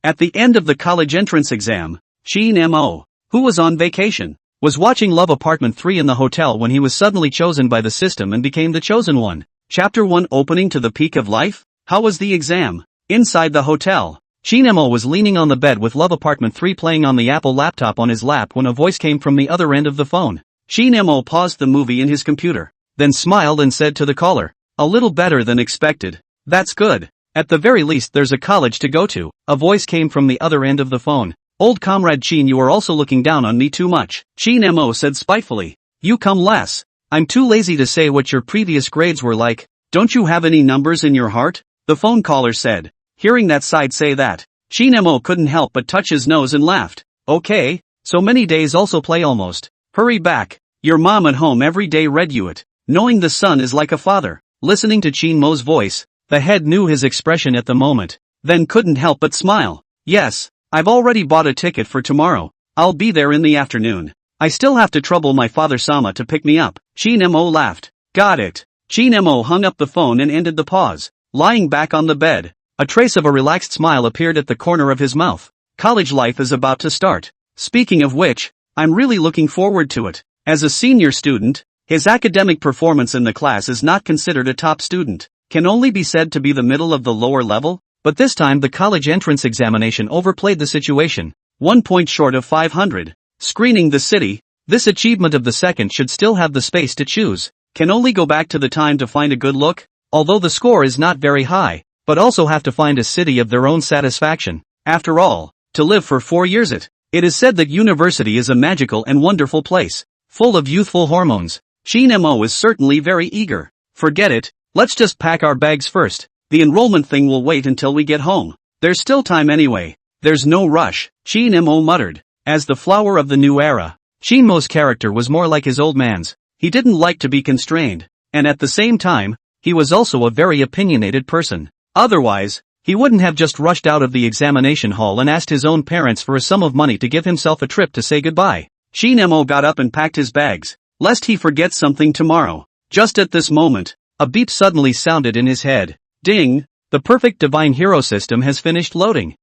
At the end of the college entrance exam, Shin Mo, who was on vacation, was watching Love Apartment 3 in the hotel when he was suddenly chosen by the system and became the chosen one. Chapter 1 Opening to the Peak of Life? How was the exam? Inside the hotel, Shin Mo was leaning on the bed with Love Apartment 3 playing on the Apple laptop on his lap when a voice came from the other end of the phone. Shin Mo paused the movie in his computer, then smiled and said to the caller, "A little better than expected. That's good. At the very least there's a college to go to." A voice came from the other end of the phone. "Old comrade Shin, you are also looking down on me too much," Shin Mo said spitefully. "You come less. I'm too lazy to say what your previous grades were like. Don't you have any numbers in your heart?" The phone caller said. Hearing that side say that, Shin Mo couldn't help but touch his nose and laughed. "Okay, so many days also play almost. Hurry back. Your mom at home every day read you it. Knowing the son is like a father." Listening to Shin Mo's voice, the head knew his expression at the moment, then couldn't help but smile. "Yes, I've already bought a ticket for tomorrow. I'll be there in the afternoon. I still have to trouble my father Sama to pick me up." Shin Mo laughed. "Got it." Shin Mo hung up the phone and ended the pause. Lying back on the bed, a trace of a relaxed smile appeared at the corner of his mouth. College life is about to start. Speaking of which, I'm really looking forward to it. As a senior student, his academic performance in the class is not considered a top student, can only be said to be the middle of the lower level, but this time the college entrance examination overplayed the situation. 1 point short of 500. Screening the city, this achievement of the second should still have the space to choose. Can only go back to the time to find a good look, although the score is not very high, but also have to find a city of their own satisfaction. After all, to live for 4 years it is said that university is a magical and wonderful place, full of youthful hormones. Shin Mo is certainly very eager. "Forget it, let's just pack our bags first. The enrollment thing will wait until we get home. There's still time anyway. There's no rush," Shin Mo muttered. As the flower of the new era, Shin Mo's character was more like his old man's. He didn't like to be constrained, and at the same time, he was also a very opinionated person. Otherwise, he wouldn't have just rushed out of the examination hall and asked his own parents for a sum of money to give himself a trip to say goodbye. Shin Mo got up and packed his bags, lest he forget something tomorrow. Just at this moment, a beep suddenly sounded in his head. Ding! The perfect divine hero system has finished loading.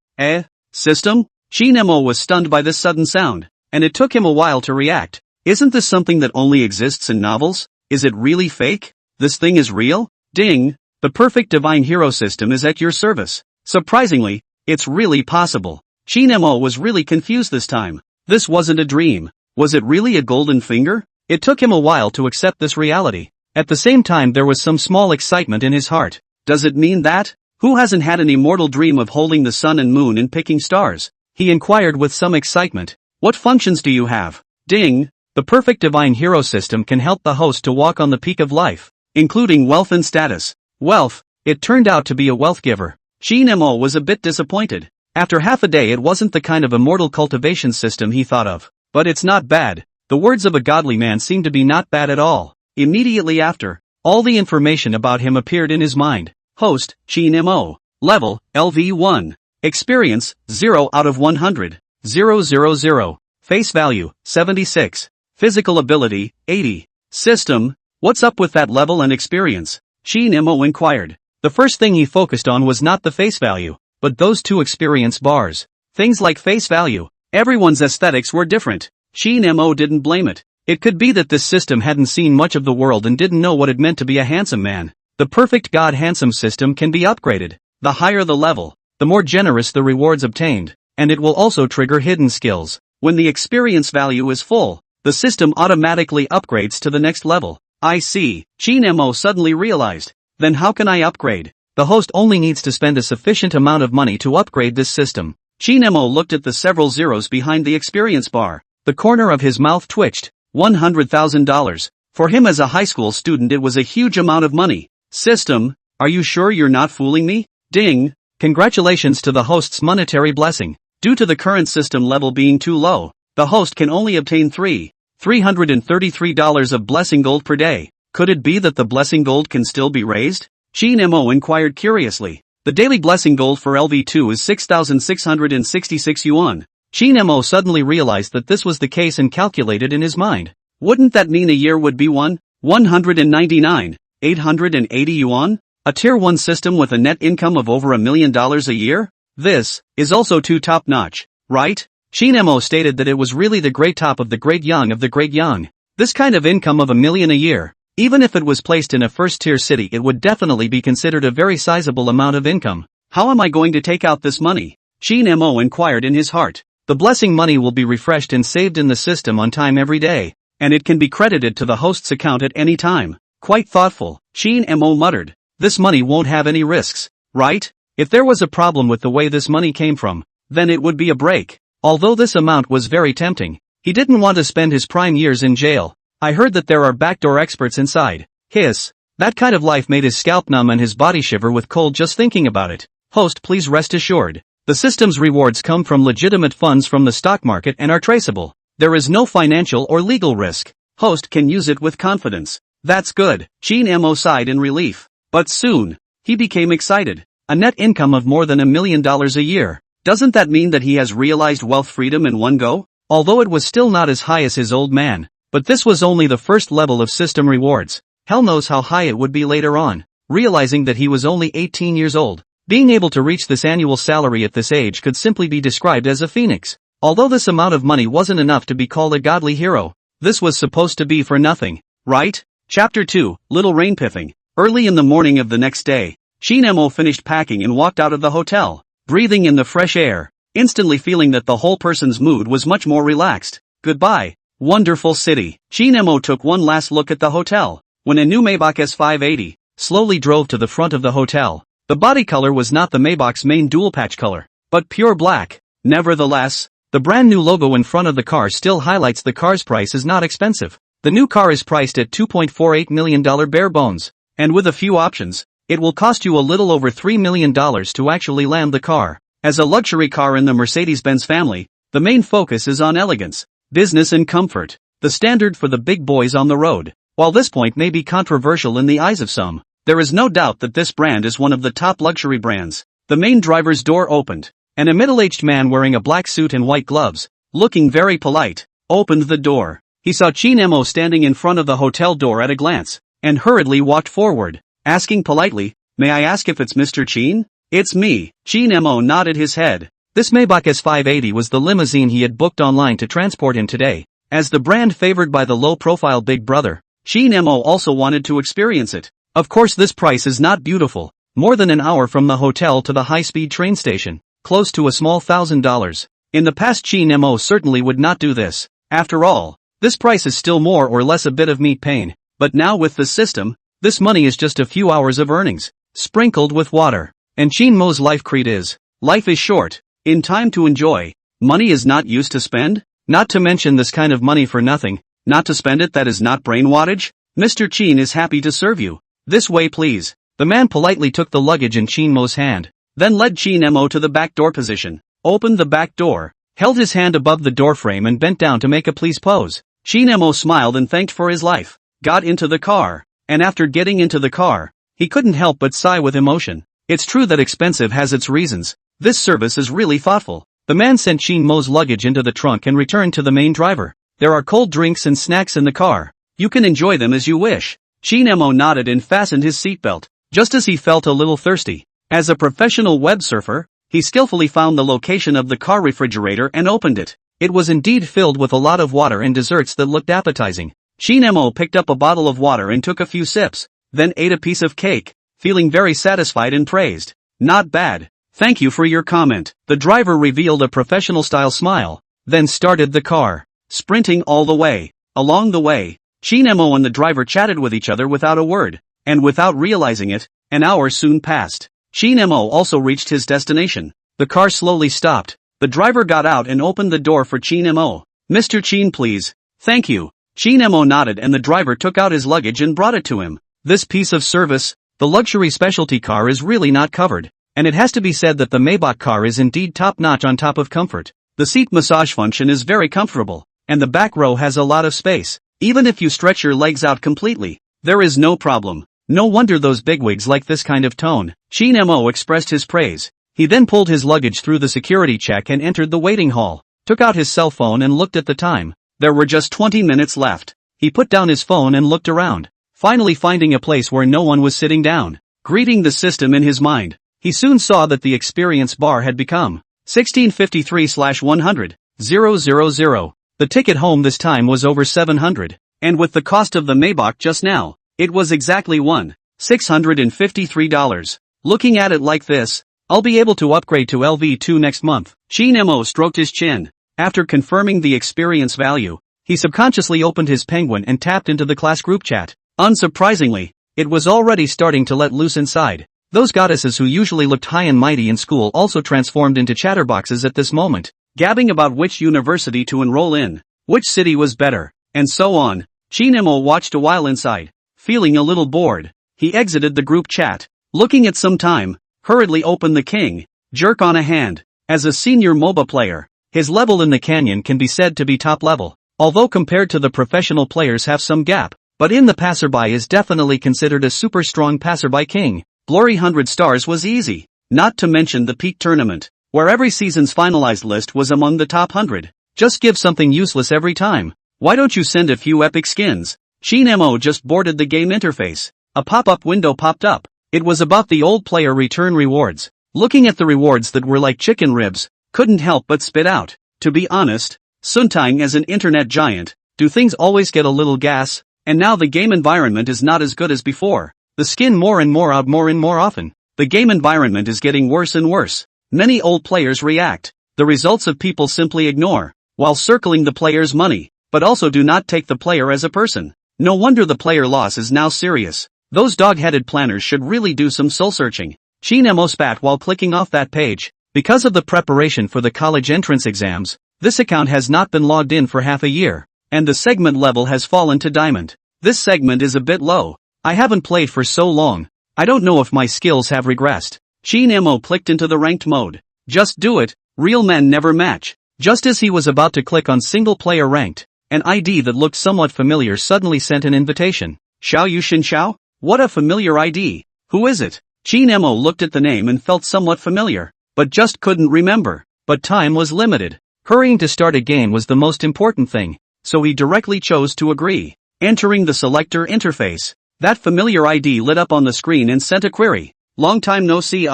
System? Shin Mo was stunned by this sudden sound, and it took him a while to react. Isn't this something that only exists in novels? Is it really fake? This thing is real? Ding! The perfect divine hero system is at your service. Surprisingly, it's really possible. Shin Mo was really confused this time. This wasn't a dream. Was it really a golden finger? It took him a while to accept this reality. At the same time there was some small excitement in his heart. Does it mean that? Who hasn't had an immortal dream of holding the sun and moon and picking stars? He inquired with some excitement. What functions do you have? Ding! The perfect divine hero system can help the host to walk on the peak of life, including wealth and status. Wealth, it turned out to be a wealth giver. Shin Mo was a bit disappointed. After half a day it wasn't the kind of immortal cultivation system he thought of. But it's not bad. The words of a godly man seemed to be not bad at all. Immediately after, all the information about him appeared in his mind. Host, Shin Mo. Level, LV1. Experience, 0 out of 100. 000. Face value, 76. Physical ability, 80. System, what's up with that level and experience? Shin Mo inquired. The first thing he focused on was not the face value, but those 2 experience bars. Things like face value. Everyone's aesthetics were different. Shin Mo didn't blame it. It could be that this system hadn't seen much of the world and didn't know what it meant to be a handsome man. The perfect God handsome system can be upgraded. The higher the level, the more generous the rewards obtained, and it will also trigger hidden skills. When the experience value is full, the system automatically upgrades to the next level. I see, Shin Mo suddenly realized. Then how can I upgrade? The host only needs to spend a sufficient amount of money to upgrade this system. Shin Mo looked at the several zeros behind the experience bar. The corner of his mouth twitched. $100,000. For him as a high school student it was a huge amount of money. System, are you sure you're not fooling me? Ding! Congratulations to the host's monetary blessing. Due to the current system level being too low, the host can only obtain $333 of blessing gold per day. Could it be that the blessing gold can still be raised? Shin Mo inquired curiously. The daily blessing gold for LV2 is 6,666 yuan. Shin Mo suddenly realized that this was the case and calculated in his mind. Wouldn't that mean a year would be 199,880 yuan? A tier 1 system with a net income of over $1 million a year? This is also too top-notch, right? Shin Mo stated that it was really the great top of the great young of the great young. This kind of income of $1 million a year, even if it was placed in a first-tier city, it would definitely be considered a very sizable amount of income. How am I going to take out this money? Shin Mo inquired in his heart. The blessing money will be refreshed and saved in the system on time every day, and it can be credited to the host's account at any time. Quite thoughtful, Shin Mo muttered. This money won't have any risks, right? If there was a problem with the way this money came from, then it would be a break. Although this amount was very tempting, he didn't want to spend his prime years in jail. I heard that there are backdoor experts inside. Hiss. That kind of life made his scalp numb and his body shiver with cold just thinking about it. Host, please rest assured. The system's rewards come from legitimate funds from the stock market and are traceable. There is no financial or legal risk. Host can use it with confidence. That's good. Shin Mo sighed in relief. But soon, he became excited. A net income of more than $1 million a year. Doesn't that mean that he has realized wealth freedom in one go? Although it was still not as high as his old man, but this was only the first level of system rewards. Hell knows how high it would be later on. Realizing that he was only 18 years old, being able to reach this annual salary at this age could simply be described as a phoenix. Although this amount of money wasn't enough to be called a godly hero, this was supposed to be for nothing, right? Chapter 2, Little Rain Piffing. Early in the morning of the next day, Shin Mo finished packing and walked out of the hotel, breathing in the fresh air, instantly feeling that the whole person's mood was much more relaxed. Goodbye, wonderful city. Shin Mo took one last look at the hotel, when a new Maybach S580 slowly drove to the front of the hotel. The body color was not the Maybach's main dual-patch color, but pure black. Nevertheless, the brand new logo in front of the car still highlights the car's price is not expensive. The new car is priced at $2.48 million bare bones, and with a few options, it will cost you a little over $3 million to actually land the car. As a luxury car in the Mercedes-Benz family, the main focus is on elegance, business and comfort, the standard for the big boys on the road. While this point may be controversial in the eyes of some, there is no doubt that this brand is one of the top luxury brands. The main driver's door opened, and a middle-aged man wearing a black suit and white gloves, looking very polite, opened the door. He saw Shin Mo standing in front of the hotel door at a glance, and hurriedly walked forward, asking politely, "May I ask if it's Mr. Chin?" "It's me." Shin Mo nodded his head. This Maybach S580 was the limousine he had booked online to transport him today. As the brand favored by the low-profile big brother, Shin Mo also wanted to experience it. Of course, this price is not beautiful. More than an hour from the hotel to the high-speed train station, close to a small $1,000. In the past, Shin Mo certainly would not do this. After all, this price is still more or less a bit of meat pain. But now with the system, this money is just a few hours of earnings, sprinkled with water. And Shin Mo's life creed is, life is short, in time to enjoy. Money is not used to spend, not to mention this kind of money for nothing, not to spend it, that is not brain wattage. Mr. Chin is happy to serve you. This way please. The man politely took the luggage in Shin Mo's hand, then led Shin Mo to the back door position, opened the back door, held his hand above the door frame and bent down to make a please pose. Shin Mo smiled and thanked for his life, got into the car, and after getting into the car, he couldn't help but sigh with emotion. It's true that expensive has its reasons. This service is really thoughtful. The man sent Shin Mo's luggage into the trunk and returned to the main driver. There are cold drinks and snacks in the car. You can enjoy them as you wish. Shin Mo nodded and fastened his seatbelt, just as he felt a little thirsty. As a professional web surfer, he skillfully found the location of the car refrigerator and opened it. It was indeed filled with a lot of water and desserts that looked appetizing. Shin Mo picked up a bottle of water and took a few sips, then ate a piece of cake, feeling very satisfied and praised. Not bad. Thank you for your comment. The driver revealed a professional-style smile, then started the car, sprinting all the way. Along the way, Shin Mo and the driver chatted with each other without a word, and without realizing it, an hour soon passed. Shin Mo also reached his destination. The car slowly stopped. The driver got out and opened the door for Shin Mo. "Mr. Chin, please." "Thank you." Shin Mo nodded and the driver took out his luggage and brought it to him. This piece of service, the luxury specialty car, is really not covered. And it has to be said that the Maybach car is indeed top-notch on top of comfort. The seat massage function is very comfortable, and the back row has a lot of space. Even if you stretch your legs out completely, there is no problem. No wonder those bigwigs like this kind of tone. Shin Mo expressed his praise. He then pulled his luggage through the security check and entered the waiting hall, took out his cell phone and looked at the time. There were just 20 minutes left. He put down his phone and looked around, finally finding a place where no one was sitting down. Greeting the system in his mind, he soon saw that the experience bar had become 1653/100, 000. The ticket home this time was over 700, and with the cost of the Maybach just now, it was exactly $1,653. Looking at it like this, I'll be able to upgrade to LV2 next month. Shin Mo stroked his chin. After confirming the experience value, he subconsciously opened his penguin and tapped into the class group chat. Unsurprisingly, it was already starting to let loose inside. Those goddesses who usually looked high and mighty in school also transformed into chatterboxes at this moment, gabbing about which university to enroll in, which city was better, and so on. Shin Mo watched a while inside. Feeling a little bored, he exited the group chat. Looking at some time, hurriedly opened the king, jerk on a hand. As a senior MOBA player, his level in the canyon can be said to be top level, although compared to the professional players have some gap, but in the passerby is definitely considered a super strong passerby king. Glory 100 stars was easy, not to mention the peak tournament, where every season's finalized list was among the top 100. Just give something useless every time. Why don't you send a few epic skins? Shin Mo just boarded the game interface. A pop-up window popped up. It was about the old player return rewards. Looking at the rewards that were like chicken ribs, couldn't help but spit out. To be honest, Suntang as an internet giant, do things always get a little gas? And now the game environment is not as good as before. The skin more and more out more and more often. The game environment is getting worse and worse. Many old players react. The results of people simply ignore, while circling the player's money, but also do not take the player as a person. No wonder the player loss is now serious. Those dog-headed planners should really do some soul-searching. Shin Mo spat while clicking off that page. Because of the preparation for the college entrance exams, this account has not been logged in for half a year, and the segment level has fallen to diamond. This segment is a bit low. I haven't played for so long. I don't know if my skills have regressed. Shin Mo clicked into the ranked mode. Just do it. Real men never match. Just as he was about to click on single player ranked, an ID that looked somewhat familiar suddenly sent an invitation. Xiao Yushin Xiao? What a familiar ID. Who is it? Shin Mo looked at the name and felt somewhat familiar, but just couldn't remember. But time was limited. Hurrying to start a game was the most important thing, so he directly chose to agree. Entering the selector interface, that familiar ID lit up on the screen and sent a query. Long time no see.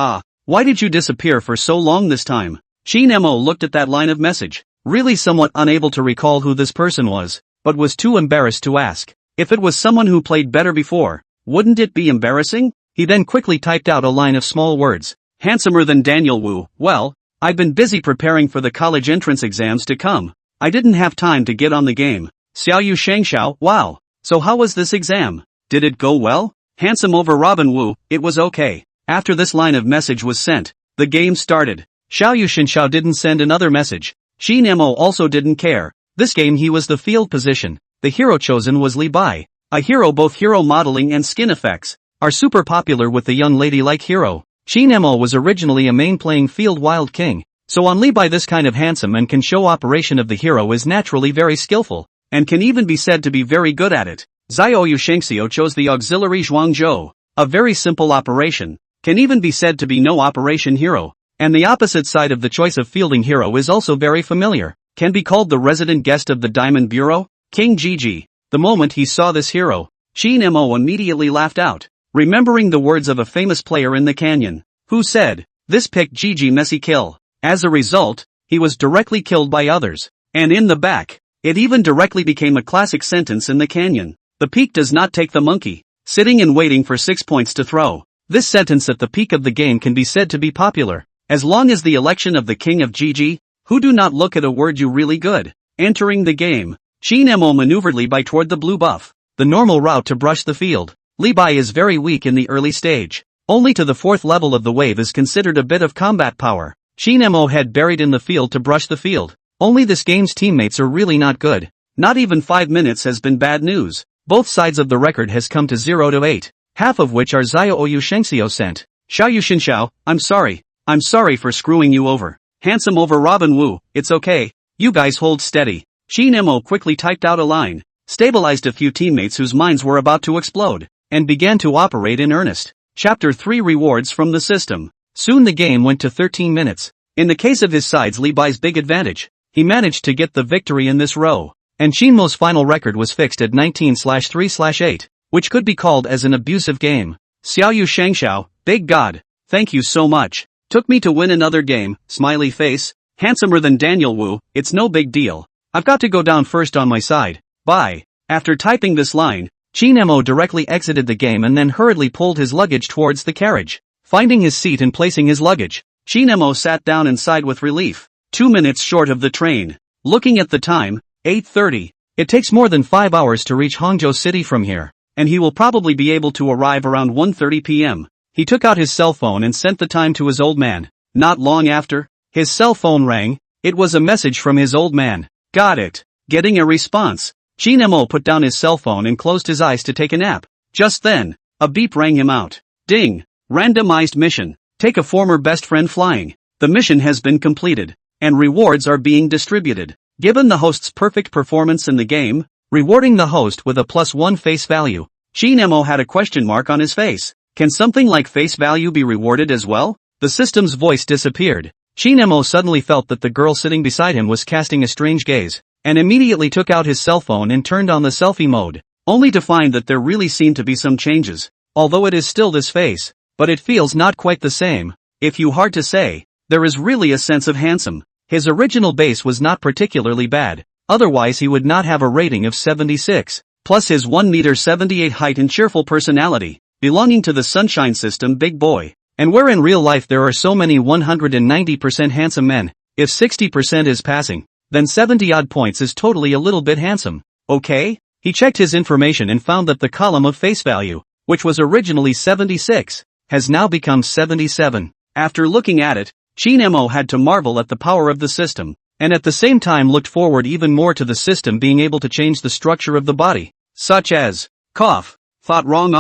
Why did you disappear for so long this time? Shin Mo looked at that line of message, really somewhat unable to recall who this person was, but was too embarrassed to ask. If it was someone who played better before, wouldn't it be embarrassing? He then quickly typed out a line of small words. Handsomer than Daniel Wu. Well, I've been busy preparing for the college entrance exams to come. I didn't have time to get on the game. Xiao Yu Shangxiao. Wow. So how was this exam? Did it go well? Handsome over Robin Wu. It was okay. After this line of message was sent, the game started. Xiao Yu Shangxiao didn't send another message. Shin Mo also didn't care. This game he was the field position. The hero chosen was Li Bai. A hero both hero modeling and skin effects are super popular with the young lady-like hero. Shin Mo was originally a main playing field wild king, so on Li Bai this kind of handsome and can show operation of the hero is naturally very skillful, and can even be said to be very good at it. Xiao Yu Shengxiu chose the auxiliary Zhuangzhou, a very simple operation, can even be said to be no operation hero, and the opposite side of the choice of fielding hero is also very familiar, can be called the resident guest of the Diamond Bureau, King Gigi. The moment he saw this hero, Shin Mo immediately laughed out, remembering the words of a famous player in the canyon, who said, "This picked Gigi messy kill." As a result, he was directly killed by others, and in the back, it even directly became a classic sentence in the canyon. The peak does not take the monkey, sitting and waiting for 6 points to throw. This sentence at the peak of the game can be said to be popular, as long as the election of the king of Gigi, who do not look at a word you really good. Entering the game, Shin Mo maneuvered Li Bai toward the blue buff, the normal route to brush the field. Li Bai is very weak in the early stage. Only to the 4th level of the wave is considered a bit of combat power. Shin Mo had buried in the field to brush the field. Only this game's teammates are really not good. Not even 5 minutes has been bad news. Both sides of the record has come to 0 to 8, half of which are Xiao Yu Shengxiu sent. Xiao Yu Xinxiao, I'm sorry for screwing you over. Handsome over Robin Wu, it's okay. You guys hold steady. Shin Mo quickly typed out a line, stabilized a few teammates whose minds were about to explode, and began to operate in earnest. Chapter 3 Rewards from the System. Soon the game went to 13 minutes. In the case of his sides Li Bai's big advantage, he managed to get the victory in this row, and Shin Mo's final record was fixed at 19/3/8, which could be called as an abusive game. Xiao Yu Shangxiao, big god, thank you so much. Took me to win another game, smiley face. Handsomer than Daniel Wu, it's no big deal. I've got to go down first on my side. Bye. After typing this line, Chinemo directly exited the game and then hurriedly pulled his luggage towards the carriage. Finding his seat and placing his luggage, Chinemo sat down and sighed with relief. 2 minutes short of the train. Looking at the time, 8:30. It takes more than 5 hours to reach Hangzhou city from here, and he will probably be able to arrive around 1:30 p.m. He took out his cell phone and sent the time to his old man. Not long after, his cell phone rang. It was a message from his old man. Got it. Getting a response. Chinemo put down his cell phone and closed his eyes to take a nap. Just then, a beep rang him out. Ding. Randomized mission. Take a former best friend flying. The mission has been completed, and rewards are being distributed. Given the host's perfect performance in the game, rewarding the host with a +1 face value. Chinemo had a question mark on his face. Can something like face value be rewarded as well? The system's voice disappeared. Chinemo suddenly felt that the girl sitting beside him was casting a strange gaze, and immediately took out his cell phone and turned on the selfie mode, only to find that there really seemed to be some changes. Although it is still this face, but it feels not quite the same. If you hard to say, there is really a sense of handsome. His original base was not particularly bad, otherwise he would not have a rating of 76, plus his 1.78 m height and cheerful personality, belonging to the sunshine system big boy. And where in real life there are so many 190% handsome men, if 60% is passing, then 70 odd points is totally a little bit handsome. Okay? He checked his information and found that the column of face value, which was originally 76, has now become 77. After looking at it, Chinemo had to marvel at the power of the system, and at the same time looked forward even more to the system being able to change the structure of the body, such as, cough, thought wrong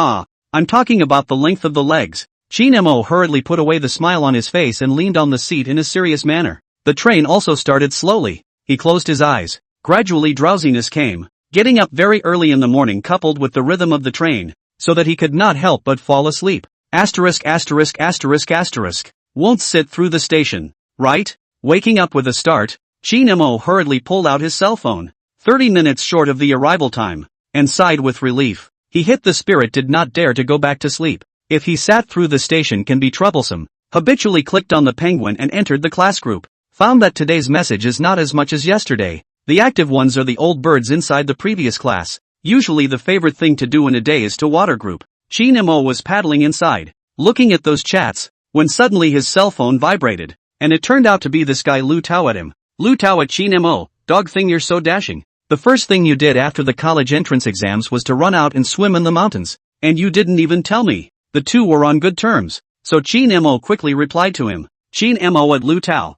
I'm talking about the length of the legs. Chinemo hurriedly put away the smile on his face and leaned on the seat in a serious manner. The train also started slowly. He closed his eyes. Gradually drowsiness came, getting up very early in the morning coupled with the rhythm of the train, so that he could not help but fall asleep. Asterisk asterisk asterisk asterisk. Won't sit through the station, right? Waking up with a start, Chinemo hurriedly pulled out his cell phone, 30 minutes short of the arrival time, and sighed with relief. He hit the spirit did not dare to go back to sleep. If he sat through the station can be troublesome. Habitually clicked on the penguin and entered the class group. Found that today's message is not as much as yesterday. The active ones are the old birds inside the previous class. Usually the favorite thing to do in a day is to water group. Chinemo was paddling inside, looking at those chats, when suddenly his cell phone vibrated, and it turned out to be this guy Lu Tao at him. Lu Tao at Chinemo, dog thing you're so dashing. The first thing you did after the college entrance exams was to run out and swim in the mountains, and you didn't even tell me. The two were on good terms, so Chinemo quickly replied to him. Chinemo at Lu Tao,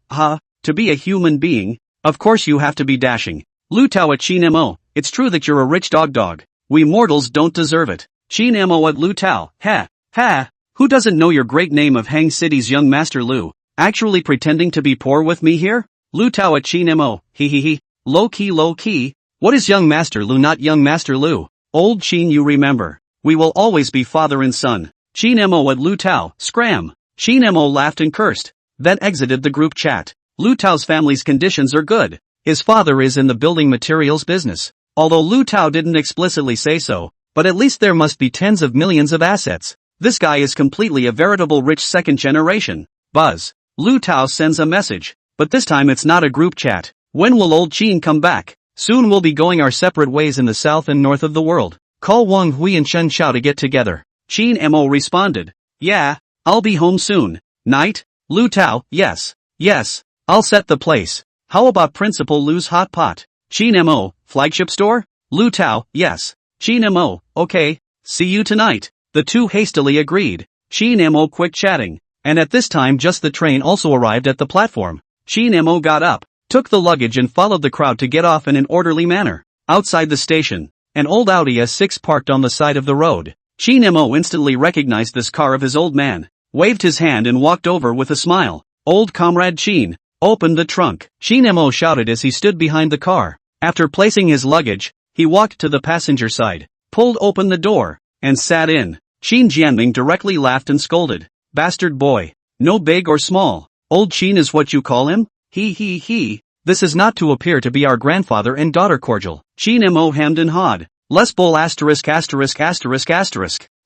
to be a human being, of course you have to be dashing. Lu Tao at Chinemo, it's true that you're a rich dog. We mortals don't deserve it. Chinemo at Lu Tao, who doesn't know your great name of Hang City's young master Lu, actually pretending to be poor with me here? Lu Tao at Chinemo, low key, what is young master Lu not young master Lu? Old Chin you remember. We will always be father and son. Chinemo at Lu Tao, scram. Chinemo laughed and cursed, then exited the group chat. Lu Tao's family's conditions are good. His father is in the building materials business. Although Lu Tao didn't explicitly say so, but at least there must be tens of millions of assets. This guy is completely a veritable rich second generation. Buzz. Lu Tao sends a message, but this time it's not a group chat. When will old Chin come back? Soon we'll be going our separate ways in the south and north of the world. Call Wang Hui and Shen Xiao to get together. Chinemo responded. Yeah, I'll be home soon. Night? Lu Tao, yes, I'll set the place. How about Principal Lu's hot pot? Chinemo, flagship store? Lu Tao, yes. Chinemo, okay, see you tonight. The two hastily agreed. Chinemo quit chatting, and at this time just the train also arrived at the platform. Chinemo got up, took the luggage and followed the crowd to get off in an orderly manner. Outside the station, an old Audi S6 parked on the side of the road. Chinemo instantly recognized this car of his old man, waved his hand and walked over with a smile. Old comrade Chin, open the trunk. Chinemo shouted as he stood behind the car. After placing his luggage, he walked to the passenger side, pulled open the door, and sat in. Chin Jianming directly laughed and scolded. Bastard boy. No big or small. Old Chin is what you call him? He. This is not to appear to be our grandfather and daughter cordial. Chinemo hemmed and hawed. Less bull asterisk.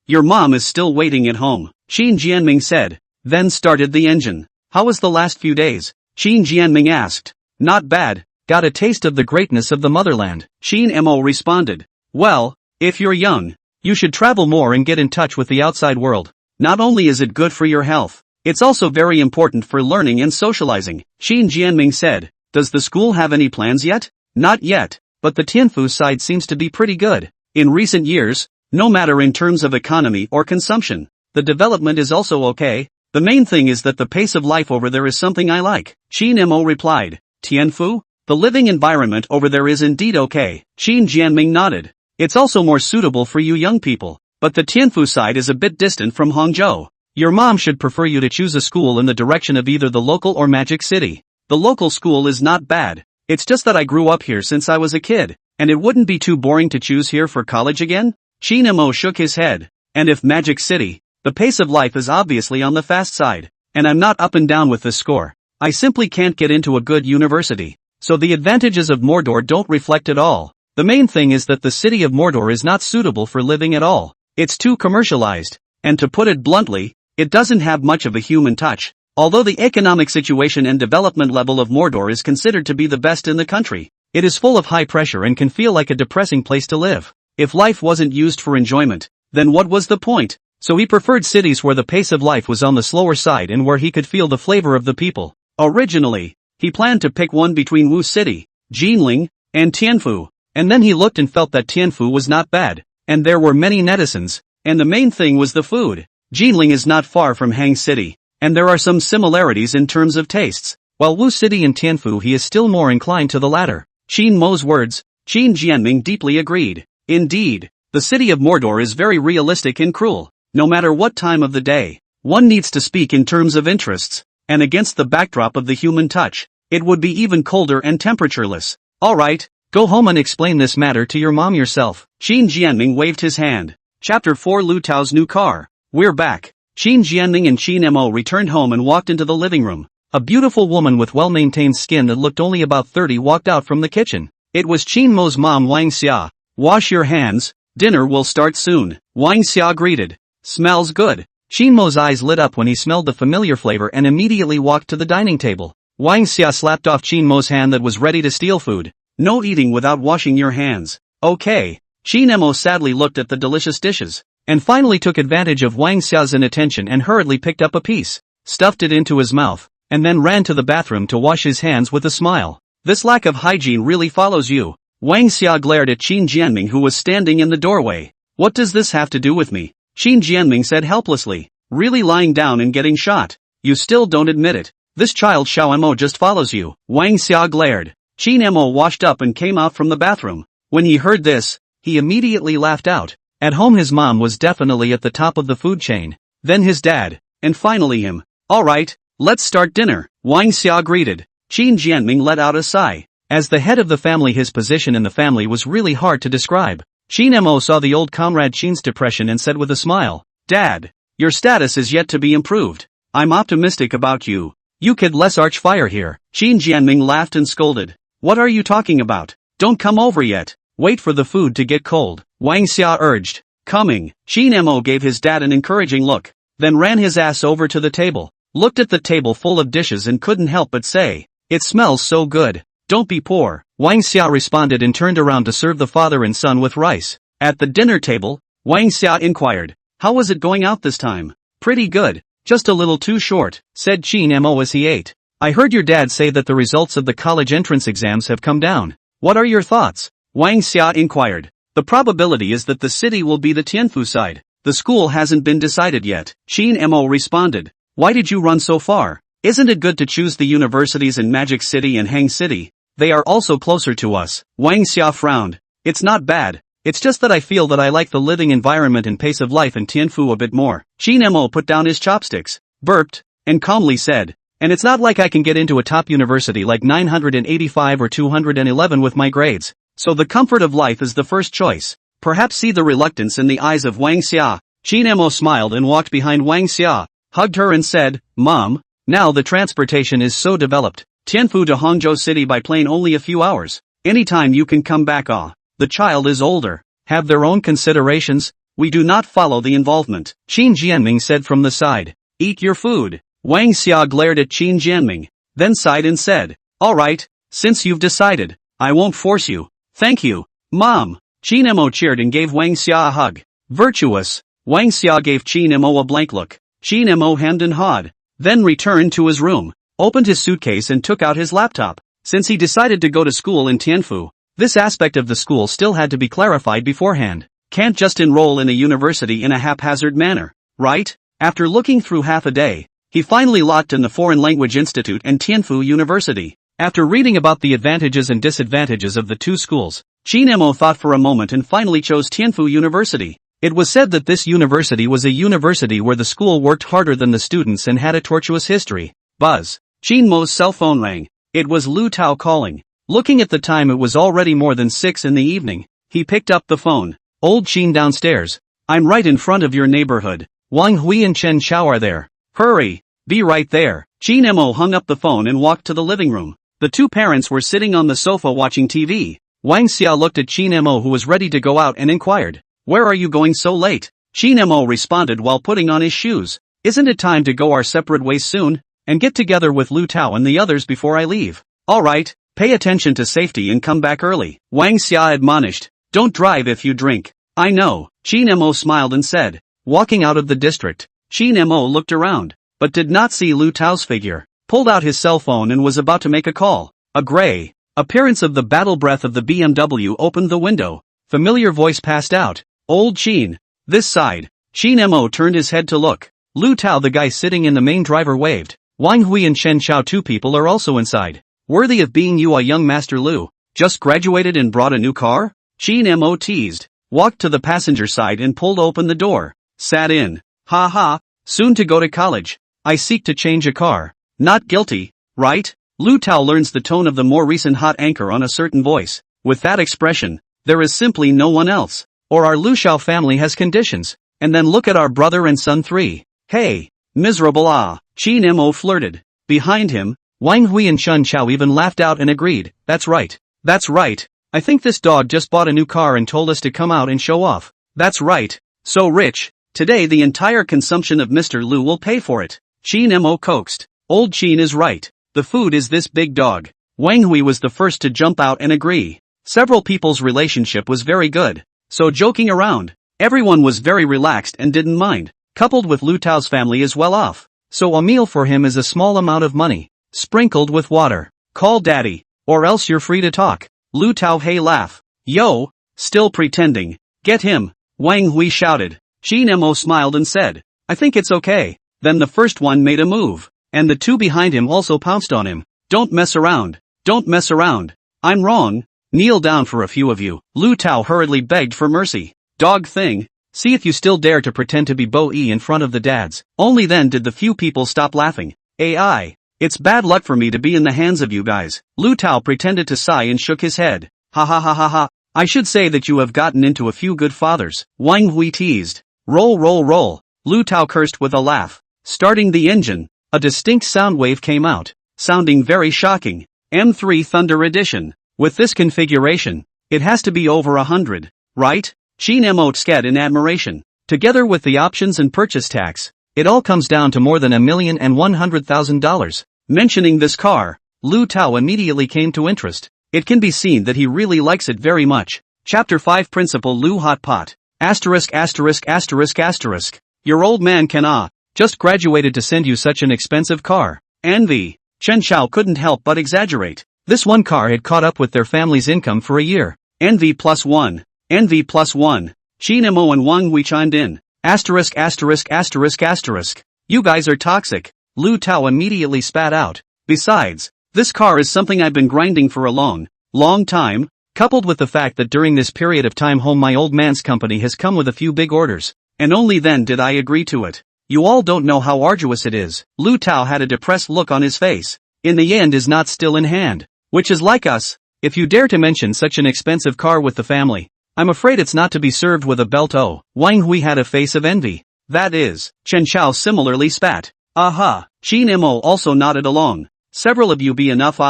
Your mom is still waiting at home. Chin Jianming said. Then started the engine. How was the last few days? Qin Jianming asked. Not bad, got a taste of the greatness of the motherland. Qin Mo responded. Well, if you're young, you should travel more and get in touch with the outside world. Not only is it good for your health, it's also very important for learning and socializing. Qin Jianming said. Does the school have any plans yet? Not yet, but the Tianfu side seems to be pretty good. In recent years, no matter in terms of economy or consumption, the development is also okay. The main thing is that the pace of life over there is something I like. Qin Mo replied. Tianfu? The living environment over there is indeed okay. Qin Jianming nodded. It's also more suitable for you young people, but the Tianfu side is a bit distant from Hangzhou. Your mom should prefer you to choose a school in the direction of either the local or Magic City. The local school is not bad. It's just that I grew up here since I was a kid, and it wouldn't be too boring to choose here for college again? Qin Mo shook his head. And if Magic City, the pace of life is obviously on the fast side, and I'm not up and down with this score. I simply can't get into a good university. So the advantages of Mordor don't reflect at all. The main thing is that the city of Mordor is not suitable for living at all. It's too commercialized, and to put it bluntly, it doesn't have much of a human touch. Although the economic situation and development level of Mordor is considered to be the best in the country, it is full of high pressure and can feel like a depressing place to live. If life wasn't used for enjoyment, then what was the point? So he preferred cities where the pace of life was on the slower side and where he could feel the flavor of the people. Originally, he planned to pick one between Wu City, Jinling, and Tianfu, and then he looked and felt that Tianfu was not bad, and there were many netizens, and the main thing was the food. Jinling is not far from Hang City, and there are some similarities in terms of tastes, while Wu City and Tianfu he is still more inclined to the latter. Qin Mo's words, Qin Jianming deeply agreed. Indeed, the city of Mordor is very realistic and cruel. No matter what time of the day, one needs to speak in terms of interests, and against the backdrop of the human touch, it would be even colder and temperatureless. Alright, go home and explain this matter to your mom yourself. Qin Jianming waved his hand. Chapter 4 Lu Tao's new car. We're back. Qin Jianming and Qin Mo returned home and walked into the living room. A beautiful woman with well-maintained skin that looked only about 30 walked out from the kitchen. It was Qin Mo's mom Wang Xia. Wash your hands, dinner will start soon. Wang Xia greeted. Smells good. Qin Mo's eyes lit up when he smelled the familiar flavor and immediately walked to the dining table. Wang Xia slapped off Qin Mo's hand that was ready to steal food. No eating without washing your hands. Okay. Qin Mo sadly looked at the delicious dishes, and finally took advantage of Wang Xia's inattention and hurriedly picked up a piece, stuffed it into his mouth, and then ran to the bathroom to wash his hands with a smile. This lack of hygiene really follows you. Wang Xia glared at Qin Jianming who was standing in the doorway. What does this have to do with me? Qin Jianming said helplessly. Really lying down and getting shot? You still don't admit it. This child Xiao Mo just follows you. Wang Xia glared. Qin Mo washed up and came out from the bathroom. When he heard this, he immediately laughed out. At home his mom was definitely at the top of the food chain, then his dad, and finally him. Alright, let's start dinner. Wang Xia greeted. Qin Jianming let out a sigh. As the head of the family his position in the family was really hard to describe. Qin Mo saw the old comrade Qin's depression and said with a smile, Dad, your status is yet to be improved. I'm optimistic about you. You kid less arch fire here. Qin Jianming laughed and scolded. What are you talking about? Don't come over yet. Wait for the food to get cold. Wang Xia urged. Coming. Qin Mo gave his dad an encouraging look, then ran his ass over to the table, looked at the table full of dishes and couldn't help but say, it smells so good. Don't be poor. Wang Xia responded and turned around to serve the father and son with rice. At the dinner table, Wang Xia inquired, how was it going out this time? Pretty good. Just a little too short, said Qin Mo as he ate. I heard your dad say that the results of the college entrance exams have come down. What are your thoughts? Wang Xia inquired. The probability is that the city will be the Tianfu side. The school hasn't been decided yet. Qin Mo responded. Why did you run so far? Isn't it good to choose the universities in Magic City and Hang City? They are also closer to us. Wang Xia frowned. It's not bad. It's just that I feel that I like the living environment and pace of life in Tianfu a bit more. Qin Mo put down his chopsticks, burped, and calmly said, and it's not like I can get into a top university like 985 or 211 with my grades. So the comfort of life is the first choice. Perhaps see the reluctance in the eyes of Wang Xia. Qin Mo smiled and walked behind Wang Xia, hugged her and said, Mom, now the transportation is so developed. Tianfu to Hangzhou City by plane only a few hours. Anytime you can come back. The child is older, have their own considerations, we do not follow the involvement. Qin Jianming said from the side. eat your food. Wang Xia glared at Qin Jianming, then sighed and said, alright, since you've decided, I won't force you. Thank you, Mom. Qin Mo cheered and gave Wang Xia a hug. Virtuous. Wang Xia gave Qin Mo a blank look. Qin Mo hemmed and hawed, then returned to his room, opened his suitcase and took out his laptop. Since he decided to go to school in Tianfu, this aspect of the school still had to be clarified beforehand. Can't just enroll in a university in a haphazard manner, right? After looking through half a day, he finally locked in the Foreign Language Institute and Tianfu University. After reading about the advantages and disadvantages of the two schools, Qin Mo thought for a moment and finally chose Tianfu University. It was said that this university was a university where the school worked harder than the students and had a tortuous history. Buzz. Qin Mo's cell phone rang. It was Lu Tao calling. Looking at the time, it was already more than 6 in the evening. He picked up the phone. Old Qin downstairs. I'm right in front of your neighborhood. Wang Hui and Chen Xiao are there. Hurry. Be right there. Qin Mo hung up the phone and walked to the living room. The two parents were sitting on the sofa watching TV. Wang Xia looked at Qin Mo, who was ready to go out, and inquired, where are you going so late? Qin Mo responded while putting on his shoes. Isn't it time to go our separate ways soon? And get together with Lu Tao and the others before I leave. Alright, pay attention to safety and come back early. Wang Xia admonished, don't drive if you drink. I know, Qin Mo smiled and said. Walking out of the district, Qin Mo looked around, but did not see Lu Tao's figure, pulled out his cell phone and was about to make a call. A gray appearance of the battle breath of the BMW opened the window. Familiar voice passed out. Old Qin. This side. Qin Mo turned his head to look. Lu Tao, the guy sitting in the main driver, waved. Wang Hui and Chen Xiao, two people, are also inside. Worthy of being you, a young Master Lu. Just graduated and brought a new car? Qin Mo teased. Walked to the passenger side and pulled open the door. Sat in. Ha ha. Soon to go to college. I seek to change a car. Not guilty, right? Lu Tao learns the tone of the more recent hot anchor on a certain voice. With that expression, there is simply no one else. Or our Lu Xiao family has conditions. And then look at our brother and son 3. Hey. Miserable ah. Qin Mo flirted. Behind him, Wang Hui and Chen Xiao even laughed out and agreed. That's right. That's right. I think this dog just bought a new car and told us to come out and show off. That's right. So rich. Today the entire consumption of Mr. Lu will pay for it. Qin Mo coaxed. Old Qin is right. The food is this big dog. Wang Hui was the first to jump out and agree. Several people's relationship was very good. So joking around, everyone was very relaxed and didn't mind. Coupled with Lu Tao's family is well off. So a meal for him is a small amount of money, sprinkled with water. Call daddy, or else you're free to talk. Lu Tao hey laugh. Yo, still pretending. Get him, Wang Hui shouted. Qin Mo smiled and said, I think it's okay. Then the first one made a move, and the two behind him also pounced on him. Don't mess around. Don't mess around. I'm wrong. Kneel down for a few of you. Lu Tao hurriedly begged for mercy. Dog thing. See if you still dare to pretend to be Bo-E in front of the dads. Only then did the few people stop laughing. AI. It's bad luck for me to be in the hands of you guys. Lu Tao pretended to sigh and shook his head. Ha ha ha ha ha. I should say that you have gotten into a few good fathers. Wang Hui teased. Roll roll roll. Lu Tao cursed with a laugh. Starting the engine, a distinct sound wave came out, sounding very shocking. M3 Thunder Edition. With this configuration, it has to be over 100, right? Qin Mo scat in admiration. Together with the options and purchase tax, it all comes down to more than $1,100,000. Mentioning this car, Lu Tao immediately came to interest. It can be seen that he really likes it very much. Chapter 5 Principal Lu Hot Pot. Asterisk asterisk asterisk asterisk. Your old man can just graduated to send you such an expensive car. Envy. Chen Xiao couldn't help but exaggerate. This one car had caught up with their family's income for a year. Envy +1. Envy +1. Qin Mo and Wang Hui chimed in. Asterisk asterisk asterisk asterisk. You guys are toxic. Lu Tao immediately spat out. Besides, this car is something I've been grinding for a long time, coupled with the fact that during this period of time my old man's company has come with a few big orders, and only then did I agree to it. You all don't know how arduous it is. Lu Tao had a depressed look on his face. In the end is not still in hand, which is like us. If you dare to mention such an expensive car with the family, I'm afraid it's not to be served with a belt. Oh, Wang Hui had a face of envy. That is, Chen Xiao similarly spat. Aha, Qin Mo also nodded along. Several of you be enough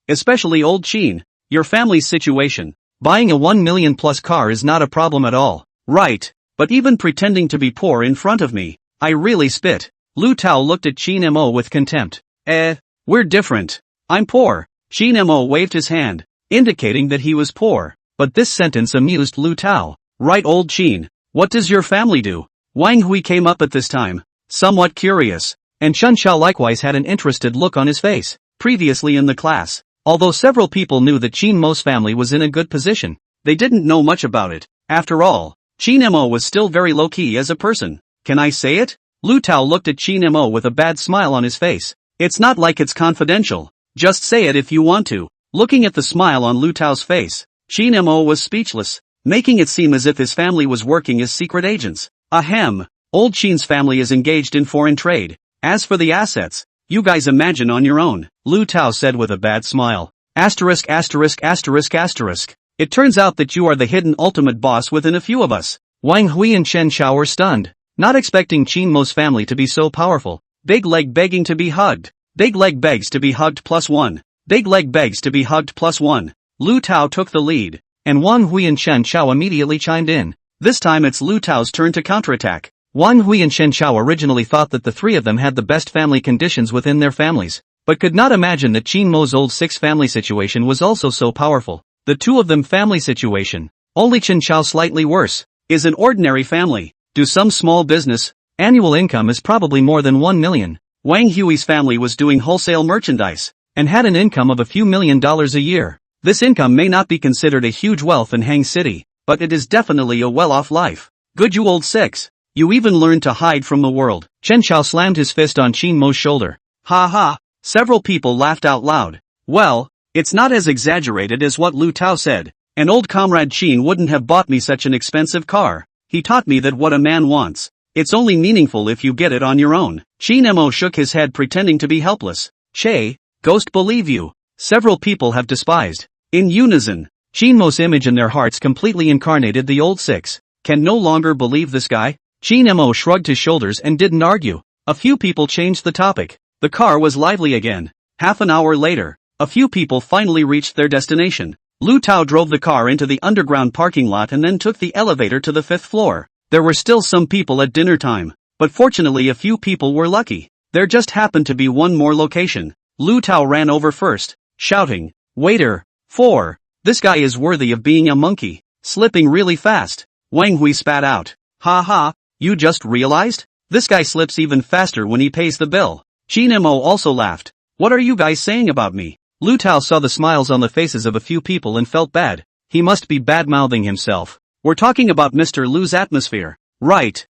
especially old Qin. Your family's situation. Buying a 1 million plus car is not a problem at all. Right, but even pretending to be poor in front of me, I really spit. Lu Tao looked at Qin Mo with contempt. We're different. I'm poor. Qin Mo waved his hand, indicating that he was poor. But this sentence amused Lu Tao. Right, old Qin. What does your family do? Wang Hui came up at this time, somewhat curious, and Chen Xiao likewise had an interested look on his face. Previously in the class, although several people knew that Qin Mo's family was in a good position, they didn't know much about it. After all, Qin Mo was still very low-key as a person. Can I say it? Lu Tao looked at Qin Mo with a bad smile on his face. It's not like it's confidential. Just say it if you want to. Looking at the smile on Lu Tao's face, Qin Mo was speechless, making it seem as if his family was working as secret agents. Ahem. Old Qin's family is engaged in foreign trade. As for the assets, you guys imagine on your own, Lu Tao said with a bad smile. Asterisk asterisk asterisk asterisk. It turns out that you are the hidden ultimate boss within a few of us. Wang Hui and Chen Xiao were stunned, not expecting Qin Mo's family to be so powerful. Big leg begging to be hugged. Big leg begs to be hugged +1. Big leg begs to be hugged +1. Lu Tao took the lead, and Wang Hui and Chen Xiao immediately chimed in. This time it's Lu Tao's turn to counterattack. Wang Hui and Chen Xiao originally thought that the three of them had the best family conditions within their families, but could not imagine that Qin Mo's old six family situation was also so powerful. The two of them family situation, only Chen Xiao slightly worse, is an ordinary family, do some small business, annual income is probably more than 1 million. Wang Hui's family was doing wholesale merchandise, and had an income of a few $1,000,000 a year. This income may not be considered a huge wealth in Hang City, but it is definitely a well-off life. Good you old six. You even learned to hide from the world. Chen Xiao slammed his fist on Qin Mo's shoulder. Ha ha. Several people laughed out loud. Well, it's not as exaggerated as what Lu Tao said. An old comrade Qin wouldn't have bought me such an expensive car. He taught me that what a man wants, it's only meaningful if you get it on your own. Qin Mo shook his head pretending to be helpless. Che, ghost believe you. Several people have despised. In unison, Qin Mo's image in their hearts completely incarnated the old six. Can no longer believe this guy? Qin Mo shrugged his shoulders and didn't argue. A few people changed the topic. The car was lively again. Half an hour later, a few people finally reached their destination. Lu Tao drove the car into the underground parking lot and then took the elevator to the 5th floor. There were still some people at dinner time, but fortunately a few people were lucky. There just happened to be one more location. Lu Tao ran over first, shouting, "Waiter, 4. This guy is worthy of being a monkey, slipping really fast." Wang Hui spat out. Ha ha. You just realized? This guy slips even faster when he pays the bill. Qin Mo also laughed. What are you guys saying about me? Lu Tao saw the smiles on the faces of a few people and felt bad. He must be bad-mouthing himself. We're talking about Mr. Lu's atmosphere. Right.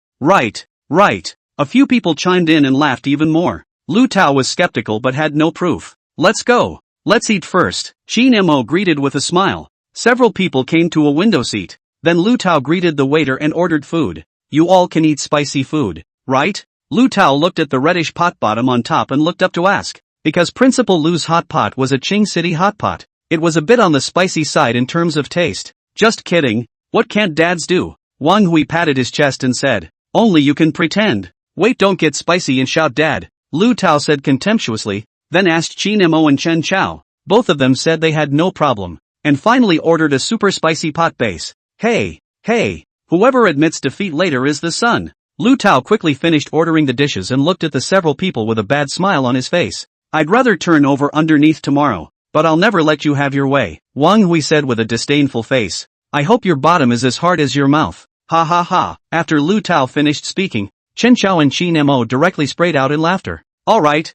A few people chimed in and laughed even more. Lu Tao was skeptical but had no proof. Let's go. Let's eat first. Qin Mo greeted with a smile. Several people came to a window seat. Then Lu Tao greeted the waiter and ordered food. You all can eat spicy food, right? Lu Tao looked at the reddish pot bottom on top and looked up to ask. Because Principal Lu's hot pot was a Qing City hot pot, it was a bit on the spicy side in terms of taste. Just kidding. What can't dads do? Wang Hui patted his chest and said. Only you can pretend. Wait, don't get spicy and shout dad. Lu Tao said contemptuously, then asked Qin Mo and Chen Xiao. Both of them said they had no problem, and finally ordered a super spicy pot base. Hey. Whoever admits defeat later is the son. Lu Tao quickly finished ordering the dishes and looked at the several people with a bad smile on his face. I'd rather turn over underneath tomorrow, but I'll never let you have your way. Wang Hui said with a disdainful face. I hope your bottom is as hard as your mouth. Ha ha ha. After Lu Tao finished speaking, Chen Xiao and Qin Mo directly sprayed out in laughter. Alright,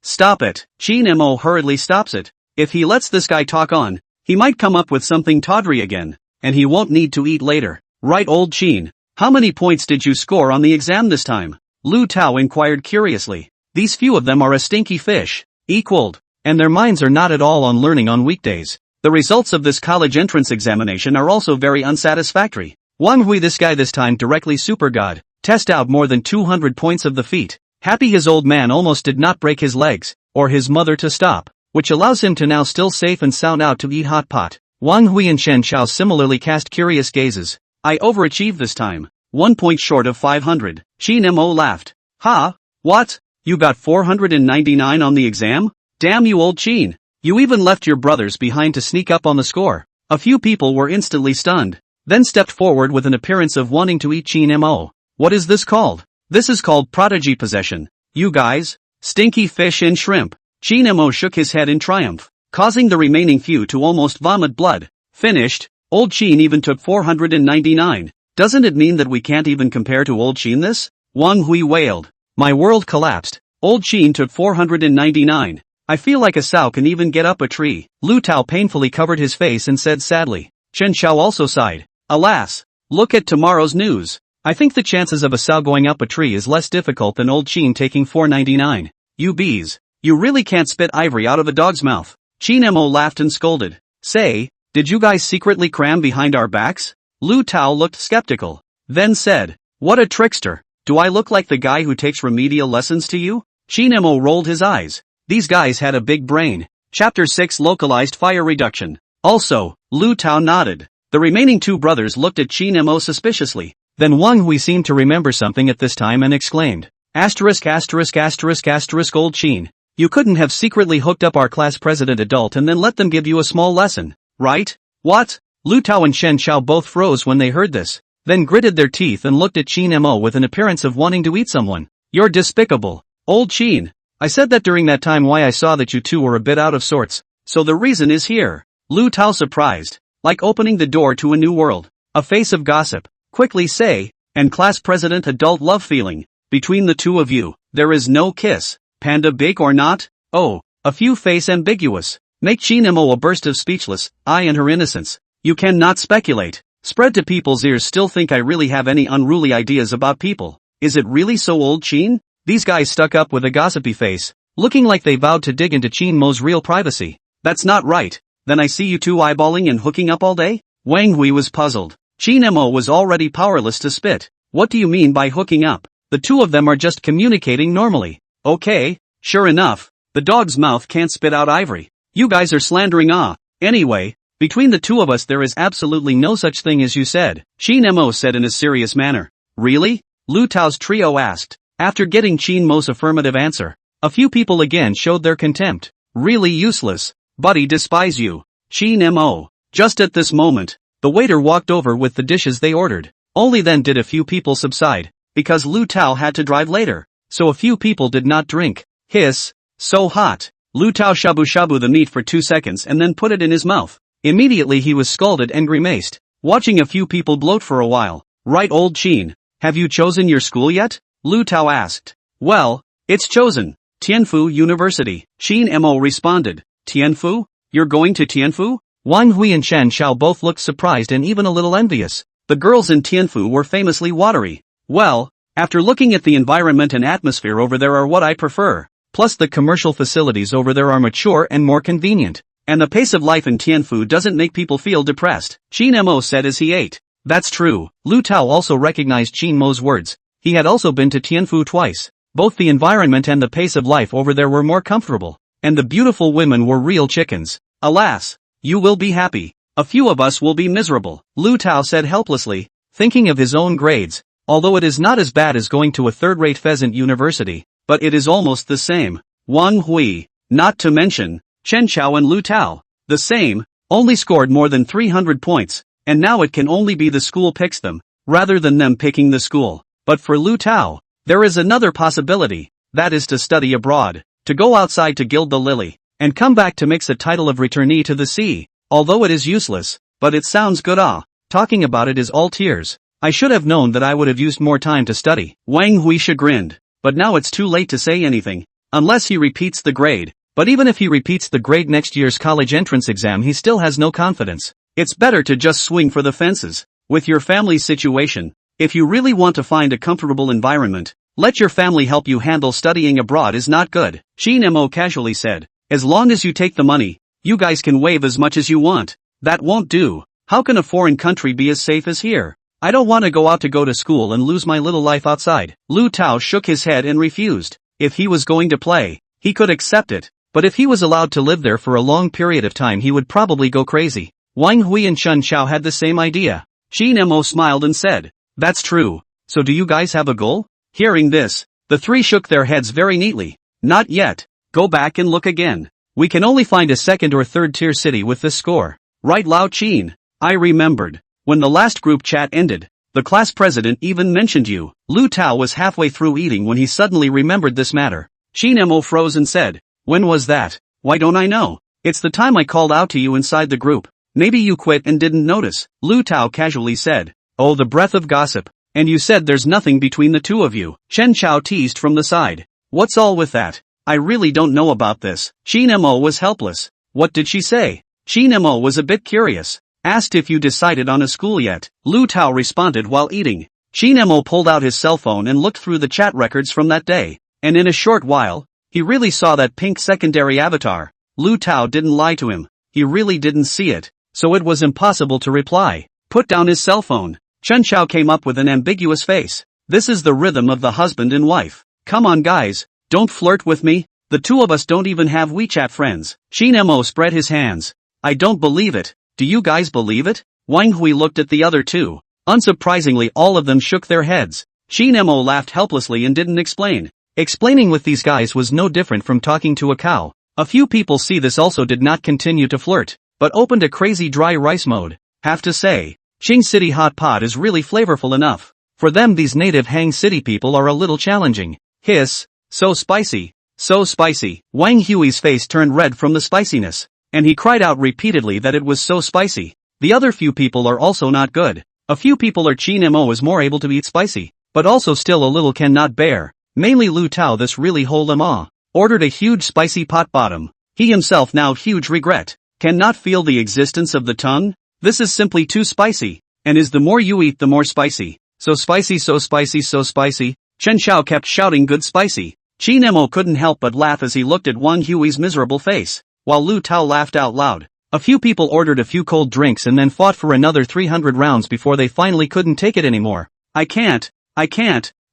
stop it. Qin Mo hurriedly stops it. If he lets this guy talk on, he might come up with something tawdry again, and he won't need to eat later. Right, old Qin? How many points did you score on the exam this time? Lu Tao inquired curiously. These few of them are a stinky fish. Equaled. And their minds are not at all on learning on weekdays. The results of this college entrance examination are also very unsatisfactory. Wang Hui this guy this time directly super god. Test out more than 200 points of the feat. Happy his old man almost did not break his legs, or his mother to stop, which allows him to now still safe and sound out to eat hot pot. Wang Hui and Chen Xiao similarly cast curious gazes. I overachieved this time. 1 point short of 500. Qin Mo laughed. Ha? What? You got 499 on the exam? Damn you old Qin. You even left your brothers behind to sneak up on the score. A few people were instantly stunned, then stepped forward with an appearance of wanting to eat Qin Mo. What is this called? This is called prodigy possession. You guys? Stinky fish and shrimp. Chinemo shook his head in triumph, causing the remaining few to almost vomit blood. Finished? Old Chin even took 499. Doesn't it mean that we can't even compare to Old Chin this? Wang Hui wailed. My world collapsed. Old Chin took 499. I feel like a sow can even get up a tree. Lu Tao painfully covered his face and said sadly. Chen Xiao also sighed. Alas. Look at tomorrow's news. I think the chances of a sow going up a tree is less difficult than Old Chin taking 499. You bees. You really can't spit ivory out of a dog's mouth. Chinemo laughed and scolded. Say, did you guys secretly cram behind our backs? Lu Tao looked skeptical. Then said, what a trickster. Do I look like the guy who takes remedial lessons to you? Chinemo rolled his eyes. These guys had a big brain. Chapter 6 Localized Fire Reduction. Also, Lu Tao nodded. The remaining two brothers looked at Chinemo suspiciously. Then Wang Hui seemed to remember something at this time and exclaimed. Asterisk asterisk asterisk asterisk Old Chin. You couldn't have secretly hooked up our class president adult and then let them give you a small lesson, right? What? Lu Tao and Shen Xiao both froze when they heard this, then gritted their teeth and looked at Chinemo with an appearance of wanting to eat someone. You're despicable. Old Chin. I said that during that time why I saw that you two were a bit out of sorts, so the reason is here. Lu Tao surprised, like opening the door to a new world. A face of gossip. Quickly say, and class president adult love feeling. Between the two of you, there is no kiss. Panda big or not? Oh, a few face ambiguous. Make Chinemo a burst of speechless, I and her innocence. You cannot speculate. Spread to people's ears still think I really have any unruly ideas about people. Is it really so Old Chin? These guys stuck up with a gossipy face, looking like they vowed to dig into Chinmo's real privacy. That's not right. Then I see you two eyeballing and hooking up all day? Wang Hui was puzzled. Chinemo was already powerless to spit. What do you mean by hooking up? The two of them are just communicating normally. Okay, sure enough, the dog's mouth can't spit out ivory. You guys are slandering Anyway, between the two of us there is absolutely no such thing as you said, Chinemo said in a serious manner. Really? Lu Tao's trio asked. After getting Chinmo's affirmative answer, a few people again showed their contempt. Really useless. Buddy despise you. Chinemo. Just at this moment, the waiter walked over with the dishes they ordered. Only then did a few people subside, because Lu Tao had to drive later. So a few people did not drink. Hiss. So hot. Lu Tao shabu-shabu the meat for 2 seconds and then put it in his mouth. Immediately he was scalded and grimaced, watching a few people bloat for a while. Right Old Chin. Have you chosen your school yet? Lu Tao asked. Well, it's chosen. Tianfu University. Chinemo responded. Tianfu? You're going to Tianfu? Wang Hui and Shen Xiao both looked surprised and even a little envious. The girls in Tianfu were famously watery. Well, after looking at the environment and atmosphere over there are what I prefer. Plus the commercial facilities over there are mature and more convenient. And the pace of life in Tianfu doesn't make people feel depressed, Chinemo said as he ate. That's true. Lu Tao also recognized Chinmo's words. He had also been to Tianfu twice. Both the environment and the pace of life over there were more comfortable. And the beautiful women were real chickens. Alas. You will be happy. A few of us will be miserable, Lu Tao said helplessly, thinking of his own grades. Although it is not as bad as going to a third-rate pheasant university, but it is almost the same. Wang Hui, not to mention, Chen Xiao and Lu Tao, the same, only scored more than 300 points, and now it can only be the school picks them, rather than them picking the school. But for Lu Tao, there is another possibility, that is to study abroad, to go outside to gild the lily, and come back to mix a title of returnee to the sea. Although it is useless, but it sounds good talking about it is all tears. I should have known that I would have used more time to study. Wang Hui chagrined. But now it's too late to say anything. Unless he repeats the grade. But even if he repeats the grade next year's college entrance exam he still has no confidence. It's better to just swing for the fences. With your family's situation, if you really want to find a comfortable environment, let your family help you handle studying abroad is not good, Chinemo casually said. As long as you take the money, you guys can wave as much as you want. That won't do. How can a foreign country be as safe as here? I don't want to go out to go to school and lose my little life outside. Lu Tao shook his head and refused. If he was going to play, he could accept it. But if he was allowed to live there for a long period of time he would probably go crazy. Wang Hui and Chen Xiao had the same idea. Chinemo smiled and said, that's true. So do you guys have a goal? Hearing this, the three shook their heads very neatly. Not yet. Go back and look again. We can only find a second or third tier city with this score. Right Lao Chin? I remembered. When the last group chat ended, The class president even mentioned you. Lu Tao was halfway through eating when he suddenly remembered this matter. Xin Mo froze and said, "When was that? Why don't I know? It's the time I called out to you inside the group. Maybe you quit and didn't notice." Lu Tao casually said, "Oh, the breath of gossip. And you said there's nothing between the two of you." Chen Chao teased from the side. "What's all with that? I really don't know about this." Xin Mo was helpless. What did she say? Xin Mo was a bit curious. Asked if you decided on a school yet. Lu Tao responded while eating. Xin Mo pulled out his cell phone and looked through the chat records from that day. And in a short while, he really saw that pink secondary avatar. Lu Tao didn't lie to him. He really didn't see it. So it was impossible to reply. Put down his cell phone. Chen Chao came up with an ambiguous face. This is the rhythm of the husband and wife. Come on guys, don't flirt with me. The two of us don't even have WeChat friends. Xin Mo spread his hands. I don't believe it. Do you guys believe it? Wang Hui looked at the other two. Unsurprisingly, all of them shook their heads. Xin Mo laughed helplessly and didn't explain. Explaining with these guys was no different from talking to a cow. A few people see this also did not continue to flirt, but opened a crazy dry rice mode. Have to say, Qing City hot pot is really flavorful enough. For them these native Hang City people are a little challenging. Hiss, so spicy, so spicy. Wang Hui's face turned red from the spiciness, and he cried out repeatedly that it was so spicy. The other few people are also not good. A few people are Qin Mo is more able to eat spicy, but also still a little cannot bear. Mainly Lu Tao this really whole ma. Ordered a huge spicy pot bottom. He himself now huge regret. Cannot feel the existence of the tongue? This is simply too spicy. And is the more you eat the more spicy. So spicy so spicy so spicy. Chen Xiao kept shouting good spicy. Qin Mo couldn't help but laugh as he looked at Wang Hui's miserable face, while Lu Tao laughed out loud. A few people ordered a few cold drinks and then fought for another 300 rounds before they finally couldn't take it anymore. I can't.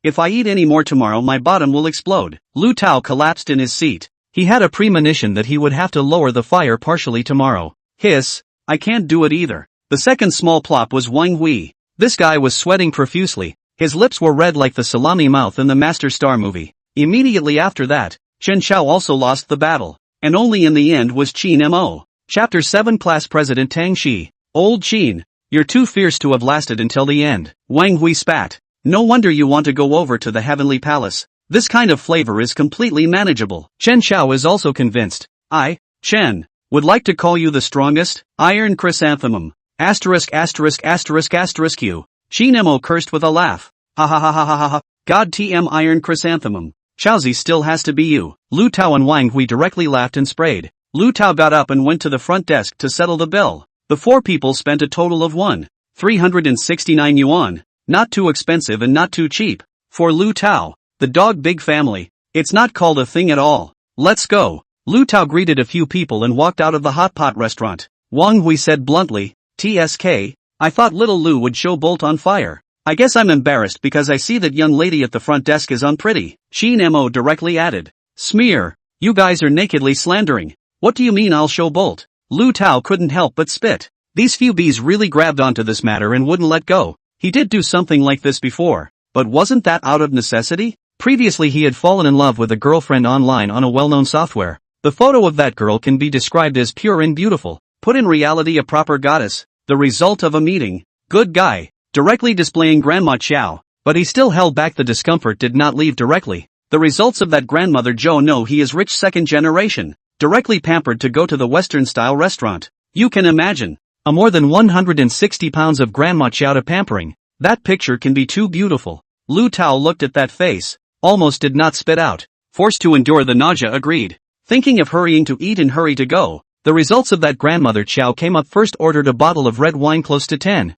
If I eat any more tomorrow my bottom will explode. Lu Tao collapsed in his seat. He had a premonition that he would have to lower the fire partially tomorrow. Hiss, I can't do it either. The second small plop was Wang Hui. This guy was sweating profusely. His lips were red like the salami mouth in the Master Star movie. Immediately after that, Chen Xiao also lost the battle. And only in the end was Qin Mo. Chapter 7 Class President Tang Shiyi. Old Qin, you're too fierce to have lasted until the end. Wang Hui spat. No wonder you want to go over to the Heavenly Palace. This kind of flavor is completely manageable. Chen Xiao is also convinced. I, Chen, would like to call you the strongest, Iron Chrysanthemum. Asterisk asterisk asterisk asterisk Q. Qin Mo cursed with a laugh. Ha ha ha ha ha ha. God TM Iron Chrysanthemum. Chaozi still has to be you. Lu Tao and Wang Hui directly laughed and sprayed. Lu Tao got up and went to the front desk to settle the bill. The four people spent a total of 1,369 yuan. Not too expensive and not too cheap. For Lu Tao, the dog big family, it's not called a thing at all. Let's go. Lu Tao greeted a few people and walked out of the hot pot restaurant. Wang Hui said bluntly, TSK, I thought little Lu would show Bolt on fire. I guess I'm embarrassed because I see that young lady at the front desk is unpretty. Qin Mo directly added. Smear, you guys are nakedly slandering. What do you mean I'll show Bolt? Lu Tao couldn't help but spit. These few bees really grabbed onto this matter and wouldn't let go. He did do something like this before, but wasn't that out of necessity? Previously he had fallen in love with a girlfriend online on a well-known software. The photo of that girl can be described as pure and beautiful. Put in reality a proper goddess. The result of a meeting. Good guy. Directly displaying Grandma Qiao, but he still held back the discomfort did not leave directly. The results of that grandmother Zhou know he is rich second generation, directly pampered to go to the Western-style restaurant. You can imagine, a more than 160 pounds of Grandma Qiao to pampering. That picture can be too beautiful. Lu Tao looked at that face, almost did not spit out. Forced to endure the nausea agreed. Thinking of hurrying to eat and hurry to go. The results of that grandmother Qiao came up first ordered a bottle of red wine close to 10,000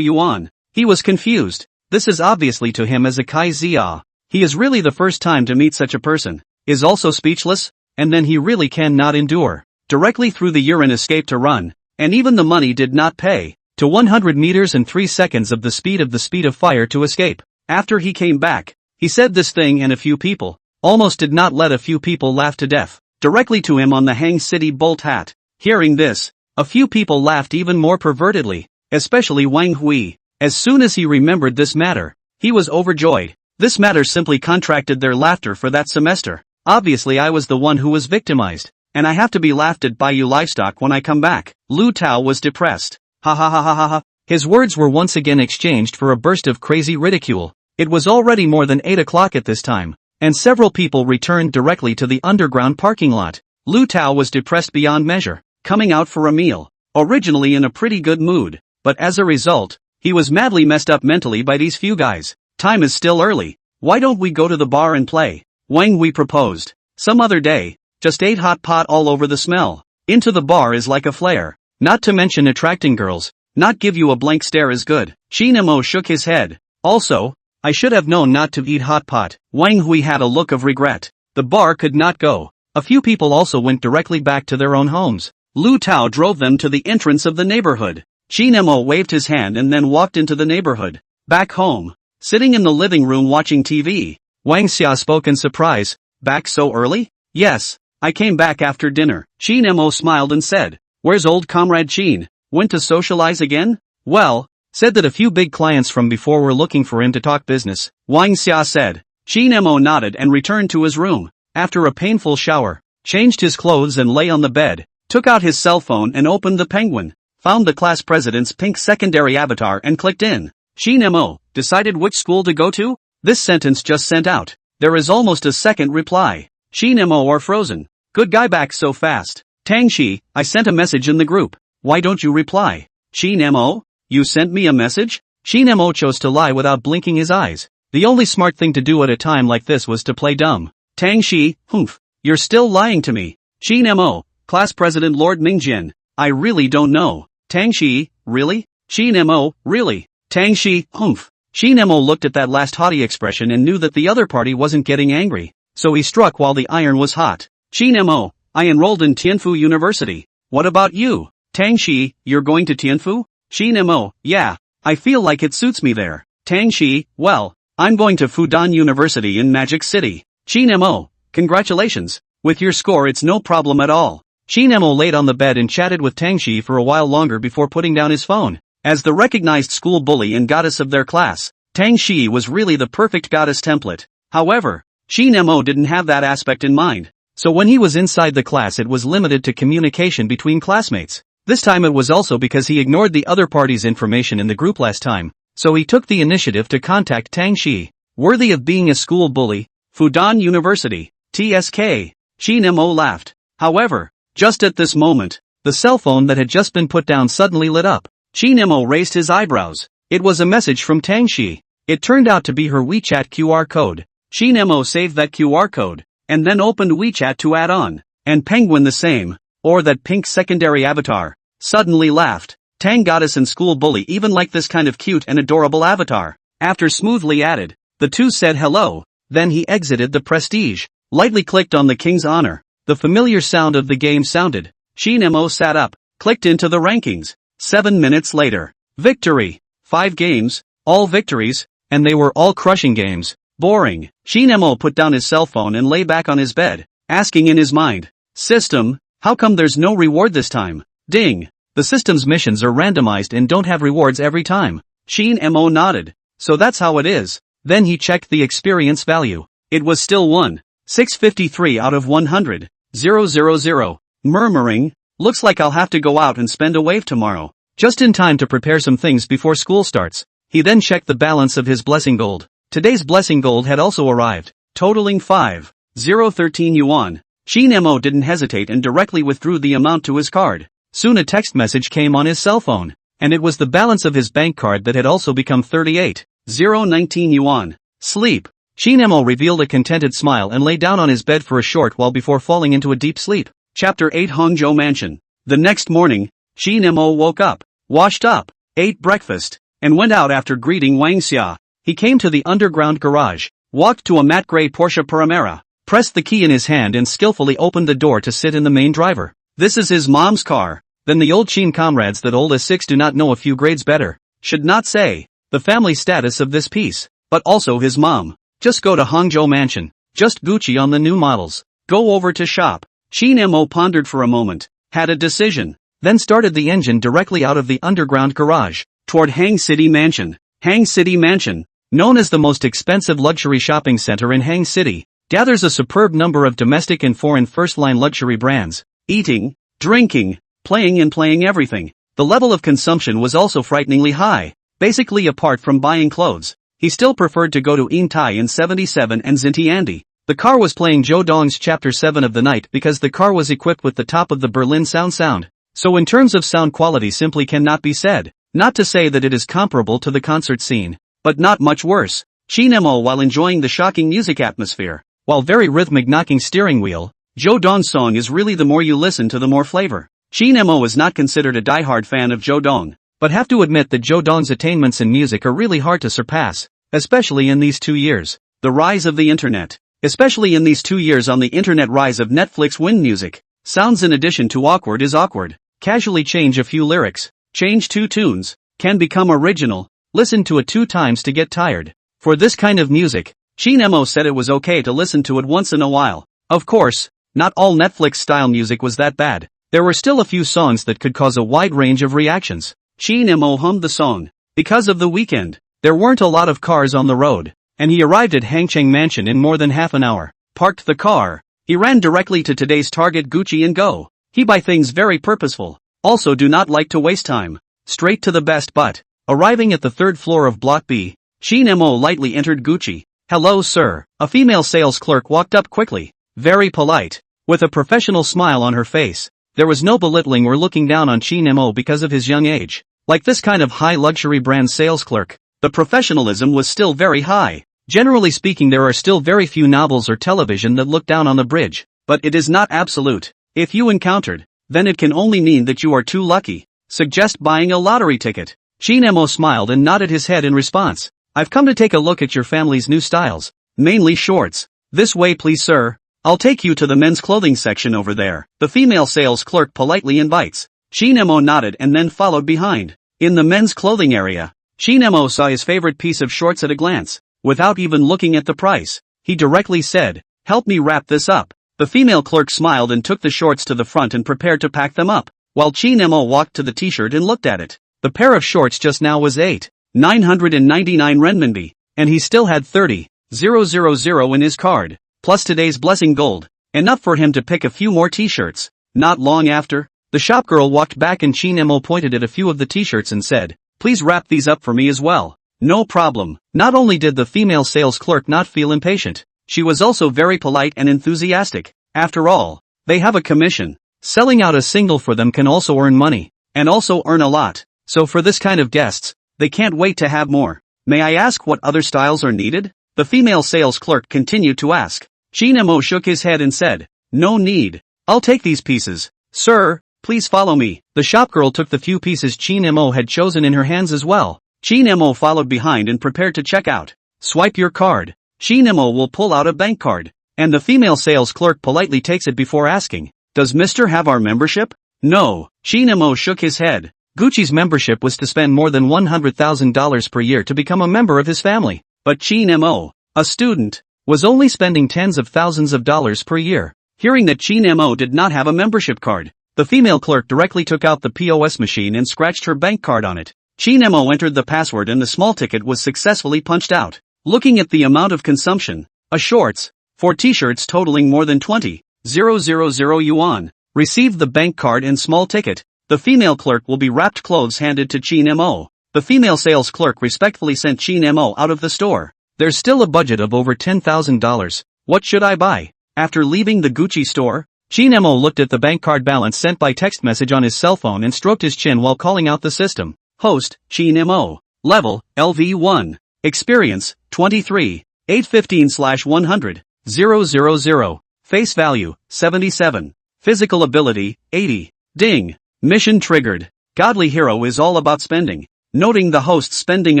yuan. He was confused. This is obviously to him as a Kai Zia. He is really the first time to meet such a person. Is also speechless, and then he really cannot endure. Directly through the urine escape to run, and even the money did not pay. To 100 meters and 3 seconds of the speed of fire to escape. After he came back, he said this thing and a few people, almost did not let a few people laugh to death. Directly to him on the Hang City Bolt hat. Hearing this, a few people laughed even more pervertedly. Especially Wang Hui. As soon as he remembered this matter, he was overjoyed. This matter simply contracted their laughter for that semester. Obviously I was the one who was victimized, and I have to be laughed at by you livestock when I come back. Lu Tao was depressed. Ha ha ha ha ha ha. His words were once again exchanged for a burst of crazy ridicule. It was already more than 8 o'clock at this time, and several people returned directly to the underground parking lot. Lu Tao was depressed beyond measure, coming out for a meal, originally in a pretty good mood, but as a result, he was madly messed up mentally by these few guys. Time is still early. Why don't we go to the bar and play? Wang Hui proposed. Some other day. Just ate hot pot all over the smell. Into the bar is like a flare. Not to mention attracting girls. Not give you a blank stare is good. Shi Nemo shook his head. Also, I should have known not to eat hot pot. Wang Hui had a look of regret. The bar could not go. A few people also went directly back to their own homes. Lu Tao drove them to the entrance of the neighborhood. Shi Nemo waved his hand and then walked into the neighborhood. Back home. Sitting in the living room watching TV. Wang Xia spoke in surprise. Back so early? Yes, I came back after dinner. Shi Nemo smiled and said, where's old comrade Qin? Went to socialize again? Well, said that a few big clients from before were looking for him to talk business. Wang Xia said. Shi Nemo nodded and returned to his room. After a painful shower, changed his clothes and lay on the bed, took out his cell phone and opened the Penguin, found the class president's pink secondary avatar and clicked in. Shi Nemo, decided which school to go to? This sentence just sent out. There is almost a second reply. Shi Nemo are frozen. Good guy back so fast. Tang Shiyi, I sent a message in the group. Why don't you reply? Shi Nemo, you sent me a message? Shi Nemo chose to lie without blinking his eyes. The only smart thing to do at a time like this was to play dumb. Tang Shiyi, humph, you're still lying to me. Shi Nemo, class president Lord Mingjin, I really don't know. Tang Shiyi, really? Shi Nemo, really? Tang Shiyi, humph. Shi Nemo looked at that last haughty expression and knew that the other party wasn't getting angry, so he struck while the iron was hot. Shi Nemo, I enrolled in Tianfu University. What about you? Tang Shiyi, you're going to Tianfu? Shi Nemo, yeah, I feel like it suits me there. Tang Shiyi, well, I'm going to Fudan University in Magic City. Shi Nemo, congratulations. With your score it's no problem at all. Shi Nemo laid on the bed and chatted with Tang Shiyi for a while longer before putting down his phone. As the recognized school bully and goddess of their class, Tang Shiyi was really the perfect goddess template. However, Shi Nemo didn't have that aspect in mind. So when he was inside the class it was limited to communication between classmates. This time it was also because he ignored the other party's information in the group last time, so he took the initiative to contact Tang Shiyi. Worthy of being a school bully, Fudan University, TSK. Shi Nemo laughed. However, just at this moment, the cell phone that had just been put down suddenly lit up. Shi Nemo raised his eyebrows. It was a message from Tang Shiyi. It turned out to be her WeChat QR code. Shi Nemo saved that QR code, and then opened WeChat to add on. And Penguin the same, or that pink secondary avatar, suddenly laughed. Tang goddess and school bully even like this kind of cute and adorable avatar. After smoothly added, the two said hello, then he exited the prestige. Lightly clicked on the king's honor. The familiar sound of the game sounded. Shi Nemo sat up, clicked into the rankings. 7 minutes later. Victory. 5 games, all victories, and they were all crushing games. Boring. Shi Nemo put down his cell phone and lay back on his bed, asking in his mind, system, how come there's no reward this time? Ding. The system's missions are randomized and don't have rewards every time. Shi Nemo nodded. So that's how it is. Then he checked the experience value. It was still 1,653 out of 100. 000. Murmuring, looks like I'll have to go out and spend a wave tomorrow. Just in time to prepare some things before school starts. He then checked the balance of his blessing gold. Today's blessing gold had also arrived, totaling 5,013 yuan. Shi Nemo didn't hesitate and directly withdrew the amount to his card. Soon a text message came on his cell phone, and it was the balance of his bank card that had also become 38,019 yuan. Sleep. Shi Nemo revealed a contented smile and lay down on his bed for a short while before falling into a deep sleep. Chapter 8 Hangzhou Mansion. The next morning, Shi Nemo woke up, washed up, ate breakfast, and went out after greeting Wang Xia. He came to the underground garage, walked to a matte gray Porsche Panamera, pressed the key in his hand and skillfully opened the door to sit in the main driver. This is his mom's car. Then the old Qin comrades that old as 6 do not know a few grades better. Should not say the family status of this piece, but also his mom. Just go to Hangzhou Mansion. Just Gucci on the new models. Go over to shop. Shi Nemo pondered for a moment, had a decision, then started the engine directly out of the underground garage, toward Hang City Mansion. Hang City Mansion, known as the most expensive luxury shopping center in Hang City, gathers a superb number of domestic and foreign first-line luxury brands. Eating, drinking, playing everything. The level of consumption was also frighteningly high. Basically, apart from buying clothes, he still preferred to go to In Tai in 77 and Xintiandi. The car was playing Zhou Dong's Chapter 7 of the night because the car was equipped with the top of the Berlin sound. So in terms of sound quality simply cannot be said. Not to say that it is comparable to the concert scene, but not much worse. Qin Mo while enjoying the shocking music atmosphere, while very rhythmic knocking steering wheel, Zhou Dong's song is really the more you listen to the more flavor. Qin Mo is not considered a diehard fan of Zhou Dong, but have to admit that Zhou Dong's attainments in music are really hard to surpass, especially in these 2 years. The rise of the internet. Especially in these 2 years on the internet rise of Netflix Win Music. Sounds in addition to awkward is awkward. Casually change a few lyrics. Change 2 tunes. Can become original. Listen to it 2 times to get tired. For this kind of music, Qin Mo said it was okay to listen to it once in a while. Of course, not all Netflix-style music was that bad. There were still a few songs that could cause a wide range of reactions. Qin Mo hummed the song. Because of the weekend, there weren't a lot of cars on the road, and he arrived at Hangzhou Mansion in more than half an hour. Parked the car. He ran directly to today's Target Gucci and go. He buy things very purposeful. Also do not like to waste time. Straight to the best but. Arriving at the 3rd floor of Block B, Qin Mo lightly entered Gucci. Hello sir. A female sales clerk walked up quickly. Very polite. With a professional smile on her face. There was no belittling or looking down on Qin Mo because of his young age. Like this kind of high luxury brand sales clerk, the professionalism was still very high. Generally speaking, there are still very few novels or television that look down on the bridge, but it is not absolute. If you encountered, then it can only mean that you are too lucky. Suggest buying a lottery ticket. Qin Mo smiled and nodded his head in response. I've come to take a look at your family's new styles, mainly shorts. This way please sir. I'll take you to the men's clothing section over there. The female sales clerk politely invites. Qin Mo nodded and then followed behind. In the men's clothing area, Qin Mo saw his favorite piece of shorts at a glance. Without even looking at the price, he directly said, help me wrap this up. The female clerk smiled and took the shorts to the front and prepared to pack them up, while Qin Mo walked to the t-shirt and looked at it. The pair of shorts just now was 8,999 renminbi, and he still had 30,000 in his card, plus today's blessing gold, enough for him to pick a few more t-shirts. Not long after, the shopgirl walked back and Qin Mo pointed at a few of the t-shirts and said, please wrap these up for me as well. No problem. Not only did the female sales clerk not feel impatient, she was also very polite and enthusiastic. After all, they have a commission. Selling out a single for them can also earn money, and also earn a lot. So for this kind of guests, they can't wait to have more. May I ask what other styles are needed? The female sales clerk continued to ask. Qin Mo shook his head and said, no need. I'll take these pieces. Sir, please follow me. The shopgirl took the few pieces Qin Mo had chosen in her hands as well. Qin Mo followed behind and prepared to check out. Swipe your card. Qin Mo will pull out a bank card, and the female sales clerk politely takes it before asking, does Mr. have our membership? No. Qin Mo shook his head. Gucci's membership was to spend more than $100,000 per year to become a member of his family. But Qin Mo, a student, was only spending tens of thousands of dollars per year. Hearing that Qin Mo did not have a membership card, the female clerk directly took out the POS machine and scratched her bank card on it. Qin Mo entered the password and the small ticket was successfully punched out. Looking at the amount of consumption, a shorts, 4 t-shirts totaling more than 20,000 yuan, received the bank card and small ticket. The female clerk will be wrapped clothes handed to Qin Mo. The female sales clerk respectfully sent Qin Mo out of the store. There's still a budget of over $10,000. What should I buy? After leaving the Gucci store, Qin Mo looked at the bank card balance sent by text message on his cell phone and stroked his chin while calling out the system. Host, Qin Mo. Level, LV1. Experience, 23. 815/100. 000. Face value, 77. Physical ability, 80. Ding. Mission triggered. Godly hero is all about spending. Noting the host's spending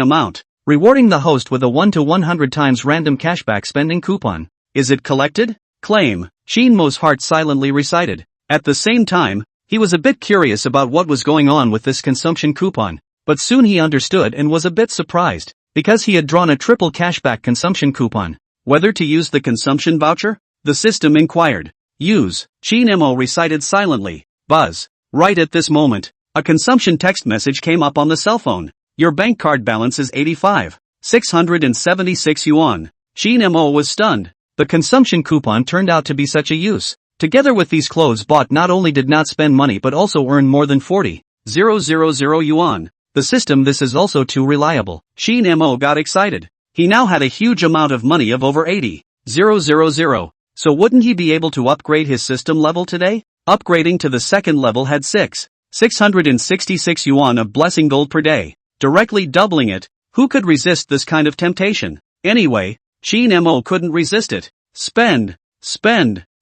amount. Rewarding the host with a 1 to 100 times random cashback spending coupon. Is it collected? Claim. Qin Mo's heart silently recited. At the same time, he was a bit curious about what was going on with this consumption coupon. But soon he understood and was a bit surprised, because he had drawn a triple cashback consumption coupon. Whether to use the consumption voucher? The system inquired. Use. Qin Mo recited silently. Buzz. Right at this moment, a consumption text message came up on the cell phone. Your bank card balance is 85,676 yuan. Qin Mo was stunned. The consumption coupon turned out to be such a use. Together with these clothes bought not only did not spend money but also earned more than 40,000 000 yuan. The system, this is also too reliable. Shin Mo got excited. He now had a huge amount of money of over 80,000. So wouldn't he be able to upgrade his system level today? Upgrading to the second level had 666 yuan of blessing gold per day. Directly doubling it. Who could resist this kind of temptation? Anyway, Shin Mo couldn't resist it. Spend.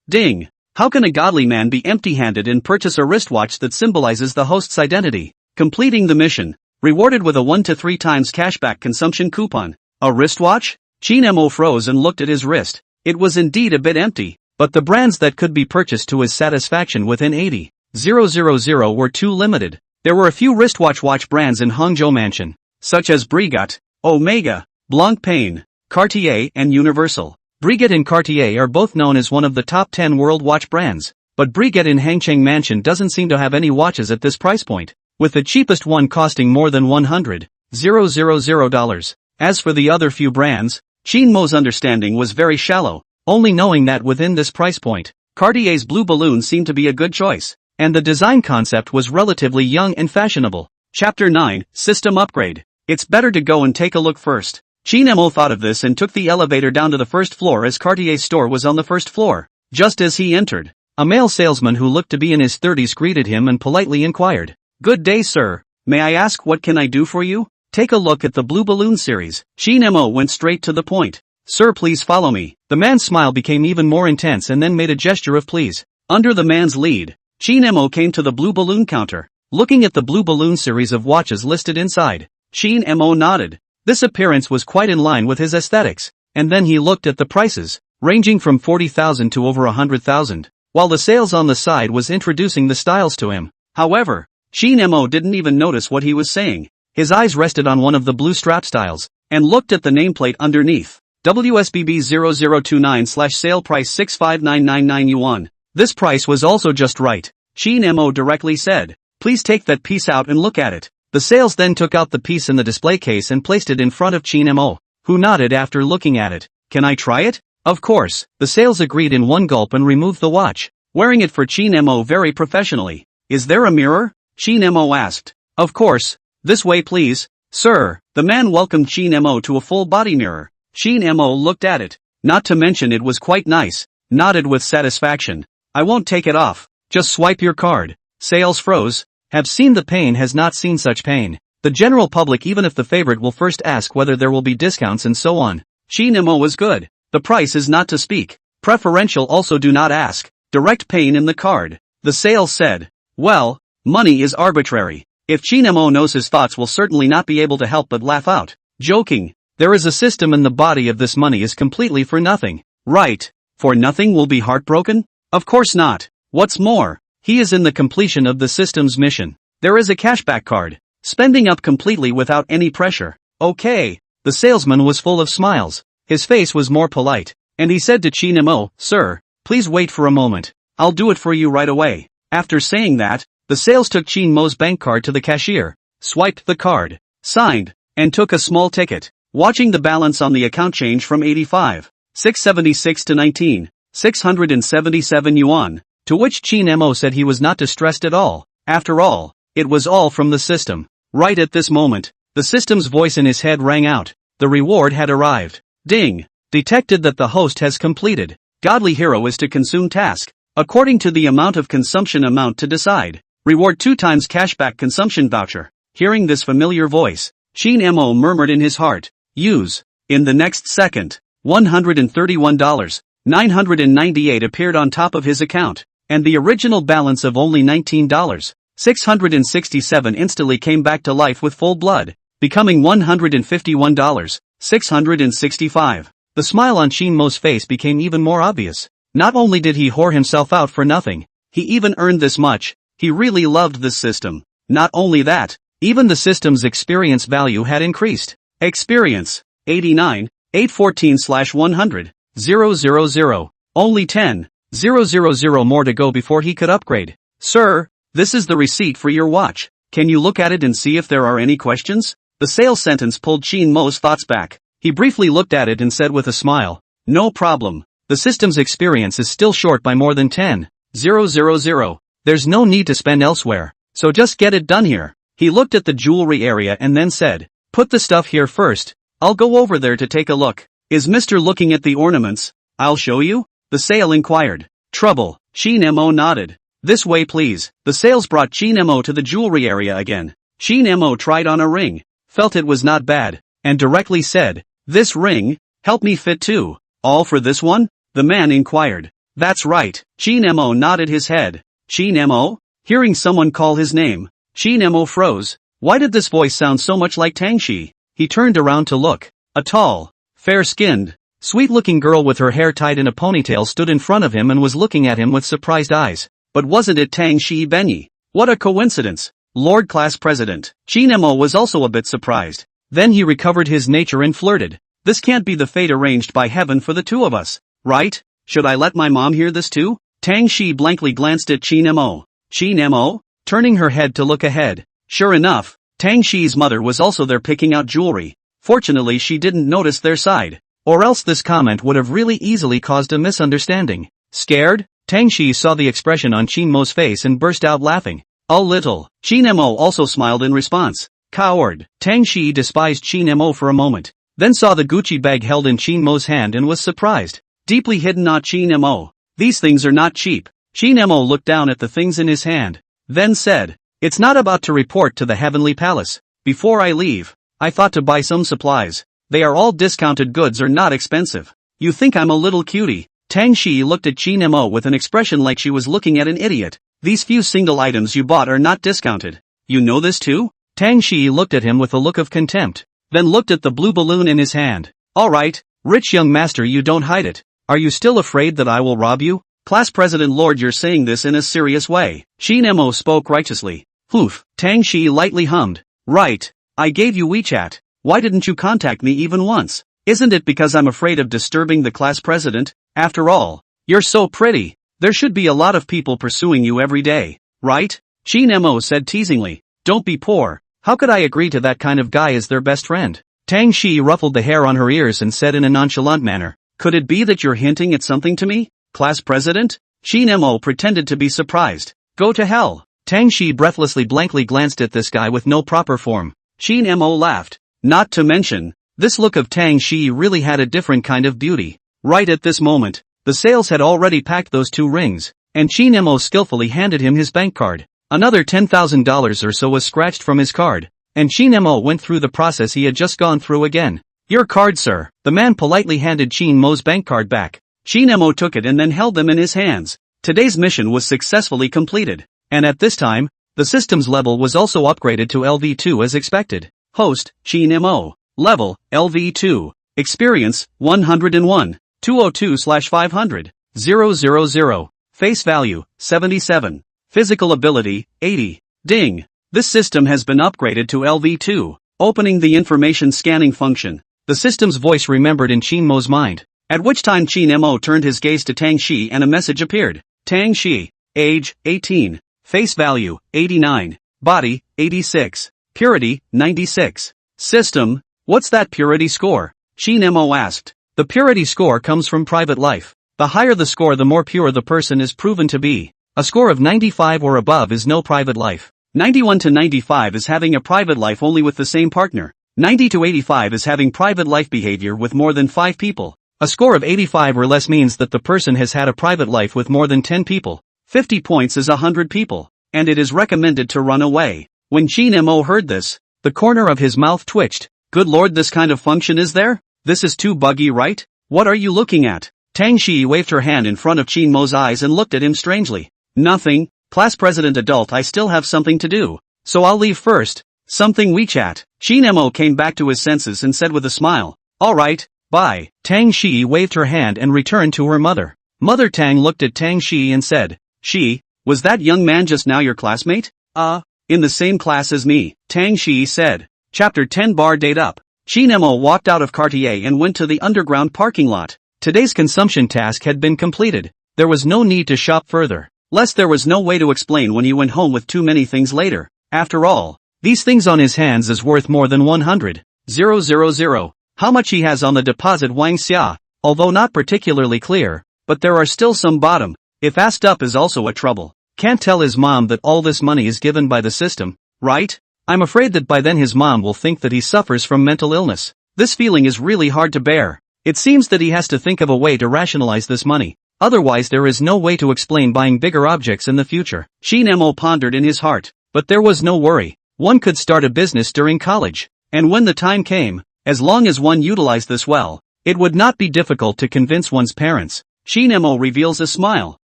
Ding. How can a godly man be empty-handed and purchase a wristwatch that symbolizes the host's identity? Completing the mission. Rewarded with a 1 to 3 times cashback consumption coupon. A wristwatch? Shin Mo froze and looked at his wrist. It was indeed a bit empty, but the brands that could be purchased to his satisfaction within 80,000 were too limited. There were a few wristwatch brands in Hangzhou Mansion, such as Breguet, Omega, Blancpain, Cartier and Universal. Breguet and Cartier are both known as one of the top 10 world watch brands, but Breguet in Hangzhou Mansion doesn't seem to have any watches at this price point, with the cheapest one costing more than $100,000. As for the other few brands, Shin Mo's understanding was very shallow, only knowing that within this price point, Cartier's Blue Balloon seemed to be a good choice, and the design concept was relatively young and fashionable. Chapter 9, System Upgrade. It's better to go and take a look first. Shin Mo thought of this and took the elevator down to the first floor as Cartier's store was on the first floor. Just as he entered, a male salesman who looked to be in his 30s greeted him and politely inquired, "Good day, sir. May I ask what can I do for you?" "Take a look at the Blue Balloon series." Shin Mo went straight to the point. "Sir, please follow me." The man's smile became even more intense and then made a gesture of please. Under the man's lead, Shin Mo came to the Blue Balloon counter. Looking at the Blue Balloon series of watches listed inside, Shin Mo nodded. This appearance was quite in line with his aesthetics, and then he looked at the prices, ranging from 40,000 to over 100,000, while the sales on the side was introducing the styles to him. However, Shin Mo didn't even notice what he was saying. His eyes rested on one of the blue strap styles, and looked at the nameplate underneath. WSBB 0029/sale price 65999 yuan. This price was also just right. Shin Mo directly said, "Please take that piece out and look at it." The sales then took out the piece in the display case and placed it in front of Shin Mo, who nodded after looking at it. "Can I try it?" Of course, the sales agreed in one gulp and removed the watch, wearing it for Shin Mo very professionally. "Is there a mirror?" Shin Mo asked. "Of course. This way please, sir." The man welcomed Shin Mo to a full body mirror. Shin Mo looked at it, not to mention it was quite nice, nodded with satisfaction. "I won't take it off, just swipe your card." Sales froze. Have seen the pain has not seen such pain. The general public, even if the favorite, will first ask whether there will be discounts and so on. Shin Mo was good. The price is not to speak. Preferential also do not ask. Direct pain in the card. The sales said, "Well, money is arbitrary." If Shin Mo knows his thoughts will certainly not be able to help but laugh out. Joking. There is a system and the body of this money is completely for nothing. Right. For nothing will be heartbroken? Of course not. What's more, he is in the completion of the system's mission. There is a cashback card. Spending up completely without any pressure. Okay. The salesman was full of smiles. His face was more polite, and he said to Shin Mo, "Sir, please wait for a moment. I'll do it for you right away." After saying that, the sales took Shin Mo's bank card to the cashier, swiped the card, signed, and took a small ticket. Watching the balance on the account change from 85,676 to 19,677 yuan, to which Shin Mo said he was not distressed at all. After all, it was all from the system. Right at this moment, the system's voice in his head rang out. The reward had arrived. Ding! Detected that the host has completed. Godly hero is to consume task, according to the amount of consumption amount to decide. Reward 2 times cashback consumption voucher. Hearing this familiar voice, Shin Mo murmured in his heart, "Use." In the next second, $131.998 appeared on top of his account, and the original balance of only $19.667 instantly came back to life with full blood, becoming $151.665. The smile on Shin Mo's face became even more obvious. Not only did he whore himself out for nothing, he even earned this much. He really loved this system. Not only that, even the system's experience value had increased. Experience, 89, 814/100, 000. Only 10,000 more to go before he could upgrade. "Sir, this is the receipt for your watch. Can you look at it and see if there are any questions?" The sales sentence pulled Shin Mo's thoughts back. He briefly looked at it and said with a smile, "No problem. The system's experience is still short by more than 10,000. There's no need to spend elsewhere." so just get it done here. He looked at the jewelry area and then said, put the stuff here first. I'll go over there to take a look. Is Mr. looking at the ornaments? I'll show you? The sale inquired. Trouble. Shin-mo nodded. This way please. The sales brought Shin-mo to the jewelry area again. Shin-mo tried on a ring, felt it was not bad, and directly said, this ring, help me fit too. All for this one? The man inquired. That's right. Shin-mo nodded his head. Shin-mo? Hearing someone call his name, Shin-mo froze. Why did this voice sound so much like Tang Shiyi? He turned around to look. A tall, fair-skinned, sweet-looking girl with her hair tied in a ponytail stood in front of him and was looking at him with surprised eyes. But wasn't it Tang Shiyi Benyi? What a coincidence! Lord Class President. Shin-mo was also a bit surprised. Then he recovered his nature and flirted. This can't be the fate arranged by heaven for the two of us, right? Should I let my mom hear this too? Tang Shiyi blankly glanced at Shin-mo. Shin-mo? Turning her head to look ahead. Sure enough, Tang Shiyi's mother was also there picking out jewelry. Fortunately she didn't notice their side, or else this comment would have really easily caused a misunderstanding. Scared? Tang Shiyi saw the expression on Shin-mo's face and burst out laughing. A little. Shin-mo also smiled in response. Coward. Tang Shiyi despised Shin-mo for a moment, then saw the Gucci bag held in Shin-mo's hand and was surprised. Deeply hidden not Shin-mo. These things are not cheap. Shin-mo looked down at the things in his hand, then said, it's not about to report to the heavenly palace. Before I leave, I thought to buy some supplies. They are all discounted goods or not expensive. You think I'm a little cutie? Tang Shiyi looked at Shin-mo with an expression like she was looking at an idiot. These few single items you bought are not discounted. You know this too? Tang Shiyi looked at him with a look of contempt, then looked at the blue balloon in his hand. Alright, rich young master, you don't hide it. Are you still afraid that I will rob you? Class President Lord, you're saying this in a serious way. Shin-mo spoke righteously. Poof. Tang Shiyi lightly hummed. Right. I gave you WeChat. Why didn't you contact me even once? Isn't it because I'm afraid of disturbing the class president? After all, you're so pretty. There should be a lot of people pursuing you every day, right? Shin-mo said teasingly. Don't be poor. How could I agree to that kind of guy as their best friend? Tang Shiyi ruffled the hair on her ears and said in a nonchalant manner. Could it be that you're hinting at something to me, class president? Shin-mo pretended to be surprised. Go to hell. Tang Shiyi breathlessly blankly glanced at this guy with no proper form. Shin-mo laughed. Not to mention, this look of Tang Shiyi really had a different kind of beauty. Right at this moment, the sales had already packed those two rings, and Shin-mo skillfully handed him his bank card. Another $10,000 or so was scratched from his card, and Shin-mo went through the process he had just gone through again. Your card, sir. The man politely handed Shin-mo's bank card back. Shin-mo took it and then held them in his hands. Today's mission was successfully completed. And at this time, the system's level was also upgraded to LV2 as expected. Host, Shin-mo. Level, LV2. Experience, 101. 202/500. 000. Face value, 77. Physical ability, 80. Ding. This system has been upgraded to LV2. Opening the information scanning function. The system's voice remembered in Shin-mo's mind. At which time Shin-mo turned his gaze to Tang Shiyi and a message appeared. Tang Shiyi. Age, 18. Face value, 89. Body, 86. Purity, 96. System, what's that purity score? Shin-mo asked. The purity score comes from private life. The higher the score, the more pure the person is proven to be. A score of 95 or above is no private life. 91 to 95 is having a private life only with the same partner. 90 to 85 is having private life behavior with more than 5 people. A score of 85 or less means that the person has had a private life with more than 10 people. 50 points is 100 people, and it is recommended to run away. When Shin-mo heard this, the corner of his mouth twitched. Good lord, this kind of function is there? This is too buggy, right? What are you looking at? Tang Shiyi waved her hand in front of Shin-mo's eyes and looked at him strangely. Nothing, class president adult, I still have something to do, so I'll leave first. Something WeChat. Shin-mo came back to his senses and said with a smile. Alright, bye. Tang Shiyi waved her hand and returned to her mother. Mother Tang looked at Tang Shiyi and said, Shi, was that young man just now your classmate? In the same class as me, Tang Shiyi said. Chapter 10 Bar Date Up. Shin-mo walked out of Cartier and went to the underground parking lot. Today's consumption task had been completed. There was no need to shop further. Lest there was no way to explain when he went home with too many things later. After all, these things on his hands is worth more than 100,000. How much he has on the deposit Wang Xia, although not particularly clear, but there are still some bottom. If asked up is also a trouble. Can't tell his mom that all this money is given by the system, right? I'm afraid that by then his mom will think that he suffers from mental illness. This feeling is really hard to bear. It seems that he has to think of a way to rationalize this money. Otherwise there is no way to explain buying bigger objects in the future. Shin Mo pondered in his heart. But there was no worry. One could start a business during college. And when the time came, as long as one utilized this well, it would not be difficult to convince one's parents. Shin Mo reveals a smile,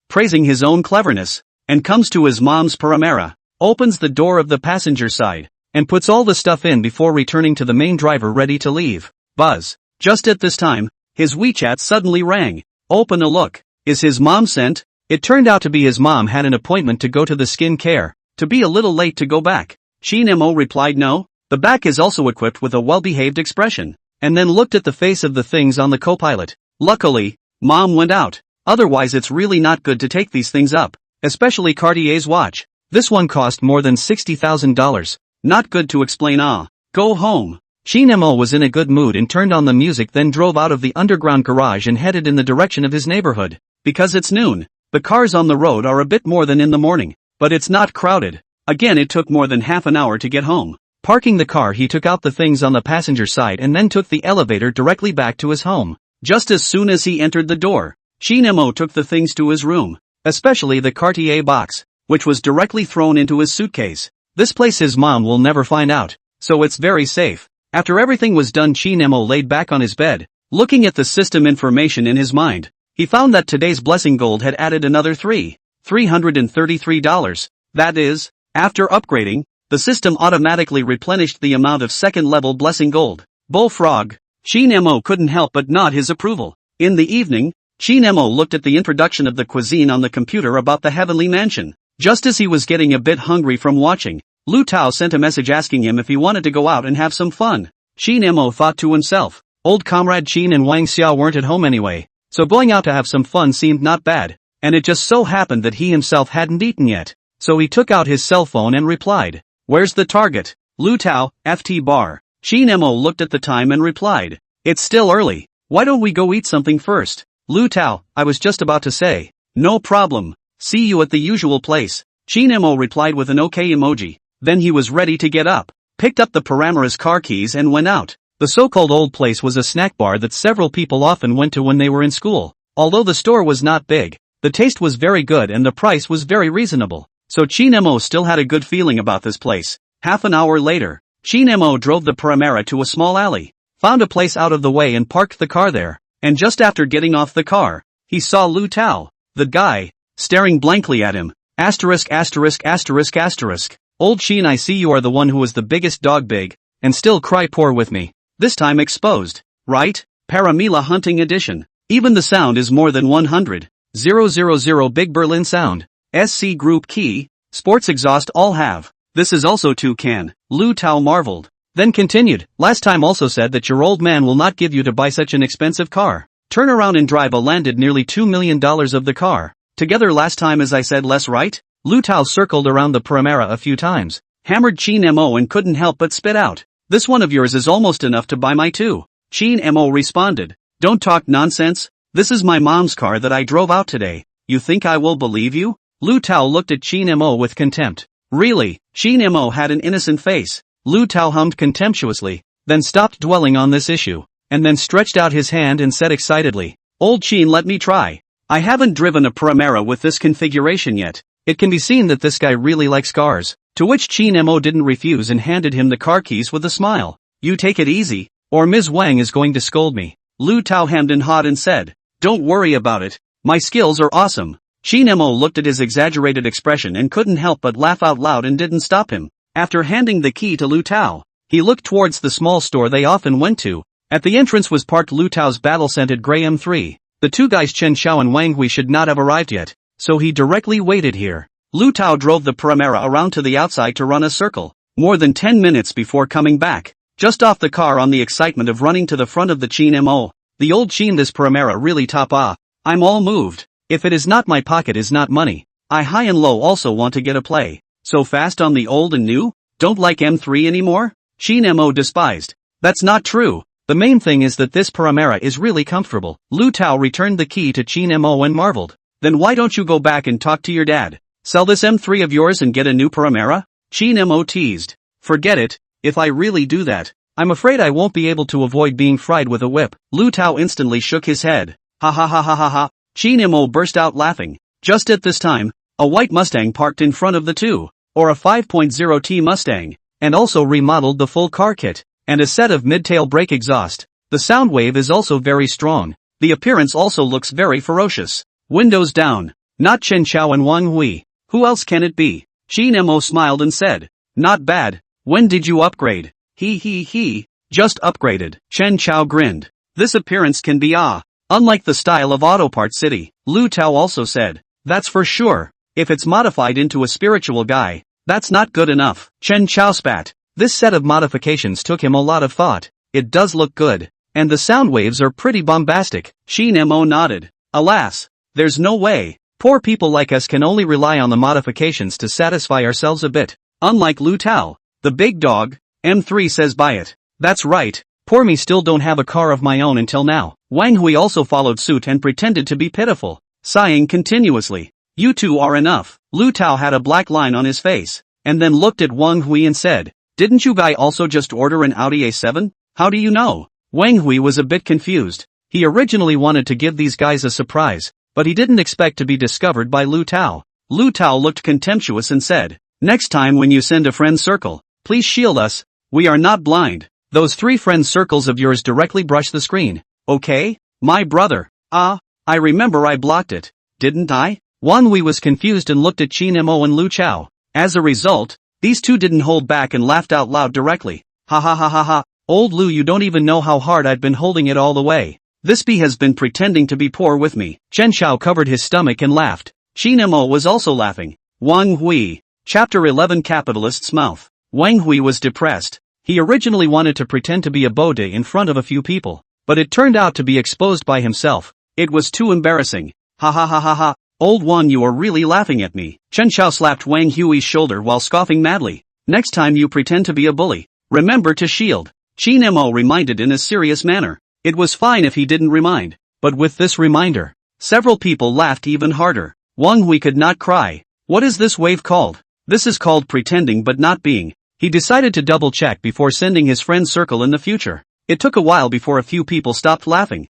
praising his own cleverness, and comes to his mom's paramera, opens the door of the passenger side, and puts all the stuff in before returning to the main driver ready to leave. Buzz. Just at this time, his WeChat suddenly rang. Open a look. Is his mom sent? It turned out to be his mom had an appointment to go to the skin care, to be a little late to go back. Shin Mo replied no. The back is also equipped with a well-behaved expression, and then looked at the face of the things on the co-pilot. Luckily, mom went out. Otherwise it's really not good to take these things up, especially Cartier's watch. This one cost more than $60,000. Not good to explain. Go home. Shin Mo was in a good mood and turned on the music, then drove out of the underground garage and headed in the direction of his neighborhood. Because it's noon, the cars on the road are a bit more than in the morning, but it's not crowded. Again, it took more than half an hour to get home. Parking the car, he took out the things on the passenger side and then took the elevator directly back to his home. Just as soon as he entered the door, Shin Mo took the things to his room, especially the Cartier box, which was directly thrown into his suitcase. This place his mom will never find out, so it's very safe. After everything was done, Shin Mo laid back on his bed, looking at the system information in his mind. He found that today's blessing gold had added another $333. That is, after upgrading, the system automatically replenished the amount of second-level blessing gold. Bullfrog. Shin Mo couldn't help but nod his approval. In the evening, Shin Mo looked at the introduction of the cuisine on the computer about the heavenly mansion. Just as he was getting a bit hungry from watching, Lu Tao sent a message asking him if he wanted to go out and have some fun. Shin Mo thought to himself, old comrade Qin and Wang Xiao weren't at home anyway, so going out to have some fun seemed not bad, and it just so happened that he himself hadn't eaten yet. So he took out his cell phone and replied, "Where's the target?" Lu Tao, FT bar. Shin Mo looked at the time and replied, "It's still early. Why don't we go eat something first?" Lu Tao, I was just about to say, "No problem. See you at the usual place." Shin Mo replied with an OK emoji. Then he was ready to get up, picked up the Paramera's car keys and went out. The so-called old place was a snack bar that several people often went to when they were in school. Although the store was not big, the taste was very good and the price was very reasonable. So Shin Mo still had a good feeling about this place. Half an hour later, Shin Mo drove the Paramera to a small alley, found a place out of the way and parked the car there. And just after getting off the car, he saw Lu Tao, the guy, staring blankly at him. Asterisk asterisk asterisk asterisk. Old Shin, I see you are the one who was the biggest dog big, and still cry poor with me. This time exposed, right? Paramila Hunting Edition. Even the sound is more than 100,000 Big Berlin sound. SC Group Key, Sports Exhaust all have. This is also toucan. Lu Tao marveled. Then continued, last time also said that your old man will not give you to buy such an expensive car. Turn around and drive a landed nearly $2 million of the car. Together last time as I said less, right? Lu Tao circled around the Paramera a few times, hammered Shin Mo and couldn't help but spit out. This one of yours is almost enough to buy my two. Shin Mo responded, don't talk nonsense. This is my mom's car that I drove out today. You think I will believe you? Lu Tao looked at Shin Mo with contempt. Really? Shin Mo had an innocent face. Lu Tao hummed contemptuously, then stopped dwelling on this issue, and then stretched out his hand and said excitedly, Old Shin, let me try. I haven't driven a Paramera with this configuration yet. It can be seen that this guy really likes cars. To which Shin Mo didn't refuse and handed him the car keys with a smile. You take it easy, or Ms. Wang is going to scold me. Lu Tao hemmed and hawed and said, Don't worry about it. My skills are awesome. Shin Mo looked at his exaggerated expression and couldn't help but laugh out loud and didn't stop him. After handing the key to Lu Tao, he looked towards the small store they often went to. At the entrance was parked Lu Tao's battle-scented gray M3. The two guys Chen Xiao and Wang Hui should not have arrived yet, so he directly waited here. Lu Tao drove the Paramera around to the outside to run a circle, more than 10 minutes before coming back. Just off the car on the excitement of running to the front of the Shin Mo. The old Shin, this Paramera really top ah. I'm all moved. If it is not my pocket is not money. I high and low also want to get a play. So fast on the old and new? Don't like M3 anymore? Shin Mo despised. That's not true. The main thing is that this Paramera is really comfortable. Lu Tao returned the key to Shin Mo and marveled. Then why don't you go back and talk to your dad? Sell this M3 of yours and get a new Primera? Qin Mo teased. Forget it, if I really do that, I'm afraid I won't be able to avoid being fried with a whip. Lu Tao instantly shook his head. Ha ha ha ha ha ha. Qin Mo burst out laughing. Just at this time, a white Mustang parked in front of the two, or a 5.0T Mustang, and also remodeled the full car kit, and a set of mid-tail brake exhaust. The sound wave is also very strong. The appearance also looks very ferocious. Windows down. Not Chen Chao and Wang Hui. Who else can it be? Qin Mo smiled and said, not bad. When did you upgrade? He, just upgraded. Chen Chao grinned. This appearance can be unlike the style of Autopart City. Lu Tao also said, that's for sure. If it's modified into a spiritual guy, that's not good enough. Chen Chao spat. This set of modifications took him a lot of thought. It does look good. And the sound waves are pretty bombastic. Qin Mo nodded. Alas, there's no way. Poor people like us can only rely on the modifications to satisfy ourselves a bit. Unlike Lu Tao, the big dog, M3 says buy it. That's right. Poor me still don't have a car of my own until now. Wang Hui also followed suit and pretended to be pitiful, sighing continuously. You two are enough. Lu Tao had a black line on his face, and then looked at Wang Hui and said, didn't you guy also just order an Audi A7? How do you know? Wang Hui was a bit confused. He originally wanted to give these guys a surprise, but he didn't expect to be discovered by Lu Tao. Lu Tao looked contemptuous and said, next time when you send a friend circle, please shield us. We are not blind. Those 3 friend circles of yours directly brush the screen. Okay? My brother. I remember I blocked it. Didn't I? Wang Hui was confused and looked at Qin Mo and Lu Chao. As a result, these two didn't hold back and laughed out loud directly. Ha ha ha ha ha. Old Lu, you don't even know how hard I've been holding it all the way. This bee has been pretending to be poor with me. Chen Chao covered his stomach and laughed. Qin Mo was also laughing. Wang Hui. Chapter 11 Capitalist's Mouth. Wang Hui was depressed. He originally wanted to pretend to be a bode in front of a few people, but it turned out to be exposed by himself. It was too embarrassing. Ha ha ha ha ha. Old one, you are really laughing at me. Chen Chao slapped Wang Hui's shoulder while scoffing madly. Next time you pretend to be a bully, remember to shield. Qin Mo reminded in a serious manner. It was fine if he didn't remind, but with this reminder, several people laughed even harder. Wang Hui could not cry. What is this wave called? This is called pretending but not being. He decided to double check before sending his friend circle in the future. It took a while before a few people stopped laughing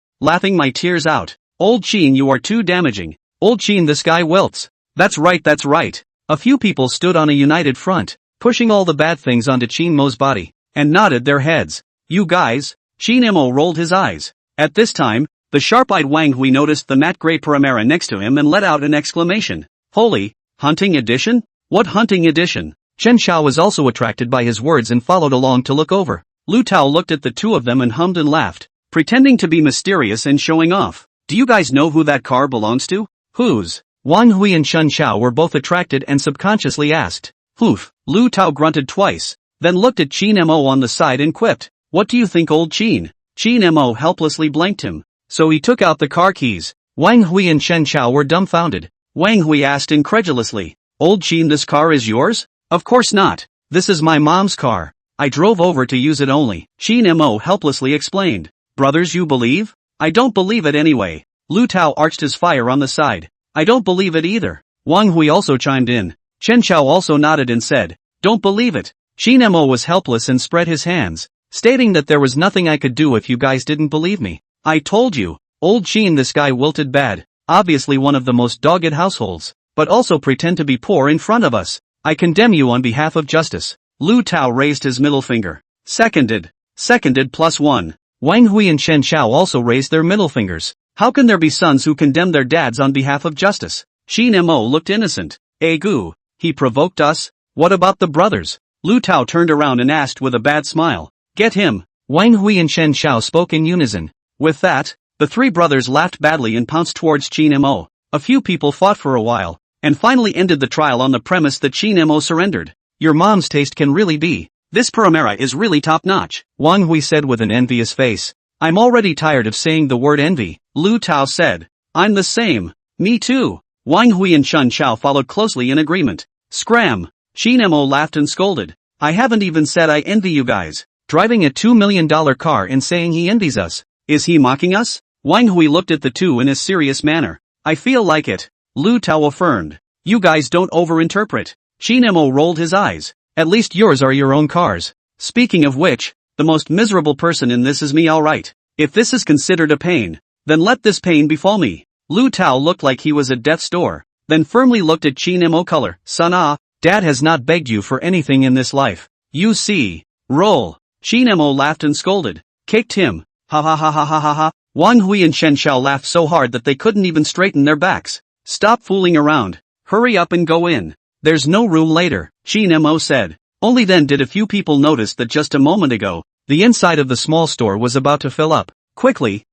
my tears out. Old Qin, you are too damaging. Old Qin, this guy wilts. That's right, that's right. A few people stood on a united front, pushing all the bad things onto Qin Mo's body, and nodded their heads. You guys? Qin Mo rolled his eyes. At this time, the sharp-eyed Wang Hui noticed the matte gray Primera next to him and let out an exclamation. Holy, hunting edition? What hunting edition? Chen Chao was also attracted by his words and followed along to look over. Lu Tao looked at the two of them and hummed and laughed, pretending to be mysterious and showing off. Do you guys know who that car belongs to? Whose? Wang Hui and Chen Chao were both attracted and subconsciously asked. Hoof. Lu Tao grunted twice, then looked at Qin Mo on the side and quipped. What do you think, old Qin? Qin Mo helplessly blanked him. So he took out the car keys. Wang Hui and Chen Chao were dumbfounded. Wang Hui asked incredulously. Old Qin, this car is yours? Of course not. This is my mom's car. I drove over to use it only. Qin Mo helplessly explained. Brothers, you believe? I don't believe it anyway. Lu Tao arched his fire on the side. I don't believe it either. Wang Hui also chimed in. Chen Chao also nodded and said, don't believe it. Qin Mo was helpless and spread his hands, stating that there was nothing I could do if you guys didn't believe me. I told you, old Qin, this guy wilted bad, obviously one of the most dogged households, but also pretend to be poor in front of us. I condemn you on behalf of justice. Lu Tao raised his middle finger. Seconded. Seconded +1. Wang Hui and Chen Chao also raised their middle fingers. How can there be sons who condemn their dads on behalf of justice? Qin Mo looked innocent. Egu, he provoked us? What about the brothers? Lu Tao turned around and asked with a bad smile. Get him. Wang Hui and Chen Chao spoke in unison. With that, the three brothers laughed badly and pounced towards Qin Mo. A few people fought for a while, and finally ended the trial on the premise that Qin Mo surrendered. Your mom's taste can really be. This Primera is really top-notch, Wang Hui said with an envious face. I'm already tired of saying the word envy. Lu Tao said. I'm the same. Me too. Wang Hui and Chen Chao followed closely in agreement. Scram. Qin Mo laughed and scolded. I haven't even said I envy you guys. Driving a $2 million car and saying he envies us. Is he mocking us? Wang Hui looked at the two in a serious manner. I feel like it. Lu Tao affirmed. You guys don't overinterpret. Chi Nemo rolled his eyes. At least yours are your own cars. Speaking of which, the most miserable person in this is me, alright. If this is considered a pain, then let this pain befall me. Lu Tao looked like he was at death's door, then firmly looked at Chi Nemo. Color, son, Dad has not begged you for anything in this life. You see. Roll. Chi Nemo laughed and scolded. Kicked him. Ha ha ha ha ha ha ha. Wang Hui and Shen Xiao laughed so hard that they couldn't even straighten their backs. Stop fooling around. Hurry up and go in. There's no room later, Chi Nemo said. Only then did a few people notice that just a moment ago, the inside of the small store was about to fill up. Quickly,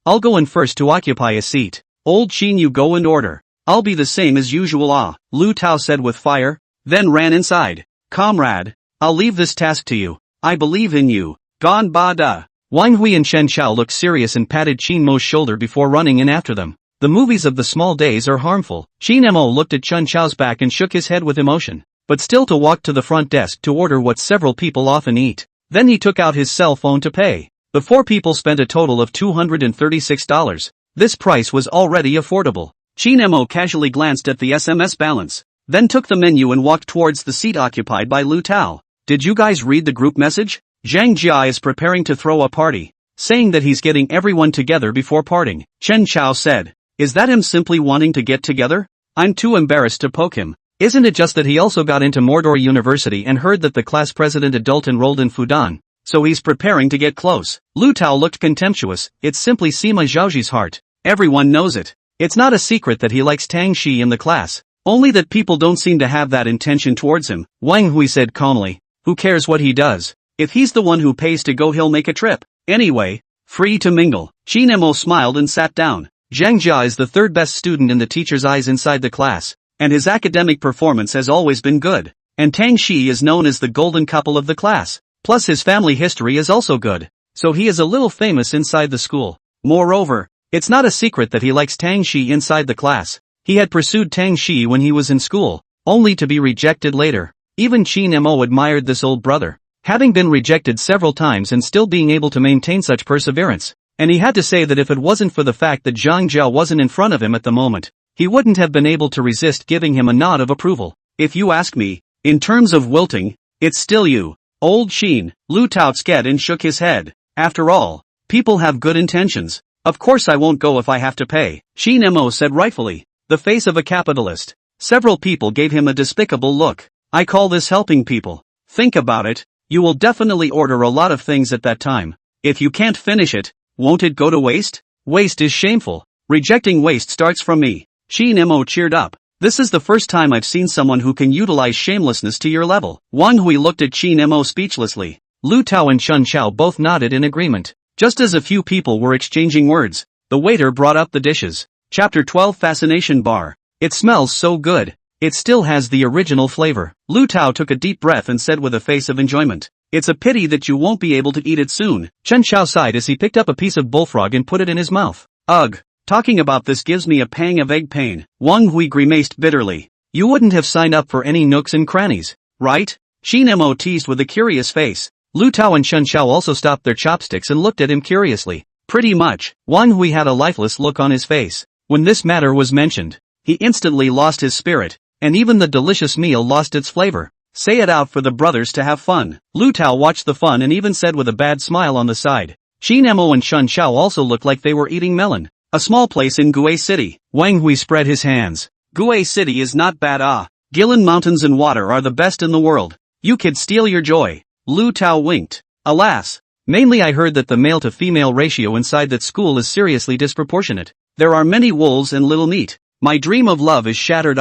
I'll go in first to occupy a seat. Old Chin, you go and order. I'll be the same as usual, Lu Tao said with fire, then ran inside. Comrade, I'll leave this task to you. I believe in you. Gone ba da. Wang Hui and Shen Xiao looked serious and patted Chin Mo's shoulder before running in after them. The movies of the small days are harmful. Chi Nemo looked at Chen Xiao's back and shook his head with emotion, but still to walk to the front desk to order what several people often eat. Then he took out his cell phone to pay. The 4 people spent a total of $236. This price was already affordable. Chi Nemo casually glanced at the SMS balance, then took the menu and walked towards the seat occupied by Lu Tao. Did you guys read the group message? Zhang Jia is preparing to throw a party, saying that he's getting everyone together before parting. Chen Xiao said. Is that him simply wanting to get together? I'm too embarrassed to poke him. Isn't it just that he also got into Mordor University and heard that the class president adult enrolled in Fudan, so he's preparing to get close? Lu Tao looked contemptuous. It's simply Sima Zhaoji's heart. Everyone knows it. It's not a secret that he likes Tang Shiyi in the class, only that people don't seem to have that intention towards him. Wang Hui said calmly. Who cares what he does? If he's the one who pays to go, he'll make a trip. Anyway, free to mingle. Chi Nemo smiled and sat down. Zhang Jia is the third best student in the teacher's eyes inside the class, and his academic performance has always been good. And Tang Shiyi is known as the golden couple of the class. Plus his family history is also good, so he is a little famous inside the school. Moreover, it's not a secret that he likes Tang Shiyi inside the class. He had pursued Tang Shiyi when he was in school, only to be rejected later. Even Chi Nemo admired this old brother, having been rejected several times and still being able to maintain such perseverance. And he had to say that if it wasn't for the fact that Zhang Jia wasn't in front of him at the moment, he wouldn't have been able to resist giving him a nod of approval. If you ask me, in terms of wilting, it's still you, old Sheen. Lu Tao sked and shook his head. After all, people have good intentions. Of course I won't go if I have to pay, Chi Nemo said rightfully, the face of a capitalist. Several people gave him a despicable look. I call this helping people. Think about it, you will definitely order a lot of things at that time. If you can't finish it, won't it go to waste? Waste is shameful. Rejecting waste starts from me. Chi Nemo cheered up. This is the first time I've seen someone who can utilize shamelessness to your level. Wang Hui looked at Chi Nemo speechlessly. Lu Tao and Chen Xiao both nodded in agreement. Just as a few people were exchanging words, the waiter brought up the dishes. Chapter 12 Fascination Bar. It smells so good. It still has the original flavor. Lu Tao took a deep breath and said with a face of enjoyment. It's a pity that you won't be able to eat it soon. Chen Xiao sighed as he picked up a piece of bullfrog and put it in his mouth. Ugh. Talking about this gives me a pang of egg pain. Wang Hui grimaced bitterly. You wouldn't have signed up for any nooks and crannies, right? Chi Nemo teased with a curious face. Lu Tao and Chen Xiao also stopped their chopsticks and looked at him curiously. Pretty much. Wang Hui had a lifeless look on his face. When this matter was mentioned, he instantly lost his spirit, and even the delicious meal lost its flavor. Say it out for the brothers to have fun. Lu Tao watched the fun and even said with a bad smile on the side. Chi Nemo and Chen Xiao also looked like they were eating melon. A small place in Gue City. Wang Hui spread his hands. Gue City is not bad. Gillan Mountains and water are the best in the world. You could steal your joy. Lu Tao winked. Alas. Mainly I heard that the male to female ratio inside that school is seriously disproportionate. There are many wolves and little meat. My dream of love is shattered.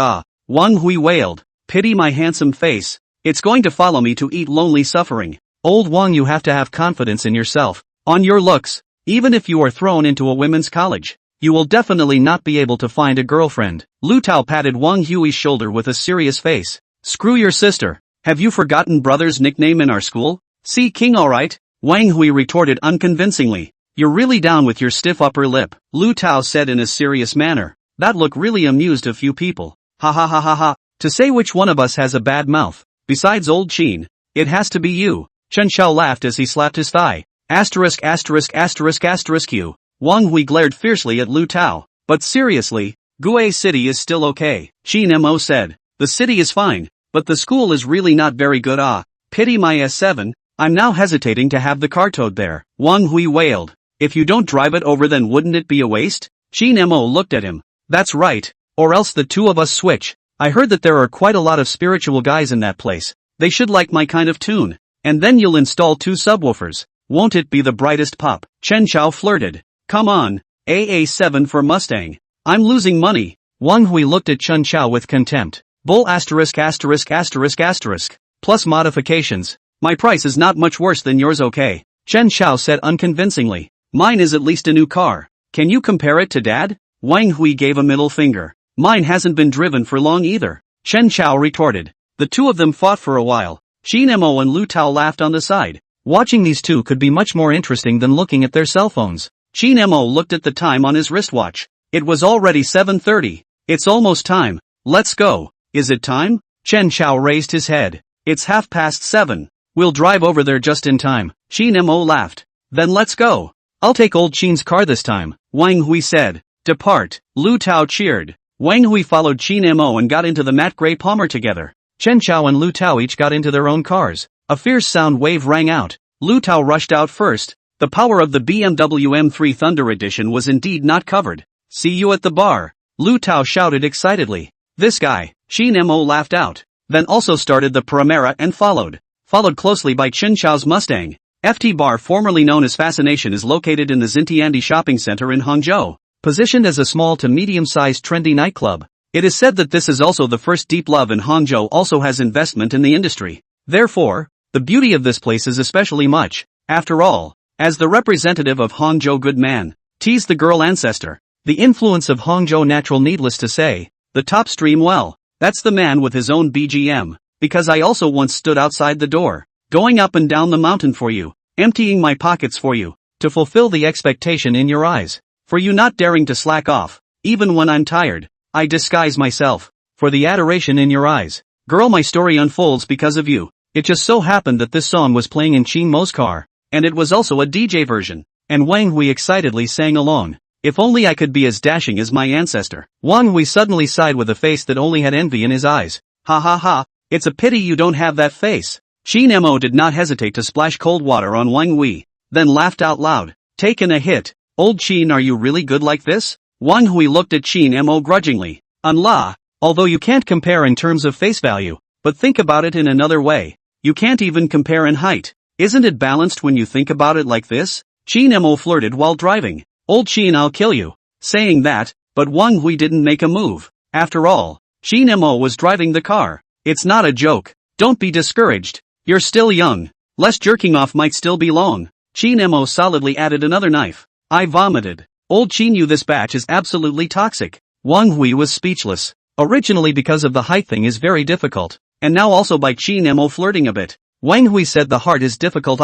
Wang Hui wailed. Pity my handsome face. It's going to follow me to eat lonely suffering. Old Wang, you have to have confidence in yourself. On your looks. Even if you are thrown into a women's college, you will definitely not be able to find a girlfriend. Lu Tao patted Wang Hui's shoulder with a serious face. Screw your sister. Have you forgotten brother's nickname in our school? See King alright? Wang Hui retorted unconvincingly. You're really down with your stiff upper lip, Lu Tao said in a serious manner. That look really amused a few people. Ha ha ha ha ha. To say which one of us has a bad mouth, besides old Chin, it has to be you. Chen Xiao laughed as he slapped his thigh. ************************************************************************************************************************************************************************************************************************************************************************************************************************************************************ Gue City is still okay, Shin Mo said. The city is fine, but the school is really not very good. Pity my S7, I'm now hesitating to have the car towed there. Wang Hui wailed. If you don't drive it over then wouldn't it be a waste? Shin Mo looked at him. That's right, or else the two of us switch. I heard that there are quite a lot of spiritual guys in that place. They should like my kind of tune. And then you'll install 2 subwoofers. Won't it be the brightest pop? Chen Chao flirted. Come on, AA7 for Mustang. I'm losing money. Wang Hui looked at Chen Chao with contempt. Bull asterisk asterisk asterisk asterisk. Plus modifications. My price is not much worse than yours, okay? Chen Chao said unconvincingly. Mine is at least a new car. Can you compare it to Dad? Wang Hui gave a middle finger. Mine hasn't been driven for long either. Chen Chao retorted. The two of them fought for a while. Shin Mo and Lu Tao laughed on the side. Watching these two could be much more interesting than looking at their cell phones. Shin Mo looked at the time on his wristwatch. It was already 7:30. It's almost time. Let's go. Is it time? Chen Chao raised his head. It's 7:30. We'll drive over there just in time. Shin Mo laughed. Then let's go. I'll take old Shin's car this time, Wang Hui said. Depart. Lu Tao cheered. Wang Hui followed Shin Mo and got into the matte gray Palmer together. Chen Chao and Lu Tao each got into their own cars. A fierce sound wave rang out. Lu Tao rushed out first. The power of the BMW M3 Thunder Edition was indeed not covered. See you at the bar. Lu Tao shouted excitedly. This guy. Shin Mo laughed out. Then also started the Primera and followed closely by Chen Chao's Mustang. FT Bar, formerly known as Fascination, is located in the Xintiandi shopping center in Hangzhou. Positioned as a small to medium-sized trendy nightclub. It is said that this is also the first deep love, and Hangzhou also has investment in the industry. Therefore, the beauty of this place is especially much. After all, as the representative of Hangzhou good man, teased the girl ancestor. The influence of Hangzhou natural, needless to say. The top stream, well, that's the man with his own BGM. Because I also once stood outside the door, going up and down the mountain for you, emptying my pockets for you, to fulfill the expectation in your eyes. For you not daring to slack off, even when I'm tired, I disguise myself, for the adoration in your eyes. Girl, my story unfolds because of you. It just so happened that this song was playing in Shin Mo's car, and it was also a DJ version, and Wang Hui excitedly sang along. If only I could be as dashing as my ancestor. Wang Hui suddenly sighed with a face that only had envy in his eyes. Ha ha ha, it's a pity you don't have that face. Shin Mo did not hesitate to splash cold water on Wang Hui, then laughed out loud. Taken a hit. Old Shin, are you really good like this? Wang Hui looked at Shin Mo grudgingly. Allah, although you can't compare in terms of face value, but think about it in another way. You can't even compare in height. Isn't it balanced when you think about it like this? Shin Mo flirted while driving. Old Shin, I'll kill you. Saying that, but Wang Hui didn't make a move. After all, Shin Mo was driving the car. It's not a joke. Don't be discouraged. You're still young. Less jerking off might still be long. Shin Mo solidly added another knife. I vomited. Old Shin, you, this batch is absolutely toxic. Wang Hui was speechless. Originally because of the height thing is very difficult. And now also by Shin Mo flirting a bit. Wang Hui said the heart is difficult.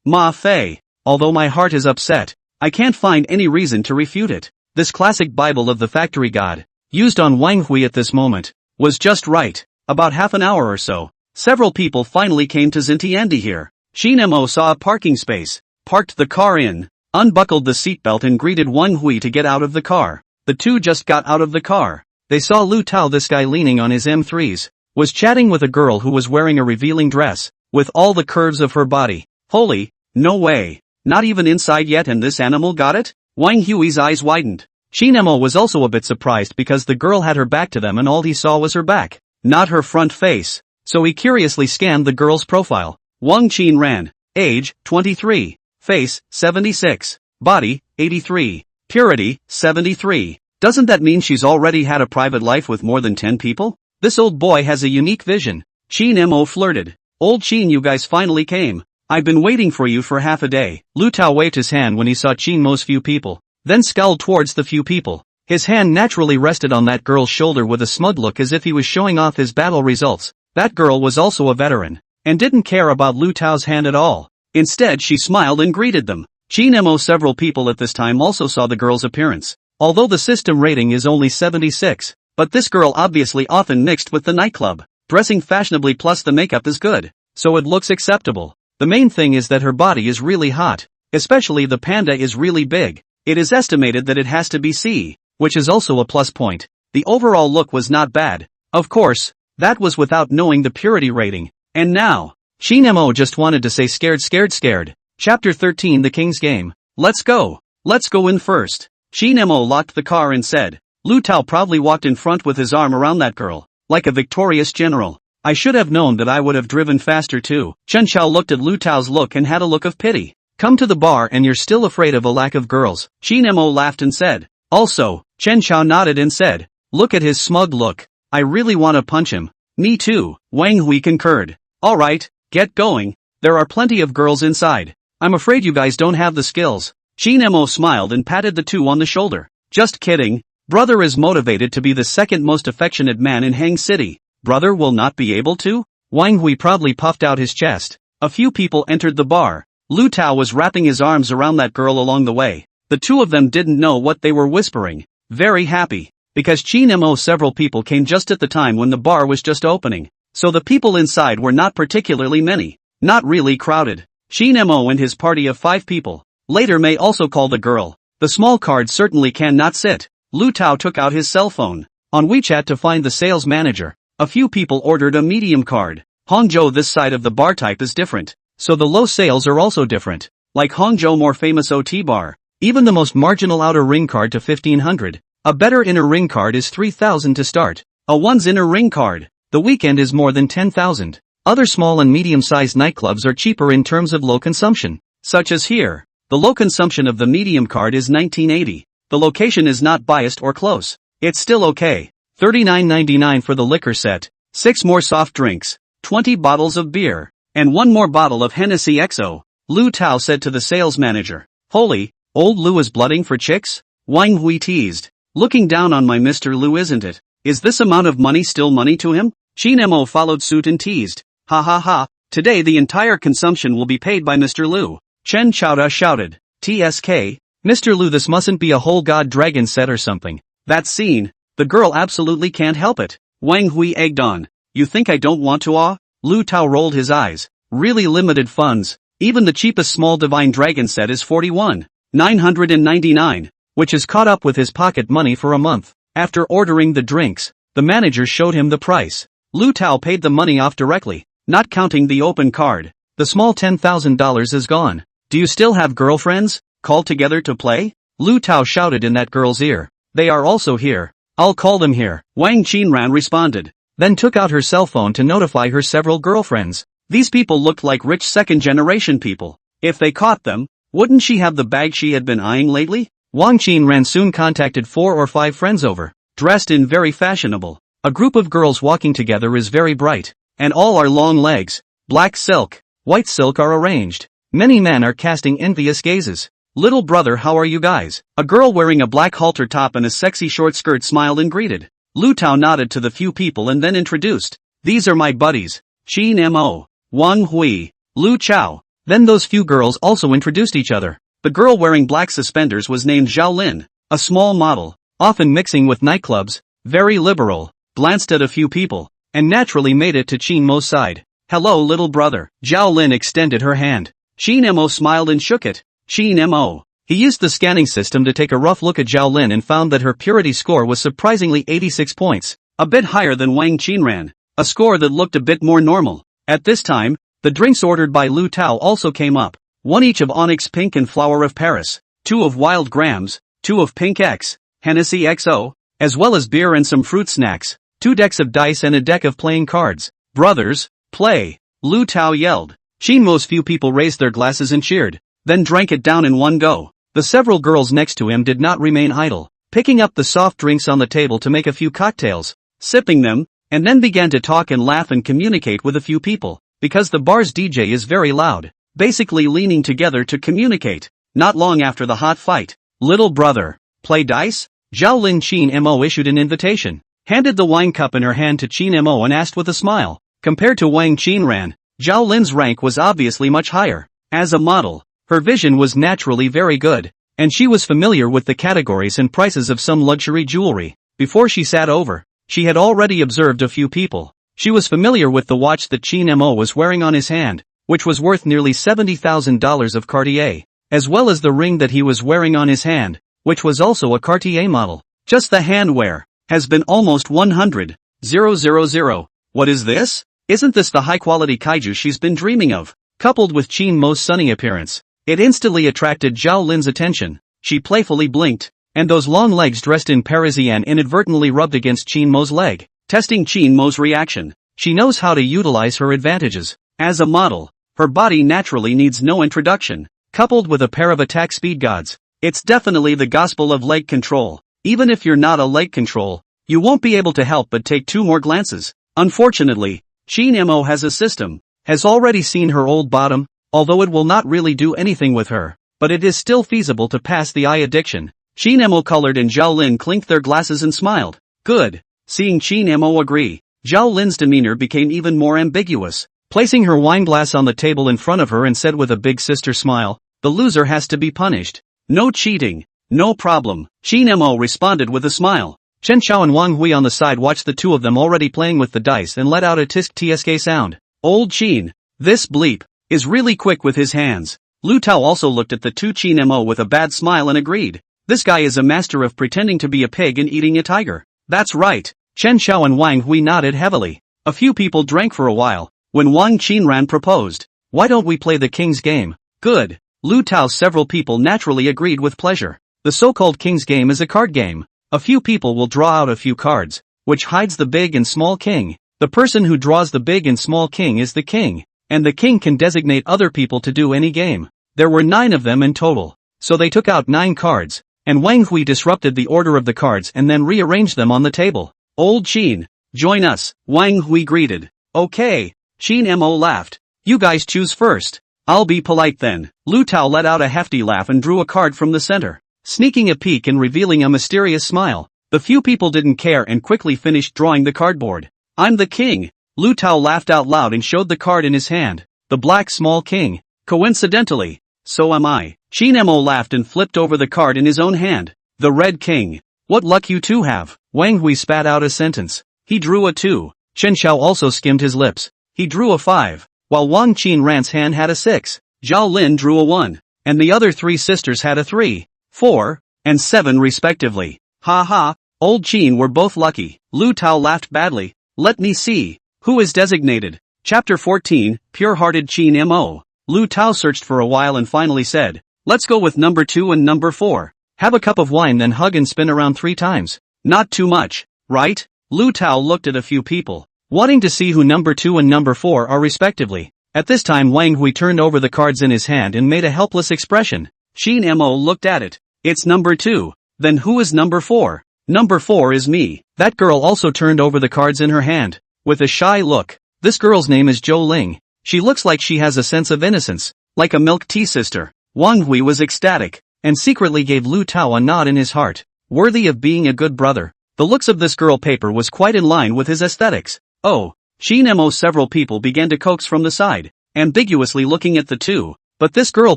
Ma Fei. Although my heart is upset, I can't find any reason to refute it. This classic Bible of the factory god, used on Wang Hui at this moment, was just right. About half an hour or so, several people finally came to Xintiandi here. Shin Mo saw a parking space, parked the car in, unbuckled the seatbelt and greeted Wang Hui to get out of the car. The two just got out of the car. They saw Lu Tao, this guy leaning on his M3s, was chatting with a girl who was wearing a revealing dress, with all the curves of her body. Holy, no way. Not even inside yet and this animal got it? Wang Hui's eyes widened. Shin Mo was also a bit surprised because the girl had her back to them and all he saw was her back, not her front face. So he curiously scanned the girl's profile. Wang Qin ran. Age, 23. Face, 76. Body, 83. Purity, 73. Doesn't that mean she's already had a private life with more than 10 people? This old boy has a unique vision. Shin Mo flirted. Old Shin, you guys finally came. I've been waiting for you for half a day. Lu Tao waved his hand when he saw Shin Mo's few people, then scowled towards the few people. His hand naturally rested on that girl's shoulder with a smug look as if he was showing off his battle results. That girl was also a veteran, and didn't care about Lu Tao's hand at all. Instead she smiled and greeted them. Shin Mo, several people at this time also saw the girl's appearance. Although the system rating is only 76, but this girl obviously often mixed with the nightclub, dressing fashionably plus the makeup is good, so it looks acceptable. The main thing is that her body is really hot, especially the panda is really big. It is estimated that it has to be C, which is also a plus point. The overall look was not bad. Of course, that was without knowing the purity rating. And now, Shin Mo just wanted to say scared. Chapter 13 The King's Game. Let's go in first. Shin Mo locked the car and said. Lu Tao proudly walked in front with his arm around that girl, like a victorious general. I should have known that I would have driven faster too. Chen Chao looked at Lu Tao's look and had a look of pity. Come to the bar and you're still afraid of a lack of girls. Shin Mo laughed and said. Also, Chen Chao nodded and said. Look at his smug look. I really want to punch him. Me too, Wang Hui concurred. Alright, get going. There are plenty of girls inside. I'm afraid you guys don't have the skills. Shin Mo smiled and patted the two on the shoulder. Just kidding. Brother is motivated to be the second most affectionate man in Hang City. Brother will not be able to? Wang Hui proudly puffed out his chest. A few people entered the bar. Lu Tao was wrapping his arms around that girl along the way. The two of them didn't know what they were whispering. Very happy. Because Shin Mo several people came just at the time when the bar was just opening. So the people inside were not particularly many. Not really crowded. Shin Mo and his party of 5 people. Later may also call the girl. The small card certainly cannot sit. Lu Tao took out his cell phone. On WeChat to find the sales manager. A few people ordered a medium card. Hangzhou this side of the bar type is different. So the low sales are also different. Like Hangzhou more famous OT bar. Even the most marginal outer ring card to 1500. A better inner ring card is 3000 to start. A one's inner ring card. The weekend is more than 10,000. Other small and medium-sized nightclubs are cheaper in terms of low consumption. Such as here. The low consumption of the medium card is 1980. The location is not biased or close. It's still okay. $39.99 for the liquor set. 6 more soft drinks. 20 bottles of beer. And 1 more bottle of Hennessy XO. Lu Tao said to the sales manager. Holy, old Lu is blooding for chicks? Wang Hui teased. Looking down on my Mr. Lu isn't it? Is this amount of money still money to him? Shin Mo followed suit and teased. Ha ha ha, today the entire consumption will be paid by Mr. Lu. Chen Chaoda shouted. TSK, Mr. Lu, this mustn't be a whole god dragon set or something. That scene, the girl absolutely can't help it. Wang Hui egged on. You think I don't want to? Lu Tao rolled his eyes. Really limited funds. Even the cheapest small divine dragon set is 41,999, which is caught up with his pocket money for a month. After ordering the drinks, the manager showed him the price. Lu Tao paid the money off directly, not counting the open card. The small $10,000 is gone. Do you still have girlfriends? Called together to play? Lu Tao shouted in that girl's ear. They are also here. I'll call them here. Wang Qinran responded. Then took out her cell phone to notify her several girlfriends. These people looked like rich second-generation people. If they caught them, wouldn't she have the bag she had been eyeing lately? Wang Qinran soon contacted 4 or 5 friends over, dressed in very fashionable. A group of girls walking together is very bright, and all are long legs, black silk, white silk are arranged. Many men are casting envious gazes. Little brother, how are you guys? A girl wearing a black halter top and a sexy short skirt smiled and greeted. Lu Tao nodded to the few people and then introduced. These are my buddies, Shin Mo, Wang Hui, Lu Chao. Then those few girls also introduced each other. The girl wearing black suspenders was named Zhao Lin, a small model, often mixing with nightclubs, very liberal, glanced at a few people, and naturally made it to Shin Mo's side. Hello little brother. Zhao Lin extended her hand. Shin Mo smiled and shook it. Shin Mo. He used the scanning system to take a rough look at Zhao Lin and found that her purity score was surprisingly 86 points, a bit higher than Wang Qinran, a score that looked a bit more normal. At this time, the drinks ordered by Lu Tao also came up. 1 each of Onyx Pink and Flower of Paris, 2 of Wild Grams, 2 of Pink X, Hennessy XO, as well as beer and some fruit snacks, 2 decks of dice and a deck of playing cards. Brothers, play! Lu Tao yelled. Shin Mo's few people raised their glasses and cheered, then drank it down in one go. The several girls next to him did not remain idle, picking up the soft drinks on the table to make a few cocktails, sipping them, and then began to talk and laugh and communicate with a few people, because the bar's DJ is very loud, basically leaning together to communicate. Not long after the hot fight, little brother, play dice? Zhao Lin Shin Mo issued an invitation, handed the wine cup in her hand to Shin Mo and asked with a smile. Compared to Wang Qinran, Zhao Lin's rank was obviously much higher. As a model, her vision was naturally very good, and she was familiar with the categories and prices of some luxury jewelry. Before she sat over, she had already observed a few people. She was familiar with the watch that Shin Mo was wearing on his hand, which was worth nearly $70,000 of Cartier, as well as the ring that he was wearing on his hand, which was also a Cartier model. Just the handwear, has been almost 100,000. What is this? Isn't this the high-quality kaiju she's been dreaming of? Coupled with Qin Mo's sunny appearance, it instantly attracted Zhao Lin's attention. She playfully blinked, and those long legs dressed in Parisienne inadvertently rubbed against Qin Mo's leg, testing Qin Mo's reaction. She knows how to utilize her advantages. As a model, her body naturally needs no introduction. Coupled with a pair of attack speed gods, it's definitely the gospel of leg control. Even if you're not a leg control, you won't be able to help but take 2 more glances. Unfortunately, Qin Mo has a system, has already seen her old bottom, although it will not really do anything with her, but it is still feasible to pass the eye addiction. Qin Mo colored and Zhao Lin clinked their glasses and smiled. Good. Seeing Qin Mo agree, Zhao Lin's demeanor became even more ambiguous, placing her wineglass on the table in front of her and said with a big sister smile, "The loser has to be punished. No cheating. No problem." Qin Mo responded with a smile. Chen Xiao and Wang Hui on the side watched the two of them already playing with the dice and let out a tisk sound. Old Qin, this bleep, is really quick with his hands. Lu Tao also looked at the two Qin Mo with a bad smile and agreed. This guy is a master of pretending to be a pig and eating a tiger. That's right. Chen Xiao and Wang Hui nodded heavily. A few people drank for a while, when Wang Qinran proposed. Why don't we play the king's game? Good. Lu Tao's several people naturally agreed with pleasure. The so-called king's game is a card game. A few people will draw out a few cards, which hides the big and small king. The person who draws the big and small king is the king, and the king can designate other people to do any game. There were 9 of them in total, so they took out 9 cards, and Wang Hui disrupted the order of the cards and then rearranged them on the table. Old Qin, join us, Wang Hui greeted. Okay. Qin Mo laughed. You guys choose first. I'll be polite then. Lu Tao let out a hefty laugh and drew a card from the center, sneaking a peek and revealing a mysterious smile. The few people didn't care and quickly finished drawing the cardboard. I'm the king. Lu Tao laughed out loud and showed the card in his hand. The black small king. Coincidentally, so am I. Qin Mo laughed and flipped over the card in his own hand. The red king. What luck you two have. Wang Hui spat out a sentence. He drew a 2. Chen Xiao also skimmed his lips. He drew a 5, while Wang Qinran's hand had a 6. Zhao Lin drew a 1, and the other 3 sisters had a 3, 4, and 7 respectively. Ha ha, old Qin were both lucky. Lu Tao laughed badly. Let me see. Who is designated? Chapter 14, Pure-Hearted Qin Mo. Lu Tao searched for a while and finally said, let's go with number 2 and number 4. Have a cup of wine then hug and spin around 3 times. Not too much, right? Lu Tao looked at a few people, wanting to see who number 2 and number 4 are respectively. At this time Wang Hui turned over the cards in his hand and made a helpless expression. Qin Mo looked at it. It's number 2. Then who is number 4? Number 4 is me. That girl also turned over the cards in her hand, with a shy look. This girl's name is Zhou Ling. She looks like she has a sense of innocence, like a milk tea sister. Wang Hui was ecstatic, and secretly gave Lu Tao a nod in his heart. Worthy of being a good brother. The looks of this girl paper was quite in line with his aesthetics. Oh, Qin Mo. Several people began to coax from the side, ambiguously looking at the two, but this girl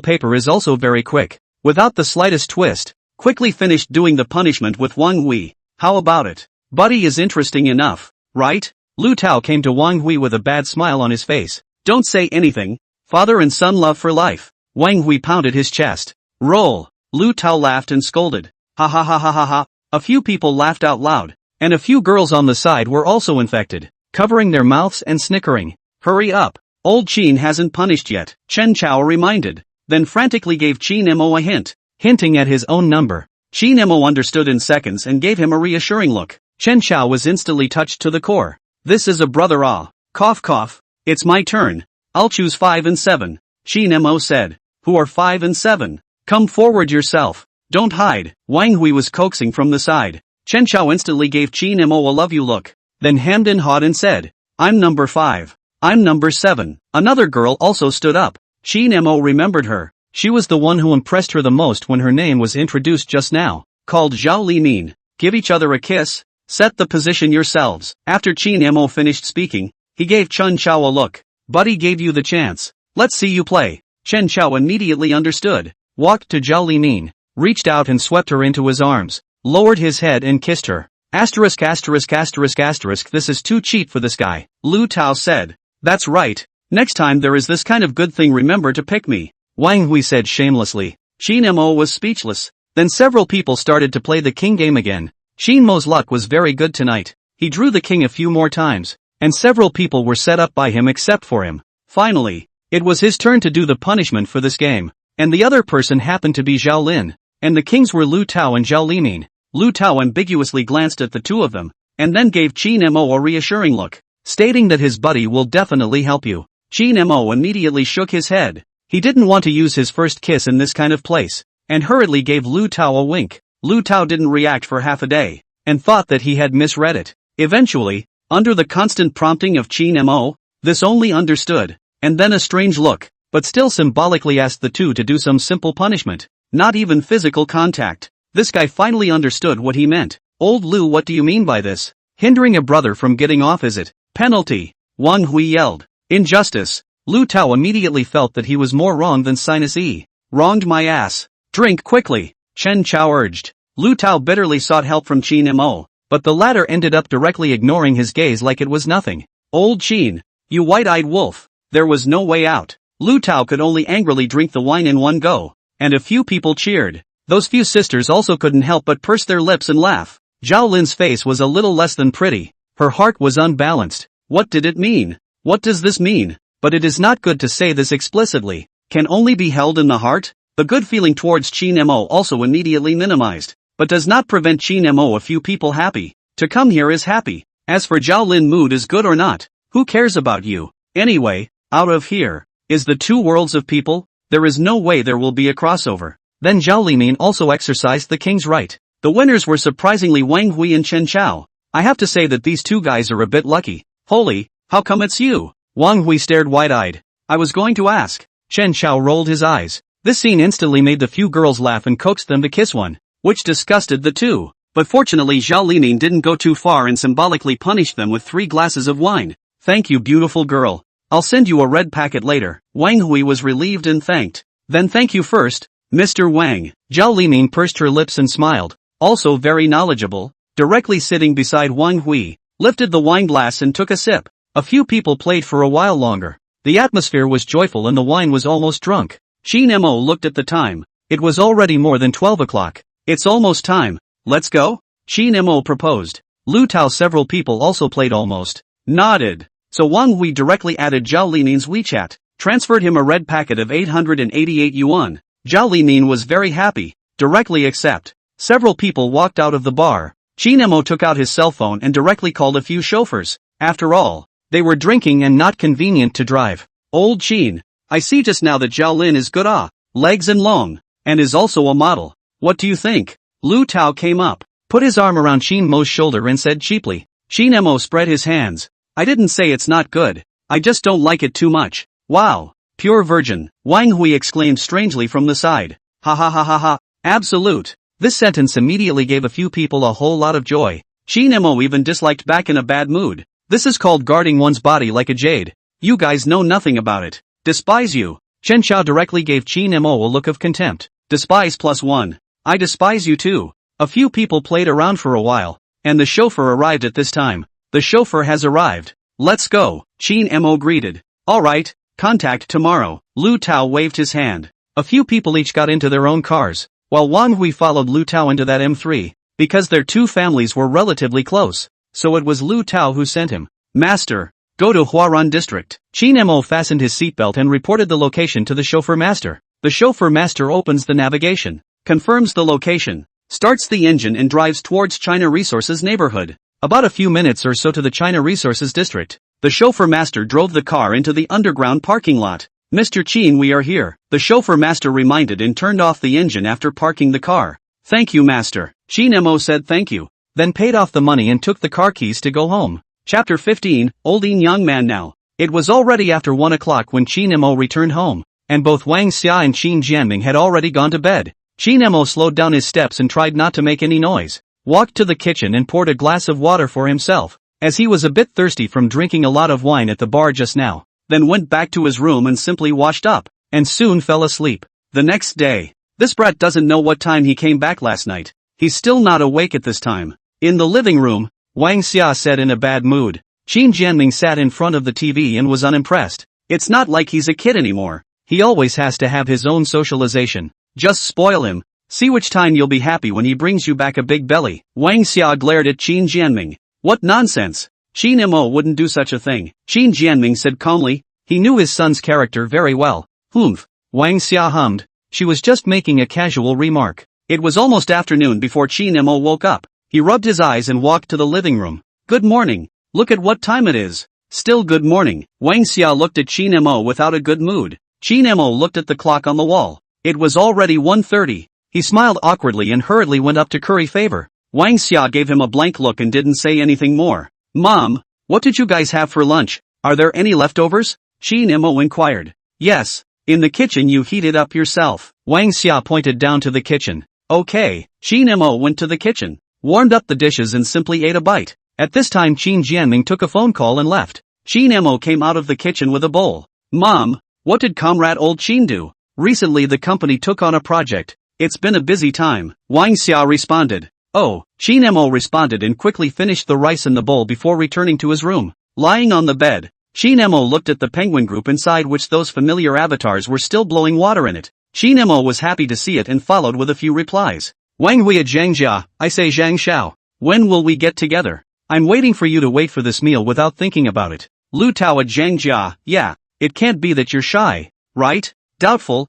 paper is also very quick, without the slightest twist. Quickly finished doing the punishment with Wang Hui. How about it? Buddy is interesting enough, right? Lu Tao came to Wang Hui with a bad smile on his face. Don't say anything. Father and son love for life. Wang Hui pounded his chest. Roll. Lu Tao laughed and scolded. Ha ha ha ha ha ha. A few people laughed out loud, and a few girls on the side were also infected, covering their mouths and snickering. Hurry up. Old Qin hasn't punished yet, Chen Xiao reminded, then frantically gave Qin Mo a hint, hinting at his own number. Qin Mo understood in seconds and gave him a reassuring look. Chen Xiao was instantly touched to the core. This is a brother ah. Cough cough. It's my turn. I'll choose 5 and 7. Qin Mo said. Who are 5 and 7? Come forward yourself. Don't hide. Wang Hui was coaxing from the side. Chen Xiao instantly gave Qin Mo a love you look, then hemmed and hawed and said, I'm number 5. I'm number 7. Another girl also stood up. Qin Mo remembered her. She was the one who impressed her the most when her name was introduced just now. Called Zhao Li Min. Give each other a kiss. Set the position yourselves. After Qin Mo finished speaking, he gave Chen Xiao a look. Buddy gave you the chance. Let's see you play. Chen Xiao immediately understood, walked to Zhao Li Min, reached out and swept her into his arms, lowered his head and kissed her. Asterisk asterisk asterisk asterisk. This is too cheap for this guy. Lu Tao said. That's right. Next time there is this kind of good thing remember to pick me. Wang Hui said shamelessly. Qin Mo was speechless. Then several people started to play the king game again. Qin Mo's luck was very good tonight. He drew the king a few more times, and several people were set up by him except for him. Finally, it was his turn to do the punishment for this game, and the other person happened to be Zhao Lin, and the kings were Lu Tao and Zhao Limin. Lu Tao ambiguously glanced at the two of them, and then gave Qin Mo a reassuring look, stating that his buddy will definitely help you. Qin Mo immediately shook his head. He didn't want to use his first kiss in this kind of place, and hurriedly gave Lu Tao a wink. Lu Tao didn't react for half a day, and thought that he had misread it. Eventually, under the constant prompting of Qin Mo, this only understood, and then a strange look, but still symbolically asked the two to do some simple punishment, not even physical contact. This guy finally understood what he meant. Old Lu, what do you mean by this? Hindering a brother from getting off, is it? Penalty. Wang Hui yelled. Injustice. Lu Tao immediately felt that he was more wrong than Sinus E. Wronged my ass. Drink quickly, Chen Chao urged. Lu Tao bitterly sought help from Qin Mo, but the latter ended up directly ignoring his gaze like it was nothing. Old Qin, you white-eyed wolf. There was no way out. Lu Tao could only angrily drink the wine in one go, and a few people cheered. Those few sisters also couldn't help but purse their lips and laugh. Zhao Lin's face was a little less than pretty. Her heart was unbalanced. What did it mean? What does this mean? But it is not good to say this explicitly. Can only be held in the heart? The good feeling towards Qin Mo also immediately minimized, but does not prevent Qin Mo a few people happy. To come here is happy. As for Zhao Lin, mood is good or not, who cares about you? Anyway, out of here. Is the two worlds of people? There is no way there will be a crossover. Then Zhao Limin also exercised the king's right. The winners were surprisingly Wang Hui and Chen Chao. I have to say that these two guys are a bit lucky. Holy, how come it's you? Wang Hui stared wide-eyed. I was going to ask. Chen Chao rolled his eyes. This scene instantly made the few girls laugh and coaxed them to kiss one, which disgusted the two. But fortunately Zhao Limin didn't go too far and symbolically punished them with 3 glasses of wine. Thank you, beautiful girl. I'll send you a red packet later. Wang Hui was relieved and thanked. Then thank you first, Mr. Wang. Zhao Limin pursed her lips and smiled. Also very knowledgeable. Directly sitting beside Wang Hui, lifted the wine glass and took a sip. A few people played for a while longer. The atmosphere was joyful and the wine was almost drunk. Qin Mo looked at the time. It was already more than 12 o'clock. It's almost time. Let's go? Qin Mo proposed. Lu Tao, several people also played almost. Nodded. So Wang Hui directly added Zhao Limin's WeChat, transferred him a red packet of 888 yuan. Zhao Limin was very happy. Directly accept. Several people walked out of the bar. Qin Mo took out his cell phone and directly called a few chauffeurs. After all, they were drinking and not convenient to drive. Old Qin, I see just now that Zhao Lin is good, legs and long, and is also a model. What do you think? Lu Tao came up, put his arm around Qin Mo's shoulder and said cheaply. Qin Mo spread his hands. I didn't say it's not good. I just don't like it too much. Wow. Pure virgin. Wang Hui exclaimed strangely from the side. Ha ha ha ha ha. Absolute. This sentence immediately gave a few people a whole lot of joy. Qin Mo even disliked back in a bad mood. This is called guarding one's body like a jade. You guys know nothing about it. Despise you. Chen Chao directly gave Qin Mo a look of contempt. Despise +1. I despise you too. A few people played around for a while, and the chauffeur arrived at this time. The chauffeur has arrived. Let's go, Qin Mo greeted. Alright, contact tomorrow. Lu Tao waved his hand. A few people each got into their own cars, while Wang Hui followed Lu Tao into that M3, because their two families were relatively close. So it was Lu Tao who sent him. Master, go to Huaran district. Qin Mo fastened his seatbelt and reported the location to the chauffeur master. The chauffeur master opens the navigation, confirms the location, starts the engine and drives towards China Resources neighborhood. About a few minutes or so to the China Resources district. The chauffeur master drove the car into the underground parking lot. Mr. Qin, we are here. The chauffeur master reminded and turned off the engine after parking the car. Thank you, master. Qin Mo said thank you, then paid off the money and took the car keys to go home. Chapter 15, Old Young Man Now. It was already after 1 o'clock when Qin Mo returned home, and both Wang Xia and Qin Jianming had already gone to bed. Qin Mo slowed down his steps and tried not to make any noise, walked to the kitchen and poured a glass of water for himself, as he was a bit thirsty from drinking a lot of wine at the bar just now, then went back to his room and simply washed up, and soon fell asleep. The next day, this brat doesn't know what time he came back last night. He's still not awake at this time. In the living room, Wang Xia said in a bad mood. Qin Jianming sat in front of the TV and was unimpressed. It's not like he's a kid anymore. He always has to have his own socialization. Just spoil him. See which time you'll be happy when he brings you back a big belly. Wang Xia glared at Qin Jianming. What nonsense! Qin Mo wouldn't do such a thing. Qin Jianming said calmly. He knew his son's character very well. Humph. Wang Xia hummed. She was just making a casual remark. It was almost afternoon before Qin Mo woke up. He rubbed his eyes and walked to the living room. Good morning. Look at what time it is. Still good morning. Wang Xia looked at Qin Mo without a good mood. Qin Mo looked at the clock on the wall. It was already 1:30. He smiled awkwardly and hurriedly went up to curry favor. Wang Xia gave him a blank look and didn't say anything more. Mom, what did you guys have for lunch? Are there any leftovers? Qin Mo inquired. Yes, in the kitchen you heated up yourself. Wang Xia pointed down to the kitchen. Okay. Qin Mo went to the kitchen, warmed up the dishes and simply ate a bite. At this time Qin Jianming took a phone call and left. Qin Mo came out of the kitchen with a bowl. Mom, what did comrade old Qin do? Recently the company took on a project. It's been a busy time. Wang Xia responded. Oh, Qin Mo responded and quickly finished the rice in the bowl before returning to his room. Lying on the bed, Qin Mo looked at the penguin group inside which those familiar avatars were still blowing water in it. Qin Mo was happy to see it and followed with a few replies. Wang Hui at Zhangjia, I say Zhang Xiao. When will we get together? I'm waiting for you to wait for this meal without thinking about it. Lu Tao at Zhangjia, yeah, it can't be that you're shy, right? Doubtful.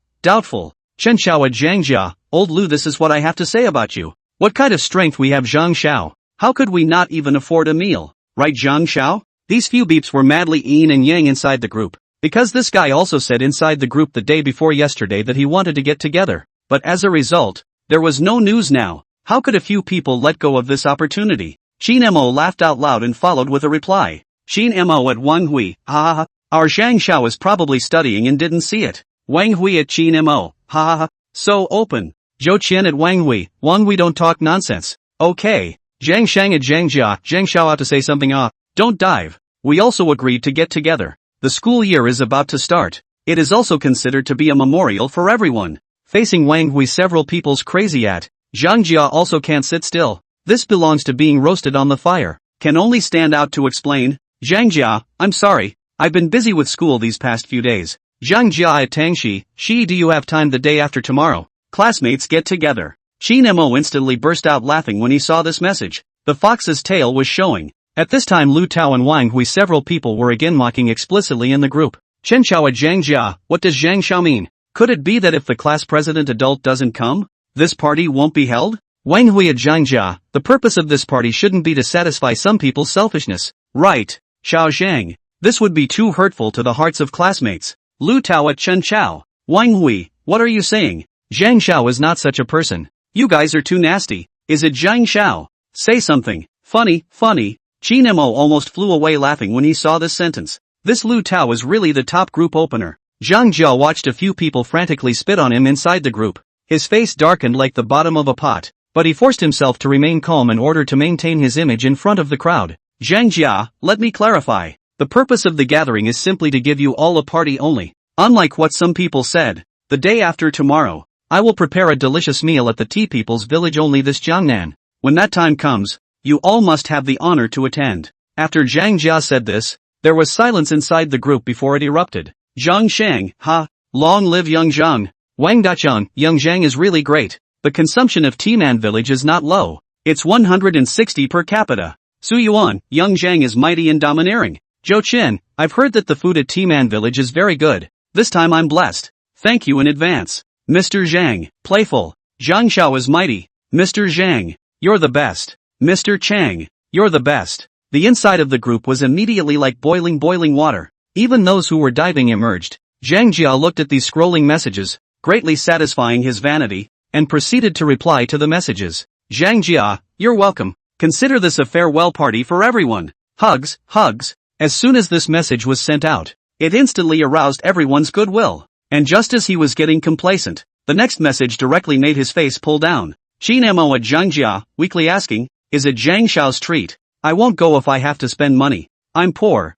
Chen Xiao at Zhangjia, old Lu, this is what I have to say about you. What kind of strength we have, Zhang Xiao? How could we not even afford a meal? Right, Zhang Xiao? These few beeps were madly yin and yang inside the group. Because this guy also said inside the group the day before yesterday that he wanted to get together. But as a result, there was no news now. How could a few people let go of this opportunity? Qin Mo laughed out loud and followed with a reply. Qin Mo at Wang Hui, ha ha ha. Our Zhang Xiao is probably studying and didn't see it. Wang Hui at Qin Mo, ha ha ha. So open. Zhou Qian at Wang Hui don't talk nonsense. Okay. Zhang Shang at Zhangjia, Zhang Xiao out to say something don't dive. We also agreed to get together. The school year is about to start. It is also considered to be a memorial for everyone. Facing Wang Hui several people's crazy at. Zhangjia also can't sit still. This belongs to being roasted on the fire. Can only stand out to explain. Zhangjia, I'm sorry. I've been busy with school these past few days. Zhangjia at Tang Shiyi, do you have time the day after tomorrow? Classmates get together. Qin Mo instantly burst out laughing when he saw this message. The fox's tail was showing. At this time Lu Tao and Wang Hui several people were again mocking explicitly in the group. Chen Xiao at Zhangjia, what does Zhang Xiao mean? Could it be that if the class president adult doesn't come, this party won't be held? Wang Hui at Zhangjia, the purpose of this party shouldn't be to satisfy some people's selfishness. Right, Xiao Zhang. This would be too hurtful to the hearts of classmates. Lu Tao at Chen Qiao. Wang Hui, what are you saying? Zhang Xiao is not such a person. You guys are too nasty. Is it Zhang Xiao? Say something. Funny. Qin Mo almost flew away laughing when he saw this sentence. This Lu Tao is really the top group opener. Zhang Jia watched a few people frantically spit on him inside the group. His face darkened like the bottom of a pot, but he forced himself to remain calm in order to maintain his image in front of the crowd. Zhang Jia, let me clarify. The purpose of the gathering is simply to give you all a party only. Unlike what some people said, the day after tomorrow, I will prepare a delicious meal at the Tea People's Village only this Jiangnan. When that time comes, you all must have the honor to attend. After Zhang Jia said this, there was silence inside the group before it erupted. Zhang Shang, ha, long live young Zhang. Wang Dacheng, young Zhang is really great. The consumption of Timan Village is not low. It's 160 per capita. Su Yuan, young Zhang is mighty and domineering. Zhou Qian, I've heard that the food at Timan Village is very good. This time I'm blessed. Thank you in advance. Mr. Zhang, playful. Zhang Xiao is mighty. Mr. Zhang, you're the best. Mr. Chang, you're the best. The inside of the group was immediately like boiling water. Even those who were diving emerged. Zhang Jia looked at these scrolling messages, greatly satisfying his vanity, and proceeded to reply to the messages. Zhang Jia, you're welcome. Consider this a farewell party for everyone. Hugs. As soon as this message was sent out, it instantly aroused everyone's goodwill. And just as he was getting complacent, the next message directly made his face pull down. Qin Mo at Zhangjia, weakly asking, is it Zhang Xiao's treat? I won't go if I have to spend money. I'm poor.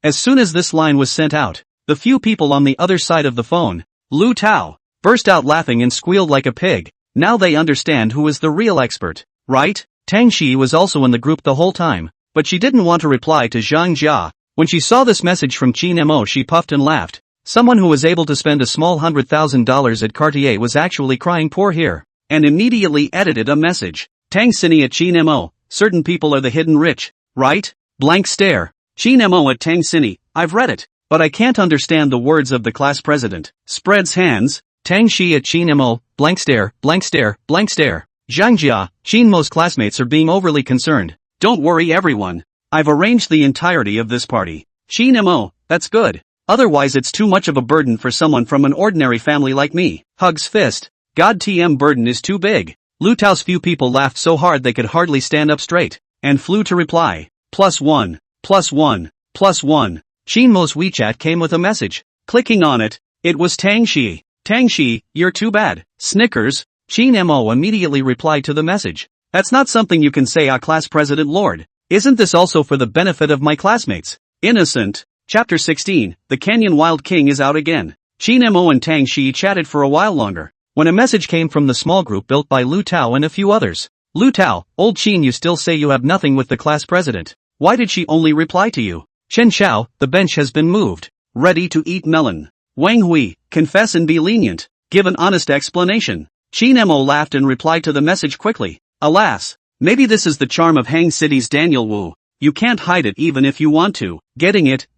As soon as this line was sent out, the few people on the other side of the phone, Lu Tao, burst out laughing and squealed like a pig. Now they understand who is the real expert, right? Tang Shiyi was also in the group the whole time, but she didn't want to reply to Zhang Jia. When she saw this message from Qin Mo, she puffed and laughed. Someone who was able to spend a small $100,000 at Cartier was actually crying poor here, and immediately edited a message. Tang Shiyi at Chin Mo, certain people are the hidden rich, right? Blank stare. Chin Mo at Tang Shiyi, I've read it, but I can't understand the words of the class president. Spreads hands. Tang Shiyi at Chin Mo, blank stare, blank stare, blank stare. Zhangjia, Chin Mo's classmates are being overly concerned. Don't worry everyone. I've arranged the entirety of this party. Chin Mo, that's good. Otherwise it's too much of a burden for someone from an ordinary family like me. Hugs fist. God TM burden is too big. Lu Tao's few people laughed so hard they could hardly stand up straight, and flew to reply. +1, +1, +1. Chin Mo's WeChat came with a message. Clicking on it, it was Tang Shiyi. Tang Shiyi, you're too bad. Snickers. Chin Mo immediately replied to the message. That's not something you can say, class president lord. Isn't this also for the benefit of my classmates? Innocent. Chapter 16, The Canyon Wild King is out again. Chin Mo and Tang Shiyi chatted for a while longer, when a message came from the small group built by Lu Tao and a few others. Lu Tao, old Chin, you still say you have nothing with the class president. Why did she only reply to you? Chen Xiao, the bench has been moved. Ready to eat melon. Wang Hui, confess and be lenient. Give an honest explanation. Chin Mo laughed and replied to the message quickly. Alas, maybe this is the charm of Hang City's Daniel Wu. You can't hide it even if you want to. Getting it?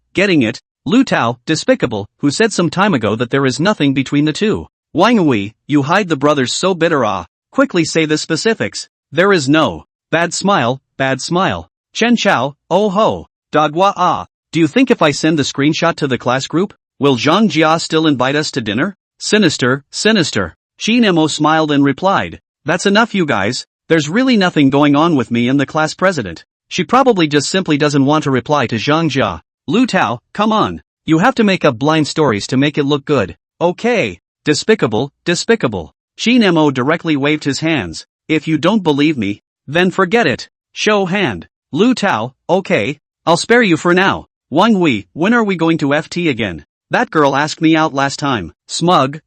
Lu Tao, despicable, who said some time ago that there is nothing between the two. Wang Hui, you hide the brothers so bitter. Quickly say the specifics. There is no. Bad smile. Chen Xiao, oh ho. Dagwa. Do you think if I send the screenshot to the class group, will Zhang Jia still invite us to dinner? Sinister. Chin Mo smiled and replied. That's enough you guys, there's really nothing going on with me and the class president. She probably just simply doesn't want to reply to Zhang Jia. Lu Tao, come on. You have to make up blind stories to make it look good. Okay. Despicable. Chin Mo directly waved his hands. If you don't believe me, then forget it. Show hand. Lu Tao, okay. I'll spare you for now. Wang Hui, when are we going to FT again? That girl asked me out last time. Smug.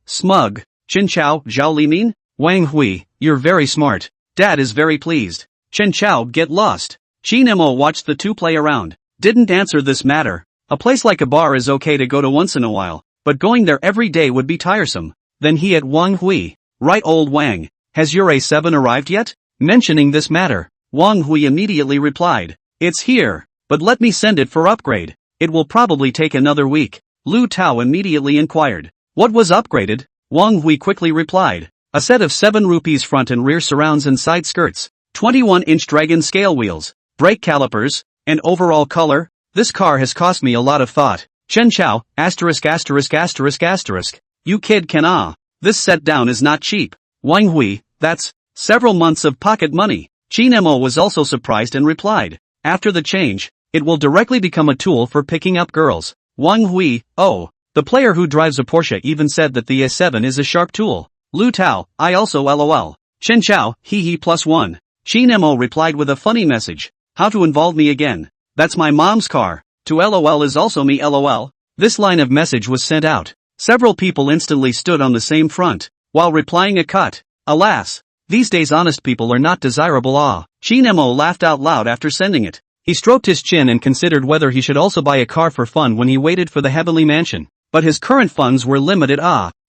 Chen Chao, Zhao Li mean? Wang Hui, you're very smart. Dad is very pleased. Chen Chao, get lost. Chin Mo watched the two play around. Didn't answer this matter. A place like a bar is okay to go to once in a while, but going there every day would be tiresome. Then he at Wang Hui. Right, old Wang. Has your A7 arrived yet? Mentioning this matter, Wang Hui immediately replied. It's here, but let me send it for upgrade. It will probably take another week. Lu Tao immediately inquired. What was upgraded? Wang Hui quickly replied. A set of 7 rupees front and rear surrounds and side skirts, 21-inch dragon scale wheels, brake calipers, and overall color. This car has cost me a lot of thought. Chen Chao, *******. You kid can This set down is not cheap. Wang Hui, that's several months of pocket money. Chin Mo was also surprised and replied. After the change, it will directly become a tool for picking up girls. Wang Hui, oh. The player who drives a Porsche even said that the A7 is a sharp tool. Lu Tao, I also lol. Chen Chao, hee +1. Chin Mo replied with a funny message. How to involve me again? That's my mom's car. To lol is also me lol. This line of message was sent out. Several people instantly stood on the same front, while replying a cut. Alas, these days honest people are not desirable. Chin Mo laughed out loud after sending it. He stroked his chin and considered whether he should also buy a car for fun when he waited for the heavenly mansion. But his current funds were limited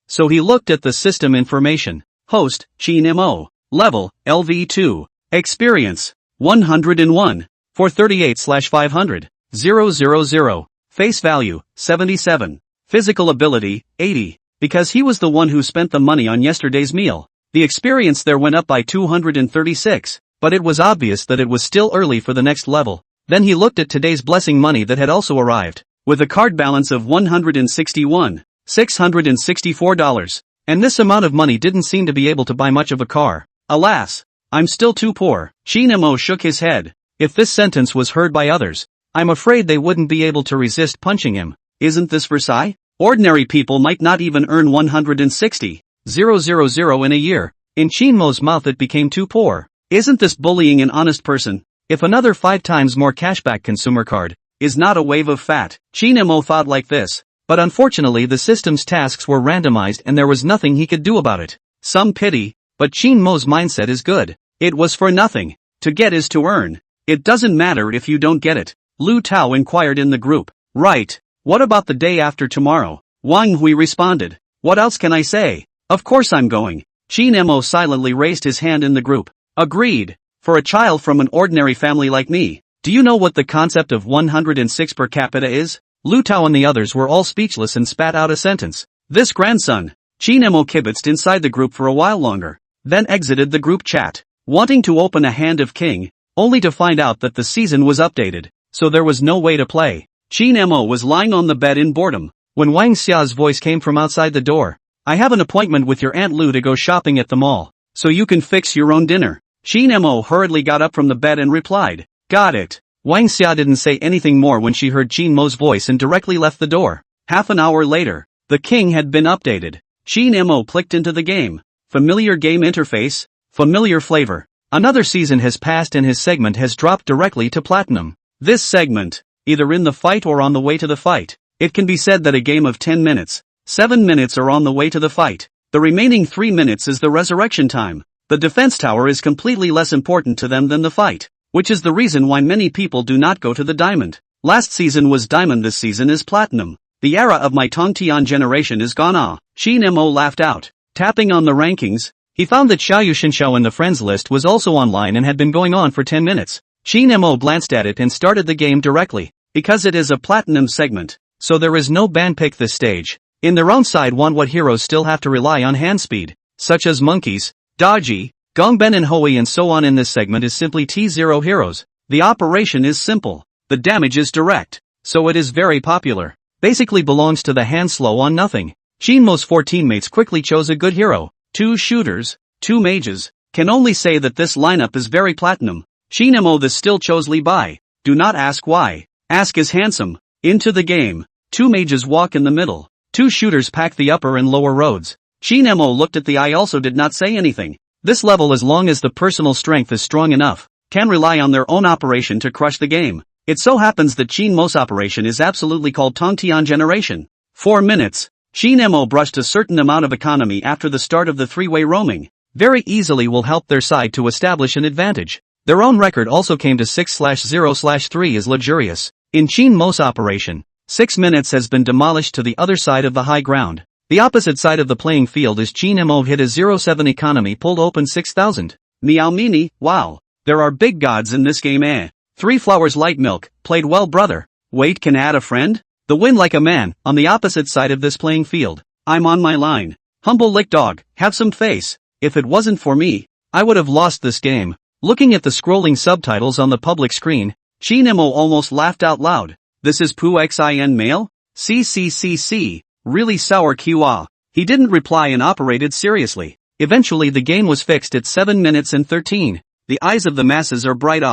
so he looked at the system information. Host, Chin Mo. Level, LV2. Experience, 101. 438/500. 000. Face value, 77. Physical ability, 80. Because he was the one who spent the money on yesterday's meal, the experience there went up by 236. But it was obvious that it was still early for the next level. Then he looked at today's blessing money that had also arrived, with a card balance of $161,664. And this amount of money didn't seem to be able to buy much of a car. Alas, I'm still too poor. Chin Mo shook his head. If this sentence was heard by others, I'm afraid they wouldn't be able to resist punching him. Isn't this Versailles? Ordinary people might not even earn 160,000 in a year. In Chin Mo's mouth it became too poor. Isn't this bullying an honest person? If another 5 times more cashback consumer card is not a wave of fat. Chin Mo thought like this. But unfortunately the system's tasks were randomized and there was nothing he could do about it. Some pity, but Chin Mo's mindset is good. It was for nothing. To get is to earn. It doesn't matter if you don't get it. Lu Tao inquired in the group. Right. What about the day after tomorrow? Wang Hui responded. What else can I say? Of course I'm going. Qin Mo silently raised his hand in the group. Agreed. For a child from an ordinary family like me, do you know what the concept of 106 per capita is? Lu Tao and the others were all speechless and spat out a sentence. This grandson. Qin Mo kibitzed inside the group for a while longer, then exited the group chat, wanting to open a Hand of King, only to find out that the season was updated, so there was no way to play. Qin Mo was lying on the bed in boredom, when Wang Xia's voice came from outside the door. I have an appointment with your Aunt Lu to go shopping at the mall, so you can fix your own dinner. Qin Mo hurriedly got up from the bed and replied, got it. Wang Xia didn't say anything more when she heard Qin Mo's voice and directly left the door. Half an hour later, the king had been updated. Qin Mo clicked into the game. Familiar game interface, familiar flavor. Another season has passed and his segment has dropped directly to platinum. This segment, either in the fight or on the way to the fight. It can be said that a game of 10 minutes, 7 minutes are on the way to the fight. The remaining 3 minutes is the resurrection time. The defense tower is completely less important to them than the fight, which is the reason why many people do not go to the diamond. Last season was diamond, this season is platinum. The era of my Tongtian generation is gone. Qin Mo laughed out. Tapping on the rankings, he found that Xiaoyu Xinxiao in the friends list was also online and had been going on for 10 minutes. Qin Mo glanced at it and started the game directly, because it is a platinum segment, so there is no ban pick this stage. In their own side what heroes still have to rely on hand speed, such as monkeys, Daji, Gongben and Hui and so on. In this segment is simply T0 heroes. The operation is simple, the damage is direct, so it is very popular. Basically belongs to the hand slow on nothing. Qin Mo's 4 teammates quickly chose a good hero, 2 shooters, 2 mages, can only say that this lineup is very platinum. Qin Mo this still chose Li Bai, do not ask why, ask is handsome. Into the game, 2 mages walk in the middle, 2 shooters pack the upper and lower roads. Qin Mo looked at the eye, also did not say anything. This level, as long as the personal strength is strong enough, can rely on their own operation to crush the game. It so happens that Qin Mo's operation is absolutely called Tongtian generation. 4 minutes. Qin Mo brushed a certain amount of economy after the start of the 3-way roaming. Very easily will help their side to establish an advantage. Their own record also came to 6/0/3 is luxurious. In Qin Mo's operation, 6 minutes has been demolished to the other side of the high ground. The opposite side of the playing field is Qin Mo hit a 0.7 economy, pulled open 6,000. Meow Mini, wow. There are big gods in this game. 3 flowers light milk, played well brother. Wait, can add a friend? The win like a man, on the opposite side of this playing field. I'm on my line. Humble lick dog, have some face. If it wasn't for me, I would have lost this game. Looking at the scrolling subtitles on the public screen, Qin Mo almost laughed out loud. This is Pu Xin male? CCCC, really sour QA. He didn't reply and operated seriously. Eventually the game was fixed at 7 minutes and 13. The eyes of the masses are bright.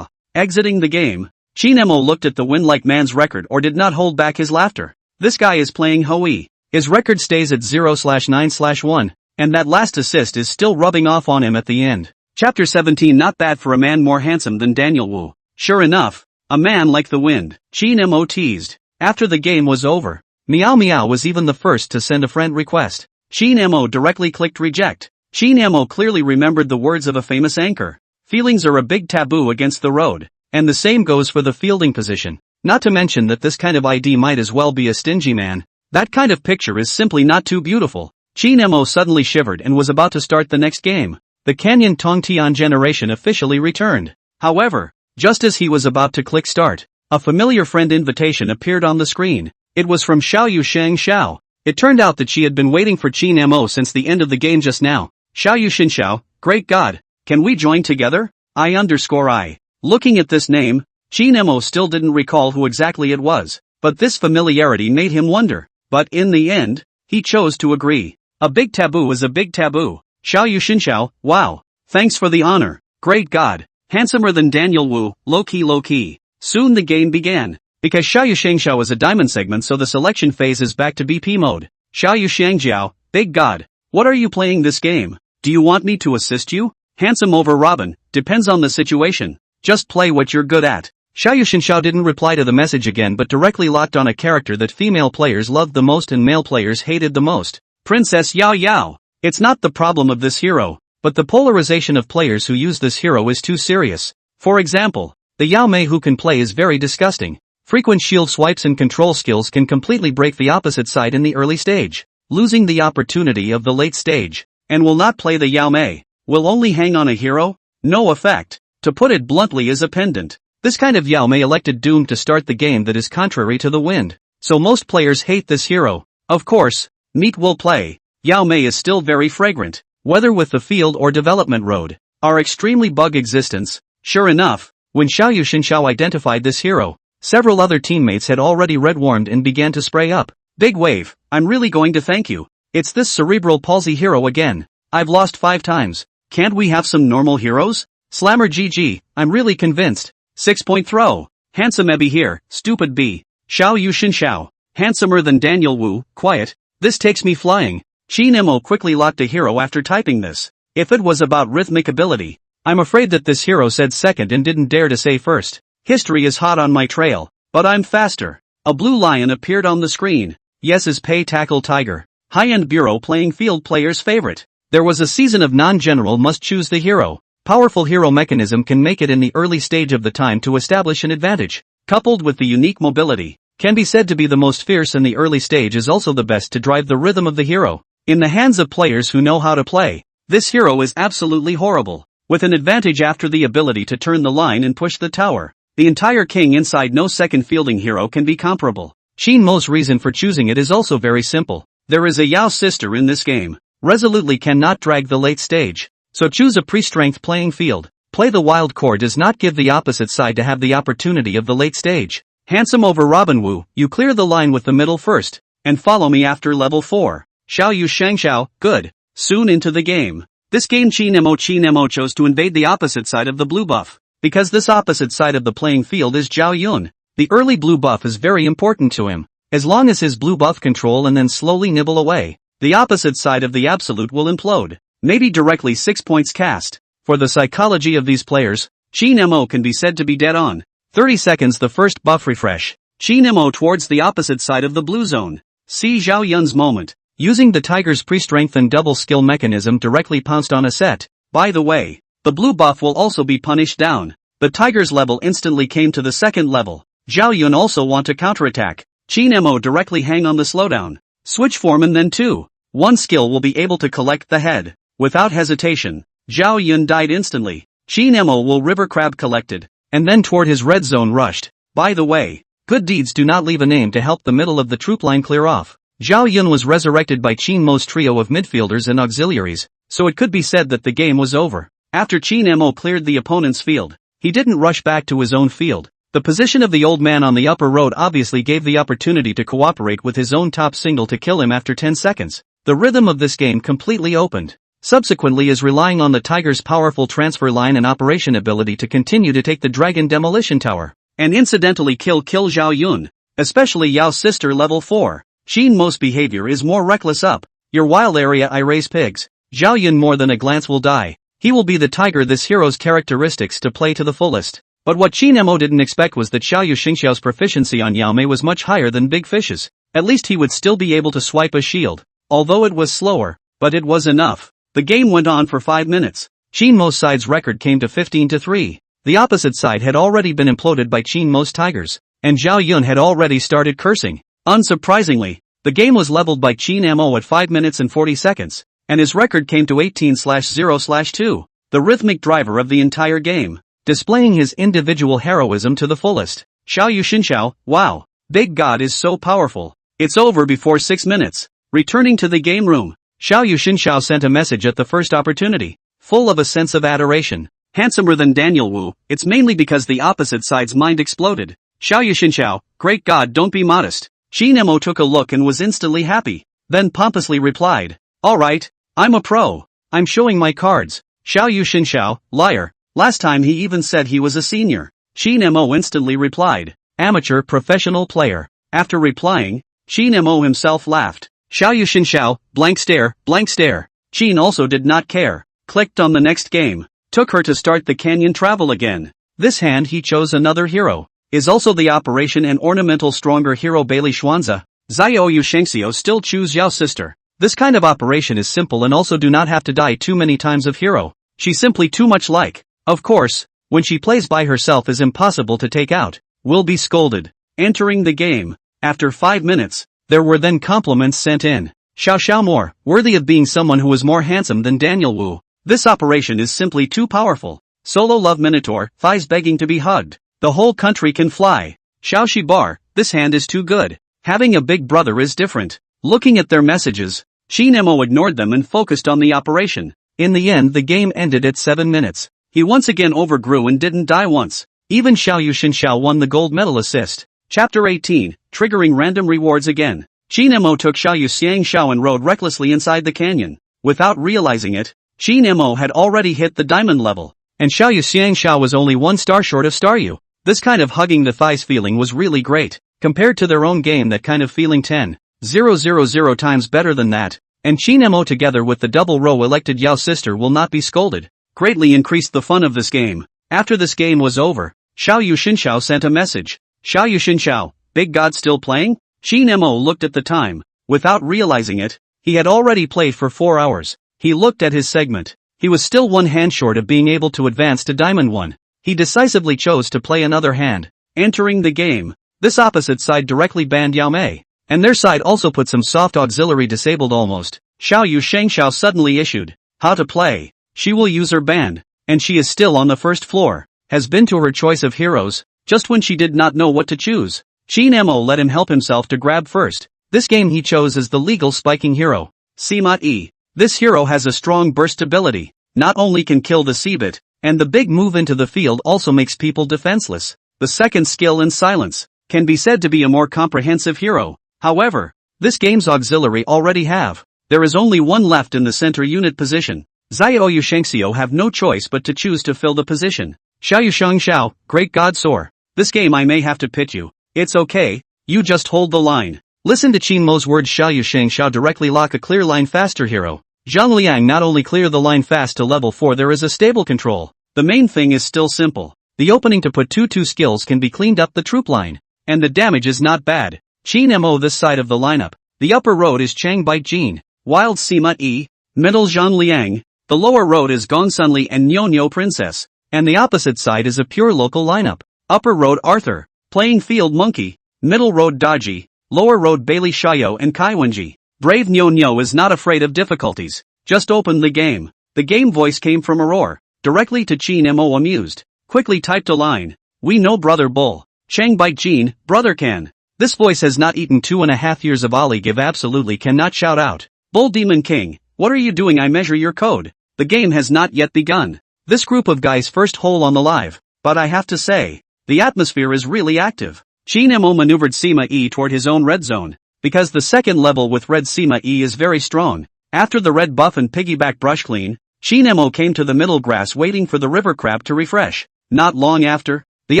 Exiting the game, Qin Mo looked at the win-like man's record or did not hold back his laughter. This guy is playing Hui. His record stays at 0/9/1, and that last assist is still rubbing off on him at the end. Chapter 17. Not bad for a man more handsome than Daniel Wu. Sure enough, a man like the wind, Qin Mo teased. After the game was over, Meow Meow was even the first to send a friend request. Qin Mo directly clicked reject. Qin Mo clearly remembered the words of a famous anchor. Feelings are a big taboo against the road, and the same goes for the fielding position. Not to mention that this kind of ID might as well be a stingy man. That kind of picture is simply not too beautiful. Qin Mo suddenly shivered and was about to start the next game. The Canyon Tongtian generation officially returned. However, just as he was about to click start, a familiar friend invitation appeared on the screen. It was from Xiaoyu Xinxiao. It turned out that she had been waiting for Qin Mo since the end of the game just now. Xiaoyu Xinxiao, great God, can we join together? I. Looking at this name, Qin Mo still didn't recall who exactly it was, but this familiarity made him wonder. But in the end, he chose to agree. A big taboo is a big taboo. Xiaoyu Xinxiao, wow, thanks for the honor. Great God, handsomer than Daniel Wu, low-key. Soon the game began. Because Xiaoyu Xinxiao is a diamond segment, so the selection phase is back to BP mode. Xiaoyu Xinxiao, big God, what are you playing this game? Do you want me to assist you? Handsome over Robin, depends on the situation. Just play what you're good at. Xiaoyu Xinxiao didn't reply to the message again but directly locked on a character that female players loved the most and male players hated the most. Princess Yao Yao. It's not the problem of this hero, but the polarization of players who use this hero is too serious. For example, the Yao Mei who can play is very disgusting. Frequent shield swipes and control skills can completely break the opposite side in the early stage, losing the opportunity of the late stage. And will not play the Yao Mei. Will only hang on a hero? No effect. To put it bluntly, is a pendant. This kind of Yao Mei elected doomed to start the game that is contrary to the wind. So most players hate this hero. Of course, Meat will play. Yao Mei is still very fragrant. Whether with the field or development road. Our extremely bug existence. Sure enough, when Xiaoyu Xinxiao identified this hero, several other teammates had already red-warmed and began to spray up. Big wave, I'm really going to thank you. It's this cerebral palsy hero again. I've lost 5 times. Can't we have some normal heroes? Slammer GG, I'm really convinced. 6-point throw. Handsome Ebby here, stupid B. Xiaoyu Xinxiao. Handsomer than Daniel Wu, quiet. This takes me flying. Qin Mo quickly locked a hero after typing this. If it was about rhythmic ability, I'm afraid that this hero said second and didn't dare to say first. History is hot on my trail, but I'm faster. A blue lion appeared on the screen. Yes is pay tackle tiger. High-end bureau playing field player's favorite. There was a season of non-general must choose the hero. Powerful hero mechanism can make it in the early stage of the time to establish an advantage. Coupled with the unique mobility, can be said to be the most fierce in the early stage, is also the best to drive the rhythm of the hero. In the hands of players who know how to play, this hero is absolutely horrible. With an advantage after the ability to turn the line and push the tower. The entire king inside no second fielding hero can be comparable. Qin Mo's reason for choosing it is also very simple. There is a Yao sister in this game. Resolutely cannot drag the late stage. So choose a pre-strength playing field. Play the wild core does not give the opposite side to have the opportunity of the late stage. Handsome over Robin Wu, you clear the line with the middle first. And follow me after level 4. Xiaoyu Shangxiao, good. Soon into the game. This game Qin Mo chose to invade the opposite side of the blue buff. Because this opposite side of the playing field is Zhao Yun. The early blue buff is very important to him. As long as his blue buff control and then slowly nibble away, the opposite side of the absolute will implode. Maybe directly 6 points cast. For the psychology of these players, Qin Mo can be said to be dead on. 30 seconds the first buff refresh. Qin Mo towards the opposite side of the blue zone. See Zhao Yun's moment. Using the tiger's pre-strength and double skill mechanism directly pounced on a set. By the way, the blue buff will also be punished down. The tiger's level instantly came to the second level. Zhao Yun also want to counterattack. Qin Mo directly hang on the slowdown. Switch form and then 2-1 skill will be able to collect the head. Without hesitation, Zhao Yun died instantly. Qin Mo will river crab collected. And then toward his red zone rushed. By the way, good deeds do not leave a name to help the middle of the troop line clear off. Zhao Yun was resurrected by Qin Mo's trio of midfielders and auxiliaries, so it could be said that the game was over. After Qin Mo cleared the opponent's field, he didn't rush back to his own field. The position of the old man on the upper road obviously gave the opportunity to cooperate with his own top single to kill him after 10 seconds. The rhythm of this game completely opened. Subsequently is relying on the tiger's powerful transfer line and operation ability to continue to take the dragon demolition tower, and incidentally kill Zhao Yun, especially Yao's sister level 4. Qin Mo's behavior is more reckless up. Your wild area I raise pigs. Zhao Yun more than a glance will die. He will be the tiger this hero's characteristics to play to the fullest. But what Qin Mo didn't expect was that Xiaoyu Xingxiao's proficiency on Yao Mei was much higher than Big Fish's. At least he would still be able to swipe a shield. Although it was slower, but it was enough. The game went on for 5 minutes. Qin Mo's side's record came to 15-3. The opposite side had already been imploded by Qin Mo's tigers, and Zhao Yun had already started cursing. Unsurprisingly, the game was leveled by Qin Mo at 5 minutes and 40 seconds, and his record came to 18/0/2, the rhythmic driver of the entire game, displaying his individual heroism to the fullest. Xiaoyu Xinxiao, wow, Big God is so powerful. It's over before 6 minutes. Returning to the game room, Xiaoyu Xinxiao sent a message at the first opportunity, full of a sense of adoration. Handsomer than Daniel Wu, it's mainly because the opposite side's mind exploded. Xiaoyu Xinxiao, great God, don't be modest. Qin Mo took a look and was instantly happy, then pompously replied, alright, I'm a pro. I'm showing my cards. Xiaoyu Xinxiao, liar. Last time he even said he was a senior. Qin Mo instantly replied, amateur professional player. After replying, Qin Mo himself laughed. Xiaoyu Xinxiao, blank stare, blank stare. Qin also did not care. Clicked on the next game. Took her to start the canyon travel again. This hand he chose another hero. Is also the operation and ornamental stronger hero Bailey Xuanza. Xiaoyu Shengxiu still choose Yao's sister. This kind of operation is simple and also do not have to die too many times of hero. She's simply too much like. Of course, when she plays by herself is impossible to take out. Will be scolded. Entering the game. After 5 minutes, there were then compliments sent in. Xiao Xiao more, worthy of being someone who is more handsome than Daniel Wu. This operation is simply too powerful. Solo love Minotaur, thighs begging to be hugged. The whole country can fly. Xiao Shi bar, this hand is too good. Having a big brother is different. Looking at their messages, Shi Nemo ignored them and focused on the operation. In the end the game ended at 7 minutes. He once again overgrew and didn't die once. Even Xiao Yu Xinxiao won the gold medal assist. Chapter 18, triggering random rewards again. Shi Nemo took Xiao Yu Xiangxiao and rode recklessly inside the canyon. Without realizing it, Shi Nemo had already hit the diamond level. And Xiao Yu Xiangxiao was only 1 star short of Star Yu. This kind of hugging the thighs feeling was really great. Compared to their own game, that kind of feeling 10,000 times better than that. And Shi Nemo together with the double row elected Yao sister will not be scolded. Greatly increased the fun of this game. After this game was over, Xiao Yu Xinxiao sent a message. Xiao Yu Xinxiao, big god still playing? Shi Nemo looked at the time. Without realizing it, he had already played for 4 hours. He looked at his segment. He was still 1 hand short of being able to advance to Diamond 1. He decisively chose to play another hand. Entering the game, this opposite side directly banned Yao Mei. And their side also put some soft auxiliary disabled almost. Xiao Yu Shangxiao suddenly issued. How to play. She will use her band. And she is still on the first floor. Has been to her choice of heroes, just when she did not know what to choose. Shi Nemo let him help himself to grab first. This game he chose as the legal spiking hero. Seamat E. This hero has a strong burst ability. Not only can kill the Seabit, and the big move into the field also makes people defenseless. The second skill in silence can be said to be a more comprehensive hero. However, this game's auxiliary already have. There is only 1 left in the center unit position. Xiao Yu Shengxiao have no choice but to choose to fill the position. Xiao Yu Shengxiao, great god soar. This game I may have to pit you. It's okay, you just hold the line. Listen to Qin Mo's words. Xiao Yu Shengxiao directly lock a clear line faster hero. Zhang Liang not only clear the line fast to level 4, there is a stable control. The main thing is still simple. The opening to put 2 skills can be cleaned up the troop line. And the damage is not bad. Qin Mo this side of the lineup. The upper road is Chang Bite Jin, Wild Sima E, middle Zhang Liang. The lower road is Gong Sunli and Nyo Princess. And the opposite side is a pure local lineup. Upper road Arthur, playing field Monkey, middle road Daji, lower road Bailey Shayo and Kai Wenji. Brave Nyo is not afraid of difficulties. Just open the game. The game voice came from Aurora, directly to Qin Mo amused. Quickly typed a line. We know brother Bull. Chang Bite Jin, brother can. This voice has not eaten 2.5 years of Ali give absolutely cannot shout out. Bull Demon King, what are you doing? I measure your code. The game has not yet begun. This group of guys first hole on the live, but I have to say, the atmosphere is really active. Qin Mo maneuvered Sima E toward his own red zone, because the second level with red Sima E is very strong. After the red buff and piggyback brush clean, Qin Mo came to the middle grass waiting for the river crab to refresh. Not long after, the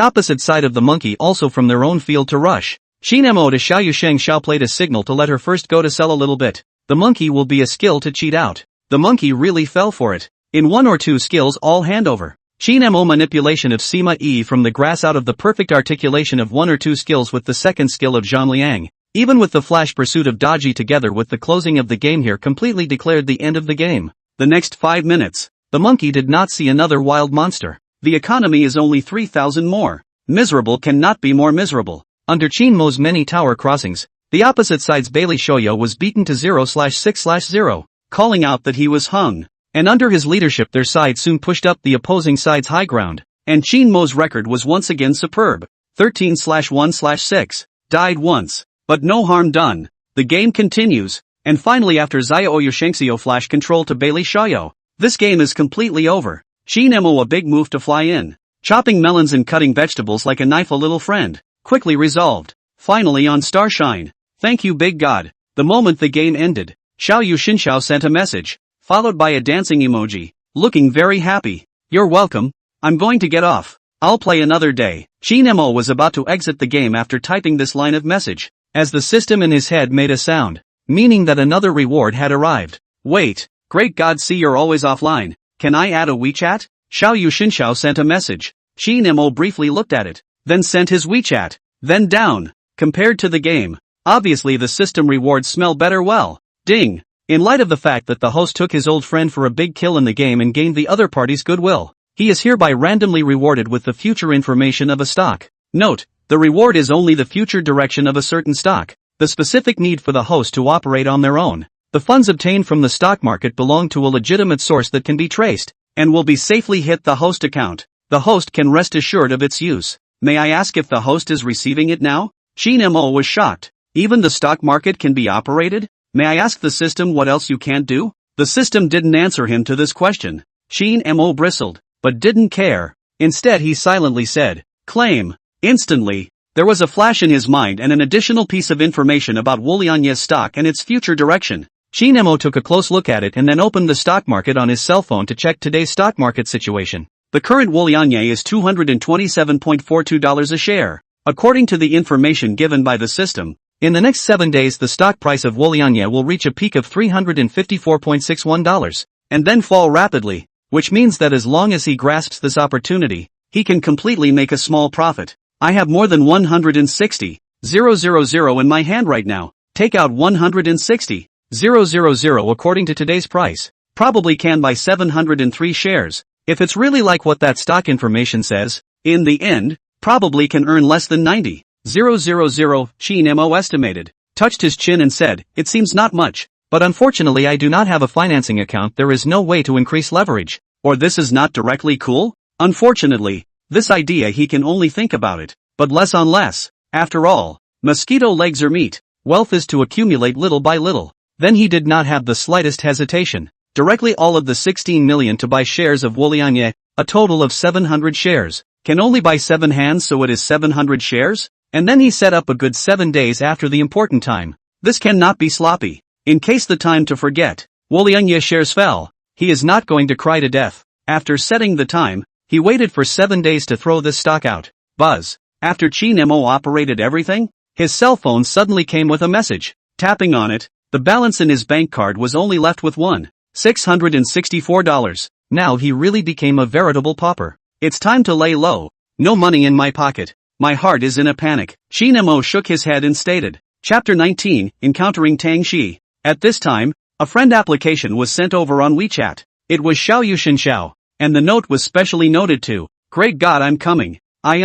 opposite side of the monkey also from their own field to rush. Qin Mo to Xiao Yu Shengxiao played a signal to let her first go to sell a little bit. The monkey will be a skill to cheat out. The monkey really fell for it. In 1 or 2 skills all handover. Qin Mo manipulation of Sima E from the grass out of the perfect articulation of 1 or 2 skills with the second skill of Zhang Liang. Even with the flash pursuit of Daji together with the closing of the game here completely declared the end of the game. The next 5 minutes, the monkey did not see another wild monster. The economy is only 3,000 more. Miserable cannot be more miserable. Under Qin Mo's many tower crossings, the opposite side's Bailey Shoyo was beaten to 0/6/0, calling out that he was hung. And under his leadership their side soon pushed up the opposing side's high ground. And Qin Mo's record was once again superb. 13/1/6. Died once. But no harm done. The game continues. And finally after Xiao Yu Shengxiao flash control to Bailey Shayo, this game is completely over. Qin Mo a big move to fly in. Chopping melons and cutting vegetables like a knife a little friend. Quickly resolved. Finally on Starshine. Thank you big god. The moment the game ended, Xiao Yu Xinxiao sent a message, followed by a dancing emoji, looking very happy. You're welcome. I'm going to get off. I'll play another day. Qin Mo was about to exit the game after typing this line of message, as the system in his head made a sound, meaning that another reward had arrived. Wait, great god see you're always offline. Can I add a WeChat? Xiao Yu Xinxiao sent a message. Qin Mo briefly looked at it, then sent his WeChat, then down. Compared to the game, obviously the system rewards smell better well. Ding. In light of the fact that the host took his old friend for a big kill in the game and gained the other party's goodwill, he is hereby randomly rewarded with the future information of a stock. Note, The reward is only the future direction of a certain stock, the specific need for the host to operate on their own. The funds obtained from the stock market belong to a legitimate source that can be traced, and will be safely hit the host account. The host can rest assured of its use. May I ask if the host is receiving it now? Shin Mo was shocked. Even the stock market can be operated? May I ask the system what else you can't do? The system didn't answer him to this question. Shin Mo bristled, but didn't care. Instead he silently said, claim. Instantly, there was a flash in his mind and an additional piece of information about Woolianye's stock and its future direction. Shin Mo took a close look at it and then opened the stock market on his cell phone to check today's stock market situation. The current Woolianye is $227.42 a share. According to the information given by the system, in the next 7 days the stock price of Woolianye will reach a peak of $354.61, and then fall rapidly, which means that as long as he grasps this opportunity, he can completely make a small profit. I have more than 160,000 in my hand right now. Take out 160,000 according to today's price. Probably can buy 703 shares. If it's really like what that stock information says, in the end, probably can earn less than 90,000, Shin Mo estimated, touched his chin and said, it seems not much, but unfortunately I do not have a financing account. There is no way to increase leverage, or this is not directly cool? Unfortunately, this idea he can only think about it, but less on less. After all, mosquito legs are meat, wealth is to accumulate little by little. Then he did not have the slightest hesitation. Directly all of the 16 million to buy shares of Woolianye, a total of 700 shares, can only buy 7 hands, so it is 700 shares? And then he set up a good 7 days after the important time. This cannot be sloppy. In case the time to forget, Woolianye shares fell. He is not going to cry to death. After setting the time, he waited for 7 days to throw this stock out. Buzz. After Shin Mo operated everything, his cell phone suddenly came with a message. Tapping on it, the balance in his bank card was only left with $664. Now he really became a veritable pauper. It's time to lay low. No money in my pocket. My heart is in a panic. Shin Mo shook his head and stated. Chapter 19, Encountering Tang Shiyi. At this time, a friend application was sent over on WeChat. It was Xiao Yushin Xiao, and the note was specially noted to, Great God, I'm coming. I.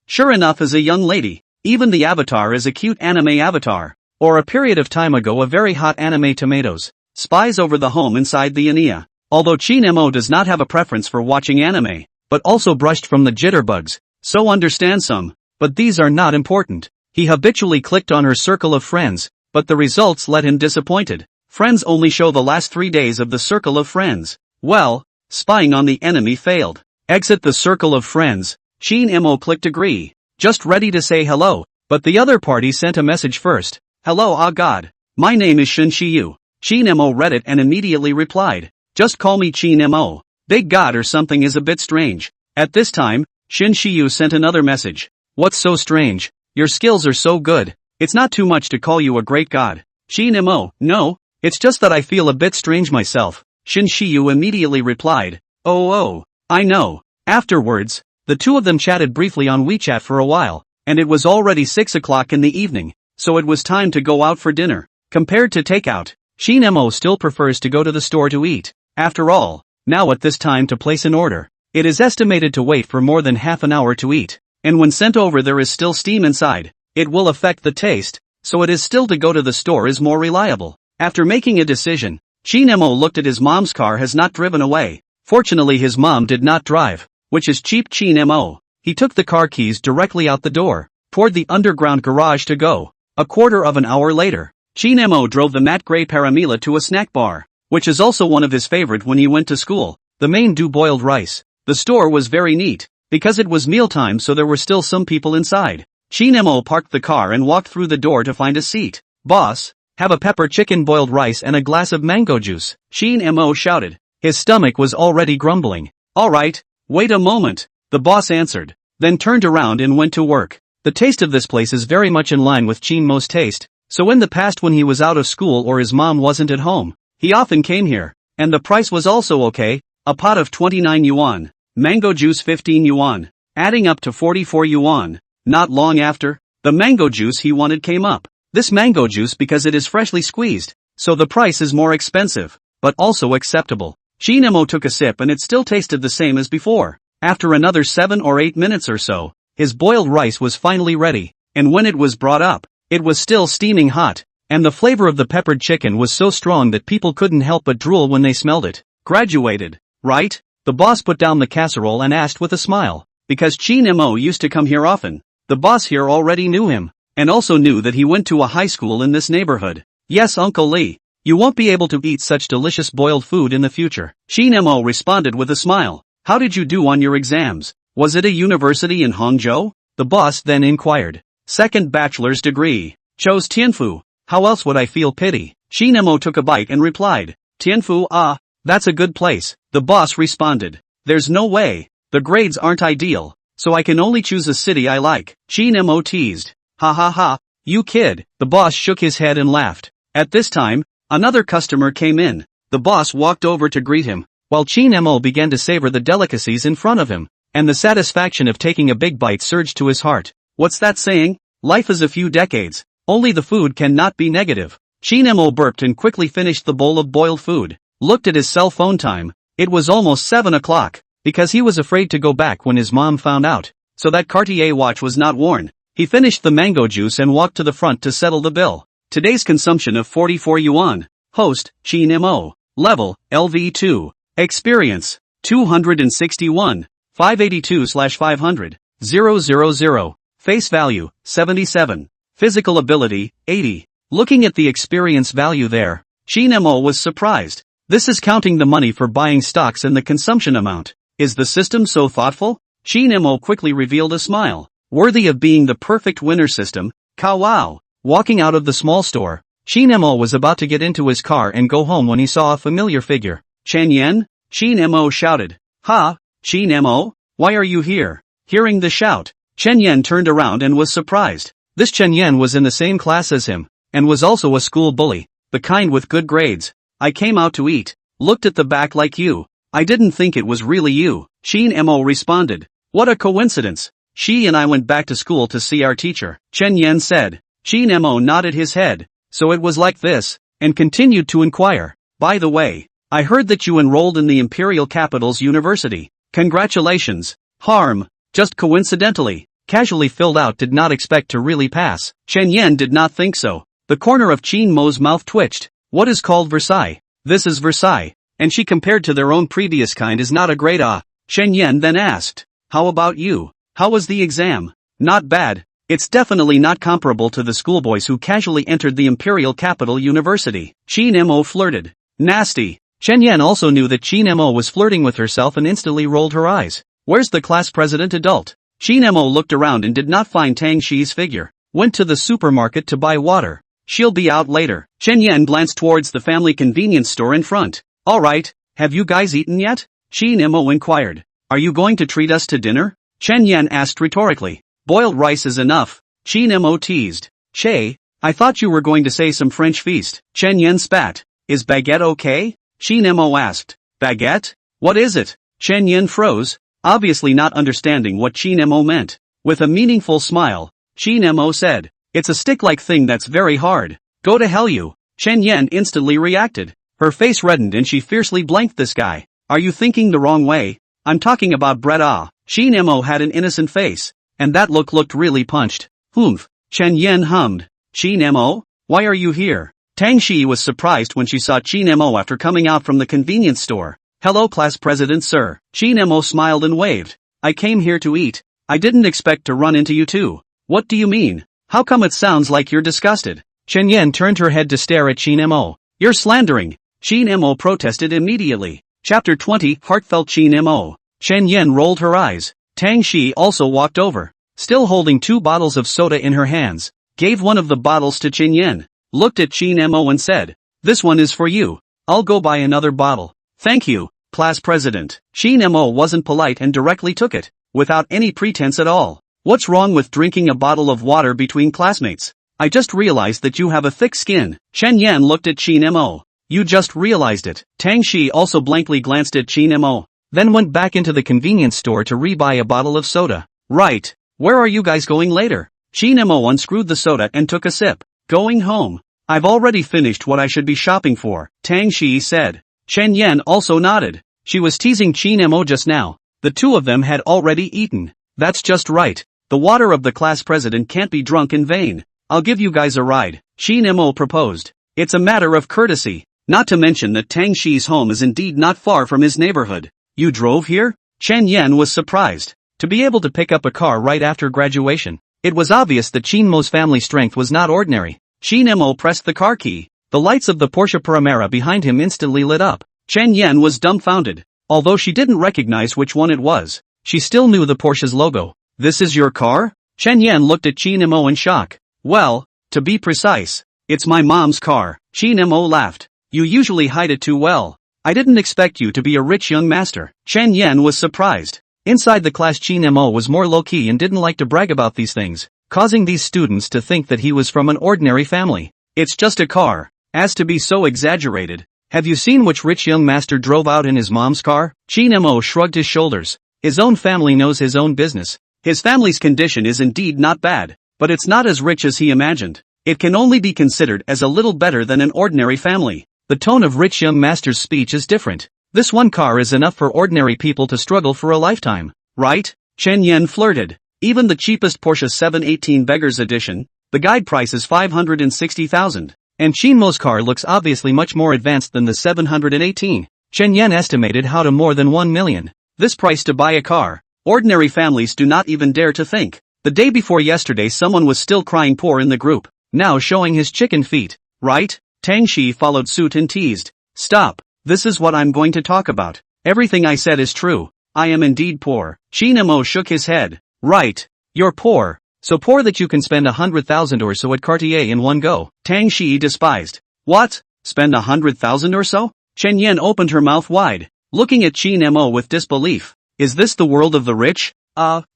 Sure enough, as a young lady, even the avatar is a cute anime avatar. Or a period of time ago a very hot anime tomatoes. Spies over the home inside the Ania. Although Shin Mo does not have a preference for watching anime, but also brushed from the jitterbugs, so understand some, but these are not important. He habitually clicked on her circle of friends, but the results left him disappointed. Friends only show the last 3 days of the circle of friends. Well, spying on the enemy failed. Exit the circle of friends. Shin Mo clicked agree, just ready to say hello, but the other party sent a message first. Hello, God. My name is Shin Shiyi. Shin Mo read it and immediately replied. Just call me Shin Mo. Big God or something is a bit strange. At this time, Shin Shiyi sent another message. What's so strange? Your skills are so good. It's not too much to call you a great god. Shin Mo, no, it's just that I feel a bit strange myself. Shin Shiyi immediately replied. Oh, I know. Afterwards, the two of them chatted briefly on WeChat for a while, and it was already 6 o'clock in the evening, so it was time to go out for dinner. Compared to takeout, Shin Mo still prefers to go to the store to eat. After all, now at this time to place an order, it is estimated to wait for more than half an hour to eat, and when sent over there is still steam inside. It will affect the taste, so it is still to go to the store is more reliable. After making a decision, Shin Mo looked at his mom's car has not driven away. Fortunately his mom did not drive, which is cheap. Shin Mo. He took the car keys directly out the door, toward the underground garage to go. A quarter of an hour later, Shin Mo drove the matte gray Paramila to a snack bar, which is also one of his favorite when he went to school, the main do boiled rice. The store was very neat, because it was mealtime so there were still some people inside. Shin Mo parked the car and walked through the door to find a seat. Boss, have a pepper chicken boiled rice and a glass of mango juice, Shin Mo shouted. His stomach was already grumbling. Alright, wait a moment, the boss answered, then turned around and went to work. The taste of this place is very much in line with Shin Mo's taste, so in the past when he was out of school or his mom wasn't at home, he often came here, and the price was also okay, a pot of 29 yuan, mango juice 15 yuan, adding up to 44 yuan. Not long after, the mango juice he wanted came up. This mango juice because it is freshly squeezed, so the price is more expensive, but also acceptable. Shin Mo took a sip and it still tasted the same as before. After another 7 or 8 minutes or so, his boiled rice was finally ready, and when it was brought up, it was still steaming hot, and the flavor of the peppered chicken was so strong that people couldn't help but drool when they smelled it. Graduated, right? The boss put down the casserole and asked with a smile, because Chin Mo used to come here often. The boss here already knew him, and also knew that he went to a high school in this neighborhood. Yes, Uncle Lee. You won't be able to eat such delicious boiled food in the future. Chin Mo responded with a smile. How did you do on your exams? Was it a university in Hangzhou? The boss then inquired. Second bachelor's degree. Chose Tianfu. How else would I feel pity? Chin Mo took a bite and replied. Tianfu, that's a good place. The boss responded. There's no way. The grades aren't ideal, so I can only choose a city I like. Chin Mo teased. Ha ha ha, you kid. The boss shook his head and laughed. At this time, another customer came in. The boss walked over to greet him, while Chin Mo began to savor the delicacies in front of him, and the satisfaction of taking a big bite surged to his heart. What's that saying? Life is a few decades, only the food cannot be negative. Chin Mo burped and quickly finished the bowl of boiled food, looked at his cell phone time. It was almost 7 o'clock, because he was afraid to go back when his mom found out, so that Cartier watch was not worn. He finished the mango juice and walked to the front to settle the bill. Today's consumption of 44 yuan. Host, Chin Mo. Level, LV2. Experience, 261. 582/500. 000. Face value, 77. Physical ability, 80. Looking at the experience value there, Chin Mo was surprised. This is counting the money for buying stocks and the consumption amount. Is the system so thoughtful? Chin Mo quickly revealed a smile. Worthy of being the perfect winner system. Cow wow. Walking out of the small store, Chin Mo was about to get into his car and go home when he saw a familiar figure. Chen Yan? Chin Mo shouted. Ha, Chin Mo? Why are you here? Hearing the shout, Chen Yan turned around and was surprised. This Chen Yan was in the same class as him, and was also a school bully, the kind with good grades. I came out to eat, looked at the back like you. I didn't think it was really you. Chin Mo responded. What a coincidence. She and I went back to school to see our teacher, Chen Yan said. Chin Mo nodded his head. So it was like this, and continued to inquire. By the way, I heard that you enrolled in the Imperial Capital's university. Congratulations. Harm, just coincidentally, casually filled out did not expect to really pass. Chen Yan did not think so. The corner of Chin Mo's mouth twitched. What is called Versailles? This is Versailles, and she compared to their own previous kind is not a great Chen Yan then asked. How about you? How was the exam? Not bad. It's definitely not comparable to the schoolboys who casually entered the Imperial Capital University. Chin Mo flirted. Nasty. Chen Yan also knew that Chin Mo was flirting with herself and instantly rolled her eyes. Where's the class president adult? Chin Mo looked around and did not find Tang Shiyi's figure. Went to the supermarket to buy water. She'll be out later. Chen Yan glanced towards the family convenience store in front. Alright, have you guys eaten yet? Chin Mo inquired. Are you going to treat us to dinner? Chen Yan asked rhetorically. Boiled rice is enough. Chin Mo teased. Che, I thought you were going to say some French feast. Chen Yan spat. Is baguette okay? Chin Mo asked. Baguette? What is it? Chen Yan froze, obviously not understanding what Chin Mo meant. With a meaningful smile, Chin Mo said. It's a stick-like thing that's very hard. Go to hell you. Chen Yan instantly reacted. Her face reddened and she fiercely blanked this guy. Are you thinking the wrong way? I'm talking about bread Chin Mo had an innocent face, and that look looked really punched. Humph. Chen Yan hummed. Chin Mo? Why are you here? Tang Shiyi was surprised when she saw Chin Mo after coming out from the convenience store. Hello class president sir. Chin Mo smiled and waved. I came here to eat. I didn't expect to run into you too. What do you mean? How come it sounds like you're disgusted? Chen Yan turned her head to stare at Chin Mo. You're slandering. Chin Mo protested immediately. Chapter 20 Heartfelt Chin Mo. Chen Yan rolled her eyes. Tang Shiyi also walked over, still holding 2 bottles of soda in her hands, gave one of the bottles to Chen Yan, looked at Chin Mo and said, this one is for you. I'll go buy another bottle. Thank you, class president. Chin Mo wasn't polite and directly took it, without any pretense at all. What's wrong with drinking a bottle of water between classmates? I just realized that you have a thick skin. Chen Yan looked at Chin Mo. You just realized it. Tang Shiyi also blankly glanced at Chin Mo, then went back into the convenience store to re-buy a bottle of soda. Right. Where are you guys going later? Chin Mo unscrewed the soda and took a sip. Going home. I've already finished what I should be shopping for, Tang Shiyi said. Chen Yan also nodded. She was teasing Chin Mo just now. The two of them had already eaten. That's just right. The water of the class president can't be drunk in vain. I'll give you guys a ride, Shin Mo proposed. It's a matter of courtesy. Not to mention that Tang Shiyi's home is indeed not far from his neighborhood. You drove here? Chen Yan was surprised. To be able to pick up a car right after graduation. It was obvious that Shin Mo's family strength was not ordinary. Shin Mo pressed the car key. The lights of the Porsche Panamera behind him instantly lit up. Chen Yan was dumbfounded. Although she didn't recognize which one it was, she still knew the Porsche's logo. This is your car? Chen Yan looked at Shin Mo in shock. Well, to be precise, it's my mom's car. Shin Mo laughed. You usually hide it too well. I didn't expect you to be a rich young master. Chen Yan was surprised. Inside the class, Shin Mo was more low-key and didn't like to brag about these things, causing these students to think that he was from an ordinary family. It's just a car. As to be so exaggerated, have you seen which rich young master drove out in his mom's car? Shin Mo shrugged his shoulders. His own family knows his own business. His family's condition is indeed not bad, but it's not as rich as he imagined. It can only be considered as a little better than an ordinary family. The tone of rich young master's speech is different. This one car is enough for ordinary people to struggle for a lifetime, right? Chen Yan flirted. Even the cheapest Porsche 718 Beggars Edition, the guide price is 560,000. And Shin Mo's car looks obviously much more advanced than the 718. Chen Yan estimated how to more than 1 million. This price to buy a car. Ordinary families do not even dare to think. The day before yesterday someone was still crying poor in the group, now showing his chicken feet, right? Tang Shiyi followed suit and teased. Stop, this is what I'm going to talk about. Everything I said is true. I am indeed poor. Shin Mo shook his head. Right. You're poor. So poor that you can spend 100,000 or so at Cartier in one go. Tang Shiyi despised. What? Spend 100,000 or so? Chen Yan opened her mouth wide, looking at Shin Mo with disbelief. Is this the world of the rich?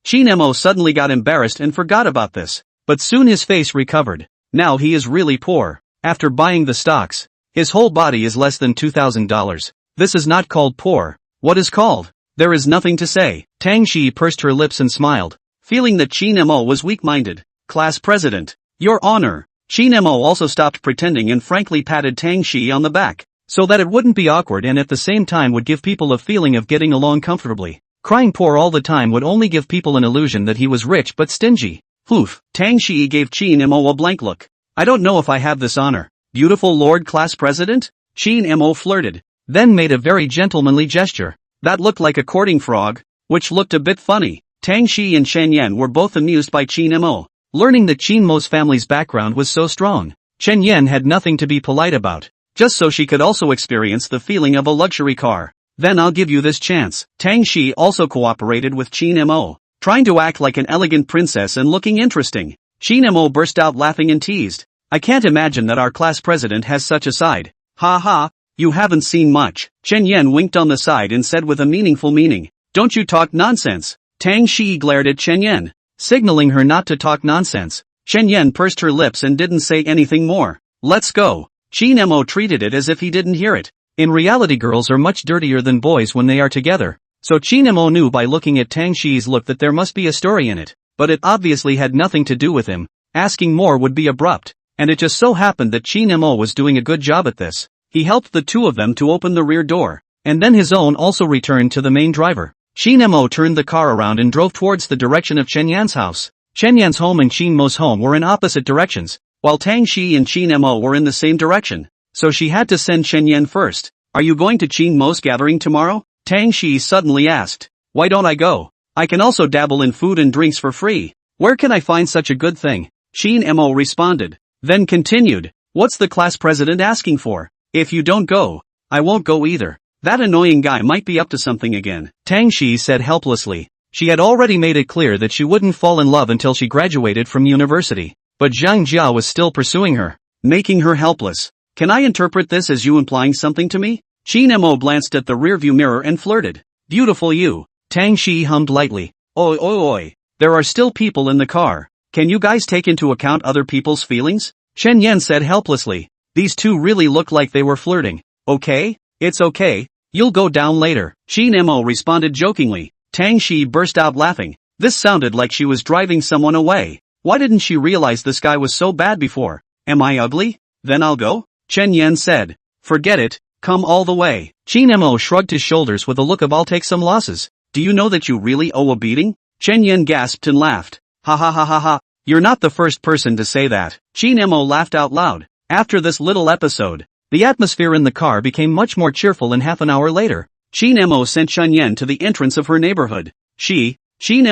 Shin Mo suddenly got embarrassed and forgot about this. But soon his face recovered. Now he is really poor. After buying the stocks, his whole body is less than $2,000. This is not called poor. What is called? There is nothing to say. Tang Shiyi pursed her lips and smiled, feeling that Shin Mo was weak-minded. Class president. Your honor. Shin Mo also stopped pretending and frankly patted Tang Shiyi on the back, so that it wouldn't be awkward and at the same time would give people a feeling of getting along comfortably. Crying poor all the time would only give people an illusion that he was rich but stingy. Poof. Tang Shiyi gave Shin Mo a blank look. I don't know if I have this honor. Beautiful Lord Class President? Shin Mo flirted, then made a very gentlemanly gesture. That looked like a courting frog, which looked a bit funny. Tang Shiyi and Chen Yan were both amused by Shin Mo, learning that Shin Mo's family's background was so strong. Chen Yan had nothing to be polite about, just so she could also experience the feeling of a luxury car. Then I'll give you this chance. Tang Shiyi also cooperated with Shin Mo, trying to act like an elegant princess and looking interesting. Shin Mo burst out laughing and teased. I can't imagine that our class president has such a side. Ha ha, you haven't seen much. Chen Yan winked on the side and said with a meaningful meaning. Don't you talk nonsense. Tang Shiyi glared at Chen Yan, signaling her not to talk nonsense. Chen Yan pursed her lips and didn't say anything more. Let's go. Shin Mo treated it as if he didn't hear it. In reality, girls are much dirtier than boys when they are together. So Shin Mo knew by looking at Tang Shiyi's look that there must be a story in it. But it obviously had nothing to do with him. Asking more would be abrupt. And it just so happened that Shin Mo was doing a good job at this. He helped the two of them to open the rear door, and then his own also returned to the main driver. Shin Mo turned the car around and drove towards the direction of Chen Yan's house. Chen Yan's home and Shin Mo's home were in opposite directions, while Tang Shiyi and Shin Mo were in the same direction. So she had to send Chen Yan first. Are you going to Shin Mo's gathering tomorrow? Tang Shiyi suddenly asked. Why don't I go? I can also dabble in food and drinks for free. Where can I find such a good thing? Shin Mo responded. Then continued, what's the class president asking for? If you don't go, I won't go either. That annoying guy might be up to something again. Tang Shiyi said helplessly. She had already made it clear that she wouldn't fall in love until she graduated from university. But Zhang Jia was still pursuing her, making her helpless. Can I interpret this as you implying something to me? Shin Mo glanced at the rearview mirror and flirted. Beautiful you. Tang Shiyi hummed lightly. Oi oi oi. There are still people in the car. Can you guys take into account other people's feelings? Chen Yan said helplessly. These two really look like they were flirting. Okay? It's okay. You'll go down later. Shin Mo responded jokingly. Tang Shiyi burst out laughing. This sounded like she was driving someone away. Why didn't she realize this guy was so bad before? Am I ugly? Then I'll go? Chen Yan said. Forget it. Come all the way. Shin Mo shrugged his shoulders with a look of I'll take some losses. Do you know that you really owe a beating? Chen Yan gasped and laughed. Ha ha ha ha ha. You're not the first person to say that. Chin Mo laughed out loud. After this little episode, the atmosphere in the car became much more cheerful, and half an hour later, Chin Mo sent Chen Yan to the entrance of her neighborhood. Chin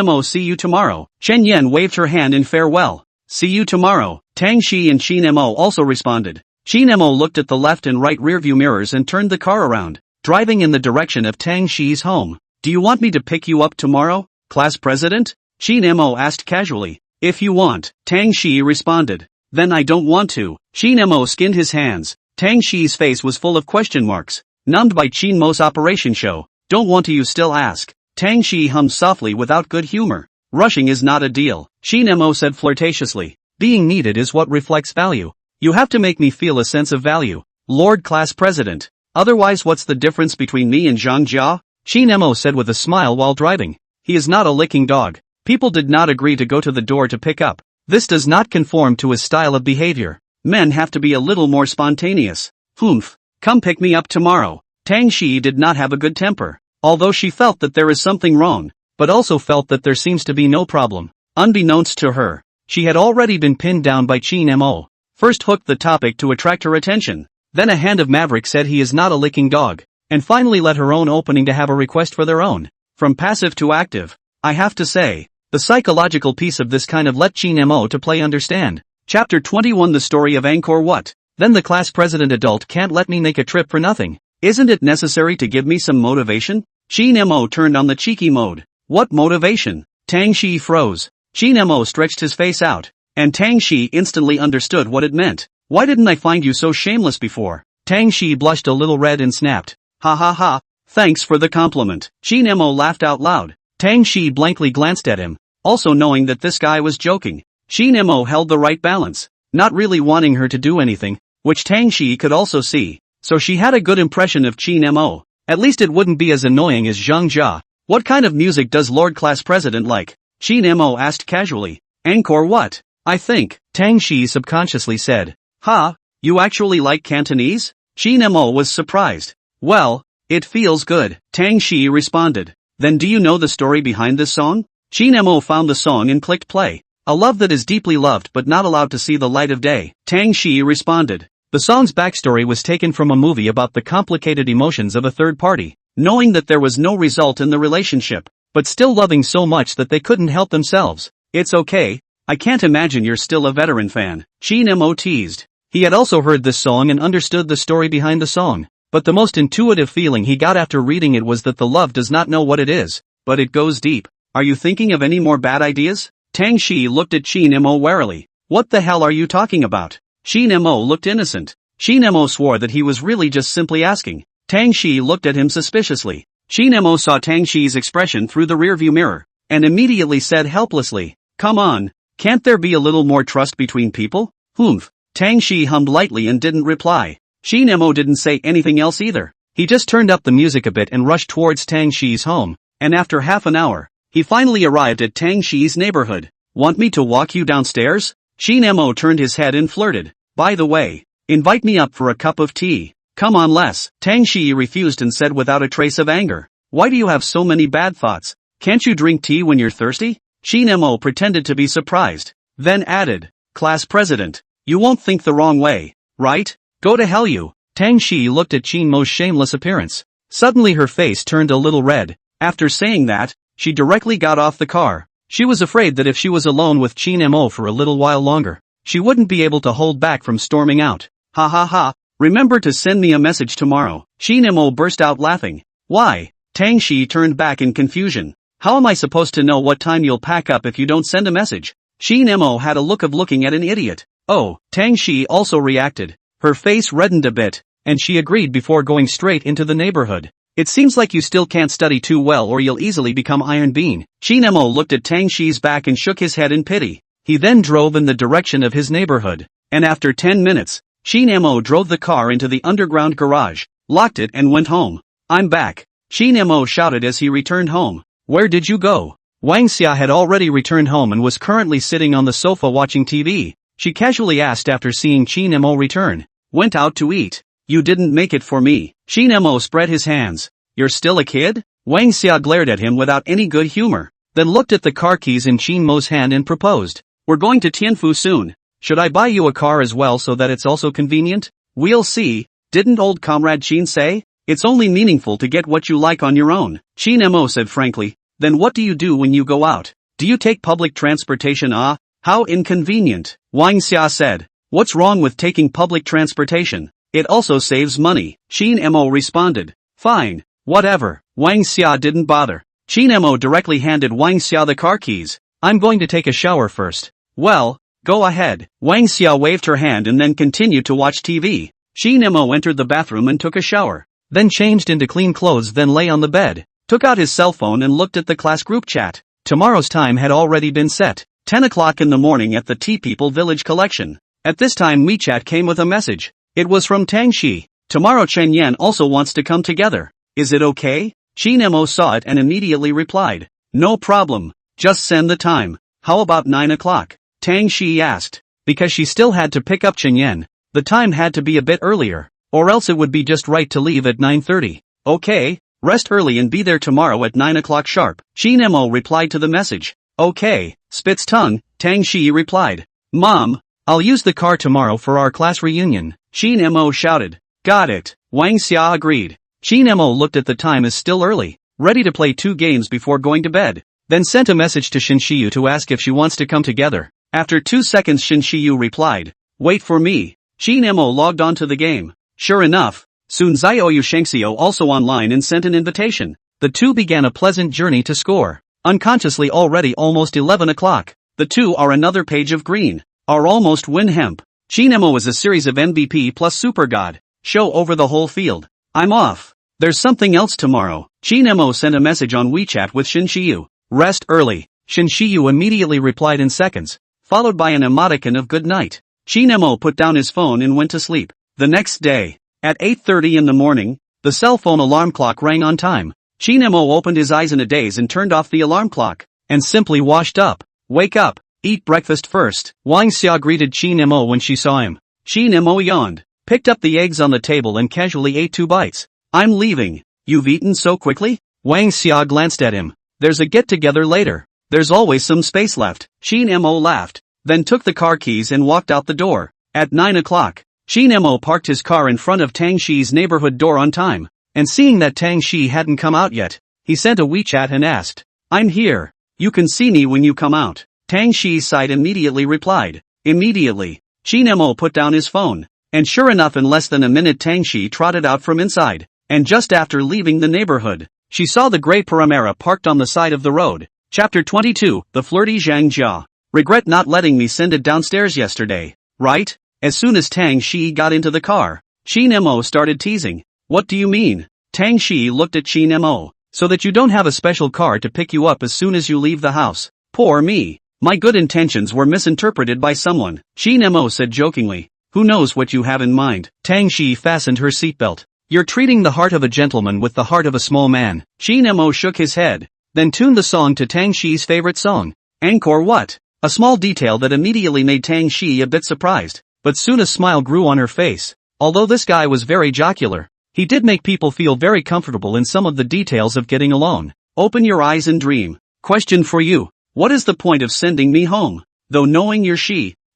Mo, see you tomorrow. Chen Yan waved her hand in farewell. See you tomorrow. Tang Shiyi and Chin Mo also responded. Chin Mo looked at the left and right rearview mirrors and turned the car around, driving in the direction of Tang Shiyi's home. Do you want me to pick you up tomorrow, class president? Chin Mo asked casually. If you want, Tang Shiyi responded. Then I don't want to. Chin Mo skinned his hands. Tang Shiyi's face was full of question marks, numbed by Chin Mo's operation show. Don't want to, you still ask? Tang Shiyi hummed softly without good humor. Rushing is not a deal, Chin Mo said flirtatiously. Being needed is what reflects value. You have to make me feel a sense of value, Lord Class President. Otherwise, what's the difference between me and Zhang Jia? Chin Mo said with a smile while driving. He is not a licking dog. People did not agree to go to the door to pick up. This does not conform to his style of behavior. Men have to be a little more spontaneous. Humph. Come pick me up tomorrow. Tang Shiyi did not have a good temper, although she felt that there is something wrong, but also felt that there seems to be no problem. Unbeknownst to her, she had already been pinned down by Chin Mo. First hooked the topic to attract her attention, then a hand of Maverick said he is not a licking dog, and finally let her own opening to have a request for their own. From passive to active. I have to say, the psychological piece of this kind of let Chin Mo to play understand. Chapter 21, the story of Angkor Wat. Then the class president adult can't let me make a trip for nothing. Isn't it necessary to give me some motivation? Chin Mo turned on the cheeky mode. What motivation? Tang Shiyi froze. Chin Mo stretched his face out, and Tang Shiyi instantly understood what it meant. Why didn't I find you so shameless before? Tang Shiyi blushed a little red and snapped. Ha ha ha. Thanks for the compliment. Chin Mo laughed out loud. Tang Shiyi blankly glanced at him, also knowing that this guy was joking. Chin Mo held the right balance, not really wanting her to do anything, which Tang Shiyi could also see, so she had a good impression of Chin Mo. At least it wouldn't be as annoying as Zhang Jia. What kind of music does Lord Class President like? Chin Mo asked casually. Angkor Wat, I think, Tang Shiyi subconsciously said. Ha, you actually like Cantonese? Chin Mo was surprised. Well, it feels good, Tang Shiyi responded. Then do you know the story behind this song? Chin Mo found the song and clicked play. A love that is deeply loved but not allowed to see the light of day, Tang Shiyi responded. The song's backstory was taken from a movie about the complicated emotions of a third party, knowing that there was no result in the relationship, but still loving so much that they couldn't help themselves. It's okay, I can't imagine you're still a veteran fan, Chin Mo teased. He had also heard this song and understood the story behind the song, but the most intuitive feeling he got after reading it was that the love does not know what it is, but it goes deep. Are you thinking of any more bad ideas? Tang Shiyi looked at Chin Mo warily. What the hell are you talking about? Chin Mo looked innocent. Chin Mo swore that he was really just simply asking. Tang Shiyi looked at him suspiciously. Chin Mo saw Tang Shiyi's expression through the rearview mirror, and immediately said helplessly, come on, can't there be a little more trust between people? Humph. Tang Shiyi hummed lightly and didn't reply. Chin Mo didn't say anything else either. He just turned up the music a bit and rushed towards Tang Shiyi's home, and after half an hour, he finally arrived at Tang Shiyi's neighborhood. Want me to walk you downstairs? Chin Mo turned his head and flirted. By the way, invite me up for a cup of tea. Come on less. Tang Shiyi refused and said without a trace of anger. Why do you have so many bad thoughts? Can't you drink tea when you're thirsty? Chin Mo pretended to be surprised, then added, Class President, you won't think the wrong way, right? Go to hell you. Tang Shiyi looked at Chin Mo's shameless appearance. Suddenly her face turned a little red. After saying that, she directly got off the car. She was afraid that if she was alone with Chin Mo for a little while longer, she wouldn't be able to hold back from storming out. Ha ha ha, remember to send me a message tomorrow. Chin Mo burst out laughing. Why? Tang Shiyi turned back in confusion. How am I supposed to know what time you'll pack up if you don't send a message? Chin Mo had a look of looking at an idiot. Oh, Tang Shiyi also reacted. Her face reddened a bit, and she agreed before going straight into the neighborhood. It seems like you still can't study too well or you'll easily become Iron Bean. Chin Mo looked at Tang Shiyi's back and shook his head in pity. He then drove in the direction of his neighborhood, and after 10 minutes, Chin Mo drove the car into the underground garage, locked it and went home. I'm back, Chin Mo shouted as he returned home. Where did you go? Wang Xia had already returned home and was currently sitting on the sofa watching TV. She casually asked after seeing Chin Mo return. Went out to eat. You didn't make it for me. Chin Mo spread his hands. You're still a kid? Wang Xia glared at him without any good humor. then looked at the car keys in Qin Mo's hand and proposed. We're going to Tianfu soon. Should I buy you a car as well so that it's also convenient? We'll see, didn't old comrade Qin say? It's only meaningful to get what you like on your own. Qin Mo said frankly. Then what do you do when you go out? Do you take public transportation? Ah, how inconvenient. Wang Xia said. What's wrong with taking public transportation? It also saves money. Qin Mo responded. Fine, whatever. Wang Xia didn't bother. Qin Mo directly handed Wang Xia the car keys. I'm going to take a shower first. Well, go ahead. Wang Xia waved her hand and then continued to watch TV. Qin Mo entered the bathroom and took a shower, then changed into clean clothes, then lay on the bed, took out his cell phone and looked at the class group chat. Tomorrow's time had already been set, 10 o'clock in the morning at the Tea People Village Collection. At this time WeChat came with a message. It was from Tang Shiyi. Tomorrow Chen Yan also wants to come together. Is it okay? Qin Mo saw it and immediately replied. No problem. Just send the time. How about 9 o'clock? Tang Shiyi asked. Because she still had to pick up Chen Yan. The time had to be a bit earlier, or else it would be just right to leave at 9:30. Okay, rest early and be there tomorrow at 9 o'clock sharp. Qin Mo replied to the message. Okay, spits tongue, Tang Shiyi replied. Mom, I'll use the car tomorrow for our class reunion. Qin Mo shouted. Got it. Wang Xia agreed. Qin Mo looked at the time as still early, ready to play 2 games before going to bed, then sent a message to Shin Shiyu to ask if she wants to come together. After 2 seconds Shin Shiyu replied. Wait for me. Qin Mo logged on to the game. Sure enough, soon Xiaoyu Shengxiu also online and sent an invitation. The two began a pleasant journey to score. Unconsciously already almost 11 o'clock. The two are another page of green. Are almost win hemp. Qin Mo is a series of MVP plus Super God. Show over the whole field. I'm off. There's something else tomorrow. Qin Mo sent a message on WeChat with Shin Shiyu. Rest early. Shin Shiyu immediately replied in seconds, followed by an emoticon of good night. Qin Mo put down his phone and went to sleep. The next day, at 8:30 in the morning, the cell phone alarm clock rang on time. Qin Mo opened his eyes in a daze and turned off the alarm clock, and simply washed up. Wake up, eat breakfast first. Wang Xia greeted Qin Mo when she saw him. Qin Mo yawned, picked up the eggs on the table and casually ate 2 bites. I'm leaving. You've eaten so quickly? Wang Xia glanced at him. There's a get-together later. There's always some space left. Qin Mo laughed, then took the car keys and walked out the door. At 9 o'clock, Qin Mo parked his car in front of Tang Shiyi's neighborhood door on time, and seeing that Tang Shiyi hadn't come out yet, he sent a WeChat and asked, I'm here. You can see me when you come out. Tang Shiyi's side immediately replied. Immediately, Qin Mo put down his phone, and sure enough in less than a minute Tang Shiyi trotted out from inside, and just after leaving the neighborhood, she saw the gray Paramera parked on the side of the road. Chapter 22, The Flirty Zhang Jia. Regret not letting me send it downstairs yesterday, right? As soon as Tang Shiyi got into the car, Qin Mo started teasing. What do you mean? Tang Shiyi looked at Qin Mo. So that you don't have a special car to pick you up as soon as you leave the house. Poor me. My good intentions were misinterpreted by someone, Qin Mo said jokingly. Who knows what you have in mind? Tang Shiyi fastened her seatbelt. You're treating the heart of a gentleman with the heart of a small man. Qin Mo shook his head, then tuned the song to Tang Shiyi's favorite song. Encore what? A small detail that immediately made Tang Shiyi a bit surprised, but soon a smile grew on her face. Although this guy was very jocular, he did make people feel very comfortable in some of the details of getting alone. Open your eyes and dream. Question for you. What is the point of sending me home? Though knowing you're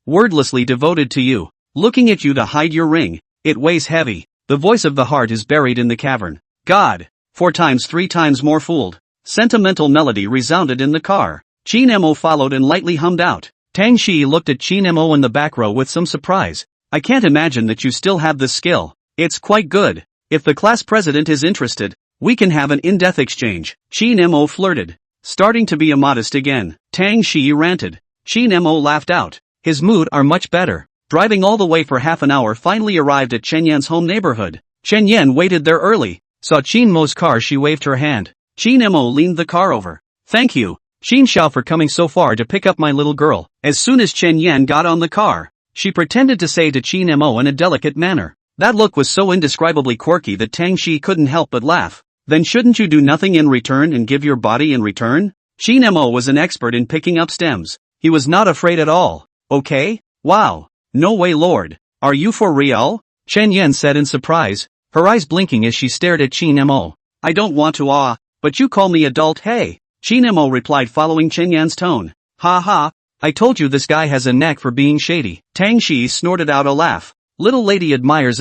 wordlessly devoted to you, looking at you to hide your ring, it weighs heavy. The voice of the heart is buried in the cavern. God. 4 times 3 times more fooled. Sentimental melody resounded in the car. Qin Mo followed and lightly hummed out. Tang Shiyi looked at Qin Mo in the back row with some surprise. I can't imagine that you still have this skill. It's quite good. If the class president is interested, we can have an in-depth exchange. Qin Mo flirted, starting to be immodest again. Tang Shiyi ranted. Qin Mo laughed out. His mood are much better. Driving all the way for half an hour finally arrived at Chen Yan's home neighborhood. Chen Yan waited there early, saw Qin Mo's car, she waved her hand. Qin Mo leaned the car over. Thank you, Qin Xiao, for coming so far to pick up my little girl. As soon as Chen Yan got on the car, she pretended to say to Qin Mo in a delicate manner. That look was so indescribably quirky that Tang Shiyi couldn't help but laugh. Then shouldn't you do nothing in return and give your body in return? Qin Mo was an expert in picking up stems. He was not afraid at all. Okay? Wow. No way, Lord. Are you for real? Chen Yan said in surprise, her eyes blinking as she stared at Qin Mo. I don't want to but you call me adult, hey. Qin Mo replied following Chen Yan's tone. Ha ha, I told you this guy has a knack for being shady. Tang Shiyi snorted out a laugh. Little lady admires.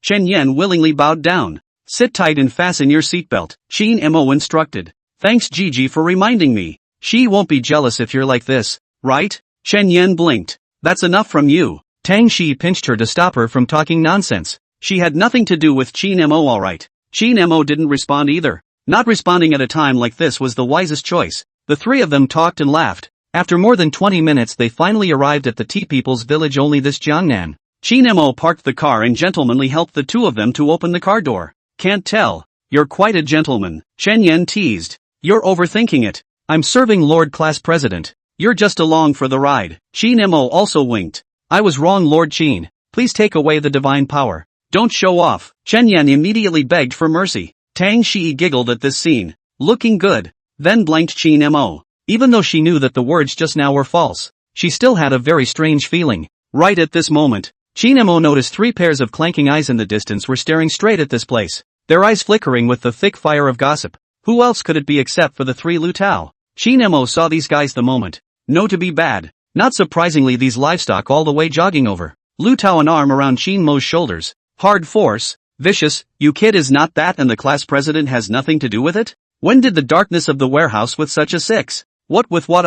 Chen Yan willingly bowed down. Sit tight and fasten your seatbelt, Qin Mo instructed. Thanks Gigi for reminding me. She won't be jealous if you're like this, right? Chen Yan blinked. That's enough from you. Tang Shiyi pinched her to stop her from talking nonsense. She had nothing to do with Qin Mo alright. Qin Mo didn't respond either. Not responding at a time like this was the wisest choice. The three of them talked and laughed. After more than 20 minutes they finally arrived at the tea people's village. Only this Jiangnan. Qin Mo parked the car and gentlemanly helped the two of them to open the car door. Can't tell. You're quite a gentleman, Chen Yan teased. You're overthinking it. I'm serving Lord Class President. You're just along for the ride. Qin Mo also winked. I was wrong Lord Qin. Please take away the divine power. Don't show off. Chen Yan immediately begged for mercy. Tang Shiyi giggled at this scene. Looking good. Then blanked Qin Mo. Even though she knew that the words just now were false, she still had a very strange feeling. Right at this moment, Qin Mo noticed three pairs of clanking eyes in the distance were staring straight at this place, their eyes flickering with the thick fire of gossip. Who else could it be except for the three Lu Tao? Qin Mo saw these guys the moment. No to be bad. Not surprisingly these livestock all the way jogging over. Lu Tao an arm around Qin Mo's shoulders. Hard force. Vicious. You kid is not that and the class president has nothing to do with it? When did the darkness of the warehouse with such a six? What with what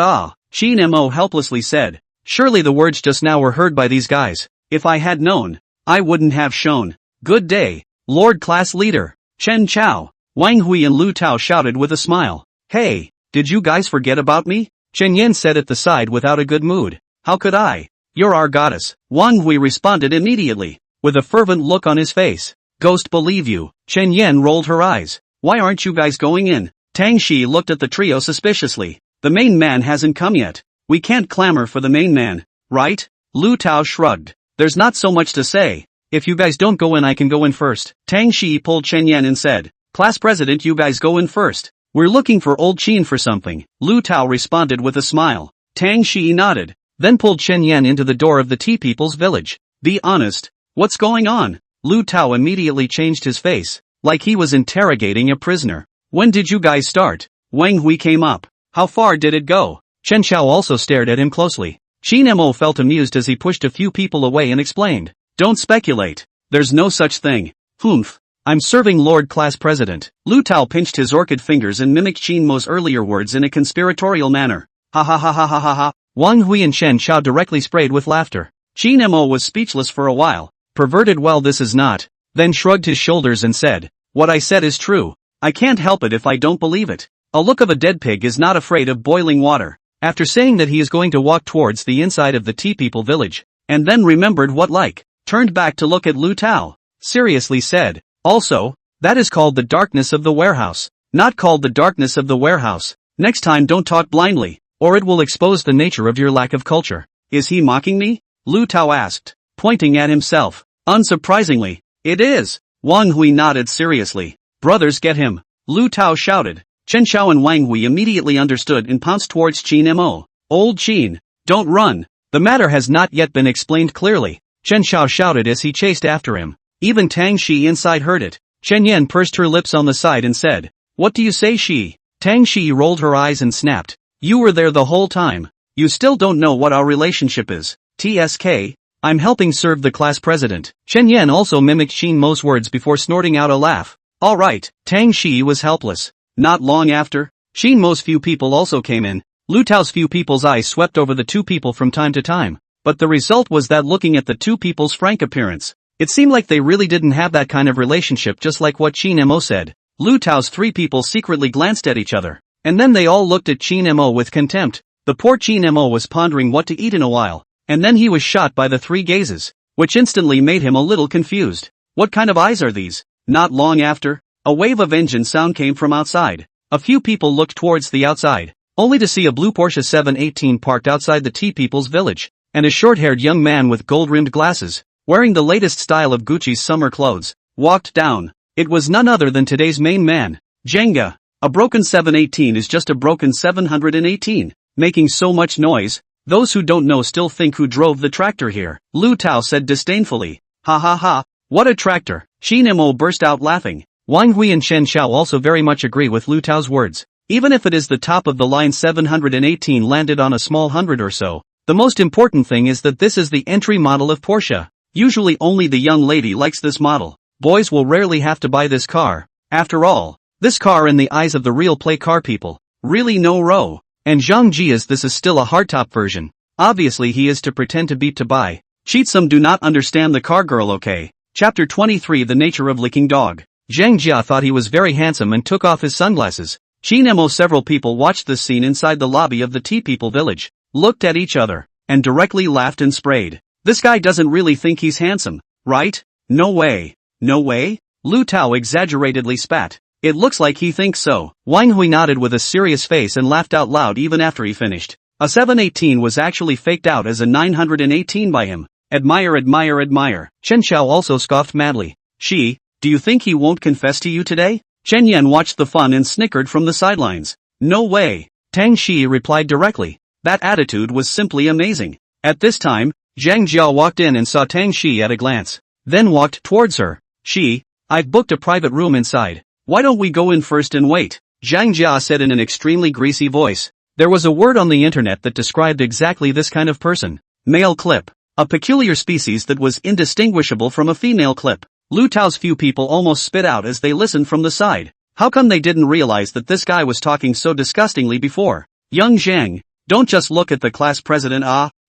Qin Mo helplessly said. Surely the words just now were heard by these guys. If I had known, I wouldn't have shown. Good day, Lord Class Leader. Chen Chao. Wang Hui and Lu Tao shouted with a smile. Hey, did you guys forget about me? Chen Yan said at the side without a good mood. How could I? You're our goddess. Wang Hui responded immediately, with a fervent look on his face. Ghost believe you. Chen Yan rolled her eyes. Why aren't you guys going in? Tang Shiyi looked at the trio suspiciously. The main man hasn't come yet. We can't clamor for the main man, right? Lu Tao shrugged. There's not so much to say. If you guys don't go in I can go in first. Tang Shiyi pulled Chen Yan and said. Class president you guys go in first. We're looking for old Qin for something. Lu Tao responded with a smile. Tang Shiyi nodded, then pulled Chen Yan into the door of the tea people's village. Be honest. What's going on? Lu Tao immediately changed his face, like he was interrogating a prisoner. When did you guys start? Wang Hui came up. How far did it go? Chen Chao also stared at him closely. Qin Mo felt amused as he pushed a few people away and explained. Don't speculate. There's no such thing. Humph. I'm serving Lord Class President. Lu Tao pinched his orchid fingers and mimicked Qin Mo's earlier words in a conspiratorial manner. Ha ha ha ha ha ha ha. Wang Hui and Chen Chao directly sprayed with laughter. Qin Mo was speechless for a while. Perverted well this is not. Then shrugged his shoulders and said. What I said is true. I can't help it if I don't believe it. A look of a dead pig is not afraid of boiling water. After saying that he is going to walk towards the inside of the tea people village, and then remembered what turned back to look at Lu Tao, seriously said, also, that is called the darkness of the warehouse, not called the darkness of the warehouse. Next time don't talk blindly, or it will expose the nature of your lack of culture. Is he mocking me? Lu Tao asked, pointing at himself. Unsurprisingly, it is. Wang Hui nodded seriously. Brothers get him. Lu Tao shouted. Chen Chao and Wang Hui immediately understood and pounced towards Qin Mo. Old Qin, don't run. The matter has not yet been explained clearly. Chen Chao shouted as he chased after him. Even Tang Shiyi inside heard it. Chen Yan pursed her lips on the side and said, What do you say Shiyi? Tang Shiyi rolled her eyes and snapped. You were there the whole time. You still don't know what our relationship is. TSK, I'm helping serve the class president. Chen Yan also mimicked Qin Mo's words before snorting out a laugh. Alright, Tang Shiyi was helpless. Not long after, Qin Mo's few people also came in. Lu Tao's few people's eyes swept over the two people from time to time, but the result was that looking at the two people's frank appearance, it seemed like they really didn't have that kind of relationship just like what Qin Mo said. Lu Tao's three people secretly glanced at each other, and then they all looked at Qin Mo with contempt. The poor Qin Mo was pondering what to eat in a while, and then he was shot by the three gazes, which instantly made him a little confused. What kind of eyes are these? Not long after, a wave of engine sound came from outside. A few people looked towards the outside, only to see a blue Porsche 718 parked outside the tea people's village, and a short-haired young man with gold-rimmed glasses, wearing the latest style of Gucci's summer clothes, walked down. It was none other than today's main man, Jenga. A broken 718 is just a broken 718, making so much noise, those who don't know still think who drove the tractor here. Lu Tao said disdainfully. Ha ha ha, what a tractor. Qin Mo burst out laughing. Wang Hui and Chen Xiao also very much agree with Lu Tao's words. Even if it is the top of the line 718 landed on a small hundred or so, the most important thing is that this is the entry model of Porsche. Usually only the young lady likes this model. Boys will rarely have to buy this car. After all, this car in the eyes of the real play car people, really no row. And Zhang Jia's this is still a hardtop version. Obviously he is to pretend to beat to buy. Cheat some do not understand the car girl okay. Chapter 23 The Nature of Licking Dog. Zhang Jia thought he was very handsome and took off his sunglasses. Chinemo several people watched this scene inside the lobby of the Tea People village, looked at each other, and directly laughed and sprayed. This guy doesn't really think he's handsome, right? No way. No way? Lu Tao exaggeratedly spat. It looks like he thinks so. Wang Hui nodded with a serious face and laughed out loud even after he finished. A 718 was actually faked out as a 918 by him. Admire, admire, admire. Chen Xiao also scoffed madly. She, do you think he won't confess to you today? Chen Yan watched the fun and snickered from the sidelines. No way. Tang Shiyi replied directly. That attitude was simply amazing. At this time, Zhang Jia walked in and saw Tang Shiyi at a glance, then walked towards her. She, I've booked a private room inside. Why don't we go in first and wait? Zhang Jia said in an extremely greasy voice. There was a word on the internet that described exactly this kind of person. Male clip. A peculiar species that was indistinguishable from a female clip. Lu Tao's few people almost spit out as they listened from the side. How come they didn't realize that this guy was talking so disgustingly before? Young Zhang, don't just look at the class president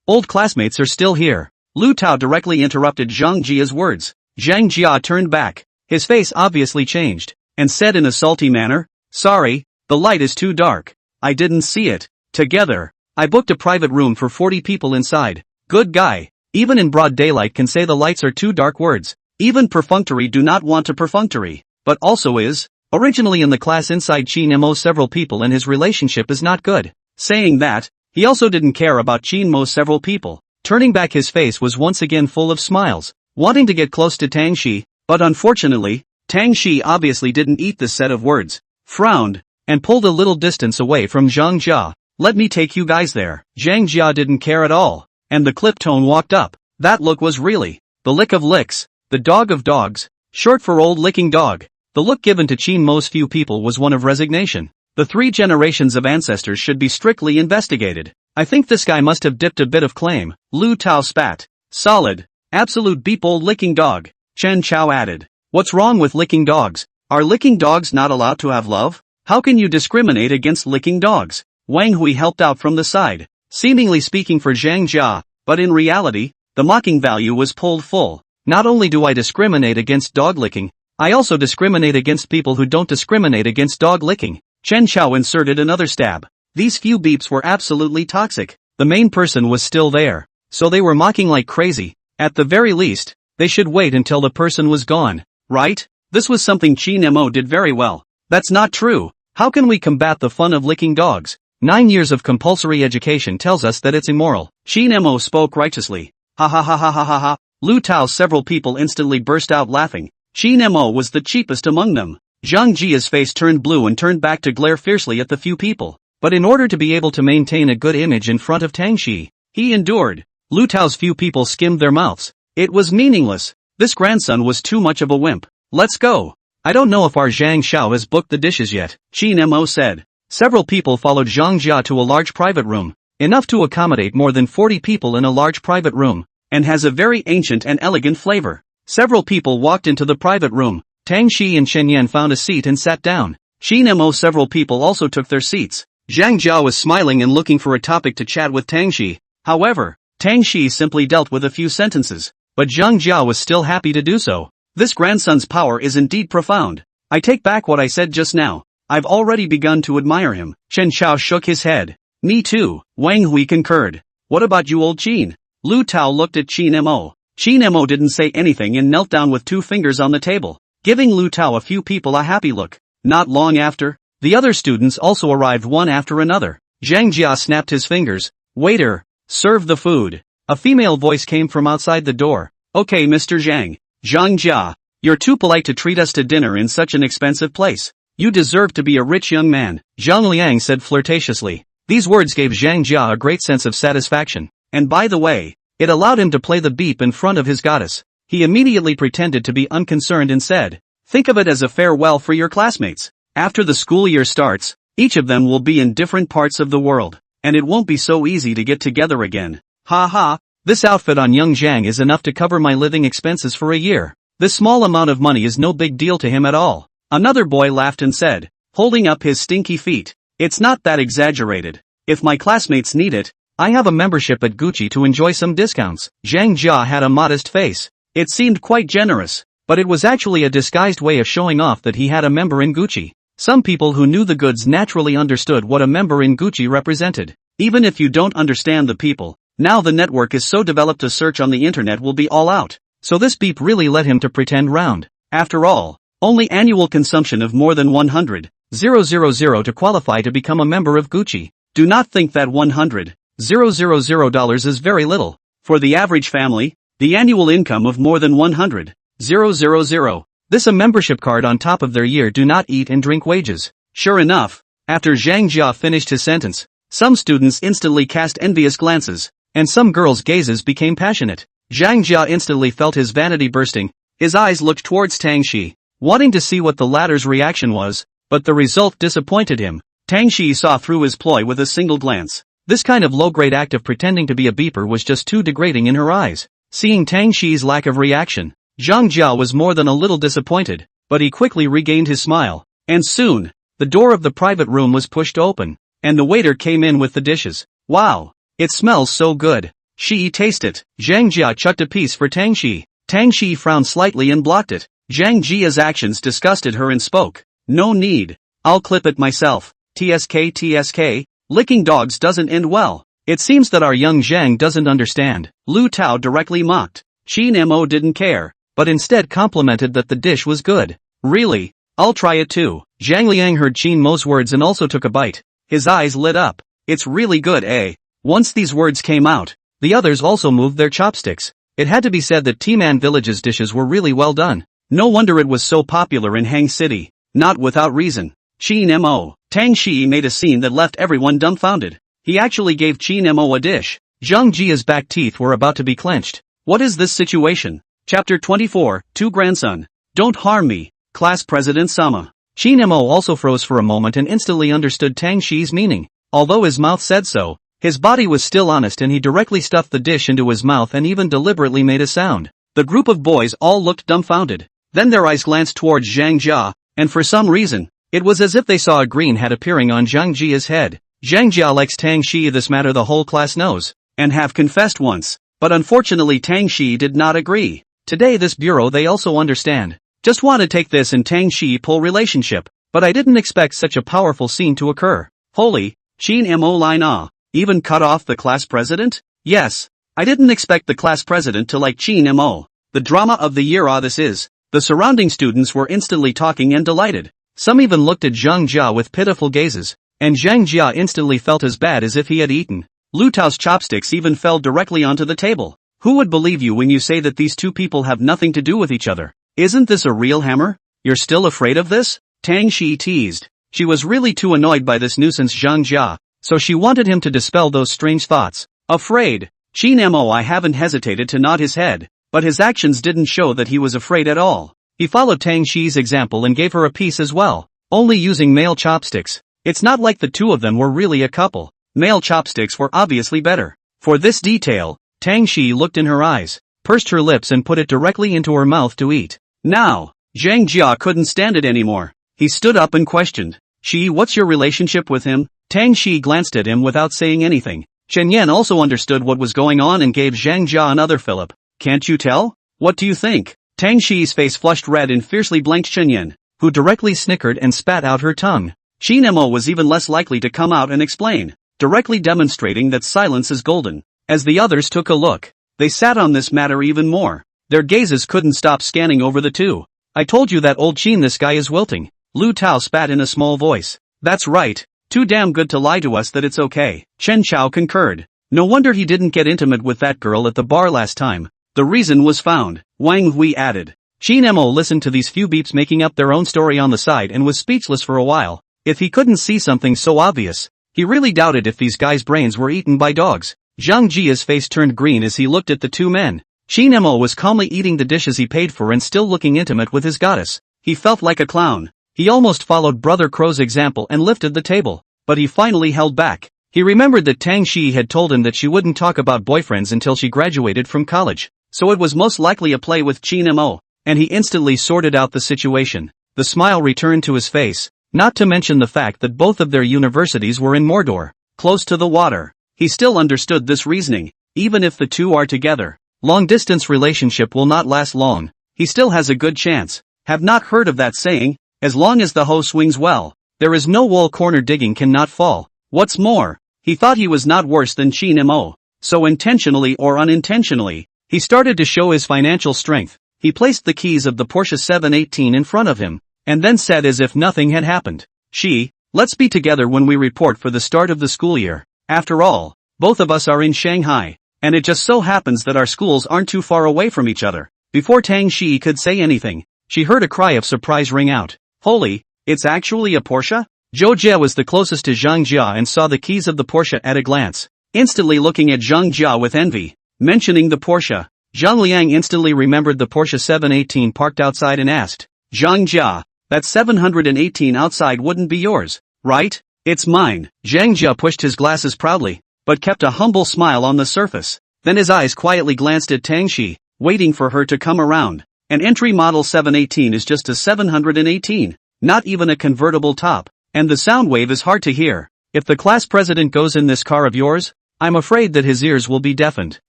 old classmates are still here. Lu Tao directly interrupted Zhang Jia's words. Zhang Jia turned back. His face obviously changed, and said in a salty manner, sorry, the light is too dark. I didn't see it. Together, I booked a private room for 40 people inside. Good guy. Even in broad daylight can say the lights are too dark words. Even perfunctory do not want a perfunctory, but also is. Originally in the class inside Qin Mo several people and his relationship is not good. Saying that, he also didn't care about Qin Mo several people. Turning back his face was once again full of smiles, wanting to get close to Tang Shi, but unfortunately, Tang Shi obviously didn't eat this set of words, frowned, and pulled a little distance away from Zhang Jia. Let me take you guys there. Zhang Jia didn't care at all, and the clip tone walked up. That look was really the lick of licks. The dog of dogs, short for old licking dog. The look given to Qin Mo's few people was one of resignation. The 3 generations of ancestors should be strictly investigated. I think this guy must have dipped a bit of claim. Lu Tao spat. Solid. Absolute beep old licking dog. Chen Chao added. What's wrong with licking dogs? Are licking dogs not allowed to have love? How can you discriminate against licking dogs? Wang Hui helped out from the side, seemingly speaking for Zhang Jia, but in reality, the mocking value was pulled full. Not only do I discriminate against dog licking, I also discriminate against people who don't discriminate against dog licking. Chen Chao inserted another stab. These few beeps were absolutely toxic. The main person was still there, so they were mocking like crazy. At the very least, they should wait until the person was gone, right? This was something Qin Mo did very well. That's not true. How can we combat the fun of licking dogs? 9 years of compulsory education tells us that it's immoral. Qin Mo spoke righteously. Ha ha ha ha ha ha ha. Lu Tao's several people instantly burst out laughing. Qin Mo was the cheapest among them. Zhang Jia's face turned blue and turned back to glare fiercely at the few people. But in order to be able to maintain a good image in front of Tang Shi, he endured. Lu Tao's few people skimmed their mouths. It was meaningless. This grandson was too much of a wimp. Let's go. I don't know if our Zhang Xiao has booked the dishes yet, Qin Mo said. Several people followed Zhang Jia to a large private room, enough to accommodate more than 40 people in a large private room, and has a very ancient and elegant flavor. Several people walked into the private room. Tang Shi and Chen Yan found a seat and sat down. Qin Mo several people also took their seats. Zhang Jia was smiling and looking for a topic to chat with Tang Shi. However, Tang Shi simply dealt with a few sentences, but Zhang Jia was still happy to do so. This grandson's power is indeed profound. I take back what I said just now. I've already begun to admire him. Chen Chao shook his head. Me too, Wang Hui concurred. What about you old Qin? Lu Tao looked at Qin Mo. Qin Mo didn't say anything and knelt down with 2 fingers on the table, giving Lu Tao a few people a happy look. Not long after, the other students also arrived one after another. Zhang Jia snapped his fingers. Waiter, serve the food. A female voice came from outside the door. Okay Mr. Zhang. Zhang Jia, you're too polite to treat us to dinner in such an expensive place. You deserve to be a rich young man, Zhang Liang said flirtatiously. These words gave Zhang Jia a great sense of satisfaction. And by the way, it allowed him to play the beep in front of his goddess. He immediately pretended to be unconcerned and said, think of it as a farewell for your classmates. After the school year starts, Each of them will be in different parts of the world, and it won't be so easy to get together again. Ha ha, this outfit on young Zhang is enough to cover my living expenses for a year. This small amount of money is no big deal to him at all. Another boy laughed and said, holding up his stinky feet, it's not that exaggerated. If my classmates need it, I have a membership at Gucci to enjoy some discounts. Zhang Jia had a modest face. It seemed quite generous, but it was actually a disguised way of showing off that he had a member in Gucci. Some people who knew the goods naturally understood what a member in Gucci represented. Even if you don't understand the people, now the network is so developed a search on the internet will be all out. So this beep really led him to pretend round. After all, only annual consumption of more than 100,000 to qualify to become a member of Gucci. Do not think that $100,000 is very little. For the average family, the annual income of more than 100,000. This a membership card on top of their year do not eat and drink wages. Sure enough, after Zhang Jia finished his sentence, some students instantly cast envious glances, and some girls' gazes became passionate. Zhang Jia instantly felt his vanity bursting. His eyes looked towards Tang Shiyi, wanting to see what the latter's reaction was, but the result disappointed him. Tang Shiyi saw through his ploy with a single glance. This kind of low-grade act of pretending to be a beeper was just too degrading in her eyes. Seeing Tang Shiyi's lack of reaction, Zhang Jia was more than a little disappointed, but he quickly regained his smile. And soon, the door of the private room was pushed open, and the waiter came in with the dishes. Wow! It smells so good. Shiyi, taste it. Zhang Jia chucked a piece for Tang Shiyi. Tang Shiyi frowned slightly and blocked it. Zhang Jia's actions disgusted her and spoke. No need. I'll clip it myself. TSK. Licking dogs doesn't end well. It seems that our young Zhang doesn't understand. Lu Tao directly mocked. Qin Mo didn't care, but instead complimented that the dish was good. Really? I'll try it too. Zhang Liang heard Qin Mo's words and also took a bite. His eyes lit up. It's really good, eh? Once these words came out, the others also moved their chopsticks. It had to be said that Timan Village's dishes were really well done. No wonder it was so popular in Hang City. Not without reason. Qin Mo. Tang Shiyi made a scene that left everyone dumbfounded. He actually gave Qin Mo a dish. Zhang Jia's back teeth were about to be clenched. What is this situation? Chapter 24, To Grandson. Don't harm me, Class President Sama. Qin Mo also froze for a moment and instantly understood Tang Shiyi's meaning. Although his mouth said so, his body was still honest and he directly stuffed the dish into his mouth and even deliberately made a sound. The group of boys all looked dumbfounded. Then their eyes glanced towards Zhang Jia, and for some reason, it was as if they saw a green hat appearing on Zhang Jia's head. Zhang Jia likes Tang Shiyi, this matter the whole class knows, and have confessed once. But unfortunately Tang Shiyi did not agree. Today this bureau they also understand. Just want to take this and Tang Shiyi pull relationship, but I didn't expect such a powerful scene to occur. Holy, Qin Mo line ah, even cut off the class president? Yes, I didn't expect the class president to like Qin Mo. The drama of the year ah this is. The surrounding students were instantly talking and delighted. Some even looked at Zhang Jia with pitiful gazes, and Zhang Jia instantly felt as bad as if he had eaten. Lu Tao's chopsticks even fell directly onto the table. Who would believe you when you say that these two people have nothing to do with each other? Isn't this a real hammer? You're still afraid of this? Tang Shiyi teased. She was really too annoyed by this nuisance Zhang Jia, so she wanted him to dispel those strange thoughts. Afraid? Qin Mo I haven't hesitated to nod his head, but his actions didn't show that he was afraid at all. He followed Tang Shiyi's example and gave her a piece as well, only using male chopsticks. It's not like the two of them were really a couple. Male chopsticks were obviously better. For this detail, Tang Shiyi looked in her eyes, pursed her lips and put it directly into her mouth to eat. Now, Zhang Jia couldn't stand it anymore. He stood up and questioned, Shiyi, what's your relationship with him? Tang Shiyi glanced at him without saying anything. Chen Yan also understood what was going on and gave Zhang Jia another fillip. Can't you tell? What do you think? Tang Shiyi's face flushed red and fiercely blanked Chen Yan, who directly snickered and spat out her tongue. Qin Mo was even less likely to come out and explain, directly demonstrating that silence is golden. As the others took a look, they sat on this matter even more. Their gazes couldn't stop scanning over the two. I told you that old Qin, this guy is wilting. Lu Tao spat in a small voice. That's right. Too damn good to lie to us that it's okay. Chen Chao concurred. No wonder he didn't get intimate with that girl at the bar last time. The reason was found. Wang Hui added. Qin Mo listened to these few beeps making up their own story on the side and was speechless for a while. If he couldn't see something so obvious, he really doubted if these guys' brains were eaten by dogs. Zhang Jia's face turned green as he looked at the two men. Qin Mo was calmly eating the dishes he paid for and still looking intimate with his goddess. He felt like a clown. He almost followed Brother Crow's example and lifted the table, but he finally held back. He remembered that Tang Shiyi had told him that she wouldn't talk about boyfriends until she graduated from college, so it was most likely a play with Chin Mo, and he instantly sorted out the situation. The smile returned to his face, not to mention the fact that both of their universities were in Mordor, close to the water. He still understood this reasoning. Even if the two are together, long-distance relationship will not last long. He still has a good chance. Have not heard of that saying? As long as the hoe swings well, there is no wall corner digging cannot fall. What's more, he thought he was not worse than Chin Mo. So intentionally or unintentionally, he started to show his financial strength. He placed the keys of the Porsche 718 in front of him, and then said as if nothing had happened, "She, let's be together when we report for the start of the school year. After all, both of us are in Shanghai, and it just so happens that our schools aren't too far away from each other." Before Tang Shiyi could say anything, she heard a cry of surprise ring out. "Holy, it's actually a Porsche?" Zhou Jie was the closest to Zhang Jia and saw the keys of the Porsche at a glance, instantly looking at Zhang Jia with envy. Mentioning the Porsche, Zhang Liang instantly remembered the Porsche 718 parked outside and asked, "Zhang Jia, that 718 outside wouldn't be yours, right?" "It's mine." Zhang Jia pushed his glasses proudly, but kept a humble smile on the surface. Then his eyes quietly glanced at Tang Shiyi, waiting for her to come around. An entry model 718 is just a 718, not even a convertible top, and the sound wave is hard to hear. "If the class president goes in this car of yours, I'm afraid that his ears will be deafened."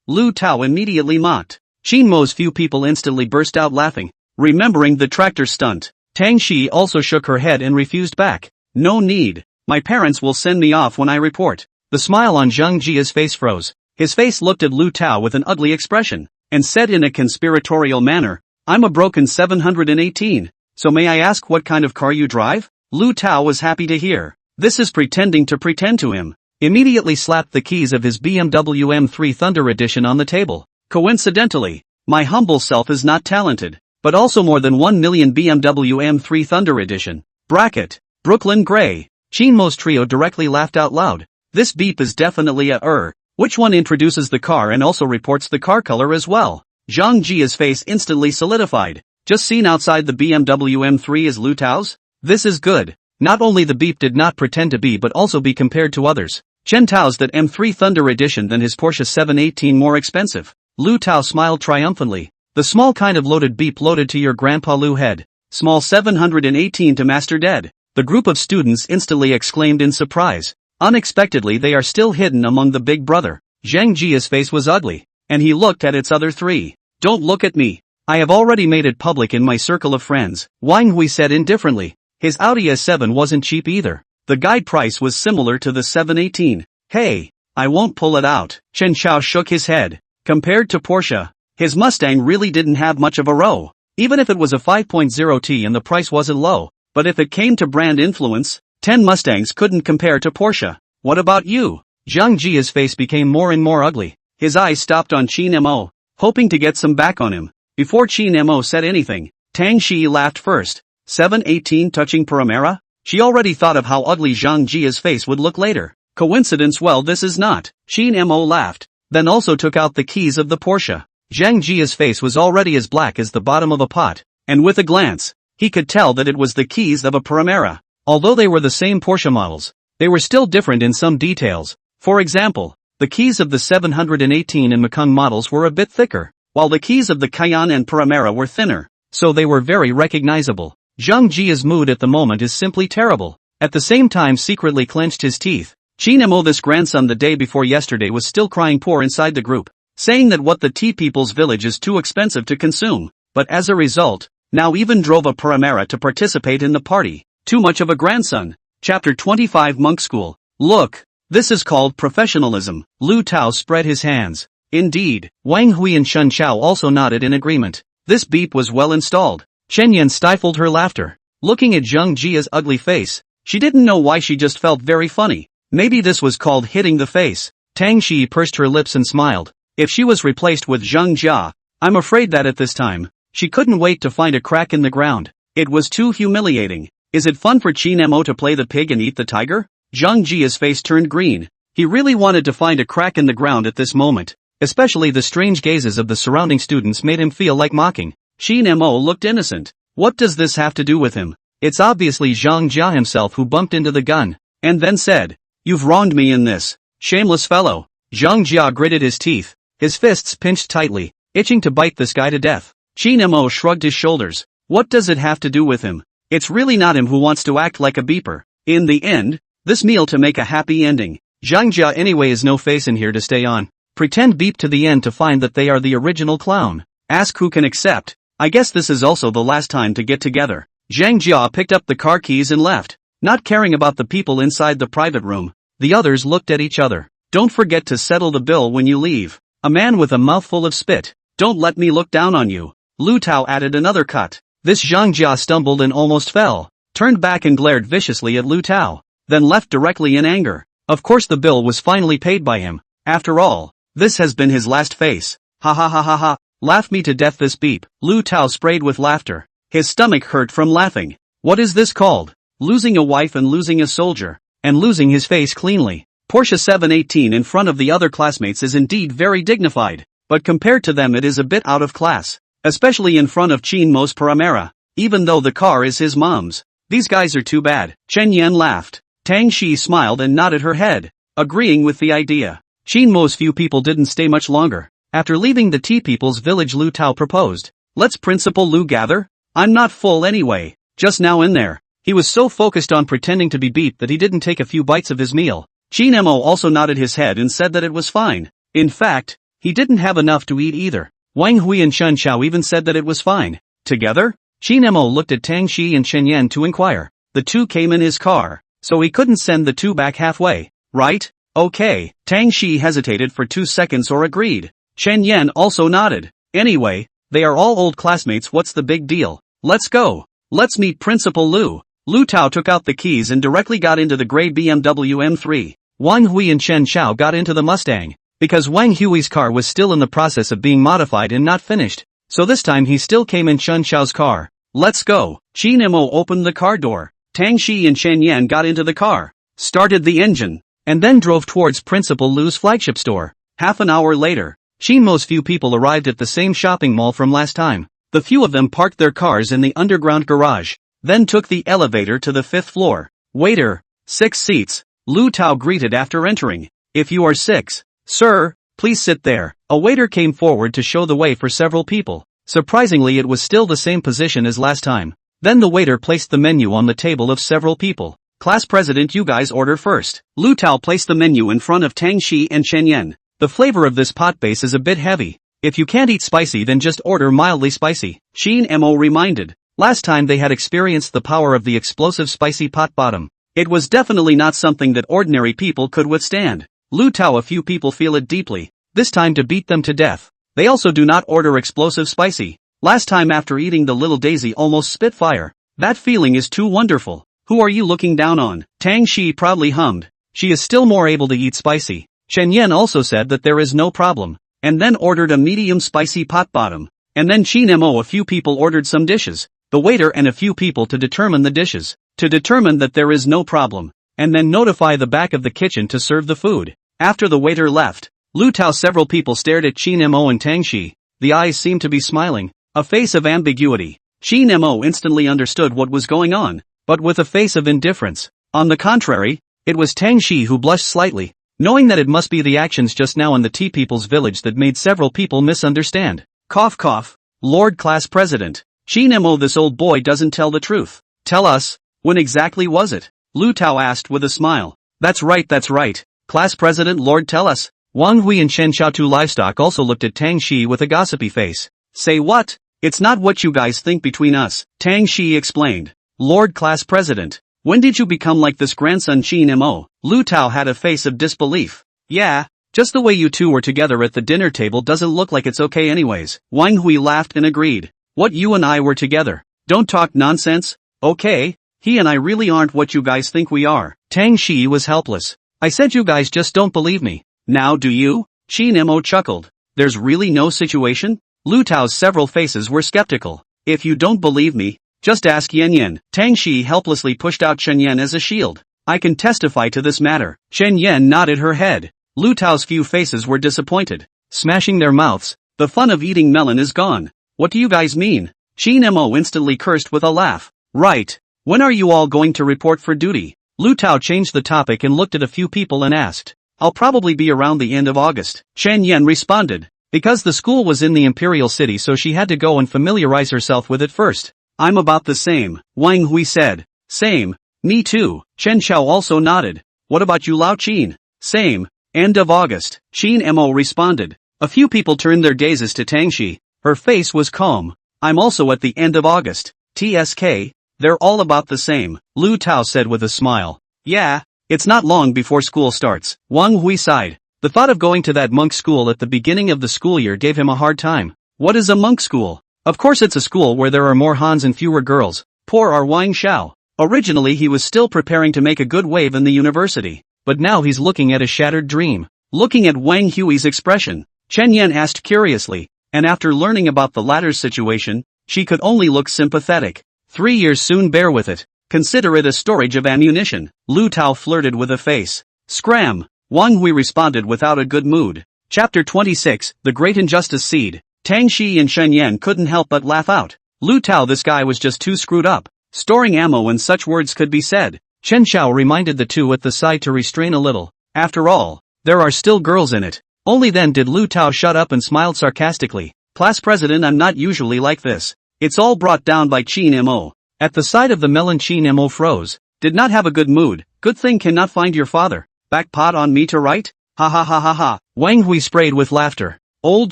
Lu Tao immediately mocked. Chin Mo's few people instantly burst out laughing, remembering the tractor stunt. Tang Shiyi also shook her head and refused back. "No need. My parents will send me off when I report." The smile on Zhang Jia's face froze. His face looked at Lu Tao with an ugly expression, and said in a conspiratorial manner, "I'm a broken 718, so may I ask what kind of car you drive?" Lu Tao was happy to hear. This is pretending to pretend to him. Immediately slapped the keys of his BMW M3 Thunder Edition on the table. "Coincidentally, my humble self is not talented, but also more than 1 million BMW M3 Thunder Edition. Bracket, Brooklyn Gray." Chin Mo's trio directly laughed out loud. This beep is definitely a which one introduces the car and also reports the car color as well. Zhang Jia's face instantly solidified. Just seen outside the BMW M3 is Lu Tao's? This is good. Not only the beep did not pretend to be but also be compared to others. Chen Tao's that M3 Thunder Edition than his Porsche 718 more expensive. Lu Tao smiled triumphantly. The small kind of loaded beep loaded to your grandpa Lu head. Small 718 to Master Dead. The group of students instantly exclaimed in surprise. Unexpectedly they are still hidden among the big brother. Zhang Jia's face was ugly, and he looked at its other three. "Don't look at me. I have already made it public in my circle of friends." Wang Hui said indifferently. His Audi S7 wasn't cheap either. The guide price was similar to the 718. "Hey, I won't pull it out." Chen Chao shook his head. Compared to Porsche, his Mustang really didn't have much of a row. Even if it was a 5.0T and the price wasn't low. But if it came to brand influence, 10 Mustangs couldn't compare to Porsche. "What about you?" Zhang Jia's face became more and more ugly. His eyes stopped on Chin Mo, hoping to get some back on him. Before Chin Mo said anything, Tang Shiyi laughed first. 718 touching Primera? She already thought of how ugly Zhang Jia's face would look later. Coincidence? Well, this is not. Chin Mo laughed, then also took out the keys of the Porsche. Zhang Jia's face was already as black as the bottom of a pot, and with a glance, he could tell that it was the keys of a Primera. Although they were the same Porsche models, they were still different in some details. For example, the keys of the 718 and Mekong models were a bit thicker, while the keys of the Cayenne and Primera were thinner, so they were very recognizable. Zhang Jia's mood at the moment is simply terrible. At the same time secretly clenched his teeth. Chin Mo, this grandson the day before yesterday, was still crying poor inside the group, saying that what the tea people's village is too expensive to consume, but as a result, now even drove a Primera to participate in the party. Too much of a grandson. Chapter 25 Monk School. "Look, this is called professionalism." Lu Tao spread his hands. Indeed. Wang Hui and Shen Chao also nodded in agreement. This beep was well installed. Chen Yan stifled her laughter. Looking at Zhang Jia's ugly face, she didn't know why, she just felt very funny. Maybe this was called hitting the face. Tang Shiyi pursed her lips and smiled. If she was replaced with Zhang Jia, I'm afraid that at this time, she couldn't wait to find a crack in the ground. It was too humiliating. Is it fun for Chin Mo to play the pig and eat the tiger? Zhang Jia's face turned green. He really wanted to find a crack in the ground at this moment. Especially the strange gazes of the surrounding students made him feel like mocking. Chin Mo looked innocent. What does this have to do with him? It's obviously Zhang Jia himself who bumped into the gun, and then said, "You've wronged me in this. Shameless fellow." Zhang Jia gritted his teeth, his fists pinched tightly, itching to bite this guy to death. Qin Mo shrugged his shoulders. What does it have to do with him? It's really not him who wants to act like a beeper. In the end, this meal to make a happy ending. Zhang Jia anyway is no face in here to stay on. Pretend beep to the end to find that they are the original clown. Ask who can accept. I guess this is also the last time to get together. Zhang Jia picked up the car keys and left, not caring about the people inside the private room. The others looked at each other. Don't forget to settle the bill when you leave. A man with a mouthful of spit. Don't let me look down on you. Lu Tao added another cut. This Zhang Jia stumbled and almost fell, turned back and glared viciously at Lu Tao, then left directly in anger. Of course the bill was finally paid by him. After all, this has been his last face. Ha ha ha ha ha. Laugh me to death this beep. Lu Tao sprayed with laughter. His stomach hurt from laughing. What is this called? Losing a wife and losing a soldier, and losing his face cleanly. Porsche 718 in front of the other classmates is indeed very dignified, but compared to them it is a bit out of class, especially in front of Qin Mo's Paramera, even though the car is his mom's. These guys are too bad. Chen Yan laughed. Tang Shiyi smiled and nodded her head, agreeing with the idea. Qin Mo's few people didn't stay much longer. After leaving the Tea People's village, Lu Tao proposed, "Let's Principal Lu gather? I'm not full anyway." Just now in there, he was so focused on pretending to be beat that he didn't take a few bites of his meal. Qin Mo also nodded his head and said that it was fine. In fact, he didn't have enough to eat either. Wang Hui and Shen Xiao even said that it was fine. Together? Qin Mo looked at Tang Shiyi and Chen Yan to inquire. The two came in his car, so he couldn't send the two back halfway, right? Okay. Tang Shiyi hesitated for 2 seconds or agreed. Chen Yan also nodded. Anyway, they are all old classmates, what's the big deal? Let's go. Let's meet Principal Lu. Lu Tao took out the keys and directly got into the gray BMW M3. Wang Hui and Chen Xiao got into the Mustang, because Wang Hui's car was still in the process of being modified and not finished, so this time he still came in Chen Xiao's car. Let's go. Qin Mo opened the car door. Tang Shiyi and Chen Yan got into the car, started the engine, and then drove towards Principal Lu's flagship store. Half an hour later, Qin Mo's few people arrived at the same shopping mall from last time. The few of them parked their cars in the underground garage, then took the elevator to the 5th floor. Waiter, 6 seats, Lu Tao greeted after entering. If you are 6, sir, please sit there. A waiter came forward to show the way for several people. Surprisingly, it was still the same position as last time. Then the waiter placed the menu on the table of several people. Class president, you guys order first. Lu Tao placed the menu in front of Tang Shiyi and Chen Yan. The flavor of this pot base is a bit heavy. If you can't eat spicy, then just order mildly spicy. Qin Mo reminded. Last time they had experienced the power of the explosive spicy pot bottom. It was definitely not something that ordinary people could withstand. Lu Tao, a few people feel it deeply, this time to beat them to death. They also do not order explosive spicy. Last time after eating the little daisy almost spit fire. That feeling is too wonderful. Who are you looking down on? Tang Shiyi proudly hummed. She is still more able to eat spicy. Chen Yan also said that there is no problem, and then ordered a medium spicy pot bottom. And then Qin Mo, a few people ordered some dishes. The waiter and a few people to determine the dishes, to determine that there is no problem, and then notify the back of the kitchen to serve the food. After the waiter left, Lu Tao, several people stared at Qin Mo and Tang Shiyi. The eyes seemed to be smiling, a face of ambiguity. Qin Mo instantly understood what was going on, but with a face of indifference. On the contrary, it was Tang Shiyi who blushed slightly, knowing that it must be the actions just now in the Tea People's village that made several people misunderstand. Cough cough. Lord Class President. Qin Mo, this old boy doesn't tell the truth. Tell us, when exactly was it? Lu Tao asked with a smile. That's right. Class President Lord, tell us. Wang Hui and Shen Xiao, two livestock, also looked at Tang Shiyi with a gossipy face. Say what? It's not what you guys think between us. Tang Shiyi explained. Lord Class President, when did you become like this, grandson Qin Mo? Lu Tao had a face of disbelief. Yeah, just the way you two were together at the dinner table doesn't look like it's okay anyways. Wang Hui laughed and agreed. What, you and I were together? Don't talk nonsense. Okay, he and I really aren't what you guys think we are. Tang Shiyi was helpless. I said you guys just don't believe me. Now do you? Qin Mo chuckled. There's really no situation? Lu Tao's several faces were skeptical. If you don't believe me, just ask Yan Yan. Tang Shiyi helplessly pushed out Chen Yan as a shield. I can testify to this matter. Chen Yan nodded her head. Lu Tao's few faces were disappointed, smashing their mouths. The fun of eating melon is gone. What do you guys mean? Qin Mo instantly cursed with a laugh. Right. When are you all going to report for duty? Lu Tao changed the topic and looked at a few people and asked. I'll probably be around the end of August. Chen Yan responded. Because the school was in the imperial city, so she had to go and familiarize herself with it first. I'm about the same, Wang Hui said. Same. Me too. Chen Xiao also nodded. What about you, Lao Qin? Same. End of August. Qin Mo responded. A few people turned their gazes to Tang Shiyi. Her face was calm. I'm also at the end of August. TSK. They're all about the same, Lu Tao said with a smile. Yeah, it's not long before school starts. Wang Hui sighed. The thought of going to that monk school at the beginning of the school year gave him a hard time. What is a monk school? Of course it's a school where there are more Hans and fewer girls. Poor our Wang Xiao. Originally he was still preparing to make a good wave in the university. But now he's looking at a shattered dream. Looking at Wang Hui's expression, Chen Yan asked curiously, and after learning about the latter's situation, she could only look sympathetic. 3 years soon, bear with it. Consider it a storage of ammunition. Lu Tao flirted with a face. Scram! Wang Hui responded without a good mood. Chapter 26, The Great Injustice Seed. Tang Shiyi and Shen Yan couldn't help but laugh out. Lu Tao, this guy was just too screwed up. Storing ammo when such words could be said. Chen Xiao reminded the two at the side to restrain a little. After all, there are still girls in it. Only then did Lu Tao shut up and smiled sarcastically. Class president, I'm not usually like this. It's all brought down by Qin Mo. At the sight of the melon, Qin Mo froze. Did not have a good mood. Good thing cannot find your father. Back pot on me to write? Ha ha ha ha ha. Wang Hui sprayed with laughter. Old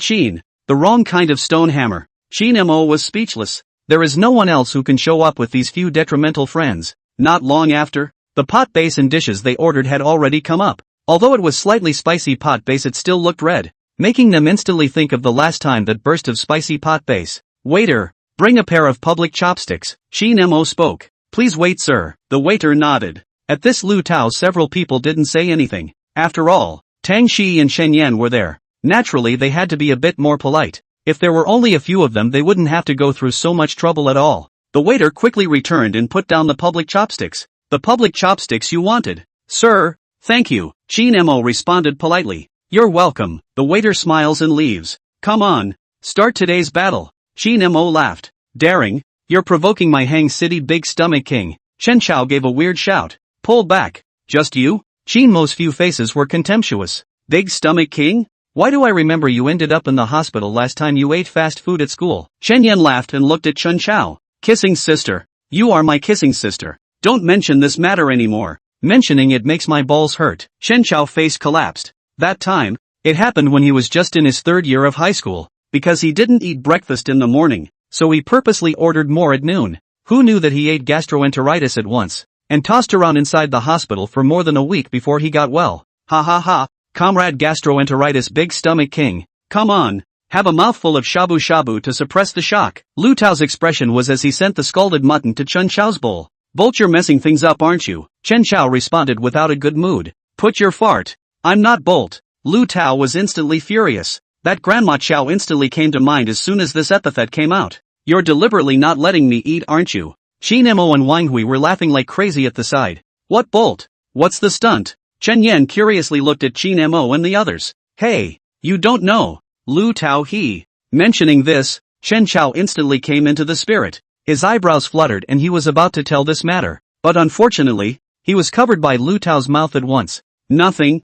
Qin. The wrong kind of stone hammer. Qin Mo was speechless. There is no one else who can show up with these few detrimental friends. Not long after, the pot base and dishes they ordered had already come up. Although it was slightly spicy pot base, it still looked red, making them instantly think of the last time that burst of spicy pot base. Waiter, bring a pair of public chopsticks. Qin Mo spoke. Please wait, sir. The waiter nodded. At this, Lu Tao, several people didn't say anything. After all, Tang Shiyi and Shen Yan were there. Naturally they had to be a bit more polite. If there were only a few of them, they wouldn't have to go through so much trouble at all. The waiter quickly returned and put down the public chopsticks. The public chopsticks you wanted. Sir, thank you. Qin Mo responded politely. You're welcome. The waiter smiles and leaves. Come on. Start today's battle. Qin Mo laughed. Daring? You're provoking my Hang City Big Stomach King. Chen Xiao gave a weird shout. Pull back. Just you? Qin Mo's few faces were contemptuous. Big Stomach King? Why do I remember you ended up in the hospital last time you ate fast food at school? Shen Yan laughed and looked at Chen Xiao. Kissing sister. You are my kissing sister. Don't mention this matter anymore. Mentioning it makes my balls hurt. Shen Xiao's face collapsed. That time, it happened when he was just in his 3rd year of high school. Because he didn't eat breakfast in the morning, so he purposely ordered more at noon. Who knew that he ate gastroenteritis at once, and tossed around inside the hospital for more than a week before he got well? Ha ha ha, comrade gastroenteritis Big Stomach King. Come on, have a mouthful of shabu shabu to suppress the shock. Lu Tao's expression was as he sent the scalded mutton to Chen Xiao's bowl. Bolt, you're messing things up, aren't you? Chen Xiao responded without a good mood. Put your fart. I'm not Bolt. Lu Tao was instantly furious. That Grandma Xiao instantly came to mind as soon as this epithet came out. You're deliberately not letting me eat, aren't you? Qin Mo and Wang Hui were laughing like crazy at the side. What Bolt? What's the stunt? Chen Yan curiously looked at Qin Mo and the others. Hey, you don't know. Lu Tao he. Mentioning this, Chen Xiao instantly came into the spirit. His eyebrows fluttered and he was about to tell this matter. But unfortunately, he was covered by Lu Tao's mouth at once. Nothing,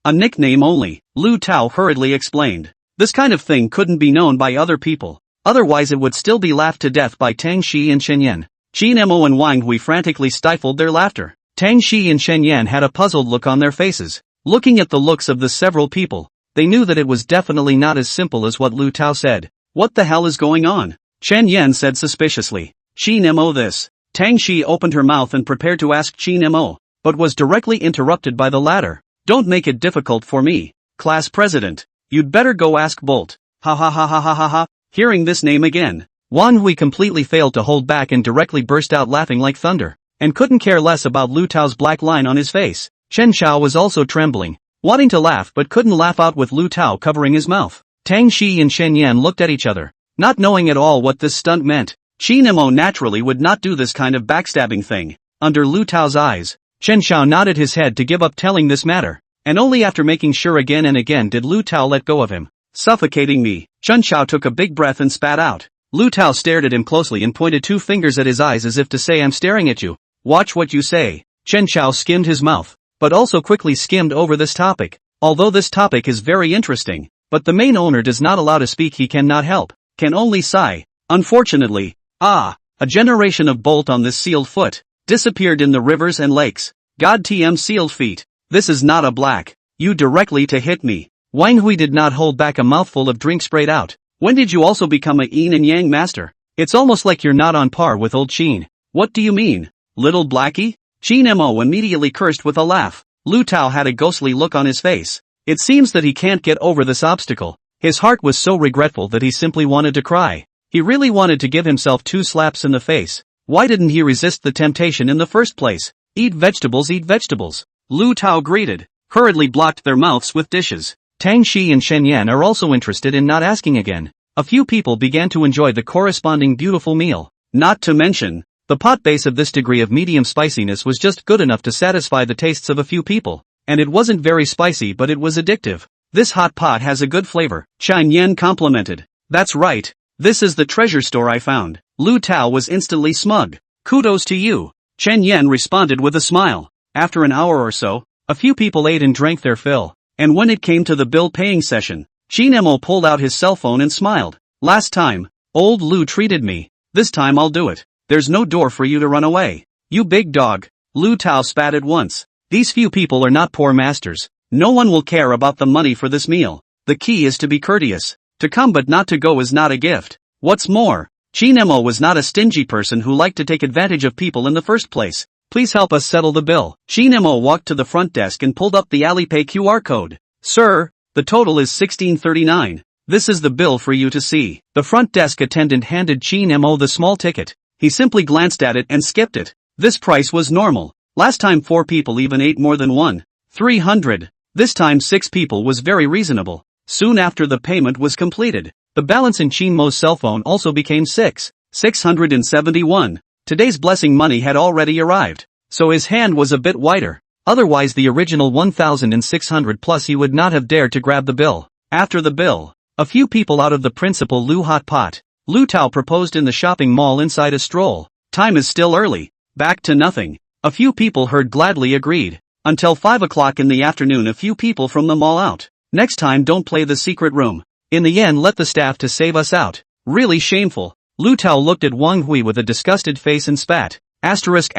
a nickname only, Lu Tao hurriedly explained. This kind of thing couldn't be known by other people. Otherwise it would still be laughed to death by Tang Shiyi and Shen Yan. Qin Mo and Wang Hui frantically stifled their laughter. Tang Shiyi and Shen Yan had a puzzled look on their faces. Looking at the looks of the several people, they knew that it was definitely not as simple as what Lu Tao said. What the hell is going on? Shen Yan said suspiciously. Qin Mo this. Tang Shiyi opened her mouth and prepared to ask Qin Mo, but was directly interrupted by the latter. Don't make it difficult for me, class president. You'd better go ask Bolt. Ha ha ha ha ha ha ha. Hearing this name again, Wang Hui completely failed to hold back and directly burst out laughing like thunder, and couldn't care less about Lu Tao's black line on his face. Chen Xiao was also trembling, wanting to laugh but couldn't laugh out with Lu Tao covering his mouth. Tang Shiyi and Shen Yan looked at each other, not knowing at all what this stunt meant. Qin Mo naturally would not do this kind of backstabbing thing. Under Lu Tao's eyes, Chen Xiao nodded his head to give up telling this matter, and only after making sure again and again did Lu Tao let go of him. Suffocating me. Chen Xiao took a big breath and spat out. Lu Tao stared at him closely and pointed two fingers at his eyes as if to say, I'm staring at you. Watch what you say. Chen Chao skimmed his mouth, but also quickly skimmed over this topic. Although this topic is very interesting, but the main owner does not allow to speak, he cannot help, can only sigh. Unfortunately, a generation of bolt on this sealed foot, disappeared in the rivers and lakes. God TM sealed feet. This is not a black. You directly to hit me. Wang Hui did not hold back a mouthful of drink sprayed out. When did you also become a yin and yang master? It's almost like you're not on par with old Qin. What do you mean, little blackie? Qin Mo immediately cursed with a laugh. Lu Tao had a ghostly look on his face. It seems that he can't get over this obstacle. His heart was so regretful that he simply wanted to cry. He really wanted to give himself 2 slaps in the face. Why didn't he resist the temptation in the first place? Eat vegetables, eat vegetables. Lu Tao greeted, hurriedly blocked their mouths with dishes. Tang Shiyi and Shen Yan are also interested in not asking again. A few people began to enjoy the corresponding beautiful meal. Not to mention, the pot base of this degree of medium spiciness was just good enough to satisfy the tastes of a few people. And it wasn't very spicy, but it was addictive. This hot pot has a good flavor, Chen Yan complimented. That's right. This is the treasure store I found. Lu Tao was instantly smug. Kudos to you. Chen Yan responded with a smile. After an hour or so, a few people ate and drank their fill. And when it came to the bill-paying session, Qin Mo pulled out his cell phone and smiled. Last time, old Lu treated me. This time I'll do it. There's no door for you to run away. You big dog. Lu Tao spat at once. These few people are not poor masters. No one will care about the money for this meal. The key is to be courteous. To come but not to go is not a gift. What's more, Qin Mo was not a stingy person who liked to take advantage of people in the first place. Please help us settle the bill. Qin Mo walked to the front desk and pulled up the Alipay QR code. Sir, the total is 1639. This is the bill for you to see. The front desk attendant handed Qin Mo the small ticket. He simply glanced at it and skipped it. This price was normal. Last time 4 people even ate more than 300. This time 6 people was very reasonable. Soon after the payment was completed, the balance in Qin Mo's cell phone also became 671. Today's blessing money had already arrived, so his hand was a bit wider. Otherwise the original 1,600 plus he would not have dared to grab the bill. After the bill, a few people out of the principal Lu hot pot, Lu Tao proposed in the shopping mall inside a stroll. Time is still early. Back to nothing. A few people heard gladly agreed. Until 5 o'clock in the afternoon a few people from the mall out. Next time don't play the secret room. In the end let the staff to save us out. Really shameful. Lu Tao looked at Wang Hui with a disgusted face and spat. Asterisk.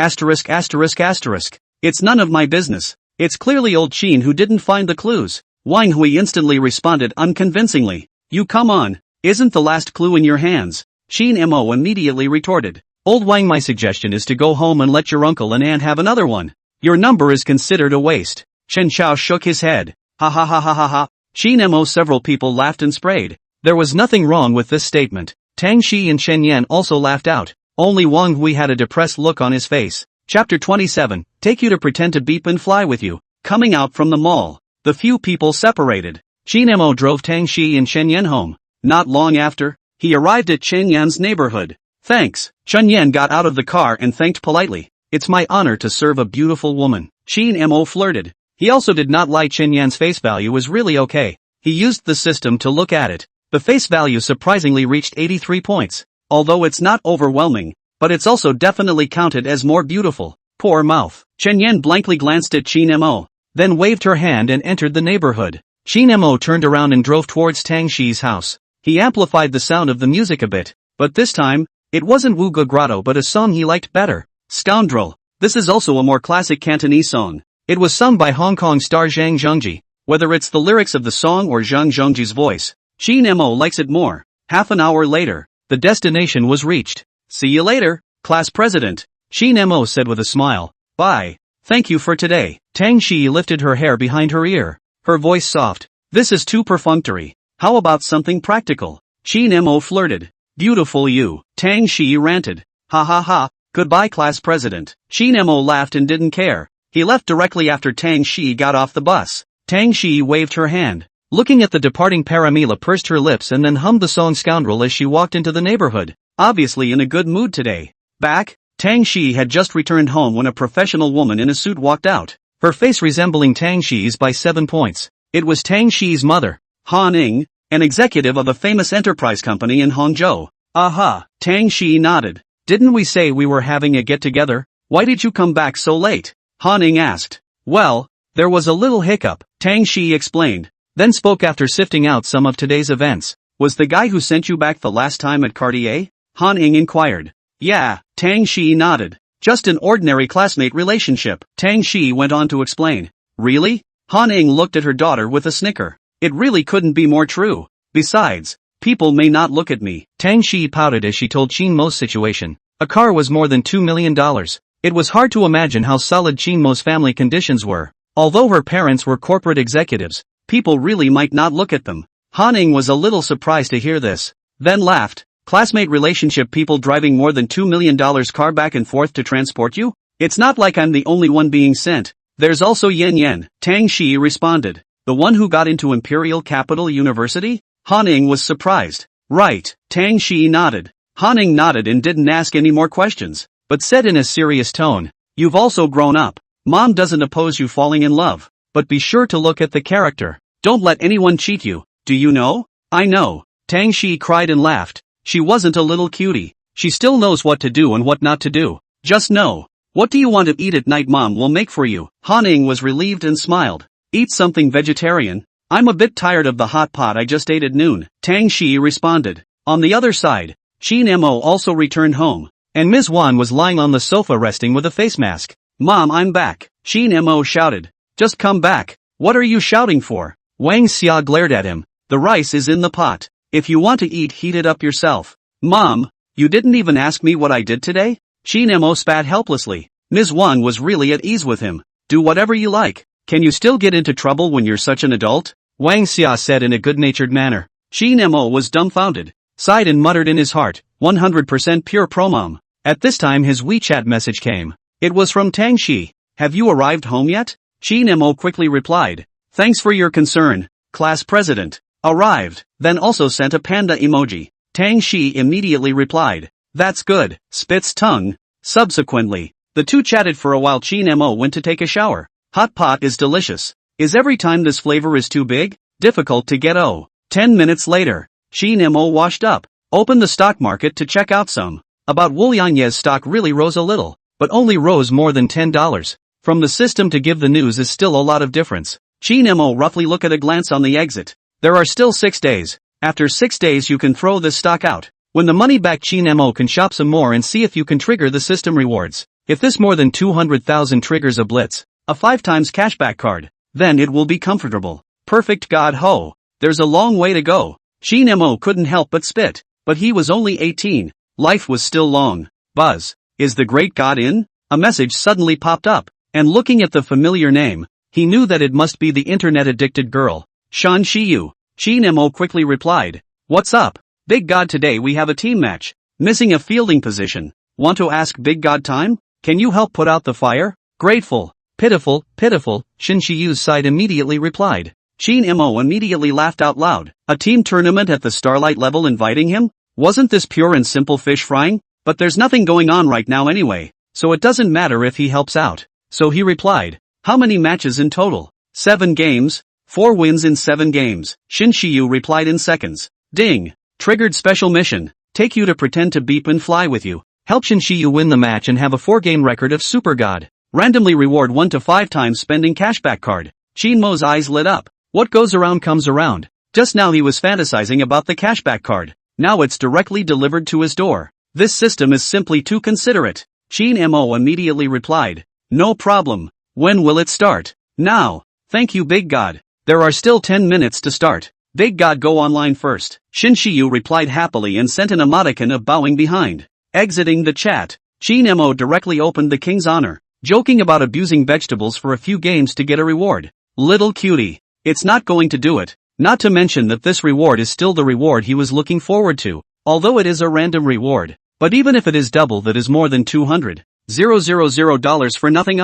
It's none of my business. It's clearly old Qin who didn't find the clues. Wang Hui instantly responded unconvincingly. You come on. Isn't the last clue in your hands? Qin Mo immediately retorted. Old Wang, my suggestion is to go home and let your uncle and aunt have another one. Your number is considered a waste. Chen Chao shook his head. Ha ha ha ha ha ha. Qin Mo. Several people laughed and sprayed. There was nothing wrong with this statement. Tang Shiyi and Shen Yan also laughed out. Only Wang Hui had a depressed look on his face. Chapter 27, Take you to pretend to beep and fly with you. Coming out from the mall, the few people separated. Qin Mo drove Tang Shiyi and Shen Yan home. Not long after, he arrived at Chen Yan's neighborhood. Thanks. Chen Yan got out of the car and thanked politely. It's my honor to serve a beautiful woman. Qin Mo flirted. He also did not lie. Chen Yan's face value was really okay. He used the system to look at it. The face value surprisingly reached 83 points. Although it's not overwhelming, but it's also definitely counted as more beautiful. Poor mouth. Chen Yan blankly glanced at Qin Mo, then waved her hand and entered the neighborhood. Qin Mo turned around and drove towards Tang Shiyi's house. He amplified the sound of the music a bit, but this time, it wasn't Wu Ge Grotto but a song he liked better. Scoundrel. This is also a more classic Cantonese song. It was sung by Hong Kong star Zhang Zhengji. Whether it's the lyrics of the song or Zhang Zhengji's voice, Qin Mo likes it more. Half an hour later, the destination was reached. See you later, class president. Qin Mo said with a smile. Bye. Thank you for today. Tang Shiyi lifted her hair behind her ear. Her voice soft. This is too perfunctory. How about something practical? Qin Mo flirted. Beautiful you. Tang Shiyi ranted. Ha ha ha. Goodbye class president. Qin Mo laughed and didn't care. He left directly after Tang Shiyi got off the bus. Tang Shiyi waved her hand. Looking at the departing Paramila pursed her lips and then hummed the song Scoundrel as she walked into the neighborhood. Obviously in a good mood today. Back, Tang Shiyi had just returned home when a professional woman in a suit walked out. Her face resembling Tang Shiyi's by 7 points. It was Tang Shiyi's mother, Han Ning, an executive of a famous enterprise company in Hangzhou. Aha, Tang Shiyi nodded. Didn't we say we were having a get-together? Why did you come back so late? Han Ning asked. Well, there was a little hiccup, Tang Shiyi explained, then spoke after sifting out some of today's events. Was the guy who sent you back the last time at Cartier? Han Ning inquired. Yeah, Tang Shiyi nodded. Just an ordinary classmate relationship, Tang Shiyi went on to explain. Really? Han Ning looked at her daughter with a snicker. It really couldn't be more true. Besides, people may not look at me. Tang Shiyi pouted as she told Qin Mo's situation. A car was more than $2 million. It was hard to imagine how solid Qin Mo's family conditions were. Although her parents were corporate executives, people really might not look at them. Han Ning was a little surprised to hear this, then laughed. Classmate relationship, people driving more than $2 million car back and forth to transport you? It's not like I'm the only one being sent. There's also Yen Yen, Tang Shiyi responded. The one who got into Imperial Capital University? Han Ning was surprised. Right, Tang Shiyi nodded. Han Ning nodded and didn't ask any more questions, but said in a serious tone, You've also grown up. Mom doesn't oppose you falling in love, but be sure to look at the character. Don't let anyone cheat you. Do you know? I know. Tang Shiyi cried and laughed. She wasn't a little cutie. She still knows what to do and what not to do. Just know. What do you want to eat at night? Mom will make for you. Han Ning was relieved and smiled. Eat something vegetarian. I'm a bit tired of the hot pot I just ate at noon, Tang Shiyi responded. On the other side, Qin Mo also returned home, and Ms. Wan was lying on the sofa resting with a face mask. Mom, I'm back, Qin Mo shouted. Just come back. What are you shouting for? Wang Xia glared at him. The rice is in the pot. If you want to eat, heat it up yourself. Mom, you didn't even ask me what I did today? Qin Mo spat helplessly. Ms. Wan was really at ease with him. Do whatever you like. Can you still get into trouble when you're such an adult? Wang Xia said in a good-natured manner. Qin Mo was dumbfounded, sighed and muttered in his heart, 100% pure pro-mom. At this time his WeChat message came. It was from Tang Shiyi. Have you arrived home yet? Qin Mo quickly replied. Thanks for your concern, class president. Arrived, then also sent a panda emoji. Tang Shiyi immediately replied. That's good, spits tongue. Subsequently, the two chatted for a while. Qin Mo went to take a shower. Hot pot is delicious. Is every time this flavor is too big? Difficult to get. 10 minutes later, Qin Mo washed up, opened the stock market to check out some. About Wulianye's stock really rose a little, but only rose more than $10. From the system to give the news is still a lot of difference. Qin Mo roughly look at a glance on the exit. There are still 6 days. After 6 days you can throw this stock out. When the money back, Qin Mo can shop some more and see if you can trigger the system rewards. If this more than 200,000 triggers a blitz, a 5 times cashback card, then it will be comfortable. Perfect God ho. There's a long way to go. Qin Mo couldn't help but spit. But he was only 18. Life was still long. Buzz. Is the great God in? A message suddenly popped up, and looking at the familiar name, he knew that it must be the internet-addicted girl, Shan Shiyu. Qin Mo quickly replied. What's up? Big God, today we have a team match. Missing a fielding position. Want to ask Big God time? Can you help put out the fire? Grateful. Pitiful, pitiful, Shan Shiyu's side immediately replied. Qin Mo immediately laughed out loud. A team tournament at the Starlight level inviting him? Wasn't this pure and simple fish frying? But there's nothing going on right now anyway, so it doesn't matter if he helps out. So he replied. How many matches in total? 7 games. 4 wins in 7 games. Shan Shiyu replied in seconds. Ding. Triggered special mission. Take you to pretend to beep and fly with you. Help Shan Shiyu win the match and have a 4-game record of Super God. Randomly reward 1 to 5 times spending cashback card. Qin Mo's eyes lit up. What goes around comes around. Just now he was fantasizing about the cashback card. Now it's directly delivered to his door. This system is simply too considerate. Qin Mo immediately replied. No problem. When will it start? Now. Thank you, Big God. There are still 10 minutes to start. Big God, go online first. Shan Shiyu replied happily and sent an emoticon of bowing behind. Exiting the chat, Qin Mo directly opened the King's Honor, joking about abusing vegetables for a few games to get a reward. Little cutie. It's not going to do it. Not to mention that this reward is still the reward he was looking forward to, although it is a random reward. But even if it is double, that is more than $200,000 for nothing.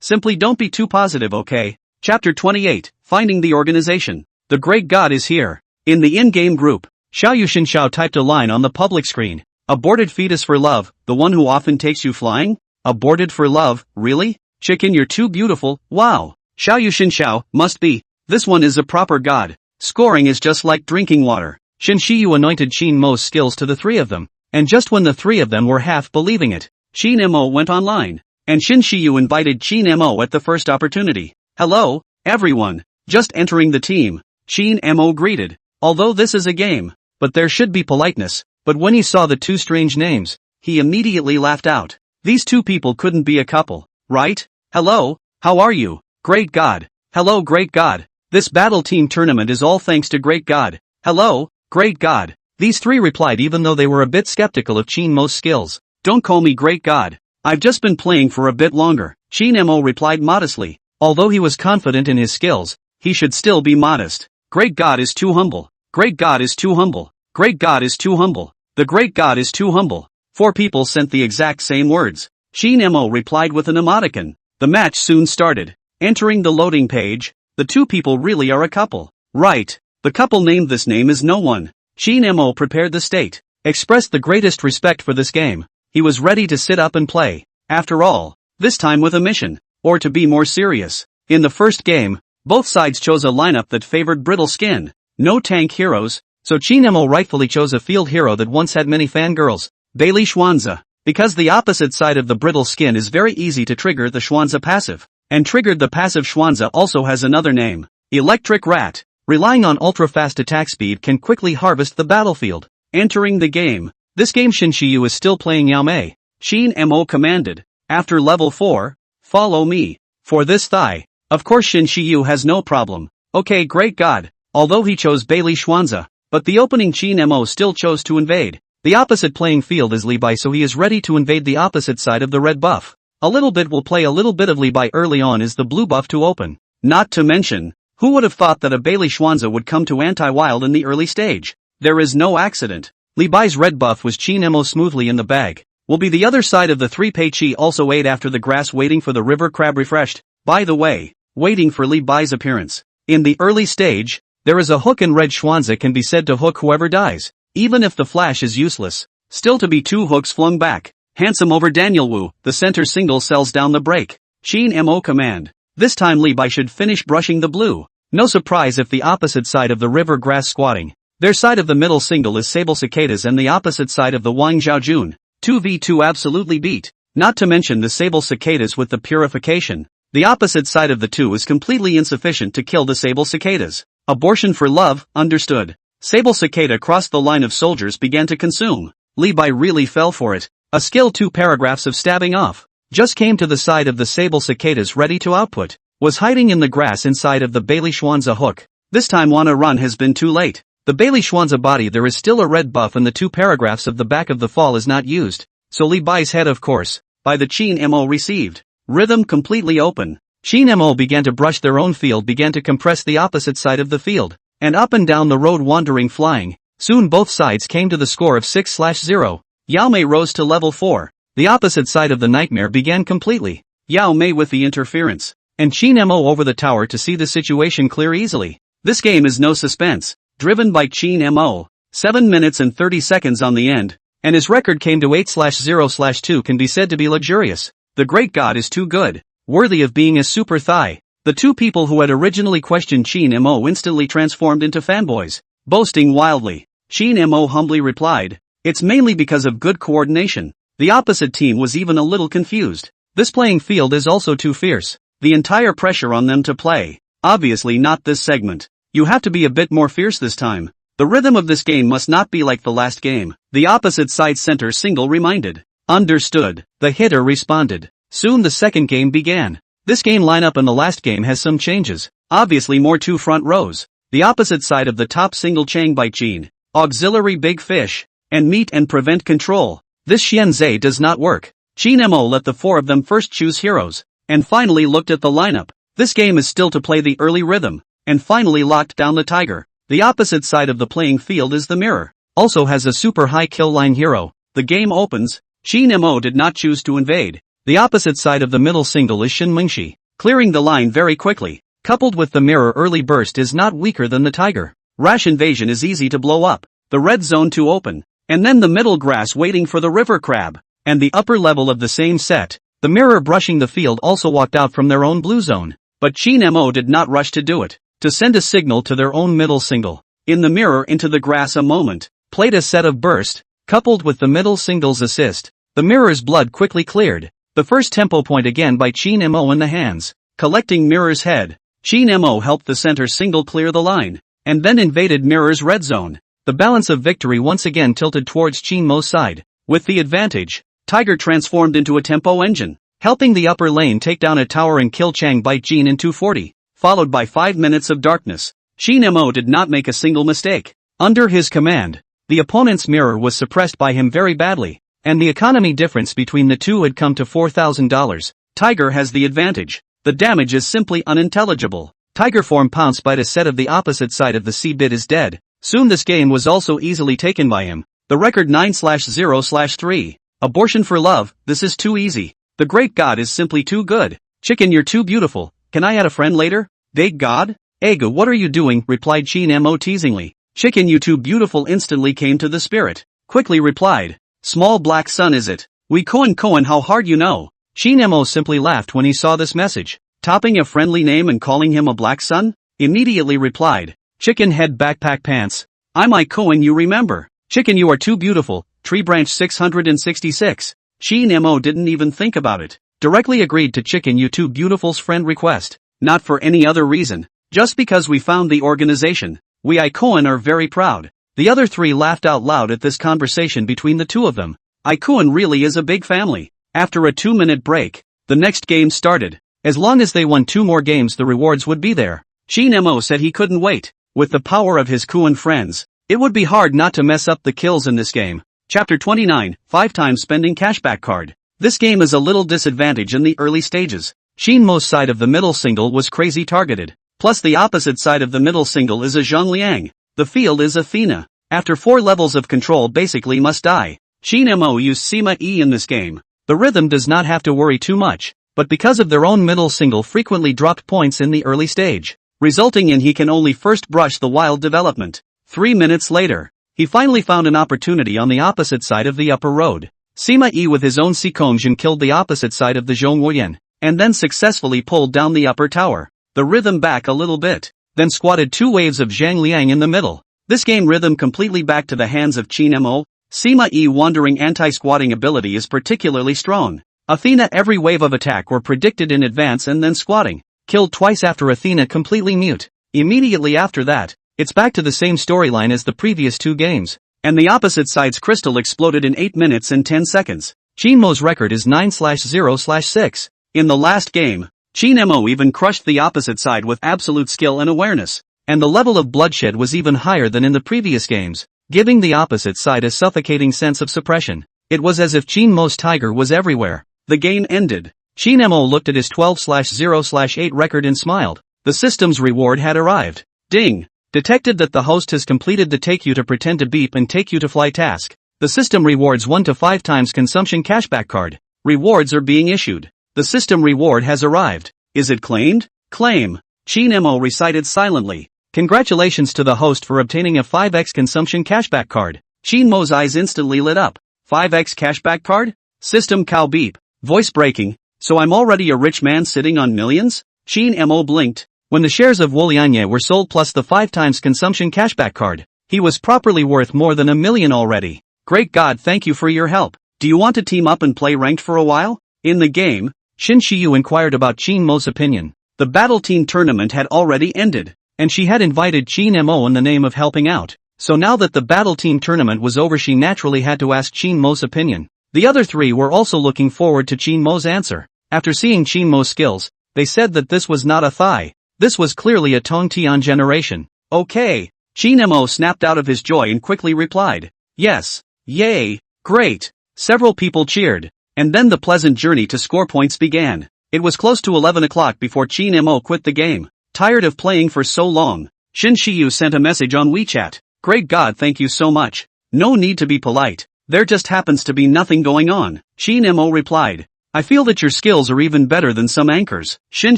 Simply don't be too positive, okay? Chapter 28, Finding the Organization. The Great God is here. In the in-game group, Xiaoyu Xinxiao typed a line on the public screen. Aborted fetus for love, the one who often takes you flying? Aborted for love, really? Chicken, you're too beautiful, wow. Xiaoyu Xinxiao, must be. This one is a proper god. Scoring is just like drinking water. Shan Shiyu anointed Qin Mo's skills to the 3 of them. And just when the three of them were half believing it, Shin Mo went online. And Tang Shiyi invited Shin Mo at the first opportunity. "Hello, everyone. Just entering the team," Shin Mo greeted. "Although this is a game, but there should be politeness." But when he saw the two strange names, he immediately laughed out. These two people couldn't be a couple, right? "Hello, how are you? Great God. Hello, Great God. This battle team tournament is all thanks to Great God. Hello, Great God." These three replied even though they were a bit skeptical of Shin Mo's skills. "Don't call me Great God. I've just been playing for a bit longer," Shin Mo replied modestly. Although he was confident in his skills, he should still be modest. "Great God is too humble. Great God is too humble. Great God is too humble. The Great God is too humble." Four people sent the exact same words. Shin Mo replied with an emoticon. The match soon started. Entering the loading page, the two people really are a couple. Right. The couple named this name is no one. Shin Mo prepared the state, expressed the greatest respect for this game. He was ready to sit up and play. After all, this time with a mission. Or to be more serious, in the first game, both sides chose a lineup that favored brittle skin. No tank heroes, so Shin Mo rightfully chose a field hero that once had many fangirls, Bailey Schwanza. Because the opposite side of the brittle skin is very easy to trigger the Schwanza passive. And triggered the passive Schwanza also has another name, Electric Rat. Relying on ultra-fast attack speed can quickly harvest the battlefield. Entering the game. This game Tang Shiyi is still playing Yao Mei. Shin Mo commanded. After level 4, follow me. For this thigh. Of course Tang Shiyi has no problem. Okay, Great God. Although he chose Bailey Schwanza. But the opening Shin Mo still chose to invade. The opposite playing field is Li Bai, so he is ready to invade the opposite side of the red buff. A little bit will play a little bit of Li Bai early on is the blue buff to open. Not to mention, who would have thought that a Bailey Schwanza would come to anti-wild in the early stage? There is no accident. Li Bai's red buff was Shin Mo smoothly in the bag. Will be the other side of the 3 Pei Chi also ate after the grass waiting for the river crab refreshed. By the way, waiting for Li Bai's appearance. In the early stage, there is a hook and red Schwanza can be said to hook whoever dies. Even if the flash is useless. Still to be 2 hooks flung back. Handsome over Daniel Wu, the center single sells down the break. Shin Mo command. This time Li Bai should finish brushing the blue. No surprise if the opposite side of the river grass squatting. Their side of the middle single is Sable Cicadas and the opposite side of the Wang Zhaojun. 2v2 absolutely beat. Not to mention the Sable Cicadas with the purification. The opposite side of the 2 is completely insufficient to kill the Sable Cicadas. Abortion for love, understood. Sable Cicada crossed the line of soldiers began to consume. Li Bai really fell for it. A skill 2 paragraphs of stabbing off. Just came to the side of the Sable Cicadas ready to output. Was hiding in the grass inside of the Bailey Schwanza hook. This time wanna run has been too late. The Bailey Schwanza body there is still a red buff and the 2 paragraphs of the back of the fall is not used. So Li Bai's head of course, by the Shin Mo received. Rhythm completely open. Shin Mo began to brush their own field began to compress the opposite side of the field. And up and down the road wandering flying. Soon both sides came to the score of 6/0. Yao Mei rose to level 4. The opposite side of the nightmare began completely. Yao Mei with the interference. And Shin Mo over the tower to see the situation clear easily. This game is no suspense. Driven by Shin Mo. 7 minutes and 30 seconds on the end. And his record came to 8/0/2 can be said to be luxurious. The Great God is too good. Worthy of being a super thigh. The 2 people who had originally questioned Shin Mo instantly transformed into fanboys. Boasting wildly. Shin Mo humbly replied. It's mainly because of good coordination. The opposite team was even a little confused. This playing field is also too fierce. The entire pressure on them to play. Obviously not this segment. You have to be a bit more fierce this time. The rhythm of this game must not be like the last game. The opposite side center single reminded. Understood. The hitter responded. Soon the second game began. This game lineup and the last game has some changes. Obviously more 2 front rows. The opposite side of the top single Chang by Chin. Auxiliary big fish. And meet and prevent control. This Xianzai does not work. Shin Mo let the 4 of them first choose heroes. And finally looked at the lineup. This game is still to play the early rhythm. And finally locked down the tiger. The opposite side of the playing field is the mirror. Also has a super high kill line hero. The game opens. Shin Mo did not choose to invade. The opposite side of the middle single is Shin Mingxi. Clearing the line very quickly. Coupled with the mirror early burst is not weaker than the tiger. Rash invasion is easy to blow up. The red zone to open. And then the middle grass waiting for the river crab. And the upper level of the same set. The mirror brushing the field also walked out from their own blue zone. But Shin Mo did not rush to do it. To send a signal to their own middle single. In the mirror into the grass a moment. Played a set of burst. Coupled with the middle single's assist, the mirror's blood quickly cleared. The first tempo point again by Chin Mo in the hands. Collecting mirror's head, Chin Mo helped the center single clear the line, and then invaded mirror's red zone. The balance of victory once again tilted towards Chin Mo's side. With the advantage, Tiger transformed into a tempo engine, helping the upper lane take down a tower and kill Chang Bai Jin in 240, followed by 5 minutes of darkness. Chin Mo did not make a single mistake. Under his command, the opponent's mirror was suppressed by him very badly, and the economy difference between the two had come to $4,000. Tiger has the advantage. The damage is simply unintelligible. Tiger form pounced by the set of the opposite side of the C-bit is dead. Soon this game was also easily taken by him. The record 9/0/3. Abortion for love, this is too easy. The great god is simply too good. Chicken, you're too beautiful. Can I add a friend later? Big god? Ega, what are you doing? Replied Chin Mo teasingly. Chicken, you too beautiful instantly came to the spirit. Quickly replied. Small black sun is it? We Cohen how hard you know. Chin Mo simply laughed when he saw this message. Topping a friendly name and calling him a black sun? Immediately replied. Chicken head backpack pants. I'm I Cohen, you remember. Chicken, you are too beautiful. Tree branch 666. Chin Mo didn't even think about it. Directly agreed to Chicken, you too beautiful's friend request. Not for any other reason. Just because we found the organization. We I Cohen are very proud. The other three laughed out loud at this conversation between the two of them. I Cohen really is a big family. After a 2-minute break, the next game started. As long as they won 2 more games, the rewards would be there. Chin Mo said he couldn't wait. With the power of his Cohen friends, it would be hard not to mess up the kills in this game. Chapter 29, 5 times spending cashback card. This game is a little disadvantage in the early stages. Chin Mo's side of the middle single was crazy targeted. Plus the opposite side of the middle single is a Zhongliang. The field is Athena. After 4 levels of control basically must die. Chin Mo used Sima E in this game. The rhythm does not have to worry too much, but because of their own middle single frequently dropped points in the early stage, resulting in he can only first brush the wild development. 3 minutes later, he finally found an opportunity on the opposite side of the upper road. Sima Yi with his own Sikongjin killed the opposite side of the Zhonghuoyan, and then successfully pulled down the upper tower. The rhythm back a little bit, then squatted 2 waves of Zhang Liang in the middle. This game rhythm completely back to the hands of Chin Mo. Sima Yi wandering anti-squatting ability is particularly strong. Athena every wave of attack were predicted in advance and then squatting. Killed twice after Athena completely mute. Immediately after that, it's back to the same storyline as the previous 2 games. And the opposite side's crystal exploded in 8 minutes and 10 seconds. Chin Mo's record is 9/0/6. In the last game, Chin Mo even crushed the opposite side with absolute skill and awareness. And the level of bloodshed was even higher than in the previous games, giving the opposite side a suffocating sense of suppression. It was as if Chin Mo's tiger was everywhere. The game ended. Chin Mo looked at his 12/0/8 record and smiled. The system's reward had arrived. Ding! Detected that the host has completed the take you to pretend to beep and take you to fly task. The system rewards 1 to 5 times consumption cashback card. Rewards are being issued. The system reward has arrived. Is it claimed? Claim. Chin Mo recited silently. Congratulations to the host for obtaining a 5x consumption cashback card. Chin Mo's eyes instantly lit up. 5x cashback card? System cow beep. Voice breaking. So I'm already a rich man sitting on millions? Chin Mo blinked. When the shares of Wolianye were sold plus the 5 times consumption cashback card, he was properly worth more than $1 million already. Great God, thank you for your help. Do you want to team up and play ranked for a while? In the game, Shin Shiyu inquired about Chin Mo's opinion. The battle team tournament had already ended, and she had invited Chin Mo in the name of helping out. So now that the battle team tournament was over, she naturally had to ask Chin Mo's opinion. The other 3 were also looking forward to Chin Mo's answer. After seeing Chin Mo's skills, they said that this was not a Thai. This was clearly a Tong Tian generation. Okay. Chin Mo snapped out of his joy and quickly replied. Yes. Yay. Great. Several people cheered. And then the pleasant journey to score points began. It was close to 11 o'clock before Chin Mo quit the game. Tired of playing for so long, Shin Shiyu sent a message on WeChat. Great God, thank you so much. No need to be polite. There just happens to be nothing going on. Chin Mo replied. I feel that your skills are even better than some anchors. Shin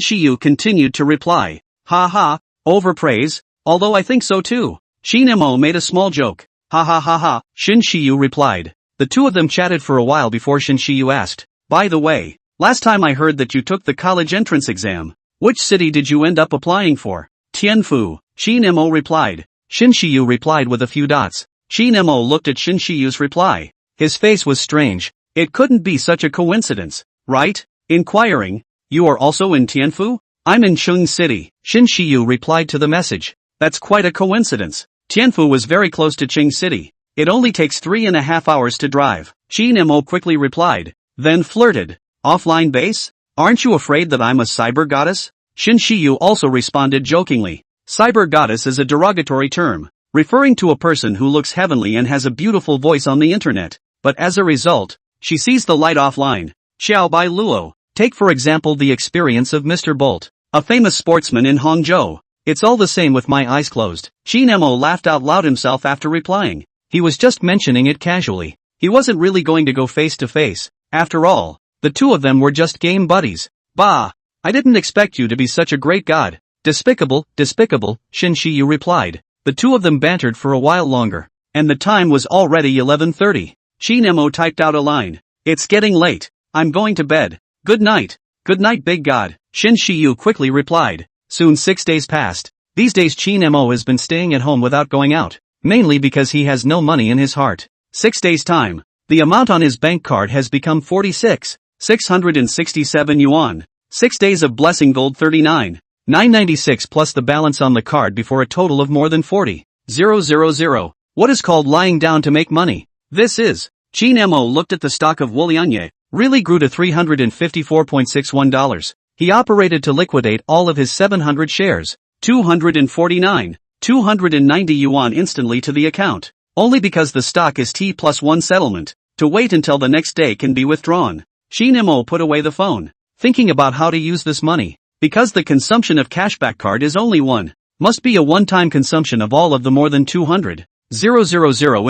Shiyu continued to reply. Ha ha, overpraise, although I think so too. Chin Mo made a small joke. Ha ha ha ha, Shin Shiyu replied. The two of them chatted for a while before Shin Shiyu asked. By the way, last time I heard that you took the college entrance exam. Which city did you end up applying for? Tianfu, Chin Mo replied. Shin Shiyu replied with a few dots. Nemo looked at Shin Shiyu's reply. His face was strange. It couldn't be such a coincidence, right? Inquiring, you are also in Tianfu? I'm in Chung City, Shin Shiyu replied to the message. That's quite a coincidence. Tianfu was very close to Chung City. It only takes 3.5 hours to drive. Nemo quickly replied, then flirted. Offline base? Aren't you afraid that I'm a cyber goddess? Shin Shiyu also responded jokingly. Cyber goddess is a derogatory term, referring to a person who looks heavenly and has a beautiful voice on the internet, but as a result, she sees the light offline. Xiao Bai Luo. Take for example the experience of Mr. Bolt, a famous sportsman in Hangzhou. It's all the same with my eyes closed. Nemo laughed out loud himself after replying. He was just mentioning it casually. He wasn't really going to go face to face. After all, the two of them were just game buddies. Bah! I didn't expect you to be such a great god. Despicable, despicable, Shin Shiyu replied. The two of them bantered for a while longer, and the time was already 11:30. Nemo typed out a line. It's getting late. I'm going to bed. Good night. Good night, big god, Shin Shiyu quickly replied. Soon 6 days passed. These days Nemo has been staying at home without going out, mainly because he has no money in his heart. 6 days time. The amount on his bank card has become 46,667 yuan. 6 days of blessing gold 39,996 plus the balance on the card before a total of more than 40,000. What is called lying down to make money? This is. Nemo looked at the stock of Woolianye, really grew to $354.61. He operated to liquidate all of his 700 shares, 249,290 yuan instantly to the account, only because the stock is T+1 settlement, to wait until the next day can be withdrawn. Nemo put away the phone, thinking about how to use this money, because the consumption of cashback card is only one, must be a one-time consumption of all of the more than 200,000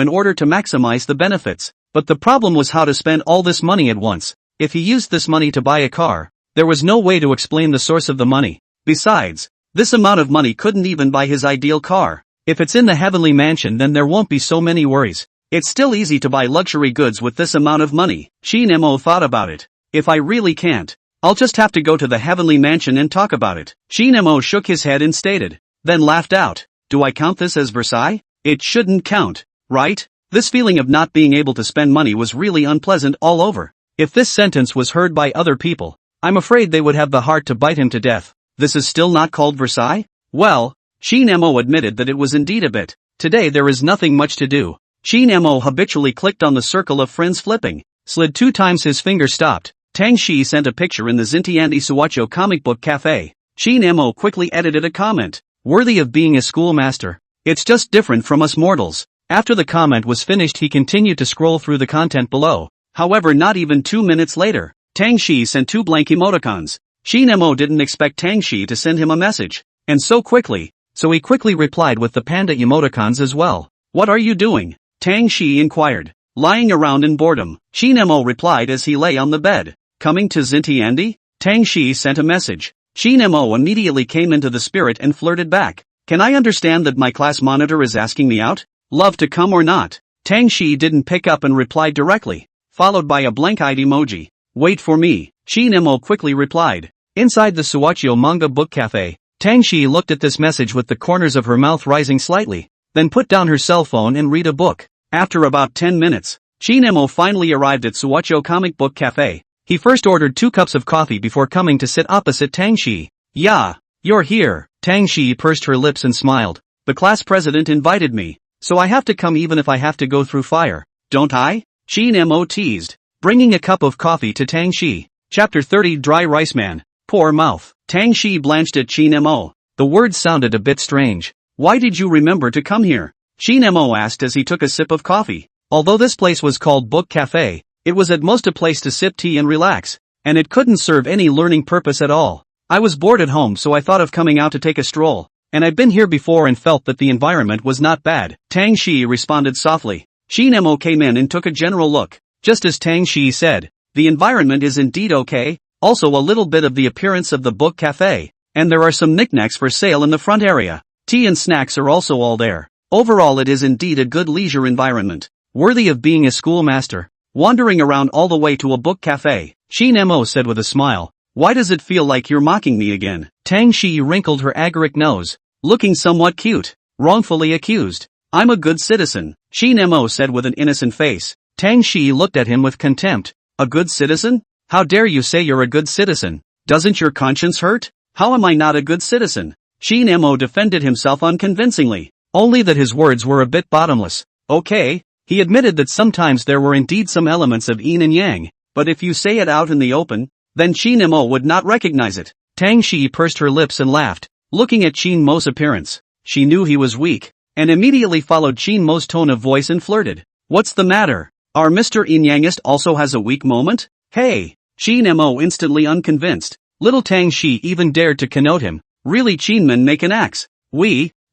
in order to maximize the benefits. But the problem was how to spend all this money at once. If he used this money to buy a car, there was no way to explain the source of the money. Besides, this amount of money couldn't even buy his ideal car. If it's in the heavenly mansion, then there won't be so many worries. It's still easy to buy luxury goods with this amount of money. Nemo thought about it. If I really can't, I'll just have to go to the heavenly mansion and talk about it. Nemo shook his head and stated, then laughed out. Do I count this as Versailles? It shouldn't count, right? This feeling of not being able to spend money was really unpleasant all over. If this sentence was heard by other people, I'm afraid they would have the heart to bite him to death. This is still not called Versailles? Well, Nemo admitted that it was indeed a bit. Today there is nothing much to do. Nemo habitually clicked on the circle of friends flipping, slid 2 times his finger stopped. Tang Shiyi sent a picture in the Xintiandi Suwacho comic book cafe. Nemo quickly edited a comment, worthy of being a schoolmaster. It's just different from us mortals. After the comment was finished he continued to scroll through the content below. However, not even 2 minutes later, Tang Shiyi sent 2 blank emoticons. Nemo didn't expect Tang Shiyi to send him a message, and so quickly, so he quickly replied with the panda emoticons as well. What are you doing? Tang Shiyi inquired. Lying around in boredom, Nemo replied as he lay on the bed. Coming to Xintiandi? Tang Shiyi sent a message. Nemo immediately came into the spirit and flirted back. Can I understand that my class monitor is asking me out? Love to come or not? Tang Shiyi didn't pick up and replied directly, followed by a blank-eyed emoji. Wait for me, Nemo quickly replied. Inside the Suwachio manga book cafe, Tang Shiyi looked at this message with the corners of her mouth rising slightly, then put down her cell phone and read a book. After about 10 minutes, Nemo finally arrived at Suwachio comic book cafe. He first ordered 2 cups of coffee before coming to sit opposite Tang Shiyi. Yeah, you're here. Tang Shiyi pursed her lips and smiled. The class president invited me, so I have to come even if I have to go through fire, don't I? Nemo teased, bringing a cup of coffee to Tang Shiyi. Chapter 30 Dry Rice Man. Poor mouth. Tang Shiyi blanched at Nemo. The words sounded a bit strange. Why did you remember to come here? Nemo asked as he took a sip of coffee. Although this place was called Book Cafe, it was at most a place to sip tea and relax, and it couldn't serve any learning purpose at all. I was bored at home, so I thought of coming out to take a stroll, and I've been here before and felt that the environment was not bad. Tang Shiyi responded softly. Nemo came in and took a general look. Just as Tang Shiyi said, the environment is indeed okay, also a little bit of the appearance of the book cafe, and there are some knickknacks for sale in the front area. Tea and snacks are also all there. Overall it is indeed a good leisure environment, worthy of being a schoolmaster. Wandering around all the way to a book cafe, Nemo said with a smile. Why does it feel like you're mocking me again? Tang Shiyi wrinkled her agaric nose, looking somewhat cute. Wrongfully accused. I'm a good citizen, Shi Nemo said with an innocent face. Tang Shiyi looked at him with contempt. A good citizen? How dare you say you're a good citizen? Doesn't your conscience hurt? How am I not a good citizen? Shi Nemo defended himself unconvincingly. Only that his words were a bit bottomless. Okay, he admitted that sometimes there were indeed some elements of yin and yang, but if you say it out in the open, then Shi Nemo would not recognize it. Tang Shiyi pursed her lips and laughed, looking at Qin Mo's appearance. She knew he was weak, and immediately followed Qin Mo's tone of voice and flirted. What's the matter? Our Mr. Yin-Yangist also has a weak moment? Hey! Shi Nemo instantly unconvinced. Little Tang Shi even dared to connote him. Really Qinman make an axe.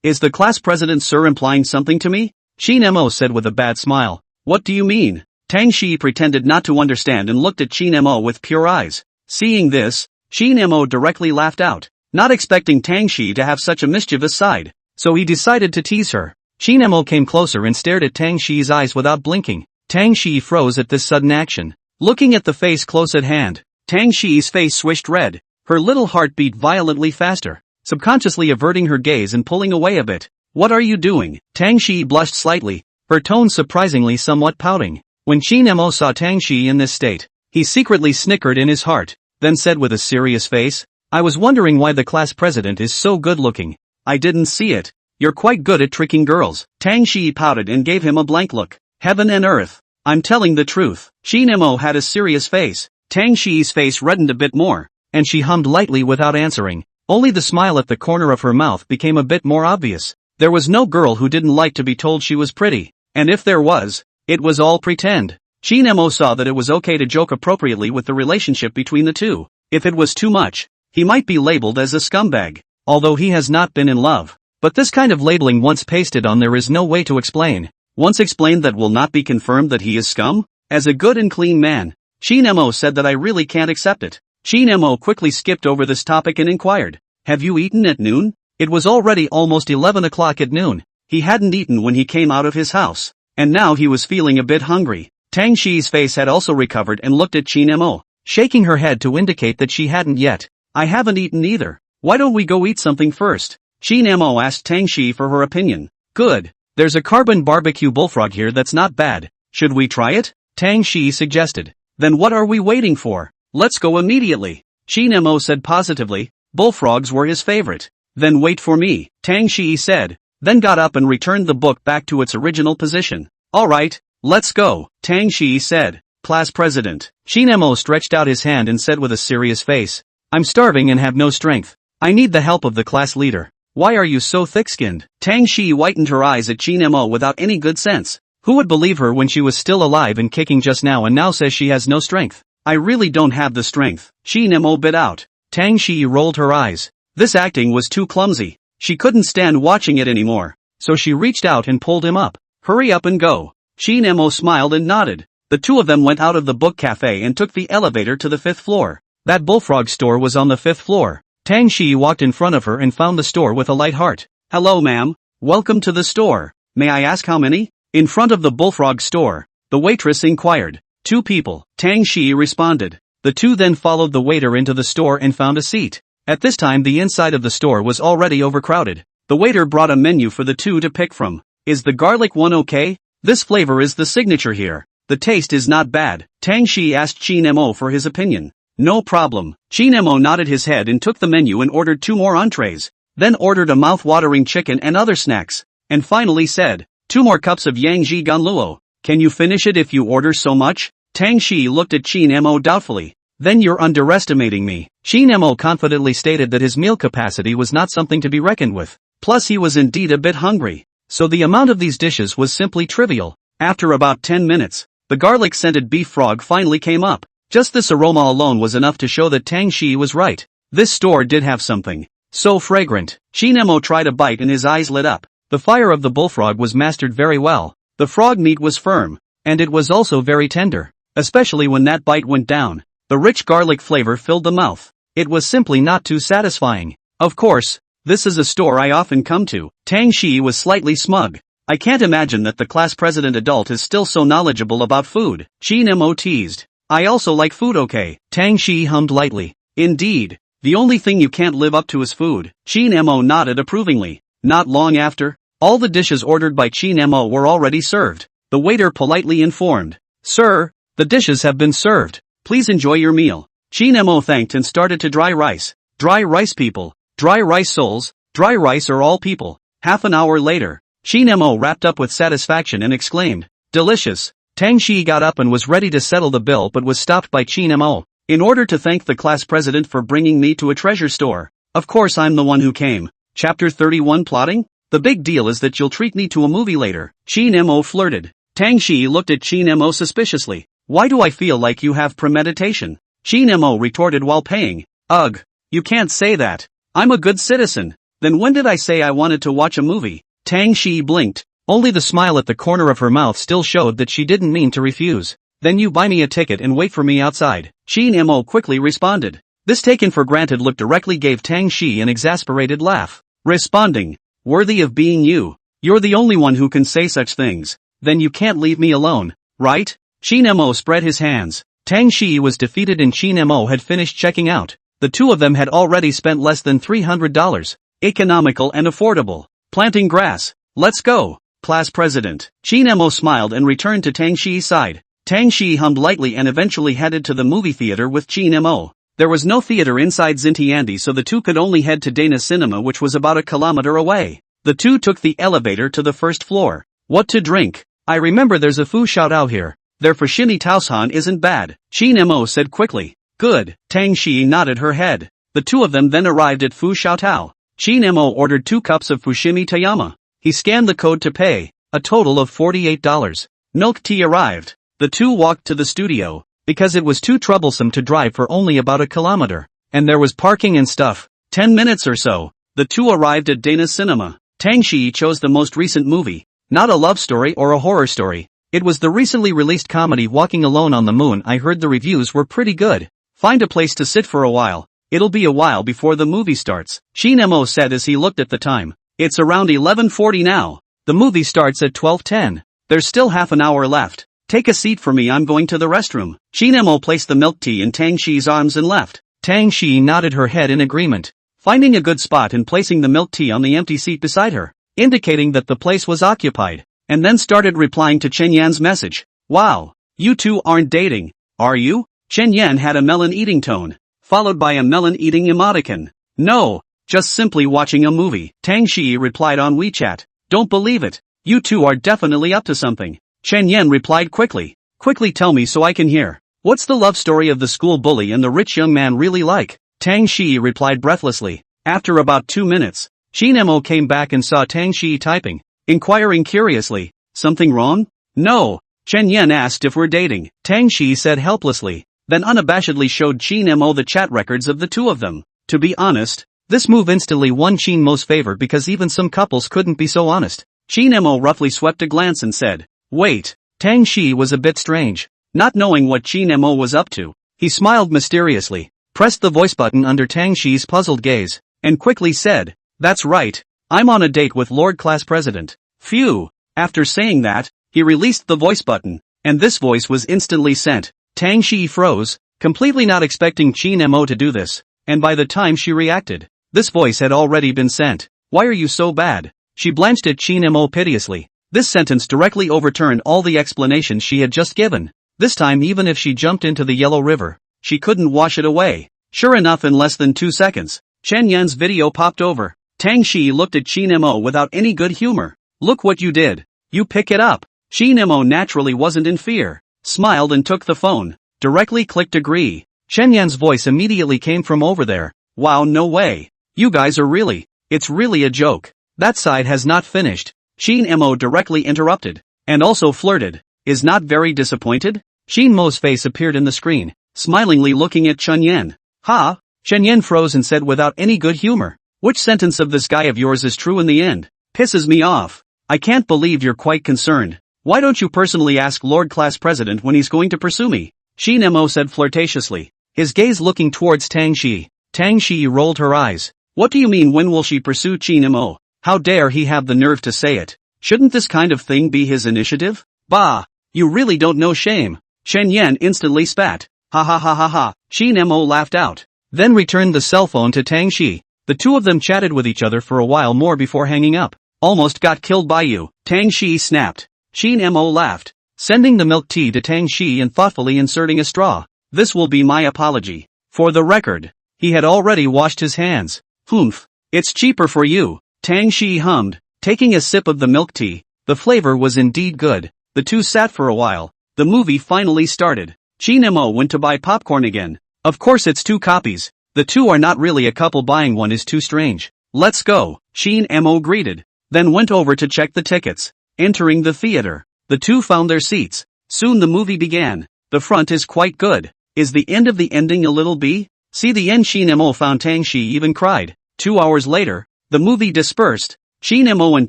Is the class president sir implying something to me? Shi Nemo said with a bad smile. What do you mean? Tang Shi pretended not to understand and looked at Shi Nemo with pure eyes. Seeing this, Shi Nemo directly laughed out, not expecting Tang Shi to have such a mischievous side, so he decided to tease her. Shi Nemo came closer and stared at Tang Shi's eyes without blinking. Tang Shi froze at this sudden action. Looking at the face close at hand, Tang Shi's face swished red. Her little heart beat violently faster, subconsciously averting her gaze and pulling away a bit. What are you doing? Tang Shi blushed slightly, her tone surprisingly somewhat pouting. When Shi Nemo saw Tang Shi in this state, he secretly snickered in his heart, then said with a serious face, I was wondering why the class president is so good looking. I didn't see it. You're quite good at tricking girls. Tang Shi pouted and gave him a blank look. Heaven and earth. I'm telling the truth. Shi Nemo had a serious face. Tang Shi's face reddened a bit more, and she hummed lightly without answering. Only the smile at the corner of her mouth became a bit more obvious. There was no girl who didn't like to be told she was pretty, and if there was, it was all pretend. Shi Nemo saw that it was okay to joke appropriately with the relationship between the two. If it was too much, he might be labeled as a scumbag, although he has not been in love. But this kind of labeling once pasted on there is no way to explain. Once explained that will not be confirmed that he is scum? As a good and clean man, Shi Nemo said that I really can't accept it. Shi Nemo quickly skipped over this topic and inquired, have you eaten at noon? It was already almost 11 o'clock at noon. He hadn't eaten when he came out of his house, and now he was feeling a bit hungry. Tang Shi's face had also recovered and looked at Shi Nemo, shaking her head to indicate that she hadn't yet. I haven't eaten either. Why don't we go eat something first? Shi Nemo asked Tang Shi for her opinion. Good. There's a carbon barbecue bullfrog here that's not bad. Should we try it? Tang Shi suggested. Then what are we waiting for? Let's go immediately. Shi Nemo said positively. Bullfrogs were his favorite. Then wait for me, Tang Shi said, then got up and returned the book back to its original position. Alright, let's go, Tang Shi said. Class president. Shi Nemo stretched out his hand and said with a serious face. I'm starving and have no strength. I need the help of the class leader. Why are you so thick-skinned? Tang Shi whitened her eyes at Shi Nemo without any good sense. Who would believe her when she was still alive and kicking just now and now says she has no strength? I really don't have the strength, Shi Nemo bit out. Tang Shi rolled her eyes. This acting was too clumsy. She couldn't stand watching it anymore. So she reached out and pulled him up. Hurry up and go. Shi Nemo smiled and nodded. The two of them went out of the book cafe and took the elevator to the 5th floor. That bullfrog store was on the 5th floor. Tang Shi walked in front of her and found the store with a light heart. Hello ma'am. Welcome to the store. May I ask how many? In front of the bullfrog store, the waitress inquired. 2 people. Tang Shi responded. The two then followed the waiter into the store and found a seat. At this time the inside of the store was already overcrowded. The waiter brought a menu for the two to pick from. Is the garlic one okay? This flavor is the signature here. The taste is not bad. Tang Shi asked Shi Nemo for his opinion. No problem. Shi Nemo nodded his head and took the menu and ordered 2 more entrees, then ordered a mouth-watering chicken and other snacks, and finally said, 2 more cups of Yangji Ganluo. Can you finish it if you order so much? Tang Shi looked at Shi Nemo doubtfully. Then you're underestimating me. Shi Nemo confidently stated that his meal capacity was not something to be reckoned with. Plus he was indeed a bit hungry. So the amount of these dishes was simply trivial. After about 10 minutes, the garlic-scented beef frog finally came up. Just this aroma alone was enough to show that Tang Shi was right. This store did have something so fragrant. Shi Nemo tried a bite and his eyes lit up. The fire of the bullfrog was mastered very well. The frog meat was firm, and it was also very tender, especially when that bite went down. The rich garlic flavor filled the mouth. It was simply not too satisfying. Of course, this is a store I often come to. Tang Shi was slightly smug. I can't imagine that the class president adult is still so knowledgeable about food. Shi Nemo teased. I also like food okay. Tang Shi hummed lightly. Indeed. The only thing you can't live up to is food. Shi Nemo nodded approvingly. Not long after, All the dishes ordered by Qin Mo were already served. The waiter politely informed, "Sir, the dishes have been served. Please enjoy your meal." Qin Mo thanked and started to dry rice. Dry rice people, dry rice souls, dry rice are all people. Half an hour later, Qin Mo wrapped up with satisfaction and exclaimed, "Delicious." Tang Shiyi got up and was ready to settle the bill but was stopped by Qin Mo. "In order to thank the class president for bringing me to a treasure store. Of course I'm the one who came." Chapter 31 Plotting? "The big deal is that you'll treat me to a movie later." Qin Mo flirted. Tang Shiyi looked at Qin Mo suspiciously. "Why do I feel like you have premeditation?" Qin Mo retorted while paying. "Ugh, you can't say that. I'm a good citizen. Then when did I say I wanted to watch a movie?" Tang Shiyi blinked. Only the smile at the corner of her mouth still showed that she didn't mean to refuse. "Then you buy me a ticket and wait for me outside," Qin Mo quickly responded. This taken for granted look directly gave Tang Shiyi an exasperated laugh. Responding, "Worthy of being you. You're the only one who can say such things. Then you can't leave me alone, right?" Qin Mo spread his hands. Tang Shiyi was defeated and Qin Mo had finished checking out. The two of them had already spent less than $300. Economical and affordable. Planting grass. "Let's go, class president." Qin Mo smiled and returned to Tang Shiyi's side. Tang Shiyi hummed lightly and eventually headed to the movie theater with Qin Mo. There was no theater inside Xintiandi, so the two could only head to Dana Cinema, which was about a kilometer away. The two took the elevator to the first floor. "What to drink? I remember there's a Fu Xiaotao here. Their Fushimi Taoshan isn't bad," Qin Mo said quickly. "Good." Tang Shiyi nodded her head. The two of them then arrived at Fu Xiaotao. Qin Mo ordered 2 cups of Fushimi Tayama. He scanned the code to pay, a total of $48. Milk tea arrived. The two walked to the studio, because it was too troublesome to drive for only about a kilometer. And there was parking and stuff. 10 minutes or so, the two arrived at Dana Cinema. Tang Shiyi chose the most recent movie, not a love story or a horror story. It was the recently released comedy Walking Alone on the Moon. I heard the reviews were pretty good. Find a place to sit for a while. It'll be a while before the movie starts, Qin Mo said as he looked at the time. It's around 11:40 now. The movie starts at 12:10. There's still half an hour left. Take a seat for me, I'm going to the restroom. Qin Mo placed the milk tea in Tang Shiyi's arms and left. Tang Shiyi nodded her head in agreement, finding a good spot and placing the milk tea on the empty seat beside her, indicating that the place was occupied, and then started replying to Chen Yan's message. "Wow, you two aren't dating, are you?" Chen Yan had a melon-eating tone, followed by a melon-eating emoticon. "No, just simply watching a movie," Tang Shiyi replied on WeChat. "Don't believe it. You two are definitely up to something." Chen Yan replied quickly. "Quickly tell me so I can hear. What's the love story of the school bully and the rich young man really like?" Tang Shiyi replied breathlessly. After about 2 minutes, Qin Mo came back and saw Tang Shiyi typing, inquiring curiously, "Something wrong?" "No." Chen Yan asked if we're dating. Tang Shiyi said helplessly, then unabashedly showed Qin Mo the chat records of the two of them. To be honest, this move instantly won Qin Mo's favor because even some couples couldn't be so honest. Qin Mo roughly swept a glance and said, "Wait." Tang Shiyi was a bit strange, not knowing what Qin Mo was up to. He smiled mysteriously, pressed the voice button under Tang Shiyi's puzzled gaze, and quickly said, "That's right. I'm on a date with Lord Class President." Phew. After saying that, he released the voice button, and this voice was instantly sent. Tang Shiyi froze, completely not expecting Qin Mo to do this, and by the time she reacted, this voice had already been sent. "Why are you so bad?" She blanched at Qin Mo piteously. This sentence directly overturned all the explanations she had just given. This time even if she jumped into the Yellow River, she couldn't wash it away. Sure enough, in less than 2 seconds, Chen Yan's video popped over. Tang Shiyi looked at Qin Mo without any good humor. "Look what you did. You pick it up." Qin Mo naturally wasn't in fear, smiled and took the phone, directly clicked agree. Chen Yan's voice immediately came from over there. "Wow, no way. You guys are really, it's really a joke." That side has not finished. Qin Mo directly interrupted, and also flirted. "Is not very disappointed?" Qin Mo's face appeared in the screen, smilingly looking at Chen Yan. "Ha?" Chen Yan froze and said without any good humor, "Which sentence of this guy of yours is true in the end? Pisses me off. I can't believe you're quite concerned. Why don't you personally ask Lord Class President when he's going to pursue me?" Qin Mo said flirtatiously, his gaze looking towards Tang Shiyi. Tang Shiyi rolled her eyes. "What do you mean, when will she pursue Qin Mo? How dare he have the nerve to say it? Shouldn't this kind of thing be his initiative? Bah, you really don't know shame." Chen Yan instantly spat. "Ha ha ha ha ha." Qin Mo laughed out, then returned the cell phone to Tang Shiyi. The two of them chatted with each other for a while more before hanging up. Almost got killed by you, Tang Shiyi snapped. Shin Mo laughed, sending the milk tea to Tang Shiyi and thoughtfully inserting a straw. This will be my apology. For the record, he had already washed his hands. Humph. It's cheaper for you, Tang Shiyi hummed, taking a sip of the milk tea. The flavor was indeed good. The two sat for a while. The movie finally started. Shin Mo went to buy popcorn again. Of course it's 2 copies. The two are not really a couple, buying one is too strange. Let's go, Shin Mo greeted. Then went over to check the tickets. Entering the theater, the two found their seats. Soon the movie began. The front is quite good. Is the end of the ending a little b? See the end. Shin Mo found Tang Shiyi even cried. 2 hours later, the movie dispersed. Shin Mo and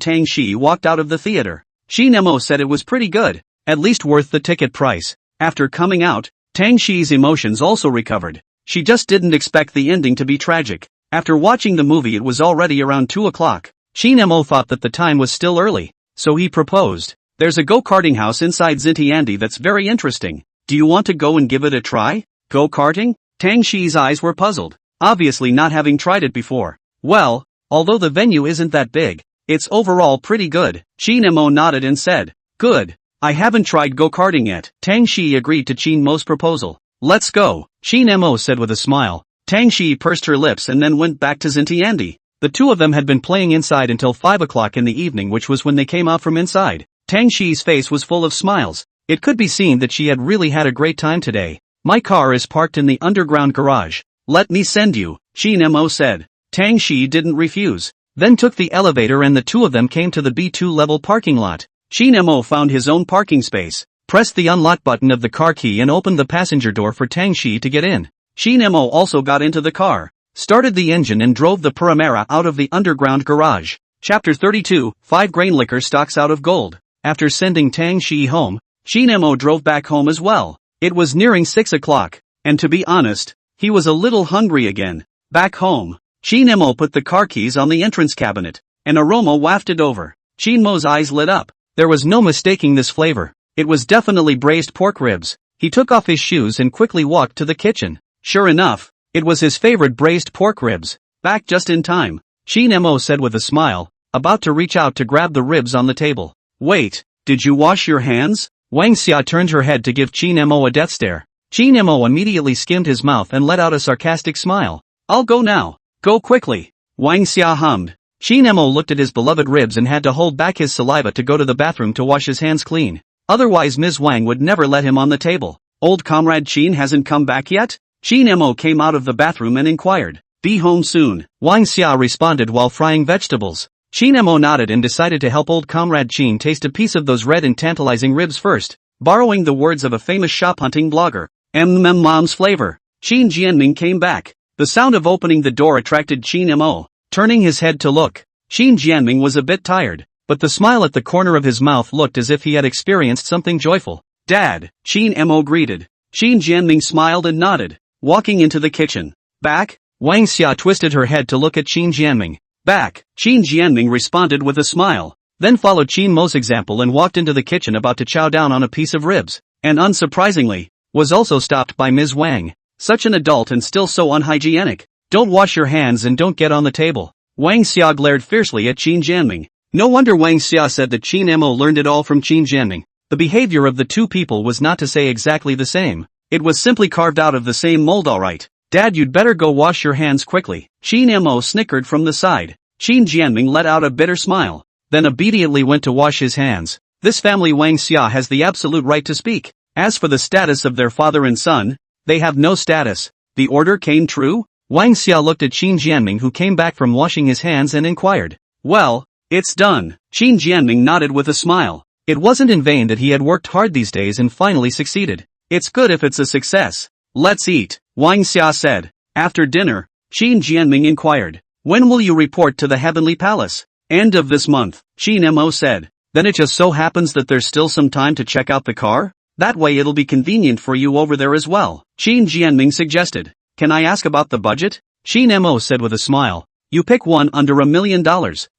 Tang Shiyi walked out of the theater. Shin Mo said it was pretty good, at least worth the ticket price. After coming out, Tang Shiyi's emotions also recovered. She just didn't expect the ending to be tragic. After watching the movie, it was already around 2 o'clock. Shin Mo thought that the time was still early, so he proposed. There's a go-karting house inside Zintiandi that's very interesting. Do you want to go and give it a try? Go-karting? Tang Shiyi's eyes were puzzled, obviously not having tried it before. Well, although the venue isn't that big, it's overall pretty good. Shin Mo nodded and said, good. I haven't tried go-karting yet. Tang Shiyi agreed to Shin Mo's proposal. Let's go, Shin Mo said with a smile. Tang Shiyi pursed her lips and then went back to Zintiandi. The two of them had been playing inside until 5 o'clock in the evening, which was when they came out from inside. Tang Shiyi's face was full of smiles. It could be seen that she had really had a great time today. My car is parked in the underground garage. Let me send you, Shin Mo said. Tang Shiyi didn't refuse, then took the elevator and the two of them came to the B2 level parking lot. Shin Mo found his own parking space, pressed the unlock button of the car key and opened the passenger door for Tang Shiyi to get in. Shin Mo also got into the car, started the engine and drove the Panamera out of the underground garage. Chapter 32, 5 grain liquor stocks out of gold. After sending Tang Shiyi home, Shin Mo drove back home as well. It was nearing 6 o'clock, and to be honest, he was a little hungry again. Back home, Shin Mo put the car keys on the entrance cabinet. An aroma wafted over. Shin Mo's eyes lit up. There was no mistaking this flavor. It was definitely braised pork ribs. He took off his shoes and quickly walked to the kitchen. Sure enough, it was his favorite braised pork ribs. Back just in time, Shin Mo said with a smile, about to reach out to grab the ribs on the table. Wait, did you wash your hands? Wang Xia turned her head to give Shin Mo a death stare. Shin Mo immediately skimmed his mouth and let out a sarcastic smile. I'll go now. Go quickly. Wang Xia hummed. Shin Mo looked at his beloved ribs and had to hold back his saliva to go to the bathroom to wash his hands clean. Otherwise Ms. Wang would never let him on the table. Old comrade Shin hasn't come back yet? Shin Mo came out of the bathroom and inquired. Be home soon, Wang Xia responded while frying vegetables. Shin Mo nodded and decided to help old comrade Shin taste a piece of those red and tantalizing ribs first, borrowing the words of a famous shop-hunting blogger. Mom's flavor. Shin Jianming came back. The sound of opening the door attracted Shin Mo. Turning his head to look, Shin Jianming was a bit tired, but the smile at the corner of his mouth looked as if he had experienced something joyful. Dad, Shin Mo greeted. Shin Jianming smiled and nodded, walking into the kitchen. Back? Wang Xia twisted her head to look at Shin Jianming. Back, Shin Jianming responded with a smile, then followed Shin Mo's example and walked into the kitchen about to chow down on a piece of ribs, and unsurprisingly, was also stopped by Ms. Wang. Such an adult and still so unhygienic. Don't wash your hands and don't get on the table. Wang Xia glared fiercely at Shin Jianming. No wonder Wang Xia said that Shin Mo learned it all from Shin Jianming. The behavior of the two people was not to say exactly the same. It was simply carved out of the same mold, alright. Dad, you'd better go wash your hands quickly. Shin Mo snickered from the side. Shin Jianming let out a bitter smile, then obediently went to wash his hands. This family Wang Xia has the absolute right to speak. As for the status of their father and son, they have no status. The order came true? Wang Xia looked at Shin Jianming, who came back from washing his hands, and inquired. Well, it's done. Shin Jianming nodded with a smile. It wasn't in vain that he had worked hard these days and finally succeeded. It's good if it's a success. Let's eat, Wang Xia said. After dinner, Shin Jianming inquired. When will you report to the Heavenly Palace? End of this month, Shin Mo said. Then it just so happens that there's still some time to check out the car? That way it'll be convenient for you over there as well, Shin Jianming suggested. Can I ask about the budget? Shin Mo said with a smile. You pick one under $1 million,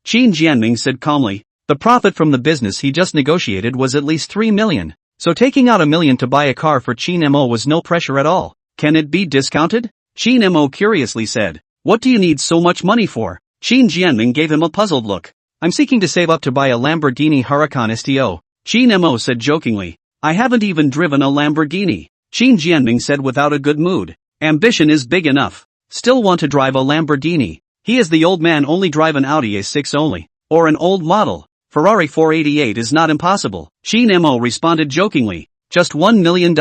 Shin Jianming said calmly. The profit from the business he just negotiated was at least $3 million. So taking out $1 million to buy a car for Shin Mo was no pressure at all. Can it be discounted? Shin Mo curiously said. What do you need so much money for? Shin Jianming gave him a puzzled look. I'm seeking to save up to buy a Lamborghini Huracan STO, Qin Mo said jokingly. I haven't even driven a Lamborghini, Qin Jianming said without a good mood. Ambition is big enough. Still want to drive a Lamborghini. He is the old man only drive an Audi A6 only, or an old model. Ferrari 488 is not impossible, Qin Mo responded jokingly. Just $1 million.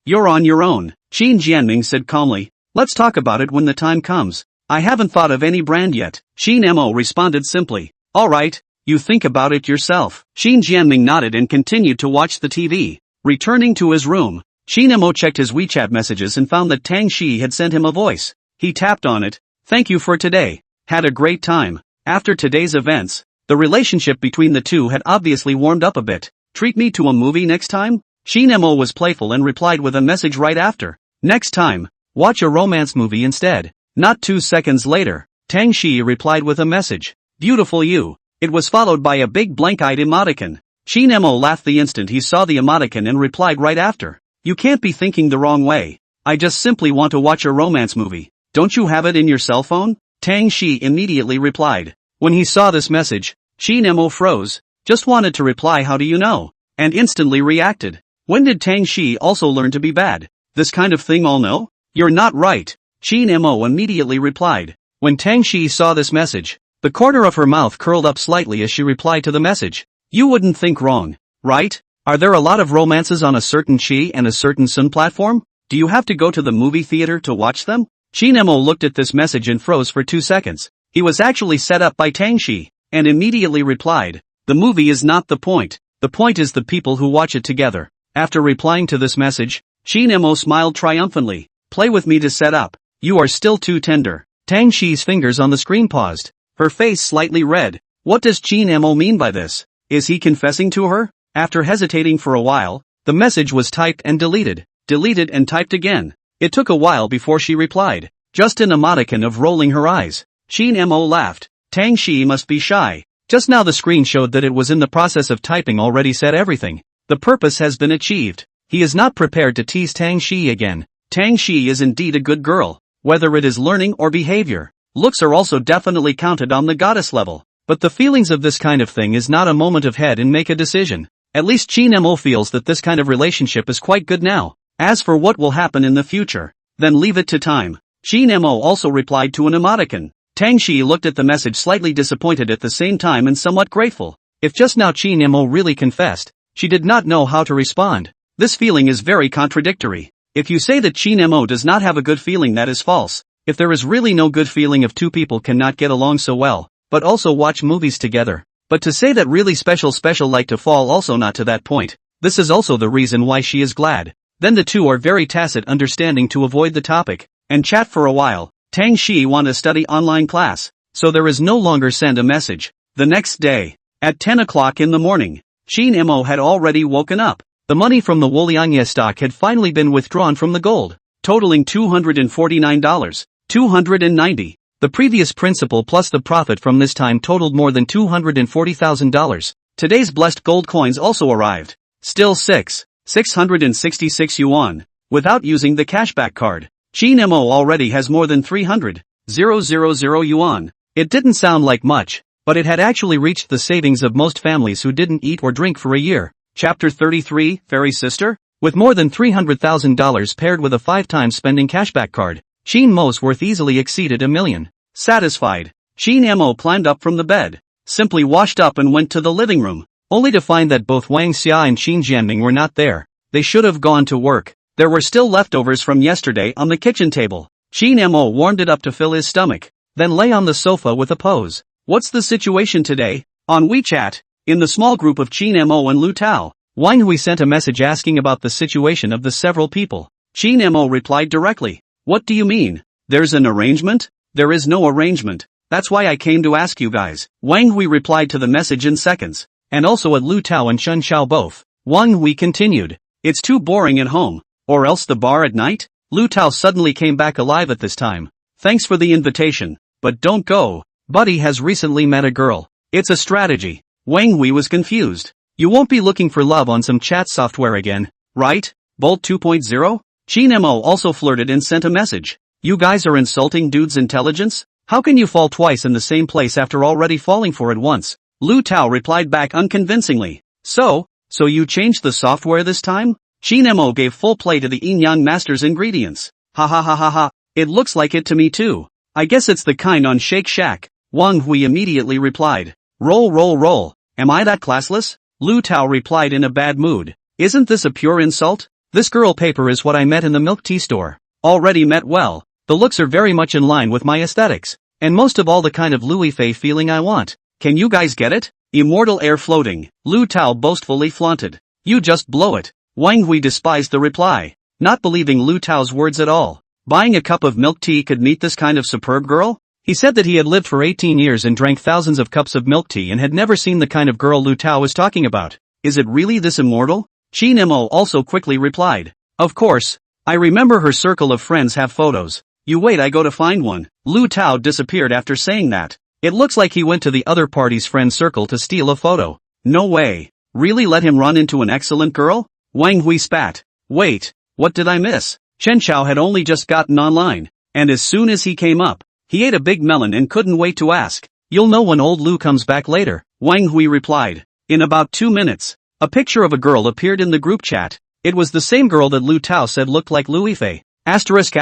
You're on your own, Qin Jianming said calmly. Let's talk about it when the time comes. I haven't thought of any brand yet, Qin Mo responded simply. Alright, you think about it yourself. Qin Jianming nodded and continued to watch the TV. Returning to his room, Qin Mo checked his WeChat messages and found that Tang Shiyi had sent him a voice. He tapped on it. Thank you for today. Had a great time. After today's events, the relationship between the two had obviously warmed up a bit. Treat me to a movie next time? Qin Mo was playful and replied with a message right after. Next time, watch a romance movie instead. Not 2 seconds later, Tang Shiyi replied with a message. Beautiful you. It was followed by a big blank-eyed emoticon. Qin Mo laughed the instant he saw the emoticon and replied right after. You can't be thinking the wrong way. I just simply want to watch a romance movie. Don't you have it in your cell phone? Tang Shiyi immediately replied. When he saw this message, Qin Mo froze. Just wanted to reply how do you know? And instantly reacted. When did Tang Shiyi also learn to be bad? This kind of thing all know? You're not right. Qin Mo immediately replied. When Tang Shiyi saw this message, the corner of her mouth curled up slightly as she replied to the message. You wouldn't think wrong, right? Are there a lot of romances on a certain Qi and a certain Sun platform? Do you have to go to the movie theater to watch them? Qin Mo looked at this message and froze for 2 seconds. He was actually set up by Tang Shiyi, and immediately replied. The movie is not the point. The point is the people who watch it together. After replying to this message, Qin Mo smiled triumphantly. Play with me to set up. You are still too tender. Tang Shiyi's fingers on the screen paused. Her face slightly red. What does Qin Mo mean by this? Is he confessing to her? After hesitating for a while, the message was typed and deleted. Deleted and typed again. It took a while before she replied. Just an emoticon of rolling her eyes. Qin Mo laughed. Tang Shiyi must be shy. Just now the screen showed that it was in the process of typing already said everything. The purpose has been achieved. He is not prepared to tease Tang Shiyi again. Tang Shiyi is indeed a good girl. Whether it is learning or behavior. Looks are also definitely counted on the goddess level. But the feelings of this kind of thing is not a moment of head and make a decision. At least Qin Mo feels that this kind of relationship is quite good now. As for what will happen in the future, then leave it to time. Qin Mo also replied to an emoticon. Tang Shiyi looked at the message slightly disappointed at the same time and somewhat grateful. If just now Qin Mo really confessed, she did not know how to respond. This feeling is very contradictory. If you say that Qin Mo does not have a good feeling, that is false. If there is really no good feeling if two people cannot get along so well, but also watch movies together. But to say that really special like to fall also not to that point. This is also the reason why she is glad. Then the two are very tacit understanding to avoid the topic, and chat for a while. Tang Shiyi want to study online class, so there is no longer send a message. The next day, at 10 o'clock in the morning, Qin Mo had already woken up. The money from the Wolianye stock had finally been withdrawn from the gold, totaling $249. 290. The previous principal plus the profit from this time totaled more than $240,000. Today's blessed gold coins also arrived. Still 666 yuan. Without using the cashback card, Qin Mo already has more than 300,000 yuan. It didn't sound like much, but it had actually reached the savings of most families who didn't eat or drink for a year. Chapter 33, Fairy Sister? With more than $300,000 paired with a 5-time spending cashback card, Qin Mo's worth easily exceeded $1 million. Satisfied, Qin Mo climbed up from the bed, simply washed up and went to the living room, only to find that both Wang Xia and Qin Jianming were not there. They should have gone to work. There were still leftovers from yesterday on the kitchen table. Qin Mo warmed it up to fill his stomach, then lay on the sofa with a pose. What's the situation today? On WeChat, in the small group of Qin Mo and Lu Tao, Wang Hui sent a message asking about the situation of the several people. Qin Mo replied directly. What do you mean? There's an arrangement? There is no arrangement. That's why I came to ask you guys. Wang Hui replied to the message in seconds. And also at Lu Tao and Shen Xiao both. Wang Hui continued. It's too boring at home. Or else the bar at night? Lu Tao suddenly came back alive at this time. Thanks for the invitation, but don't go. Buddy has recently met a girl. It's a strategy. Wang Hui was confused. You won't be looking for love on some chat software again, right? Bolt 2.0? Qin Mo also flirted and sent a message. You guys are insulting dude's intelligence? How can you fall twice in the same place after already falling for it once? Lu Tao replied back unconvincingly. So you changed the software this time? Qin Mo gave full play to the Yin-Yang Master's ingredients. Ha ha ha ha ha, it looks like it to me too. I guess it's the kind on Shake Shack. Wang Hui immediately replied. Roll. Am I that classless? Lu Tao replied in a bad mood. Isn't this a pure insult? This girl paper is what I met in the milk tea store. Already met well. The looks are very much in line with my aesthetics. And most of all the kind of Louis Fei feeling I want. Can you guys get it? Immortal air floating, Lu Tao boastfully flaunted. You just blow it. Wang Hui despised the reply, not believing Lu Tao's words at all. Buying a cup of milk tea could meet this kind of superb girl? He said that he had lived for 18 years and drank thousands of cups of milk tea and had never seen the kind of girl Lu Tao was talking about. Is it really this immortal? Qin Mo also quickly replied. Of course. I remember her circle of friends have photos. You wait, I go to find one. Lu Tao disappeared after saying that. It looks like he went to the other party's friend circle to steal a photo. No way. Really let him run into an excellent girl? Wang Hui spat. Wait, what did I miss? Chen Chao had only just gotten online, and as soon as he came up, he ate a big melon and couldn't wait to ask. You'll know when old Lu comes back later, Wang Hui replied. In about 2 minutes, a picture of a girl appeared in the group chat. It was the same girl that Lu Tao said looked like Louis Fei. Asterisk.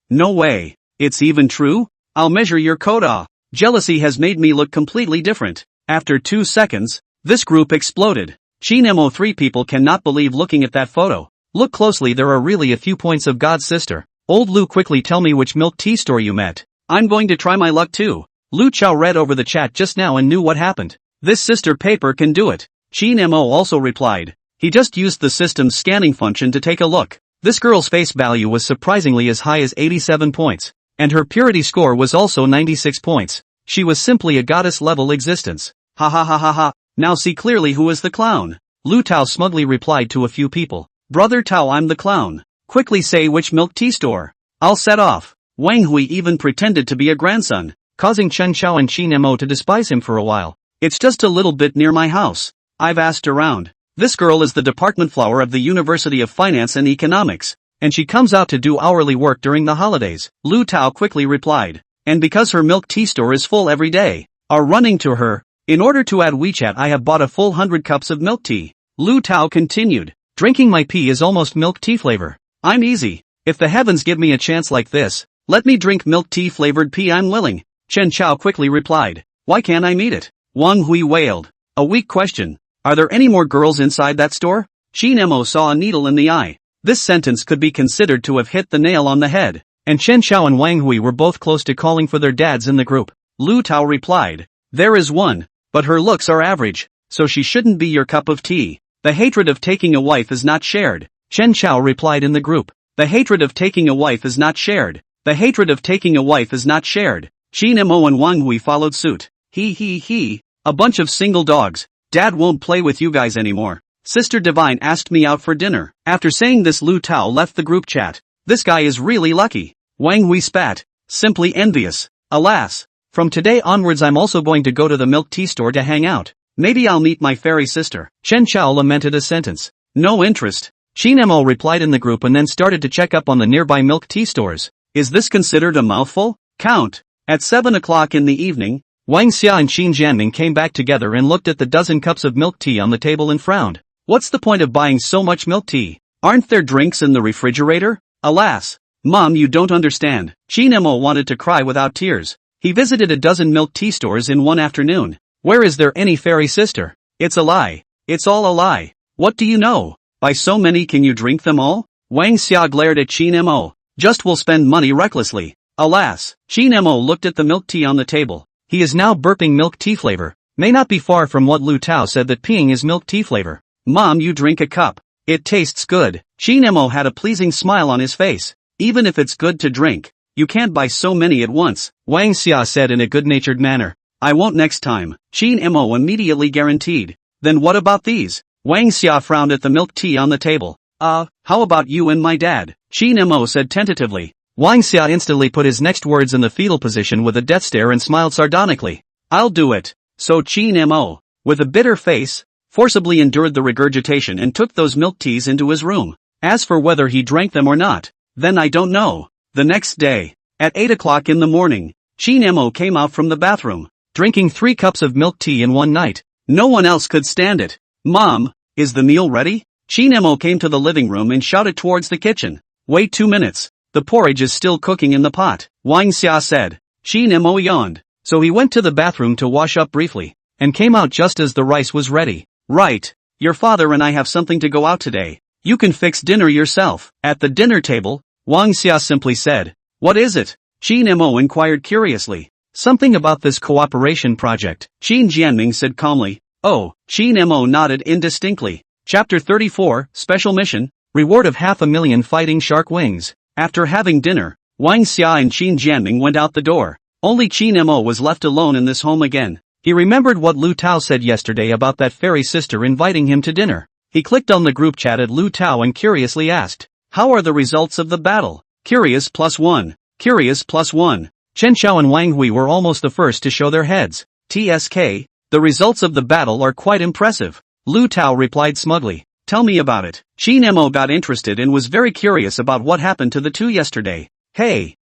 No way. It's even true? I'll measure your quota. Jealousy has made me look completely different. After 2 seconds, this group exploded. Qin Mo 3 people cannot believe looking at that photo. Look closely, there are really a few points of God's sister. Old Lu, quickly tell me which milk tea store you met. I'm going to try my luck too. Lu Chao read over the chat just now and knew what happened. This sister paper can do it. Qin Mo also replied. He just used the system's scanning function to take a look. This girl's face value was surprisingly as high as 87 points. And her purity score was also 96 points. She was simply a goddess-level existence. Ha ha ha ha ha, now see clearly who is the clown. Lu Tao smugly replied to a few people. Brother Tao, I'm the clown. Quickly say which milk tea store. I'll set off. Wang Hui even pretended to be a grandson, causing Chen Chao and Qin Mo to despise him for a while. It's just a little bit near my house. I've asked around. This girl is the department flower of the University of Finance and Economics, and she comes out to do hourly work during the holidays. Lu Tao quickly replied. And because her milk tea store is full every day, are running to her. In order to add WeChat, I have bought a full 100 cups of milk tea. Lu Tao continued. Drinking my pee is almost milk tea flavor. I'm easy. If the heavens give me a chance like this, let me drink milk tea flavored pee, I'm willing. Chen Chao quickly replied. Why can't I meet it? Wang Hui wailed. A weak question. Are there any more girls inside that store? Qin Mo saw a needle in the eye. This sentence could be considered to have hit the nail on the head, and Chen Chao and Wang Hui were both close to calling for their dads in the group. Lu Tao replied. There is one, but her looks are average, so she shouldn't be your cup of tea. The hatred of taking a wife is not shared. Chen Chao replied in the group. The hatred of taking a wife is not shared. The hatred of taking a wife is not shared. Qin Mo and Wang Hui followed suit. He. A bunch of single dogs. Dad won't play with you guys anymore. Sister Divine asked me out for dinner. After saying this, Lu Tao left the group chat. This guy is really lucky. Wang Hui spat. Simply envious. Alas. From today onwards I'm also going to go to the milk tea store to hang out. Maybe I'll meet my fairy sister. Chen Chao lamented a sentence. No interest. Qin Mo replied in the group and then started to check up on the nearby milk tea stores. Is this considered a mouthful? Count. At 7 o'clock in the evening, Wang Xia and Qin Jianming came back together and looked at the dozen cups of milk tea on the table and frowned. What's the point of buying so much milk tea? Aren't there drinks in the refrigerator? Alas. Mom, you don't understand. Qin Mo wanted to cry without tears. He visited a dozen milk tea stores in one afternoon. Where is there any fairy sister? It's a lie. It's all a lie. What do you know? By so many can you drink them all? Wang Xia glared at Qin Mo. Just will spend money recklessly. Alas. Qin Mo looked at the milk tea on the table. He is now burping milk tea flavor. May not be far from what Lu Tao said that peeing is milk tea flavor. Mom, you drink a cup. It tastes good. Qin Mo had a pleasing smile on his face. Even if it's good to drink, you can't buy so many at once, Wang Xia said in a good-natured manner. I won't next time, Qin Mo immediately guaranteed. Then what about these? Wang Xia frowned at the milk tea on the table. How about you and my dad? Qin Mo said tentatively. Wang Xia instantly put his next words in the fetal position with a death stare and smiled sardonically. I'll do it. So Qin Mo, with a bitter face, forcibly endured the regurgitation and took those milk teas into his room. As for whether he drank them or not, then I don't know. The next day, at 8 o'clock in the morning, Chin Mo came out from the bathroom, drinking 3 cups of milk tea in one night. No one else could stand it. Mom, is the meal ready? Chin Mo came to the living room and shouted towards the kitchen. Wait 2 minutes. The porridge is still cooking in the pot, Wang Xia said. Chin Mo yawned, so he went to the bathroom to wash up briefly, and came out just as the rice was ready. Right. Your father and I have something to go out today. You can fix dinner yourself. At the dinner table, Wang Xia simply said. What is it? Chin Mo inquired curiously. Something about this cooperation project, Qin Jianming said calmly. Oh, Chin Mo nodded indistinctly. Chapter 34, Special Mission, Reward of 500,000 Fighting Shark Wings. After having dinner, Wang Xia and Qin Jianming went out the door. Only Chin Mo was left alone in this home again. He remembered what Lu Tao said yesterday about that fairy sister inviting him to dinner. He clicked on the group chat at Lu Tao and curiously asked, how are the results of the battle? Curious +1. Curious +1. Chen Xiao and Wang Hui were almost the first to show their heads. TSK, the results of the battle are quite impressive. Lu Tao replied smugly. Tell me about it. Chin Mo got interested and was very curious about what happened to the two yesterday. Hey,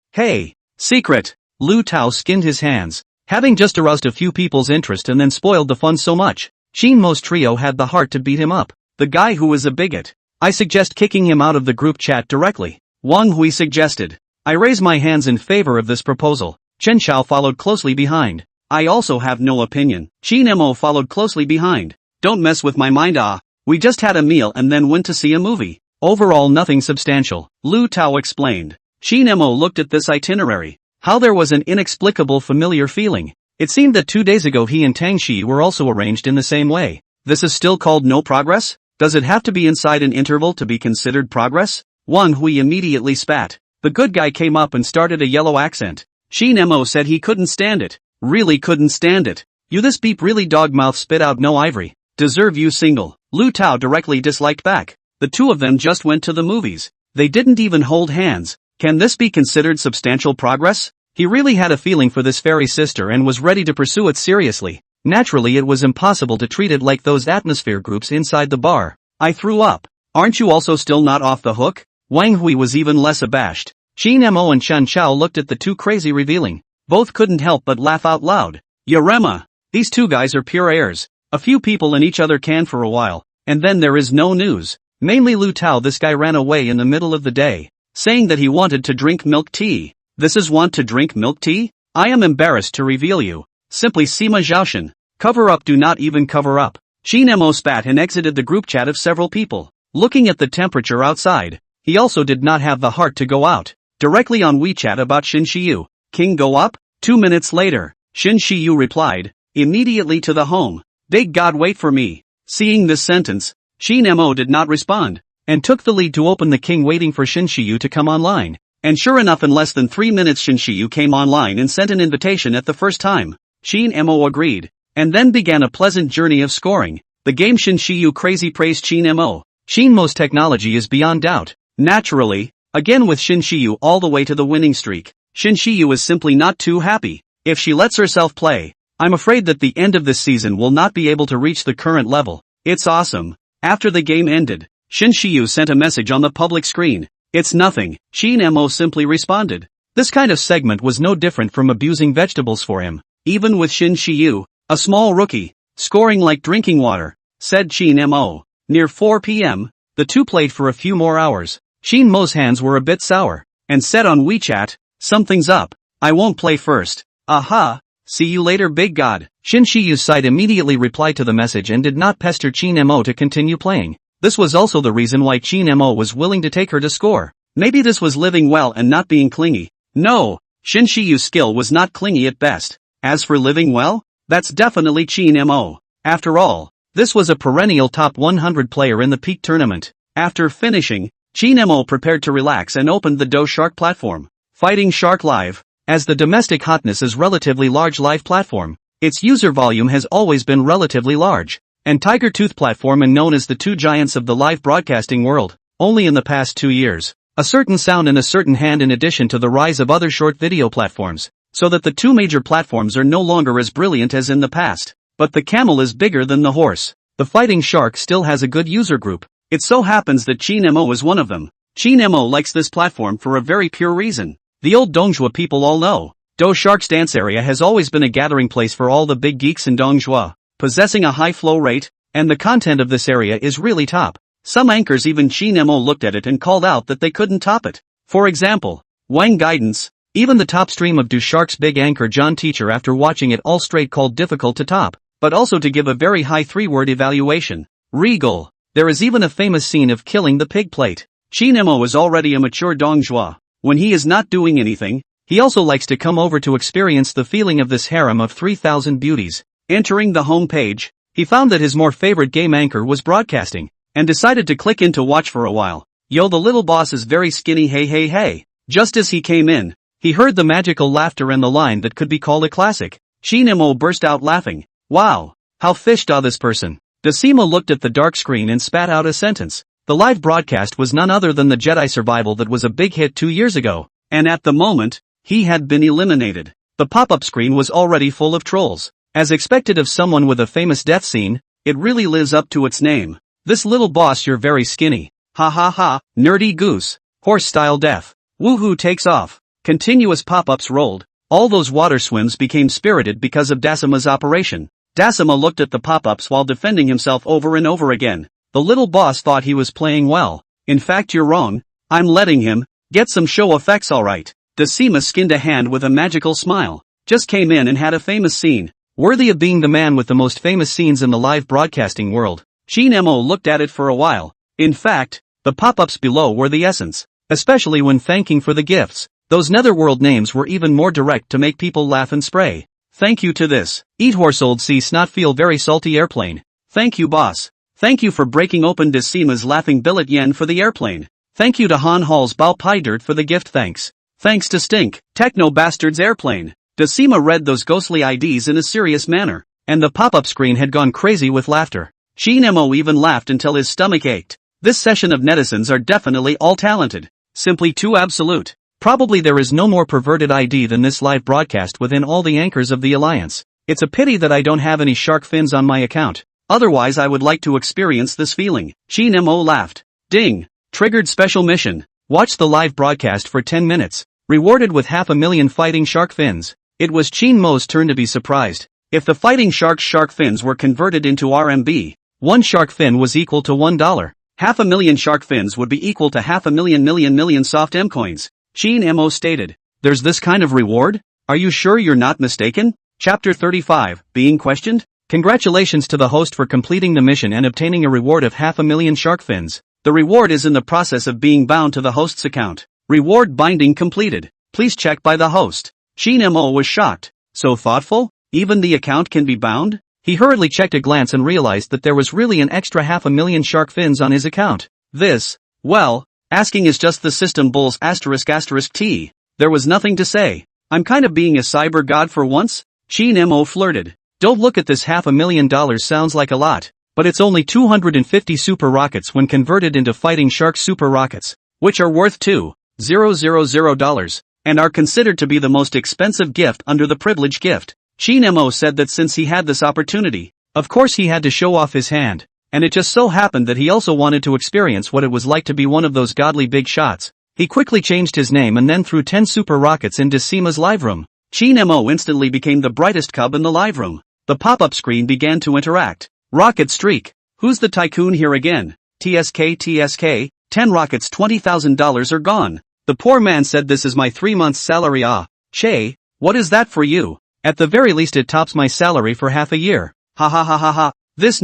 secret. Lu Tao skinned his hands. Having just aroused a few people's interest and then spoiled the fun so much, Chin Mo's trio had the heart to beat him up. The guy who is a bigot. I suggest kicking him out of the group chat directly. Wang Hui suggested. I raise my hands in favor of this proposal. Chen Xiao followed closely behind. I also have no opinion. Chin Mo followed closely behind. Don't mess with my mind. We just had a meal and then went to see a movie. Overall nothing substantial, Lu Tao explained. Chin Mo looked at this itinerary. How there was an inexplicable familiar feeling. It seemed that 2 days ago he and Tang Shiyi were also arranged in the same way. This is still called no progress? Does it have to be inside an interval to be considered progress? Wang Hui immediately spat. The good guy came up and started a yellow accent. Chin Mo said he couldn't stand it. Really couldn't stand it. You this beep really dogmouth spit out no ivory. Deserve you single. Lu Tao directly disliked back. The two of them just went to the movies. They didn't even hold hands. Can this be considered substantial progress? He really had a feeling for this fairy sister and was ready to pursue it seriously. Naturally it was impossible to treat it like those atmosphere groups inside the bar. I threw up. Aren't you also still not off the hook? Wang Hui was even less abashed. Chin Mo and Chen Xiao looked at the two crazy revealing. Both couldn't help but laugh out loud. Yarema! These two guys are pure airs. A few people and each other can for a while, and then there is no news. Mainly Lu Tao, this guy ran away in the middle of the day, saying that he wanted to drink milk tea. This is want to drink milk tea? I am embarrassed to reveal you. Simply Sima Zhaoshan. Cover up, do not even cover up. Chin Mo spat and exited the group chat of several people. Looking at the temperature outside, he also did not have the heart to go out. Directly on WeChat about Xin Shiyu. King go up? 2 minutes later, Xin Shiyu replied, immediately to the home. Big God wait for me. Seeing this sentence, Chin Mo did not respond, and took the lead to open the king waiting for Xin Shiyu to come online. And sure enough in less than 3 minutes Xin Shiyu came online and sent an invitation at the first time. Chin Mo agreed, and then began a pleasant journey of scoring. The game Xin Shiyu crazy praised Chin Mo. Chin Mo's technology is beyond doubt. Naturally, again with Xin Shiyu all the way to the winning streak, Xin Shiyu is simply not too happy. If she lets herself play, I'm afraid that the end of this season will not be able to reach the current level. It's awesome. After the game ended, Xin Shiyu sent a message on the public screen. It's nothing, Chin Mo simply responded. This kind of segment was no different from abusing vegetables for him. Even with Xin Shiyu, a small rookie, scoring like drinking water, said Chin Mo. Near 4 p.m., the two played for a few more hours. Chin Mo's hands were a bit sour, and said on WeChat, something's up. I won't play first. Aha. See you later big god. Xin Shiyu's side immediately replied to the message and did not pester Chin Mo to continue playing. This was also the reason why Chin Mo was willing to take her to score. Maybe this was living well and not being clingy. No, Xin Shiyu's skill was not clingy at best. As for living well, that's definitely Chin Mo. After all, this was a perennial top 100 player in the peak tournament. After finishing, Chin Mo prepared to relax and opened the Do Shark platform. Fighting Shark Live. As the domestic hotness is relatively large live platform, its user volume has always been relatively large. And Tiger Tooth platform and known as the two giants of the live broadcasting world. Only in the past 2 years, a certain sound and a certain hand in addition to the rise of other short video platforms, so that the two major platforms are no longer as brilliant as in the past. But the camel is bigger than the horse. The Fighting Shark still has a good user group. It so happens that Chin Mo is one of them. Chin Mo likes this platform for a very pure reason. The old Donghua people all know. Do Shark's dance area has always been a gathering place for all the big geeks in Hangzhou, possessing a high flow rate, and the content of this area is really top. Some anchors even Qin Mo looked at it and called out that they couldn't top it. For example, Wang Guidance, even the top stream of Do Shark's big anchor John Teacher after watching it all straight called difficult to top, but also to give a very high 3-word evaluation. Regal. There is even a famous scene of killing the pig plate. Qin Mo is already a mature Donghua. When he is not doing anything, he also likes to come over to experience the feeling of this harem of 3,000 beauties. Entering the home page, he found that his more favorite game anchor was broadcasting, and decided to click in to watch for a while. Yo, the little boss is very skinny, hey hey hey. Just as he came in, he heard the magical laughter and the line that could be called a classic. Qin Mo burst out laughing. Wow, how fished are this person. Decima looked at the dark screen and spat out a sentence. The live broadcast was none other than the Jedi Survival that was a big hit 2 years ago, and at the moment, he had been eliminated. The pop-up screen was already full of trolls. As expected of someone with a famous death scene, it really lives up to its name. This little boss, you're very skinny. Ha ha ha, nerdy goose. Horse-style death. Woohoo takes off. Continuous pop-ups rolled. All those water swims became spirited because of Dasima's operation. Dasima looked at the pop-ups while defending himself over and over again. The little boss thought he was playing well. In fact, you're wrong. I'm letting him get some show effects, alright. Dasima skinned a hand with a magical smile. Just came in and had a famous scene. Worthy of being the man with the most famous scenes in the live broadcasting world. Qin Mo looked at it for a while. In fact, the pop-ups below were the essence. Especially when thanking for the gifts. Those netherworld names were even more direct to make people laugh and spray. Thank you to this. Eat horse old sea snot feel very salty airplane. Thank you boss. Thank you for breaking open Decima's laughing billet yen for the airplane. Thank you to Han Hall's Bao Pai Dirt for the gift thanks. Thanks to Stink, Techno Bastard's airplane. Decima read those ghostly IDs in a serious manner, and the pop-up screen had gone crazy with laughter. Qin Mo even laughed until his stomach ached. This session of netizens are definitely all talented. Simply too absolute. Probably there is no more perverted ID than this live broadcast within all the anchors of the Alliance. It's a pity that I don't have any shark fins on my account. Otherwise I would like to experience this feeling. Qin Mo laughed. Ding. Triggered special mission. Watch the live broadcast for 10 minutes. Rewarded with 500,000 fighting shark fins. It was Qin Mo's turn to be surprised. If the fighting shark's shark fins were converted into RMB, one shark fin was equal to $1. 500,000 shark fins would be equal to 500,000 million soft M coins. Qin Mo stated. There's this kind of reward? Are you sure you're not mistaken? Chapter 35, Being Questioned? Congratulations to the host for completing the mission and obtaining a reward of 500,000 shark fins. The reward is in the process of being bound to the host's account. Reward binding completed. Please check by the host. Qin Mo was shocked. So thoughtful? Even the account can be bound? He hurriedly checked a glance and realized that there was really an extra 500,000 shark fins on his account. This, well, asking is just the system bulls ****. There was nothing to say. I'm kind of being a cyber god for once? Qin Mo flirted. Don't look at this $500,000 sounds like a lot, but it's only 250 super rockets when converted into fighting shark super rockets, which are worth $2,000, and are considered to be the most expensive gift under the privilege gift. Qin Mo said that since he had this opportunity, of course he had to show off his hand, and it just so happened that he also wanted to experience what it was like to be one of those godly big shots. He quickly changed his name and then threw 10 super rockets into Decima's live room. Qin Mo instantly became the brightest cub in the live room. The pop-up screen began to interact. Rocket streak. Who's the tycoon here again? TSK, 10 rockets $20,000 are gone. The poor man said this is my 3 months salary. Che, what is that for you? At the very least it tops my salary for half a year. Ha ha ha ha ha. This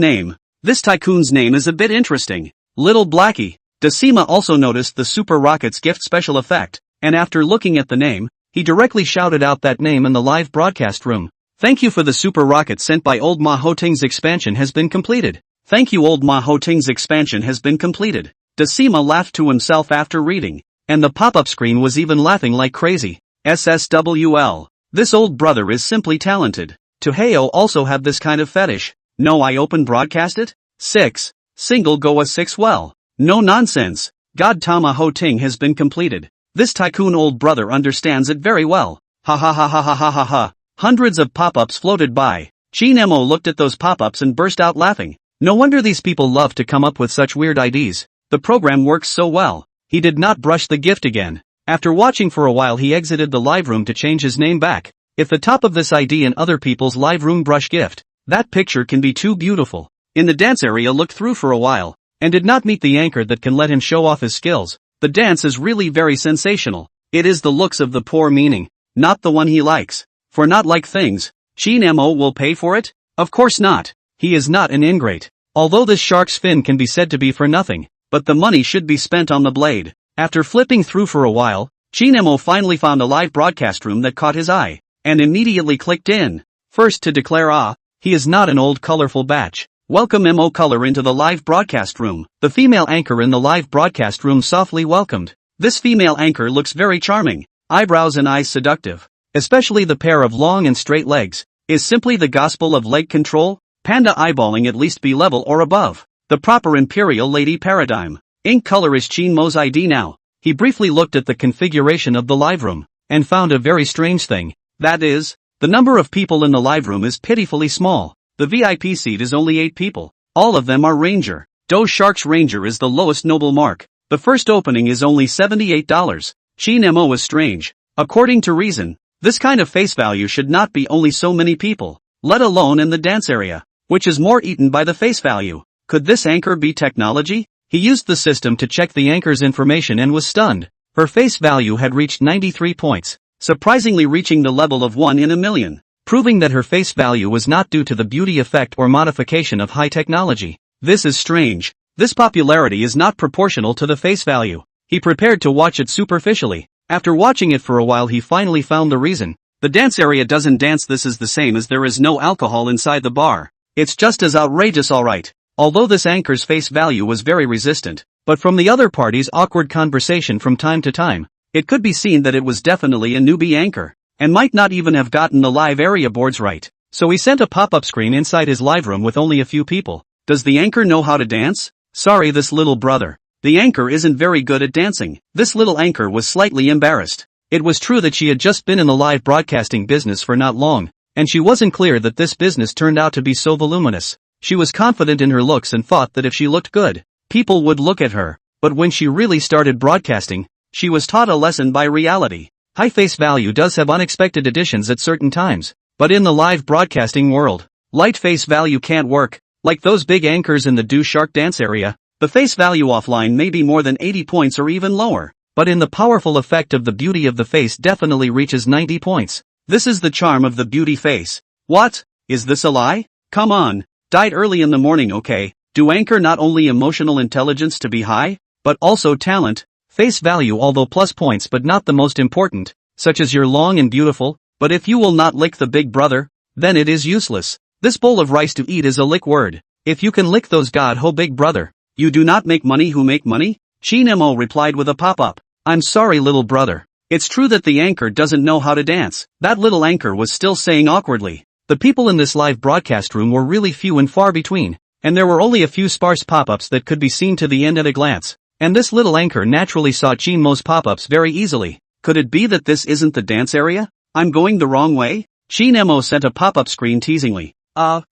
tycoon's name is a bit interesting. Little Blackie. Decima also noticed the Super Rockets gift special effect, and after looking at the name, he directly shouted out that name in the live broadcast room. Thank you for the Super Rocket sent by Old Ma Hoting's expansion has been completed. Thank you Old Ma Hoting's expansion has been completed. Decima laughed to himself after reading, and the pop-up screen was even laughing like crazy. SSWL. This old brother is simply talented. Toheo also have this kind of fetish. No, I open broadcast it? 6. Single Goa 6 well. No nonsense. God Tama Ho Ting has been completed. This tycoon old brother understands it very well. Ha ha ha ha ha ha ha ha. Hundreds of pop-ups floated by. Qin Mo looked at those pop-ups and burst out laughing. No wonder these people love to come up with such weird IDs. The program works so well. He did not brush the gift again. After watching for a while he exited the live room to change his name back. If the top of this ID in other people's live room brush gift, that picture can be too beautiful. In the dance area looked through for a while, and did not meet the anchor that can let him show off his skills. The dance is really very sensational. It is the looks of the poor meaning, not the one he likes. For not like things, Shin Mo will pay for it? Of course not. He is not an ingrate. Although this shark's fin can be said to be for nothing, but the money should be spent on the blade. After flipping through for a while, Shin Mo finally found a live broadcast room that caught his eye, and immediately clicked in. First to declare he is not an old colorful batch. Welcome Mo Color into the live broadcast room. The female anchor in the live broadcast room softly welcomed. This female anchor looks very charming, eyebrows and eyes seductive. Especially the pair of long and straight legs. Is simply the gospel of leg control? Panda eyeballing at least be level or above. The proper imperial lady paradigm. Ink color is Shin Mo's ID now. He briefly looked at the configuration of the live room, and found a very strange thing. That is, the number of people in the live room is pitifully small. The VIP seat is only 8 people. All of them are Ranger. Doe Shark's Ranger is the lowest noble mark. The first opening is only $78. Shin Mo is strange. According to reason, this kind of face value should not be only so many people, let alone in the dance area, which is more eaten by the face value. Could this anchor be technology? He used the system to check the anchor's information and was stunned. Her face value had reached 93 points, surprisingly reaching the level of 1 in a million, proving that her face value was not due to the beauty effect or modification of high technology. This is strange. This popularity is not proportional to the face value. He prepared to watch it superficially. After watching it for a while he finally found the reason. The dance area doesn't dance. This is the same as there is no alcohol inside the bar. It's just as outrageous, alright. Although this anchor's face value was very resistant, but from the other party's awkward conversation from time to time, it could be seen that it was definitely a newbie anchor, and might not even have gotten the live area boards right. So he sent a pop-up screen inside his live room with only a few people. Does the anchor know how to dance? Sorry, this little brother. The anchor isn't very good at dancing. This little anchor was slightly embarrassed. It was true that she had just been in the live broadcasting business for not long, and she wasn't clear that this business turned out to be so voluminous. She was confident in her looks and thought that if she looked good, people would look at her. But when she really started broadcasting, she was taught a lesson by reality. High face value does have unexpected additions at certain times, but in the live broadcasting world, light face value can't work. Like those big anchors in the Do Shark dance area, the face value offline may be more than 80 points or even lower, but in the powerful effect of the beauty of the face definitely reaches 90 points. This is the charm of the beauty face. What? Is this a lie? Come on. Died early in the morning, okay? Do anchor not only emotional intelligence to be high, but also talent? Face value, although plus points but not the most important, such as you're long and beautiful, but if you will not lick the big brother, then it is useless. This bowl of rice to eat is a lick word. If you can lick those god ho big brother, you do not make money. Who make money? Shin Mo replied with a pop-up. I'm sorry, little brother. It's true that the anchor doesn't know how to dance. That little anchor was still saying awkwardly. The people in this live broadcast room were really few and far between, and there were only a few sparse pop-ups that could be seen to the end at a glance. And this little anchor naturally saw Shin Mo's pop-ups very easily. Could it be that this isn't the dance area? I'm going the wrong way? Shin Mo sent a pop-up screen teasingly.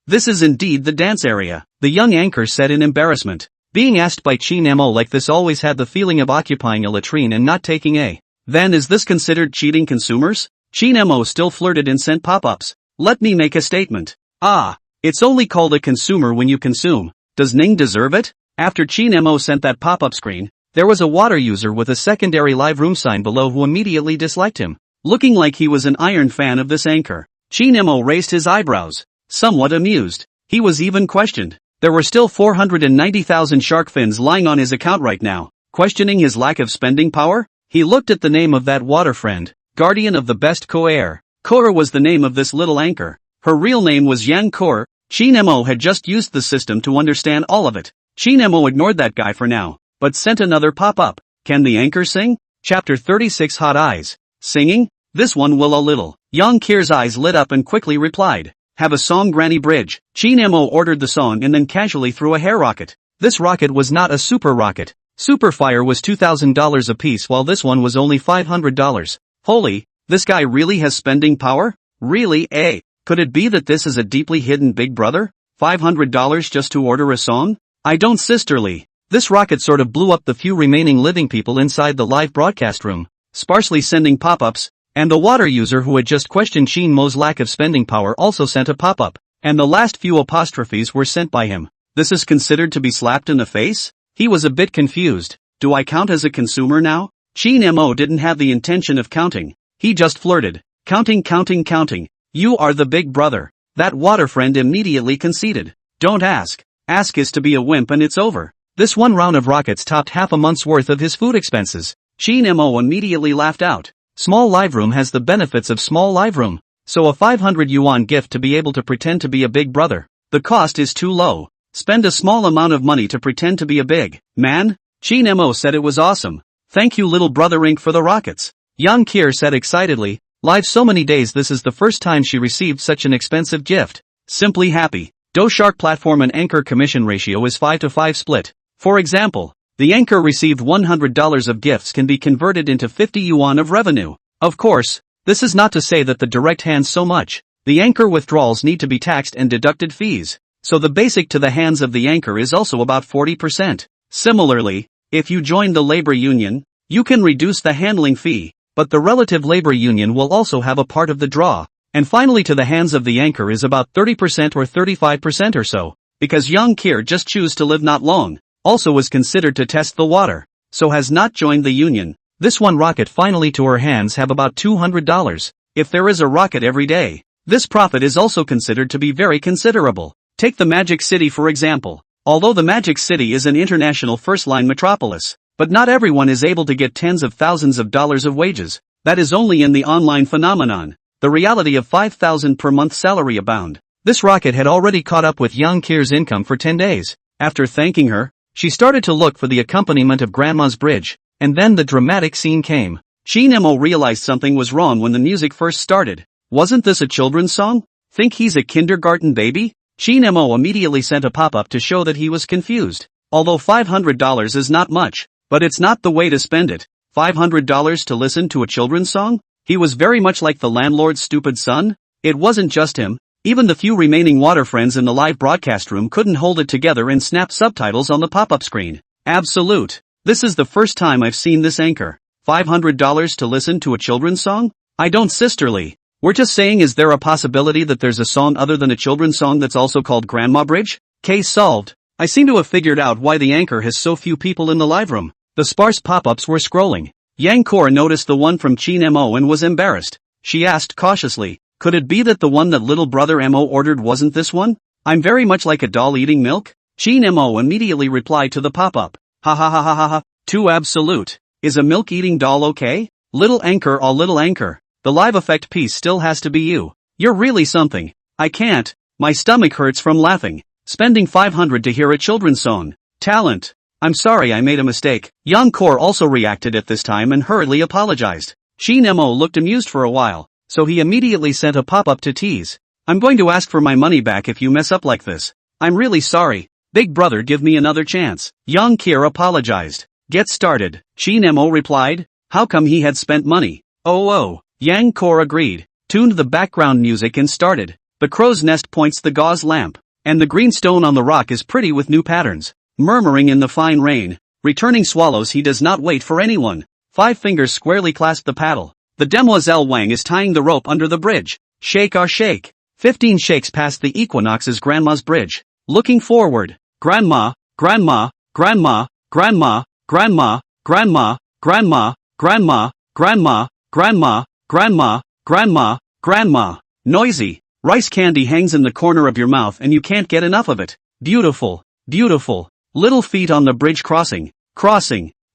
This is indeed the dance area, the young anchor said in embarrassment. Being asked by Shin Mo like this always had the feeling of occupying a latrine and not taking a. Then is this considered cheating consumers? Shin Mo still flirted and sent pop-ups. Let me make a statement. It's only called a consumer when you consume. Does Ning deserve it? After Shin Mo sent that pop-up screen, there was a water user with a secondary live room sign below who immediately disliked him. Looking like he was an iron fan of this anchor, Shin Mo raised his eyebrows, somewhat amused. He was even questioned. There were still 490,000 shark fins lying on his account right now. Questioning his lack of spending power? He looked at the name of that water friend, guardian of the best Koer. Koer was the name of this little anchor. Her real name was Yang Koer. Shin Mo had just used the system to understand all of it. Shin Mo ignored that guy for now, but sent another pop-up. Can the anchor sing? Chapter 36 Hot Eyes. Singing? This one will a little. Yang Kier's eyes lit up and quickly replied. Have a song, Granny Bridge. Shin Mo ordered the song and then casually threw a hair rocket. This rocket was not a super rocket. Superfire was $2,000 a piece while this one was only $500. Holy, this guy really has spending power? Really, eh? Could it be that this is a deeply hidden big brother? $500 just to order a song? I don't, sisterly. This rocket sort of blew up the few remaining living people inside the live broadcast room. sparsely sending pop-ups, and the water user who had just questioned Shin Mo's lack of spending power also sent a pop-up, and the last few apostrophes were sent by him. This is considered to be slapped in the face? He was a bit confused. Do I count as a consumer now? Shin Mo didn't have the intention of counting. He just flirted. Counting. You are the big brother. That water friend immediately conceded. Don't ask. Ask is to be a wimp and it's over. This one round of rockets topped half a month's worth of his food expenses. Shin Mo immediately laughed out. Small live room has the benefits of small live room. So a 500 yuan gift to be able to pretend to be a big brother. The cost is too low. Spend a small amount of money to pretend to be a big man. Shin Mo said it was awesome. Thank you little brother Inc for the rockets. Yang Kier said excitedly. Live so many days this is the first time she received such an expensive gift. Simply happy. DoShark platform and Anchor commission ratio is 5-to-5 split. For example, the Anchor received $100 of gifts can be converted into 50 yuan of revenue. Of course, this is not to say that the direct hands so much. The Anchor withdrawals need to be taxed and deducted fees. So the basic to the hands of the Anchor is also about 40%. Similarly, if you join the labor union, you can reduce the handling fee, but the relative labor union will also have a part of the draw. And finally to the hands of the Anchor is about 30% or 35% or so, because Yang Kier just choose to live not long, also was considered to test the water, so has not joined the union. This one rocket finally to her hands have about $200. If there is a rocket every day, this profit is also considered to be very considerable. Take the Magic City for example. Although the Magic City is an international first-line metropolis, but not everyone is able to get tens of thousands of dollars of wages. That is only in the online phenomenon. The reality of 5,000 per month salary abound. This rocket had already caught up with Yang Kier's income for 10 days. After thanking her, she started to look for the accompaniment of Grandma's Bridge, and then the dramatic scene came. Shin Mo realized something was wrong when the music first started. Wasn't this a children's song? Think he's a kindergarten baby? Shin Mo immediately sent a pop-up to show that he was confused. Although $500 is not much, but it's not the way to spend it. $500 to listen to a children's song? He was very much like the landlord's stupid son. It wasn't just him. Even the few remaining water friends in the live broadcast room couldn't hold it together and snap subtitles on the pop-up screen. Absolute. This is the first time I've seen this Anchor. $500 to listen to a children's song? I don't sisterly. We're just saying, is there a possibility that there's a song other than a children's song that's also called Grandma Bridge? Case solved. I seem to have figured out why the Anchor has so few people in the live room. The sparse pop-ups were scrolling. Yang Kor noticed the one from Shin Mo and was embarrassed. She asked cautiously, could it be that the one that little brother Mo ordered wasn't this one? I'm very much like a doll eating milk? Shin Mo immediately replied to the pop-up. Ha ha ha ha ha ha. Too absolute. Is a milk-eating doll okay? Little Anchor, oh little Anchor. The live effect piece still has to be you. You're really something. I can't. My stomach hurts from laughing. Spending 500 to hear a children's song. Talent. I'm sorry I made a mistake. Yang Kor also reacted at this time and hurriedly apologized. Shin Mo looked amused for a while, so he immediately sent a pop-up to tease. I'm going to ask for my money back if you mess up like this. I'm really sorry. Big brother, give me another chance. Yang Kier apologized. Get started. Shin Mo replied. How come he had spent money? Oh. Yang Kor agreed, tuned the background music and started. The crow's nest points the gauze lamp, and the green stone on the rock is pretty with new patterns. Murmuring in the fine rain, returning swallows, he does not wait for anyone. 5 fingers squarely clasp the paddle. The demoiselle Wang is tying the rope under the bridge. Shake or shake. 15 shakes past the equinox's grandma's bridge. Looking forward. Grandma, grandma, grandma, grandma, grandma, grandma, grandma, grandma, grandma, grandma, grandma, grandma, grandma. Noisy. Rice candy hangs in the corner of your mouth and you can't get enough of it. Beautiful. Beautiful. Little feet on the bridge crossing.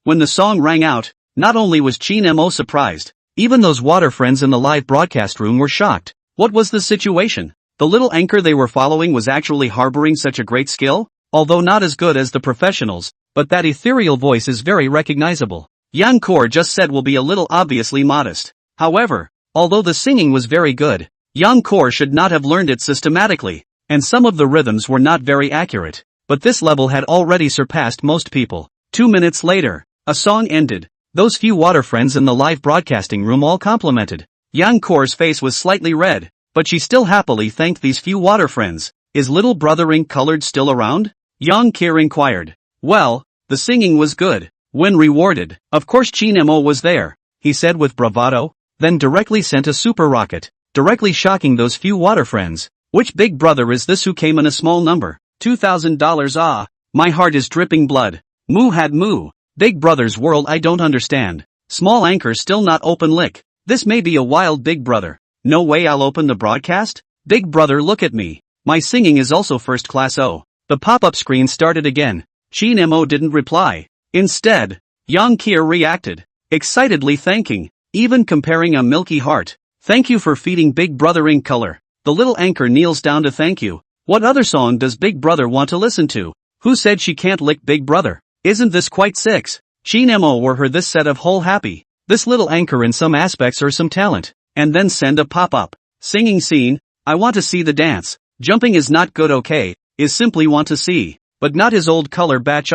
When the song rang out, not only was Shin Mo surprised, even those water friends in the live broadcast room were shocked. What was the situation? The little Anchor they were following was actually harboring such a great skill? Although not as good as the professionals, but that ethereal voice is very recognizable. Yang Kor just said will be a little obviously modest. However, although the singing was very good, Yang Kor should not have learned it systematically, and some of the rhythms were not very accurate. But this level had already surpassed most people. 2 minutes later, a song ended. Those few water friends in the live broadcasting room all complimented. Yang Kor's face was slightly red, but she still happily thanked these few water friends. Is little brother Ink Colored still around? Yang Kier inquired. Well, the singing was good. When rewarded, of course Shin Mo was there. he said with bravado, then directly sent a super rocket, directly shocking those few water friends. Which big brother is this who came in a small number? $2,000. Ah, my heart is dripping blood. Moo had moo. Big brother's world I don't understand. Small anchor still not open lick. This may be a wild big brother. No way I'll open the broadcast? Big brother look at me. My singing is also first class. Oh. The pop-up screen started again. Chin Mo didn't reply. Instead, Yang Kier reacted, excitedly thanking, even comparing a milky heart. Thank you for feeding Big Brother in color. The little anchor kneels down to thank you. What other song does Big Brother want to listen to? Who said she can't lick Big Brother? Isn't this quite six? Chin Mo were her this set of whole happy. This little anchor in some aspects or some talent. And then send a pop-up. Singing scene, I want to see the dance. Jumping is not good okay, is simply want to see. But not his old color batch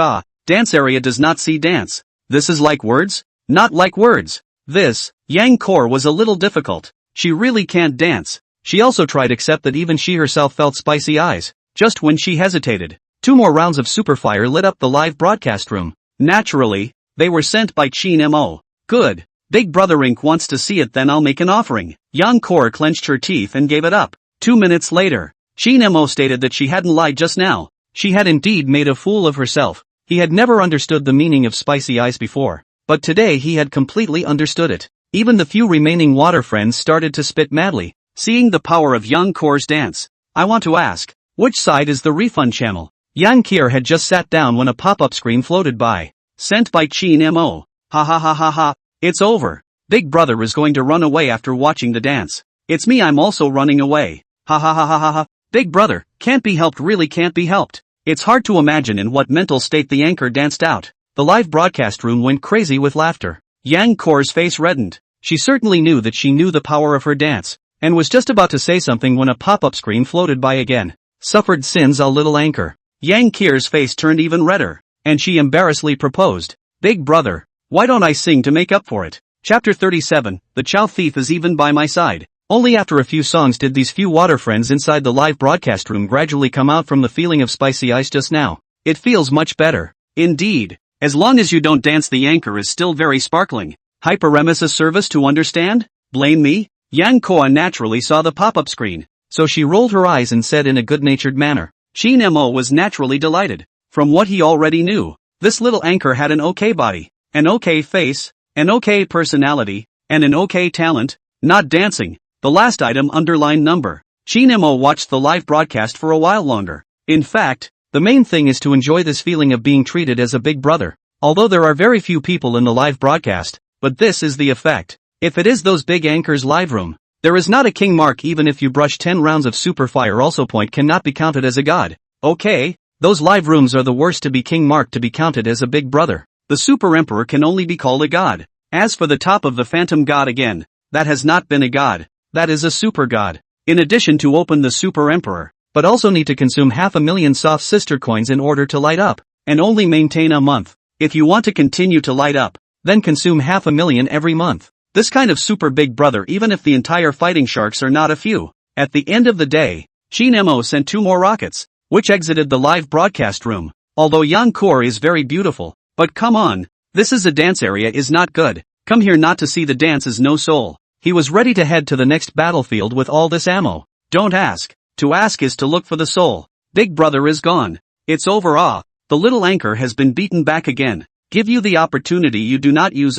dance area does not see dance. This is like words? Not like words. This, Yang Core was a little difficult. She really can't dance. She also tried except that even she herself felt spicy eyes, just when she hesitated. 2 more rounds of superfire lit up the live broadcast room. Naturally, they were sent by Chin Mo. Good. Big Brother Inc. wants to see it, then I'll make an offering. Yang Core clenched her teeth and gave it up. 2 minutes later, Chin Mo stated that she hadn't lied just now. She had indeed made a fool of herself. He had never understood the meaning of spicy eyes before, but today he had completely understood it. Even the few remaining water friends started to spit madly, seeing the power of Yang Core's dance. I want to ask, which side is the refund channel? Yang Kier had just sat down when a pop-up screen floated by. Sent by Chin Mo. Ha ha ha ha ha, it's over. Big Brother is going to run away after watching the dance. It's me, I'm also running away. Ha ha ha ha ha ha. Big Brother, can't be helped, really can't be helped. It's hard to imagine in what mental state the anchor danced out. The live broadcast room went crazy with laughter. Yang Core's face reddened. She certainly knew that she knew the power of her dance, and was just about to say something when a pop-up screen floated by again. Suffered sins, a little anchor. Yang Kier's face turned even redder, and she embarrassedly proposed, Big Brother, why don't I sing to make up for it? Chapter 37, The Chow Thief is even by my side. Only after a few songs did these few water friends inside the live broadcast room gradually come out from the feeling of spicy ice just now. It feels much better. Indeed. As long as you don't dance, the anchor is still very sparkling. Hyperemesis service to understand? Blame me? Yang Koa naturally saw the pop-up screen, so she rolled her eyes and said in a good-natured manner. Chin Mo was naturally delighted. From what he already knew, this little anchor had an okay body, an okay face, an okay personality, and an okay talent. Not dancing. The last item underlined number. Chin Mo watched the live broadcast for a while longer. In fact, the main thing is to enjoy this feeling of being treated as a big brother. Although there are very few people in the live broadcast, but this is the effect. If it is those big anchors live room, there is not a king mark even if you brush 10 rounds of super fire. Also point cannot be counted as a god. Okay, those live rooms are the worst to be king mark to be counted as a big brother. The super emperor can only be called a god. As for the top of the phantom god again, that has not been a god. That is a super god. In addition to open the super emperor, but also need to consume 500,000 soft sister coins in order to light up, and only maintain a month. If you want to continue to light up, then consume 500,000 every month. This kind of super big brother, even if the entire fighting sharks are not a few. At the end of the day, Chin Mo sent 2 more rockets, which exited the live broadcast room. Although Yang Core is very beautiful, but come on, this is a dance area is not good. Come here not to see the dance is no soul. He was ready to head to the next battlefield with all this ammo. Don't ask. To ask is to look for the soul. Big brother is gone. It's over. The little anchor has been beaten back again. Give you the opportunity you do not use.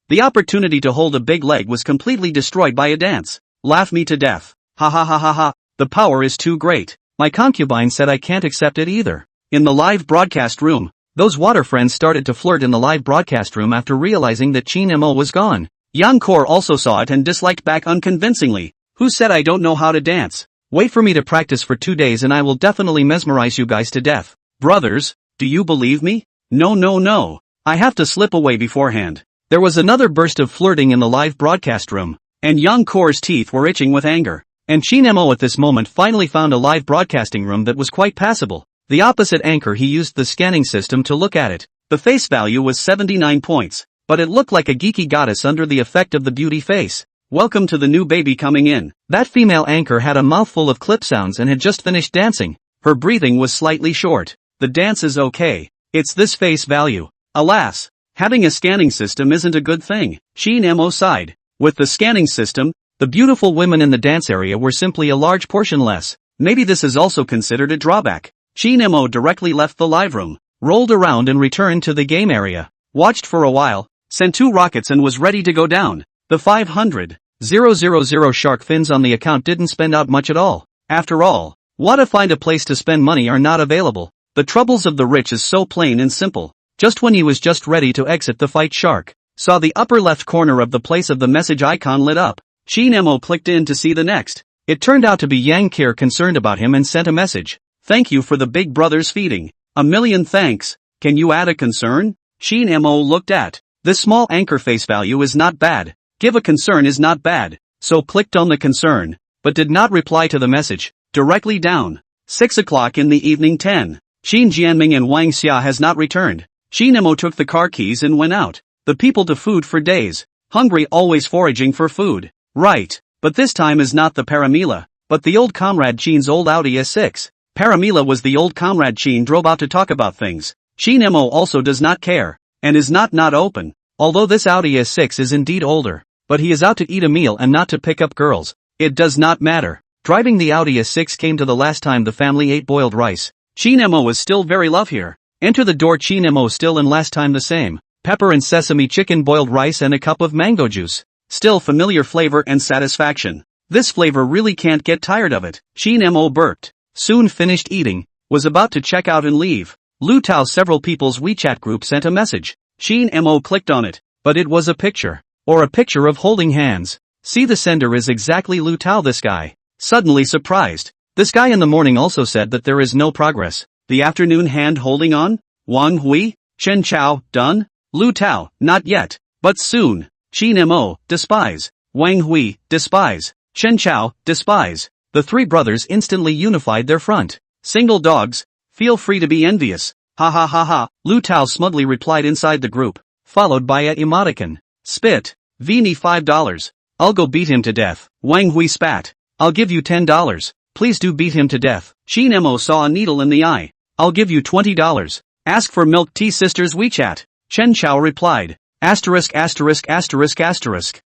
The opportunity to hold a big leg was completely destroyed by a dance. Laugh me to death. Ha ha ha ha ha. The power is too great. My concubine said I can't accept it either. In the live broadcast room, those water friends started to flirt in the live broadcast room after realizing that Chin Mo was gone. Yang Core also saw it and disliked back unconvincingly. Who said I don't know how to dance? Wait for me to practice for 2 days and I will definitely mesmerize you guys to death. Brothers, do you believe me? No. I have to slip away beforehand. There was another burst of flirting in the live broadcast room, and Yang Core's teeth were itching with anger. And Chin Mo at this moment finally found a live broadcasting room that was quite passable. The opposite anchor, he used the scanning system to look at it. The face value was 79 points. But it looked like a geeky goddess under the effect of the beauty face. Welcome to the new baby coming in. That female anchor had a mouthful of clip sounds and had just finished dancing. Her breathing was slightly short. The dance is okay. It's this face value. Alas, Having a scanning system isn't a good thing, Shin Mo sighed. With the scanning system, the beautiful women in the dance area were simply a large portion less. Maybe this is also considered a drawback. Shin Mo directly left the live room, rolled around and returned to the game area, watched for a while, sent 2 rockets and was ready to go down. The 500,000 shark fins on the account didn't spend out much at all. After all, what if find a place to spend money are not available? The troubles of the rich is so plain and simple. Just when he was just ready to exit the fight, Shark saw the upper left corner of the place of the message icon lit up. Shin Mo clicked in to see the next. It turned out to be Yang Kir concerned about him and sent a message. Thank you for the big brother's feeding. A million thanks. Can you add a concern? Shin Mo looked at. This small anchor face value is not bad. Give a concern is not bad. So clicked on the concern, but did not reply to the message. Directly down. 6 o'clock in the evening 10. Shin Jianming and Wang Xia has not returned. Shin Mo took the car keys and went out. The people to food for days. Hungry, always foraging for food. Right. But this time is not the Paramila, but the old comrade Chin's old Audi S6. Paramila was the old comrade Chin drove out to talk about things. Shin Mo also does not care, and is not open. Although this Audi S6 is indeed older, but he is out to eat a meal and not to pick up girls. It does not matter. Driving the Audi S6 came to the last time the family ate boiled rice. Shin Mo is still very love here. Enter the door. Shin Mo still and last time the same. Pepper and sesame chicken, boiled rice and a cup of mango juice. Still familiar flavor and satisfaction. This flavor really can't get tired of it. Shin Mo burped. Soon finished eating. Was about to check out and leave. Lu Tao several people's WeChat group sent a message. Shin Mo clicked on it, but it was a picture. Or a picture of holding hands. See, the sender is exactly Lu Tao. This guy. Suddenly surprised. This guy in the morning also said that there is no progress. The afternoon hand holding on? Wang Hui? Chen Chao, done? Lu Tao, not yet, but soon. Shin Mo, despise. Wang Hui, despise. Chen Chao, despise. The 3 brothers instantly unified their front. Single dogs, feel free to be envious. Ha ha ha ha, Lu Tao smugly replied inside the group, followed by a emoticon. Spit. Vini $5. I'll go beat him to death. Wang Hui spat. I'll give you $10. Please do beat him to death. Shin Mo saw a needle in the eye. I'll give you $20. Ask for milk tea sisters WeChat. Chen Chao replied. Asterisk.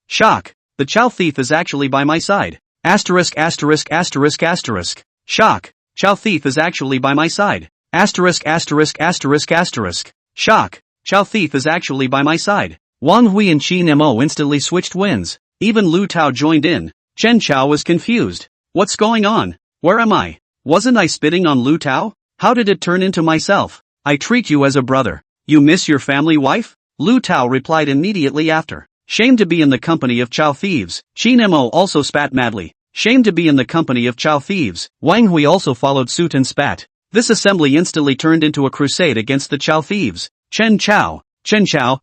Shock. The Chow thief is actually by my side. Asterisk. Shock. Chow thief is actually by my side. Asterisk. Shock. Chow thief is actually by my side. Wang Hui and Shin Mo instantly switched wins. Even Lu Tao joined in. Chen Chao was confused. What's going on? Where am I? Wasn't I spitting on Lu Tao? How did it turn into myself? I treat you as a brother. You miss your family wife? Lu Tao replied immediately after. Shame to be in the company of Chow thieves. Shin Mo also spat madly. Shame to be in the company of Chow thieves. Wang Hui also followed suit and spat. This assembly instantly turned into a crusade against the Chow thieves. Chen Chao,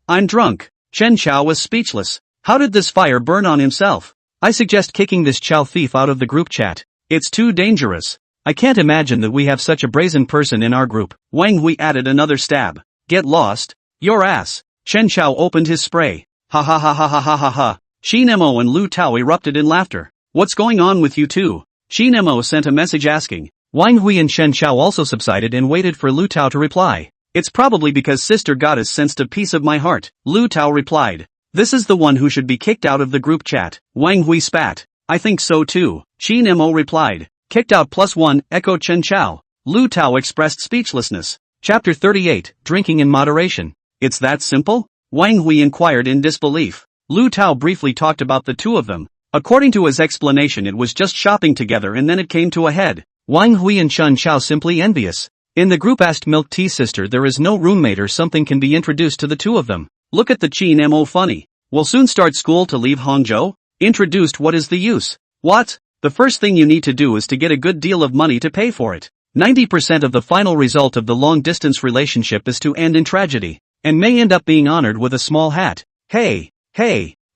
I'm drunk. Chen Chao was speechless. How did this fire burn on himself? I suggest kicking this Chow thief out of the group chat. It's too dangerous. I can't imagine that we have such a brazen person in our group. Wang Hui added another stab. Get lost. Your ass. Chen Chao opened his spray. Ha ha ha ha ha ha ha ha. Shin Mo and Lu Tao erupted in laughter. What's going on with you two? Shin Mo sent a message asking. Wang Hui and Chen Chao also subsided and waited for Lu Tao to reply. It's probably because Sister Goddess sensed a piece of my heart. Lu Tao replied. This is the one who should be kicked out of the group chat. Wang Hui spat. I think so too. Shin Mo replied. Kicked out +1, echoed Chen Chao. Lu Tao expressed speechlessness. Chapter 38, Drinking in Moderation. It's that simple? Wang Hui inquired in disbelief. Lu Tao briefly talked about the two of them. According to his explanation, it was just shopping together and then it came to a head. Wang Hui and Chen Chao simply envious. In the group asked Milk Tea Sister there is no roommate or something can be introduced to the two of them. Look at the Shin Mo funny. Will soon start school to leave Hangzhou? Introduced, what is the use? What? The first thing you need to do is to get a good deal of money to pay for it. 90% of the final result of the long-distance relationship is to end in tragedy, and may end up being honored with a small hat. Hey,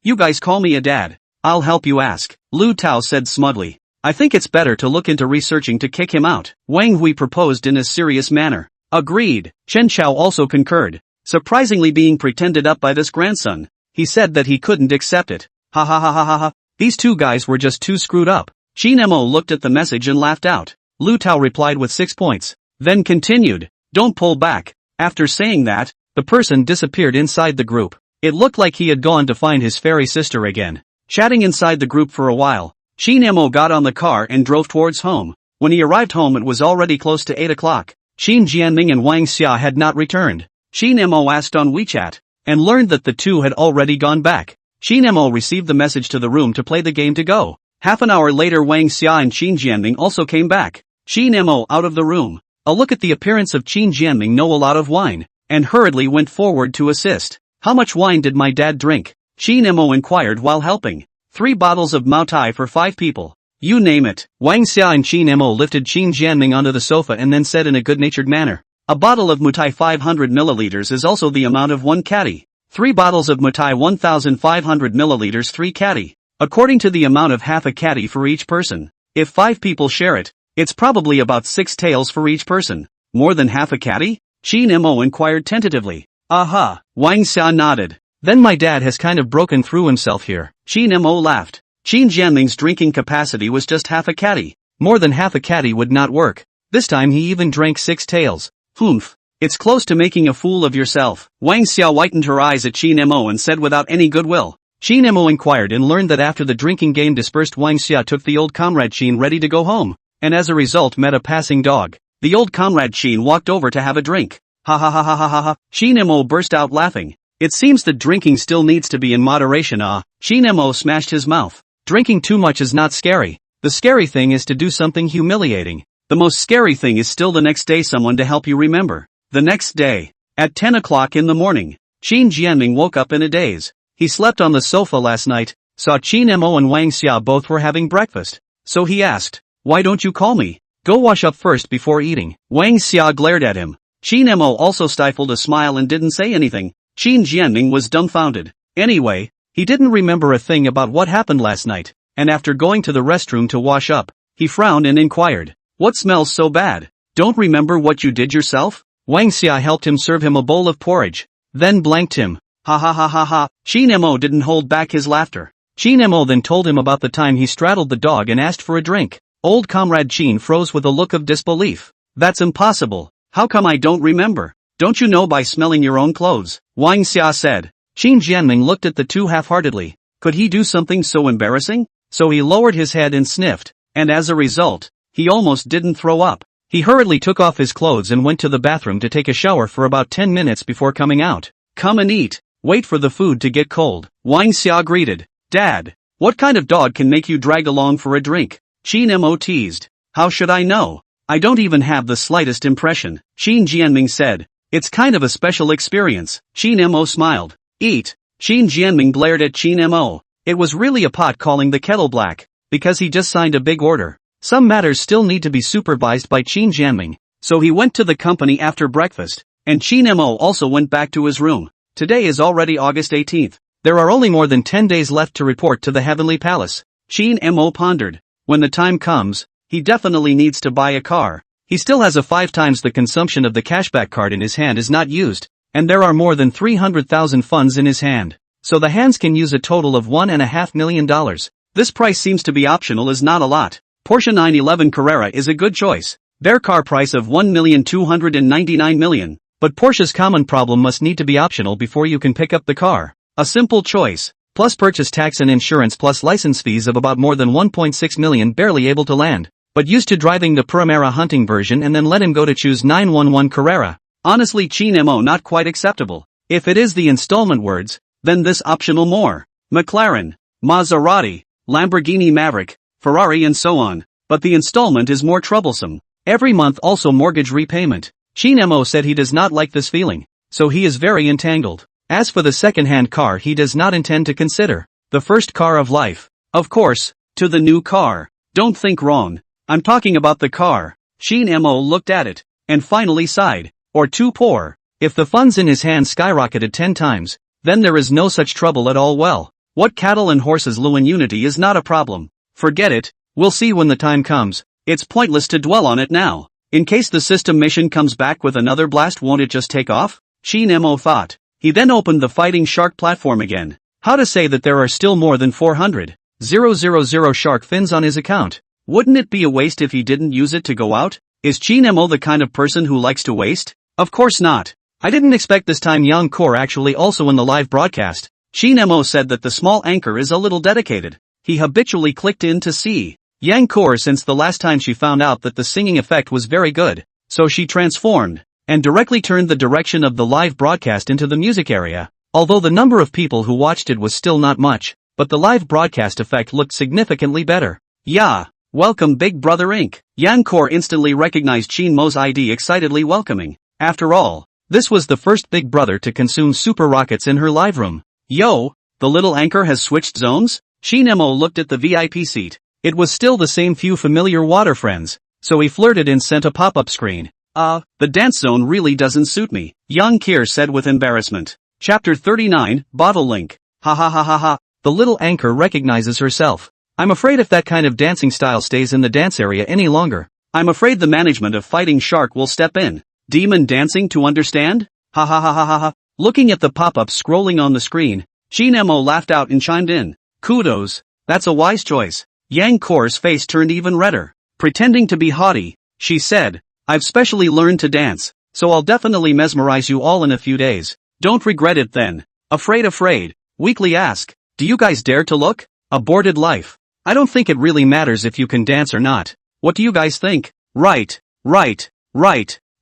you guys call me a dad. I'll help you ask. Lu Tao said smugly. I think it's better to look into researching to kick him out. Wang Hui proposed in a serious manner. Agreed. Chen Chao also concurred. Surprisingly being pretended up by this grandson. He said that he couldn't accept it. Ha ha ha ha ha ha. These two guys were just too screwed up. Shin Mo looked at the message and laughed out. Lu Tao replied with 6 points. Then continued. Don't pull back. After saying that, the person disappeared inside the group. It looked like he had gone to find his fairy sister again. Chatting inside the group for a while, Shin Mo got on the car and drove towards home. When he arrived home it was already close to 8 o'clock. Shin Jianming and Wang Xia had not returned. Shin Mo asked on WeChat, and learned that the two had already gone back. Shin Mo received the message to the room to play the game to go. Half an hour later Wang Xia and Shin Jianming also came back. Shin Mo out of the room. A look at the appearance of Shin Jianming know a lot of wine, and hurriedly went forward to assist. How much wine did my dad drink? Shin Mo inquired while helping. 3 bottles of Mao Tai for 5 people. You name it. Wang Xia and Shin Mo lifted Shin Jianming onto the sofa and then said in a good-natured manner, a bottle of Mutai 500 milliliters is also the amount of 1 caddy. 3 bottles of Mutai 1500 milliliters 3 caddy. According to the amount of half a caddy for each person. If 5 people share it, it's probably about 6 taels for each person. More than half a caddy? Shin Mo inquired tentatively. Aha, Wang Xia nodded. Then my dad has kind of broken through himself here. Shin Mo laughed. Shin Jianming's drinking capacity was just half a caddy. More than half a caddy would not work. This time he even drank 6 taels. Humph. It's close to making a fool of yourself. Wang Xia whitened her eyes at Shin Mo and said without any goodwill. Shin Mo inquired and learned that after the drinking game dispersed Wang Xia took the old comrade Shin ready to go home, and as a result met a passing dog. The old comrade Shin walked over to have a drink. Ha ha ha ha ha ha ha. Shin Mo burst out laughing. It seems that drinking still needs to be in moderation. Shin Mo smashed his mouth. Drinking too much is not scary. The scary thing is to do something humiliating. The most scary thing is still the next day someone to help you remember. The next day, at 10 o'clock in the morning, Shin Jianming woke up in a daze. He slept on the sofa last night, saw Shin Mo and Wang Xia both were having breakfast. So he asked, why don't you call me? Go wash up first before eating. Wang Xia glared at him. Shin Mo also stifled a smile and didn't say anything. Shin Jianming was dumbfounded. Anyway, he didn't remember a thing about what happened last night, and after going to the restroom to wash up, he frowned and inquired, what smells so bad? Don't remember what you did yourself? Wang Xia helped him serve him a bowl of porridge, then blanked him. Ha ha ha ha ha. Shin Mo didn't hold back his laughter. Shin Mo then told him about the time he straddled the dog and asked for a drink. Old comrade Shin froze with a look of disbelief. That's impossible. How come I don't remember? Don't you know by smelling your own clothes? Wang Xia said. Shin Jianming looked at the two half-heartedly. Could he do something so embarrassing? So he lowered his head and sniffed, and as a result, he almost didn't throw up. He hurriedly took off his clothes and went to the bathroom to take a shower for about 10 minutes before coming out. Come and eat. Wait for the food to get cold. Wang Xia greeted. Dad, what kind of dog can make you drag along for a drink? Shin Mo teased. How should I know? I don't even have the slightest impression. Shin Jianming said. It's kind of a special experience. Shin Mo smiled. Eat. Shin Jianming glared at Shin Mo. It was really a pot calling the kettle black, because he just signed a big order. Some matters still need to be supervised by Shin Jianming, so he went to the company after breakfast, and Shin Mo also went back to his room. Today is already August 18th. There are only more than 10 days left to report to the Heavenly Palace. Shin Mo pondered. When the time comes, he definitely needs to buy a car. He still has a 5 times the consumption of the cashback card in his hand is not used, and there are more than 300,000 funds in his hand. So the hands can use a total of $1.5 million. This price seems to be optional is not a lot. Porsche 911 Carrera is a good choice. Their car price of $1,299,000. But Porsche's common problem must need to be optional before you can pick up the car. A simple choice, plus purchase tax and insurance plus license fees of about more than 1.6 million barely able to land. But used to driving the Primera hunting version and then let him go to choose 911 Carrera. Honestly Shin Mo not quite acceptable. If it is the installment words, then this optional more. McLaren, Maserati, Lamborghini Maverick, Ferrari and so on. But the installment is more troublesome. Every month also mortgage repayment. Shin Mo said he does not like this feeling, so he is very entangled. As for the second-hand car he does not intend to consider. The first car of life. Of course, to the new car. Don't think wrong. I'm talking about the car. Shin Mo looked at it, and finally sighed. Or too poor. If the funds in his hand skyrocketed 10 times, then there is no such trouble at all. Well, what cattle and horses live in unity is not a problem. Forget it, we'll see when the time comes. It's pointless to dwell on it now. In case the system mission comes back with another blast, won't it just take off? Shin Mo thought. He then opened the Fighting Shark platform again. How to say that there are still more than 400,000 shark fins on his account? Wouldn't it be a waste if he didn't use it to go out? Is Shin Mo the kind of person who likes to waste? Of course not. I didn't expect this time Yang Kor actually also in the live broadcast. Shin Mo said that the small anchor is a little dedicated. He habitually clicked in to see Yang Kor since the last time she found out that the singing effect was very good, so she transformed and directly turned the direction of the live broadcast into the music area. Although the number of people who watched it was still not much, but the live broadcast effect looked significantly better. Yeah, welcome Big Brother Inc. Yang Kor instantly recognized Shin Mo's ID excitedly welcoming. After all, this was the first Big Brother to consume super rockets in her live room. Yo, the little anchor has switched zones? Shin Mo looked at the VIP seat. It was still the same few familiar water friends, so he flirted and sent a pop-up screen. The dance zone really doesn't suit me, Yang Kir said with embarrassment. Chapter 39, Bottle Link. Ha ha ha ha ha. The little anchor recognizes herself. I'm afraid if that kind of dancing style stays in the dance area any longer, I'm afraid the management of Fighting Shark will step in. Demon dancing to understand? Ha ha ha ha ha ha. Looking at the pop-ups scrolling on the screen, Shin Mo laughed out and chimed in. Kudos. That's a wise choice. Yang Kor's face turned even redder. Pretending to be haughty, she said, I've specially learned to dance, so I'll definitely mesmerize you all in a few days. Don't regret it then. Afraid. Weakly ask, do you guys dare to look? Aborted life. I don't think it really matters if you can dance or not. What do you guys think? Right.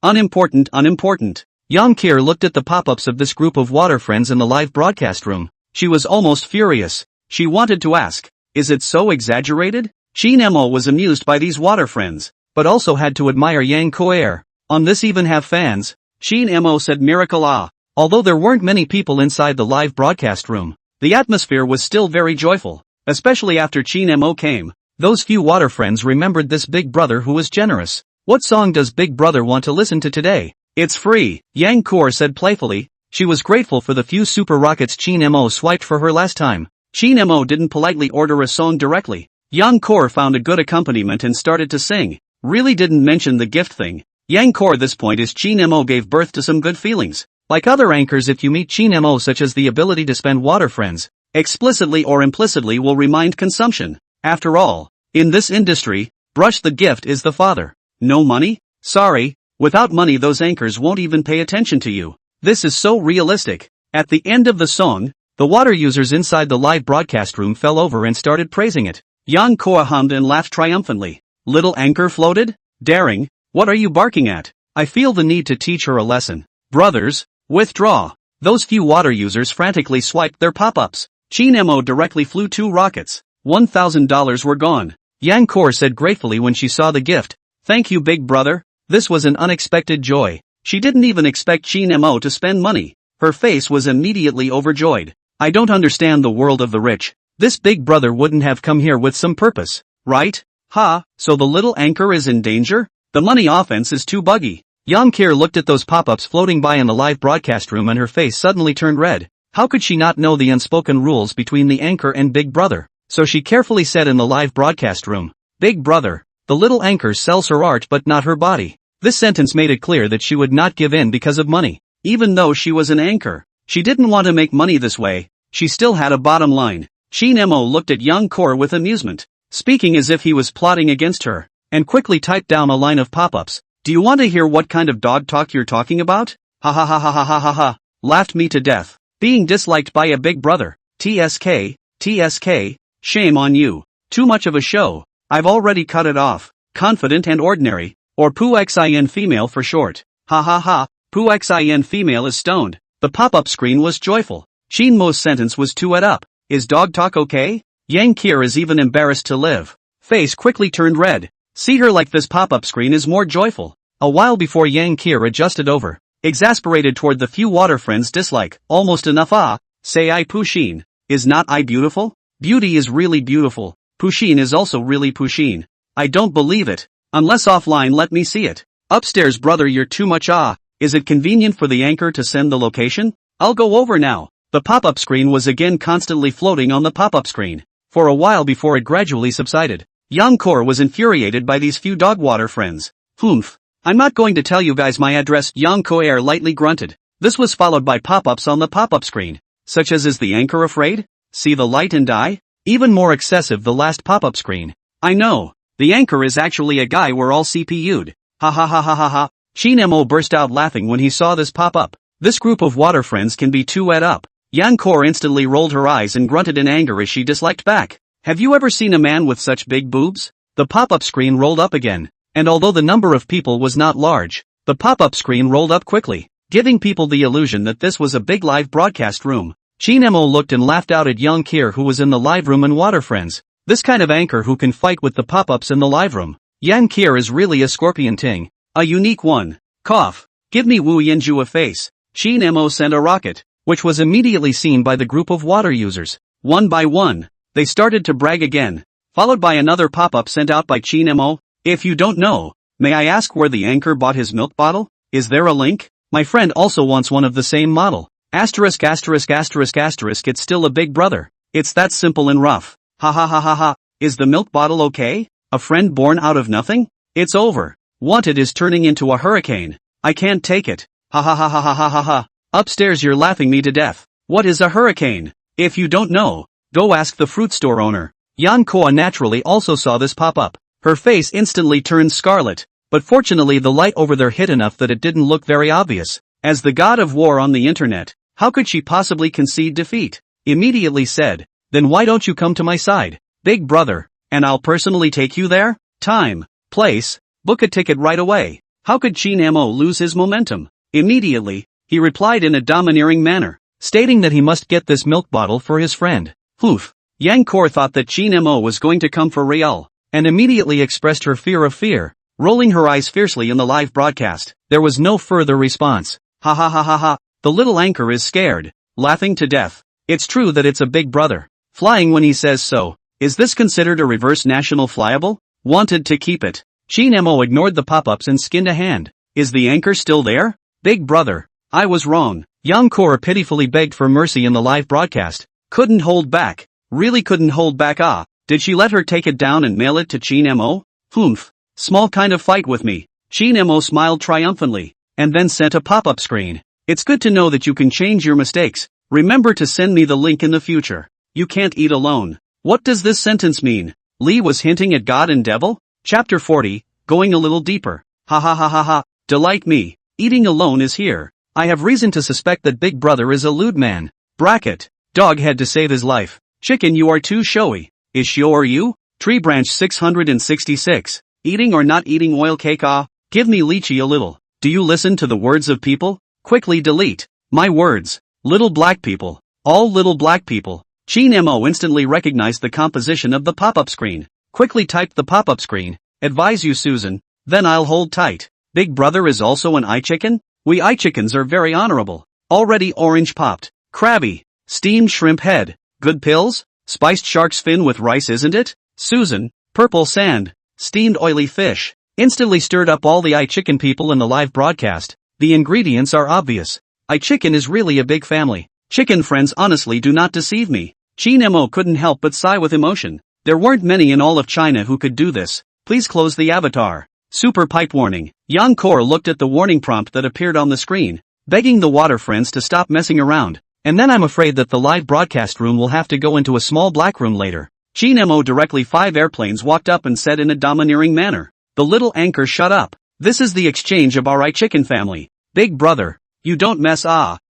Unimportant. Yang Kir looked at the pop-ups of this group of water friends in the live broadcast room. She was almost furious. She wanted to ask, is it so exaggerated? Shin Mo was amused by these water friends, but also had to admire Yang Kor. On this even have fans? Shin Mo said miracle ah. Although there weren't many people inside the live broadcast room, the atmosphere was still very joyful, especially after Shin Mo came. Those few water friends remembered this Big Brother who was generous. What song does Big Brother want to listen to today? It's free, Yang Kor said playfully. She was grateful for the few super rockets Shin Mo swiped for her last time. Shin Mo didn't politely order a song directly. Yang Kor found a good accompaniment and started to sing. Really didn't mention the gift thing. Yang Kor this point is Shin Mo gave birth to some good feelings. Like other anchors, if you meet Shin Mo such as the ability to spend water friends, explicitly or implicitly will remind consumption. After all, in this industry, brush the gift is the father. No money? Sorry, without money those anchors won't even pay attention to you. This is so realistic. At the end of the song, the water users inside the live broadcast room fell over and started praising it. Yang Kor hummed and laughed triumphantly. Little anchor floated? Daring, what are you barking at? I feel the need to teach her a lesson. Brothers, withdraw. Those few water users frantically swiped their pop-ups. Shin Mo directly flew 2 rockets. $1,000 were gone. Yang Kor said gratefully when she saw the gift. Thank you Big Brother. This was an unexpected joy. She didn't even expect Shin Mo to spend money. Her face was immediately overjoyed. I don't understand the world of the rich. This Big Brother wouldn't have come here with some purpose, right? Ha, so the little anchor is in danger? The money offense is too buggy. Yang Kir looked at those pop-ups floating by in the live broadcast room and her face suddenly turned red. How could she not know the unspoken rules between the anchor and Big Brother? So she carefully said in the live broadcast room, Big Brother, the little anchor sells her art but not her body. This sentence made it clear that she would not give in because of money. Even though she was an anchor, she didn't want to make money this way. She still had a bottom line. Shin Mo looked at Yang Kor with amusement, speaking as if he was plotting against her, and quickly typed down a line of pop-ups. Do you want to hear what kind of dog talk you're talking about? Ha ha ha ha ha ha ha ha. Laughed me to death. Being disliked by a Big Brother. TSK, shame on you. Too much of a show. I've already cut it off. Confident and ordinary, or PUXIN female for short. Ha ha ha, PUXIN female is stoned. The pop-up screen was joyful. Shin Mo's sentence was too ed up. Is dog talk okay? Yang Kir is even embarrassed to live. Face quickly turned red. See her like this pop-up screen is more joyful. A while before Yang Kir adjusted over, exasperated toward the few water friends' dislike. Almost enough ah, say I Pushin. Is not I beautiful? Beauty is really beautiful. Pushin is also really Pushin. I don't believe it. Unless offline let me see it. Upstairs brother you're too much ah. Is it convenient for the anchor to send the location? I'll go over now. The pop-up screen was again constantly floating on the pop-up screen, for a while before it gradually subsided. Yang Kor was infuriated by these few dog water friends. Humph. I'm not going to tell you guys my address. Yang Kor lightly grunted. This was followed by pop-ups on the pop-up screen, such as is the anchor afraid? See the light and die? Even more excessive the last pop-up screen. I know. The anchor is actually a guy we're all CPU'd. Ha ha ha ha ha ha. Shin Mo burst out laughing when he saw this pop-up. This group of water friends can be too wet up. Yang Kor instantly rolled her eyes and grunted in anger as she disliked back. Have you ever seen a man with such big boobs? The pop-up screen rolled up again, and although the number of people was not large, the pop-up screen rolled up quickly, giving people the illusion that this was a big live broadcast room. Chinemo looked and laughed out at Young Kir, who was in the live room and water friends. This kind of anchor who can fight with the pop-ups in the live room. Yang Kir is really a scorpion ting. A unique one. Cough. Give me Wu Yanju a face. Chinemo sent a rocket, which was immediately seen by the group of water users. One by one, they started to brag again, followed by another pop-up sent out by Chinemo. If you don't know, may I ask where the anchor bought his milk bottle? Is there a link? My friend also wants one of the same model. Asterisk asterisk asterisk asterisk, it's still a big brother. It's that simple and rough. Ha ha ha ha ha. Is the milk bottle okay? A friend born out of nothing? It's over. Wanted is turning into a hurricane. I can't take it. Ha ha ha ha ha ha ha ha. Upstairs you're laughing me to death. What is a hurricane? If you don't know, go ask the fruit store owner. Yan Koa naturally also saw this pop up. Her face instantly turned scarlet, but fortunately the light over there hit enough that it didn't look very obvious. As the god of war on the internet, how could she possibly concede defeat? Immediately said, then why don't you come to my side, big brother, and I'll personally take you there? Time, place, book a ticket right away. How could Chinemo lose his momentum? Immediately, he replied in a domineering manner, stating that he must get this milk bottle for his friend. Oof. Yang Kor thought that Chinemo was going to come for real, and immediately expressed her fear of fear, rolling her eyes fiercely in the live broadcast. There was no further response. Ha ha ha ha ha. The little anchor is scared, laughing to death. It's true that it's a big brother, flying when he says so. Is this considered a reverse national flyable? Wanted to keep it. Chinemo ignored the pop-ups and skinned a hand. Is the anchor still there? Big brother, I was wrong. Yang Kor pitifully begged for mercy in the live broadcast. Couldn't hold back. Really couldn't hold back. Did she let her take it down and mail it to Chinemo? Humph. Small kind of fight with me. Chinemo smiled triumphantly, and then sent a pop-up screen. It's good to know that you can change your mistakes. Remember to send me the link in the future. You can't eat alone. What does this sentence mean? Lee was hinting at God and devil? Chapter 40, going a little deeper. Ha ha ha ha ha. Delight me. Eating alone is here. I have reason to suspect that Big Brother is a lewd man. Bracket. Dog had to save his life. Chicken, you are too showy. Is sure you? Tree branch 666. Eating or not eating oil cake? Give me lychee a little. Do you listen to the words of people? Quickly delete. My words. Little black people. All little black people. Chinemo instantly recognized the composition of the pop-up screen. Quickly typed the pop-up screen. Advise you Susan. Then I'll hold tight. Big brother is also an eye chicken? We eye chickens are very honorable. Already orange popped. Crabby. Steamed shrimp head. Good pills? Spiced shark's fin with rice, isn't it? Susan. Purple sand. Steamed oily fish. Instantly stirred up all the eye chicken people in the live broadcast. The ingredients are obvious. Eye chicken is really a big family. Chicken friends honestly do not deceive me. Chinemo couldn't help but sigh with emotion. There weren't many in all of China who could do this. Please close the avatar. Super pipe warning. Yang Kor looked at the warning prompt that appeared on the screen, begging the water friends to stop messing around. And then I'm afraid that the live broadcast room will have to go into a small black room later. Chinemo directly 5 airplanes walked up and said in a domineering manner. The little anchor, shut up. This is the exchange of our eye chicken family. Big brother. You don't mess.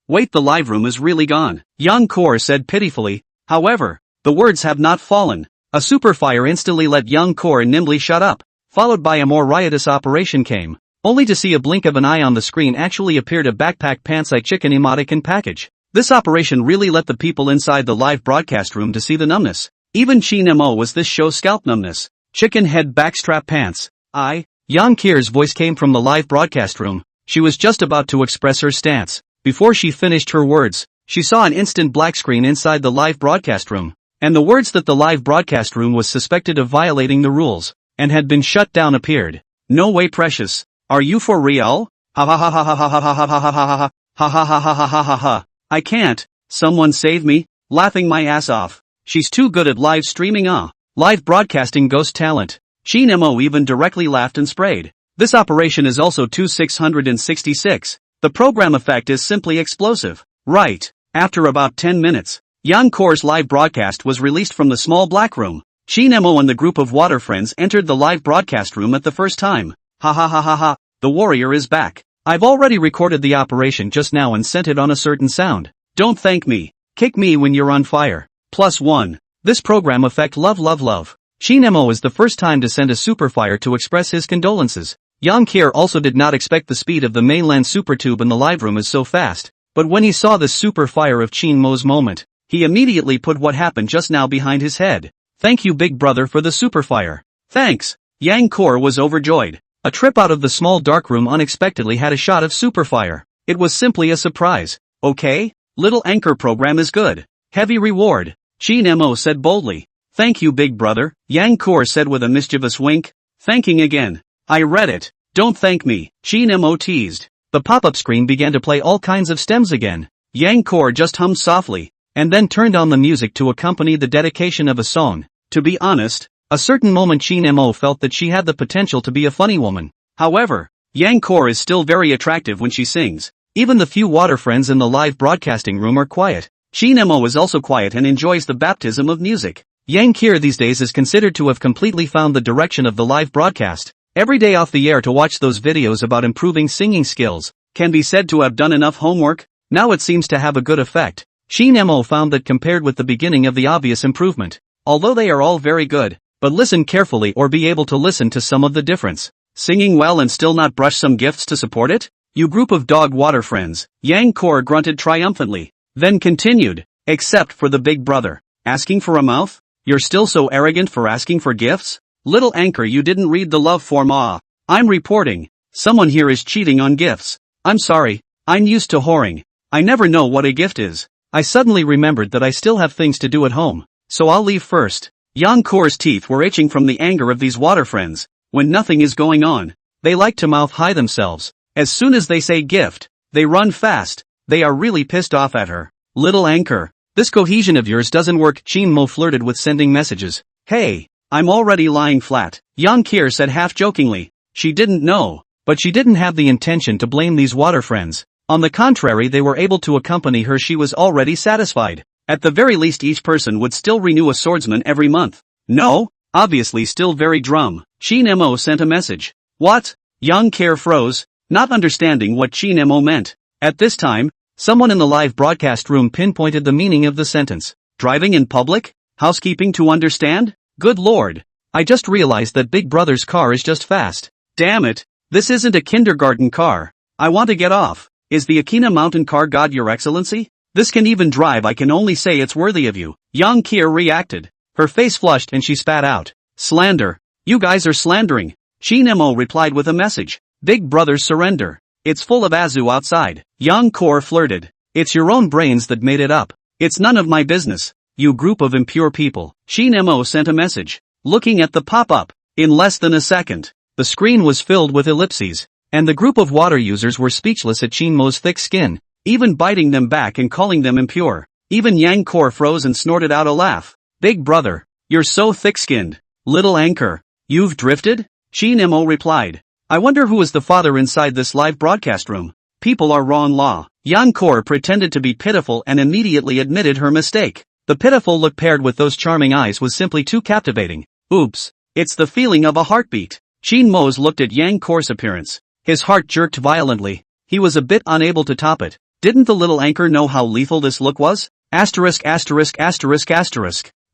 Wait, the live room is really gone. Yang Kor said pitifully. However, the words have not fallen. A super fire instantly let Yang Kor nimbly shut up, followed by a more riotous operation came, only to see a blink of an eye on the screen actually appeared a backpack pants eye chicken emotic and package. This operation really let the people inside the live broadcast room to see the numbness. Even Chinemo was this show scalp numbness. Chicken head backstrap pants. Yang Kir's voice came from the live broadcast room. She was just about to express her stance. Before she finished her words, she saw an instant black screen inside the live broadcast room, and the words that the live broadcast room was suspected of violating the rules, and had been shut down appeared. No way, precious. Are you for real? Ha ha ha ha ha ha ha ha ha ha ha ha ha ha ha ha ha ha ha. I can't. Someone save me. Laughing my ass off. She's too good at live streaming. Live broadcasting ghost talent. Chinemo even directly laughed and sprayed. This operation is also 2666. The program effect is simply explosive. Right. After about 10 minutes, Yang Kor's live broadcast was released from the small black room. Chinemo and the group of water friends entered the live broadcast room at the first time. Ha ha ha ha ha. The warrior is back. I've already recorded the operation just now and sent it on a certain sound. Don't thank me. Kick me when you're on fire. +1. This program effect love. Shinemo is the first time to send a superfire to express his condolences. Yang Kier also did not expect the speed of the mainland supertube in the live room is so fast, but when he saw the superfire of Chinmo's moment, he immediately put what happened just now behind his head. Thank you big brother for the superfire. Thanks. Yang Kor was overjoyed. A trip out of the small dark room unexpectedly had a shot of superfire. It was simply a surprise. Okay, little anchor program is good. Heavy reward. Shinemo said boldly. Thank you big brother, Yang Kor said with a mischievous wink. Thanking again. I read it. Don't thank me, Shinemo teased. The pop-up screen began to play all kinds of stems again. Yang Kor just hummed softly, and then turned on the music to accompany the dedication of a song. To be honest, a certain moment Shinemo felt that she had the potential to be a funny woman. However, Yang Kor is still very attractive when she sings. Even the few water friends in the live broadcasting room are quiet. Shinemo is also quiet and enjoys the baptism of music. Yang Kier these days is considered to have completely found the direction of the live broadcast. Every day off the air to watch those videos about improving singing skills. Can be said to have done enough homework? Now it seems to have a good effect. Shinemo found that compared with the beginning of the obvious improvement, although they are all very good, but listen carefully or be able to listen to some of the difference. Singing well and still not brush some gifts to support it? You group of dog water friends, Yang Kor grunted triumphantly, then continued, except for the big brother. Asking for a mouth? You're still so arrogant for asking for gifts? Little anchor you didn't read the love form I'm reporting. Someone here is cheating on gifts. I'm sorry, I'm used to whoring. I never know what a gift is. I suddenly remembered that I still have things to do at home, so I'll leave first. Yang Kor's teeth were itching from the anger of these water friends. When nothing is going on, they like to mouth high themselves. As soon as they say gift, they run fast. They are really pissed off at her. Little anchor, this cohesion of yours doesn't work. Chinmo flirted with sending messages. Hey, I'm already lying flat, Yang Kier said half-jokingly. She didn't know, but she didn't have the intention to blame these water friends. On the contrary, they were able to accompany her. She was already satisfied. At the very least each person would still renew a swordsman every month. No? Obviously still very drum. Shinemo sent a message. What? Yang Kier froze, not understanding what Shinemo meant. At this time, someone in the live broadcast room pinpointed the meaning of the sentence. Driving in public? Housekeeping to understand? Good lord. I just realized that Big Brother's car is just fast. Damn it. This isn't a kindergarten car. I want to get off. Is the Akina mountain car god your excellency? This can even drive. I can only say it's worthy of you. Yang Kier reacted. Her face flushed and she spat out. Slander. You guys are slandering. Shinemo replied with a message. Big Brother's surrender. It's full of Azu outside. Yang Kor flirted. It's your own brains that made it up. It's none of my business. You group of impure people. Shinemo sent a message. Looking at the pop-up. In less than a second, the screen was filled with ellipses, and the group of water users were speechless at Shinmo's thick skin, even biting them back and calling them impure. Even Yang Kor froze and snorted out a laugh. Big brother, you're so thick-skinned. Little anchor, you've drifted? Shinemo replied. I wonder who is the father inside this live broadcast room. People are wrong law. Yang Kor pretended to be pitiful and immediately admitted her mistake. The pitiful look paired with those charming eyes was simply too captivating. Oops. It's the feeling of a heartbeat. Shinmo looked at Yang Kor's appearance. His heart jerked violently. He was a bit unable to top it. Didn't the little anchor know how lethal this look was? Asterisk.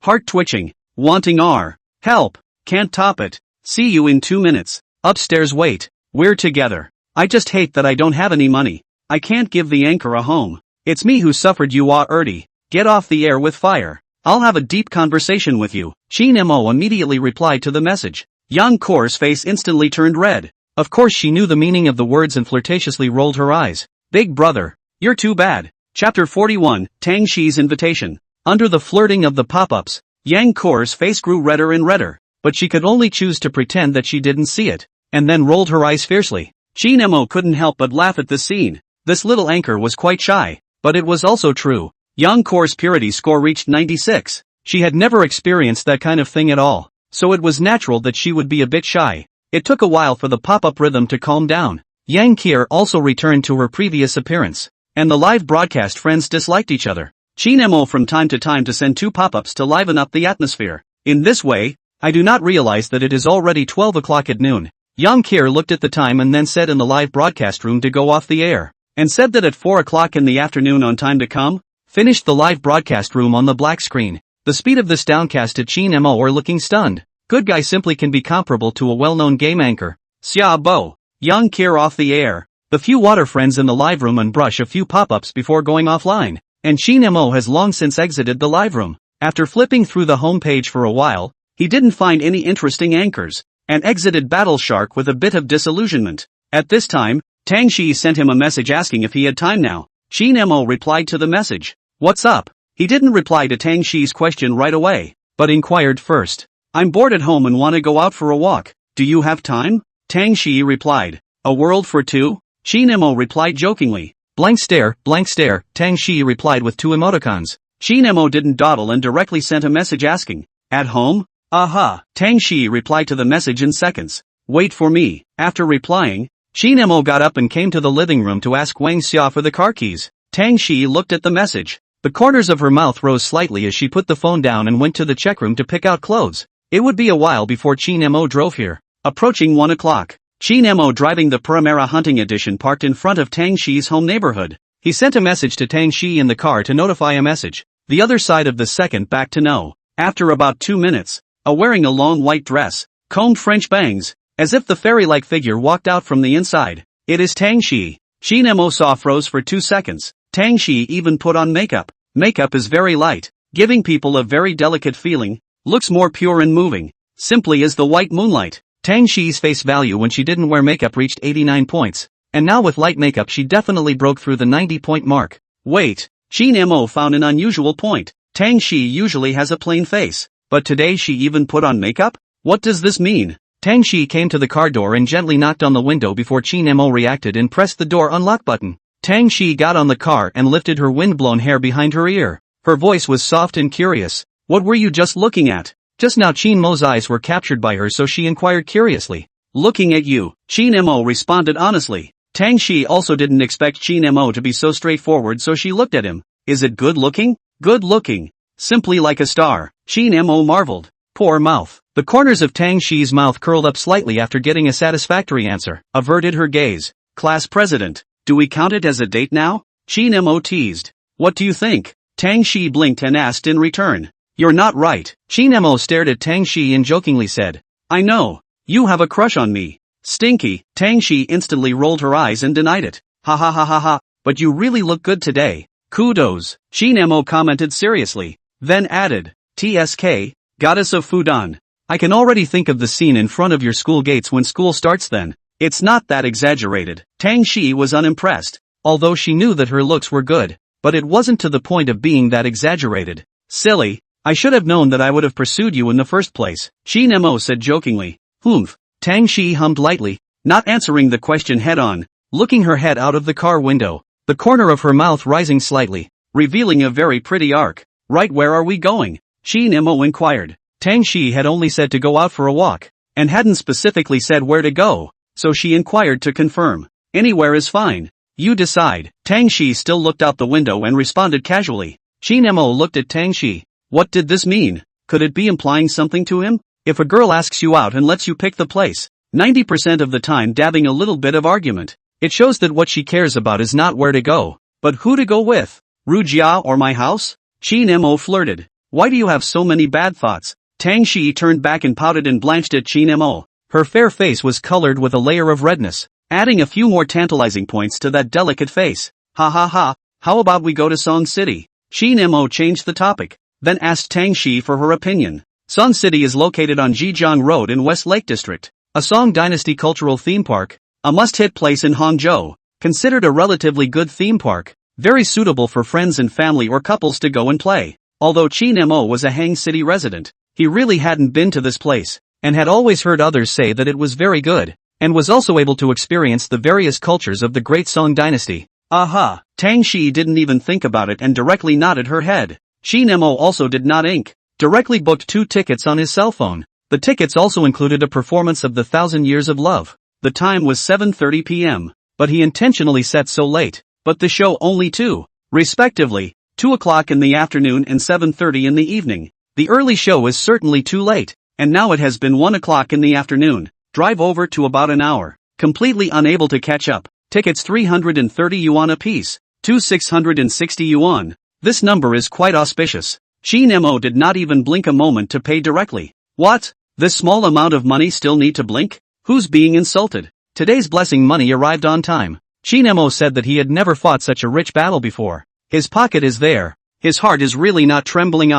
Heart twitching. Wanting R. Help. Can't top it. See you in 2 minutes. Upstairs wait. We're together. I just hate that I don't have any money. I can't give the anchor a home. It's me who suffered you Erty. Get off the air with fire. I'll have a deep conversation with you. Shinemo immediately replied to the message. Yang Kor's face instantly turned red. Of course she knew the meaning of the words and flirtatiously rolled her eyes. Big brother, you're too bad. Chapter 41, Tang Shiyi's invitation. Under the flirting of the pop-ups, Yang Kor's face grew redder and redder, but she could only choose to pretend that she didn't see it, and then rolled her eyes fiercely. Shinemo couldn't help but laugh at this scene. This little anchor was quite shy, but it was also true. Yang Kor's purity score reached 96. She had never experienced that kind of thing at all, so it was natural that she would be a bit shy. It took a while for the pop-up rhythm to calm down. Yang Kier also returned to her previous appearance, and the live broadcast friends disliked each other. Shinemo from time to send 2 pop-ups to liven up the atmosphere. In this way, I do not realize that it is already 12 o'clock at noon. Young Kier looked at the time and then said in the live broadcast room to go off the air. And said that at 4 o'clock in the afternoon on time to come? Finished the live broadcast room on the black screen. The speed of this downcast at Chin Mo are looking stunned. Good guy simply can be comparable to a well-known game anchor. Xia Bo. Young Kier off the air. The few water friends in the live room and brush a few pop-ups before going offline. And Chin Mo has long since exited the live room. After flipping through the home page for a while, he didn't find any interesting anchors, and exited Battle Shark with a bit of disillusionment. At this time, Tang Shiyi sent him a message asking if he had time now. Chin Mo replied to the message. What's up? He didn't reply to Tang Shiyi's question right away, but inquired first. I'm bored at home and want to go out for a walk. Do you have time? Tang Shiyi replied. A world for two? Chin Mo replied jokingly. Blank stare, Tang Shiyi replied with 2 emoticons. Chin Mo didn't dawdle and directly sent a message asking, at home? Aha. Tang Shiyi replied to the message in seconds. Wait for me. After replying, Chin Mo got up and came to the living room to ask Wang Xia for the car keys. Tang Shiyi looked at the message. The corners of her mouth rose slightly as she put the phone down and went to the check room to pick out clothes. It would be a while before Chin Mo drove here. Approaching 1 o'clock. Chin Mo driving the Primera Hunting Edition parked in front of Tang Shiyi's home neighborhood. He sent a message to Tang Shiyi in the car to notify a message. The other side of the second back to no. After about 2 minutes, wearing a long white dress, combed French bangs, as if the fairy-like figure walked out from the inside. It is Tang Shiyi. Chin Mo saw froze for 2 seconds. Tang Shiyi even put on makeup. Makeup is very light, giving people a very delicate feeling, looks more pure and moving, simply as the white moonlight. Tang Shiyi's face value when she didn't wear makeup reached 89 points, and now with light makeup she definitely broke through the 90-point mark. Wait, Chin Mo found an unusual point. Tang Shiyi usually has a plain face, but today she even put on makeup? What does this mean? Tang Shiyi came to the car door and gently knocked on the window before Chin Mo reacted and pressed the door unlock button. Tang Shiyi got on the car and lifted her windblown hair behind her ear. Her voice was soft and curious. What were you just looking at? Just now Chin Mo's eyes were captured by her, so she inquired curiously. Looking at you, Chin Mo responded honestly. Tang Shiyi also didn't expect Chin Mo to be so straightforward, so she looked at him. Is it good looking? Good looking. Simply like a star. Chin Mo marveled. Poor mouth. The corners of Tang Shiyi's mouth curled up slightly after getting a satisfactory answer. Averted her gaze. Class president. Do we count it as a date now? Chin Mo teased. What do you think? Tang Shiyi blinked and asked in return. You're not right. Chin Mo stared at Tang Shiyi and jokingly said. I know. You have a crush on me. Stinky. Tang Shiyi instantly rolled her eyes and denied it. Ha ha ha ha ha, but you really look good today. Kudos. Chin Mo commented seriously. Then added. TSK, goddess of Fudan. I can already think of the scene in front of your school gates when school starts then. It's not that exaggerated. Tang Shiyi was unimpressed, although she knew that her looks were good, but it wasn't to the point of being that exaggerated. Silly, I should have known that I would have pursued you in the first place, Chin Mo said jokingly. Humph. Tang Shiyi hummed lightly, not answering the question head-on, looking her head out of the car window, the corner of her mouth rising slightly, revealing a very pretty arc. Right, where are we going? Chin Mo inquired. Tang Shiyi had only said to go out for a walk, and hadn't specifically said where to go, so she inquired to confirm. Anywhere is fine. You decide. Tang Shiyi still looked out the window and responded casually. Chin Mo looked at Tang Shiyi. What did this mean? Could it be implying something to him? If a girl asks you out and lets you pick the place, 90% of the time dabbing a little bit of argument, it shows that what she cares about is not where to go, but who to go with. Rujia or my house? Chin Mo flirted. Why do you have so many bad thoughts? Tang Shiyi turned back and pouted and blanched at Chin Mo. Her fair face was colored with a layer of redness, adding a few more tantalizing points to that delicate face. Ha ha ha, how about we go to Song City? Chin Mo changed the topic, then asked Tang Shiyi for her opinion. Song City is located on Jijiang Road in West Lake District, a Song Dynasty cultural theme park, a must-hit place in Hangzhou, considered a relatively good theme park, very suitable for friends and family or couples to go and play. Although Chin Mo was a Hang City resident, he really hadn't been to this place, and had always heard others say that it was very good, and was also able to experience the various cultures of the great Song dynasty. Aha! Tang Shiyi didn't even think about it and directly nodded her head. Chin Mo also did not directly booked 2 tickets on his cell phone. The tickets also included a performance of the 1,000 Years of Love. The time was 7:30 p.m., but he intentionally set so late, but the show only 2, respectively, 2 o'clock in the afternoon and 7:30 in the evening. The early show is certainly too late, and now it has been 1 o'clock in the afternoon. Drive over to about an hour. Completely unable to catch up. Tickets 330 yuan apiece. To 660 yuan. This number is quite auspicious. Shin Mo did not even blink a moment to pay directly. What? This small amount of money still need to blink? Who's being insulted? Today's blessing money arrived on time. Shin Mo said that he had never fought such a rich battle before. His pocket is there. His heart is really not trembling.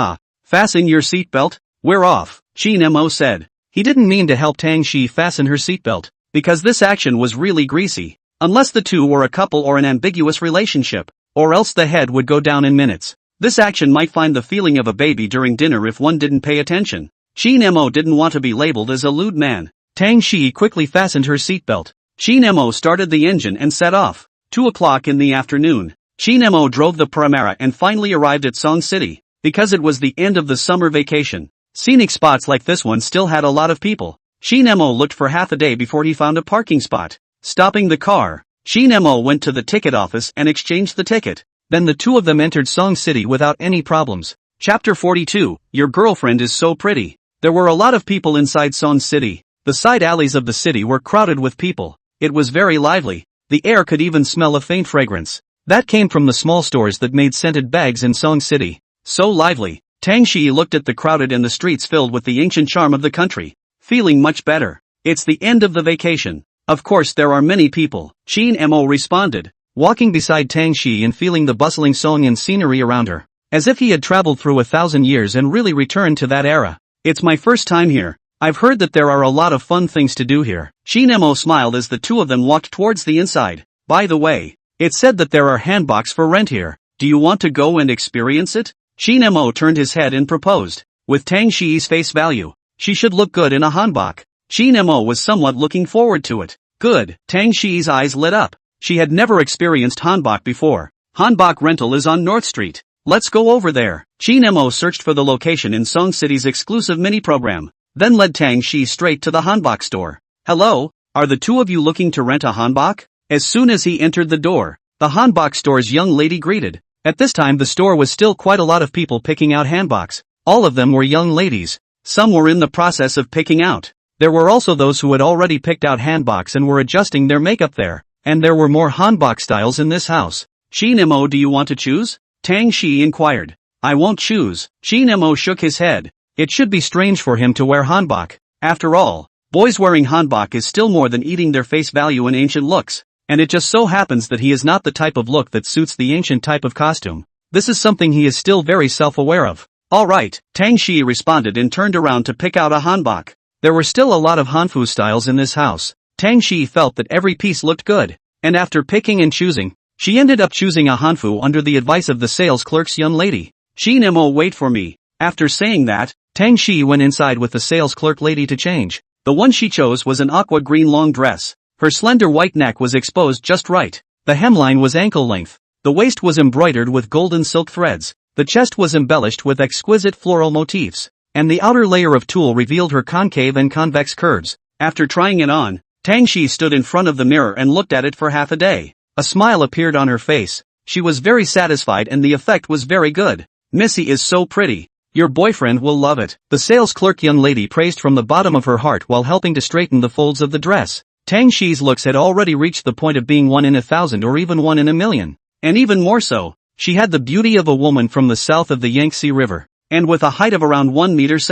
Fasten your seatbelt. We're off, Shin Mo said. He didn't mean to help Tang Shiyi fasten her seatbelt, because this action was really greasy. Unless the two were a couple or an ambiguous relationship, or else the head would go down in minutes. This action might find the feeling of a baby during dinner if one didn't pay attention. Shin Mo didn't want to be labeled as a lewd man. Tang Shiyi quickly fastened her seatbelt. Shin Mo started the engine and set off. 2 o'clock in the afternoon. Shin Mo drove the Primera and finally arrived at Song City. Because it was the end of the summer vacation, scenic spots like this one still had a lot of people. Shin Mo looked for half a day before he found a parking spot. Stopping the car, Shin Mo went to the ticket office and exchanged the ticket. Then the two of them entered Song City without any problems. Chapter 42, Your girlfriend is so pretty. There were a lot of people inside Song City. The side alleys of the city were crowded with people. It was very lively. The air could even smell a faint fragrance. That came from the small stores that made scented bags in Song City. So lively. Tang Shiyi looked at the crowded and the streets filled with the ancient charm of the country. Feeling much better. It's the end of the vacation. Of course there are many people, Shin Mo responded, walking beside Tang Shiyi and feeling the bustling song and scenery around her, as if he had traveled through 1,000 years and really returned to that era. It's my first time here. I've heard that there are a lot of fun things to do here. Shin Mo smiled as the two of them walked towards the inside. By the way, it's said that there are hanboks for rent here. Do you want to go and experience it? Shin Mo turned his head and proposed. With Tang Shiyi's face value, she should look good in a hanbok. Shin Mo was somewhat looking forward to it. Good. Tang Shiyi's eyes lit up. She had never experienced hanbok before. Hanbok rental is on North Street. Let's go over there. Shin Mo searched for the location in Song City's exclusive mini program, then led Tang Shiyi straight to the hanbok store. Hello, are the two of you looking to rent a hanbok? As soon as he entered the door, the hanbok store's young lady greeted. At this time the store was still quite a lot of people picking out hanboks. All of them were young ladies. Some were in the process of picking out. There were also those who had already picked out hanboks and were adjusting their makeup there. And there were more hanbok styles in this house. Shin Mo, do you want to choose? Tang Shiyi inquired. I won't choose. Shin Mo shook his head. It should be strange for him to wear hanbok. After all, boys wearing hanbok is still more than eating their face value in ancient looks. And it just so happens that he is not the type of look that suits the ancient type of costume. This is something he is still very self-aware of. Alright, Tang Shiyi responded and turned around to pick out a hanbok. There were still a lot of hanfu styles in this house. Tang Shiyi felt that every piece looked good. And after picking and choosing, she ended up choosing a hanfu under the advice of the sales clerk's young lady. Shin Mo, wait for me. After saying that, Tang Shiyi went inside with the sales clerk lady to change. The one she chose was an aqua green long dress. Her slender white neck was exposed just right. The hemline was ankle length. The waist was embroidered with golden silk threads. The chest was embellished with exquisite floral motifs. And the outer layer of tulle revealed her concave and convex curves. After trying it on, Tang Shiyi stood in front of the mirror and looked at it for half a day. A smile appeared on her face. She was very satisfied and the effect was very good. Missy is so pretty. Your boyfriend will love it. The sales clerk young lady praised from the bottom of her heart while helping to straighten the folds of the dress. Tang Shiyi's looks had already reached the point of being 1 in 1,000 or even 1 in 1,000,000. And even more so, she had the beauty of a woman from the south of the Yangtze River. And with a height of around 1.7 meters,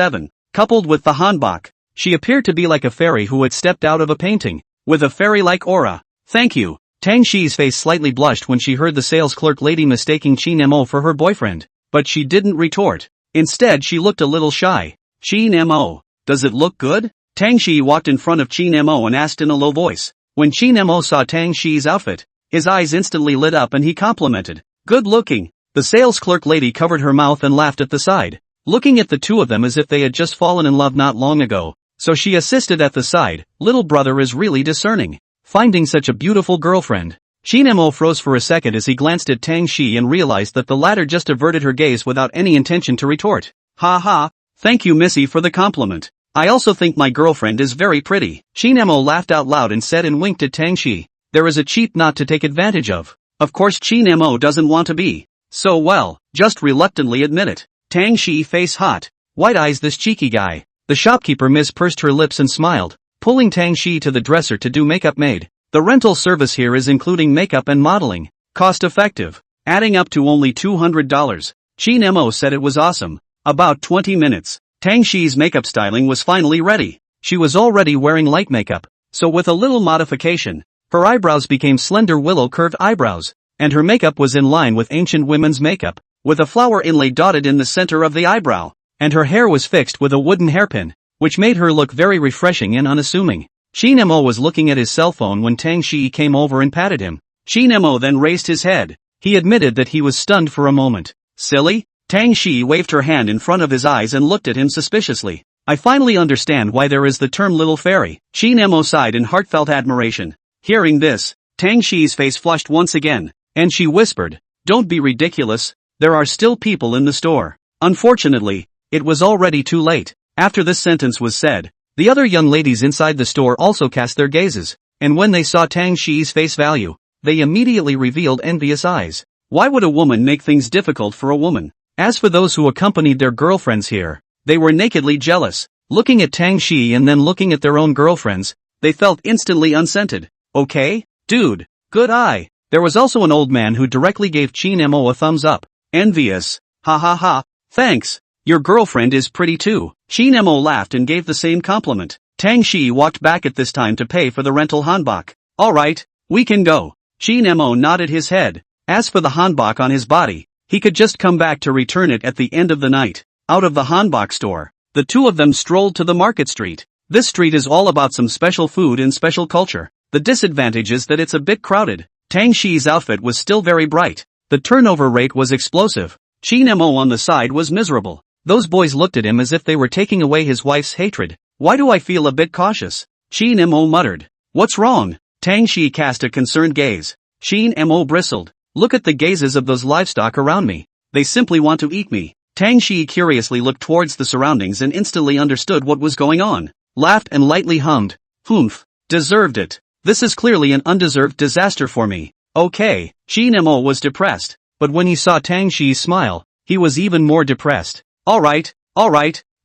coupled with the hanbok, she appeared to be like a fairy who had stepped out of a painting, with a fairy-like aura. Thank you. Tang Shiyi's face slightly blushed when she heard the sales clerk lady mistaking Shin Mo for her boyfriend, but she didn't retort. Instead she looked a little shy. Shin Mo, does it look good? Tang Shiyi walked in front of Shin Mo and asked in a low voice. When Shin Mo saw Tang Shiyi's outfit, his eyes instantly lit up and he complimented. Good looking. The sales clerk lady covered her mouth and laughed at the side, looking at the two of them as if they had just fallen in love not long ago. So she assisted at the side. Little brother is really discerning. Finding such a beautiful girlfriend. Shin Mo froze for a second as he glanced at Tang Shiyi and realized that the latter just averted her gaze without any intention to retort. Ha ha, thank you Missy for the compliment. I also think my girlfriend is very pretty. Shin Mo laughed out loud and said and winked at Tang Shiyi. There is a cheap knot to take advantage of. Of course Shin Mo doesn't want to be. So well, just reluctantly admit it. Tang Shiyi face hot. White eyes this cheeky guy. The shopkeeper Miss pursed her lips and smiled. pulling Tang Shiyi to the dresser to do makeup made. The rental service here is including makeup and modeling. Cost effective. Adding up to only $200. Shin Mo said it was awesome. About 20 minutes. Tang Shiyi's makeup styling was finally ready. She was already wearing light makeup, so with a little modification, her eyebrows became slender willow curved eyebrows, and her makeup was in line with ancient women's makeup, with a flower inlay dotted in the center of the eyebrow, and her hair was fixed with a wooden hairpin, which made her look very refreshing and unassuming. Shin Mo was looking at his cell phone when Tang Shiyi came over and patted him. Shin Mo then raised his head. He admitted that he was stunned for a moment. Silly? Tang Shiyi waved her hand in front of his eyes and looked at him suspiciously. I finally understand why there is the term little fairy. Shin Mo sighed in heartfelt admiration. Hearing this, Tang Shiyi's face flushed once again, and she whispered, "Don't be ridiculous, there are still people in the store." Unfortunately, it was already too late. After this sentence was said, the other young ladies inside the store also cast their gazes, and when they saw Tang Shiyi's face value, they immediately revealed envious eyes. Why would a woman make things difficult for a woman? As for those who accompanied their girlfriends here, they were nakedly jealous. Looking at Tang Shiyi and then looking at their own girlfriends, they felt instantly unscented. Okay, dude, good eye. There was also an old man who directly gave Shin Mo a thumbs up. Envious. Ha ha ha. Thanks. Your girlfriend is pretty too. Shin Mo laughed and gave the same compliment. Tang Shiyi walked back at this time to pay for the rental hanbok. Alright, we can go. Shin Mo nodded his head. As for the hanbok on his body, he could just come back to return it at the end of the night. Out of the hanbok store, the two of them strolled to the market street. This street is all about some special food and special culture. The disadvantage is that it's a bit crowded. Tang Shiyi's outfit was still very bright. The turnover rate was explosive. Shin Mo on the side was miserable. Those boys looked at him as if they were taking away his wife's hatred. Why do I feel a bit cautious? Shin Mo muttered. What's wrong? Tang Shiyi cast a concerned gaze. Shin Mo bristled. Look at the gazes of those livestock around me. They simply want to eat me. Tang Shiyi curiously looked towards the surroundings and instantly understood what was going on. Laughed and lightly hummed. Humph. Deserved it. This is clearly an undeserved disaster for me. Okay. Shin Mo was depressed. But when he saw Tang Shiyi's smile, he was even more depressed. Alright,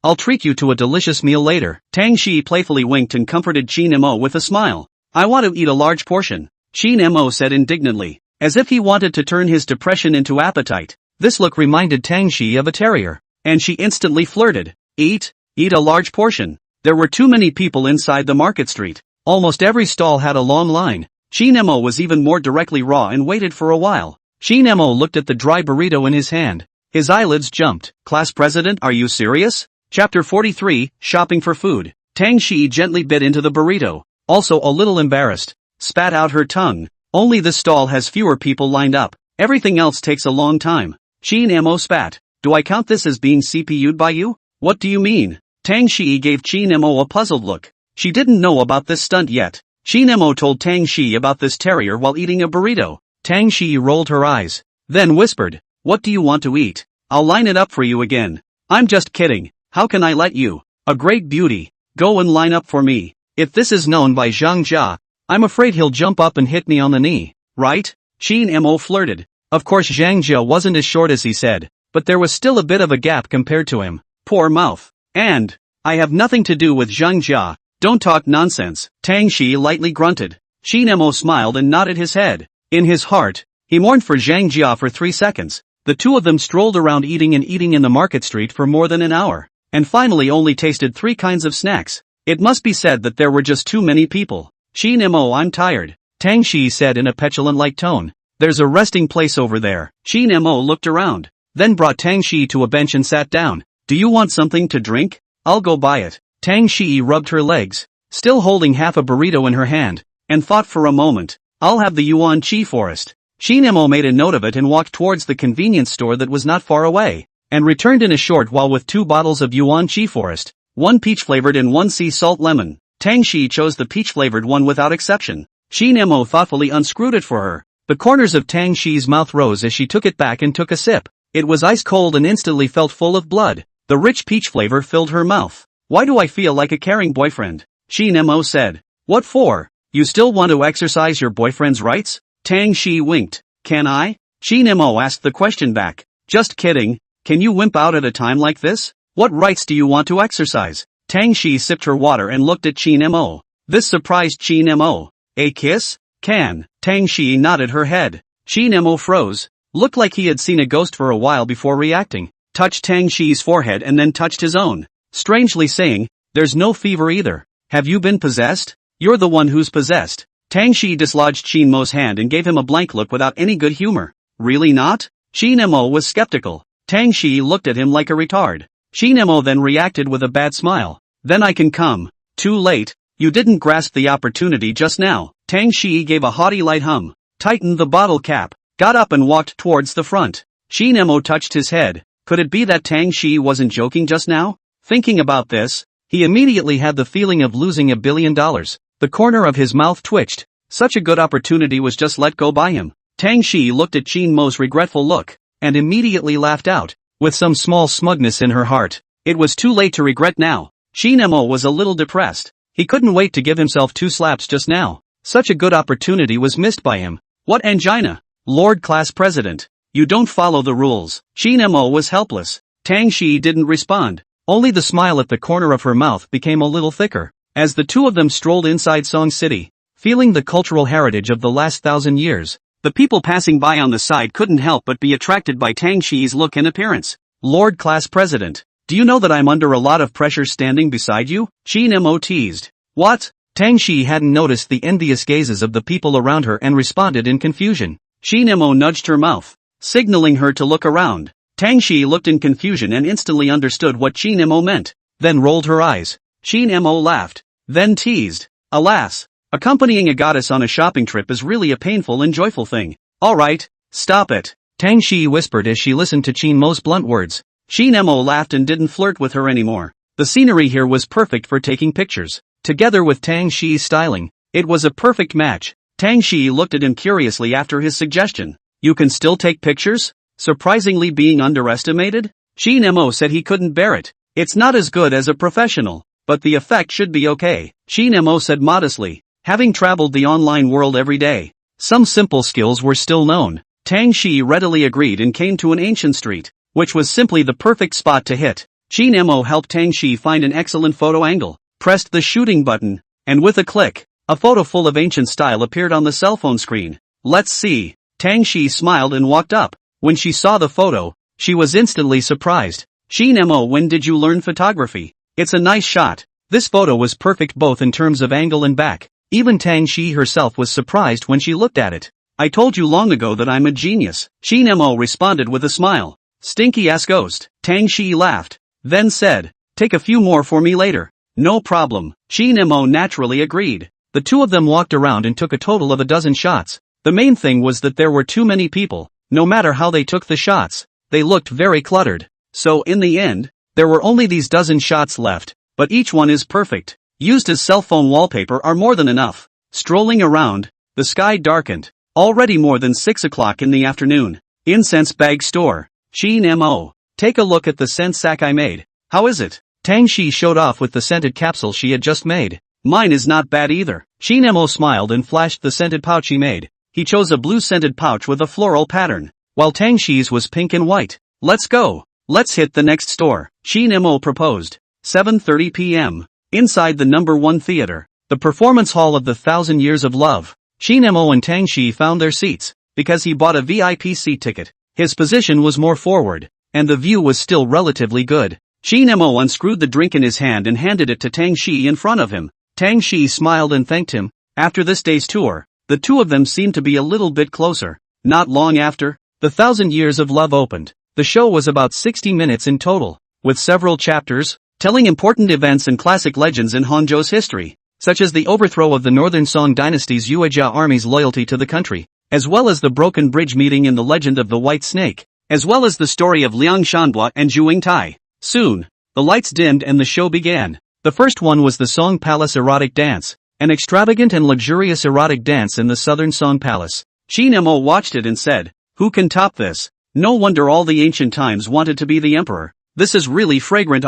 I'll treat you to a delicious meal later. Tang Shiyi playfully winked and comforted Shin Mo with a smile. I want to eat a large portion. Shin Mo said indignantly, as if he wanted to turn his depression into appetite. This look reminded Tang Shiyi of a terrier, and she instantly flirted. Eat a large portion. There were too many people inside the market street. Almost every stall had a long line. Shin Mo was even more directly raw and waited for a while. Shin Mo looked at the dry burrito in his hand. His eyelids jumped. Class president, are you serious? Chapter 43, Shopping for Food. Tang Shiyi gently bit into the burrito, also a little embarrassed. Spat out her tongue. Only this stall has fewer people lined up. Everything else takes a long time. Shin Mo spat. Do I count this as being CPU'd by you? What do you mean? Tang Shiyi gave Shin Mo a puzzled look. She didn't know about this stunt yet. Shin Mo told Tang Shiyi about this terrier while eating a burrito. Tang Shiyi rolled her eyes, then whispered, what do you want to eat? I'll line it up for you again. I'm just kidding. How can I let you? A great beauty. Go and line up for me. If this is known by Zhang Jia, I'm afraid he'll jump up and hit me on the knee. Right? Shin Mo flirted. Of course Zhang Jia wasn't as short as he said, but there was still a bit of a gap compared to him. Poor mouth. And I have nothing to do with Zhang Jia. Don't talk nonsense. Tang Shiyi lightly grunted. Shin Mo smiled and nodded his head. In his heart, he mourned for Zhang Jia for 3 seconds. The two of them strolled around eating in the market street for more than an hour, and finally only tasted 3 kinds of snacks. It must be said that there were just too many people. Shin Mo, I'm tired. Tang Shiyi said in a petulant-like tone. There's a resting place over there. Shin Mo looked around, then brought Tang Shiyi to a bench and sat down. Do you want something to drink? I'll go buy it. Tang Shiyi rubbed her legs, still holding half a burrito in her hand, and thought for a moment. I'll have the Yuan Chi Forest. Shin Mo made a note of it and walked towards the convenience store that was not far away, and returned in a short while with 2 bottles of Yuan Chi Forest, 1 peach-flavored and 1 sea salt lemon. Tang Shiyi chose the peach-flavored one without exception. Shin Mo thoughtfully unscrewed it for her. The corners of Tang Shiyi's mouth rose as she took it back and took a sip. It was ice cold and instantly felt full of blood. The rich peach flavor filled her mouth. Why do I feel like a caring boyfriend? Shin Mo said. What for? You still want to exercise your boyfriend's rights? Tang Shiyi winked. Can I? Shin Mo asked the question back. Just kidding. Can you wimp out at a time like this? What rights do you want to exercise? Tang Shiyi sipped her water and looked at Shin Mo. This surprised Qin Mo. A kiss? Can. Tang Shiyi nodded her head. Qin Mo froze. Looked like he had seen a ghost for a while before reacting. Touched Tang Shiyi's forehead and then touched his own. Strangely saying, there's no fever either. Have you been possessed? You're the one who's possessed. Tang Shiyi dislodged Qin Mo's hand and gave him a blank look without any good humor. Really not? Qin Mo was skeptical. Tang Shiyi looked at him like a retard. Qin Mo then reacted with a bad smile. Then I can come. Too late. You didn't grasp the opportunity just now. Tang Shiyi gave a haughty light hum, tightened the bottle cap, got up and walked towards the front. Qin Mo touched his head. Could it be that Tang Shiyi wasn't joking just now? Thinking about this, he immediately had the feeling of losing $1 billion. The corner of his mouth twitched. Such a good opportunity was just let go by him. Tang Shiyi looked at Qin Mo's regretful look, and immediately laughed out, with some small smugness in her heart. It was too late to regret now. Qin Mo was a little depressed. He couldn't wait to give himself 2 slaps just now. Such a good opportunity was missed by him. What angina? Lord Class President. You don't follow the rules. Qin Mo was helpless. Tang Shiyi didn't respond. Only the smile at the corner of her mouth became a little thicker. As the two of them strolled inside Song City, feeling the cultural heritage of the last 1,000 years, the people passing by on the side couldn't help but be attracted by Tang Shiyi's look and appearance. Lord Class President. Do you know that I'm under a lot of pressure standing beside you? Qin Mo teased. What? Tang Shiyi hadn't noticed the envious gazes of the people around her and responded in confusion. Qin Mo nudged her mouth, signaling her to look around. Tang Shiyi looked in confusion and instantly understood what Qin Mo meant, then rolled her eyes. Qin Mo laughed, then teased. Alas, accompanying a goddess on a shopping trip is really a painful and joyful thing. Alright, stop it. Tang Shiyi whispered as she listened to Qin Mo's blunt words. Qin Mo laughed and didn't flirt with her anymore. The scenery here was perfect for taking pictures. Together with Tang Shiyi's styling, it was a perfect match. Tang Shiyi looked at him curiously after his suggestion. You can still take pictures? Surprisingly being underestimated? Qin Mo said he couldn't bear it. It's not as good as a professional, but the effect should be okay. Qin Mo said modestly, having traveled the online world every day. Some simple skills were still known. Tang Shiyi readily agreed and came to an ancient street, which was simply the perfect spot to hit. Qin Mo helped Tang Shiyi find an excellent photo angle, pressed the shooting button, and with a click, a photo full of ancient style appeared on the cell phone screen. Let's see. Tang Shiyi smiled and walked up. When she saw the photo, she was instantly surprised. Qin Mo, when did you learn photography? It's a nice shot. This photo was perfect both in terms of angle and back. Even Tang Shiyi herself was surprised when she looked at it. I told you long ago that I'm a genius. Qin Mo responded with a smile. Stinky ass ghost. Tang Shiyi laughed, then said, take a few more for me later. No problem. Qin Mo naturally agreed. The two of them walked around and took a total of 12 shots. The main thing was that there were too many people. No matter how they took the shots, they looked very cluttered. So in the end, there were only these 12 shots left, but each one is perfect. Used as cell phone wallpaper are more than enough. Strolling around, the sky darkened. Already more than 6 o'clock in the afternoon. Incense bag store. Qin Mo. Take a look at the scent sack I made. How is it? Tang Shiyi showed off with the scented capsule she had just made. Mine is not bad either. Qin Mo smiled and flashed the scented pouch he made. He chose a blue scented pouch with a floral pattern, while Tang Shiyi's was pink and white. Let's go. Let's hit the next store. Qin Mo proposed. 7:30 p.m. Inside the number 1 theater, the performance hall of the 1,000 Years of Love. Qin Mo and Tang Shiyi found their seats, because he bought a VIP seat ticket. His position was more forward, and the view was still relatively good. Qin Mo unscrewed the drink in his hand and handed it to Tang Shiyi in front of him. Tang Shiyi smiled and thanked him. After this day's tour, the two of them seemed to be a little bit closer. Not long after, the 1,000 Years of Love opened. The show was about 60 minutes in total, with several chapters, telling important events and classic legends in Hangzhou's history, such as the overthrow of the Northern Song dynasty's Yuejia army's loyalty to the country, as well as the broken bridge meeting in the legend of the White Snake, as well as the story of Liang Shanbua and Zhu Tai. Soon, the lights dimmed and the show began. The first one was the Song Palace Erotic Dance, an extravagant and luxurious erotic dance in the Southern Song Palace. Qin Mo watched it and said, who can top this? No wonder all the ancient times wanted to be the emperor. This is really fragrant.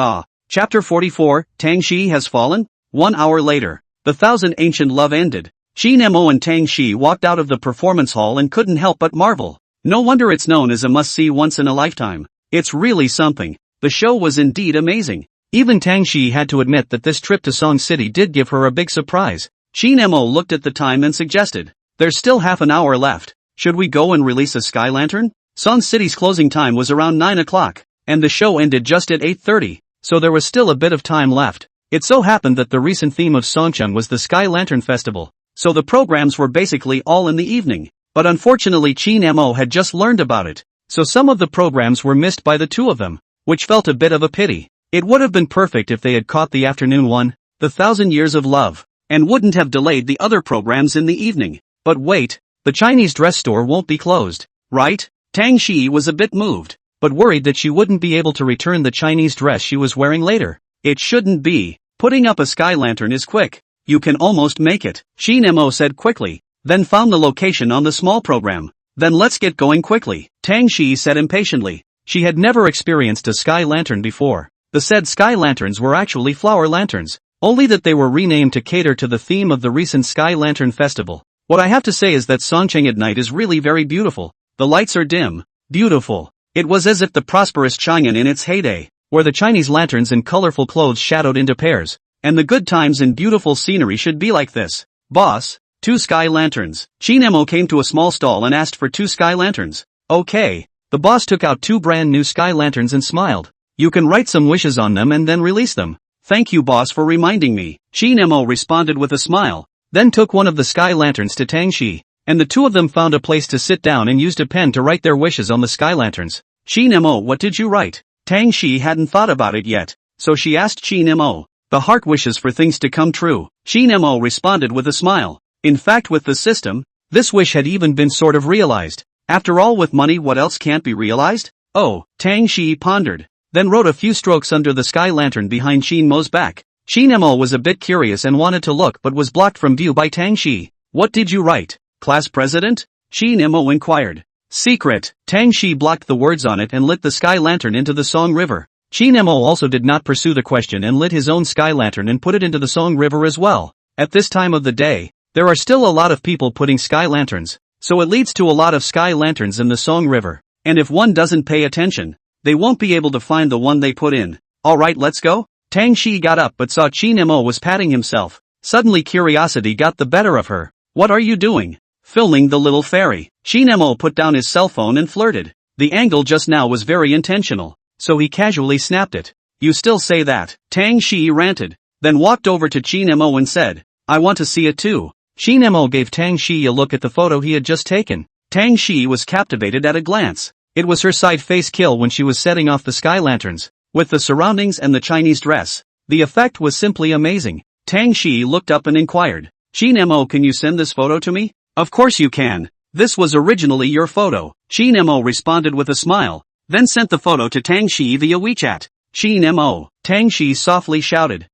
Chapter 44, Tang Shiyi has fallen? 1 hour later, the 1,000 Ancient Love ended. Qin Mo and Tang Shiyi walked out of the performance hall and couldn't help but marvel. No wonder it's known as a must-see once in a lifetime. It's really something. The show was indeed amazing. Even Tang Shiyi had to admit that this trip to Song City did give her a big surprise. Qin Mo looked at the time and suggested, "There's still half an hour left. Should we go and release a sky lantern?" Song City's closing time was around 9 o'clock, and the show ended just at 8:30, so there was still a bit of time left. It so happened that the recent theme of Songcheng was the Sky Lantern Festival, so the programs were basically all in the evening. But unfortunately Qin Mo had just learned about it, so some of the programs were missed by the two of them, which felt a bit of a pity. It would have been perfect if they had caught the afternoon one, the 1,000 Years of Love, and wouldn't have delayed the other programs in the evening. But wait, the Chinese dress store won't be closed, right? Tang Shiyi was a bit moved, but worried that she wouldn't be able to return the Chinese dress she was wearing later. It shouldn't be. Putting up a sky lantern is quick. You can almost make it, Qin Mo said quickly, then found the location on the small program. Then let's get going quickly, Tang Shiyi said impatiently. She had never experienced a sky lantern before. The said sky lanterns were actually flower lanterns, only that they were renamed to cater to the theme of the recent Sky Lantern Festival. What I have to say is that Songcheng at night is really very beautiful. The lights are dim, beautiful. It was as if the prosperous Chang'an in its heyday, where the Chinese lanterns in colorful clothes shadowed into pairs, and the good times and beautiful scenery should be like this. Boss, 2 sky lanterns. Qin Mo came to a small stall and asked for 2 sky lanterns. Okay. The boss took out 2 brand new sky lanterns and smiled. You can write some wishes on them and then release them. Thank you boss for reminding me, Qin Mo responded with a smile, then took one of the sky lanterns to Tang Shiyi, and the two of them found a place to sit down and used a pen to write their wishes on the sky lanterns. Qin Mo, what did you write? Tang Shiyi hadn't thought about it yet, so she asked Qin Mo. The heart wishes for things to come true, Qin Mo responded with a smile. In fact, with the system, this wish had even been sort of realized. After all, with money, what else can't be realized? Oh, Tang Shiyi pondered, then wrote a few strokes under the sky lantern behind Qin Mo's back. Qin Mo was a bit curious and wanted to look but was blocked from view by Tang Shiyi. What did you write? Class president? Qin Mo inquired. Secret. Tang Shiyi blocked the words on it and lit the sky lantern into the Song River. Qin Mo also did not pursue the question and lit his own sky lantern and put it into the Song River as well. At this time of the day, there are still a lot of people putting sky lanterns, so it leads to a lot of sky lanterns in the Song River, and if one doesn't pay attention, they won't be able to find the one they put in. Alright, let's go? Tang Shiyi got up but saw Qin Mo was patting himself. Suddenly curiosity got the better of her. What are you doing? Filming the little fairy. Qin Mo put down his cell phone and flirted. The angle just now was very intentional, so he casually snapped it. You still say that? Tang Shiyi ranted, then walked over to Qin Mo and said, I want to see it too. Qin Mo gave Tang Shiyi a look at the photo he had just taken. Tang Shiyi was captivated at a glance. It was her side face kill when she was setting off the sky lanterns, with the surroundings and the Chinese dress. The effect was simply amazing. Tang Shiyi looked up and inquired, Qin Mo, can you send this photo to me? Of course you can. This was originally your photo. Qin Mo responded with a smile, then sent the photo to Tang Shiyi via WeChat. Qin Mo, Tang Shiyi softly shouted.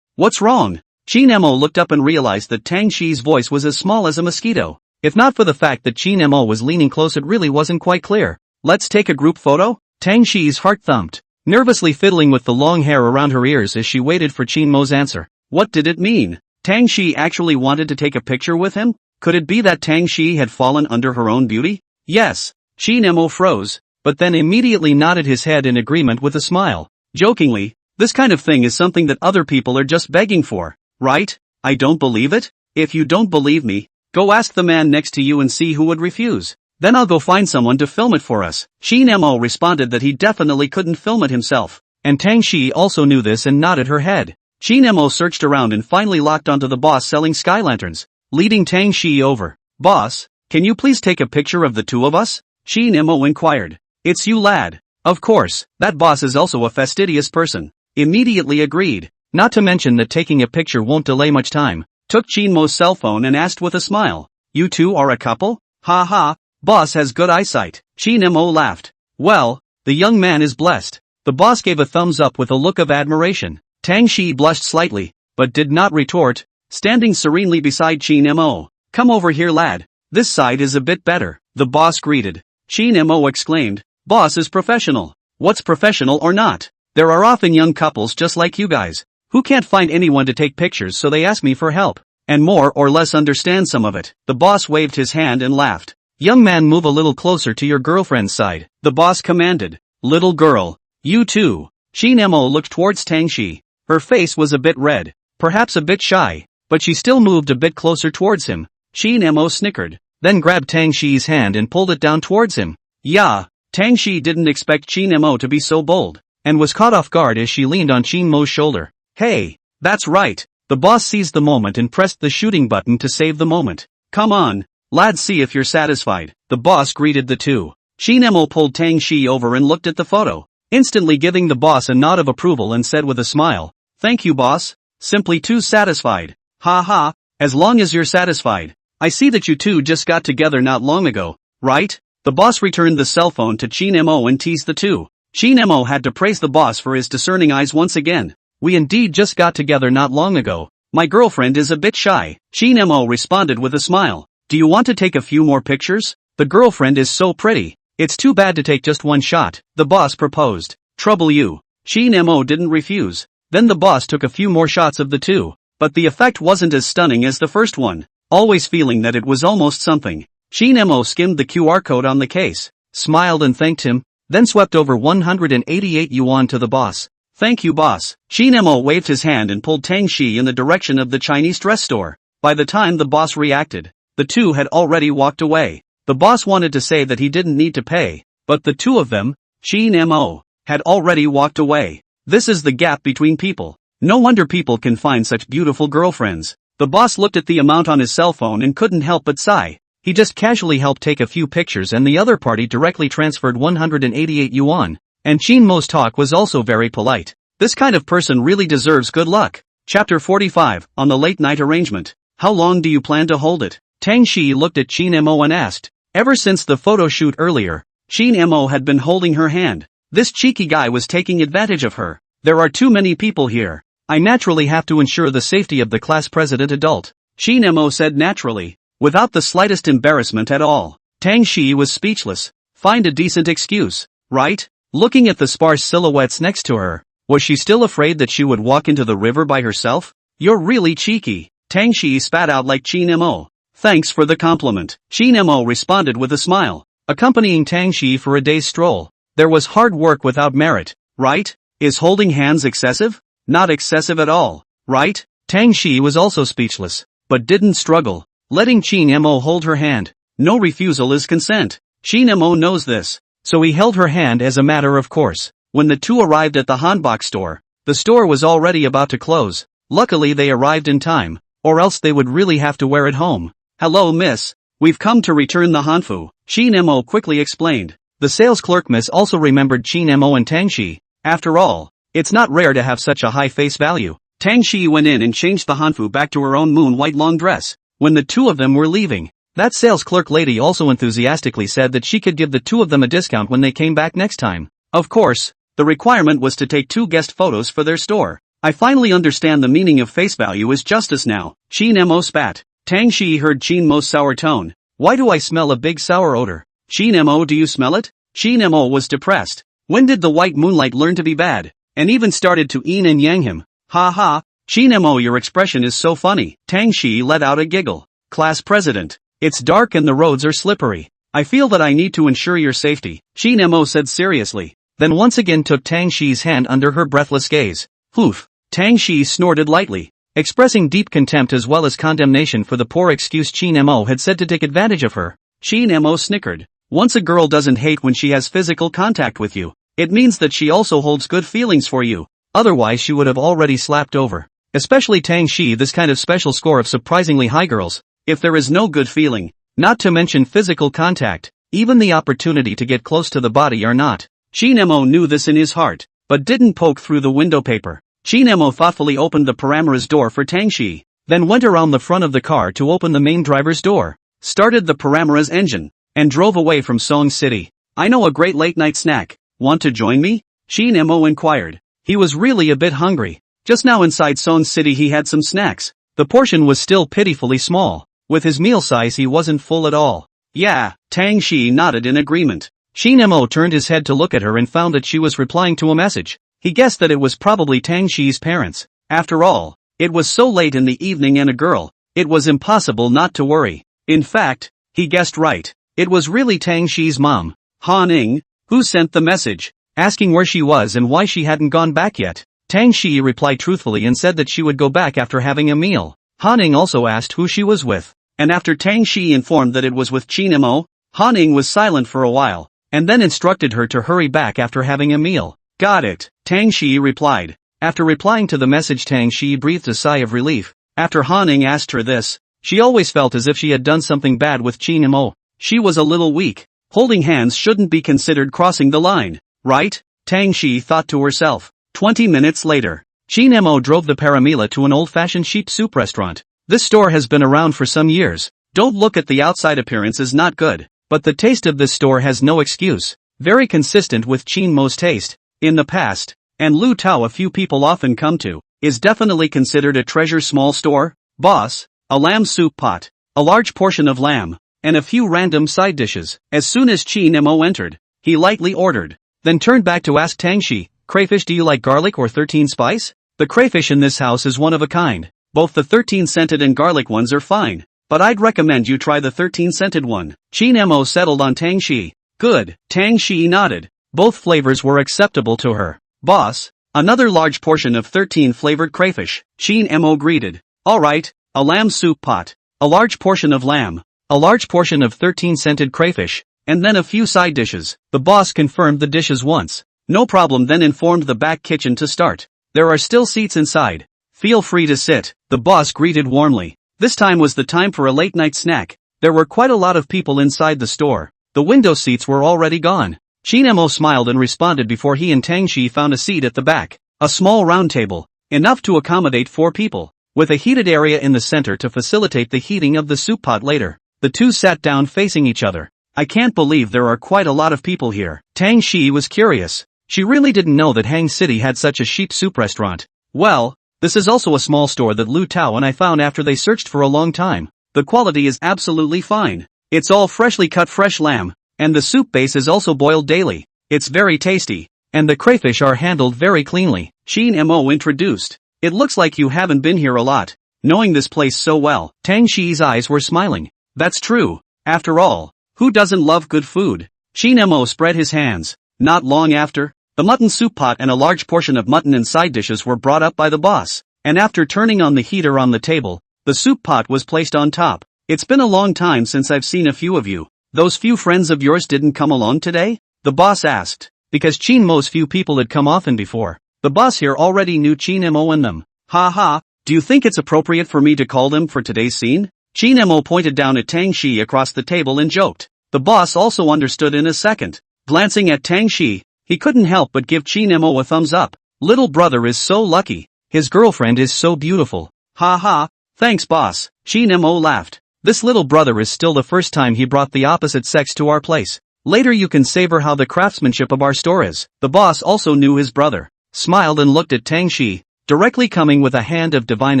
What's wrong? Qin Mo looked up and realized that Tang Shiyi's voice was as small as a mosquito. If not for the fact that Qin Mo was leaning close, it really wasn't quite clear. Let's take a group photo? Tang Shiyi's heart thumped, nervously fiddling with the long hair around her ears as she waited for Qin Mo's answer. What did it mean? Tang Shiyi actually wanted to take a picture with him? Could it be that Tang Shiyi had fallen under her own beauty? Yes. Qin Mo froze, but then immediately nodded his head in agreement with a smile. Jokingly, this kind of thing is something that other people are just begging for, right? I don't believe it? If you don't believe me, go ask the man next to you and see who would refuse. Then I'll go find someone to film it for us. Qin Mo responded that he definitely couldn't film it himself, and Tang Shiyi also knew this and nodded her head. Qin Mo searched around and finally locked onto the boss selling sky lanterns, leading Tang Shiyi over. Boss, can you please take a picture of the two of us? Qin Mo inquired. It's you, lad. Of course, that boss is also a fastidious person. Immediately agreed. Not to mention that taking a picture won't delay much time. Took Qin Mo's cell phone and asked with a smile. You two are a couple? Ha ha, boss has good eyesight. Qin Mo laughed. Well, the young man is blessed. The boss gave a thumbs up with a look of admiration. Tang Shiyi blushed slightly, but did not retort, standing serenely beside Qin Mo. Come over here, lad. This side is a bit better, the boss greeted. Qin Mo exclaimed. Boss is professional. What's professional or not? There are often young couples just like you guys, who can't find anyone to take pictures, so they ask me for help, and more or less understand some of it. The boss waved his hand and laughed. Young man, move a little closer to your girlfriend's side, the boss commanded. Little girl, you too. Shin Mo looked towards Tang Shiyi. Her face was a bit red, perhaps a bit shy, but she still moved a bit closer towards him. Shin Mo snickered, then grabbed Tang Shiyi's hand and pulled it down towards him. Yeah, Tang Shiyi didn't expect Shin Mo to be so bold, and was caught off guard as she leaned on Shin Mo's shoulder. Hey, that's right. The boss seized the moment and pressed the shooting button to save the moment. Come on, lads, see if you're satisfied. The boss greeted the two. Shin Mo pulled Tang Shiyi over and looked at the photo, instantly giving the boss a nod of approval and said with a smile, "Thank you, boss. Simply too satisfied. Ha ha, as long as you're satisfied. I see that you two just got together not long ago, right?" The boss returned the cell phone to Shin Mo and teased the two. Shin Mo had to praise the boss for his discerning eyes once again. We indeed just got together not long ago. My girlfriend is a bit shy. Shin Mo responded with a smile. Do you want to take a few more pictures? The girlfriend is so pretty. It's too bad to take just one shot, the boss proposed. Trouble you. Shin Mo didn't refuse. Then the boss took a few more shots of the two, but the effect wasn't as stunning as the first one, always feeling that it was almost something. Shin Mo skimmed the QR code on the case, smiled and thanked him, then swept over 188 yuan to the boss. Thank you, boss. Shin Mo waved his hand and pulled Tang Shiyi in the direction of the Chinese dress store. By the time the boss reacted, the two had already walked away. The boss wanted to say that he didn't need to pay, but the two of them, Shin Mo, had already walked away. This is the gap between people. No wonder people can find such beautiful girlfriends. The boss looked at the amount on his cell phone and couldn't help but sigh. He just casually helped take a few pictures and the other party directly transferred 188 yuan. And Shin Mo's talk was also very polite. This kind of person really deserves good luck. Chapter 45, on the late night arrangement. How long do you plan to hold it? Tang Shiyi looked at Shin Mo and asked. Ever since the photo shoot earlier, Shin Mo had been holding her hand. This cheeky guy was taking advantage of her. There are too many people here. I naturally have to ensure the safety of the class president adult. Shin Mo said naturally, without the slightest embarrassment at all. Tang Shiyi was speechless. Find a decent excuse, right? Looking at the sparse silhouettes next to her, was she still afraid that she would walk into the river by herself? You're really cheeky. Tang Shiyi spat out like Shin Mo. Thanks for the compliment. Shin Mo responded with a smile, accompanying Tang Shiyi for a day's stroll. There was hard work without merit, right? Is holding hands excessive? Not excessive at all, right? Tang Shiyi was also speechless, but didn't struggle, letting Shin Mo hold her hand. No refusal is consent. Shin Mo knows this, so he held her hand as a matter of course. When the two arrived at the hanbok store, the store was already about to close. Luckily they arrived in time, or else they would really have to wear it home. Hello miss, we've come to return the hanfu, Shin Mo quickly explained. The sales clerk miss also remembered Shin Mo and Tang Shiyi. After all, it's not rare to have such a high face value. Tang Shiyi went in and changed the hanfu back to her own moon white long dress. When the two of them were leaving, that sales clerk lady also enthusiastically said that she could give the two of them a discount when they came back next time. Of course, the requirement was to take 2 guest photos for their store. I finally understand the meaning of face value is justice now. Shin Mo spat. Tang Shiyi heard Shin Mo's sour tone. Why do I smell a big sour odor? Shin Mo, do you smell it? Shin Mo was depressed. When did the white moonlight learn to be bad? And even started to yin and yang him. Ha ha. Shin Mo, your expression is so funny. Tang Shiyi let out a giggle. Class president. It's dark and the roads are slippery. I feel that I need to ensure your safety, Shin Mo said seriously, then once again took Tang Shiyi's hand under her breathless gaze. Poof. Tang Shiyi snorted lightly, expressing deep contempt as well as condemnation for the poor excuse Shin Mo had said to take advantage of her. Shin Mo snickered. Once a girl doesn't hate when she has physical contact with you, it means that she also holds good feelings for you. Otherwise she would have already slapped over. Especially Tang Shiyi, this kind of special score of surprisingly high girls. If there is no good feeling, not to mention physical contact, even the opportunity to get close to the body are not. Shin Mo knew this in his heart, but didn't poke through the window paper. Shin Mo thoughtfully opened the paramira's door for Tang Shiyi, then went around the front of the car to open the main driver's door, started the paramira's engine, and drove away from Song City. I know a great late-night snack. Want to join me? Shin Mo inquired. He was really a bit hungry. Just now inside Song City he had some snacks. The portion was still pitifully small. With his meal size he wasn't full at all. Yeah, Tang Shiyi nodded in agreement. Shin Mo turned his head to look at her and found that she was replying to a message. He guessed that it was probably Tang Shiyi's parents. After all, it was so late in the evening and a girl. It was impossible not to worry. In fact, he guessed right. It was really Tang Shiyi's mom, Han Ning, who sent the message. asking where she was and why she hadn't gone back yet. Tang Shiyi replied truthfully and said that she would go back after having a meal. Han also asked who she was with, and after Tang Shiyi informed that it was with Qin Mo, Han was silent for a while, and then instructed her to hurry back after having a meal. Got it, Tang Shiyi replied. After replying to the message, Tang Shiyi breathed a sigh of relief. After Han asked her this, she always felt as if she had done something bad with Qin Mo. She was a little weak. Holding hands shouldn't be considered crossing the line, right? Tang Shiyi thought to herself. 20 minutes later, Qin Mo drove the Paramila to an old-fashioned sheep soup restaurant. This store has been around for some years. Don't look at the outside appearance is not good, but the taste of this store has no excuse. Very consistent with Qin Mo's taste. In the past, and Lu Tao a few people often come to, is definitely considered a treasure small store. Boss, a lamb soup pot, a large portion of lamb, and a few random side dishes. As soon as Qin Mo entered, he lightly ordered, then turned back to ask Tang Shi, crayfish, do you like garlic or 13 spice? The crayfish in this house is one of a kind. Both the 13 scented and garlic ones are fine, but I'd recommend you try the 13 scented one. Qin Mo settled on Tang Shi. Good, Tang Shi nodded. Both flavors were acceptable to her. Boss, another large portion of 13 flavored crayfish. Qin Mo greeted. Alright, a lamb soup pot, a large portion of lamb, a large portion of 13 scented crayfish, and then a few side dishes. The boss confirmed the dishes once. No problem, then informed the back kitchen to start. There are still seats inside. Feel free to sit, the boss greeted warmly. This time was the time for a late night snack. There were quite a lot of people inside the store. The window seats were already gone. Qin Mo smiled and responded before he and Tang Shi found a seat at the back. A small round table, enough to accommodate 4 people, with a heated area in the center to facilitate the heating of the soup pot later. The two sat down facing each other. I can't believe there are quite a lot of people here. Tang Shi was curious. She really didn't know that Hang City had such a sheep soup restaurant. Well, this is also a small store that Lu Tao and I found after they searched for a long time. The quality is absolutely fine. It's all freshly cut fresh lamb, and the soup base is also boiled daily. It's very tasty, and the crayfish are handled very cleanly. Qin Mo introduced. It looks like you haven't been here a lot, knowing this place so well. Tang Shi's eyes were smiling. That's true. After all, who doesn't love good food? Qin Mo spread his hands. Not long after, the mutton soup pot and a large portion of mutton and side dishes were brought up by the boss, and after turning on the heater on the table, the soup pot was placed on top. It's been a long time since I've seen a few of you. Those few friends of yours didn't come along today? The boss asked, because Qin Mo's few people had come often before. The boss here already knew Qin Mo and them. Ha ha, do you think it's appropriate for me to call them for today's scene? Qin Mo pointed down at Tang Shi across the table and joked. The boss also understood in a second. Glancing at Tang Shi, he couldn't help but give Qin Mo a thumbs up. Little brother is so lucky. His girlfriend is so beautiful. Ha ha, thanks boss. Qin Mo laughed. This little brother is still the first time he brought the opposite sex to our place. Later you can savor how the craftsmanship of our store is. The boss also knew his brother. Smiled and looked at Tang Shi, directly coming with a hand of divine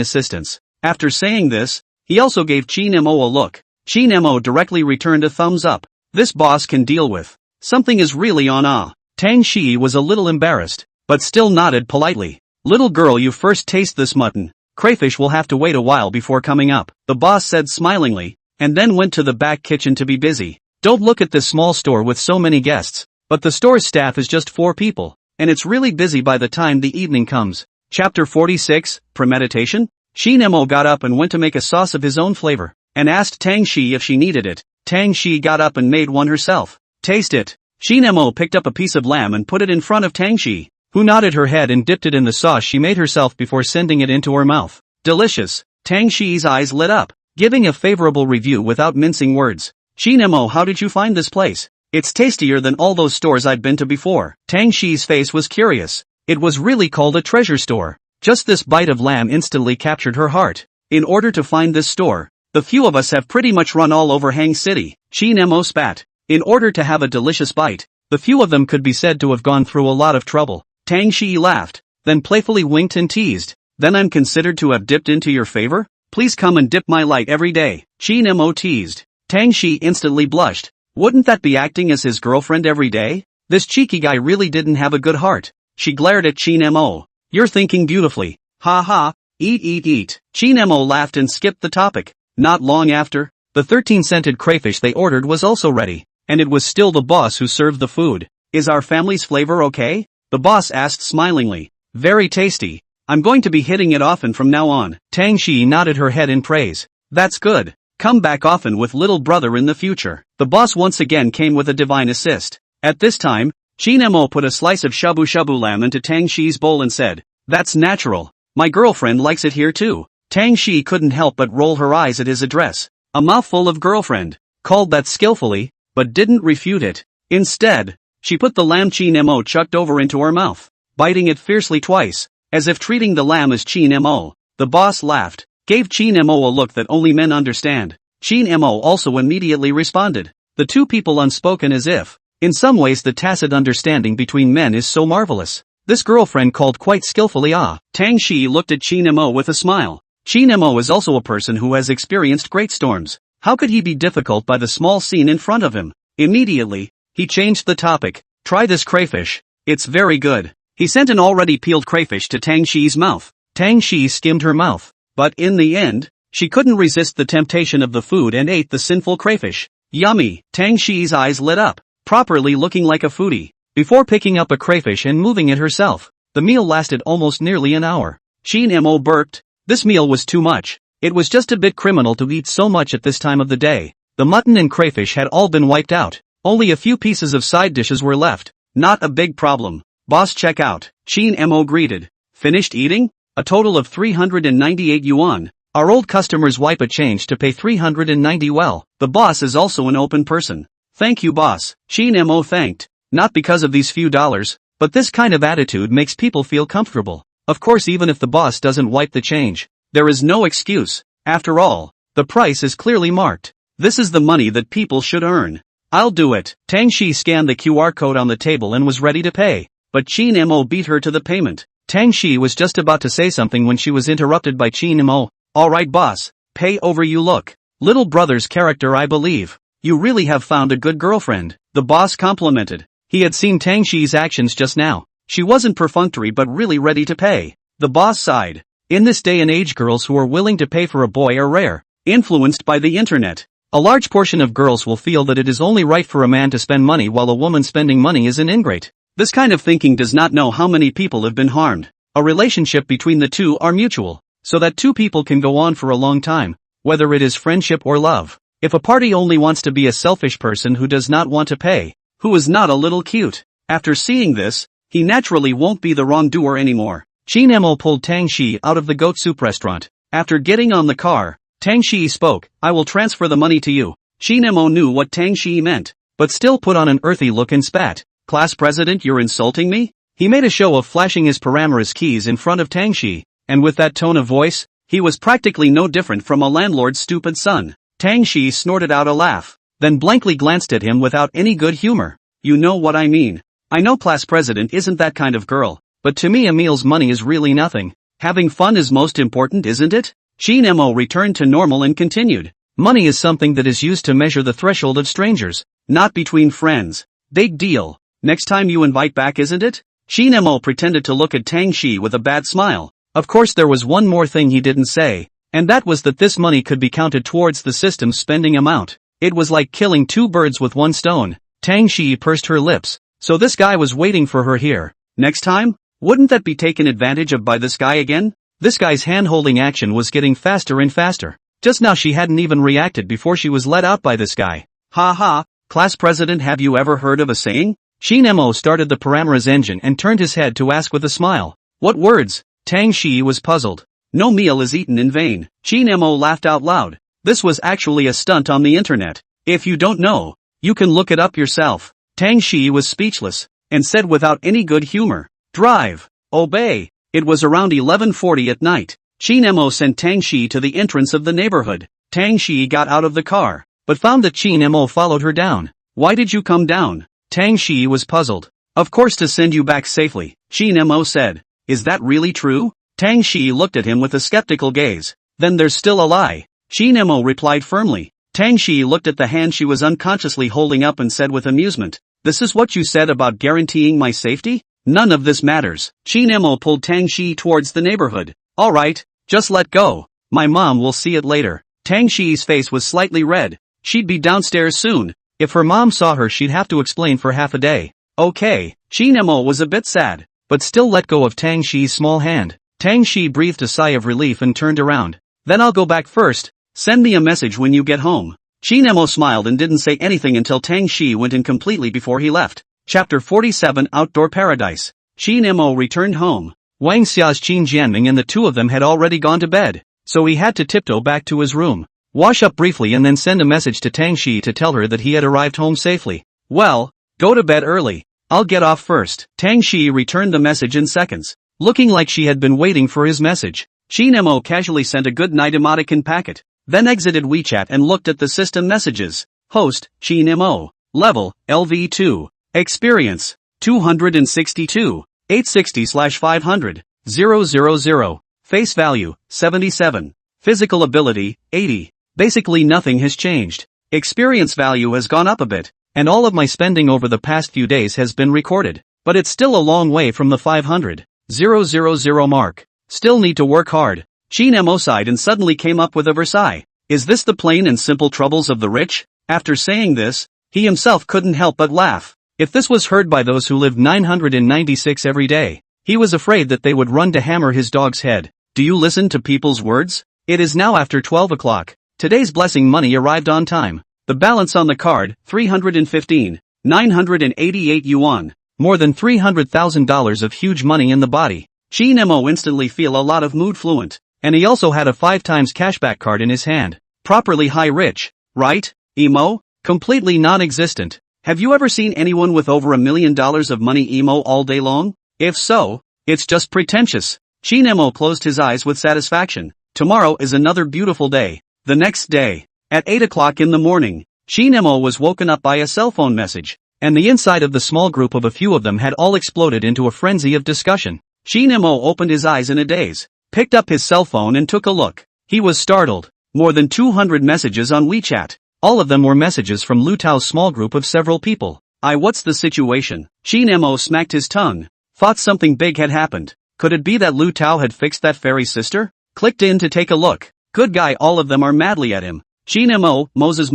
assistance. After saying this, he also gave Qin Mo a look. Qin Mo directly returned a thumbs up. This boss can deal with. Something is really on ah. Tang Shi was a little embarrassed, but still nodded politely. Little girl, you first taste this mutton. Crayfish will have to wait a while before coming up, the boss said smilingly, and then went to the back kitchen to be busy. Don't look at this small store with so many guests, but the store's staff is just 4 people, and it's really busy by the time the evening comes. Chapter 46, Premeditation? Qin Mo got up and went to make a sauce of his own flavor, and asked Tang Shi if she needed it. Tang Shi got up and made one herself. Taste it. Qin Mo picked up a piece of lamb and put it in front of Tang Shi, who nodded her head and dipped it in the sauce she made herself before sending it into her mouth. Delicious. Tang Shi's eyes lit up, giving a favorable review without mincing words. Qin Mo, how did you find this place? It's tastier than all those stores I'd been to before. Tang Shi's face was curious. It was really called a treasure store. Just this bite of lamb instantly captured her heart. In order to find this store, the few of us have pretty much run all over Hang City. Qin Mo spat. In order to have a delicious bite, the few of them could be said to have gone through a lot of trouble. Tang Shi laughed, then playfully winked and teased. Then I'm considered to have dipped into your favor? Please come and dip my light every day. Qin Mo teased. Tang Shi instantly blushed. Wouldn't that be acting as his girlfriend every day? This cheeky guy really didn't have a good heart. She glared at Qin Mo. You're thinking beautifully. Ha ha, eat eat eat. Qin Mo laughed and skipped the topic. Not long after, the 13 scented crayfish they ordered was also ready, and it was still the boss who served the food. Is our family's flavor okay? The boss asked smilingly. Very tasty. I'm going to be hitting it often from now on. Tang Shiyi nodded her head in praise. That's good. Come back often with little brother in the future. The boss once again came with a divine assist. At this time, Qin Mo put a slice of shabu shabu lamb into Tang Shiyi's bowl and said, That's natural. My girlfriend likes it here too. Tang Shiyi couldn't help but roll her eyes at his address. A mouthful of girlfriend. Called that skillfully, but didn't refute it. Instead, she put the lamb Qin Mo chucked over into her mouth, biting it fiercely twice, as if treating the lamb as Qin Mo. The boss laughed, gave Qin Mo a look that only men understand. Qin Mo also immediately responded. The two people unspoken as if, in some ways the tacit understanding between men is so marvelous. This girlfriend called quite skillfully Tang Shiyi looked at Qin Mo with a smile. Qin Mo is also a person who has experienced great storms. How could he be difficult by the small scene in front of him? Immediately, he changed the topic. Try this crayfish. It's very good. He sent an already peeled crayfish to Tang Shiyi's mouth. Tang Shiyi skimmed her mouth. But in the end, she couldn't resist the temptation of the food and ate the sinful crayfish. Yummy! Tang Shiyi's eyes lit up, properly looking like a foodie. Before picking up a crayfish and moving it herself, the meal lasted almost nearly an hour. Qin Mo burped. This meal was too much. It was just a bit criminal to eat so much at this time of the day. The mutton and crayfish had all been wiped out. Only a few pieces of side dishes were left. Not a big problem. Boss, check out. Qin Mo greeted. Finished eating? A total of 398 yuan. Our old customers wipe a change to pay 390 well. The boss is also an open person. Thank you, boss. Qin Mo thanked. Not because of these few dollars, but this kind of attitude makes people feel comfortable. Of course, even if the boss doesn't wipe the change, there is no excuse. After all, the price is clearly marked. This is the money that people should earn. I'll do it. Tang Shiyi scanned the QR code on the table and was ready to pay, but Qin Mo beat her to the payment. Tang Shiyi was just about to say something when she was interrupted by Qin Mo. Alright, boss, pay over. You look. Little brother's character, I believe. You really have found a good girlfriend. The boss complimented. He had seen Tang Shiyi's actions just now. She wasn't perfunctory but really ready to pay. The boss sighed. In this day and age, girls who are willing to pay for a boy are rare. Influenced by the internet, a large portion of girls will feel that it is only right for a man to spend money while a woman spending money is an ingrate. This kind of thinking does not know how many people have been harmed. A relationship between the two are mutual, so that two people can go on for a long time, whether it is friendship or love. If a party only wants to be a selfish person who does not want to pay, who is not a little cute, after seeing this, he naturally won't be the wrongdoer anymore. Qin Mo pulled Tang Shiyi out of the goat soup restaurant. After getting on the car, Tang Shiyi spoke. I will transfer the money to you. Qin Mo knew what Tang Shiyi meant, but still put on an earthy look and spat. Class president, you're insulting me? He made a show of flashing his paramour's keys in front of Tang Shiyi, and with that tone of voice, he was practically no different from a landlord's stupid son. Tang Shiyi snorted out a laugh, then blankly glanced at him without any good humor. You know what I mean. I know class president isn't that kind of girl, but to me a meal's money is really nothing. Having fun is most important, isn't it? Qin Mo returned to normal and continued. Money is something that is used to measure the threshold of strangers, not between friends. Big deal. Next time you invite back, isn't it? Qin Mo pretended to look at Tang Shiyi with a bad smile. Of course, there was one more thing he didn't say, and that was that this money could be counted towards the system's spending amount. It was like killing two birds with one stone. Tang Shiyi pursed her lips. So this guy was waiting for her here. Next time? Wouldn't that be taken advantage of by this guy again? This guy's hand-holding action was getting faster and faster. Just now she hadn't even reacted before she was let out by this guy. Ha ha, class president, have you ever heard of a saying? Qin Mo started the paramour's engine and turned his head to ask with a smile. What words? Tang Shiyi was puzzled. No meal is eaten in vain. Qin Mo laughed out loud. This was actually a stunt on the internet. If you don't know, you can look it up yourself. Tang Shiyi was speechless, and said without any good humor, Drive. Obey. It was around 11:40 at night. Qin Mo sent Tang Shiyi to the entrance of the neighborhood. Tang Shiyi got out of the car, but found that Qin Mo followed her down. Why did you come down? Tang Shiyi was puzzled. Of course, to send you back safely, Qin Mo said. Is that really true? Tang Shiyi looked at him with a skeptical gaze. Then there's still a lie. Qin Mo replied firmly. Tang Shiyi looked at the hand she was unconsciously holding up and said with amusement, This is what you said about guaranteeing my safety? None of this matters. Qin Mo pulled Tang Shiyi towards the neighborhood. Alright, just let go. My mom will see it later. Tang Shiyi's face was slightly red. She'd be downstairs soon. If her mom saw her, she'd have to explain for half a day. Okay, Qin Mo was a bit sad, but still let go of Tang Shiyi's small hand. Tang Shiyi breathed a sigh of relief and turned around. Then I'll go back first. Send me a message when you get home. Qin Mo smiled and didn't say anything until Tang Shiyi went in completely before he left. Chapter 47 Outdoor Paradise. Qin Mo returned home. Wang Xia's Qin Jianming and the two of them had already gone to bed, so he had to tiptoe back to his room, wash up briefly and then send a message to Tang Shiyi to tell her that he had arrived home safely. Well, go to bed early. I'll get off first. Tang Shiyi returned the message in seconds, looking like she had been waiting for his message. Qin Mo casually sent a good night emoticon packet, then exited WeChat and looked at the system messages. Host, Qin Mo. Level, LV2. Experience, 262. 860/500. 000. Face value, 77. Physical ability, 80. Basically nothing has changed. Experience value has gone up a bit, and all of my spending over the past few days has been recorded, but it's still a long way from the 500,000 mark. Still need to work hard. Qin Mo sighed and suddenly came up with a Versailles. Is this the plain and simple troubles of the rich? After saying this, he himself couldn't help but laugh. If this was heard by those who lived 996 every day, he was afraid that they would run to hammer his dog's head. Do you listen to people's words? It is now after 12 o'clock. Today's blessing money arrived on time. The balance on the card, 315, 988 yuan. More than $300,000 of huge money in the body. Qin Mo instantly feel a lot of mood fluent, and he also had a 5 times cashback card in his hand. Properly high rich, right? Emo? Completely non-existent. Have you ever seen anyone with over $1 million of money emo all day long? If so, it's just pretentious. Qin Mo closed his eyes with satisfaction. Tomorrow is another beautiful day. The next day, at 8 o'clock in the morning, Qin Mo was woken up by a cell phone message, and the inside of the small group of a few of them had all exploded into a frenzy of discussion. Qin Mo opened his eyes in a daze, picked up his cell phone and took a look. He was startled. More than 200 messages on WeChat. All of them were messages from Lu Tao's small group of several people. What's the situation? Qin Mo smacked his tongue. Thought something big had happened. Could it be that Lu Tao had fixed that fairy sister? Clicked in to take a look. Good guy, all of them are madly at him. Qin Mo, Moses,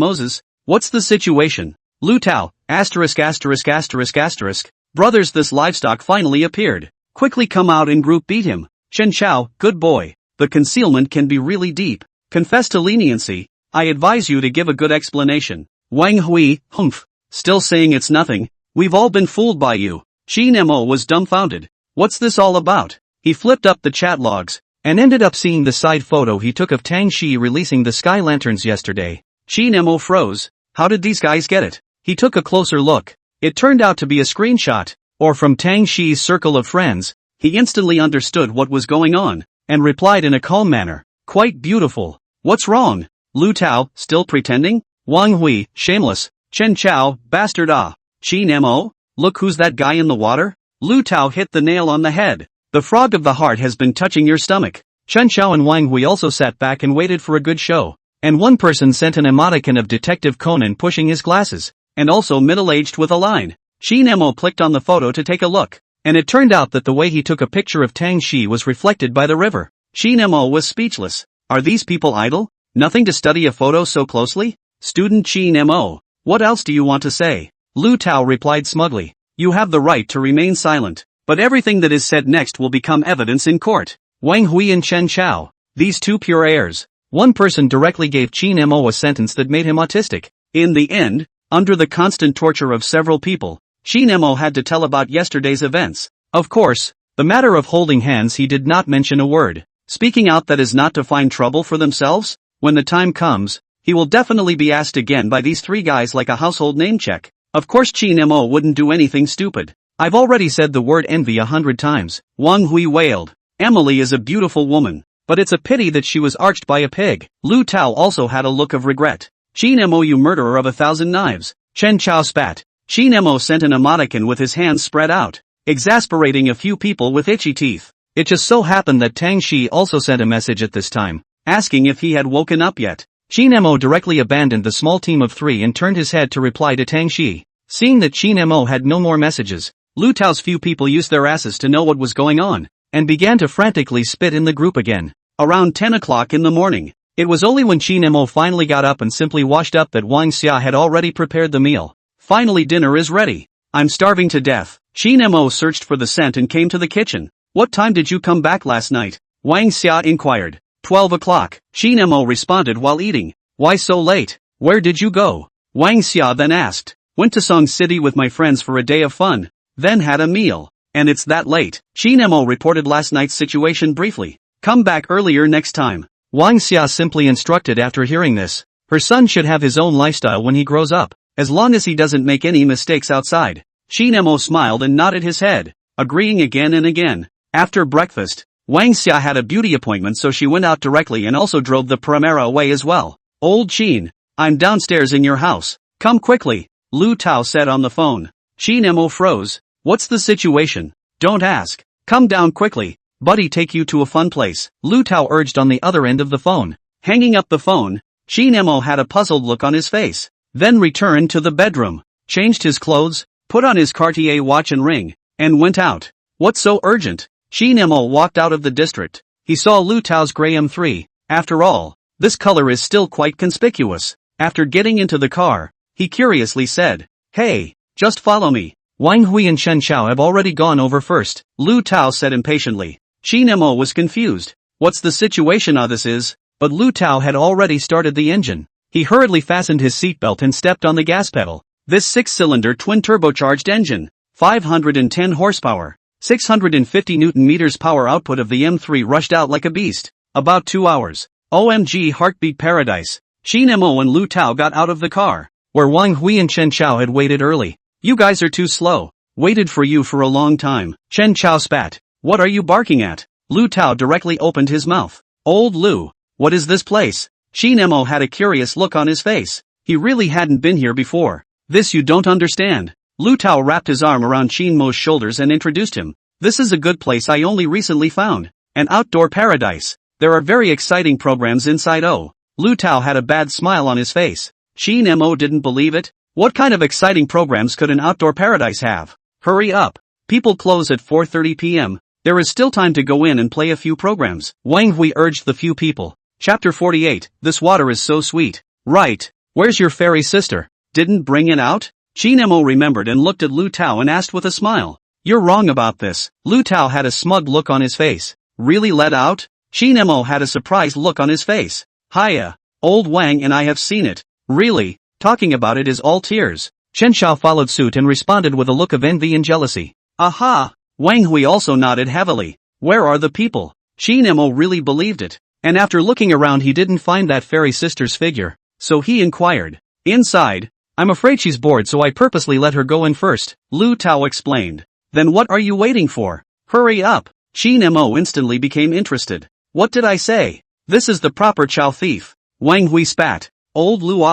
what's the situation? Lu Tao, *******. Brothers, this livestock finally appeared. Quickly come out and group beat him. Chen Chao, good boy. The concealment can be really deep. Confess to leniency. I advise you to give a good explanation. Wang Hui, humph. Still saying it's nothing. We've all been fooled by you. Qin Mo was dumbfounded. What's this all about? He flipped up the chat logs, and ended up seeing the side photo he took of Tang Shiyi releasing the sky lanterns yesterday. Qin Mo froze. How did these guys get it? He took a closer look. It turned out to be a screenshot, or from Tang Shiyi's circle of friends. He instantly understood what was going on, and replied in a calm manner. Quite beautiful. What's wrong? Lu Tao, still pretending? Wang Hui, shameless. Chen Chao, bastard. Qin Mo, look who's that guy in the water? Lu Tao hit the nail on the head. The frog of the heart has been touching your stomach. Chen Chao and Wang Hui also sat back and waited for a good show. And one person sent an emoticon of Detective Conan pushing his glasses, and also middle-aged with a line. Qin Mo clicked on the photo to take a look, and it turned out that the way he took a picture of Tang Shiyi was reflected by the river. Qin Mo was speechless. Are these people idle? Nothing to study a photo so closely? Student Qin Mo, what else do you want to say? Lu Tao replied smugly. You have the right to remain silent, but everything that is said next will become evidence in court. Wang Hui and Chen Chao, these two pure heirs. One person directly gave Qin Mo a sentence that made him autistic. In the end, under the constant torture of several people, Qin Mo had to tell about yesterday's events. Of course, the matter of holding hands he did not mention a word. Speaking out that is not to find trouble for themselves? When the time comes, he will definitely be asked again by these three guys like a household name check. Of course Qin Mo wouldn't do anything stupid. I've already said the word envy 100 times. Wang Hui wailed. Emily is a beautiful woman, but it's a pity that she was arched by a pig. Lu Tao also had a look of regret. Qin Mo, you murderer of 1,000 knives. Chen Chao spat. Qin Mo sent an emoticon with his hands spread out, exasperating a few people with itchy teeth. It just so happened that Tang Shiyi also sent a message at this time, asking if he had woken up yet. Qin Mo directly abandoned the small team of 3 and turned his head to reply to Tang Shiyi. Seeing that Qin Mo had no more messages, Lu Tao's few people used their asses to know what was going on, and began to frantically spit in the group again. Around 10 o'clock in the morning, it was only when Qin Mo finally got up and simply washed up that Wang Xia had already prepared the meal. Finally dinner is ready. I'm starving to death. Qin Mo searched for the scent and came to the kitchen. What time did you come back last night? Wang Xia inquired. 12 o'clock. Qin Mo responded while eating. Why so late? Where did you go? Wang Xia then asked. Went to Song City with my friends for a day of fun. Then had a meal. And it's that late. Qin Mo reported last night's situation briefly. Come back earlier next time. Wang Xia simply instructed after hearing this. Her son should have his own lifestyle when he grows up, as long as he doesn't make any mistakes outside. Qin Mo smiled and nodded his head, agreeing again and again. After breakfast, Wang Xia had a beauty appointment, so she went out directly and also drove the Primera away as well. Old Qin, I'm downstairs in your house. Come quickly, Lu Tao said on the phone. Qin Mo froze. What's the situation? Don't ask. Come down quickly. Buddy take you to a fun place, Lu Tao urged on the other end of the phone. Hanging up the phone, Qin Mo had a puzzled look on his face, then returned to the bedroom, changed his clothes, put on his Cartier watch and ring, and went out. What's so urgent? Qin Mo walked out of the district. He saw Lu Tao's gray M3. After all, this color is still quite conspicuous. After getting into the car, he curiously said, Hey, just follow me. Wang Hui and Chen Xiao have already gone over first, Lu Tao said impatiently. Qin Mo was confused. What's the situation? This is. But Lu Tao had already started the engine. He hurriedly fastened his seatbelt and stepped on the gas pedal. This 6-cylinder twin-turbocharged engine, 510 horsepower, 650 Nm power output of the M3 rushed out like a beast. About 2 hours. OMG heartbeat paradise. Qin Mo and Lu Tao got out of the car, where Wang Hui and Chen Xiao had waited early. You guys are too slow. Waited for you for a long time. Chen Xiao spat. What are you barking at? Lu Tao directly opened his mouth. Old Lu, what is this place? Qin Mo had a curious look on his face. He really hadn't been here before. This you don't understand. Lu Tao wrapped his arm around Qin Mo's shoulders and introduced him. This is a good place I only recently found. An outdoor paradise. There are very exciting programs inside. Oh. Lu Tao had a bad smile on his face. Qin Mo didn't believe it. What kind of exciting programs could an outdoor paradise have? Hurry up. People close at 4:30 p.m. There is still time to go in and play a few programs. Wang Hui urged the few people. Chapter 48. This water is so sweet. Right. Where's your fairy sister? Didn't bring it out? Qin Mo remembered and looked at Lu Tao and asked with a smile. You're wrong about this. Lu Tao had a smug look on his face. Really let out? Qin Mo had a surprised look on his face. Hiya. Old Wang and I have seen it. Really? Talking about it is all tears. Chen Xiao followed suit and responded with a look of envy and jealousy. Aha! Wang Hui also nodded heavily. Where are the people? Qin Mo really believed it. And after looking around he didn't find that fairy sister's figure. So he inquired. Inside. I'm afraid she's bored, so I purposely let her go in first, Lu Tao explained. Then what are you waiting for? Hurry up. Qin Mo instantly became interested. What did I say? This is the proper Chow thief. Wang Hui spat. Old Lu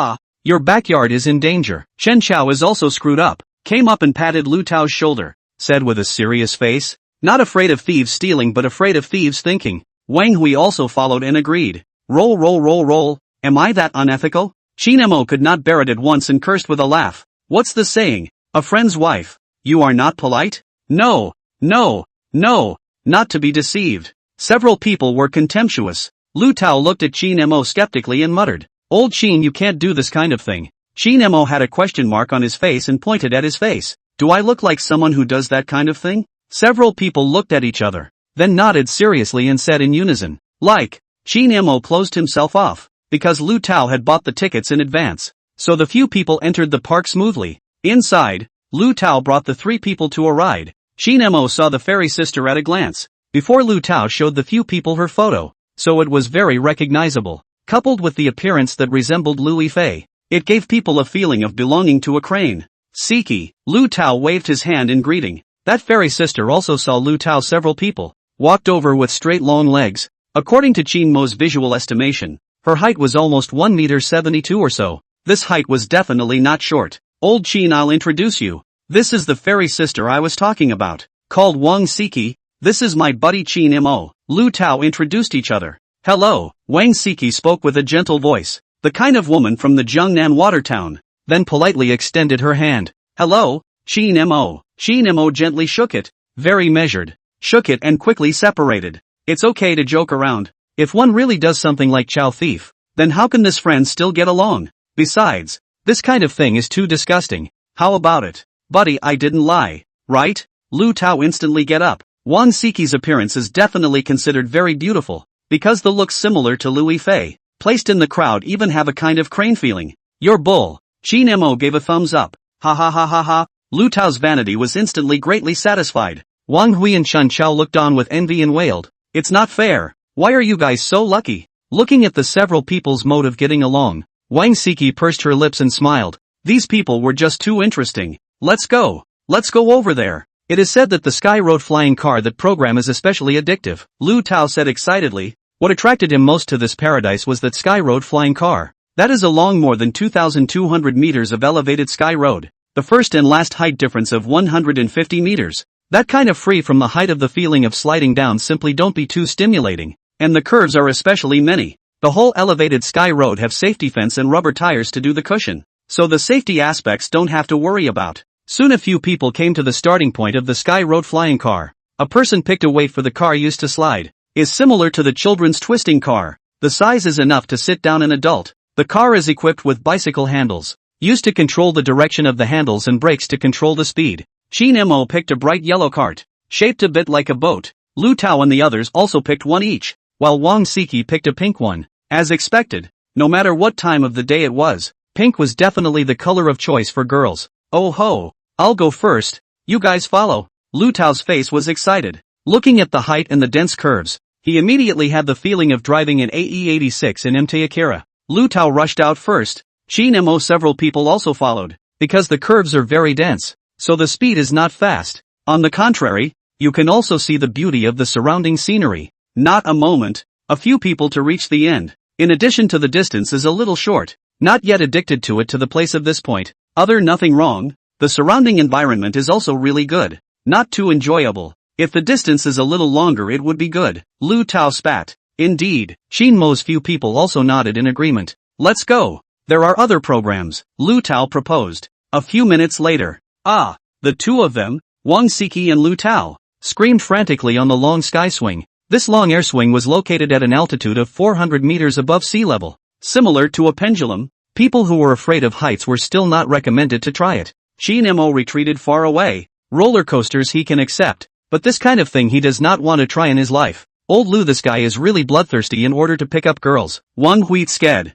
your backyard is in danger. Chen Xiao is also screwed up. Came up and patted Lu Tao's shoulder. Said with a serious face. Not afraid of thieves stealing but afraid of thieves thinking. Wang Hui also followed and agreed. Roll roll roll roll. Am I that unethical? Qin Mo could not bear it at once and cursed with a laugh. What's the saying? A friend's wife. You are not polite? No, no, no, not to be deceived. Several people were contemptuous. Lu Tao looked at Qin Mo skeptically and muttered. Old Qin, you can't do this kind of thing. Qin Mo had a question mark on his face and pointed at his face. Do I look like someone who does that kind of thing? Several people looked at each other, then nodded seriously and said in unison. Like. Qin Mo closed himself off, because Lu Tao had bought the tickets in advance. So the few people entered the park smoothly. Inside, Lu Tao brought the 3 people to a ride. Qin Mo saw the fairy sister at a glance, before Lu Tao showed the few people her photo, so it was very recognizable. Coupled with the appearance that resembled Lu Yifei, it gave people a feeling of belonging to a crane. Siki, Lu Tao waved his hand in greeting. That fairy sister also saw Lu Tao. Several people walked over with straight long legs. According to Qin Mo's visual estimation, her height was almost 1.72 m or so. This height was definitely not short. Old Qin, I'll introduce you. This is the fairy sister I was talking about, called Wang Siki. This is my buddy Qin Mo. Lu Tao introduced each other. Hello, Wang Siki spoke with a gentle voice, the kind of woman from the Jiangnan water town, then politely extended her hand. Hello, Qin Mo. Qin Mo gently shook it, very measured, shook it and quickly separated. It's okay to joke around. If one really does something like Chow thief, then how can this friend still get along? Besides, this kind of thing is too disgusting. How about it? Buddy, I didn't lie, right? Lu Tao instantly get up. Wang Siqi's appearance is definitely considered very beautiful, because the looks similar to Louis Fei, placed in the crowd even have a kind of crane feeling. You're bull. Qin Mo gave a thumbs up. Ha ha ha ha ha. Lu Tao's vanity was instantly greatly satisfied. Wang Hui and Shen Chao looked on with envy and wailed. It's not fair. Why are you guys so lucky? Looking at the several people's mode of getting along, Wang Siqi pursed her lips and smiled. These people were just too interesting. Let's go. Let's go over there. It is said that the Sky Road flying car that program is especially addictive, Lu Tao said excitedly. What attracted him most to this paradise was that Sky Road flying car. That is along more than 2,200 meters of elevated Sky Road. The first and last height difference of 150 meters. That kind of free from the height of the feeling of sliding down simply don't be too stimulating. And the curves are especially many. The whole elevated Sky Road have safety fence and rubber tires to do the cushion. So the safety aspects don't have to worry about. Soon a few people came to the starting point of the Sky Road flying car. A person picked a weight for the car used to slide. Is similar to the children's twisting car. The size is enough to sit down an adult. The car is equipped with bicycle handles, used to control the direction of the handles and brakes to control the speed. Qin Mo picked a bright yellow cart, shaped a bit like a boat. Lu Tao and the others also picked one each, while Wang Siqi picked a pink one. As expected, no matter what time of the day it was, pink was definitely the color of choice for girls. Oh ho, I'll go first, you guys follow. Lu Tao's face was excited. Looking at the height and the dense curves, he immediately had the feeling of driving an AE86 in MT Akira. Lu Tao rushed out first. Qin Mo several people also followed, because the curves are very dense, so the speed is not fast. On the contrary, you can also see the beauty of the surrounding scenery. Not a moment, a few people to reach the end. In addition to the distance is a little short, not yet addicted to it to the place of this point. Nothing wrong, the surrounding environment is also really good, not too enjoyable. If the distance is a little longer it would be good. Lu Tao spat. Indeed, Qin Mo's few people also nodded in agreement. Let's go. There are other programs, Lu Tao proposed. A few minutes later. Ah, the two of them, Wang Siqi and Lu Tao, screamed frantically on the long sky swing. This long air swing was located at an altitude of 400 meters above sea level. Similar to a pendulum, people who were afraid of heights were still not recommended to try it. Qin Mo retreated far away. Roller coasters he can accept, but this kind of thing he does not want to try in his life. Old Lu, this guy is really bloodthirsty in order to pick up girls. Wang Hui sked.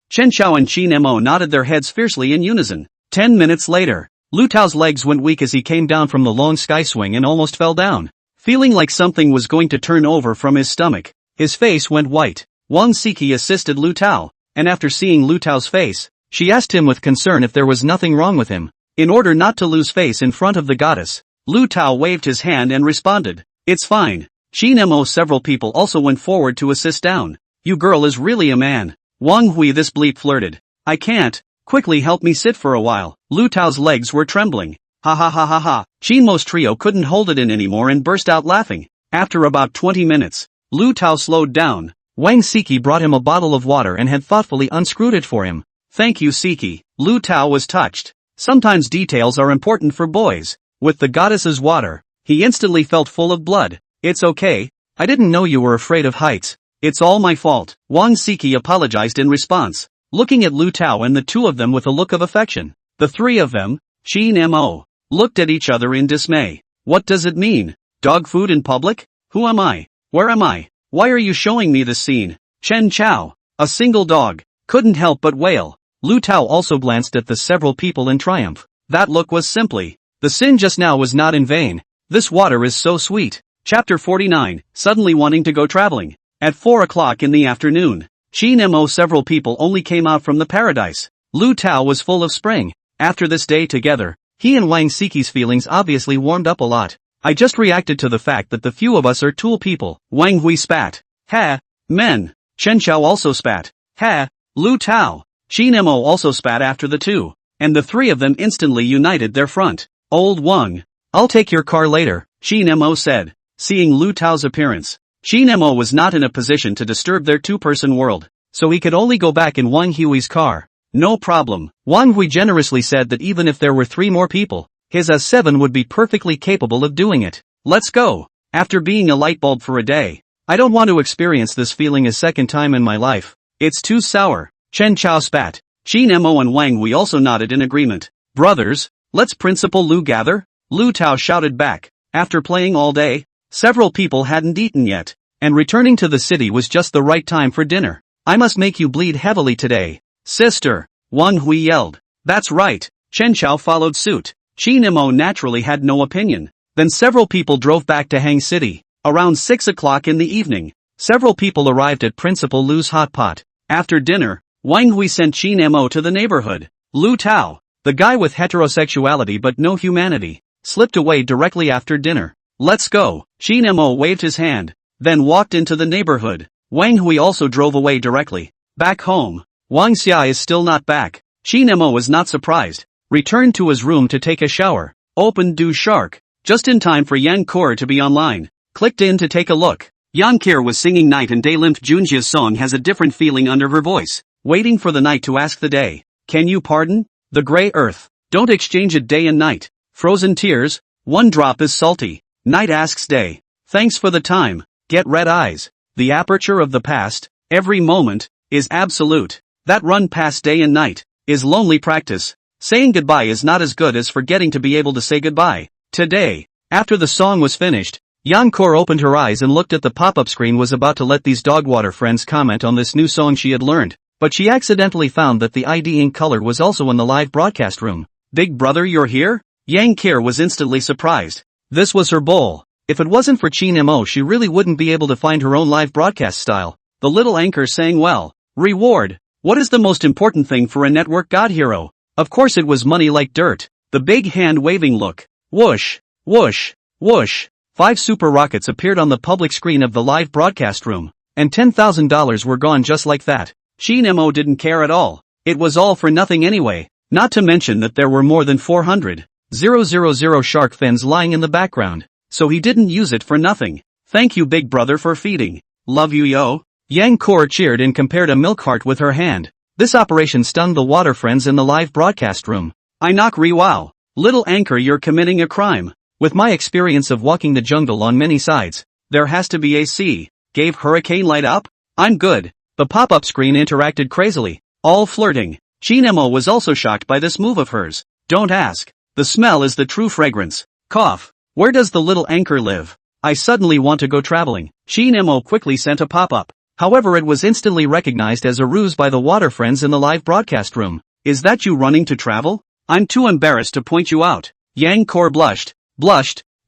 Chen Chao and Qin Mo nodded their heads fiercely in unison. 10 minutes later, Lu Tao's legs went weak as he came down from the long sky swing and almost fell down. Feeling like something was going to turn over from his stomach, his face went white. Wang Siqi assisted Lu Tao, and after seeing Lu Tao's face, she asked him with concern if there was nothing wrong with him. In order not to lose face in front of the goddess, Lu Tao waved his hand and responded, "It's fine." Qin Mo several people also went forward to assist down. "You girl is really a man." Wang Hui this bleep flirted. "I can't, quickly help me sit for a while." Lu Tao's legs were trembling. Ha ha ha ha ha. Qin Mo's trio couldn't hold it in anymore and burst out laughing. After about 20 minutes, Lu Tao slowed down. Wang Siqi brought him a bottle of water and had thoughtfully unscrewed it for him. "Thank you, Siqi." Lu Tao was touched. Sometimes details are important for boys. With the goddess's water, he instantly felt full of blood. "It's okay, I didn't know you were afraid of heights. It's all my fault." Wang Siqi apologized in response, looking at Lu Tao and the two of them with a look of affection. The three of them, Qin Mo, looked at each other in dismay. What does it mean? Dog food in public? Who am I? Where am I? Why are you showing me this scene? Chen Chao, a single dog, couldn't help but wail. Lu Tao also glanced at the several people in triumph. That look was simply, the sin just now was not in vain. This water is so sweet. Chapter 49, suddenly wanting to go traveling. At 4 o'clock in the afternoon, Qin Mo several people only came out from the paradise. Lu Tao was full of spring. After this day together, he and Wang Siqi's feelings obviously warmed up a lot. I just reacted to the fact that the few of us are tool people. Wang Hui spat. Ha, men. Chen Chao also spat. Ha, Lu Tao. Qin Mo also spat after the two, and the three of them instantly united their front. Old Wang, I'll take your car later, Qin Mo said, seeing Lu Tao's appearance. Qin Mo was not in a position to disturb their two-person world, so he could only go back in Wang Hui's car. No problem. Wang Hui generously said that even if there were 3 more people, his S7 would be perfectly capable of doing it. Let's go. After being a light bulb for a day, I don't want to experience this feeling a second time in my life. It's too sour. Chen Chao spat. Qin Mo and Wang Hui also nodded in agreement. Brothers, Let's Principal Lu gather? Lu Tao shouted back. After playing all day, several people hadn't eaten yet, and returning to the city was just the right time for dinner. I must make you bleed heavily today. Sister, Wang Hui yelled. That's right. Chen Chao followed suit. Qin Mo naturally had no opinion. Then several people drove back to Hang City. Around 6 o'clock in the evening, several people arrived at Principal Lu's hot pot. After dinner, Wang Hui sent Qin Mo to the neighborhood. Lu Tao, the guy with heterosexuality but no humanity, slipped away directly after dinner. Let's go. Qin Mo waved his hand, then walked into the neighborhood. Wang Hui also drove away directly. Back home, Wang Xia is still not back. Qin Mo was not surprised. Returned to his room to take a shower. Opened Do Shark. Just in time for Yang Kor to be online. Clicked in to take a look. Yang Kir was singing Night and Day. Lymph Junjia's song has a different feeling under her voice. Waiting for the night to ask the day. Can you pardon? The gray earth. Don't exchange it day and night. Frozen tears. One drop is salty. Night asks day. Thanks for the time. Get red eyes. The aperture of the past, every moment, is absolute. That run past day and night, is lonely practice. Saying goodbye is not as good as forgetting to be able to say goodbye. Today, after the song was finished, Yang Kor opened her eyes and looked at the pop-up screen. Was about to let these dogwater friends comment on this new song she had learned, but she accidentally found that the ID ink color was also in the live broadcast room. Big brother, you're here? Yang Kir was instantly surprised. This was her goal. If it wasn't for Qin Mo, she really wouldn't be able to find her own live broadcast style. The little anchor sang well. Reward. What is the most important thing for a network god hero? Of course it was money like dirt. The big hand waving look. Whoosh, whoosh, whoosh. 5 super rockets appeared on the public screen of the live broadcast room, and $10,000 were gone just like that. Qin Mo didn't care at all. It was all for nothing anyway. Not to mention that there were more than 400,000 shark fins lying in the background, so he didn't use it for nothing. Thank you big brother for feeding. Love you yo. Yang Kor cheered and compared a milk heart with her hand. This operation stunned the water friends in the live broadcast room. I knock wow. Little anchor, you're committing a crime. With my experience of walking the jungle on many sides, there has to be a C. Gave hurricane light up? I'm good. The pop-up screen interacted crazily, all flirting. Qin Mo was also shocked by this move of hers. Don't ask. The smell is the true fragrance. Cough. Where does the little anchor live? I suddenly want to go traveling. Qin Mo quickly sent a pop-up. However, it was instantly recognized as a ruse by the water friends in the live broadcast room. Is that you running to travel? I'm too embarrassed to point you out. Yang Kor blushed,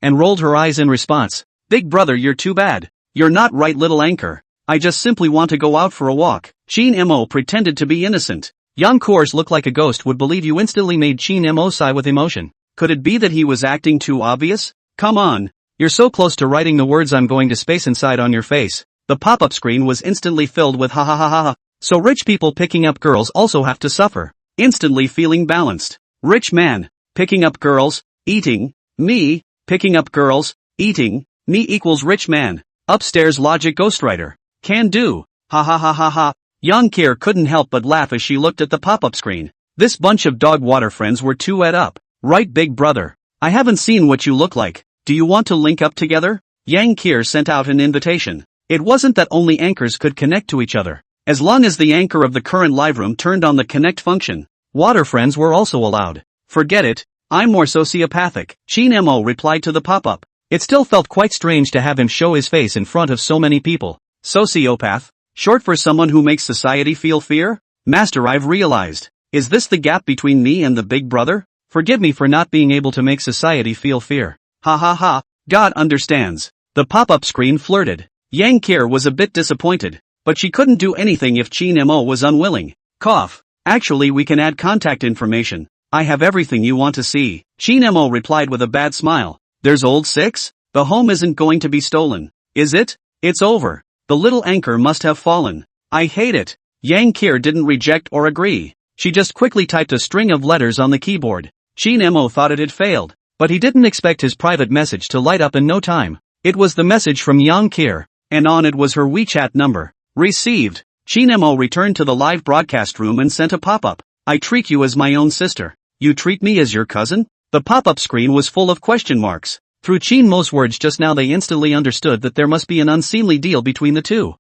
and rolled her eyes in response. Big brother, you're too bad. You're not right, little anchor. I just simply want to go out for a walk. Qin Mo pretended to be innocent. Yang Kor's look like a ghost would believe you instantly made Qin Mo sigh with emotion. Could it be that he was acting too obvious? Come on. You're so close to writing the words I'm going to space inside on your face. The pop-up screen was instantly filled with ha ha ha ha ha. So rich people picking up girls also have to suffer. Instantly feeling balanced. Rich man, picking up girls, eating, me, picking up girls, eating, me equals rich man. Upstairs logic ghostwriter. Can do. Ha ha ha ha ha. Yang Kir couldn't help but laugh as she looked at the pop-up screen. This bunch of dog water friends were too ed up. Right big brother. I haven't seen what you look like. Do you want to link up together? Yang Kir sent out an invitation. It wasn't that only anchors could connect to each other. As long as the anchor of the current live room turned on the connect function, water friends were also allowed. Forget it, I'm more sociopathic. Qin Mo replied to the pop-up. It still felt quite strange to have him show his face in front of so many people. Sociopath? Short for someone who makes society feel fear? Master, I've realized. Is this the gap between me and the big brother? Forgive me for not being able to make society feel fear. Ha ha ha, God understands. The pop-up screen flirted. Yang Kir was a bit disappointed, but she couldn't do anything if Qin Mo was unwilling. Cough. Actually, we can add contact information. I have everything you want to see. Qin Mo replied with a bad smile. There's old 6? The home isn't going to be stolen, is it? It's over. The little anchor must have fallen. I hate it. Yang Kir didn't reject or agree. She just quickly typed a string of letters on the keyboard. Qin Mo thought it had failed, but he didn't expect his private message to light up in no time. It was the message from Yang Kir, and on it was her WeChat number. Received. Qin Mo returned to the live broadcast room and sent a pop-up. I treat you as my own sister. You treat me as your cousin? The pop-up screen was full of question marks. Through Qin Mo's words just now, they instantly understood that there must be an unseemly deal between the two.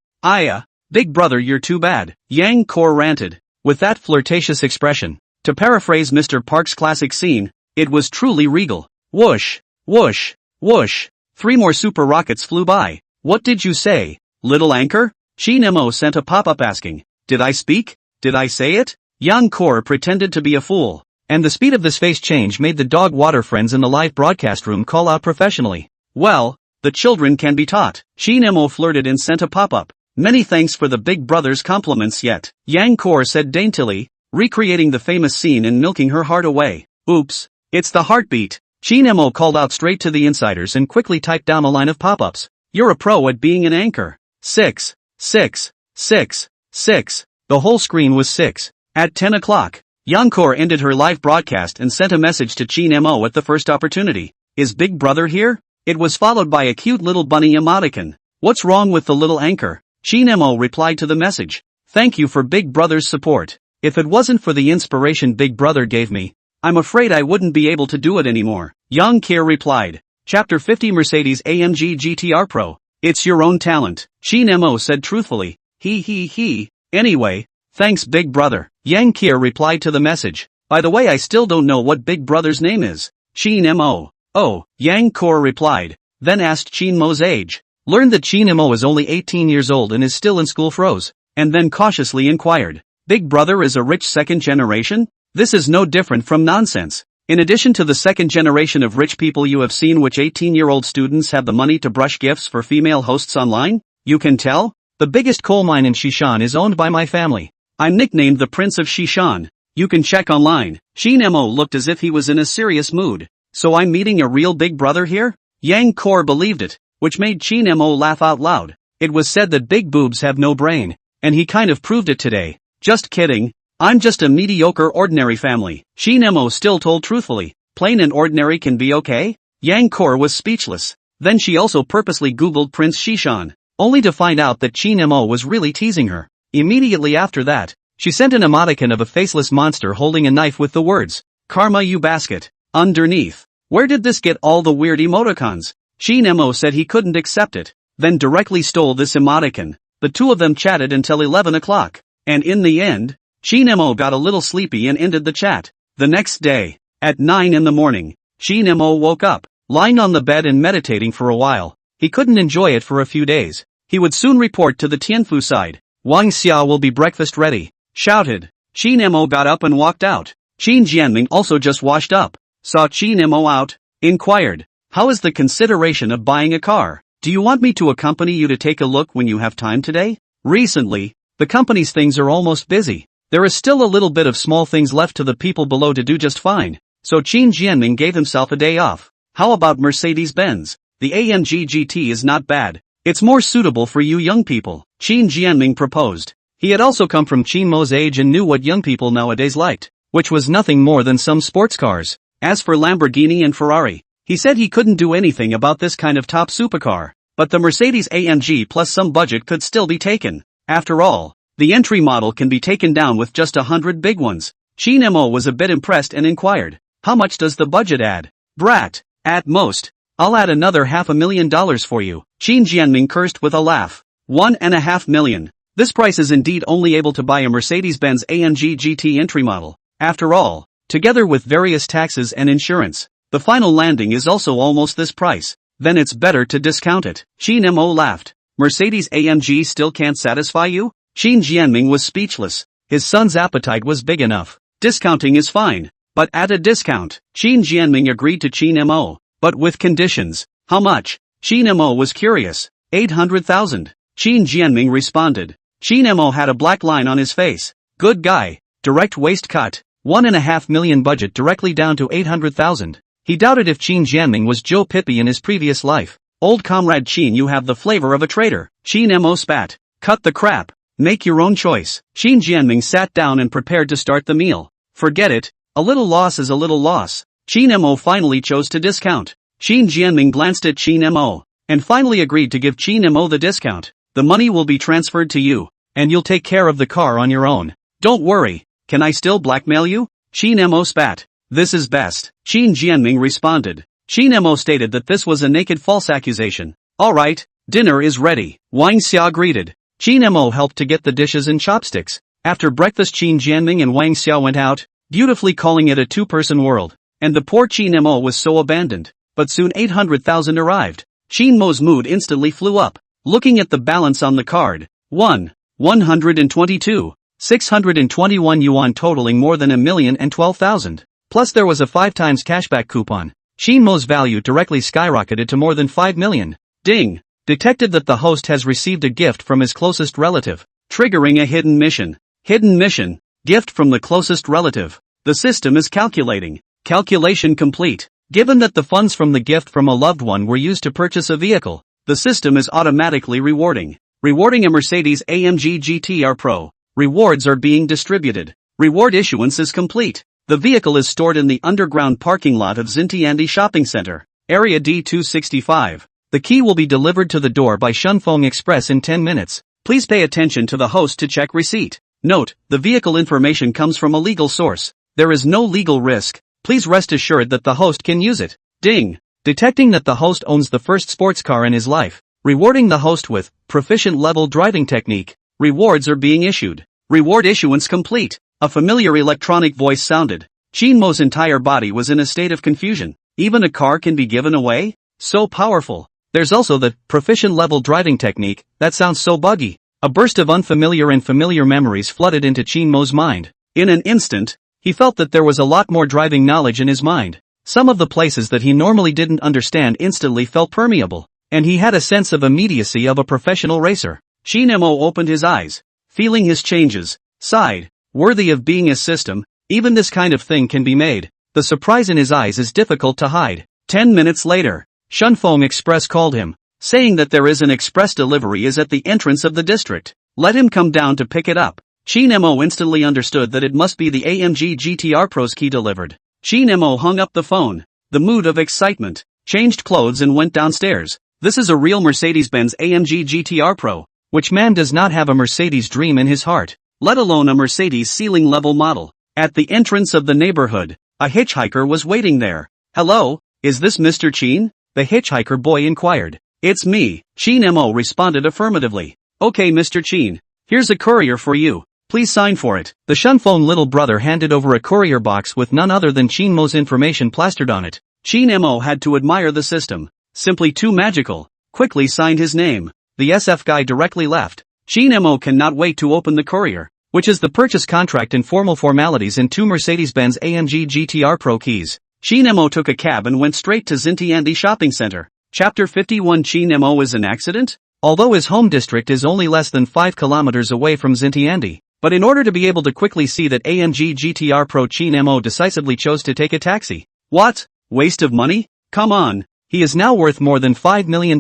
Big brother, you're too bad. Yang Kor ranted, with that flirtatious expression. To paraphrase Mr. Park's classic scene, It was truly regal. Whoosh, whoosh, whoosh. 3 more super rockets flew by. What did you say, little anchor? Shin Mo sent a pop-up asking. Did I speak? Did I say it? Yang Kor pretended to be a fool. And the speed of this face change made the dog water friends in the live broadcast room call out professionally. Well, the children can be taught. Shin Mo flirted and sent a pop-up. Many thanks for the big brother's compliments yet. Yang Kor said daintily, recreating the famous scene in milking her heart away. Oops, it's the heartbeat. Shin Mo called out straight to the insiders and quickly typed down a line of pop-ups. You're a pro at being an anchor. 6, 6, 6, 6. The whole screen was 6. At 10 o'clock, Yang Kor ended her live broadcast and sent a message to Shin Mo at the first opportunity. Is Big Brother here? It was followed by a cute little bunny emoticon. What's wrong with the little anchor? Shin Mo replied to the message. Thank you for Big Brother's support. If it wasn't for the inspiration Big Brother gave me, I'm afraid I wouldn't be able to do it anymore. Yang Kor replied. Chapter 50 Mercedes AMG GTR Pro. It's your own talent. Shin Mo said truthfully. He. Anyway, thanks Big Brother. Yang Kor replied to the message. By the way, I still don't know what Big Brother's name is. Shin Mo. Oh, Yang Kor replied. Then asked Shin Mo's age. Learned that Shin Mo is only 18 years old and is still in school froze. And then cautiously inquired. Big Brother is a rich second generation? This is no different from nonsense. In addition to the second generation of rich people you have seen, which 18-year-old students have the money to brush gifts for female hosts online? You can tell? The biggest coal mine in Shishan is owned by my family. I'm nicknamed the Prince of Shishan. You can check online. Shin Mo looked as if he was in a serious mood. So I'm meeting a real Big Brother here? Yang Kor believed it, which made Shin Mo laugh out loud. It was said that big boobs have no brain, and he kind of proved it today. Just kidding. I'm just a mediocre ordinary family. Shin Mo still told truthfully. Plain and ordinary can be okay? Yang Kor was speechless. Then she also purposely googled Prince Shishan, only to find out that Shin Mo was really teasing her. Immediately after that, she sent an emoticon of a faceless monster holding a knife with the words, Karma you basket, underneath. Where did this get all the weird emoticons? Shin Mo said he couldn't accept it, then directly stole this emoticon. The two of them chatted until 11 o'clock. And in the end, Shin Mo got a little sleepy and ended the chat. The next day, at 9 in the morning, Shin Mo woke up, lying on the bed and meditating for a while. He couldn't enjoy it for a few days. He would soon report to the Tianfu side. Wang Xia will be breakfast ready, shouted. Shin Mo got up and walked out. Qin Jianming also just washed up, saw Shin Mo out, inquired. How is the consideration of buying a car? Do you want me to accompany you to take a look when you have time today? Recently, the company's things are almost busy. There is still a little bit of small things left to the people below to do just fine. So Qin Jianming gave himself a day off. How about Mercedes-Benz? The AMG GT is not bad. It's more suitable for you young people, Qin Jianming proposed. He had also come from Qin Mo's age and knew what young people nowadays liked, which was nothing more than some sports cars. As for Lamborghini and Ferrari, he said he couldn't do anything about this kind of top supercar, but the Mercedes AMG plus some budget could still be taken. After all, the entry model can be taken down with just 100 big ones. Shin Mo was a bit impressed and inquired, how much does the budget add? Brat, at most, I'll add another $500,000 for you. Qin Jianming cursed with a laugh. $1.5 million. This price is indeed only able to buy a Mercedes-Benz AMG GT entry model. After all, together with various taxes and insurance, the final landing is also almost this price. Then it's better to discount it. Shin Mo laughed. Mercedes AMG still can't satisfy you? Qin Jianming was speechless. His son's appetite was big enough. Discounting is fine, but at a discount. Qin Jianming agreed to Qin Mo, but with conditions. How much? Qin Mo was curious. 800,000. Qin Jianming responded. Qin Mo had a black line on his face. Good guy. Direct waist cut. 1.5 million budget directly down to 800,000. He doubted if Qin Jianming was Joe Pippi in his previous life. Old comrade Qin, you have the flavor of a traitor. Qin Mo spat. Cut the crap. Make your own choice. Qin Jianming sat down and prepared to start the meal. Forget it. A little loss is a little loss. Qin Mo finally chose to discount. Qin Jianming glanced at Qin Mo, and finally agreed to give Qin Mo the discount. The money will be transferred to you, and you'll take care of the car on your own. Don't worry. Can I still blackmail you? Qin Mo spat. This is best. Qin Jianming responded. Qin Mo stated that this was a naked false accusation. Alright, dinner is ready. Wang Xia greeted. Qin Mo helped to get the dishes and chopsticks. After breakfast Qin Jianming and Wang Xia went out, beautifully calling it a two-person world. and the poor Qin Mo was so abandoned. But soon 800,000 arrived. Qin Mo's mood instantly flew up. Looking at the balance on the card, 122, 621 yuan totaling more than 1,012,000. Plus there was a 5 times cashback coupon. Qin Mo's value directly skyrocketed to more than 5 million. Ding! Detected that the host has received a gift from his closest relative, triggering a hidden mission. Hidden mission. Gift from the closest relative. The system is calculating. Calculation complete. Given that the funds from the gift from a loved one were used to purchase a vehicle, the system is automatically rewarding a Mercedes-AMG GT-R Pro. Rewards are being distributed. Reward issuance is complete. The vehicle is stored in the underground parking lot of Xintiandi Shopping Center, Area D265. The key will be delivered to the door by Shunfeng Express in 10 minutes. Please pay attention to the host to check receipt. Note, the vehicle information comes from a legal source. There is no legal risk. Please rest assured that the host can use it. Ding! Detecting that the host owns the first sports car in his life. Rewarding the host with proficient level driving technique. Rewards are being issued. Reward issuance complete. A familiar electronic voice sounded. Qin Mo's entire body was in a state of confusion. Even a car can be given away? So powerful. There's also the proficient level driving technique. That sounds so buggy. A burst of unfamiliar and familiar memories flooded into Qin Mo's mind. In an instant, he felt that there was a lot more driving knowledge in his mind. Some of the places that he normally didn't understand instantly felt permeable, and he had a sense of immediacy of a professional racer. Qin Mo opened his eyes, feeling his changes, sighed, worthy of being a system, even this kind of thing can be made. The surprise in his eyes is difficult to hide. 10 minutes later, Shunfeng Express called him, saying that there is an express delivery is at the entrance of the district. Let him come down to pick it up. Qin Mo instantly understood that it must be the AMG GT-R Pro's key delivered. Qin Mo hung up the phone, the mood of excitement, changed clothes and went downstairs. This is a real Mercedes-Benz AMG GT-R Pro. Which man does not have a Mercedes dream in his heart, let alone a Mercedes ceiling-level model? At the entrance of the neighborhood, a hitchhiker was waiting there. Hello, is this Mr. Qin? The hitchhiker boy inquired. It's me, Qin Mo responded affirmatively. Okay Mr. Qin, here's a courier for you. Please sign for it. The Shunfeng little brother handed over a courier box with none other than Qin Mo's information plastered on it. Qin Mo had to admire the system. Simply too magical. Quickly signed his name. The SF guy directly left. Qin Mo cannot wait to open the courier, which is the purchase contract and formal formalities and 2 Mercedes-Benz AMG GT-R Pro keys. Qin Mo took a cab and went straight to Xintiandi Shopping Center. Chapter 51. Qin Mo is an accident? Although his home district is only less than 5 kilometers away from Xintiandi, but in order to be able to quickly see that AMG GT-R Pro, Qin Mo decisively chose to take a taxi. What? Waste of money? Come on. He is now worth more than $5 million.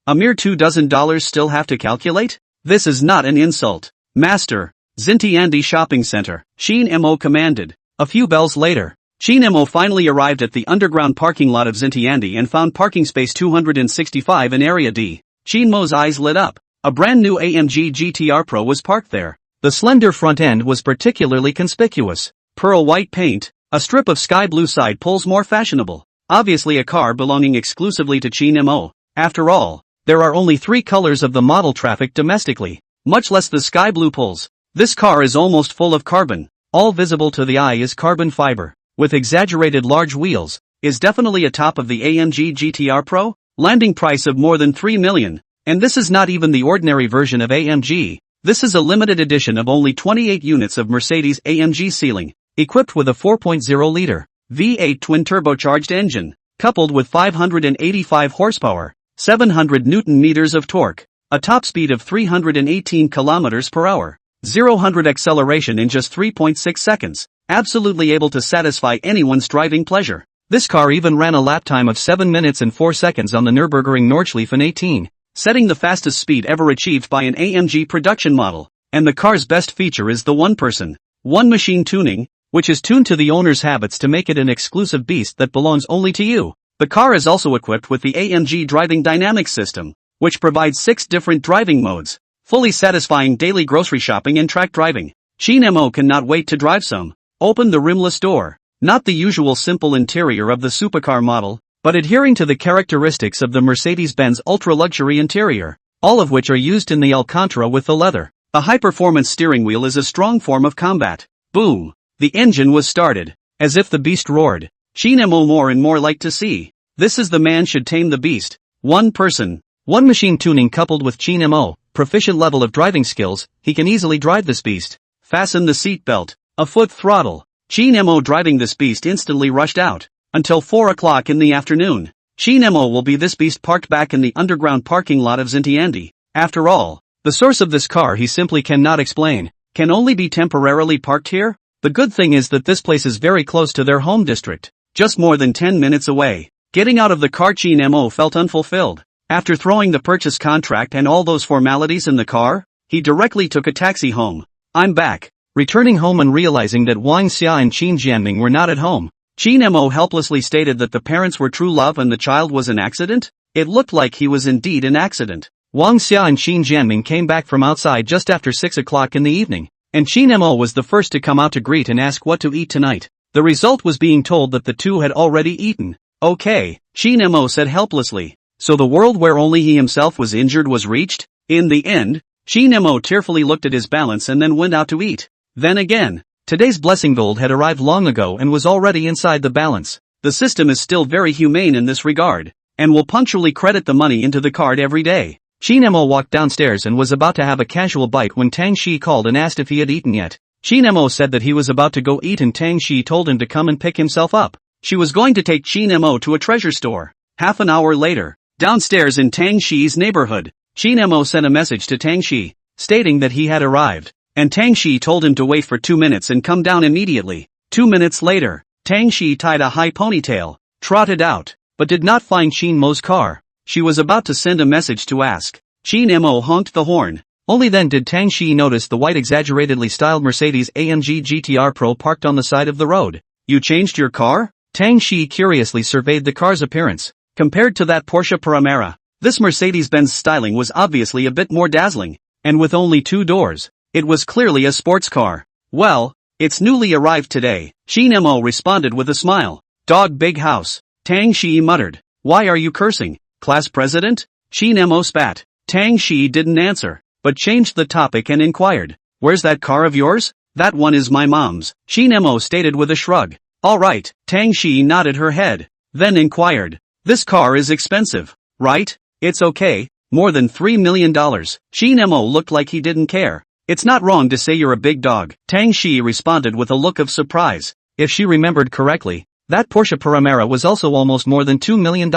A mere $24 still have to calculate? This is not an insult. Master. Xintiandi Shopping Center. Qin Mo commanded. A few bells later, Qin Mo finally arrived at the underground parking lot of Xintiandi and found parking space 265 in Area D. Qin Mo's eyes lit up. A brand new AMG GT-R Pro was parked there. The slender front end was particularly conspicuous. Pearl white paint, a strip of sky blue side poles more fashionable. Obviously a car belonging exclusively to Qin Mo. After all, there are only 3 colors of the model traffic domestically, much less the sky blue poles. This car is almost full of carbon. All visible to the eye is carbon fiber, with exaggerated large wheels. Is definitely a top of the AMG GT-R Pro. Landing price of more than 3 million. And this is not even the ordinary version of AMG. This is a limited edition of only 28 units of Mercedes AMG ceiling, equipped with a 4.0-liter V8 twin-turbocharged engine, coupled with 585 horsepower, 700 Newton-meters of torque, a top speed of 318 kilometers per hour, 0-100 acceleration in just 3.6 seconds, absolutely able to satisfy anyone's driving pleasure. This car even ran a lap time of 7 minutes and 4 seconds on the Nürburgring Nordschleifen 18. Setting the fastest speed ever achieved by an AMG production model, and the car's best feature is the one-person, one-machine tuning, which is tuned to the owner's habits to make it an exclusive beast that belongs only to you. The car is also equipped with the AMG Driving Dynamics system, which provides 6 different driving modes, fully satisfying daily grocery shopping and track driving. Qin Mo cannot wait to drive some. Open the rimless door, not the usual simple interior of the supercar model, but adhering to the characteristics of the Mercedes-Benz ultra-luxury interior, all of which are used in the Alcantara with the leather. A high-performance steering wheel is a strong form of combat. Boom! The engine was started. As if the beast roared, Qin Mo more and more like to see. This is the man should tame the beast. One person, one machine tuning coupled with Qin Mo, proficient level of driving skills, he can easily drive this beast. Fasten the seat belt, a foot throttle. Qin Mo driving this beast instantly rushed out. Until 4 o'clock in the afternoon. Qin Mo will be this beast parked back in the underground parking lot of Xintiandi. After all, the source of this car he simply cannot explain, can only be temporarily parked here? The good thing is that this place is very close to their home district, just more than 10 minutes away. Getting out of the car, Qin Mo felt unfulfilled. After throwing the purchase contract and all those formalities in the car, he directly took a taxi home. I'm back. Returning home and realizing that Wang Xia and Qin Jianming were not at home, Qin Mo helplessly stated that the parents were true love and the child was an accident. It looked like he was indeed an accident. Wang Xia and Qin Jianming came back from outside just after 6 o'clock in the evening, and Qin Mo was the first to come out to greet and ask what to eat tonight. The result was being told that the two had already eaten. Okay, Qin Mo said helplessly. So the world where only he himself was injured was reached? In the end, Qin Mo tearfully looked at his balance and then went out to eat. Then again, today's blessing gold had arrived long ago and was already inside the balance. The system is still very humane in this regard, and will punctually credit the money into the card every day. Qin Mo walked downstairs and was about to have a casual bite when Tang Shiyi called and asked if he had eaten yet. Qin Mo said that he was about to go eat and Tang Shiyi told him to come and pick himself up. She was going to take Qin Mo to a treasure store. Half an hour later, downstairs in Tang Shiyi's neighborhood, Qin Mo sent a message to Tang Shiyi, stating that he had arrived, and Tang Shiyi told him to wait for 2 minutes and come down immediately. 2 minutes later, Tang Shiyi tied a high ponytail, trotted out, but did not find Qin Mo's car. She was about to send a message to ask. Qin Mo honked the horn. Only then did Tang Shiyi notice the white exaggeratedly styled Mercedes-AMG GTR Pro parked on the side of the road. You changed your car? Tang Shiyi curiously surveyed the car's appearance. Compared to that Porsche Panamera, this Mercedes-Benz styling was obviously a bit more dazzling, and with only 2 doors, it was clearly a sports car. Well, it's newly arrived today, Qin Mo responded with a smile. Dog big house, Tang Shiyi muttered. Why are you cursing, class president? Qin Mo spat. Tang Shiyi didn't answer, but changed the topic and inquired. Where's that car of yours? That one is my mom's, Qin Mo stated with a shrug. Alright, Tang Shiyi nodded her head, then inquired. This car is expensive, right? It's okay, more than $3 million. Qin Mo looked like he didn't care. It's not wrong to say you're a big dog, Tang Shiyi responded with a look of surprise. If she remembered correctly, that Porsche Panamera was also almost more than $2 million,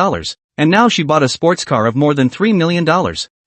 and now she bought a sports car of more than $3 million.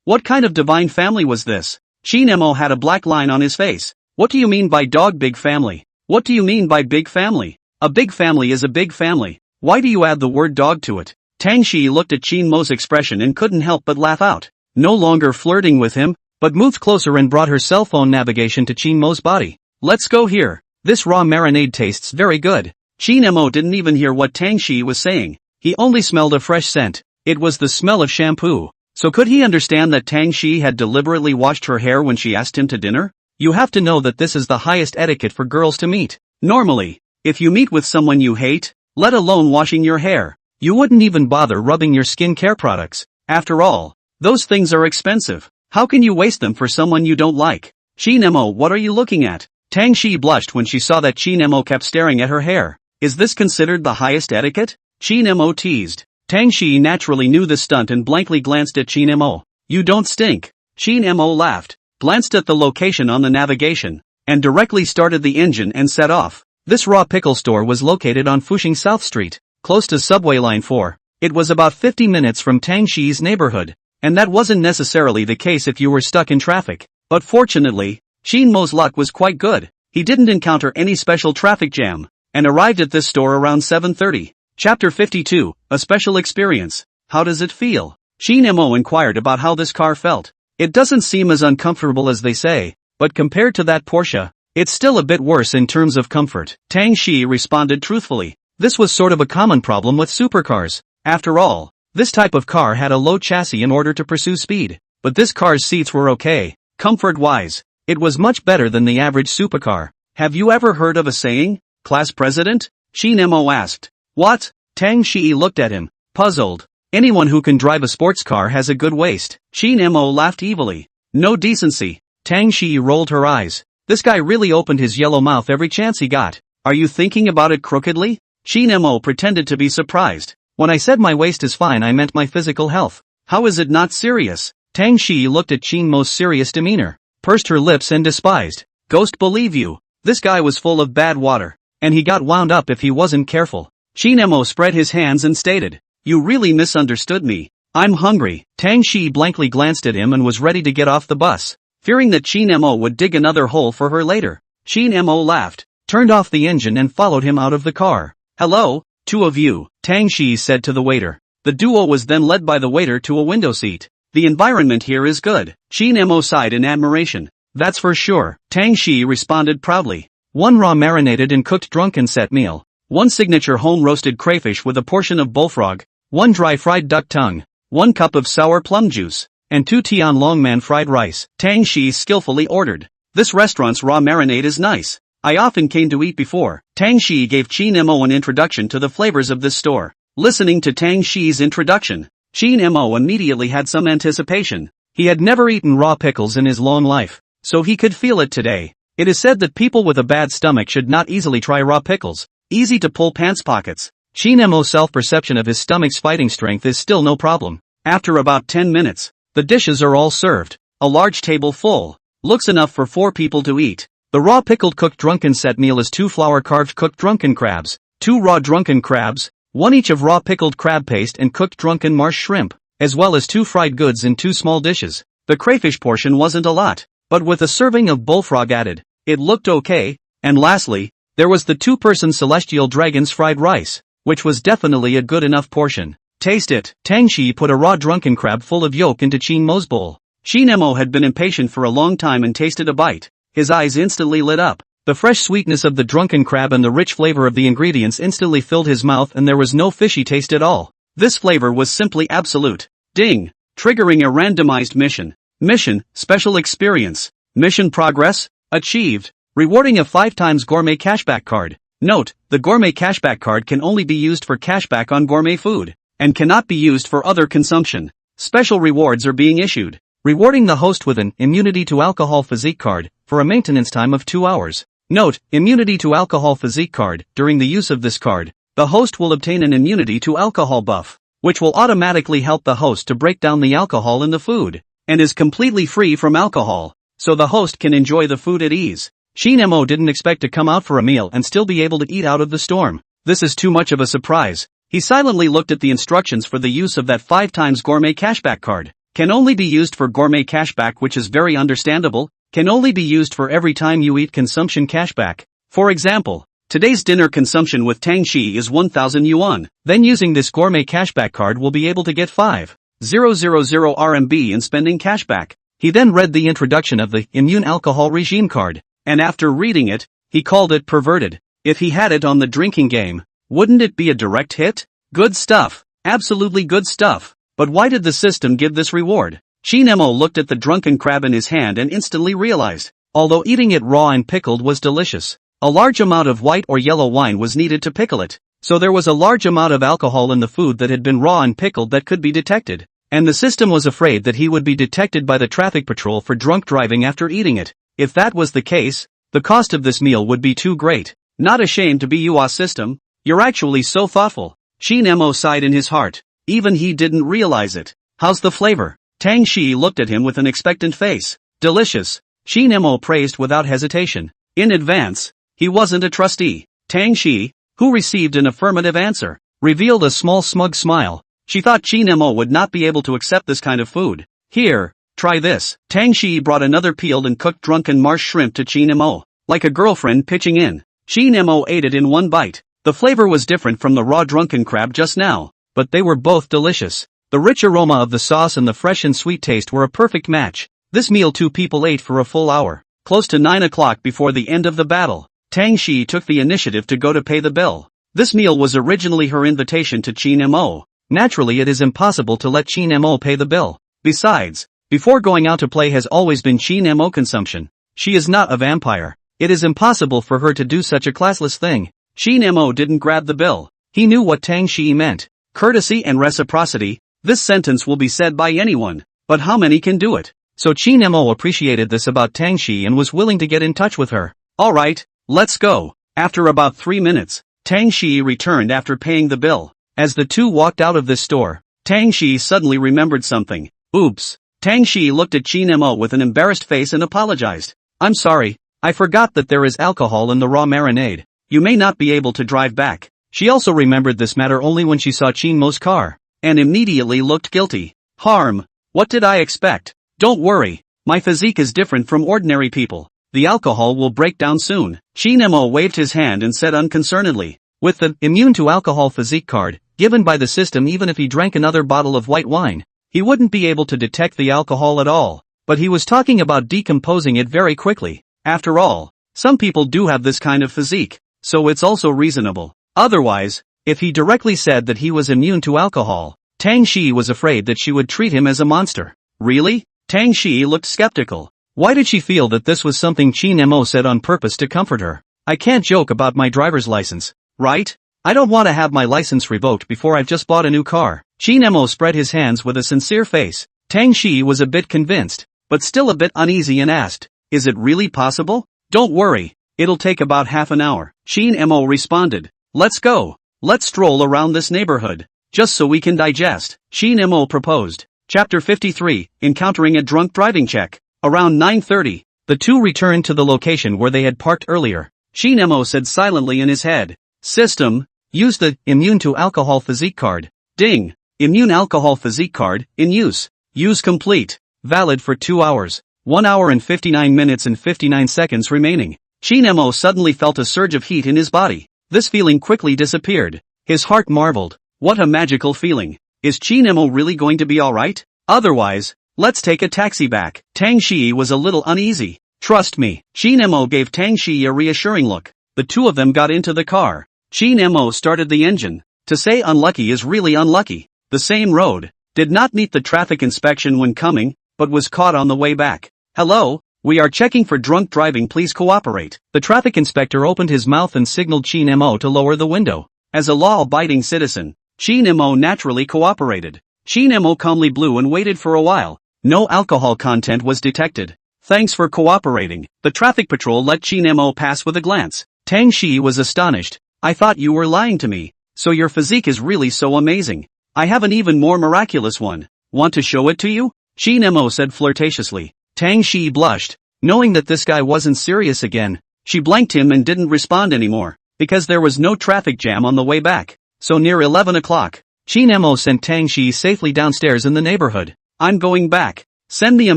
What kind of divine family was this? Qin Mo had a black line on his face. What do you mean by dog big family? What do you mean by big family? A big family is a big family. Why do you add the word dog to it? Tang Shiyi looked at Qin Mo's expression and couldn't help but laugh out. No longer flirting with him, but moved closer and brought her cell phone navigation to Qin Mo's body. Let's go here. This raw marinade tastes very good. Qin Mo didn't even hear what Tang Shiyi was saying. He only smelled a fresh scent. It was the smell of shampoo. So could he understand that Tang Shiyi had deliberately washed her hair when she asked him to dinner? You have to know that this is the highest etiquette for girls to meet. Normally, if you meet with someone you hate, let alone washing your hair, you wouldn't even bother rubbing your skincare products. After all, those things are expensive. How can you waste them for someone you don't like? Qin Mo, what are you looking at? Tang Shiyi blushed when she saw that Qin Mo kept staring at her hair. Is this considered the highest etiquette? Qin Mo teased. Tang Shiyi naturally knew the stunt and blankly glanced at Qin Mo. You don't stink. Qin Mo laughed, glanced at the location on the navigation, and directly started the engine and set off. This raw pickle store was located on Fuxing South Street, close to Subway Line 4. It was about 50 minutes from Tang Shiyi's neighborhood, and that wasn't necessarily the case if you were stuck in traffic. But fortunately, Qin Mo's luck was quite good. He didn't encounter any special traffic jam, and arrived at this store around 7:30. Chapter 52, A Special Experience. How does it feel? Qin Mo inquired about how this car felt. It doesn't seem as uncomfortable as they say, but compared to that Porsche, it's still a bit worse in terms of comfort. Tang Shiyi responded truthfully. This was sort of a common problem with supercars. After all, this type of car had a low chassis in order to pursue speed, but this car's seats were okay. Comfort-wise, it was much better than the average supercar. Have you ever heard of a saying, class president? Qin Mo asked. What? Tang Shiyi looked at him, puzzled. Anyone who can drive a sports car has a good waist. Qin Mo laughed evilly. No decency. Tang Shiyi rolled her eyes. This guy really opened his yellow mouth every chance he got. Are you thinking about it crookedly? Chi Mo pretended to be surprised. When I said my waist is fine I meant my physical health. How is it not serious? Tang Shiyi looked at Chi Mo's serious demeanor, pursed her lips and despised. Ghost believe you. This guy was full of bad water. And he got wound up if he wasn't careful. Chi Mo spread his hands and stated, you really misunderstood me. I'm hungry. Tang Shiyi blankly glanced at him and was ready to get off the bus, fearing that Chi Mo would dig another hole for her later. Chi Mo laughed, turned off the engine and followed him out of the car. Hello, two of you, Tang Shiyi said to the waiter. The duo was then led by the waiter to a window seat. The environment here is good. Chi Mo sighed in admiration. That's for sure, Tang Shiyi responded proudly. One raw marinated and cooked drunken set meal. One signature home-roasted crayfish with a portion of bullfrog. One dry fried duck tongue. 1 cup of sour plum juice. And 2 tian longman fried rice. Tang Shiyi skillfully ordered. This restaurant's raw marinade is nice. I often came to eat before. Tang Shiyi gave Chi Mo an introduction to the flavors of this store. Listening to Tang Shiyi's introduction, Chi Mo immediately had some anticipation. He had never eaten raw pickles in his long life, so he could feel it today. It is said that people with a bad stomach should not easily try raw pickles. Easy to pull pants pockets. Chi Mo's self-perception of his stomach's fighting strength is still no problem. After about 10 minutes, the dishes are all served. A large table full. Looks enough for 4 people to eat. The raw pickled cooked drunken set meal is 2 flour carved cooked drunken crabs, 2 raw drunken crabs, 1 each of raw pickled crab paste and cooked drunken marsh shrimp, as well as 2 fried goods in 2 small dishes. The crayfish portion wasn't a lot, but with a serving of bullfrog added, it looked okay. And lastly, there was the 2-person celestial dragon's fried rice, which was definitely a good enough portion. Taste it. Tang Shiyi put a raw drunken crab full of yolk into Chi Mo's bowl. Chi Mo had been impatient for a long time and tasted a bite. His eyes instantly lit up. The fresh sweetness of the drunken crab and the rich flavor of the ingredients instantly filled his mouth and there was no fishy taste at all. This flavor was simply absolute. Ding! Triggering a randomized mission. Mission, special experience. Mission progress, achieved. Rewarding a 5 times gourmet cashback card. Note, the gourmet cashback card can only be used for cashback on gourmet food, and cannot be used for other consumption. Special rewards are being issued. Rewarding the host with an immunity to alcohol physique card, for a maintenance time of 2 hours. Note, immunity to alcohol physique card. During the use of this card, the host will obtain an immunity to alcohol buff, which will automatically help the host to break down the alcohol in the food, and is completely free from alcohol, so the host can enjoy the food at ease. Chi Mo didn't expect to come out for a meal and still be able to eat out of the storm. This is too much of a surprise. He silently looked at the instructions for the use of that 5 times gourmet cashback card. Can only be used for gourmet cashback, which is very understandable. Can only be used for every time you eat consumption cashback. For example, today's dinner consumption with Tang Shiyi is 1,000 yuan. Then using this gourmet cashback card will be able to get 5,000 RMB in spending cashback. He then read the introduction of the immune alcohol regime card, and after reading it, he called it perverted. If he had it on the drinking game, wouldn't it be a direct hit? Good stuff. Absolutely good stuff. But why did the system give this reward? Chi Mo looked at the drunken crab in his hand and instantly realized, although eating it raw and pickled was delicious, a large amount of white or yellow wine was needed to pickle it. So there was a large amount of alcohol in the food that had been raw and pickled that could be detected. And the system was afraid that he would be detected by the traffic patrol for drunk driving after eating it. If that was the case, the cost of this meal would be too great. Not ashamed to be your system. You're actually so thoughtful. Chi Mo sighed in his heart. Even he didn't realize it. How's the flavor? Tang Shiyi looked at him with an expectant face. Delicious. Chi Mo praised without hesitation. In advance, he wasn't a trustee. Tang Shiyi, who received an affirmative answer, revealed a small smug smile. She thought Chi Mo would not be able to accept this kind of food. Here, try this. Tang Shiyi brought another peeled and cooked drunken marsh shrimp to Chi Mo, like a girlfriend pitching in. Chi Mo ate it in one bite. The flavor was different from the raw drunken crab just now, but they were both delicious. The rich aroma of the sauce and the fresh and sweet taste were a perfect match. This meal 2 people ate for a full hour. Close to 9 o'clock before the end of the battle, Tang Shiyi took the initiative to go to pay the bill. This meal was originally her invitation to Chi Mo. Naturally it is impossible to let Chi Mo pay the bill. Besides, before going out to play has always been Chi Mo consumption. She is not a vampire. It is impossible for her to do such a classless thing. Chi Mo didn't grab the bill. He knew what Tang Shiyi meant. Courtesy and reciprocity. This sentence will be said by anyone, but how many can do it? So Chi Mo appreciated this about Tang Shiyi and was willing to get in touch with her. Alright, let's go. After about 3 minutes, Tang Shiyi returned after paying the bill. As the two walked out of this store, Tang Shiyi suddenly remembered something. Oops. Tang Shiyi looked at Qin Mo with an embarrassed face and apologized. I'm sorry, I forgot that there is alcohol in the raw marinade. You may not be able to drive back. She also remembered this matter only when she saw Qin Mo's car, and immediately looked guilty. Harm. What did I expect? Don't worry, my physique is different from ordinary people. The alcohol will break down soon. Qin Mo waved his hand and said unconcernedly. With the immune to alcohol physique card, given by the system, even if he drank another bottle of white wine, he wouldn't be able to detect the alcohol at all. But he was talking about decomposing it very quickly. After all, some people do have this kind of physique, so it's also reasonable. Otherwise, if he directly said that he was immune to alcohol, Tang Shiyi was afraid that she would treat him as a monster. Really? Tang Shiyi looked skeptical. Why did she feel that this was something Qin Mo said on purpose to comfort her? I can't joke about my driver's license, right? I don't want to have my license revoked before I've just bought a new car. Qin Mo spread his hands with a sincere face. Tang Shiyi was a bit convinced, but still a bit uneasy and asked, is it really possible? Don't worry, it'll take about half an hour. Qin Mo responded. Let's go. Let's stroll around this neighborhood, just so we can digest. Qin Mo proposed. Chapter 53, Encountering a Drunk Driving Check. Around 9:30, the two returned to the location where they had parked earlier. Qin Mo said silently in his head. System, use the immune to alcohol physique card. Ding. Immune alcohol physique card, in use. Use complete. Valid for 2 hours. 1 hour and 59 minutes and 59 seconds remaining. Qin Mo suddenly felt a surge of heat in his body. This feeling quickly disappeared. His heart marveled. What a magical feeling. Is Qin Mo really going to be alright? Otherwise, let's take a taxi back. Tang Shiyi was a little uneasy. Trust me. Qin Mo gave Tang Shiyi a reassuring look. The two of them got into the car. Qin Mo started the engine. To say unlucky is really unlucky. The same road. Did not meet the traffic inspection when coming, but was caught on the way back. Hello, we are checking for drunk driving, please cooperate. The traffic inspector opened his mouth and signaled Qin Mo to lower the window. As a law-abiding citizen, Qin Mo naturally cooperated. Qin Mo calmly blew and waited for a while. No alcohol content was detected. Thanks for cooperating. The traffic patrol let Qin Mo pass with a glance. Tang Shiyi was astonished. I thought you were lying to me. So your physique is really so amazing. I have an even more miraculous one. Want to show it to you? Qin Mo said flirtatiously. Tang Shiyi blushed, knowing that this guy wasn't serious again. She blanked him and didn't respond anymore, because there was no traffic jam on the way back. So near 11 o'clock, Qin Mo sent Tang Shiyi safely downstairs in the neighborhood. I'm going back. Send me a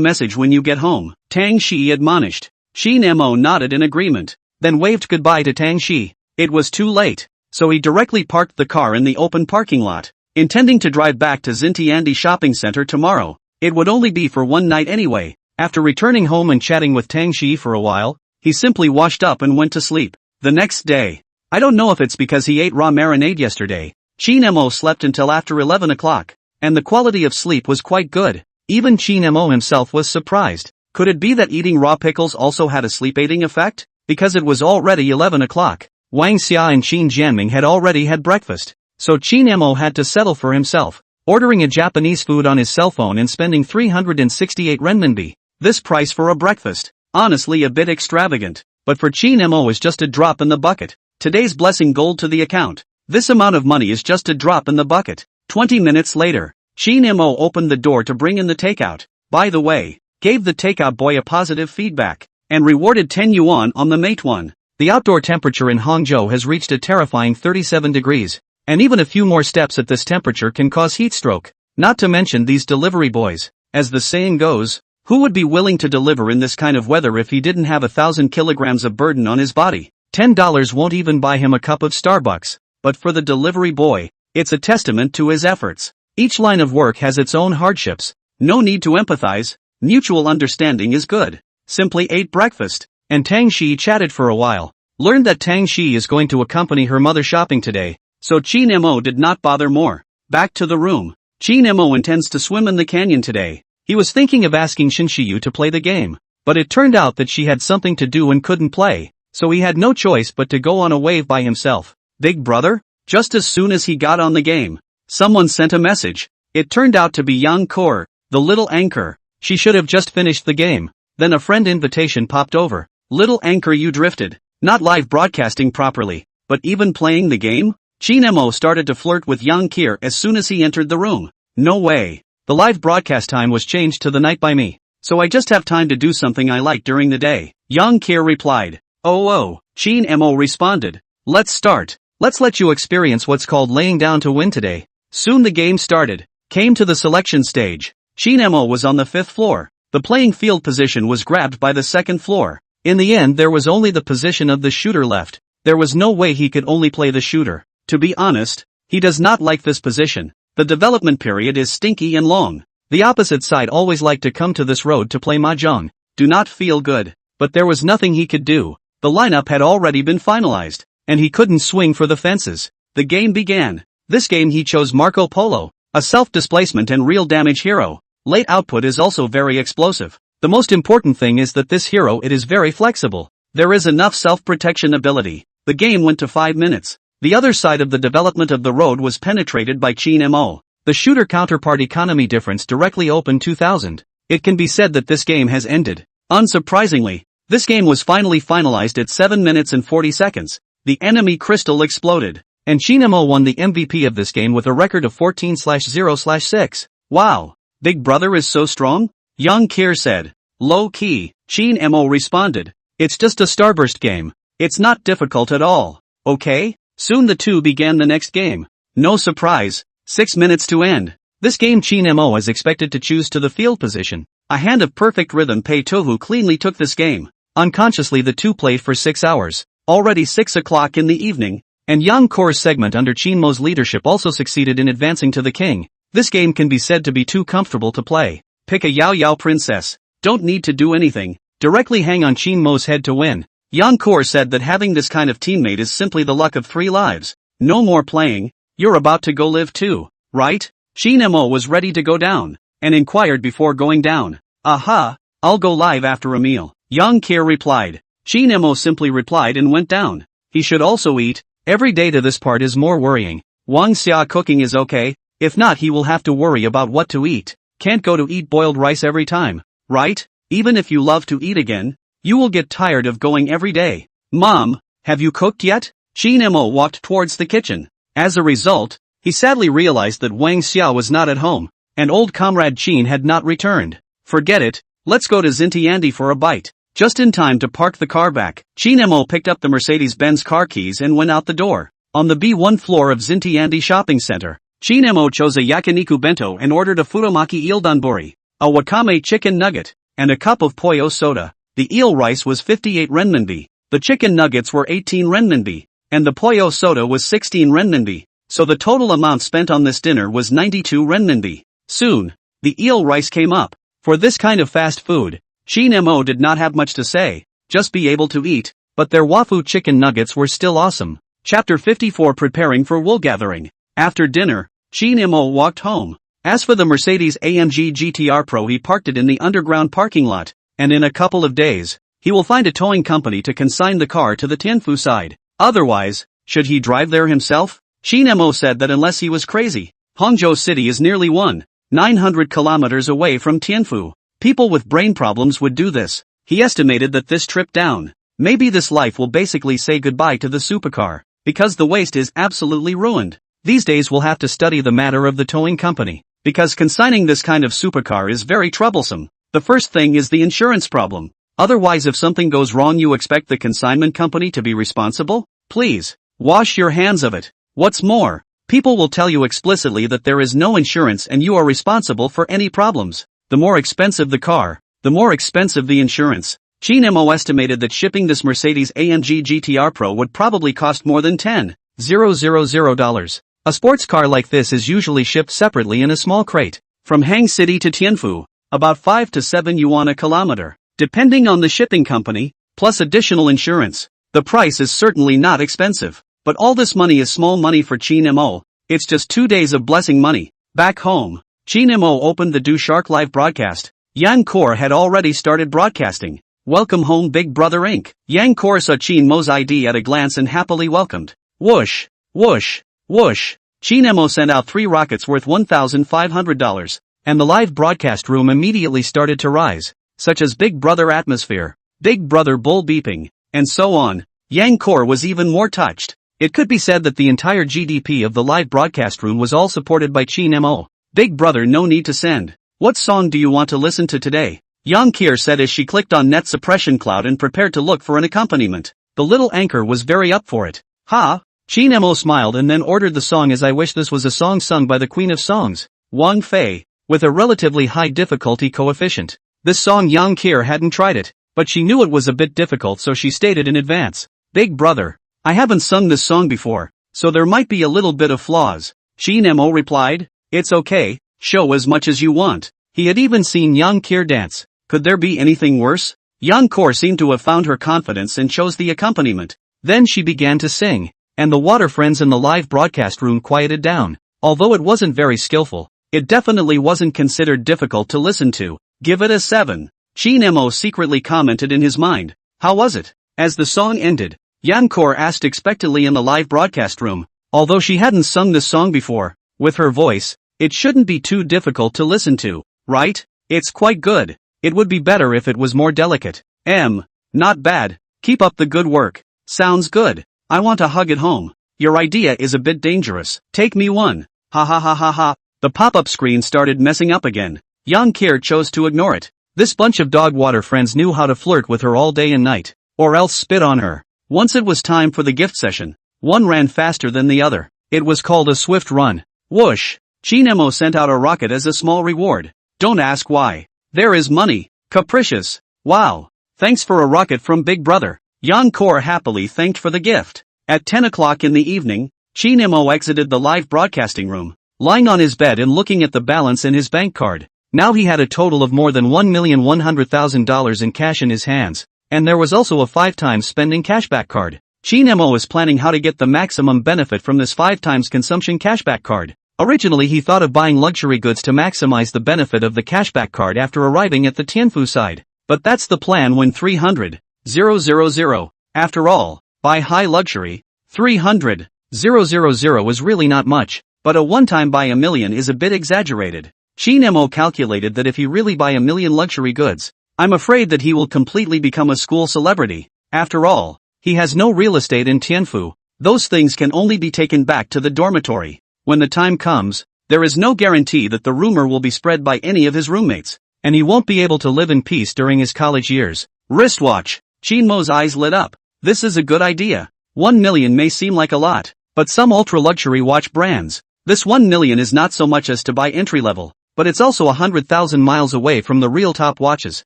message when you get home, Tang Shiyi admonished. Qin Mo nodded in agreement, then waved goodbye to Tang Shiyi. It was too late, so he directly parked the car in the open parking lot, intending to drive back to Xintiandi shopping center tomorrow. It would only be for one night anyway. After returning home and chatting with Tang Shiyi for a while, he simply washed up and went to sleep. The next day, I don't know if it's because he ate raw marinade yesterday, Qin Mo slept until after 11 o'clock, and the quality of sleep was quite good. Even Qin Mo himself was surprised. Could it be that eating raw pickles also had a sleep-aiding effect? Because it was already 11 o'clock. Wang Xia and Qin Jianming had already had breakfast, so Qin Mo had to settle for himself, ordering a Japanese food on his cell phone and spending 368 renminbi. This price for a breakfast, honestly a bit extravagant, but for Qin Mo is just a drop in the bucket. Today's blessing gold to the account. This amount of money is just a drop in the bucket. 20 minutes later, Qin Mo opened the door to bring in the takeout. By the way, gave the takeout boy a positive feedback, and rewarded 10 yuan on the mate one. The outdoor temperature in Hangzhou has reached a terrifying 37 degrees, and even a few more steps at this temperature can cause heat stroke. Not to mention these delivery boys. As the saying goes, who would be willing to deliver in this kind of weather if he didn't have 1,000 kilograms of burden on his body? $10 won't even buy him a cup of Starbucks. But for the delivery boy, it's a testament to his efforts. Each line of work has its own hardships. No need to empathize. Mutual understanding is good. Simply ate breakfast, and Tang Shiyi chatted for a while. Learned that Tang Shiyi is going to accompany her mother shopping today, so Qin Mo did not bother more. Back to the room. Qin Mo intends to swim in the canyon today. He was thinking of asking Shin Shiyu to play the game, but it turned out that she had something to do and couldn't play, so he had no choice but to go on a wave by himself. Big brother? Just as soon as he got on the game, someone sent a message. It turned out to be Yang Kor, the little anchor. She should have just finished the game. Then a friend invitation popped over. Little anchor, you drifted. Not live broadcasting properly. But even playing the game? Chin Mo started to flirt with Yang Kier as soon as he entered the room. No way. The live broadcast time was changed to the night by me. So I just have time to do something I like during the day. Yang Kier replied. Oh, Chin Mo responded. Let's start. Let's let you experience what's called laying down to win today. Soon the game started. Came to the selection stage. Chin Mo was on the 5th floor. The playing field position was grabbed by the 2nd floor. In the end there was only the position of the shooter left. There was no way he could only play the shooter. To be honest, he does not like this position. The development period is stinky and long. The opposite side always like to come to this road to play mahjong. Do not feel good. But there was nothing he could do. The lineup had already been finalized, and he couldn't swing for the fences. The game began. This game he chose Marco Polo, a self-displacement and real damage hero. Late output is also very explosive. The most important thing is that this hero it is very flexible. There is enough self-protection ability. The game went to 5 minutes. The other side of the development of the road was penetrated by Chin Mo. The shooter counterpart economy difference directly opened 2000. It can be said that this game has ended. Unsurprisingly, this game was finally finalized at 7 minutes and 40 seconds. The enemy crystal exploded, and Chin Mo won the MVP of this game with a record of 14/0/6. Wow! Big Brother is so strong? Yang Kier said. Low key, Chin Mo responded. It's just a starburst game. It's not difficult at all. Okay? Soon the two began the next game. No surprise, 6 minutes to end. This game Chin Mo is expected to choose to the field position. A hand of perfect rhythm Pei Tohu cleanly took this game. Unconsciously the two played for 6 hours. Already 6 o'clock in the evening, and Yang Kor's segment under Chin Mo's leadership also succeeded in advancing to the king. This game can be said to be too comfortable to play. Pick a Yao Yao princess. Don't need to do anything. Directly hang on Chin Mo's head to win. Yang Kor said that having this kind of teammate is simply the luck of 3 lives. No more playing. You're about to go live too, right? Chin Mo was ready to go down, and inquired before going down. Aha, I'll go live after a meal. Yang Kier replied. Chin Mo simply replied and went down. He should also eat. Every day to this part is more worrying. Wang Xia cooking is okay. If not he will have to worry about what to eat. Can't go to eat boiled rice every time, right? Even if you love to eat again, you will get tired of going every day. Mom, have you cooked yet? Chin Mo walked towards the kitchen. As a result, he sadly realized that Wang Xia was not at home, and old comrade Chin had not returned. Forget it, let's go to Xintiandi for a bite. Just in time to park the car back, Chin Mo picked up the Mercedes-Benz car keys and went out the door. On the B1 floor of Xintiandi shopping center, Chin Mo chose a yakiniku bento and ordered a futomaki eel donburi, a wakame chicken nugget, and a cup of poyo soda. The eel rice was 58 renminbi, the chicken nuggets were 18 renminbi, and the poyo soda was 16 renminbi, so the total amount spent on this dinner was 92 renminbi. Soon, the eel rice came up. For this kind of fast food, Chin Mo did not have much to say, just be able to eat, but their wafu chicken nuggets were still awesome. Chapter 54 Preparing for Wool Gathering. After dinner, Chin Mo walked home. As for the Mercedes-AMG GTR Pro, he parked it in the underground parking lot, and in a couple of days, he will find a towing company to consign the car to the Tianfu side. Otherwise, should he drive there himself? Chin Mo said that unless he was crazy. Hangzhou city is nearly 1,900 kilometers away from Tianfu. People with brain problems would do this. He estimated that this trip down, maybe this life will basically say goodbye to the supercar, because the waste is absolutely ruined. These days we'll have to study the matter of the towing company, because consigning this kind of supercar is very troublesome. The first thing is the insurance problem. Otherwise if something goes wrong you expect the consignment company to be responsible? Please, wash your hands of it. What's more, people will tell you explicitly that there is no insurance and you are responsible for any problems. The more expensive the car, the more expensive the insurance. Chin Mo estimated that shipping this Mercedes-AMG GTR Pro would probably cost more than $10,000. A sports car like this is usually shipped separately in a small crate, from Hang City to Tianfu, about 5 to 7 yuan a kilometer, depending on the shipping company, plus additional insurance. The price is certainly not expensive, but all this money is small money for Chin Mo. It's just 2 days of blessing money. Back home, Chin Mo opened the Do Shark live broadcast. Yang Kor had already started broadcasting. Welcome home Big Brother Inc. Yang Kor saw Chin Mo's ID at a glance and happily welcomed. Whoosh, whoosh, whoosh. Chin Mo sent out 3 rockets worth $1,500, and the live broadcast room immediately started to rise, such as Big Brother atmosphere, Big Brother bull beeping, and so on. Yang Kor was even more touched. It could be said that the entire GDP of the live broadcast room was all supported by Chin Mo. Big brother, no need to send. What song do you want to listen to today? Yang Kier said as she clicked on Net Suppression Cloud and prepared to look for an accompaniment. The little anchor was very up for it. Ha! Chin Mo smiled and then ordered the song as I wish this was a song sung by the Queen of Songs, Wang Fei, with a relatively high difficulty coefficient. This song Yang Kier hadn't tried it, but she knew it was a bit difficult, so she stated in advance. Big brother, I haven't sung this song before, so there might be a little bit of flaws. Chin Mo replied, it's okay, show as much as you want. He had even seen Yang Kier dance. Could there be anything worse? Yang Kier seemed to have found her confidence and chose the accompaniment. Then she began to sing, and the water friends in the live broadcast room quieted down. Although it wasn't very skillful, it definitely wasn't considered difficult to listen to. Give it a 7. Chin Mo secretly commented in his mind. How was it? As the song ended, Yang Kier asked expectantly in the live broadcast room. Although she hadn't sung this song before, with her voice, it shouldn't be too difficult to listen to, right? It's quite good. It would be better if it was more delicate. Not bad. Keep up the good work. Sounds good. I want to hug at home. Your idea is a bit dangerous. Take me one. Ha ha ha ha ha. The pop-up screen started messing up again. Yang Kier chose to ignore it. This bunch of dog water friends knew how to flirt with her all day and night, or else spit on her. Once it was time for the gift session, one ran faster than the other. It was called a swift run. Whoosh! Chin Mo sent out a rocket as a small reward. Don't ask why. There is money. Capricious. Wow. Thanks for a rocket from Big Brother. Yang Kier happily thanked for the gift. At 10 o'clock in the evening, Chin Mo exited the live broadcasting room, lying on his bed and looking at the balance in his bank card. Now he had a total of more than $1,100,000 in cash in his hands, and there was also a 5 times spending cashback card. Chin Mo is planning how to get the maximum benefit from this 5 times consumption cashback card. Originally he thought of buying luxury goods to maximize the benefit of the cashback card after arriving at the Tianfu side. But that's the plan when 300,000. After all, buy high luxury. 300,000 is really not much, but a one-time buy $1 million is a bit exaggerated. Chin Mo calculated that if he really buy $1 million luxury goods, I'm afraid that he will completely become a school celebrity. After all, he has no real estate in Tianfu. Those things can only be taken back to the dormitory. When the time comes, there is no guarantee that the rumor will be spread by any of his roommates, and he won't be able to live in peace during his college years. Wristwatch. Chin Mo's eyes lit up. This is a good idea. 1 million may seem like a lot, but some ultra-luxury watch brands, this 1 million is not so much as to buy entry-level, but it's also 100,000 miles away from the real top watches.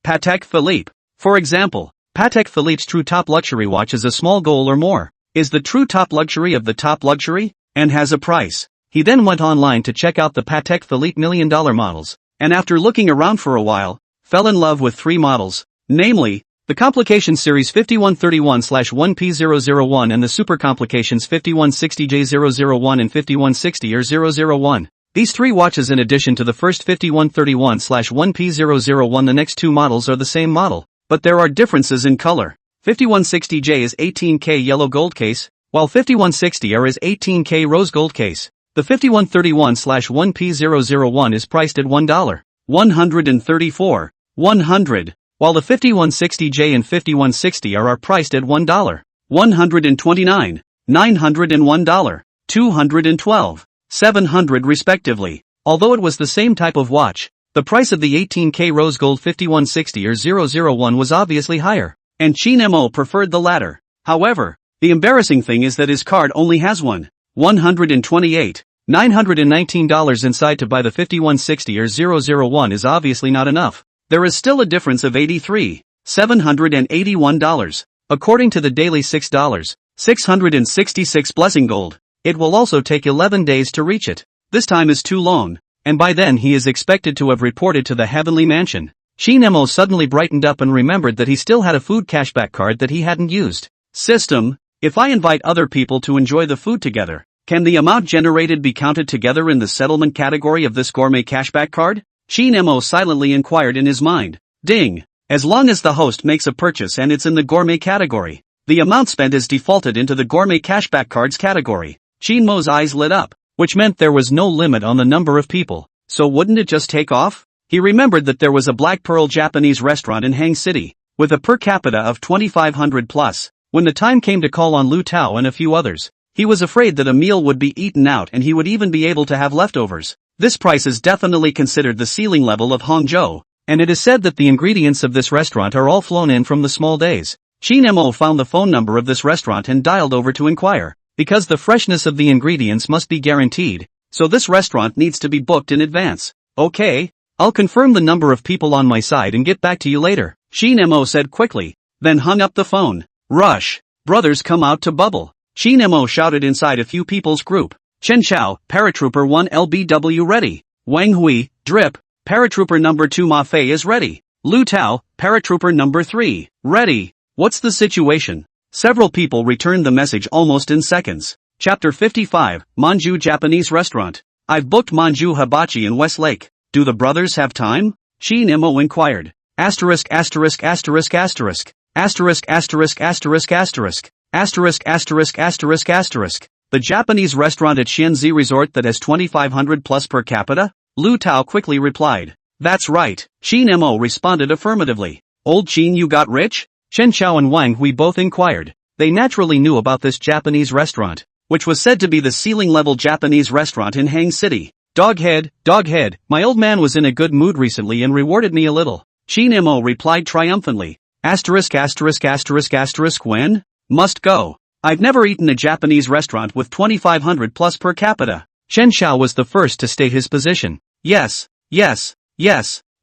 Patek Philippe. For example, Patek Philippe's true top luxury watch is a small gold or more, is the true top luxury of the top luxury, and has a price. He then went online to check out the Patek Philippe $1 million models, and after looking around for a while, fell in love with 3 models, namely, the Complications Series 5131/1P001 and the Super Complications 5160J001 and 5160R001. These 3 watches, in addition to the first 5131/1P001, the next 2 models are the same model, but there are differences in color. 5160J is 18K yellow gold case, while 5160R is 18K rose gold case. The 5131/1P001 is priced at $1. 134. 100. While the 5160J and 5160R are priced at $1. 129. $901. 212. 700 respectively. Although it was the same type of watch, the price of the 18K rose gold 5160R001 was obviously higher, and Chin Mo preferred the latter. However, the embarrassing thing is that his card only has $128. $919 inside to buy the 5160R001 is obviously not enough. There is still a difference of $83. $781. According to the daily $6. 666 blessing gold. It will also take 11 days to reach it. This time is too long, and by then he is expected to have reported to the heavenly mansion. Chin Mo suddenly brightened up and remembered that he still had a food cashback card that he hadn't used. System, if I invite other people to enjoy the food together, can the amount generated be counted together in the settlement category of this gourmet cashback card? Chin Mo silently inquired in his mind. Ding! As long as the host makes a purchase and it's in the gourmet category, the amount spent is defaulted into the gourmet cashback cards category. Chin Mo's eyes lit up, which meant there was no limit on the number of people, so wouldn't it just take off? He remembered that there was a Black Pearl Japanese restaurant in Hangzhou City, with a per capita of 2,500 plus. When the time came to call on Lu Tao and a few others, He was afraid that a meal would be eaten out and he would even be able to have leftovers. This price is definitely considered the ceiling level of Hangzhou, and it is said that the ingredients of this restaurant are all flown in from the small days. Shin Mo found the phone number of this restaurant and dialed over to inquire, because the freshness of the ingredients must be guaranteed, so this restaurant needs to be booked in advance. Okay, I'll confirm the number of people on my side and get back to you later, Shin Mo said quickly, then hung up the phone. Rush! Brothers come out to bubble. Shin Mo shouted inside a few people's group. Chen Xiao, Paratrooper 1 LBW ready. Wang Hui, Drip, Paratrooper number 2 Ma Fei is ready. Lu Tao, Paratrooper number 3, ready. What's the situation? Several people returned the message almost in seconds. Chapter 55, Manju Japanese Restaurant. I've booked Manju Hibachi in Westlake. Do the brothers have time? Shin Mo inquired. Asterisk asterisk asterisk asterisk. Asterisk asterisk asterisk asterisk. Asterisk asterisk asterisk asterisk. The Japanese restaurant at Xianzi Resort that has 2,500 plus per capita? Lu Tao quickly replied. That's right. Shin Mo responded affirmatively. Old Shin, you got rich? Chen Xiao and Wang Hui both inquired. They naturally knew about this Japanese restaurant, which was said to be the ceiling-level Japanese restaurant in Hang City. Doghead, my old man was in a good mood recently and rewarded me a little. Shin Mo replied triumphantly. Asterisk asterisk asterisk asterisk when? Must go. I've never eaten a Japanese restaurant with 2,500 plus per capita. Chen Xiao was the first to state his position. Yes.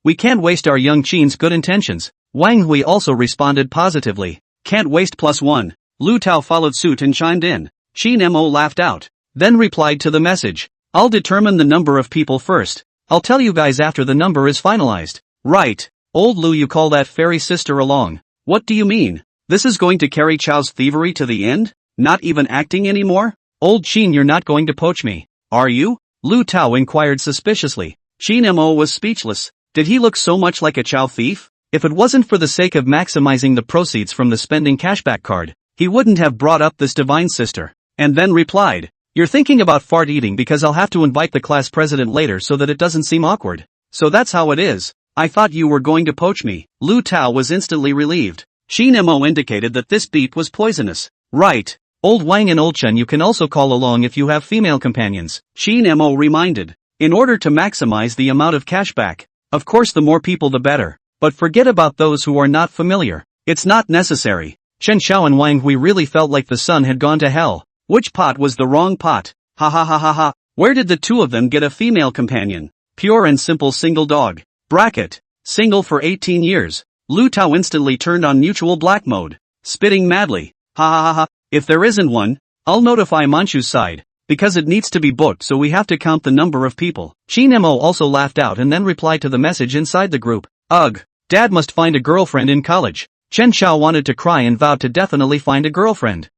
We can't waste our young Qin's good intentions. Wang Hui also responded positively. Can't waste +1. Lu Tao followed suit and chimed in. Shin Mo laughed out, then replied to the message. I'll determine the number of people first. I'll tell you guys after the number is finalized. Right. Old Lu, you call that fairy sister along. What do you mean? This is going to carry Chao's thievery to the end? Not even acting anymore? Old Qin, you're not going to poach me, are you? Lu Tao inquired suspiciously. Shin Mo was speechless. Did he look so much like a Chao thief? If it wasn't for the sake of maximizing the proceeds from the spending cashback card, he wouldn't have brought up this divine sister. And then replied. You're thinking about fart eating because I'll have to invite the class president later so that it doesn't seem awkward. So that's how it is. I thought you were going to poach me. Lu Tao was instantly relieved. Shin Mo indicated that this beep was poisonous. Right. Old Wang and Old Chen, you can also call along if you have female companions. Shin Mo reminded. In order to maximize the amount of cashback. Of course, the more people the better. But forget about those who are not familiar. It's not necessary. Chen Xiao and Wang Hui really felt like the sun had gone to hell. Which pot was the wrong pot? Ha ha ha ha ha. Where did the two of them get a female companion? Pure and simple single dog. Bracket. Single for 18 years. Lu Tao instantly turned on mutual black mode. Spitting madly. Ha ha ha ha. If there isn't one, I'll notify Manchu's side. Because it needs to be booked, so we have to count the number of people. Shin Mo also laughed out and then replied to the message inside the group. Ugh. Dad must find a girlfriend in college. Chen Xiao wanted to cry and vowed to definitely find a girlfriend.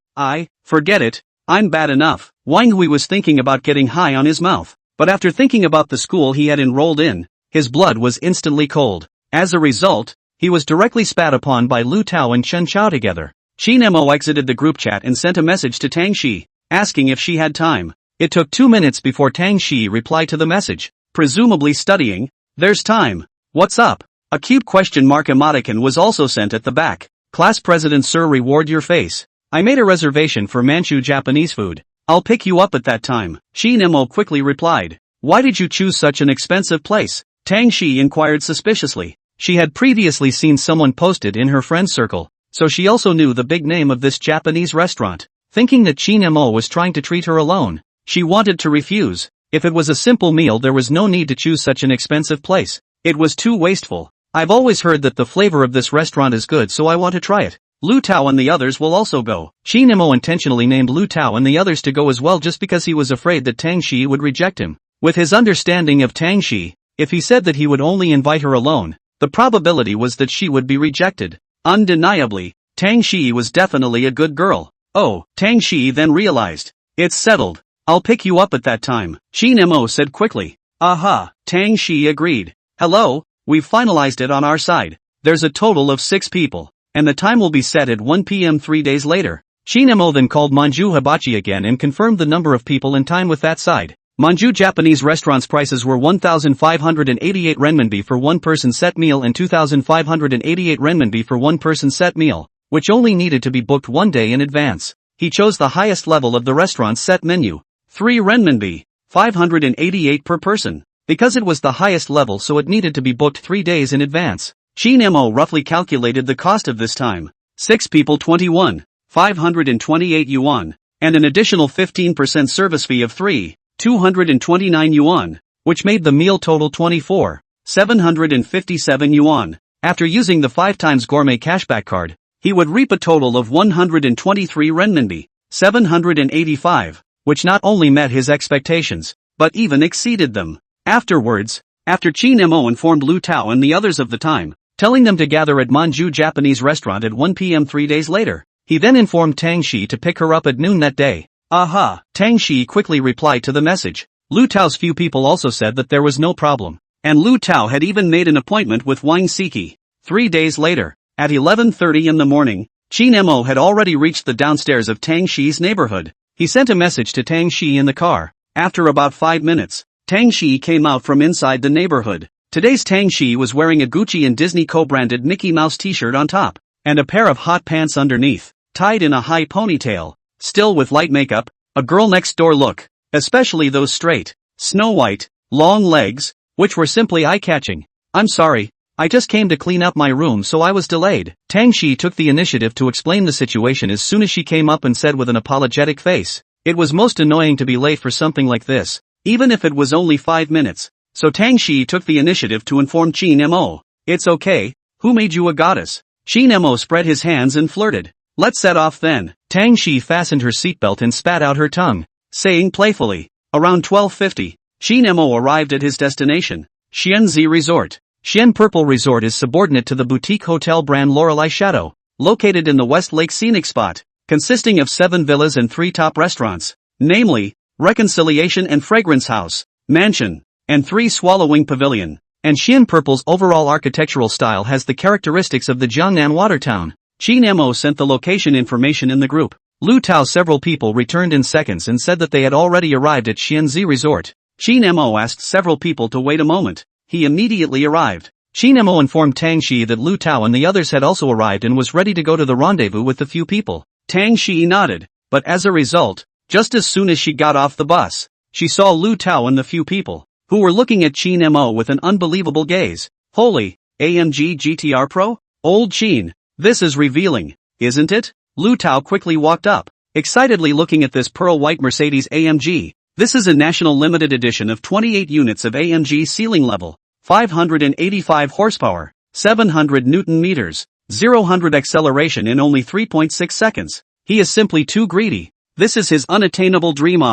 Forget it. I'm bad enough. Wang Hui was thinking about getting high on his mouth. But after thinking about the school he had enrolled in, his blood was instantly cold. As a result, he was directly spat upon by Lu Tao and Chen Xiao together. Shin Mo exited the group chat and sent a message to Tang Shiyi, asking if she had time. It took 2 minutes before Tang Shiyi replied to the message. Presumably studying. There's time. What's up? A cute question mark emoticon was also sent at the back. Class president sir, reward your face. I made a reservation for Manchu Japanese food. I'll pick you up at that time. Shin Mo quickly replied. Why did you choose such an expensive place? Tang Shiyi inquired suspiciously. She had previously seen someone post it in her friend circle, so she also knew the big name of this Japanese restaurant. Thinking that Shin Mo was trying to treat her alone, she wanted to refuse. If it was a simple meal, there was no need to choose such an expensive place. It was too wasteful. I've always heard that the flavor of this restaurant is good, so I want to try it. Lu Tao and the others will also go. Shin Mo intentionally named Lu Tao and the others to go as well just because he was afraid that Tang Shiyi would reject him. With his understanding of Tang Shiyi, if he said that he would only invite her alone, the probability was that she would be rejected. Undeniably, Tang Shiyi was definitely a good girl. Oh, Tang Shiyi then realized. It's settled. I'll pick you up at that time, Shin Mo said quickly. Aha, Tang Shiyi agreed. Hello, we've finalized it on our side. There's a total of 6 people. And the time will be set at 1 p.m. 3 days later. Shin Mo then called Manju Hibachi again and confirmed the number of people and time with that side. Manju Japanese restaurant's prices were 1,588 renminbi for one person set meal and 2,588 renminbi for one person set meal, which only needed to be booked 1 day in advance. he chose the highest level of the restaurant's set menu. 3 renminbi, 588 per person. Because it was the highest level, so it needed to be booked 3 days in advance. Qin Mo roughly calculated the cost of this time. 6 people 21, 528 yuan, and an additional 15% service fee of 229 yuan, which made the meal total 24, 757 yuan. After using the 5 times gourmet cashback card, he would reap a total of 123 renminbi, 785, which not only met his expectations, but even exceeded them. Afterwards, after Qin Mo informed Lu Tao and the others of the time, telling them to gather at Manju Japanese restaurant at 1 p.m. 3 days later, he then informed Tang Shiyi to pick her up at noon that day. Aha! Tang Shiyi quickly replied to the message. Lu Tao's few people also said that there was no problem, and Lu Tao had even made an appointment with Wang Siki. 3 days later, at 11:30 in the morning, Qin Mo had already reached the downstairs of Tang Shiyi's neighborhood. He sent a message to Tang Shiyi in the car. After about 5 minutes, Tang Shiyi came out from inside the neighborhood. Today's Tang Shiyi was wearing a Gucci and Disney co-branded Mickey Mouse t-shirt on top, and a pair of hot pants underneath, tied in a high ponytail. Still with light makeup, a girl next door look, especially those straight, snow white, long legs, which were simply eye-catching. I'm sorry, I just came to clean up my room so I was delayed. Tang Shiyi took the initiative to explain the situation as soon as she came up and said with an apologetic face, it was most annoying to be late for something like this, even if it was only 5 minutes. So Tang Shiyi took the initiative to inform Qin Mo. It's okay, who made you a goddess? Qin Mo spread his hands and flirted. Let's set off then. Tang Shiyi fastened her seatbelt and spat out her tongue, saying playfully. Around 12:50, Qin Mo arrived at his destination, Xianzi Resort. Xian Purple Resort is subordinate to the boutique hotel brand Lorelei Chateau, located in the West Lake Scenic Spot, consisting of 7 villas and 3 top restaurants, namely, Reconciliation and Fragrance House, Mansion, and 3 Swallowing Pavilion. And Xian Purple's overall architectural style has the characteristics of the Jiangnan water town. Qin Mo sent the location information in the group. Lu Tao several people returned in seconds and said that they had already arrived at Xianzi Resort. Qin Mo asked several people to wait a moment. He immediately arrived. Qin Mo informed Tang Shiyi that Lu Tao and the others had also arrived and was ready to go to the rendezvous with the few people. Tang Shiyi nodded, but as a result, just as soon as she got off the bus, she saw Lu Tao and the few people, who were looking at Qin Mo with an unbelievable gaze. Holy, AMG GTR Pro? Old Qin, this is revealing, isn't it? Lu Tao quickly walked up, excitedly looking at this pearl-white Mercedes AMG. This is a national limited edition of 28 units of AMG ceiling level, 585 horsepower, 700 Newton meters, 0-100 acceleration in only 3.6 seconds. He is simply too greedy. This is his unattainable dream.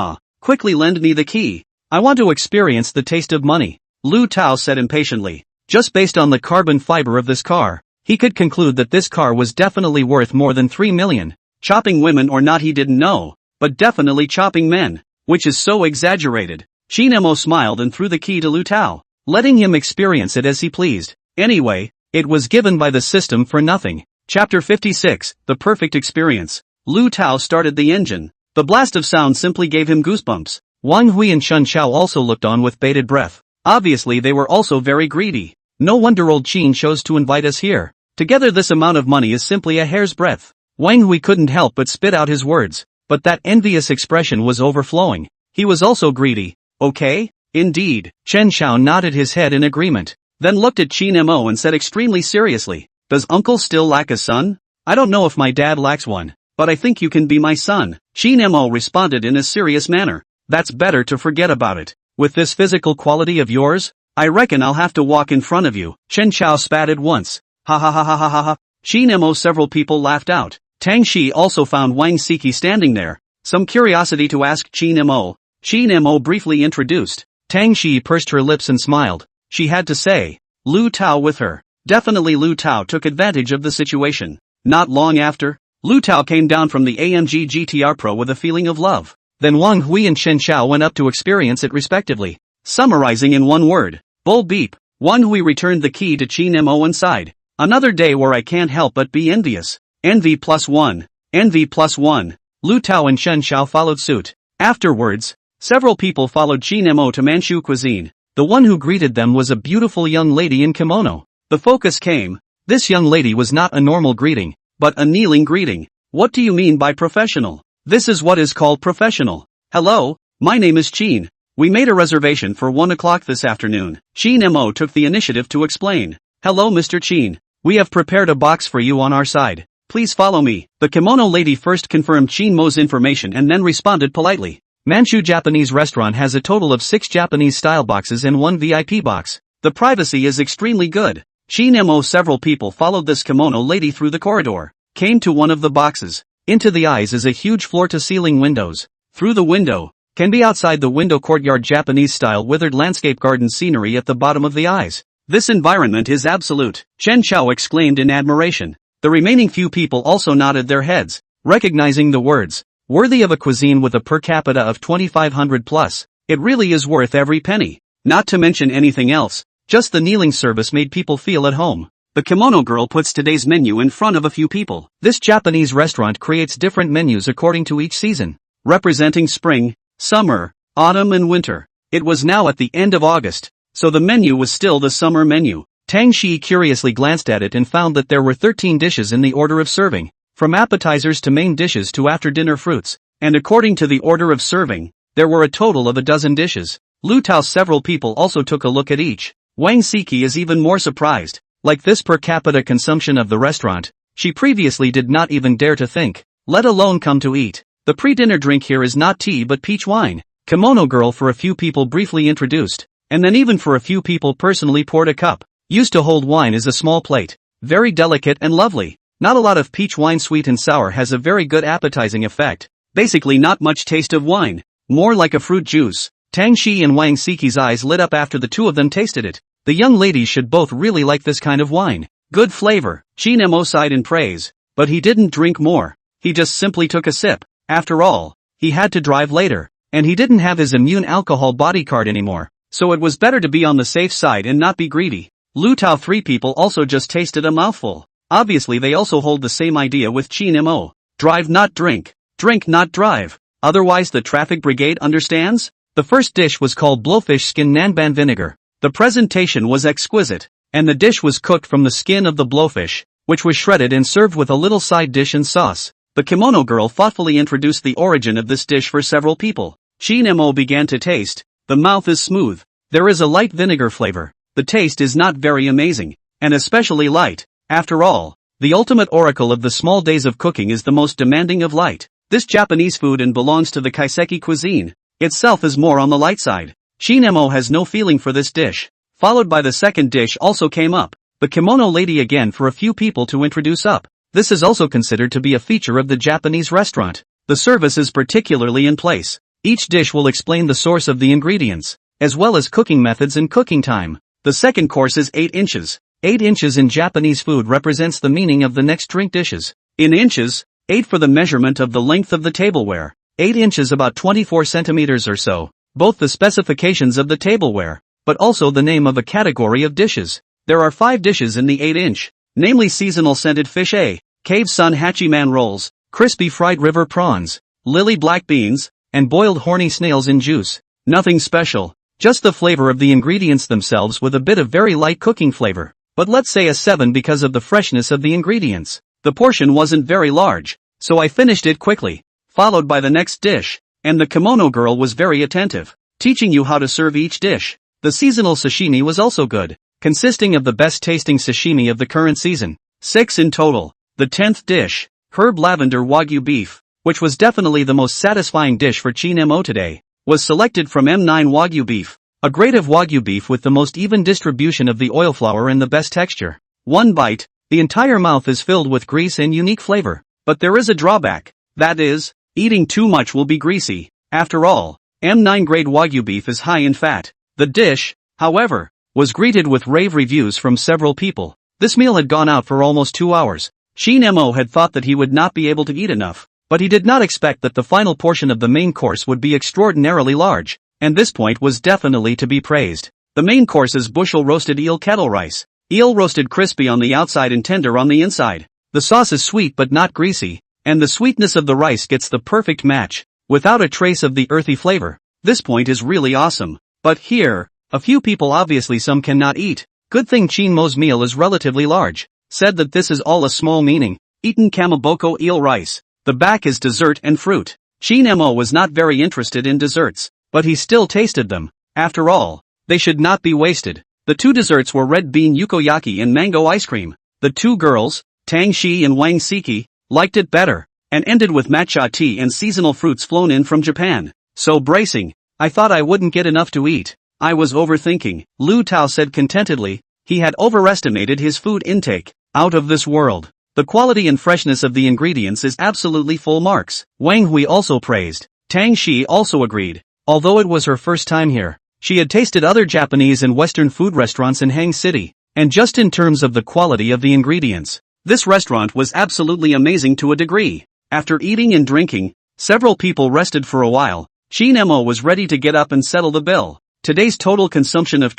Quickly lend me the key. I want to experience the taste of money. Lu Tao said impatiently. Just based on the carbon fiber of this car, he could conclude that this car was definitely worth more than 3 million. Chopping women or not he didn't know, but definitely chopping men, which is so exaggerated. Qin Mo smiled and threw the key to Lu Tao, letting him experience it as he pleased. Anyway, it was given by the system for nothing. Chapter 56, The Perfect Experience. Lu Tao started the engine. The blast of sound simply gave him goosebumps. Wang Hui and Chun Chao also looked on with bated breath. Obviously they were also very greedy. No wonder old Qin chose to invite us here. Together this amount of money is simply a hair's breadth. Wang Hui couldn't help but spit out his words, but that envious expression was overflowing. He was also greedy. Okay? Indeed. Chen Chao nodded his head in agreement, then looked at Qin Mo and said extremely seriously, does uncle still lack a son? I don't know if my dad lacks one, but I think you can be my son. Qin Mo responded in a serious manner. That's better to forget about it. With this physical quality of yours, I reckon I'll have to walk in front of you. Chen Chao spatted once. Ha ha ha ha ha ha ha. Qin Mo several people laughed out. Tang Shiyi also found Wang Siki standing there. Some curiosity to ask Qin Mo. Qin Mo briefly introduced. Tang Shiyi pursed her lips and smiled. She had to say, Lu Tao with her. Definitely Lu Tao took advantage of the situation. Not long after, Lu Tao came down from the AMG GTR Pro with a feeling of love. Then Wang Hui and Chen Chao went up to experience it respectively. Summarizing in one word, bull beep. Wang Hui returned the key to Qin Mo and sighed. Another day where I can't help but be envious. Envy +1. Envy +1. Lu Tao and Chen Chao followed suit. Afterwards, several people followed Qin Mo to Manchu cuisine. The one who greeted them was a beautiful young lady in kimono. The focus came. This young lady was not a normal greeting, but a kneeling greeting. What do you mean by professional? This is what is called professional. Hello, my name is Chin. We made a reservation for 1 o'clock this afternoon. Chin Mo took the initiative to explain. Hello Mr. Chin. We have prepared a box for you on our side. Please follow me. The kimono lady first confirmed Chin Mo's information and then responded politely. Manchu Japanese restaurant has a total of 6 Japanese-style boxes and 1 VIP box. The privacy is extremely good. Chin Mo. Several people followed this kimono lady through the corridor, came to one of the boxes. Into the eyes is a huge floor-to-ceiling windows. Through the window, can be outside the window courtyard Japanese-style withered landscape garden scenery at the bottom of the eyes. This environment is absolute, Chen Chao exclaimed in admiration. The remaining few people also nodded their heads, recognizing the words. Worthy of a cuisine with a per capita of 2,500 plus, it really is worth every penny. Not to mention anything else, just the kneeling service made people feel at home. The kimono girl puts today's menu in front of a few people. This Japanese restaurant creates different menus according to each season, representing spring, summer, autumn and winter. It was now at the end of August, so the menu was still the summer menu. Tang Shiyi curiously glanced at it and found that there were 13 dishes in the order of serving. From appetizers to main dishes to after-dinner fruits, and according to the order of serving, there were a total of a dozen dishes. Lu Tao. Several people also took a look at each. Wang Siki is even more surprised. Like this per capita consumption of the restaurant, she previously did not even dare to think, let alone come to eat. The pre-dinner drink here is not tea but peach wine. Kimono girl for a few people briefly introduced, and then even for a few people personally poured a cup. Used to hold wine is a small plate, very delicate and lovely. Not a lot of peach wine, sweet and sour, has a very good appetizing effect. Basically not much taste of wine, more like a fruit juice. Tang Shi and Wang Siki's eyes lit up after the two of them tasted it. The young ladies should both really like this kind of wine. Good flavor. Chin Mo sighed in praise, but he didn't drink more. He just simply took a sip. After all, he had to drive later, and he didn't have his immune alcohol body card anymore, so it was better to be on the safe side and not be greedy. Lu Tao. 3 people also just tasted a mouthful. Obviously they also hold the same idea with Chin Mo. Drive not drink. Drink not drive. Otherwise the traffic brigade understands? The first dish was called blowfish skin nanban vinegar. The presentation was exquisite, and the dish was cooked from the skin of the blowfish, which was shredded and served with a little side dish and sauce. The kimono girl thoughtfully introduced the origin of this dish for several people. Chin Mo began to taste. The mouth is smooth. There is a light vinegar flavor. The taste is not very amazing, and especially light. After all, the ultimate oracle of the small days of cooking is the most demanding of light. This Japanese food and belongs to the kaiseki cuisine. Itself is more on the light side. Chin Mo has no feeling for this dish. Followed by the second dish also came up. The kimono lady again for a few people to introduce up. This is also considered to be a feature of the Japanese restaurant. The service is particularly in place. Each dish will explain the source of the ingredients, as well as cooking methods and cooking time. The second course is 8 inches. 8 inches in Japanese food represents the meaning of the next drink dishes. In inches, 8 for the measurement of the length of the tableware. 8 inches about 24 centimeters or so. Both the specifications of the tableware, but also the name of a category of dishes. There are 5 dishes in the 8-inch, namely seasonal scented fish A, cave sun hachiman rolls, crispy fried river prawns, lily black beans, and boiled horny snails in juice. Nothing special, just the flavor of the ingredients themselves with a bit of very light cooking flavor. But let's say a 7 because of the freshness of the ingredients. The portion wasn't very large, so I finished it quickly, followed by the next dish, and the kimono girl was very attentive, teaching you how to serve each dish. The seasonal sashimi was also good, consisting of the best tasting sashimi of the current season. 6 in total. The 10th dish, herb lavender wagyu beef, which was definitely the most satisfying dish for Chin Mo today, was selected from M9 wagyu beef. A grade of wagyu beef with the most even distribution of the oil flour and the best texture. One bite, the entire mouth is filled with grease and unique flavor. But there is a drawback. That is, eating too much will be greasy. After all, M9 grade wagyu beef is high in fat. The dish, however, was greeted with rave reviews from several people. This meal had gone out for almost 2 hours. Chin Mo had thought that he would not be able to eat enough, but he did not expect that the final portion of the main course would be extraordinarily large. And this point was definitely to be praised. The main course is bushel roasted eel kettle rice. Eel roasted crispy on the outside and tender on the inside. The sauce is sweet but not greasy, and the sweetness of the rice gets the perfect match, without a trace of the earthy flavor. This point is really awesome. But here, a few people, obviously some cannot eat. Good thing Chin Mo's meal is relatively large. Said that this is all a small meaning. Eaten kamaboko eel rice. The The back is dessert and fruit. Shin-mo was not very interested in desserts, but he still tasted them. After all, they should not be wasted. The two desserts were red bean yukoyaki and mango ice cream. The two girls, Tang Shiyi and Wang Siki, liked it better, and ended with matcha tea and seasonal fruits flown in from Japan. So bracing. I thought I wouldn't get enough to eat. I was overthinking, Lu Tao said contentedly. He had overestimated his food intake. Out of this world. The quality and freshness of the ingredients is absolutely full marks. Wang Hui also praised. Tang Shiyi also agreed. Although it was her first time here, she had tasted other Japanese and Western food restaurants in Hang City, and just in terms of the quality of the ingredients, this restaurant was absolutely amazing to a degree. After eating and drinking, several people rested for a while. Shin-mo was ready to get up and settle the bill. Today's total consumption of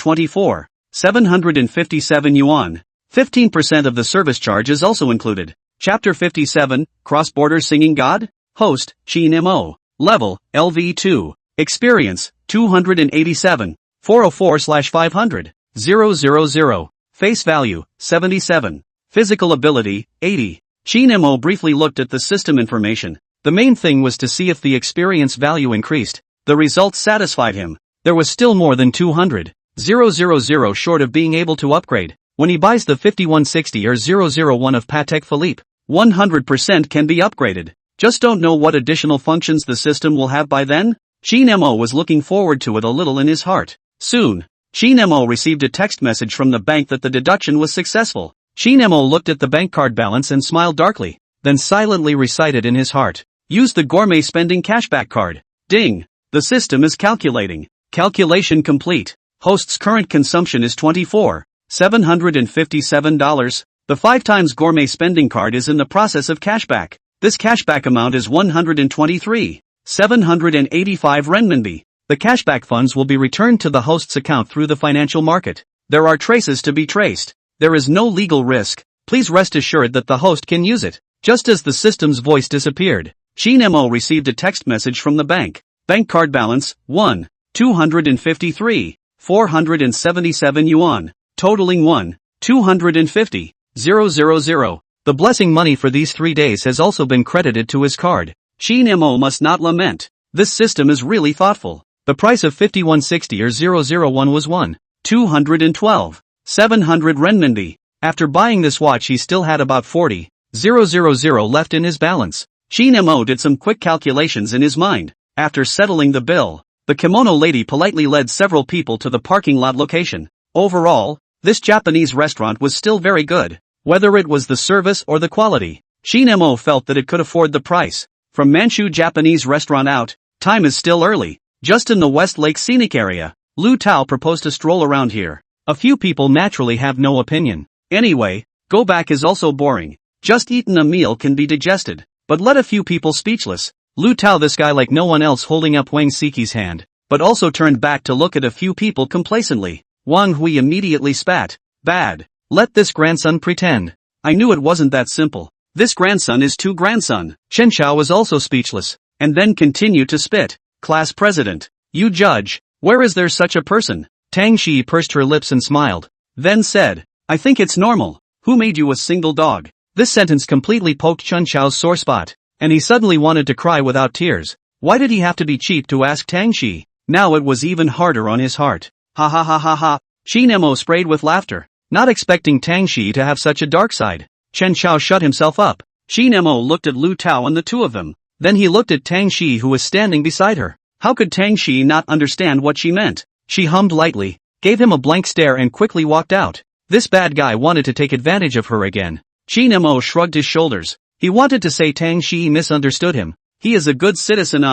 757 yuan. 15% of the service charge is also included. Chapter 57, Cross-Border Singing God? Host, Shin-mo. Level, LV2. Experience, 287. 404/500. 000. Face value, 77. Physical ability, 80. Shin-mo briefly looked at the system information. The main thing was to see if the experience value increased. The results satisfied him. There was still more than 200,000 short of being able to upgrade. When he buys the 5160 or 001 of Patek Philippe, 100% can be upgraded. Just don't know what additional functions the system will have by then? Shin-mo was looking forward to it a little in his heart. Soon, Shin-mo received a text message from the bank that the deduction was successful. Shin-mo looked at the bank card balance and smiled darkly, then silently recited in his heart, "Use the gourmet spending cashback card." Ding! The system is calculating. Calculation complete. Host's current consumption is $24,757. The 5 times gourmet spending card is in the process of cashback. This cashback amount is 123,785 renminbi. The cashback funds will be returned to the host's account through the financial market. There are traces to be traced. There is no legal risk. Please rest assured that the host can use it. Just as the system's voice disappeared, Shin-mo received a text message from the bank. Bank card balance, 1,253,477 yuan, totaling 1,250,000. The blessing money for these 3 days has also been credited to his card. Shin-mo must not lament. This system is really thoughtful. The price of 5160 or 001 was 1,212,700 renminbi. After buying this watch he still had about 40,000 left in his balance. Shin-mo did some quick calculations in his mind. After settling the bill, the kimono lady politely led several people to the parking lot location. Overall, this Japanese restaurant was still very good. Whether it was the service or the quality, Shin-mo felt that it could afford the price. From Manchu Japanese restaurant out, time is still early. Just in the West Lake scenic area, Lu Tao proposed to stroll around here. A few people naturally have no opinion. Anyway, go back is also boring. Just eating a meal can be digested, but let a few people speechless. Lu Tao, this guy like no one else, holding up Wang Siki's hand, but also turned back to look at a few people complacently. Wang Hui immediately spat. Bad. Let this grandson pretend. I knew it wasn't that simple. This grandson is too grandson. Chen Xiao was also speechless, and then continued to spit. Class president. You judge. Where is there such a person? Tang Shiyi pursed her lips and smiled. Then said, I think it's normal. Who made you a single dog? This sentence completely poked Chen Xiao's sore spot, and he suddenly wanted to cry without tears. Why did he have to be cheap to ask Tang Shiyi? Now it was even harder on his heart. Ha ha ha ha ha. Shin-mo sprayed with laughter, not expecting Tang Shiyi to have such a dark side. Chen Xiao shut himself up. Shin-mo looked at Lu Tao and the two of them. Then he looked at Tang Shiyi, who was standing beside her. How could Tang Shiyi not understand what she meant? She hummed lightly, gave him a blank stare and quickly walked out. This bad guy wanted to take advantage of her again. Shin-mo shrugged his shoulders. He wanted to say Tang Shiyi misunderstood him. He is a good citizen.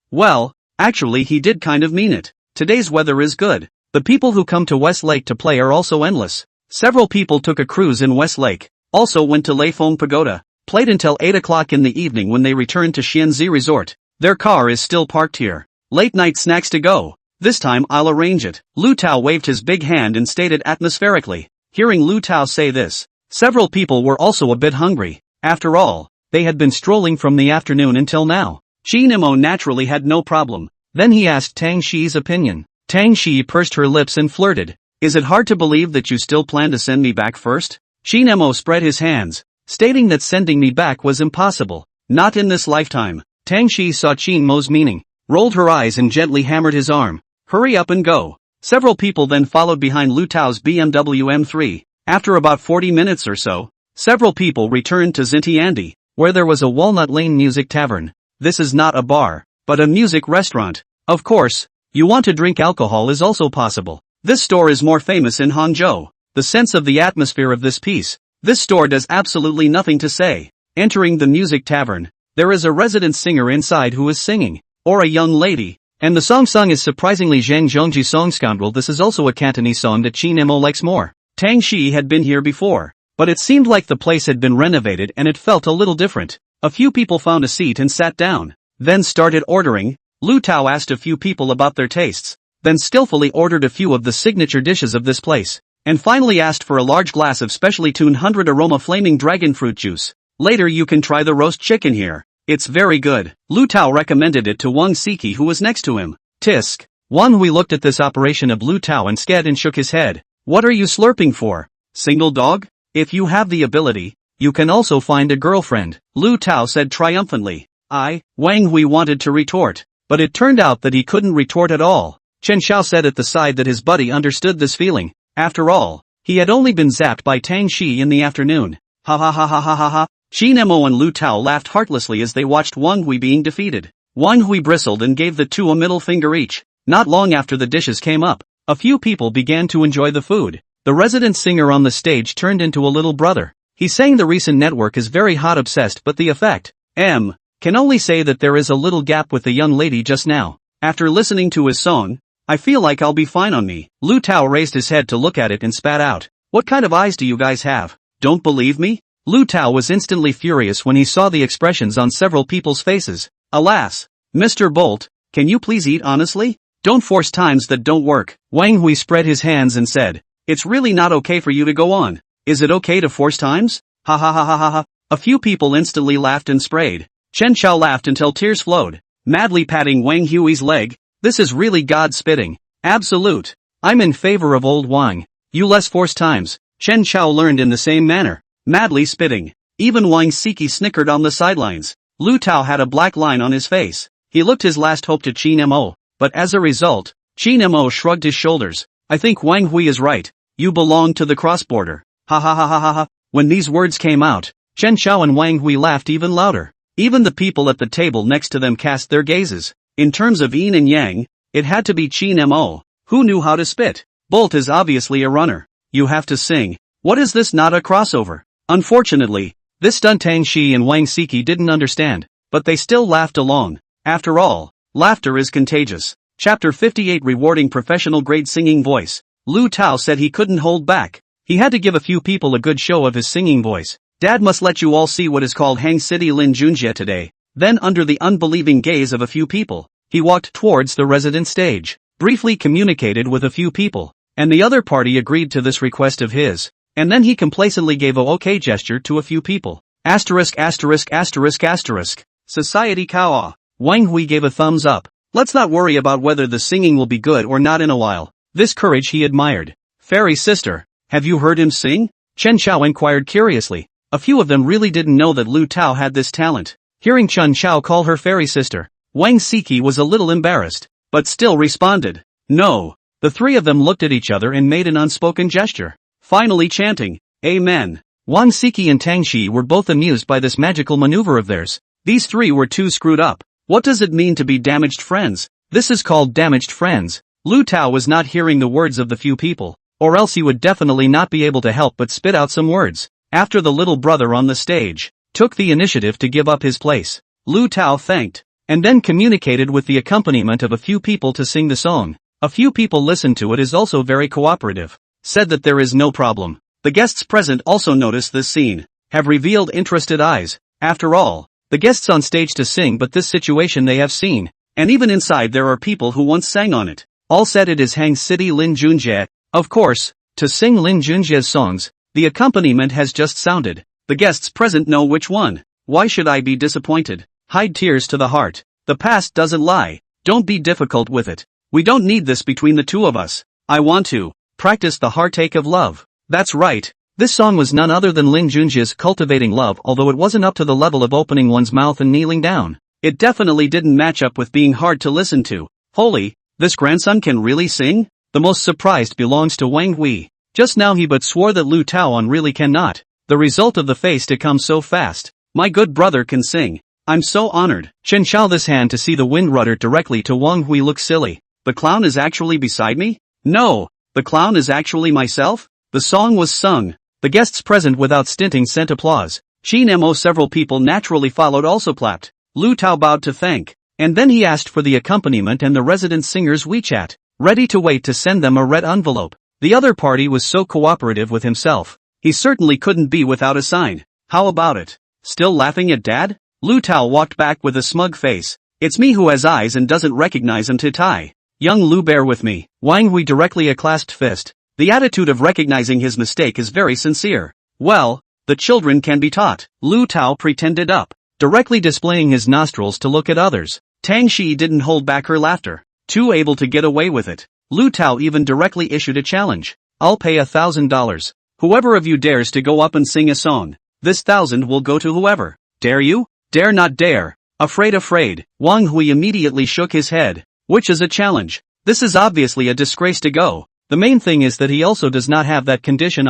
Well, actually he did kind of mean it. Today's weather is good. The people who come to West Lake to play are also endless. Several people took a cruise in West Lake, also went to Leifeng Pagoda, played until 8 o'clock in the evening when they returned to Xianzi Resort. Their car is still parked here. Late night snacks to go. This time I'll arrange it. Lu Tao waved his big hand and stated atmospherically. Hearing Lu Tao say this, several people were also a bit hungry. After all, they had been strolling from the afternoon until now. Shin-mo naturally had no problem. Then he asked Tang Shiyi's opinion. Tang Shiyi pursed her lips and flirted. Is it hard to believe that you still plan to send me back first? Shin-mo spread his hands, stating that sending me back was impossible. Not in this lifetime. Tang Shiyi saw Qin Mo's meaning, rolled her eyes and gently hammered his arm. Hurry up and go. Several people then followed behind Lu Tao's BMW M3. After about 40 minutes or so, several people returned to Xintiandi, where there was a Walnut Lane music tavern. This is not a bar, but a music restaurant. Of course, you want to drink alcohol is also possible. This store is more famous in Hangzhou. The sense of the atmosphere of this piece. This store does absolutely nothing to say. Entering the music tavern, there is a resident singer inside who is singing, or a young lady, and the song sung is surprisingly Zhang Zhongji Song Scoundrel. This is also a Cantonese song that Qin Mo likes more. Tang Shiyi had been here before, but it seemed like the place had been renovated and it felt a little different. A few people found a seat and sat down, then started ordering. Lu Tao asked a few people about their tastes, then skillfully ordered a few of the signature dishes of this place, and finally asked for a large glass of specially tuned 100 aroma flaming dragon fruit juice. Later you can try the roast chicken here. It's very good. Lu Tao recommended it to Wang Siki who was next to him. Tisk. Wang Hui looked at this operation of Lu Tao and scared and shook his head. What are you slurping for? Single dog? If you have the ability, you can also find a girlfriend, Lu Tao said triumphantly. Wang Hui wanted to retort, but it turned out that he couldn't retort at all. Chen Xiao said at the side that his buddy understood this feeling. After all, he had only been zapped by Tang Shiyi in the afternoon. Ha ha ha ha ha ha ha. Qin Mo and Lu Tao laughed heartlessly as they watched Wang Hui being defeated. Wang Hui bristled and gave the two a middle finger each. Not long after the dishes came up, a few people began to enjoy the food. The resident singer on the stage turned into a little brother. He sang the recent network is very hot obsessed but the effect, can only say that there is a little gap with the young lady just now. After listening to his song, I feel like I'll be fine on me. Lu Tao raised his head to look at it and spat out. What kind of eyes do you guys have? Don't believe me? Lu Tao was instantly furious when he saw the expressions on several people's faces. Alas! Mr. Bolt, can you please eat honestly? Don't force times that don't work. Wang Hui spread his hands and said, it's really not okay for you to go on. Is it okay to force times? Ha ha ha ha ha ha. A few people instantly laughed and sprayed. Chen Xiao laughed until tears flowed, madly patting Wang Hui's leg. This is really God spitting. Absolute. I'm in favor of old Wang. You less force times. Chen Xiao learned in the same manner. Madly spitting. Even Wang Siki snickered on the sidelines. Lu Tao had a black line on his face. He looked his last hope to Qin Mo, but as a result, Qin Mo shrugged his shoulders. I think Wang Hui is right. You belong to the cross-border. Ha ha ha ha ha ha. When these words came out, Chen Xiao and Wang Hui laughed even louder. Even the people at the table next to them cast their gazes. In terms of yin and yang, it had to be Qin Mo, who knew how to spit. Bolt is obviously a runner. You have to sing. What is this, not a crossover? Unfortunately, this stunt Tang Shiyi and Wang Siki didn't understand, but they still laughed along. After all, laughter is contagious. Chapter 58 Rewarding Professional Grade Singing Voice. Lu Tao said he couldn't hold back. He had to give a few people a good show of his singing voice. Dad must let you all see what is called Hang City Lin Junjie today. Then under the unbelieving gaze of a few people, he walked towards the resident stage, briefly communicated with a few people, and the other party agreed to this request of his. And then he complacently gave a okay gesture to a few people. Asterisk asterisk asterisk asterisk. Society Kao. Wang Hui gave a thumbs up. Let's not worry about whether the singing will be good or not in a while. This courage he admired. Fairy sister, have you heard him sing? Chen Xiao inquired curiously. A few of them really didn't know that Lu Tao had this talent. Hearing Chen Xiao call her fairy sister, Wang Siki was a little embarrassed, but still responded. No. The three of them looked at each other and made an unspoken gesture, finally chanting, Amen. Wang Siki and Tang Shiyi were both amused by this magical maneuver of theirs. These three were too screwed up. What does it mean to be damaged friends? This is called damaged friends. Lu Tao was not hearing the words of the few people, or else he would definitely not be able to help but spit out some words. After the little brother on the stage took the initiative to give up his place, Lu Tao thanked, and then communicated with the accompaniment of a few people to sing the song. A few people listened to it is also very cooperative, said that there is no problem. The guests present also noticed this scene, have revealed interested eyes. After all, the guests on stage to sing but this situation they have seen, and even inside there are people who once sang on it. All said it is Hang City Lin Junjie. Of course, to sing Lin Junjie's songs, the accompaniment has just sounded. The guests present know which one. Why should I be disappointed? Hide tears to the heart. The past doesn't lie. Don't be difficult with it. We don't need this between the two of us. I want to practice the heartache of love. That's right. This song was none other than Lin Junjia's Cultivating Love, although it wasn't up to the level of opening one's mouth and kneeling down. It definitely didn't match up with being hard to listen to. Holy, this grandson can really sing? The most surprised belongs to Wang Hui. Just now he but swore that Lu Taoan really cannot. The result of the face to come so fast. My good brother can sing. I'm so honored. Chen Xiao this hand to see the wind rudder directly to Wang Hui look silly. The clown is actually beside me? No, the clown is actually myself? The song was sung. The guests present without stinting sent applause. Qin Mo several people naturally followed also clapped. Lu Tao bowed to thank. And then he asked for the accompaniment and the resident singer's WeChat. Ready to wait to send them a red envelope. The other party was so cooperative with himself. He certainly couldn't be without a sign. How about it? Still laughing at Dad? Lu Tao walked back with a smug face. It's me who has eyes and doesn't recognize him to Tai. Young Lu, bear with me. Wang Hui directly a clasped fist. The attitude of recognizing his mistake is very sincere. Well, the children can be taught. Lu Tao pretended up, directly displaying his nostrils to look at others. Tang Shiyi didn't hold back her laughter. Too able to get away with it. Lu Tao even directly issued a challenge. I'll pay $1,000. Whoever of you dares to go up and sing a song, this 1,000 will go to whoever. Dare you? Dare not dare. Afraid. Wang Hui immediately shook his head. Which is a challenge. This is obviously a disgrace to go. The main thing is that he also does not have that condition.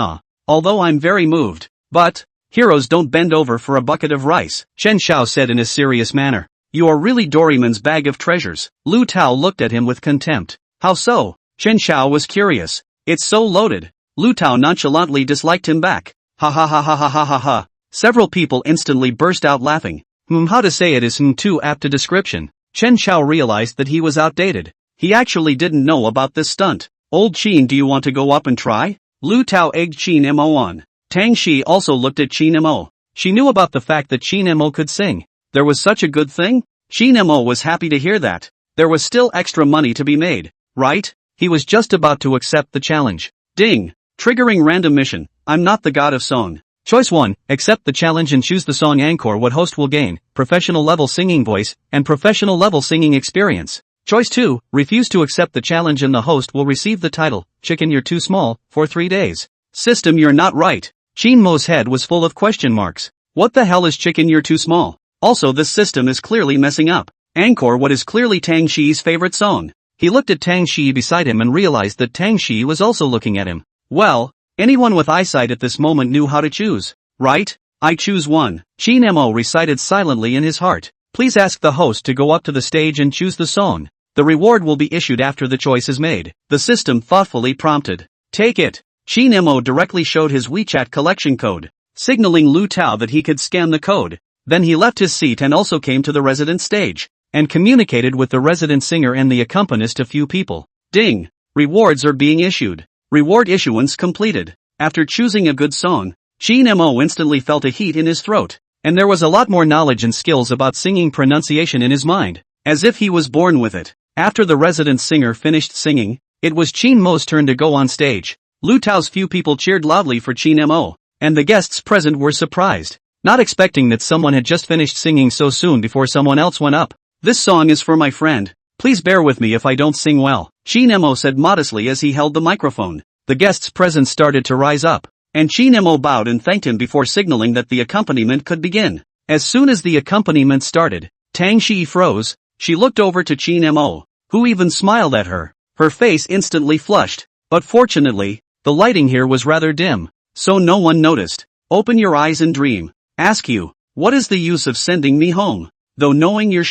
Although I'm very moved. But, heroes don't bend over for a bucket of rice, Chen Xiao said in a serious manner. You are really Doraemon's bag of treasures. Lu Tao looked at him with contempt. How so? Chen Xiao was curious. It's so loaded. Lu Tao nonchalantly disliked him back. Ha ha ha ha ha ha ha ha. Several people instantly burst out laughing. How to say it is too apt a description. Chen Xiao realized that he was outdated. He actually didn't know about this stunt. Old Qin, do you want to go up and try? Lu Tao egged Qin Mo on. Tang Shiyi also looked at Qin Mo. She knew about the fact that Qin Mo could sing. There was such a good thing? Qin Mo was happy to hear that. There was still extra money to be made, right? He was just about to accept the challenge. Ding! Triggering random mission. I'm not the god of song. Choice 1, accept the challenge and choose the song anchor. What host will gain? Professional level singing voice, and professional level singing experience. Choice 2, refuse to accept the challenge and the host will receive the title, Chicken You're Too Small, for 3 days. System, you're not right. Qin Mo's head was full of question marks. What the hell is Chicken You're Too Small? Also, this system is clearly messing up. Anchor what is clearly Tang Shiyi's favorite song. He looked at Tang Shiyi beside him and realized that Tang Shiyi was also looking at him. Well, anyone with eyesight at this moment knew how to choose, right? I choose 1. Qin Mo recited silently in his heart. Please ask the host to go up to the stage and choose the song. The reward will be issued after the choice is made. The system thoughtfully prompted. Take it. Qin Mo directly showed his WeChat collection code, signaling Lu Tao that he could scan the code. Then he left his seat and also came to the resident stage, and communicated with the resident singer and the accompanist a few people. Ding! Rewards are being issued. Reward issuance completed. After choosing a good song, Qin Mo instantly felt a heat in his throat, and there was a lot more knowledge and skills about singing pronunciation in his mind, as if he was born with it. After the resident singer finished singing, it was Qin Mo's turn to go on stage. Lu Tao's few people cheered loudly for Qin Mo, and the guests present were surprised, not expecting that someone had just finished singing so soon before someone else went up. This song is for my friend. Please bear with me if I don't sing well, Qin Mo said modestly as he held the microphone. The guests present started to rise up, and Qin Mo bowed and thanked him before signaling that the accompaniment could begin. As soon as the accompaniment started, Tang Shiyi froze. She looked over to Qin Mo, who even smiled at her. Her face instantly flushed, but fortunately, the lighting here was rather dim, so no one noticed. Open your eyes and dream. Ask you, what is the use of sending me home? Though knowing you're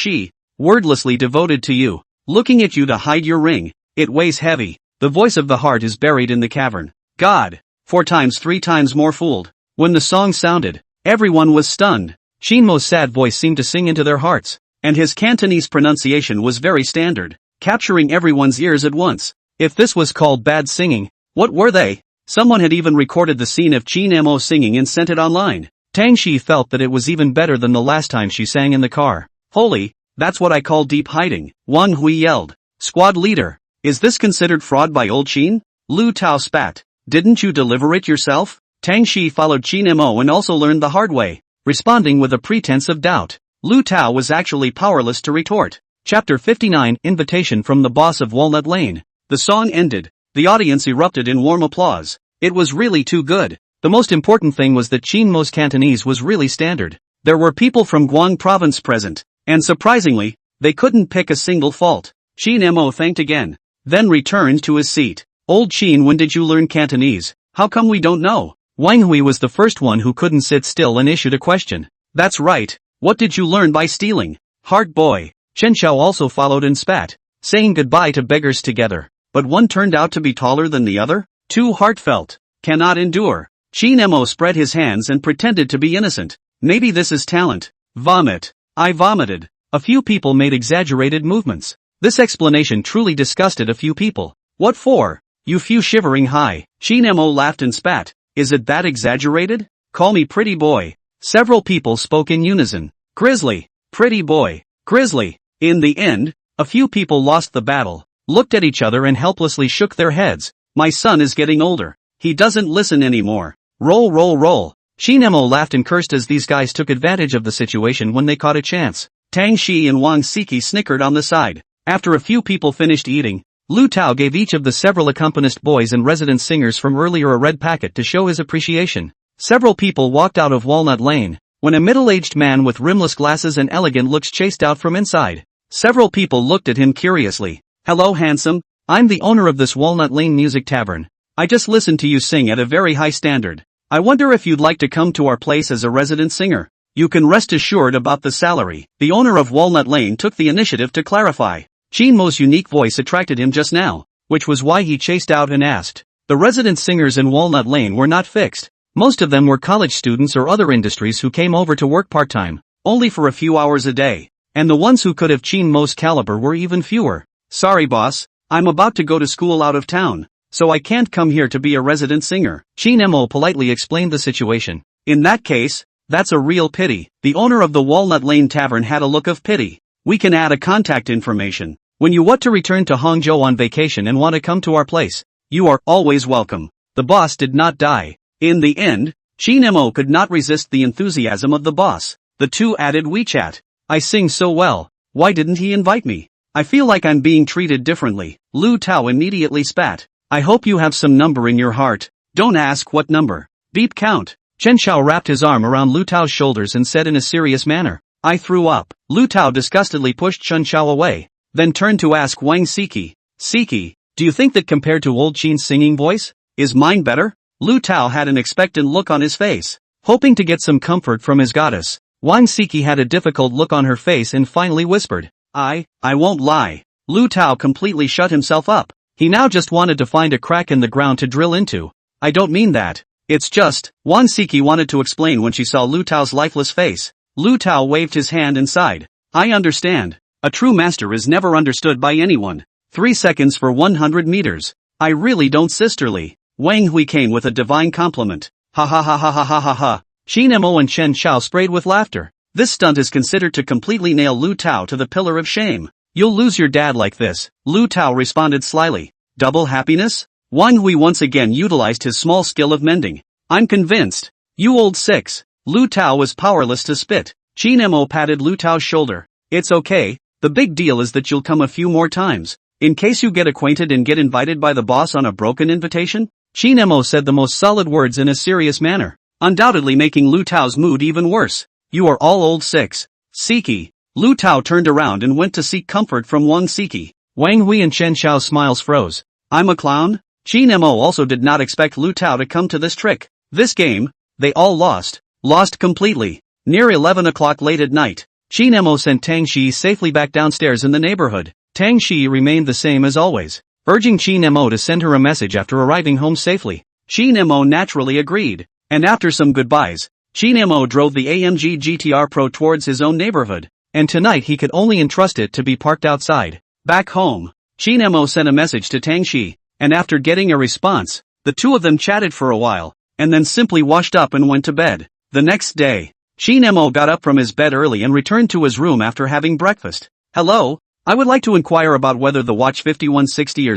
wordlessly devoted to you, looking at you to hide your ring, it weighs heavy. The voice of the heart is buried in the cavern. God, 4 times 3 times more fooled. When the song sounded, everyone was stunned. Qin Mo's sad voice seemed to sing into their hearts, and his Cantonese pronunciation was very standard, capturing everyone's ears at once. If this was called bad singing, what were they? Someone had even recorded the scene of Qin Mo singing and sent it online. Tang Shiyi felt that it was even better than the last time she sang in the car. Holy, that's what I call deep hiding. Wang Hui yelled. Squad leader, is this considered fraud by old Qin? Lu Tao spat. Didn't you deliver it yourself? Tang Shiyi followed Qin Mo and also learned the hard way, responding with a pretense of doubt. Lu Tao was actually powerless to retort. Chapter 59, Invitation from the Boss of Walnut Lane. The song ended. The audience erupted in warm applause. It was really too good. The most important thing was that Chin Mo's Cantonese was really standard. There were people from Guang province present, and surprisingly, they couldn't pick a single fault. Chin Mo thanked again, then returned to his seat. Old Chin, when did you learn Cantonese? How come we don't know? Wang Hui was the first one who couldn't sit still and issued a question. That's right. What did you learn by stealing? Heart boy. Chen Xiao also followed and spat, saying goodbye to beggars together. But one turned out to be taller than the other? Too heartfelt. Cannot endure. Chin Mo spread his hands and pretended to be innocent. Maybe this is talent. Vomit. I vomited. A few people made exaggerated movements. This explanation truly disgusted a few people. What for? You few shivering high. Chin Mo laughed and spat. Is it that exaggerated? Call me pretty boy. Several people spoke in unison. Grizzly. Pretty boy. Grizzly. In the end, a few people lost the battle, looked at each other and helplessly shook their heads. My son is getting older. He doesn't listen anymore. Roll roll roll. Chin Mo laughed and cursed as these guys took advantage of the situation when they caught a chance. Tang Shiyi and Wang Siki snickered on the side. After a few people finished eating, Lu Tao gave each of the several accompanist boys and resident singers from earlier a red packet to show his appreciation. Several people walked out of Walnut Lane, when a middle-aged man with rimless glasses and elegant looks chased out from inside. Several people looked at him curiously. Hello handsome, I'm the owner of this Walnut Lane Music Tavern. I just listened to you sing at a very high standard. I wonder if you'd like to come to our place as a resident singer. You can rest assured about the salary. The owner of Walnut Lane took the initiative to clarify. Chin Mo's unique voice attracted him just now, which was why he chased out and asked. The resident singers in Walnut Lane were not fixed. Most of them were college students or other industries who came over to work part-time, only for a few hours a day. And the ones who could have Chin Mo's caliber were even fewer. Sorry boss, I'm about to go to school out of town, so I can't come here to be a resident singer. Chin Mo politely explained the situation. In that case, that's a real pity. The owner of the Walnut Lane Tavern had a look of pity. We can add a contact information. When you want to return to Hangzhou on vacation and want to come to our place, you are always welcome. The boss did not die. In the end, Chin Mo could not resist the enthusiasm of the boss. The two added WeChat. I sing so well, why didn't he invite me? I feel like I'm being treated differently. Lu Tao immediately spat. I hope you have some number in your heart. Don't ask what number. Beep count. Chen Xiao wrapped his arm around Lu Tao's shoulders and said in a serious manner. I threw up. Lu Tao disgustedly pushed Chen Xiao away, then turned to ask Wang Siki. Siki, do you think that compared to old Chin's singing voice, is mine better? Lu Tao had an expectant look on his face, hoping to get some comfort from his goddess. Wang Siki had a difficult look on her face and finally whispered, I won't lie. Lu Tao completely shut himself up. He now just wanted to find a crack in the ground to drill into. I don't mean that. It's just, Wang Siki wanted to explain when she saw Lu Tao's lifeless face. Lu Tao waved his hand and sighed. I understand. A true master is never understood by anyone. 3 seconds for 100 meters. I really don't sisterly. Wang Hui came with a divine compliment. Ha ha ha ha ha ha ha ha. Chin Mo and Chen Xiao sprayed with laughter. This stunt is considered to completely nail Lu Tao to the pillar of shame. You'll lose your dad like this. Lu Tao responded slyly. Double happiness? Wang Hui once again utilized his small skill of mending. I'm convinced. You old six. Lu Tao was powerless to spit. Chin Mo patted Lu Tao's shoulder. It's okay. The big deal is that you'll come a few more times. In case you get acquainted and get invited by the boss on a broken invitation? Chin Mo said the most solid words in a serious manner, undoubtedly making Lu Tao's mood even worse. You are all old six. Siki. Lu Tao turned around and went to seek comfort from Wang Siki. Wang Hui and Chen Xiao's smiles froze. I'm a clown? Chin Mo also did not expect Lu Tao to come to this trick. This game, they all lost. Lost completely. Near 11 o'clock late at night, Chin Mo sent Tang Shiyi safely back downstairs in the neighborhood. Tang Shiyi remained the same as always, urging Chin Mo to send her a message after arriving home safely. Chin Mo naturally agreed, and after some goodbyes, Chin Mo drove the AMG GTR Pro towards his own neighborhood, and tonight he could only entrust it to be parked outside. Back home, Chin Mo sent a message to Tang Shiyi, and after getting a response, the two of them chatted for a while, and then simply washed up and went to bed. The next day, Chin Mo got up from his bed early and returned to his room after having breakfast. Hello, I would like to inquire about whether the watch 5160 or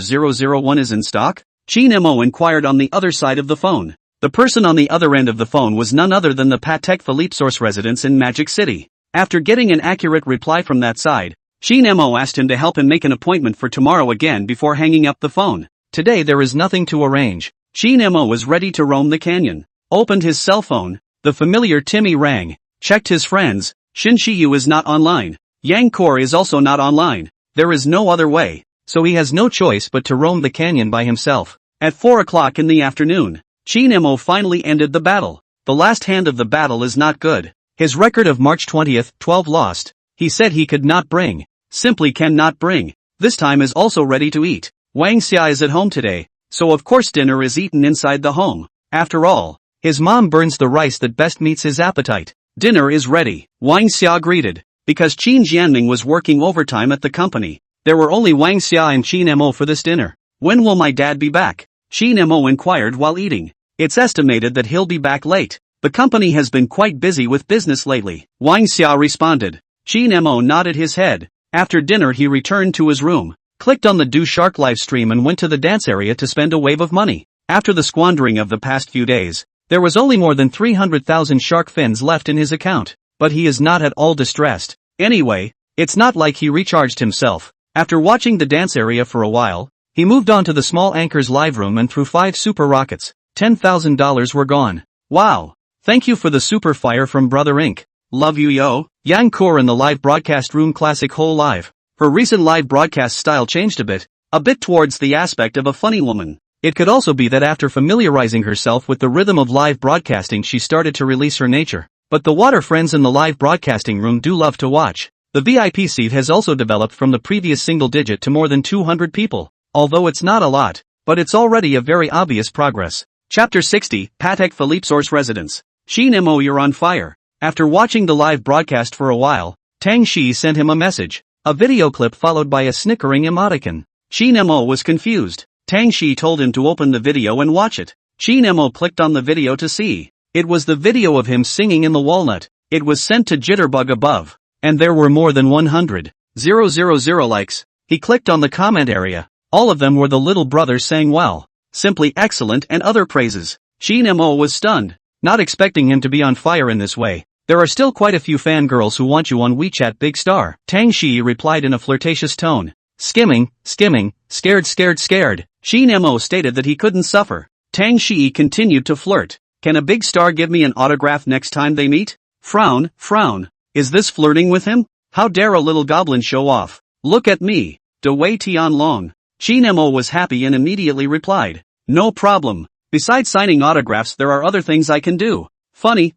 001 is in stock. Chin Mo inquired on the other side of the phone. The person on the other end of the phone was none other than the Patek Philippe source residence in Magic City. After getting an accurate reply from that side, Chin Mo asked him to help him make an appointment for tomorrow again before hanging up the phone. Today there is nothing to arrange. Chin Mo was ready to roam the canyon. Opened his cell phone. The familiar Timmy rang. Checked his friends. Shin Shiyu is not online. Yang Kor is also not online. There is no other way. So he has no choice but to roam the canyon by himself. At 4 o'clock in the afternoon, Chin Mo finally ended the battle. The last hand of the battle is not good. His record of March 20th, 12 lost. He said he could not bring. Simply cannot bring. This time is also ready to eat. Wang Xia is at home today, so of course dinner is eaten inside the home. After all, his mom burns the rice that best meets his appetite. Dinner is ready. Wang Xia greeted. Because Qin Jianming was working overtime at the company, there were only Wang Xia and Qin Mo for this dinner. When will my dad be back? Qin Mo inquired while eating. It's estimated that he'll be back late. The company has been quite busy with business lately. Wang Xia responded. Qin Mo nodded his head. After dinner he returned to his room, clicked on the Do Shark live stream and went to the dance area to spend a wave of money. After the squandering of the past few days, there was only more than 300,000 shark fins left in his account. But he is not at all distressed. Anyway, it's not like he recharged himself. After watching the dance area for a while, he moved on to the small anchor's live room and threw 5 super rockets. $10,000 were gone. Wow. Thank you for the super fire from Brother Inc. Love you yo. Yang Kor in the live broadcast room classic whole live. Her recent live broadcast style changed a bit towards the aspect of a funny woman. It could also be that after familiarizing herself with the rhythm of live broadcasting she started to release her nature. But the water friends in the live broadcasting room do love to watch. The VIP seat has also developed from the previous single digit to more than 200 people. Although it's not a lot, but it's already a very obvious progress. Chapter 60, Patek Philippe's residence. Qin Mo, you're on fire. After watching the live broadcast for a while, Tang Shiyi sent him a message. A video clip followed by a snickering emoticon. Qin Mo was confused. Tang Shiyi told him to open the video and watch it. Qin Mo clicked on the video to see. It was the video of him singing in the walnut. It was sent to Jitterbug above. And there were more than 100,000 likes. He clicked on the comment area. All of them were the little brother saying well, simply excellent and other praises. Qin Mo was stunned, not expecting him to be on fire in this way. There are still quite a few fangirls who want you on WeChat big star. Tang Shiyi replied in a flirtatious tone. Skimming, scared. Qin Mo stated that he couldn't suffer. Tang Shiyi continued to flirt. Can a big star give me an autograph next time they meet? Frown. Is this flirting with him? How dare a little goblin show off? Look at me. De Wei Tian Long. Qin Mo was happy and immediately replied. No problem. Besides signing autographs there are other things I can do. Funny.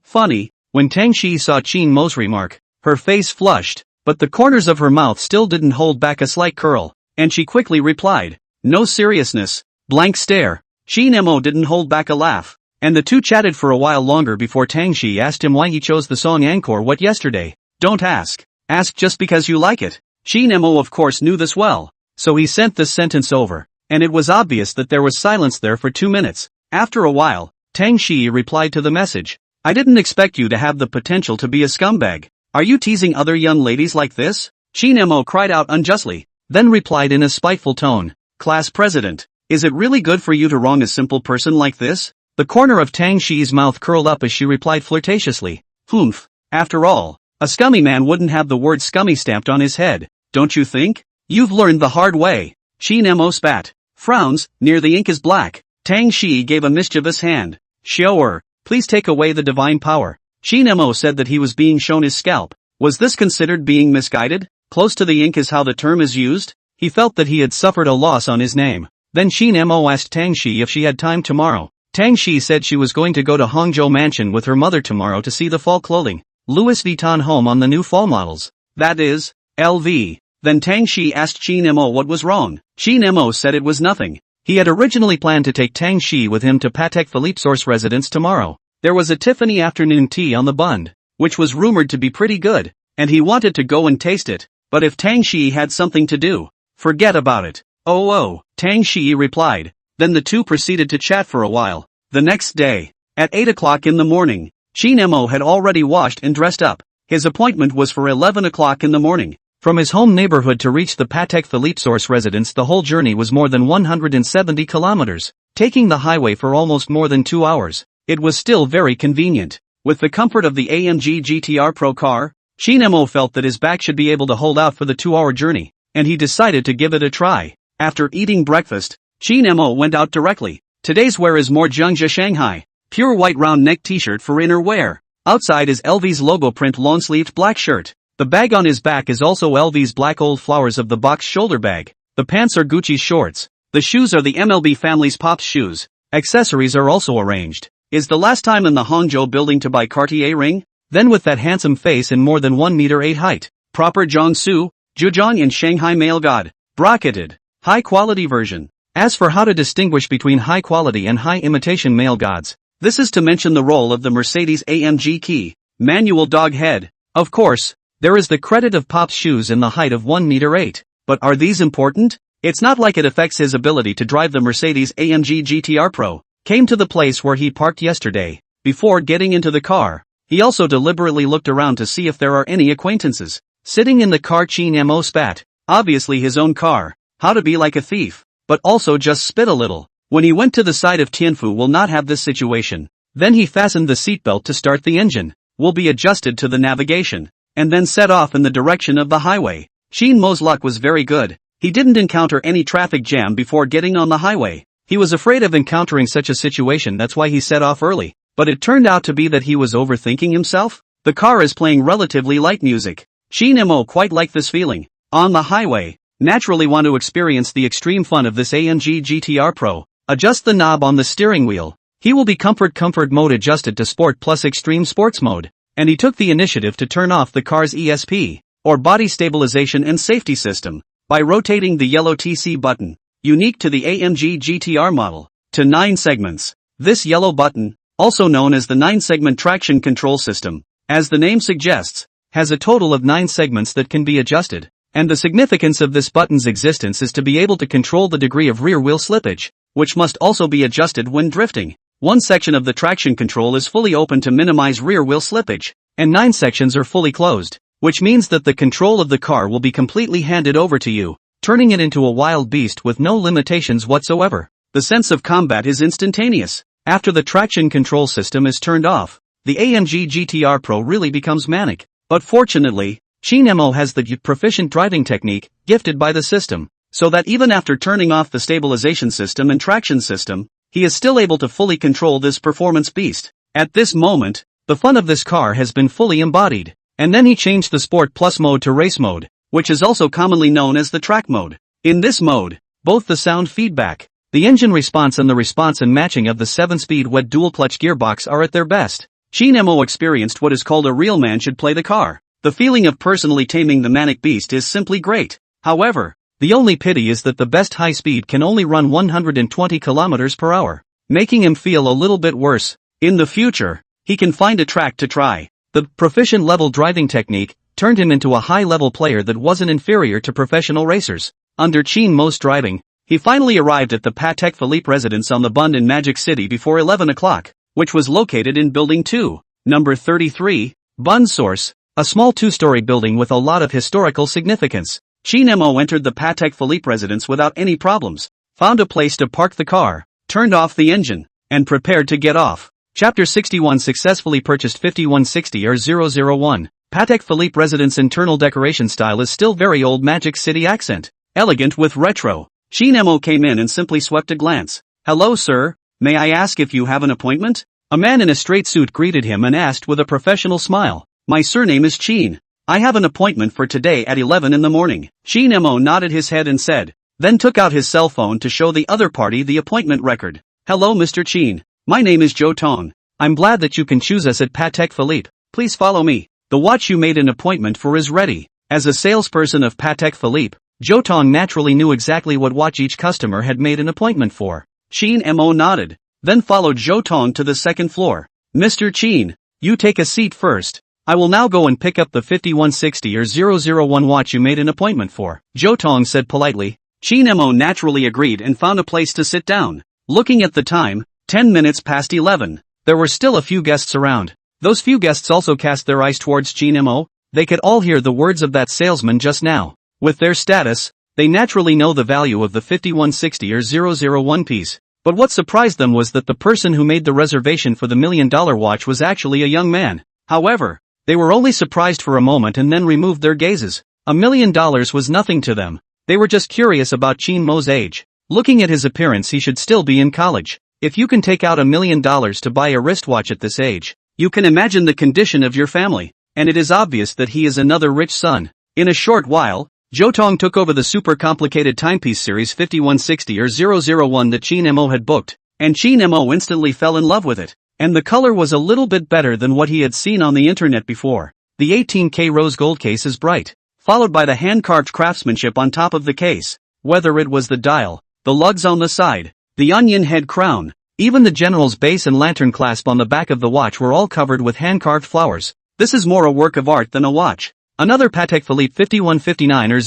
When Tang Shiyi saw Qin Mo's remark, her face flushed, but the corners of her mouth still didn't hold back a slight curl, and she quickly replied. No seriousness. Blank stare. Qin Mo didn't hold back a laugh. And the two chatted for a while longer before Tang Shiyi asked him why he chose the song Encore What yesterday. Don't ask. Ask just because you like it. Qin Mo of course knew this well. So he sent this sentence over. And it was obvious that there was silence there for 2 minutes. After a while, Tang Shiyi replied to the message. I didn't expect you to have the potential to be a scumbag. Are you teasing other young ladies like this? Qin Mo cried out unjustly. Then replied in a spiteful tone. Class president. Is it really good for you to wrong a simple person like this? The corner of Tang Shiyi's mouth curled up as she replied flirtatiously. Humph. After all, a scummy man wouldn't have the word scummy stamped on his head, don't you think? You've learned the hard way. Qin Mo spat. Frowns, near the ink is black. Tang Shiyi gave a mischievous hand. Shower, please take away the divine power. Qin Mo said that he was being shown his scalp. Was this considered being misguided? Close to the ink is how the term is used? He felt that he had suffered a loss on his name. Then Qin Mo asked Tang Shiyi if she had time tomorrow. Tang Shiyi said she was going to go to Hangzhou mansion with her mother tomorrow to see the fall clothing. Louis Vuitton home on the new fall models. That is, LV. Then Tang Shiyi asked Qin Mo what was wrong. Qin Mo said it was nothing. He had originally planned to take Tang Shiyi with him to Patek Philippe's residence tomorrow. There was a Tiffany afternoon tea on the Bund, which was rumored to be pretty good, and he wanted to go and taste it. But if Tang Shiyi had something to do, forget about it. Oh, Tang Shiyi replied. Then the two proceeded to chat for a while. The next day, at 8 o'clock in the morning, Qin Mo had already washed and dressed up. His appointment was for 11 o'clock in the morning. From his home neighborhood to reach the Patek Philippe's residence the whole journey was more than 170 kilometers, taking the highway for almost more than 2 hours. It was still very convenient. With the comfort of the AMG GTR Pro car, Qin Mo felt that his back should be able to hold out for the 2-hour journey, and he decided to give it a try. After eating breakfast, Qin Mo went out directly. Today's wear is more Jiangxia Shanghai. Pure white round neck t-shirt for inner wear. Outside is LV's logo print long-sleeved black shirt. The bag on his back is also LV's black old flowers of the box shoulder bag. The pants are Gucci's shorts. The shoes are the MLB family's Pops shoes. Accessories are also arranged. Is the last time in the Hangzhou building to buy Cartier ring? Then with that handsome face and more than 1 meter 8 height. Proper Jiangsu, Zhejiang in Shanghai male god. Bracketed. High quality version. As for how to distinguish between high quality and high imitation male gods, this is to mention the role of the Mercedes-AMG key, manual dog head. Of course, there is the credit of Pop's shoes in the height of 1 meter 8. But are these important? It's not like it affects his ability to drive the Mercedes-AMG GTR Pro. Came to the place where he parked yesterday. Before getting into the car, he also deliberately looked around to see if there are any acquaintances. Sitting in the car, Qin Mo spat. Obviously his own car. How to be like a thief. But also just spit a little. When he went to the side of Tianfu will not have this situation. Then he fastened the seatbelt to start the engine. Will be adjusted to the navigation. And then set off in the direction of the highway. Qin Mo's luck was very good. He didn't encounter any traffic jam before getting on the highway. He was afraid of encountering such a situation, that's why he set off early. But it turned out to be that he was overthinking himself. The car is playing relatively light music. Qin Mo quite liked this feeling. On the highway, naturally want to experience the extreme fun of this AMG GTR Pro. Adjust the knob on the steering wheel. He will be comfort mode adjusted to sport plus extreme sports mode. And he took the initiative to turn off the car's ESP, or body stabilization and safety system, by rotating the yellow TC button, unique to the AMG GTR model, to 9 segments. This yellow button, also known as the 9-segment traction control system, as the name suggests, has a total of 9 segments that can be adjusted, and the significance of this button's existence is to be able to control the degree of rear wheel slippage, which must also be adjusted when drifting. One section of the traction control is fully open to minimize rear wheel slippage, and 9 sections are fully closed, which means that the control of the car will be completely handed over to you, turning it into a wild beast with no limitations whatsoever. The sense of combat is instantaneous. After the traction control system is turned off, the AMG GTR Pro really becomes manic. But fortunately, Qin Mo has the proficient driving technique, gifted by the system, so that even after turning off the stabilization system and traction system, he is still able to fully control this performance beast. At this moment, the fun of this car has been fully embodied, and then he changed the Sport Plus mode to Race mode, which is also commonly known as the track mode. In this mode, both the sound feedback, the engine response and the response and matching of the 7-speed wet dual-clutch gearbox are at their best. Qin Mo experienced what is called a real man should play the car. The feeling of personally taming the manic beast is simply great. However, the only pity is that the best high speed can only run 120 km per hour, making him feel a little bit worse. In the future, he can find a track to try. The proficient level driving technique turned him into a high-level player that wasn't inferior to professional racers. Under Qin Mo's driving, he finally arrived at the Patek Philippe residence on the Bund in Magic City before 11 o'clock, which was located in Building 2, number 33, Bund Source, a small 2-story building with a lot of historical significance. Qin Mo entered the Patek Philippe residence without any problems, found a place to park the car, turned off the engine, and prepared to get off. Chapter 61 successfully purchased 5160 or 001. Patek Philippe residence internal decoration style is still very old Magic City accent, elegant with retro. Qin Mo came in and simply swept a glance. Hello sir, may I ask if you have an appointment? A man in a straight suit greeted him and asked with a professional smile. My surname is Qin. I have an appointment for today at 11 in the morning. Qin Mo nodded his head and said, then took out his cell phone to show the other party the appointment record. Hello Mr. Qin. My name is Zhou Tong. I'm glad that you can choose us at Patek Philippe. Please follow me. The watch you made an appointment for is ready. As a salesperson of Patek Philippe, Zhou Tong naturally knew exactly what watch each customer had made an appointment for. Qin Mo nodded, then followed Zhou Tong to the second floor. Mr. Qin, you take a seat first. I will now go and pick up the 5160 or 001 watch you made an appointment for. Zhou Tong said politely. Qin Mo naturally agreed and found a place to sit down. Looking at the time, 10 minutes past 11. There were still a few guests around. Those few guests also cast their eyes towards Qin Mo. They could all hear the words of that salesman just now. With their status, they naturally know the value of the 5160 or 001 piece. But what surprised them was that the person who made the reservation for the $1 million watch was actually a young man. However, they were only surprised for a moment and then removed their gazes. $1 million was nothing to them. They were just curious about Qin Mo's age. Looking at his appearance, he should still be in college. If you can take out $1 million to buy a wristwatch at this age, you can imagine the condition of your family, and it is obvious that he is another rich son. In a short while, Jotong took over the super complicated timepiece series 5160 or 001 that Chin Mo had booked, and Chin Mo instantly fell in love with it, and the color was a little bit better than what he had seen on the internet before. The 18K rose gold case is bright, followed by the hand-carved craftsmanship on top of the case, whether it was the dial, the lugs on the side, the onion head crown, even the general's base and lantern clasp on the back of the watch were all covered with hand-carved flowers. This is more a work of art than a watch. Another Patek Philippe 5159 or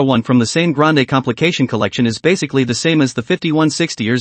001 from the same Grande Complication collection is basically the same as the 5160 or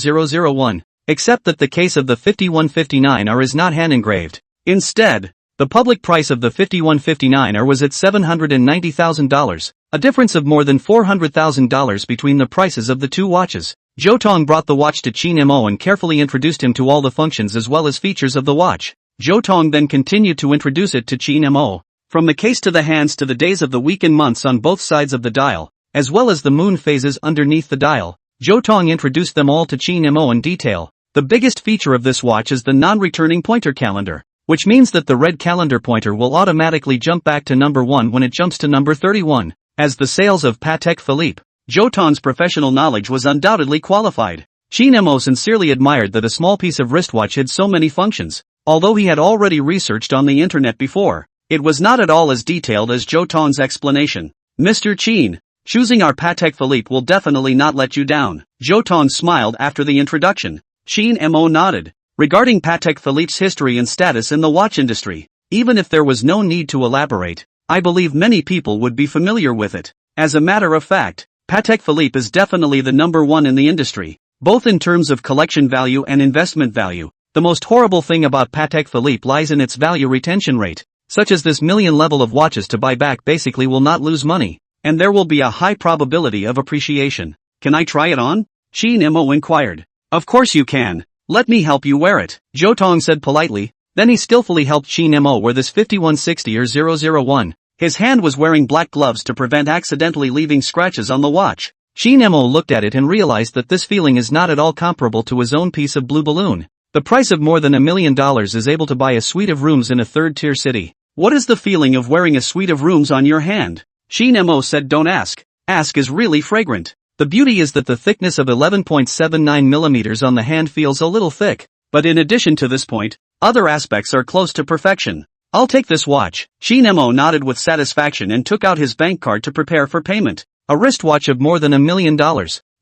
001, except that the case of the 5159R is not hand-engraved. Instead, the public price of the 5159R was at $790,000, a difference of more than $400,000 between the prices of the two watches. Jotong brought the watch to Chin Mo and carefully introduced him to all the functions as well as features of the watch. Jotong then continued to introduce it to Chin Mo, from the case to the hands to the days of the week and months on both sides of the dial, as well as the moon phases underneath the dial. Jotong introduced them all to Chin Mo in detail. The biggest feature of this watch is the non-returning pointer calendar, which means that the red calendar pointer will automatically jump back to number 1 when it jumps to number 31. As the sales of Patek Philippe, Jotong's professional knowledge was undoubtedly qualified. Chin Mo sincerely admired that a small piece of wristwatch had so many functions. Although he had already researched on the internet before, it was not at all as detailed as Jotong's explanation. Mr. Chin, choosing our Patek Philippe will definitely not let you down. Jotong smiled after the introduction. Chin Mo nodded. Regarding Patek Philippe's history and status in the watch industry, even if there was no need to elaborate, I believe many people would be familiar with it. As a matter of fact, Patek Philippe is definitely the number one in the industry, both in terms of collection value and investment value. The most horrible thing about Patek Philippe lies in its value retention rate, such as this million level of watches to buy back basically will not lose money, and there will be a high probability of appreciation. Can I try it on? Chin Mo inquired. Of course you can. Let me help you wear it, Jotong said politely. Then he skillfully helped Chin Mo wear this 5160 or 001. His hand was wearing black gloves to prevent accidentally leaving scratches on the watch. Chin Mo looked at it and realized that this feeling is not at all comparable to his own piece of blue balloon. The price of more than $1 million is able to buy a suite of rooms in a third-tier city. What is the feeling of wearing a suite of rooms on your hand? Chin Mo said don't ask. Ask is really fragrant. The beauty is that the thickness of 11.79 millimeters on the hand feels a little thick, but in addition to this point, other aspects are close to perfection. I'll take this watch. Chin Mo nodded with satisfaction and took out his bank card to prepare for payment. A wristwatch of more than $1 million,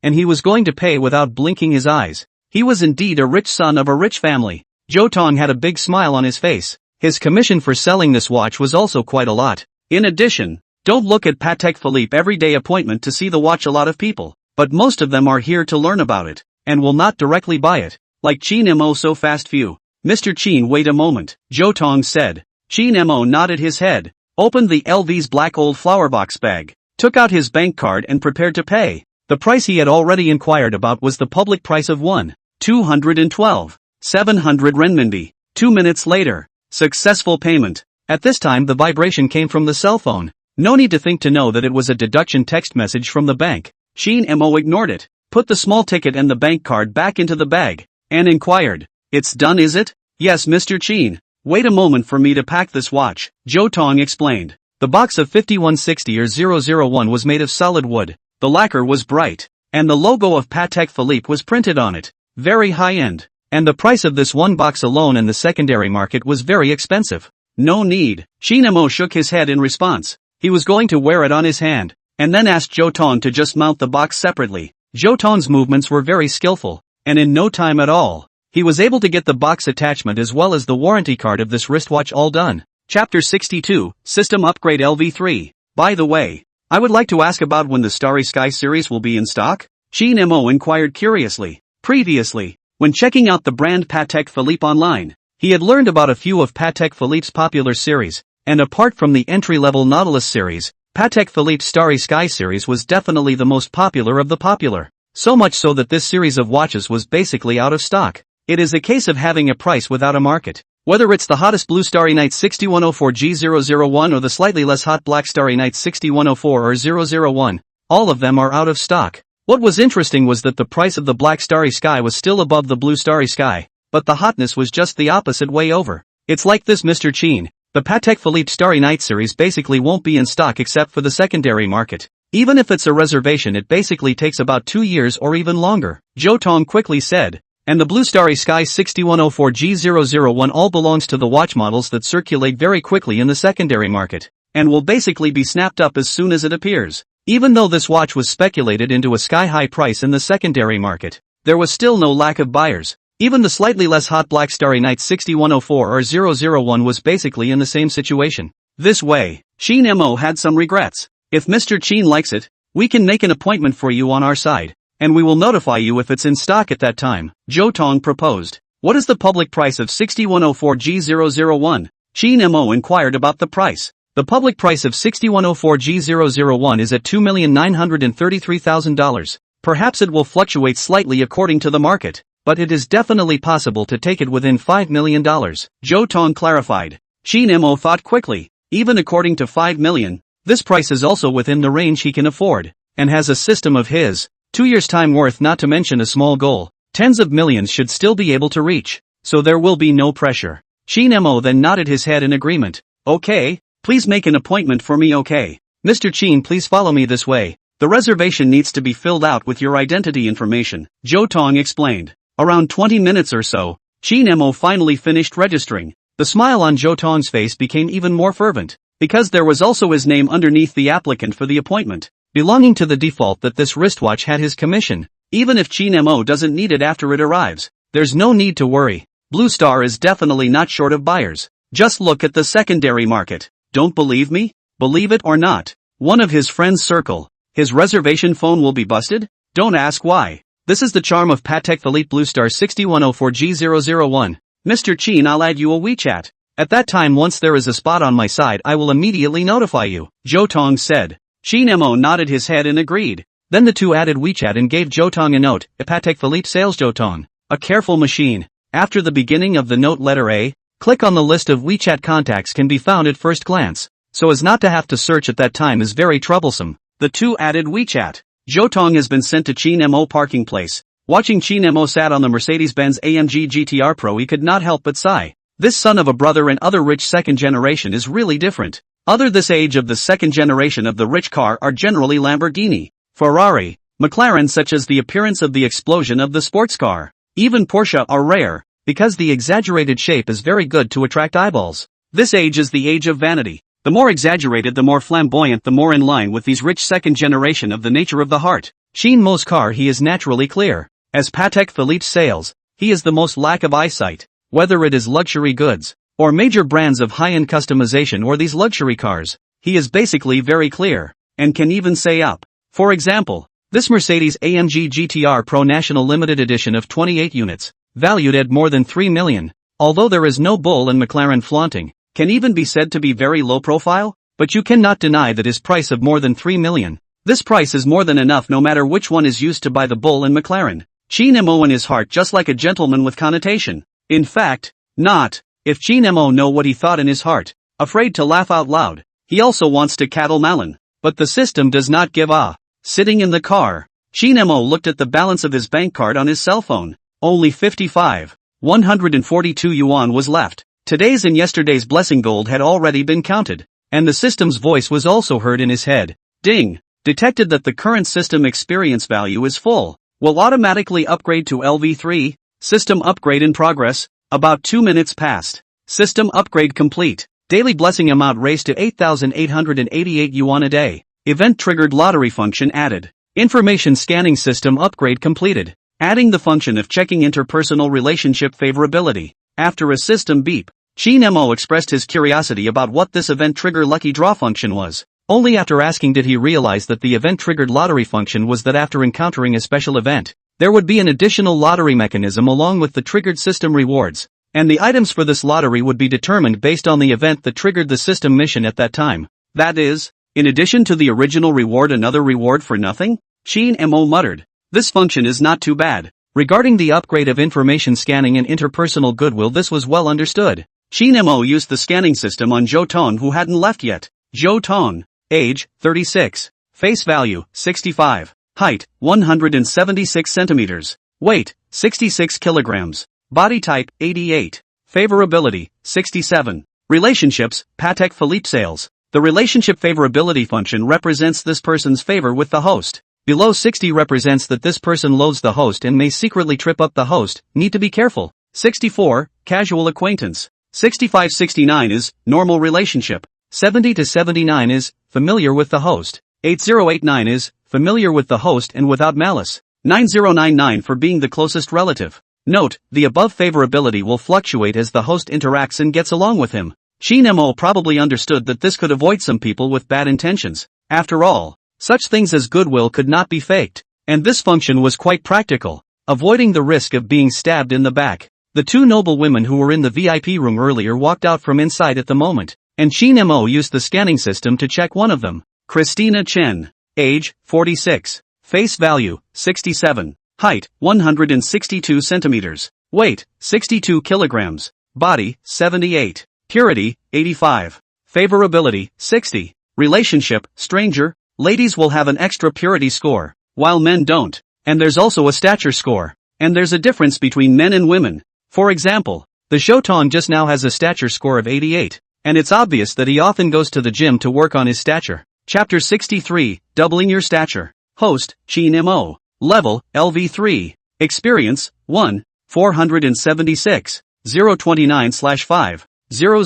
and he was going to pay without blinking his eyes. He was indeed a rich son of a rich family. Jotong had a big smile on his face. His commission for selling this watch was also quite a lot. In addition, don't look at Patek Philippe everyday appointment to see the watch. A lot of people, but most of them are here to learn about it, and will not directly buy it. Like Chin Mo, so fast few. Mr. Chin, wait a moment, Jotong said. Chin Mo nodded his head, opened the LV's black old flower box bag, took out his bank card and prepared to pay. The price he had already inquired about was the public price of 1,212,700 renminbi. 2 minutes later, successful payment. At this time the vibration came from the cell phone. No need to think to know that it was a deduction text message from the bank. Chin Mo ignored it, put the small ticket and the bank card back into the bag, and inquired, "It's done, is it?" "Yes, Mr. Chin. Wait a moment for me to pack this watch," Jotong explained. The box of 5160 or 001 was made of solid wood. The lacquer was bright, and the logo of Patek Philippe was printed on it. Very high-end. And the price of this one box alone in the secondary market was very expensive. No need. Chin Mo shook his head in response. He was going to wear it on his hand, and then asked Jotong to just mount the box separately. Jotong's movements were very skillful, and in no time at all, he was able to get the box attachment as well as the warranty card of this wristwatch all done. Chapter 62, System Upgrade LV3. By the way, I would like to ask about when the Starry Sky series will be in stock? Chin Mo inquired curiously. Previously, when checking out the brand Patek Philippe online, he had learned about a few of Patek Philippe's popular series, and apart from the entry-level Nautilus series, Patek Philippe's Starry Sky series was definitely the most popular of the popular. So much so that this series of watches was basically out of stock. It is a case of having a price without a market. Whether it's the hottest blue Starry Night 6104 G001 or the slightly less hot black Starry Night 6104 or 001, all of them are out of stock. What was interesting was that the price of the black starry sky was still above the blue starry sky, but the hotness was just the opposite way over. It's like this, Mr. Chin. The Patek Philippe Starry Night series basically won't be in stock except for the secondary market. Even if it's a reservation, it basically takes about 2 years or even longer, Zhou Tong quickly said. And the Blue Starry Sky 6104G001 all belongs to the watch models that circulate very quickly in the secondary market, and will basically be snapped up as soon as it appears. Even though this watch was speculated into a sky-high price in the secondary market, there was still no lack of buyers. Even the slightly less hot Black Starry Night 6104 or 001 was basically in the same situation. This way, Chin Mo had some regrets. If Mr. Chin likes it, we can make an appointment for you on our side, and we will notify you if it's in stock at that time, Zhou Tong proposed. What is the public price of 6104G001? Chin Mo inquired about the price. The public price of 6104G001 is at $2,933,000. Perhaps it will fluctuate slightly according to the market, but it is definitely possible to take it within $5 million, Zhou Tong clarified. Chin Mo thought quickly. Even according to $5 million, this price is also within the range he can afford, and has a system of his. 2 years' time worth, not to mention a small goal. Tens of millions should still be able to reach, so there will be no pressure. Chin Mo then nodded his head in agreement. Okay, please make an appointment for me. Okay. Mr. Chin, please follow me this way. The reservation needs to be filled out with your identity information, Zhou Tong explained. Around 20 minutes or so, Chin Mo finally finished registering. The smile on Zhou Tong's face became even more fervent, because there was also his name underneath the applicant for the appointment, belonging to the default that this wristwatch had his commission. Even if Chin Mo doesn't need it after it arrives, there's no need to worry. Blue Star is definitely not short of buyers. Just look at the secondary market. Don't believe me? Believe it or not, one of his friends' circle, his reservation phone will be busted? Don't ask why. This is the charm of Patek Philippe Blue Star 6104G001. Mr. Chin, I'll add you a WeChat. At that time, once there is a spot on my side, I will immediately notify you, Zhou Tong said. Chin Mo nodded his head and agreed. Then the two added WeChat and gave Zhou Tong a note. Patek Philippe sales Zhou Tong. A careful machine. After the beginning of the note letter A, click on the list of WeChat contacts can be found at first glance, so as not to have to search at that time is very troublesome. The two added WeChat. Zhou Tong has been sent to Chin Mo parking place. Watching Chin Mo sat on the Mercedes-Benz AMG GTR Pro, he could not help but sigh. This son of a brother and other rich second generation is really different. Other this age of the second generation of the rich car are generally Lamborghini, Ferrari, McLaren, such as the appearance of the explosion of the sports car. Even Porsche are rare, because the exaggerated shape is very good to attract eyeballs. This age is the age of vanity. The more exaggerated, the more flamboyant, the more in line with these rich second generation of the nature of the heart. Chin Mo's car, he is naturally clear. As Patek Philippe's sales, he is the most lack of eyesight. Whether it is luxury goods, or major brands of high-end customization, or these luxury cars, he is basically very clear, and can even say up. For example, this Mercedes AMG GTR Pro National Limited Edition of 28 units, valued at more than $3 million, although there is no bull and McLaren flaunting, can even be said to be very low profile, but you cannot deny that his price of more than $3 million. This price is more than enough no matter which one is used to buy the bull and McLaren. Chin Mo in his heart, just like a gentleman with connotation. In fact, not. If Chin Mo know what he thought in his heart, afraid to laugh out loud, he also wants to cattle Malin. But the system does not give a. Sitting in the car, Chin Mo looked at the balance of his bank card on his cell phone. Only 142 yuan was left. Today's and yesterday's blessing gold had already been counted, and the system's voice was also heard in his head. Ding! Detected that the current system experience value is full. Will automatically upgrade to LV3. System upgrade in progress. About 2 minutes passed. System upgrade complete. Daily blessing amount raised to 8,888 yuan a day. Event triggered lottery function added. Information scanning system upgrade completed. Adding the function of checking interpersonal relationship favorability. After a system beep, Chin Mo expressed his curiosity about what this event trigger lucky draw function was. Only after asking did he realize that the event triggered lottery function was that after encountering a special event, there would be an additional lottery mechanism along with the triggered system rewards, and the items for this lottery would be determined based on the event that triggered the system mission at that time. That is, in addition to the original reward, another reward for nothing? Chin Mo muttered. This function is not too bad. Regarding the upgrade of information scanning and interpersonal goodwill, this was well understood. Chin Mo used the scanning system on Zhou Tong, who hadn't left yet. Zhou Tong. Age, 36. Face value, 65. Height, 176 centimeters. Weight, 66 kilograms. Body type, 88. Favorability, 67. Relationships, Patek Philippe sales. The relationship favorability function represents this person's favor with the host. Below 60 represents that this person loathes the host and may secretly trip up the host, need to be careful. 64, casual acquaintance. 65-69 is, normal relationship. 70-79 is, familiar with the host. 8089 is, familiar with the host and without malice. 9099 for being the closest relative. Note, the above favorability will fluctuate as the host interacts and gets along with him. Shin Mo probably understood that this could avoid some people with bad intentions. After all, such things as goodwill could not be faked. And this function was quite practical, avoiding the risk of being stabbed in the back. The two noble women who were in the VIP room earlier walked out from inside at the moment, and Shin Mo used the scanning system to check one of them. Christina Chen. Age, 46. Face value, 67. Height, 162 centimeters. Weight, 62 kilograms. Body, 78. Purity, 85. Favorability, 60. Relationship, stranger. Ladies will have an extra purity score, while men don't. And there's also a stature score. And there's a difference between men and women. For example, the Shoton just now has a stature score of 88. And it's obvious that he often goes to the gym to work on his stature. Chapter 63, Doubling Your Stature. Host, Shin Mo. Level, LV3. Experience, 1, 476, 029/5, 000,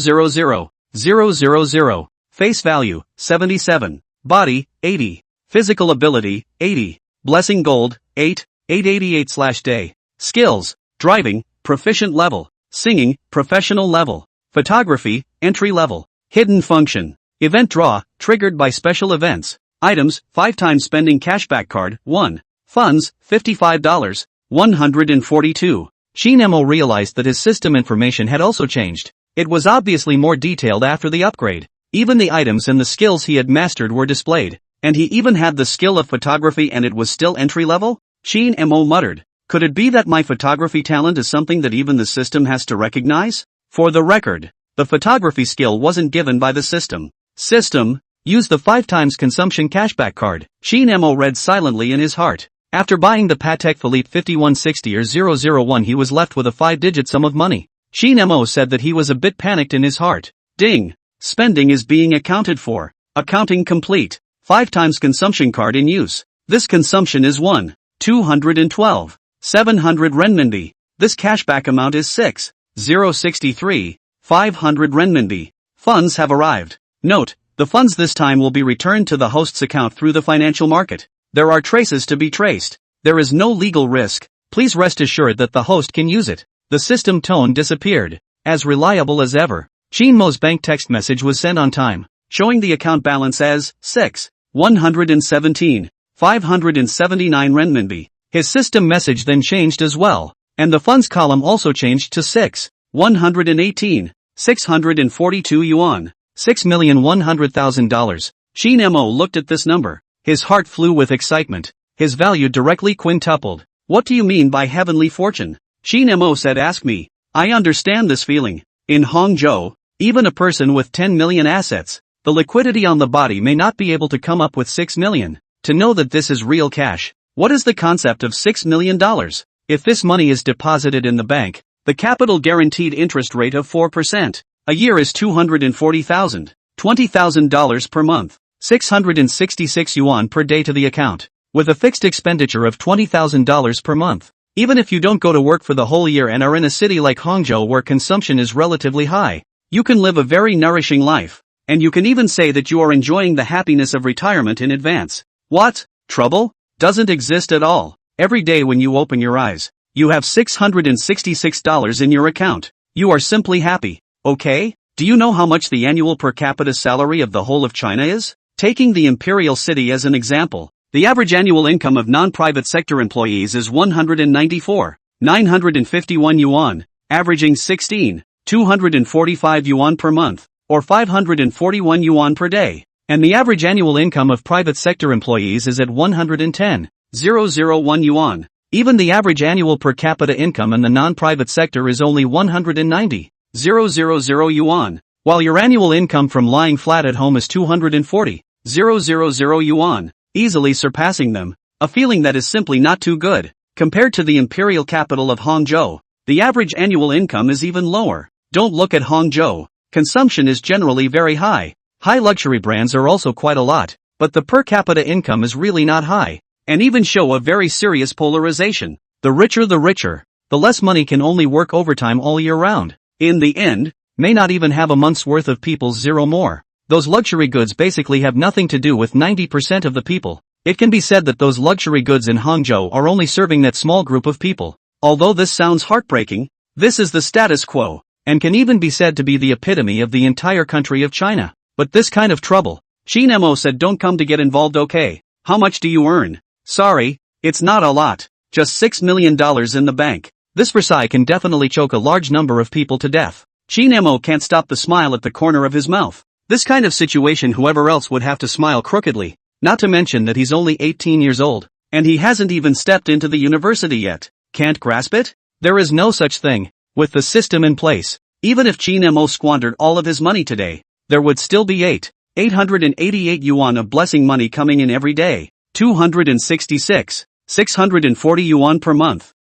000. Face value, 77. Body, 80. Physical ability, 80. Blessing gold, 8, 888/day. Skills, driving, proficient level. Singing, professional level. Photography, entry level. Hidden function. Event draw, triggered by special events. Items, 5 times spending cashback card, 1. Funds, $55, 142. Shin Mo realized that his system information had also changed. It was obviously more detailed after the upgrade. Even the items and the skills he had mastered were displayed. And he even had the skill of photography and it was still entry level? Shin Mo muttered. Could it be that my photography talent is something that even the system has to recognize? For the record, the photography skill wasn't given by the system. System, use the 5 times consumption cashback card. Shin Mo read silently in his heart. After buying the Patek Philippe 5160 or 001 he was left with a 5-digit sum of money. Shin Mo said that he was a bit panicked in his heart. Ding! Spending is being accounted for. Accounting complete. 5 times consumption card in use. This consumption is 1, 212, 700 renminbi. This cashback amount is 6, 063, 500 renminbi. Funds have arrived. Note, the funds this time will be returned to the host's account through the financial market. There are traces to be traced. There is no legal risk. Please rest assured that the host can use it. The system tone disappeared. As reliable as ever. Shin Mo's bank text message was sent on time, showing the account balance as 6, 117, 579 renminbi. His system message then changed as well, and the funds column also changed to 6, 118, 642 yuan. $6,100,000. Shin Mo looked at this number. His heart flew with excitement. His value directly quintupled. What do you mean by heavenly fortune? Shin Mo said, ask me. I understand this feeling. In Hangzhou, even a person with 10 million assets, the liquidity on the body may not be able to come up with 6 million. To know that this is real cash. What is the concept of $6 million? If this money is deposited in the bank, the capital guaranteed interest rate of 4%. A year is 240,000, $20,000 per month, 666 yuan per day to the account, with a fixed expenditure of $20,000 per month. Even if you don't go to work for the whole year and are in a city like Hangzhou where consumption is relatively high, you can live a very nourishing life, and you can even say that you are enjoying the happiness of retirement in advance. What? Trouble? Doesn't exist at all. Every day when you open your eyes, you have $666 in your account. You are simply happy. Okay? Do you know how much the annual per capita salary of the whole of China is? Taking the imperial city as an example, the average annual income of non-private sector employees is 194,951 yuan, averaging 16,245 yuan per month, or 541 yuan per day. And the average annual income of private sector employees is at 110,001 yuan. Even the average annual per capita income in the non-private sector is only 190,000 yuan, while your annual income from lying flat at home is 240,000 yuan, easily surpassing them. a feeling that is simply not too good. Compared to the imperial capital of Hangzhou, the average annual income is even lower. Don't look at Hangzhou. Consumption is generally very high. High luxury brands are also quite a lot, but the per capita income is really not high, and even show a very serious polarization. The richer, the less money can only work overtime all year round. In the end, may not even have a month's worth of people's zero more. Those luxury goods basically have nothing to do with 90% of the people. It can be said that those luxury goods in Hangzhou are only serving that small group of people. Although this sounds heartbreaking, this is the status quo, and can even be said to be the epitome of the entire country of China. But this kind of trouble, Shinemo said, don't come to get involved. Okay, how much do you earn? Sorry, it's not a lot, just $6 million in the bank. This Versailles can definitely choke a large number of people to death. Shinemo can't stop the smile at the corner of his mouth. This kind of situation, whoever else would have to smile crookedly. Not to mention that he's only 18 years old, and he hasn't even stepped into the university yet. Can't grasp it? There is no such thing. With the system in place, even if Shinemo squandered all of his money today, there would still be 888 yuan of blessing money coming in every day. 266, 640 yuan per month.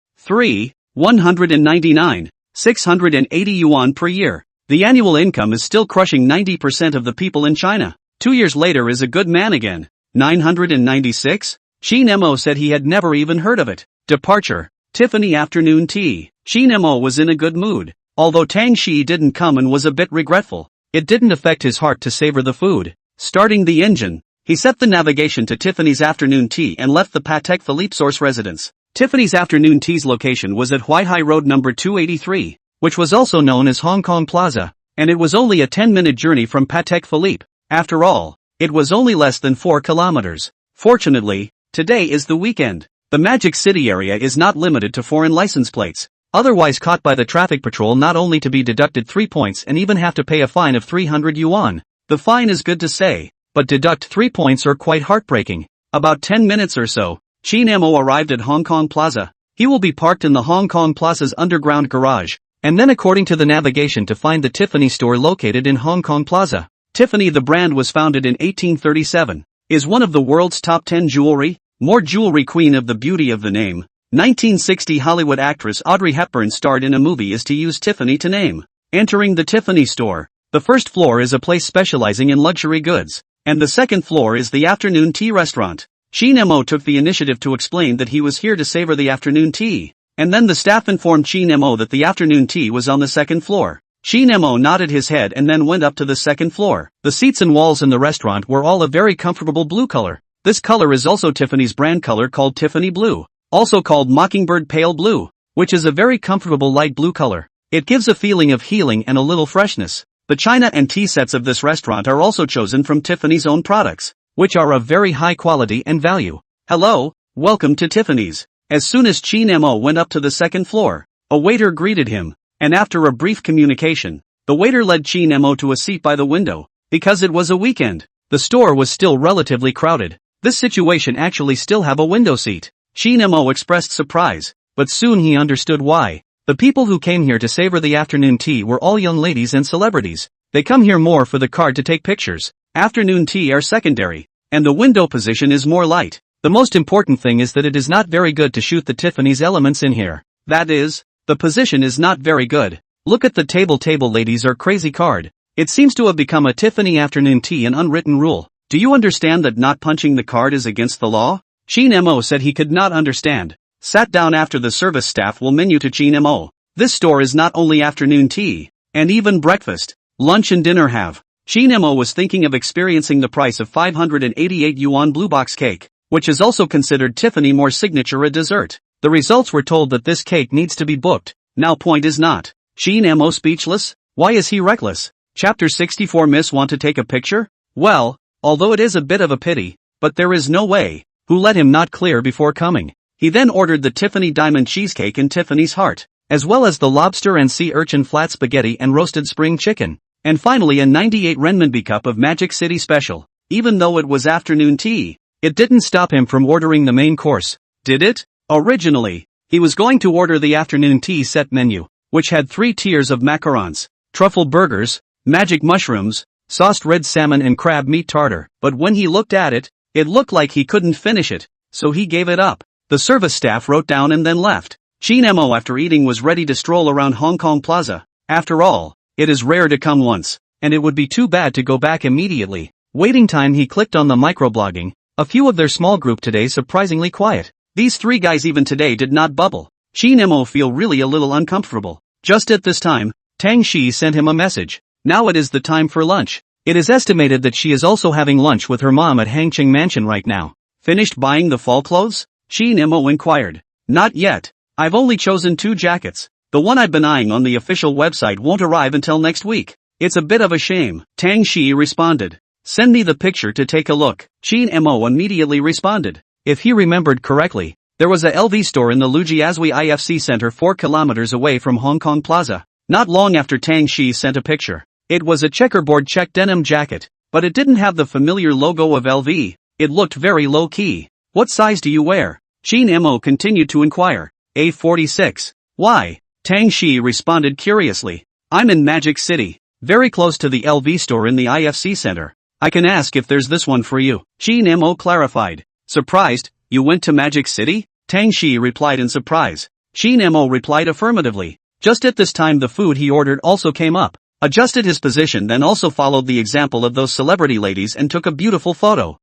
199, 680 yuan per year. The annual income is still crushing 90% of the people in China. 2 years later is a good man again. 996? Shinemo said he had never even heard of it. Departure. Tiffany afternoon tea. Shinemo was in a good mood. Although Tang Shiyi didn't come and was a bit regretful, it didn't affect his heart to savor the food. Starting the engine, he set the navigation to Tiffany's afternoon tea and left the Patek Philippe source residence. Tiffany's afternoon tea's location was at Huaihai Road number 283, which was also known as Hong Kong Plaza, and it was only a 10-minute journey from Patek Philippe. After all, it was only less than 4 kilometers. Fortunately, today is the weekend. The Magic City area is not limited to foreign license plates. Otherwise caught by the traffic patrol, not only to be deducted 3 points and even have to pay a fine of 300 yuan. The fine is good to say, but deduct 3 points are quite heartbreaking. About 10 minutes or so, Shinemo arrived at Hong Kong Plaza. He will be parked in the Hong Kong Plaza's underground garage, and then according to the navigation to find the Tiffany store located in Hong Kong Plaza. Tiffany, the brand, was founded in 1837, is one of the world's top 10 jewelry, more jewelry queen of the beauty of the name. 1960 Hollywood actress Audrey Hepburn starred in a movie is to use Tiffany to name. Entering the Tiffany store, the first floor is a place specializing in luxury goods, and the second floor is the afternoon tea restaurant. Shinemo took the initiative to explain that he was here to savor the afternoon tea, and then the staff informed Shinemo that the afternoon tea was on the second floor. Shinemo nodded his head and then went up to the second floor. The seats and walls in the restaurant were all a very comfortable blue color. This color is also Tiffany's brand color, called Tiffany Blue, also called Mockingbird Pale Blue, which is a very comfortable light blue color. It gives a feeling of healing and a little freshness. The china and tea sets of this restaurant are also chosen from Tiffany's own products, which are of very high quality and value. Hello, welcome to Tiffany's. As soon as Shinemo went up to the second floor, a waiter greeted him, and after a brief communication, the waiter led Shinemo to a seat by the window. Because it was a weekend, the store was still relatively crowded. This situation actually still have a window seat. Shinemo expressed surprise, but soon he understood why. The people who came here to savor the afternoon tea were all young ladies and celebrities. They come here more for the card to take pictures. Afternoon tea are secondary, and the window position is more light. The most important thing is that it is not very good to shoot the Tiffany's elements in here. That is, the position is not very good. Look at the table ladies are crazy card. It seems to have become a Tiffany afternoon tea an unwritten rule. Do you understand that not punching the card is against the law? Shinemo said he could not understand. Sat down after the service staff will menu to Shinemo. This store is not only afternoon tea, and even breakfast, lunch and dinner have. Shinemo was thinking of experiencing the price of 588 yuan blue box cake, which is also considered Tiffany more signature a dessert. The results were told that this cake needs to be booked. Now point is not. Shinemo speechless? Why is he reckless? Chapter 64. Miss, want to take a picture? Well, although it is a bit of a pity, but there is no way. Who let him not clear before coming? He then ordered the Tiffany diamond cheesecake and Tiffany's heart, as well as the lobster and sea urchin flat spaghetti and roasted spring chicken, and finally a 98 renminbi cup of Magic City special. Even though it was afternoon tea, it didn't stop him from ordering the main course, did it? Originally, he was going to order the afternoon tea set menu, which had 3 tiers of macarons, truffle burgers, magic mushrooms, sauced red salmon and crab meat tartar. But when he looked at it, it looked like he couldn't finish it. so he gave it up. The service staff wrote down and then left. Chin Mo after eating was ready to stroll around Hong Kong Plaza. After all, it is rare to come once, and it would be too bad to go back immediately. Waiting time, he clicked on the microblogging. A few of their small group today surprisingly quiet. These three guys even today did not bubble. Chin Mo feel really a little uncomfortable. Just at this time, Tang Shiyi sent him a message. Now it is the time for lunch. It is estimated that she is also having lunch with her mom at Hangzhou Mansion right now. Finished buying the fall clothes? Chin Mo inquired. Not yet. I've only chosen 2 jackets. The one I've been eyeing on the official website won't arrive until next week. It's a bit of a shame. Tang Shiyi responded. Send me the picture to take a look. Chin Mo immediately responded. If he remembered correctly, there was a LV store in the Lujiazui IFC Center 4 kilometers away from Hong Kong Plaza. Not long after Tang Shiyi sent a picture. It was a checkerboard check denim jacket, but it didn't have the familiar logo of LV. It looked very low-key. What size do you wear? Chin Mo continued to inquire. A46. Why? Tang Shiyi responded curiously. I'm in Magic City, very close to the LV store in the IFC Center. I can ask if there's this one for you. Chin Mo clarified. Surprised, you went to Magic City? Tang Shiyi replied in surprise. Chin Mo replied affirmatively. Just at this time the food he ordered also came up. Adjusted his position, then also followed the example of those celebrity ladies and took a beautiful photo.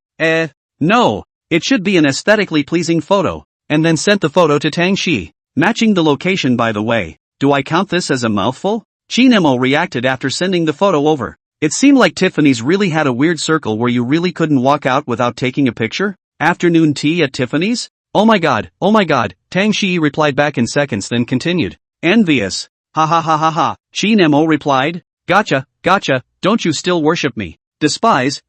No. It should be an aesthetically pleasing photo. And then sent the photo to Tang Shiyi. Matching the location, by the way. Do I count this as a mouthful? Chin Mo reacted after sending the photo over. It seemed like Tiffany's really had a weird circle where you really couldn't walk out without taking a picture. Afternoon tea at Tiffany's? Oh my god, Tang Shiyi replied back in seconds, then continued. Envious. Ha ha ha ha ha. Chin Mo replied. Gotcha, don't you still worship me? Despise,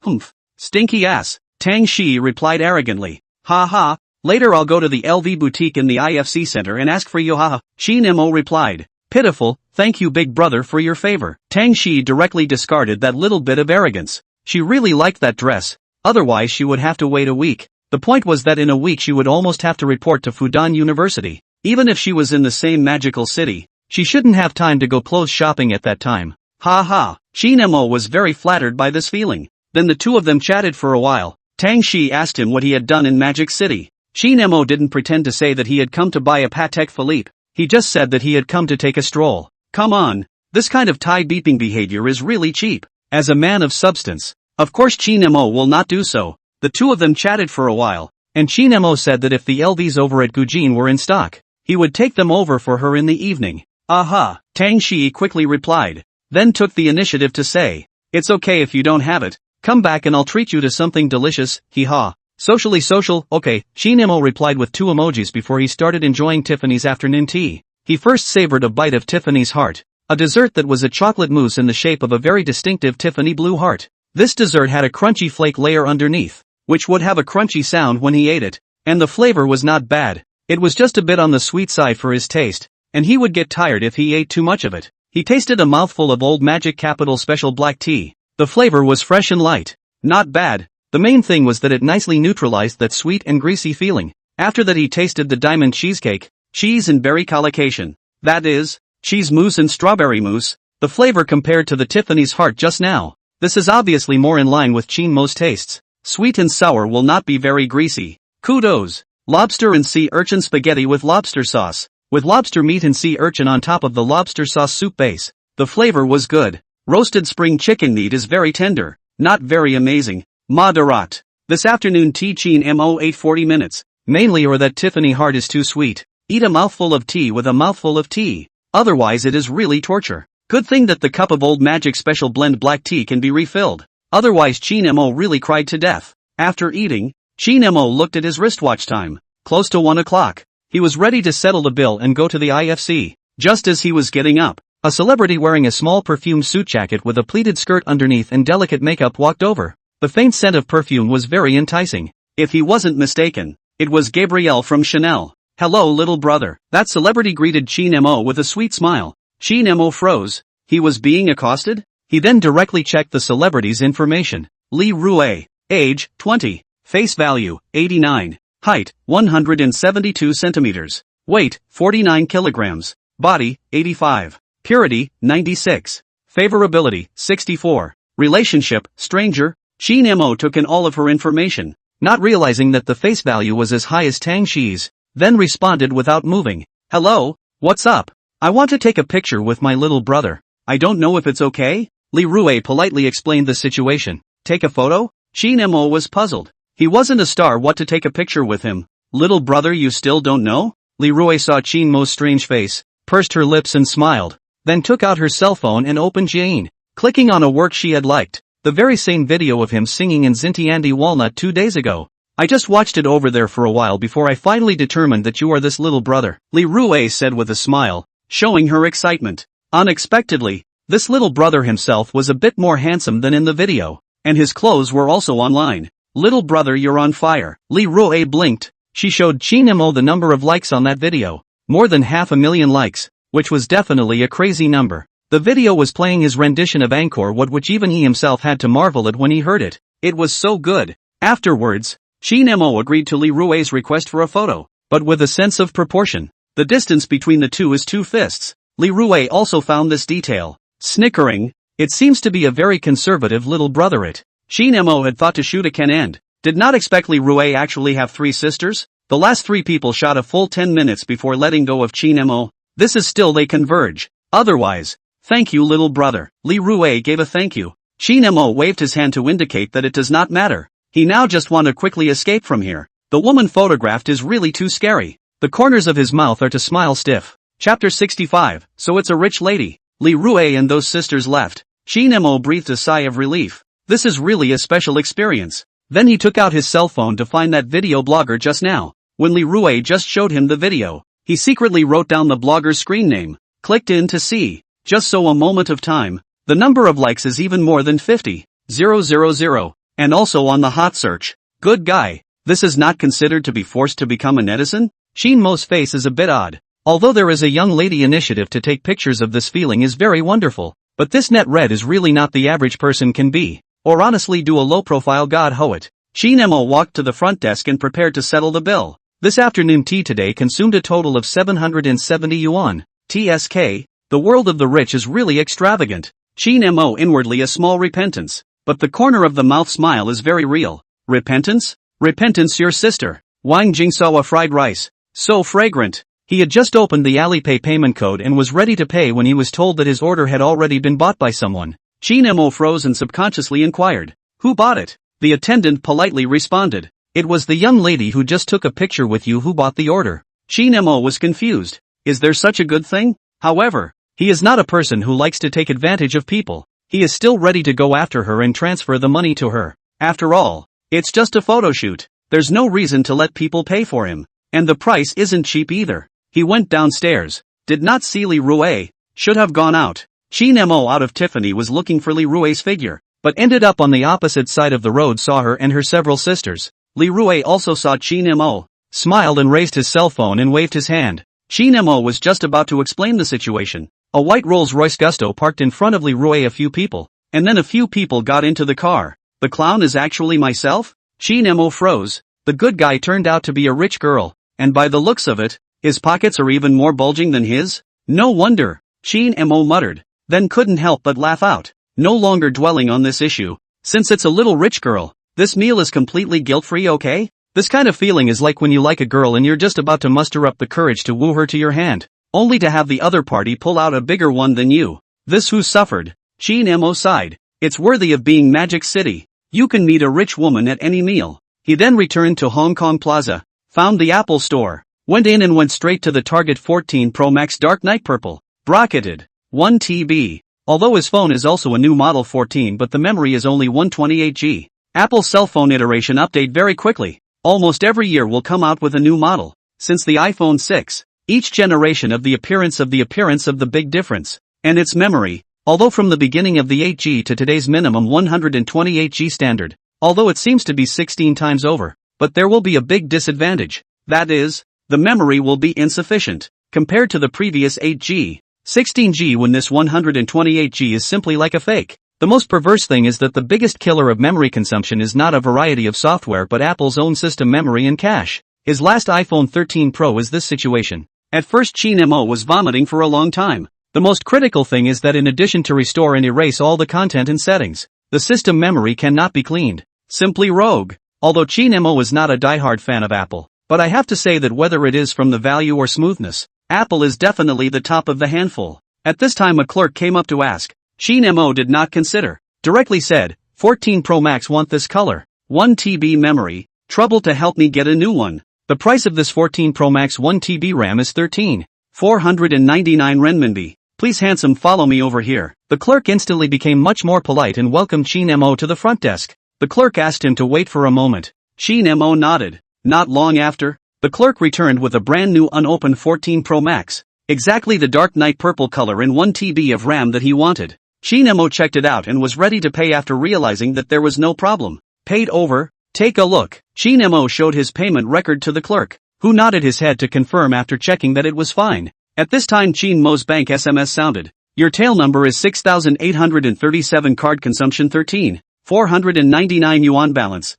humph. Stinky ass. Tang Shiyi replied arrogantly. Ha ha. Later I'll go to the LV boutique in the IFC Center and ask for you, haha. Chin Mo replied. Pitiful, thank you big brother for your favor. Tang Shiyi directly discarded that little bit of arrogance. She really liked that dress. Otherwise she would have to wait a week. The point was that in a week she would almost have to report to Fudan University. Even if she was in the same magical city, she shouldn't have time to go clothes shopping at that time. Ha ha. Chin Mo was very flattered by this feeling. Then the two of them chatted for a while. Tang Shiyi asked him what he had done in Magic City. Chin Mo didn't pretend to say that he had come to buy a Patek Philippe. He just said that he had come to take a stroll. Come on. This kind of tie-beeping behavior is really cheap. As a man of substance. Of course Chin Mo will not do so. The two of them chatted for a while, and Chin Mo said that if the LVs over at Gujin were in stock, he would take them over for her in the evening. Aha, Tang Shiyi quickly replied, then took the initiative to say, it's okay if you don't have it, come back and I'll treat you to something delicious, hee-haw. Socially social, okay, Chin Mo replied with 2 emojis before he started enjoying Tiffany's afternoon tea. He first savored a bite of Tiffany's heart, a dessert that was a chocolate mousse in the shape of a very distinctive Tiffany blue heart. This dessert had a crunchy flake layer underneath, which would have a crunchy sound when he ate it, and the flavor was not bad. It was just a bit on the sweet side for his taste, and he would get tired if he ate too much of it. He tasted a mouthful of Old Magic Capital Special Black Tea. The flavor was fresh and light. Not bad. The main thing was that it nicely neutralized that sweet and greasy feeling. After that he tasted the diamond cheesecake, cheese and berry collocation. That is, cheese mousse and strawberry mousse. The flavor compared to the Tiffany's heart just now. This is obviously more in line with Chin Mo's tastes. Sweet and sour will not be very greasy. Kudos. Lobster and sea urchin spaghetti with lobster sauce. With lobster meat and sea urchin on top of the lobster sauce soup base. The flavor was good. Roasted spring chicken meat is very tender. Not very amazing. Moderate. This afternoon tea Chin Mo ate 40 minutes. Mainly or that Tiffany heart is too sweet. Eat a mouthful of tea with a mouthful of tea. Otherwise it is really torture. Good thing that the cup of Old Magic Special Blend black tea can be refilled. Otherwise Chin Mo really cried to death. After eating, Chin Mo looked at his wristwatch time. Close to 1 o'clock. He was ready to settle the bill and go to the IFC. Just as he was getting up, a celebrity wearing a small perfumed suit jacket with a pleated skirt underneath and delicate makeup walked over. The faint scent of perfume was very enticing. If he wasn't mistaken, it was Gabrielle from Chanel. Hello little brother. That celebrity greeted Chin Mo with a sweet smile. Chin Mo froze. He was being accosted? He then directly checked the celebrity's information. Li Rue. Age, 20. Face value, 89. Height, 172 centimeters. Weight, 49 kilograms. Body, 85. Purity, 96. Favorability, 64. Relationship, stranger. Chin Mo took in all of her information. not realizing that the face value was as high as Tang Shiyi's, then responded without moving. Hello, what's up? I want to take a picture with my little brother. I don't know if it's okay? Li Rui politely explained the situation. Take a photo? Shin Mo was puzzled. He wasn't a star, what to take a picture with him? Little brother, you still don't know? Li Rui saw Shin Mo's strange face, pursed her lips and smiled, then took out her cell phone and opened Jane, clicking on a work she had liked, the very same video of him singing in Zintiandi Walnut 2 days ago. I just watched it over there for a while before I finally determined that you are this little brother, Li Rui said with a smile, showing her excitement. Unexpectedly, this little brother himself was a bit more handsome than in the video, and his clothes were also online. Little brother, you're on fire. Li Rui blinked. She showed Shin Mo the number of likes on that video. More than 500,000 likes, which was definitely a crazy number. The video was playing his rendition of Angkor Wat, which even he himself had to marvel at when he heard it. It was so good. Afterwards, Shin Mo agreed to Li Rui's request for a photo, but with a sense of proportion. The distance between the two is 2 fists. Li Rui also found this detail. Snickering, it seems to be a very conservative little brother. Shin Mo had thought to shoot a can and did not expect Li Rui actually have 3 sisters. The last 3 people shot a full 10 minutes before letting go of Shin Mo. This is still they converge. Otherwise, thank you little brother. Li Rui gave a thank you. Shin Mo waved his hand to indicate that it does not matter. He now just want to quickly escape from here. The woman photographed is really too scary. The corners of his mouth are to smile stiff. Chapter 65, so it's a rich lady. Li Rui and those sisters left. Shin Mo breathed a sigh of relief. This is really a special experience. Then he took out his cell phone to find that video blogger just now. When Li Rui just showed him the video, he secretly wrote down the blogger's screen name, clicked in to see. Just so a moment of time, the number of likes is even more than 50,000, and also on the hot search. Good guy. This is not considered to be forced to become a netizen? Shin Mo's face is a bit odd. Although there is a young lady initiative to take pictures of this feeling is very wonderful, but this net red is really not the average person can be, or honestly do a low profile god ho it. Shin Mo walked to the front desk and prepared to settle the bill. This afternoon tea today consumed a total of 770 yuan. TSK, the world of the rich is really extravagant. Shin Mo inwardly a small repentance, but the corner of the mouth smile is very real. Repentance? Repentance, your sister. Wang Jingsawa fried rice. So fragrant. He had just opened the Alipay payment code and was ready to pay when he was told that his order had already been bought by someone. Shin Mo froze and subconsciously inquired, who bought it? The attendant politely responded, it was the young lady who just took a picture with you who bought the order. Shin Mo was confused. Is there such a good thing? However, he is not a person who likes to take advantage of people. He is still ready to go after her and transfer the money to her. After all, it's just a photo shoot. There's no reason to let people pay for him. And the price isn't cheap either. He went downstairs, did not see Li Rui, should have gone out. Shin Mo out of Tiffany was looking for Li Rui's figure, but ended up on the opposite side of the road, saw her and her several sisters. Li Rui also saw Shin Mo, smiled and raised his cell phone and waved his hand. Shin Mo was just about to explain the situation. A white Rolls-Royce Gusto parked in front of Li Rui, a few people, and then a few people got into the car. The clown is actually myself? Shin Mo froze. The good guy turned out to be a rich girl, and by the looks of it, his pockets are even more bulging than his? No wonder, Shin Mo muttered, then couldn't help but laugh out. No longer dwelling on this issue, since it's a little rich girl, this meal is completely guilt-free, okay? This kind of feeling is like when you like a girl and you're just about to muster up the courage to woo her to your hand, only to have the other party pull out a bigger one than you. This who suffered? Shin Mo sighed. It's worthy of being Magic City. You can meet a rich woman at any meal. He then returned to Hong Kong Plaza, found the Apple Store, went in and went straight to the Target 14 Pro Max Dark Knight Purple, bracketed, 1 TB. Although his phone is also a new model 14 but the memory is only 128G. Apple's cell phone iteration update very quickly. Almost every year will come out with a new model. Since the iPhone 6, each generation of the appearance of the big difference, and its memory, although from the beginning of the 8G to today's minimum 128G standard, although it seems to be 16 times over, but there will be a big disadvantage. That is, the memory will be insufficient, compared to the previous 8G, 16G when this 128G is simply like a fake. The most perverse thing is that the biggest killer of memory consumption is not a variety of software but Apple's own system memory and cache. His last iPhone 13 Pro is this situation. At first Shin Mo was vomiting for a long time. The most critical thing is that in addition to restore and erase all the content and settings, the system memory cannot be cleaned. Simply rogue. although Chin Mo is not a diehard fan of Apple, but I have to say that whether it is from the value or smoothness, Apple is definitely the top of the handful. At this time a clerk came up to ask. Chin Mo did not consider. Directly said, 14 Pro Max want this color. 1 TB memory, trouble to help me get a new one. The price of this 14 Pro Max 1 TB RAM is 13,499 renminbi. Please handsome follow me over here. The clerk instantly became much more polite and welcomed Chin Mo to the front desk. The clerk asked him to wait for a moment. Chin Mo nodded. Not long after, the clerk returned with a brand new unopened 14 Pro Max. Exactly the dark night purple color and 1 TB of RAM that he wanted. Chin Mo checked it out and was ready to pay after realizing that there was no problem. Paid over? Take a look. Chin Mo showed his payment record to the clerk, who nodded his head to confirm after checking that it was fine. At this time Chin Mo's bank SMS sounded. Your tail number is 6,837 card consumption 13,499 yuan balance,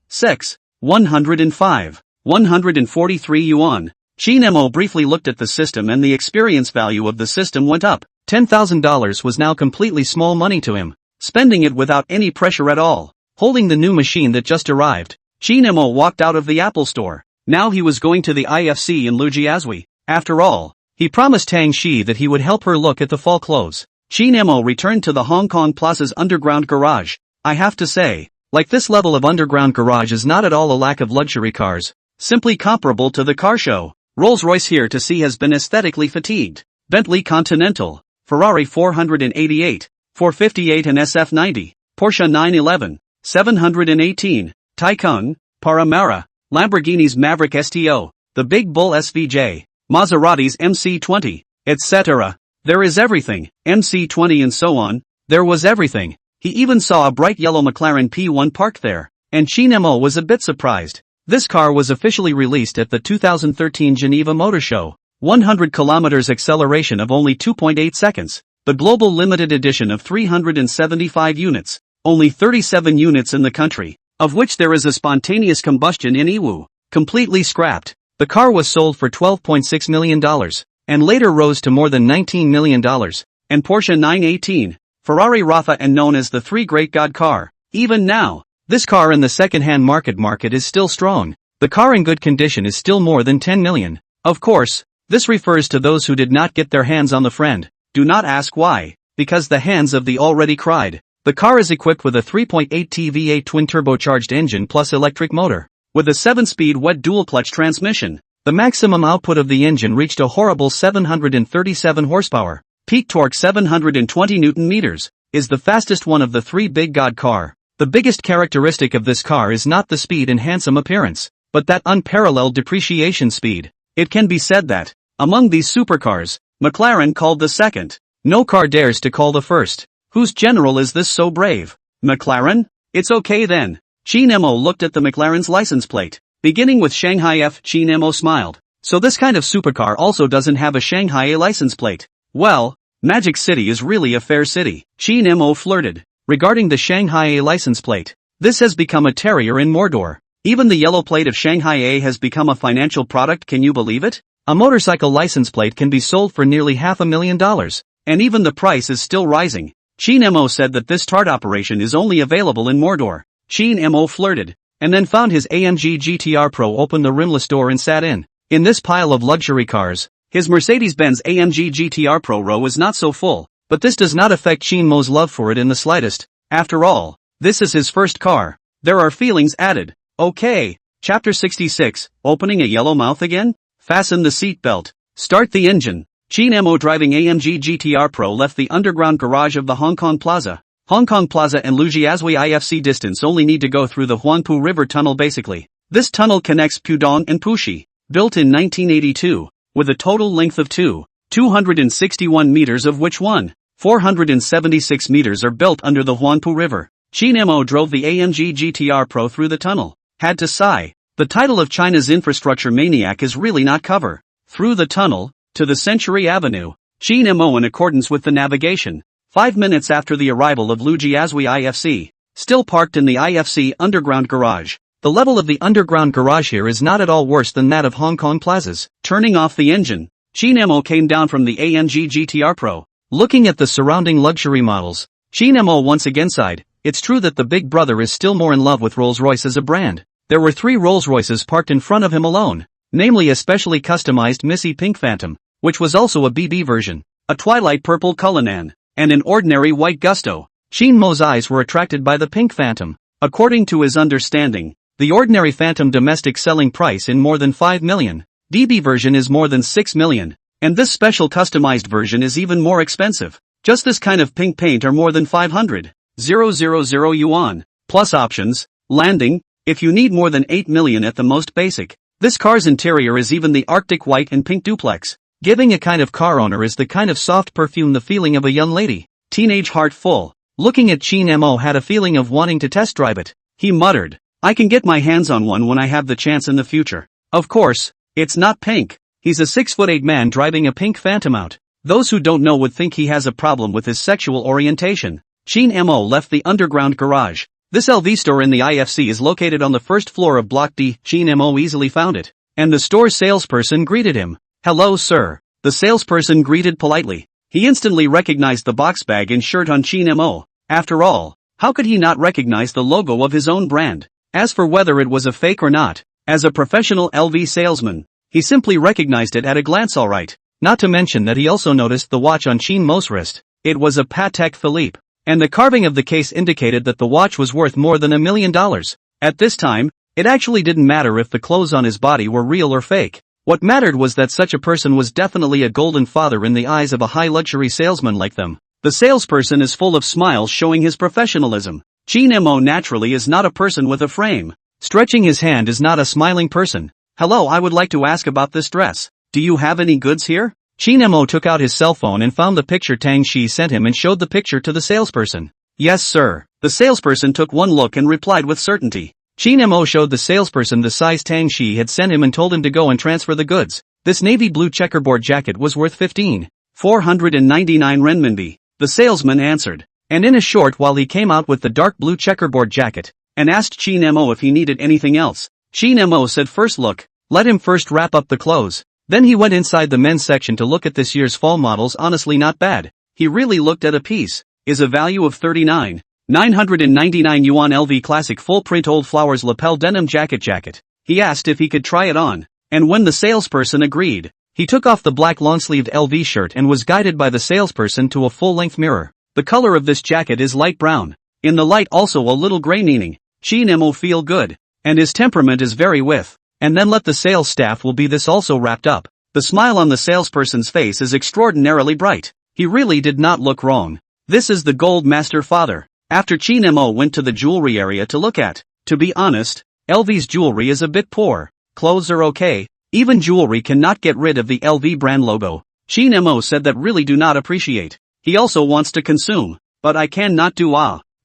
105,143 yuan. Chin Mo briefly looked at the system and the experience value of the system went up. $10,000 was now completely small money to him, spending it without any pressure at all. Holding the new machine that just arrived, Chin Mo walked out of the Apple store. Now he was going to the IFC in Lighthearted. After all, he promised Tang Shiyi that he would help her look at the fall clothes. Chin Mo returned to the Hong Kong Plaza's underground garage. I have to say, like this level of underground garage is not at all a lack of luxury cars, simply comparable to the car show. Rolls-Royce here to see has been aesthetically fatigued. Bentley Continental, Ferrari 488, 458 and SF90, Porsche 911, 718, Taycan, Panamera, Lamborghini's Maverick STO, the Big Bull SVJ, Maserati's MC20, etc. There is everything, MC20 and so on. There was everything. He even saw a bright yellow McLaren P1 parked there, and Chin Mo was a bit surprised. This car was officially released at the 2013 Geneva Motor Show. 100 kilometers acceleration of only 2.8 seconds. The global limited edition of 375 units. Only 37 units in the country, of which there is a spontaneous combustion in Yiwu. Completely scrapped. The car was sold for $12.6 million, and later rose to more than $19 million. And Porsche 918, Ferrari Rafa and known as the Three Great God car. Even now, this car in the second-hand market is still strong. The car in good condition is still more than 10 million. Of course, this refers to those who did not get their hands on the friend. Do not ask why, because the hands of the already cried. The car is equipped with a 3.8 V8 twin-turbocharged engine plus electric motor. With a 7-speed wet dual-clutch transmission, the maximum output of the engine reached a horrible 737 horsepower. Peak torque 720 Nm, is the fastest one of the three Big God car. The biggest characteristic of this car is not the speed and handsome appearance, but that unparalleled depreciation speed. It can be said that, among these supercars, McLaren called the second. No car dares to call the first. Whose general is this so brave? McLaren? It's okay then. Chin Mo looked at the McLaren's license plate. Beginning with Shanghai F. Chin Mo smiled. So this kind of supercar also doesn't have a Shanghai A license plate. Well, Magic City is really a fair city. Chin Mo flirted. Regarding the Shanghai A license plate, this has become a terrier in Mordor. Even the yellow plate of Shanghai A has become a financial product, can you believe it? A motorcycle license plate can be sold for nearly $500,000, and even the price is still rising. Chin Mo said that this tart operation is only available in Mordor. Chin Mo flirted, and then found his AMG GTR Pro, opened the rimless door and sat in. In this pile of luxury cars, his Mercedes-Benz AMG GTR Pro row is not so full, but this does not affect Chin Mo's love for it in the slightest. After all, this is his first car. There are feelings added. Okay. Chapter 66, opening a yellow mouth again? Fasten the seatbelt. Start the engine. Chin Mo driving AMG GTR Pro left the underground garage of the Hong Kong Plaza. Hong Kong Plaza and Lighthearted IFC distance only need to go through the Huangpu River Tunnel basically. This tunnel connects Pudong and Puxi. Built in 1982, with a total length of 261 meters of which 476 meters are built under the Huangpu River. Chin Mo drove the AMG GTR Pro through the tunnel. Had to sigh. The title of China's infrastructure maniac is really not cover. Through the tunnel, to the Century Avenue. Chin Mo in accordance with the navigation. 5 minutes after the arrival of Lighthearted IFC. Still parked in the IFC underground garage. The level of the underground garage here is not at all worse than that of Hong Kong Plazas. Turning off the engine, Chin Mo came down from the AMG GTR Pro. Looking at the surrounding luxury models, Chin Mo once again sighed. It's true that the big brother is still more in love with Rolls-Royce as a brand. There were 3 Rolls-Royces parked in front of him alone, namely a specially customized Missy Pink Phantom, which was also a BB version, a Twilight Purple Cullinan, and an ordinary white Gusto. Shin Mo's eyes were attracted by the Pink Phantom. According to his understanding, the ordinary Phantom domestic selling price in more than 5 million. DB version is more than 6 million. And this special customized version is even more expensive. Just this kind of pink paint are more than 500,000 yuan. Plus options, landing, if you need more than 8 million at the most basic. This car's interior is even the Arctic white and pink duplex. Giving a kind of car owner is the kind of soft perfume, the feeling of a young lady. Teenage heart full. Looking at Shin Mo had a feeling of wanting to test drive it. He muttered, I can get my hands on one when I have the chance in the future. Of course, it's not pink. He's a 6'8" man driving a pink Phantom out. Those who don't know would think he has a problem with his sexual orientation. Shin Mo left the underground garage. This LV store in the IFC is located on the first floor of Block D. Shin Mo easily found it. And the store's salesperson greeted him. Hello sir. The salesperson greeted politely. He instantly recognized the box bag and shirt on Shin Mo. After all, how could he not recognize the logo of his own brand? As for whether it was a fake or not, as a professional LV salesman, he simply recognized it at a glance alright. Not to mention that he also noticed the watch on Shin Mo's wrist. It was a Patek Philippe. And the carving of the case indicated that the watch was worth more than $1 million. At this time, it actually didn't matter if the clothes on his body were real or fake. What mattered was that such a person was definitely a golden father in the eyes of a high-luxury salesman like them. The salesperson is full of smiles showing his professionalism. Shin Mo naturally is not a person with a frame. Stretching his hand is not a smiling person. Hello, I would like to ask about this dress. Do you have any goods here? Shin Mo took out his cell phone and found the picture Tang Shiyi sent him and showed the picture to the salesperson. Yes sir. The salesperson took one look and replied with certainty. Shin Mo showed the salesperson the size Tang Shiyi had sent him and told him to go and transfer the goods. This navy blue checkerboard jacket was worth 15,499 renminbi. The salesman answered. And in a short while he came out with the dark blue checkerboard jacket, and asked Shin Mo if he needed anything else. Shin Mo said first look, let him first wrap up the clothes. Then he went inside the men's section to look at this year's fall models. Honestly not bad. He really looked at a piece. Is a value of 39,999 yuan LV classic full print old flowers lapel denim jacket. He asked if he could try it on. And when the salesperson agreed, he took off the black long-sleeved LV shirt and was guided by the salesperson to a full-length mirror. The color of this jacket is light brown. In the light also a little gray, meaning Shin Mo feel good. And his temperament is very with. And then let the sales staff will be this also wrapped up. The smile on the salesperson's face is extraordinarily bright. He really did not look wrong. This is the Gold Master Father. After Shin Mo went to the jewelry area to look at. To be honest, LV's jewelry is a bit poor. Clothes are okay. Even jewelry cannot get rid of the LV brand logo. Shin Mo said that really do not appreciate. He also wants to consume. But I cannot do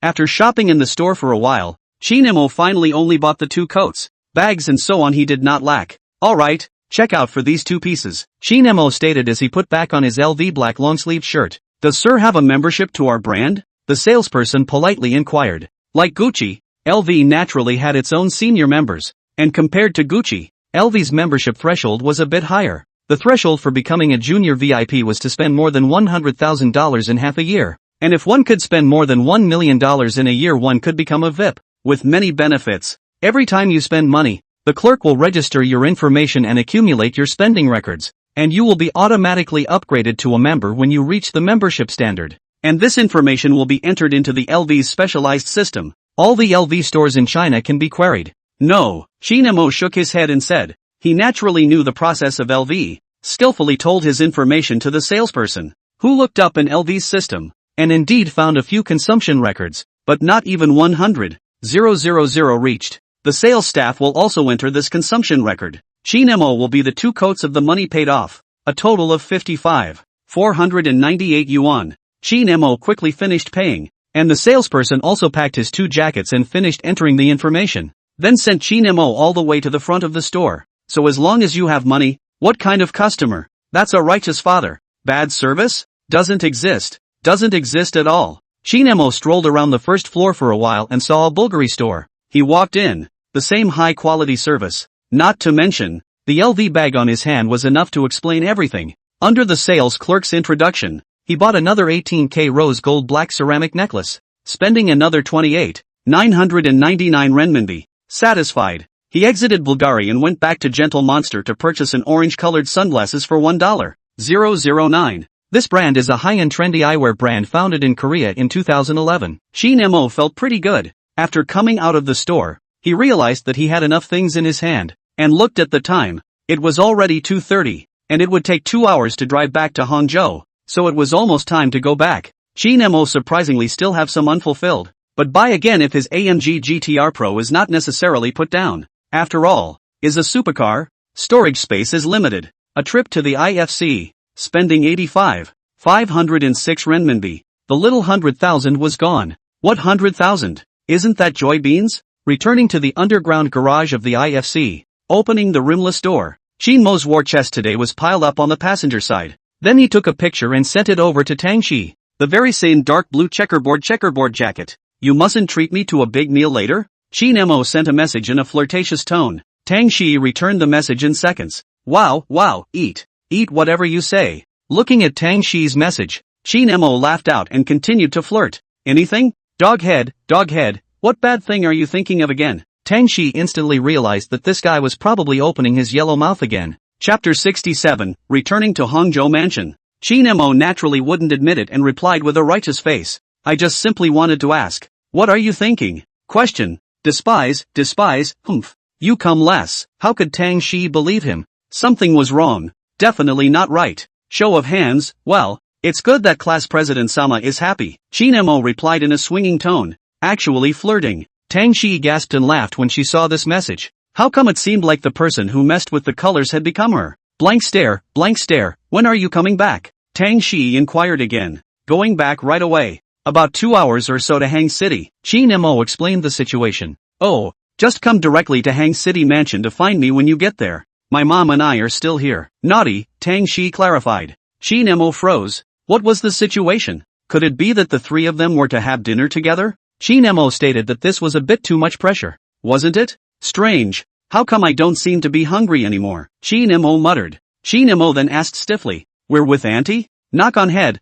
After shopping in the store for a while, Shin Mo finally only bought the 2 coats. Bags and so on he did not lack. Alright, check out for these 2 pieces. Shin Mo stated as he put back on his LV black long-sleeved shirt. Does sir have a membership to our brand? The salesperson politely inquired. Like Gucci, LV naturally had its own senior members. And compared to Gucci, LV's membership threshold was a bit higher. The threshold for becoming a junior VIP was to spend more than $100,000 in half a year. And if one could spend more than $1 million in a year, one could become a VIP. With many benefits. Every time you spend money, the clerk will register your information and accumulate your spending records, and you will be automatically upgraded to a member when you reach the membership standard. And this information will be entered into the LV's specialized system. All the LV stores in China can be queried. No, Shin Mo shook his head and said, he naturally knew the process of LV, skillfully told his information to the salesperson, who looked up in LV's system, and indeed found a few consumption records, but not even 100,000 reached. The sales staff will also enter this consumption record. Shin Mo will be the 2 coats of the money paid off, a total of 55,498 yuan. Shin Mo quickly finished paying, and the salesperson also packed his 2 jackets and finished entering the information, then sent Shin Mo all the way to the front of the store. So as long as you have money, what kind of customer? That's a righteous father. Bad service? Doesn't exist at all. Shin Mo strolled around the first floor for a while and saw a Bulgari store. He walked in. The same high-quality service. Not to mention, the LV bag on his hand was enough to explain everything. Under the sales clerk's introduction, he bought another 18K rose gold black ceramic necklace, spending another 28,999 renminbi. Satisfied, He exited Bulgari and went back to Gentle Monster to purchase an orange-colored sunglasses for $1.009. This brand is a high-end trendy eyewear brand founded in Korea in 2011. Shin Mo felt pretty good. After coming out of the store, he realized that he had enough things in his hand, and looked at the time. It was already 2:30, and it would take 2 hours to drive back to Hangzhou, so it was almost time to go back. Shin Mo surprisingly still have some unfulfilled, but buy again if his AMG GTR Pro is not necessarily put down. After all, is a supercar? Storage space is limited. A trip to the IFC, spending 85,506 renminbi. The little 100,000 was gone. What 100,000? Isn't that joy beans? Returning to the underground garage of the IFC, opening the rimless door, Shin Mo's war chest today was piled up on the passenger side. Then he took a picture and sent it over to Tang Shiyi. The very same dark blue checkerboard jacket. You mustn't treat me to a big meal later? Shin Mo sent a message in a flirtatious tone. Tang Shiyi returned the message in seconds. Wow, eat whatever you say. Looking at Tang Shiyi's message, Shin Mo laughed out and continued to flirt. Anything? Doghead, what bad thing are you thinking of again? Tang Shiyi instantly realized that this guy was probably opening his yellow mouth again. Chapter 67, Returning to Hangzhou Mansion. Shin Mo naturally wouldn't admit it and replied with a righteous face. I just simply wanted to ask. What are you thinking? Question. Despise, humph. You come less. How could Tang Shiyi believe him? Something was wrong. Definitely not right. Show of hands. Well, it's good that class president Sama is happy. Shin Mo replied in a swinging tone. Actually flirting. Tang Shiyi gasped and laughed when she saw this message. How come it seemed like the person who messed with the colors had become her? Blank stare, when are you coming back? Tang Shiyi inquired again. Going back right away. About 2 hours or so to Hang City. Shin Mo explained the situation. Oh, just come directly to Hang City Mansion to find me when you get there. My mom and I are still here. Naughty, Tang Shiyi clarified. Shin Mo froze. What was the situation? Could it be that the three of them were to have dinner together? Shin Mo stated that this was a bit too much pressure. Wasn't it? Strange. How come I don't seem to be hungry anymore? Shin Mo muttered. Shin Mo then asked stiffly. We're with auntie? Knock on head.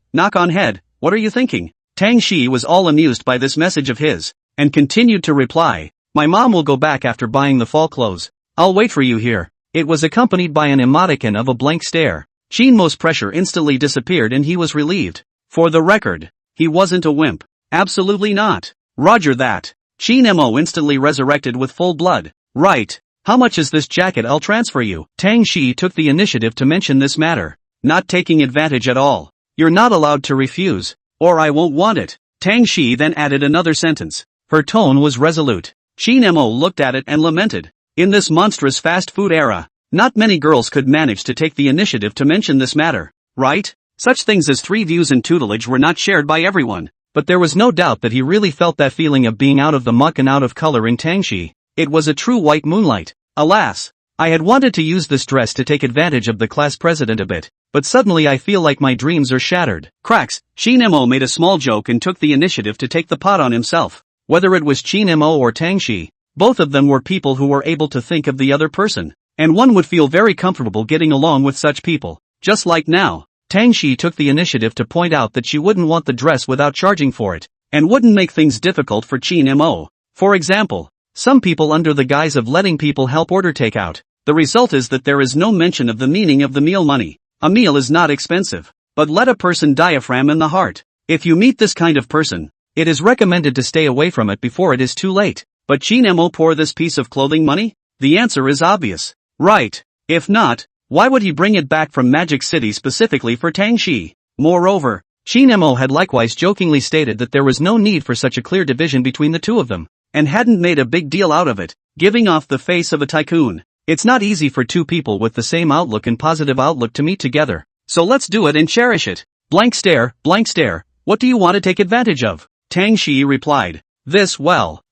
What are you thinking? Tang Shiyi was all amused by this message of his, and continued to reply. My mom will go back after buying the fall clothes. I'll wait for you here. It was accompanied by an emoticon of a blank stare. Shin Mo's pressure instantly disappeared and he was relieved. For the record, he wasn't a wimp. Absolutely not. Roger that. Shin Mo instantly resurrected with full blood. Right. How much is this jacket? I'll transfer you. Tang Shiyi took the initiative to mention this matter. Not taking advantage at all. You're not allowed to refuse, or I won't want it. Tang Shiyi then added another sentence. Her tone was resolute. Shin Mo looked at it and lamented. In this monstrous fast food era, not many girls could manage to take the initiative to mention this matter, right? Such things as three views and tutelage were not shared by everyone. But there was no doubt that he really felt that feeling of being out of the muck and out of color in Tang Shiyi. It was a true white moonlight. Alas, I had wanted to use this dress to take advantage of the class president a bit, but suddenly I feel like my dreams are shattered. Cracks. Shin Mo made a small joke and took the initiative to take the pot on himself. Whether it was Shin Mo or Tang Shiyi, both of them were people who were able to think of the other person, and one would feel very comfortable getting along with such people. Just like now. Tang Shiyi took the initiative to point out that she wouldn't want the dress without charging for it, and wouldn't make things difficult for Shin Mo. For example, some people under the guise of letting people help order takeout. The result is that there is no mention of the meaning of the meal money. A meal is not expensive, but let a person diaphragm in the heart. If you meet this kind of person, it is recommended to stay away from it before it is too late. But Shin Mo pour this piece of clothing money? The answer is obvious. Right. If not, why would he bring it back from Magic City specifically for Tang Shiyi? Moreover, Shin Mo had likewise jokingly stated that there was no need for such a clear division between the two of them, and hadn't made a big deal out of it, giving off the face of a tycoon. It's not easy for two people with the same outlook and positive outlook to meet together, so let's do it and cherish it. Blank stare, what do you want to take advantage of? Tang Shiyi replied.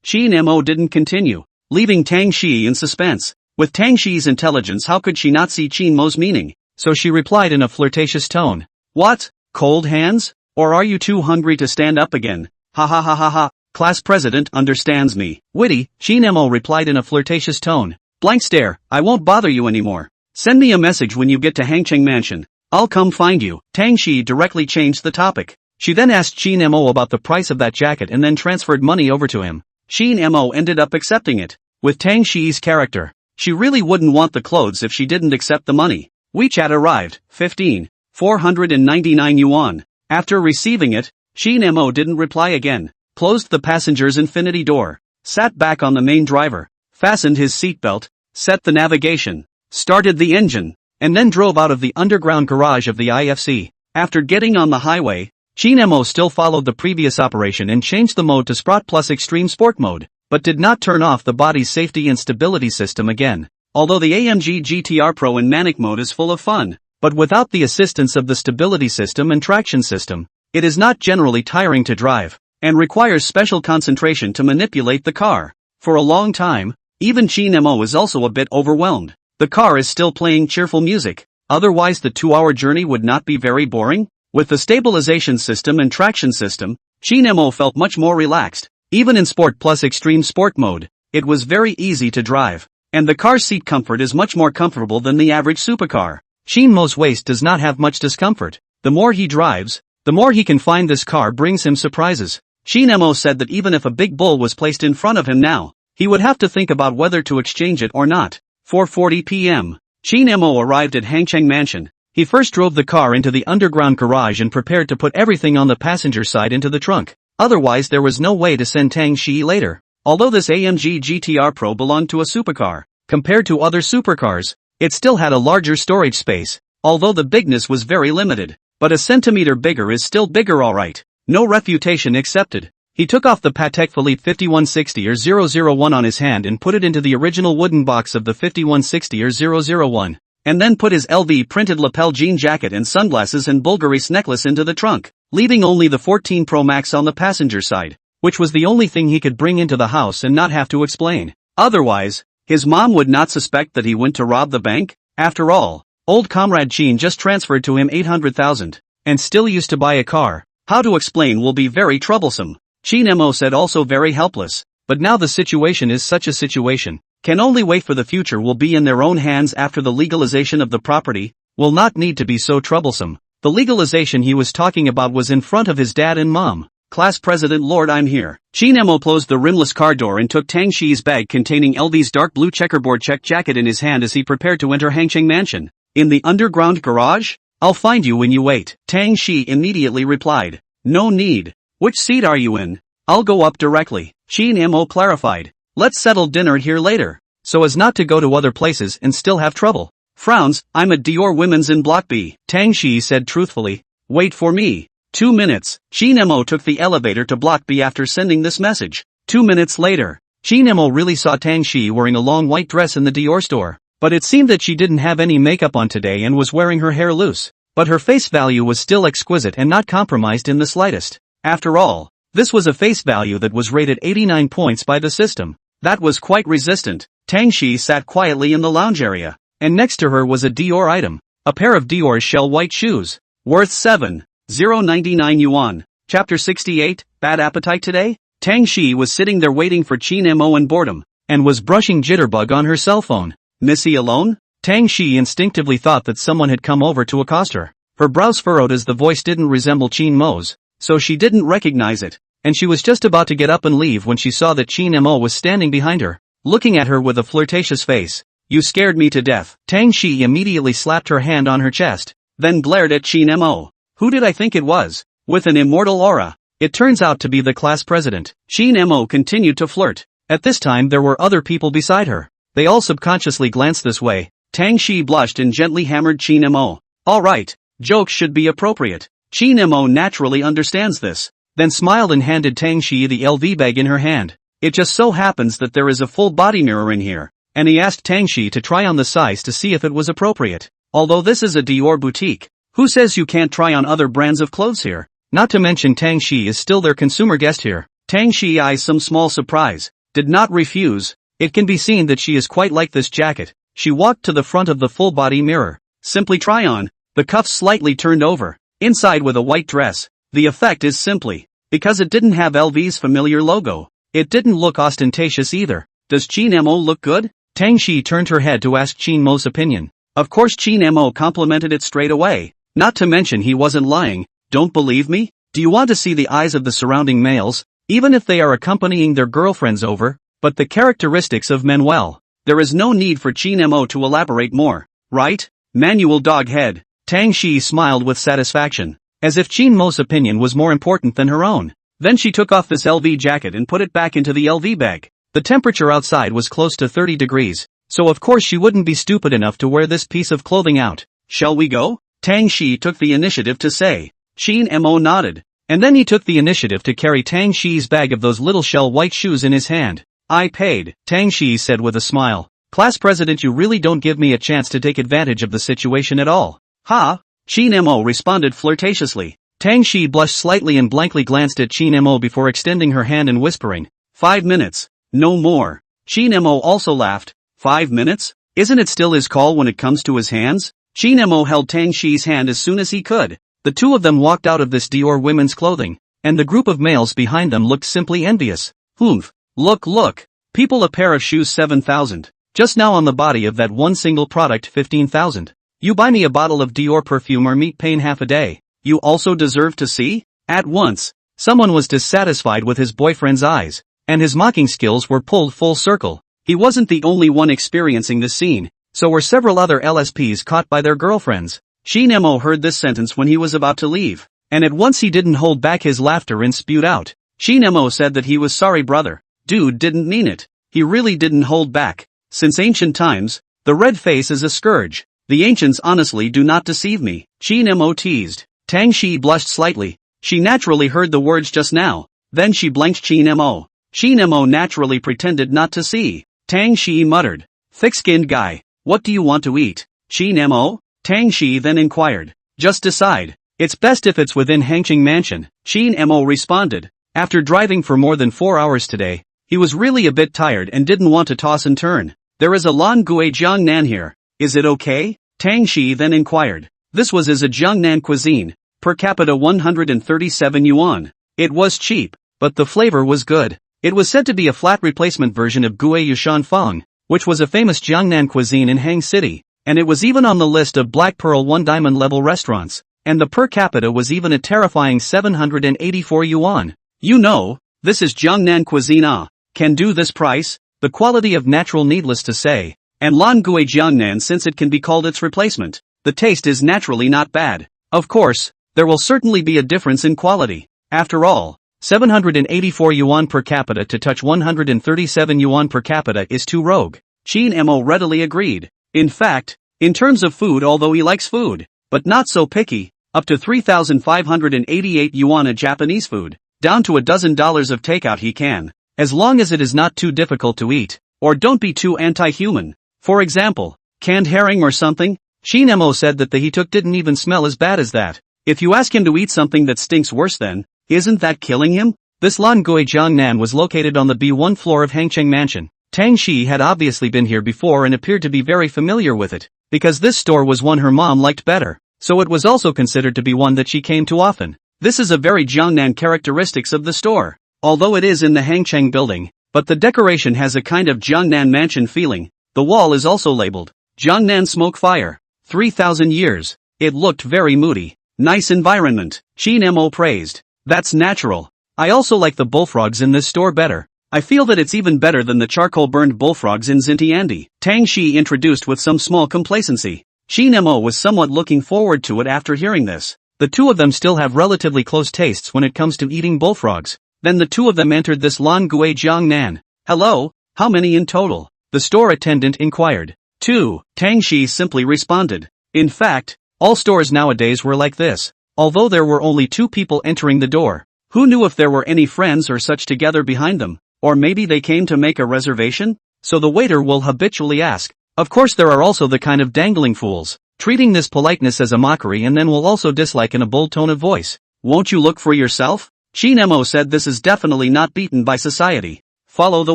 Shin Mo didn't continue, leaving Tang Shiyi in suspense. With Tang Shiyi's intelligence, how could she not see Shin Mo's meaning? So she replied in a flirtatious tone. What? Cold hands? Or are you too hungry to stand up again? Ha. Class president understands me. Witty, Shin Mo replied in a flirtatious tone. Blank stare, I won't bother you anymore. Send me a message when you get to Hangzhou Mansion. I'll come find you. Tang Shiyi directly changed the topic. She then asked Shin Mo about the price of that jacket and then transferred money over to him. Shin Mo ended up accepting it. with Tang Shiyi's character. She really wouldn't want the clothes if she didn't accept the money. WeChat arrived, 499 yuan. After receiving it, Shin Mo didn't reply again, closed the passenger's infinity door, sat back on the main driver, fastened his seatbelt, set the navigation, started the engine, and then drove out of the underground garage of the IFC. After getting on the highway, Shin Mo still followed the previous operation and changed the mode to Sprott plus Extreme Sport mode, but did not turn off the body's safety and stability system again. Although the AMG GTR Pro in Manic mode is full of fun, but without the assistance of the stability system and traction system, it is not generally tiring to drive, and requires special concentration to manipulate the car. For a long time, even Shin Mo is also a bit overwhelmed. The car is still playing cheerful music, otherwise the 2-hour journey would not be very boring. With the stabilization system and traction system, Shin Mo felt much more relaxed. Even in Sport plus Extreme Sport mode, it was very easy to drive, and the car's seat comfort is much more comfortable than the average supercar. Shin Mo's waist does not have much discomfort. The more he drives, the more he can find this car brings him surprises. Shin Mo said that even if a big bull was placed in front of him now, he would have to think about whether to exchange it or not. 4:40 p.m. Shin Mo arrived at Hangzhou Mansion. He first drove the car into the underground garage and prepared to put everything on the passenger side into the trunk. Otherwise there was no way to send Tang Shiyi later. Although this AMG GTR Pro belonged to a supercar, compared to other supercars, it still had a larger storage space, although the bigness was very limited. But a centimeter bigger is still bigger, alright. No refutation accepted. He took off the Patek Philippe 5160 or 001 on his hand and put it into the original wooden box of the 5160 or 001, and then put his LV printed lapel jean jacket and sunglasses and Bulgaris necklace into the trunk, leaving only the 14 Pro Max on the passenger side, which was the only thing he could bring into the house and not have to explain. Otherwise, his mom would not suspect that he went to rob the bank. After all, old comrade Chin just transferred to him 800,000, and still used to buy a car. How to explain will be very troublesome. Shin Mo said, also very helpless, but now the situation is such a situation. Can only wait for the future will be in their own hands after the legalization of the property, will not need to be so troublesome. The legalization he was talking about was in front of his dad and mom. Class President Lord, I'm here. Shin Mo closed the rimless car door and took Tang Shiyi's bag containing LV's dark blue checkerboard check jacket in his hand as he prepared to enter Hangzhou Mansion. In the underground garage? I'll find you when you wait. Tang Shiyi immediately replied. No need. Which seat are you in? I'll go up directly. Shin Mo clarified. Let's settle dinner here later, so as not to go to other places and still have trouble. Frowns, I'm at Dior Women's in Block B. Tang Shiyi said truthfully. Wait for me. 2 minutes. Shin Mo took the elevator to Block B after sending this message. 2 minutes later, Shin Mo really saw Tang Shiyi wearing a long white dress in the Dior store, but it seemed that she didn't have any makeup on today and was wearing her hair loose. But her face value was still exquisite and not compromised in the slightest. After all, this was a face value that was rated 89 points by the system. That was quite resistant. Tang Shiyi sat quietly in the lounge area, and next to her was a Dior item, a pair of Dior's shell white shoes, worth 7,099 yuan. Chapter 68, Bad Appetite Today? Tang Shiyi was sitting there waiting for Shin Mo in boredom, and was brushing Jitterbug on her cell phone. Missy alone? Tang Shiyi instinctively thought that someone had come over to accost her. Her brows furrowed as the voice didn't resemble Shin Mo's, so she didn't recognize it, and she was just about to get up and leave when she saw that Shin Mo was standing behind her, looking at her with a flirtatious face. You scared me to death. Tang Shiyi immediately slapped her hand on her chest, then glared at Shin Mo. Who did I think it was? With an immortal aura. It turns out to be the class president. Shin Mo continued to flirt. At this time there were other people beside her. They all subconsciously glanced this way. Tang Shiyi blushed and gently hammered Shin Mo. Alright, jokes should be appropriate. Shin Mo naturally understands this, then smiled and handed Tang Shiyi the LV bag in her hand. It just so happens that there is a full body mirror in here, and he asked Tang Shiyi to try on the size to see if it was appropriate. Although this is a Dior boutique, who says you can't try on other brands of clothes here? Not to mention Tang Shiyi is still their consumer guest here. Tang Shiyi eyes some small surprise, did not refuse. It can be seen that she is quite like this jacket. She walked to the front of the full body mirror. Simply try on. The cuffs slightly turned over. Inside with a white dress. The effect is simply, because it didn't have LV's familiar logo, it didn't look ostentatious either. Does Shin Mo look good? Tang Shiyi turned her head to ask Shin Mo's opinion. Of course Shin Mo complimented it straight away. Not to mention he wasn't lying. Don't believe me? Do you want to see the eyes of the surrounding males, even if they are accompanying their girlfriends over? but the characteristics of Manuel. There is no need for Qin Mo to elaborate more, right? Manuel dog head. Tang Shiyi smiled with satisfaction, as if Qin Mo's opinion was more important than her own. Then she took off this LV jacket and put it back into the LV bag. The temperature outside was close to 30 degrees, so of course she wouldn't be stupid enough to wear this piece of clothing out. Shall we go? Tang Shiyi took the initiative to say. Qin Mo nodded, and then he took the initiative to carry Tang Shiyi's bag of those little shell white shoes in his hand. I paid, Tang Shiyi said with a smile. Class president, you really don't give me a chance to take advantage of the situation at all. Ha! Qin Mo responded flirtatiously. Tang Shiyi blushed slightly and blankly glanced at Qin Mo before extending her hand and whispering, 5 minutes. No more. Qin Mo also laughed. 5 minutes? Isn't it still his call when it comes to his hands? Qin Mo held Tang Shiyi's hand as soon as he could. The two of them walked out of this Dior women's clothing, and the group of males behind them looked simply envious. Humph. Look. People, a pair of shoes 7,000. Just now on the body of that one single product 15,000. You buy me a bottle of Dior perfume or meat pain half a day. You also deserve to see? At once, someone was dissatisfied with his boyfriend's eyes, and his mocking skills were pulled full circle. He wasn't the only one experiencing this scene, so were several other LSPs caught by their girlfriends. Qin Mo heard this sentence when he was about to leave, and at once he didn't hold back his laughter and spewed out. Qin Mo said that he was sorry, brother. Dude didn't mean it. He really didn't hold back. Since ancient times, the red face is a scourge. The ancients honestly do not deceive me, Qin Mo teased. Tang Shiyi blushed slightly. She naturally heard the words just now. Then she blanked Qin Mo. Qin Mo naturally pretended not to see. Tang Shiyi muttered. Thick-skinned guy. What do you want to eat? Qin Mo? Tang Shiyi then inquired. Just decide. It's best if it's within Hangzhou Mansion, Qin Mo responded. After driving for more than 4 hours today, he was really a bit tired and didn't want to toss and turn. There is a Lan Gui Jiangnan here. Is it okay? Tang Shiyi then inquired. This was as a Jiangnan cuisine, per capita 137 yuan. It was cheap, but the flavor was good. It was said to be a flat replacement version of Gui Yushan Fang, which was a famous Jiangnan cuisine in Hang City, and it was even on the list of Black Pearl 1 diamond level restaurants, and the per capita was even a terrifying 784 yuan. You know, this is Jiangnan cuisine can do this price, the quality of natural needless to say, and Lan Gui Jiangnan since it can be called its replacement. The taste is naturally not bad. Of course, there will certainly be a difference in quality. After all, 784 yuan per capita to touch 137 yuan per capita is too rogue. Qin Mo readily agreed. In fact, in terms of food, although he likes food, but not so picky, up to 3,588 yuan a Japanese food, down to $12 of takeout he can, as long as it is not too difficult to eat, or don't be too anti-human. For example, canned herring or something? Qin Mo said that the he took didn't even smell as bad as that. If you ask him to eat something that stinks worse then, isn't that killing him? This Lan Gui Jiangnan was located on the B1 floor of Hangzhou Mansion. Tang Shiyi had obviously been here before and appeared to be very familiar with it, because this store was one her mom liked better, so it was also considered to be one that she came to often. This is a very Jiangnan characteristics of the store. Although it is in the Hangzhou building, but the decoration has a kind of Jiangnan mansion feeling. The wall is also labeled Jiangnan Smoke Fire. 3,000 years. It looked very moody. Nice environment, Qin Mo praised. That's natural. I also like the bullfrogs in this store better. I feel that it's even better than the charcoal burned bullfrogs in Xintiandi. Tang Shiyi introduced with some small complacency. Qin Mo was somewhat looking forward to it after hearing this. The two of them still have relatively close tastes when it comes to eating bullfrogs. Then the two of them entered this Lan Gui Jiangnan. Hello, how many in total? The store attendant inquired. 2, Tang Shiyi simply responded. In fact, all stores nowadays were like this. Although there were only 2 people entering the door. Who knew if there were any friends or such together behind them? Or maybe they came to make a reservation? So the waiter will habitually ask. Of course there are also the kind of dangling fools, treating this politeness as a mockery and then will also dislike in a bold tone of voice. Won't you look for yourself? Qin Mo said this is definitely not beaten by society. Follow the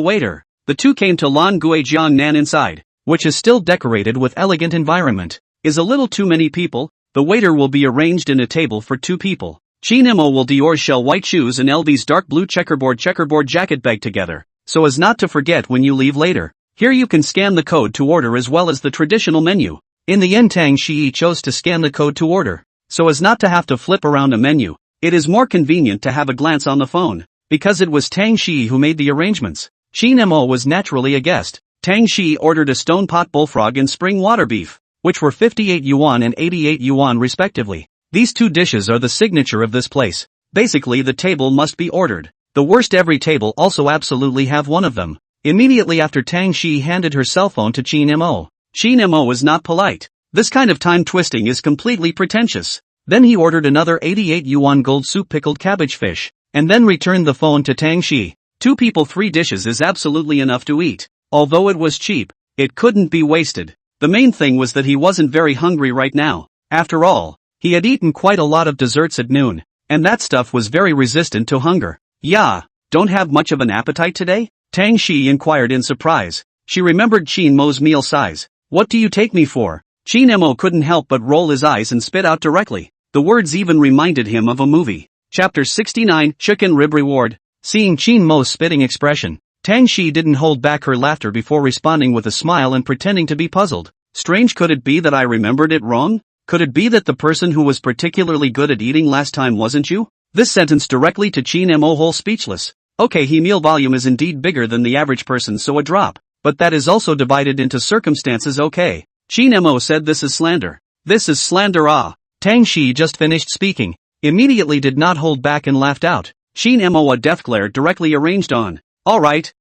waiter. The two came to Lan Gui Jiangnan inside, which is still decorated with elegant environment. Is a little too many people? The waiter will be arranged in a table for 2 people. Qin Mo will Dior's shell white shoes and LV's dark blue checkerboard jacket bag together, so as not to forget when you leave later. Here you can scan the code to order as well as the traditional menu. In the end Tang Shiyi chose to scan the code to order, so as not to have to flip around a menu. It is more convenient to have a glance on the phone, because it was Tang Shiyi who made the arrangements. Mo was naturally a guest. Tang Shiyi ordered a stone pot bullfrog and spring water beef, which were 58 yuan and 88 yuan respectively. These two dishes are the signature of this place. Basically the table must be ordered. The worst every table also absolutely have one of them. Immediately after Tang Shiyi handed her cell phone to Mo. Mo was not polite. This kind of time twisting is completely pretentious. Then he ordered another 88 yuan gold soup pickled cabbage fish, and then returned the phone to Tang Shiyi. 2 people 3 dishes is absolutely enough to eat. Although it was cheap, it couldn't be wasted. The main thing was that he wasn't very hungry right now. After all, he had eaten quite a lot of desserts at noon, and that stuff was very resistant to hunger. Yeah, don't have much of an appetite today? Tang Shiyi inquired in surprise. She remembered Mo's meal size. What do you take me for? Mo couldn't help but roll his eyes and spit out directly. The words even reminded him of a movie. Chapter 69, Chicken Rib Reward. Seeing Mo's spitting expression, Tang Shiyi didn't hold back her laughter before responding with a smile and pretending to be puzzled. Strange, could it be that I remembered it wrong? Could it be that the person who was particularly good at eating last time wasn't you? This sentence directly to Mo whole speechless. Okay, he meal volume is indeed bigger than the average person, so a drop. But that is also divided into circumstances. Okay. Mo said, this is slander. This is slander. Ah. Tang Shiyi just finished speaking, immediately did not hold back and laughed out. Mo a death glare directly arranged on. Alright,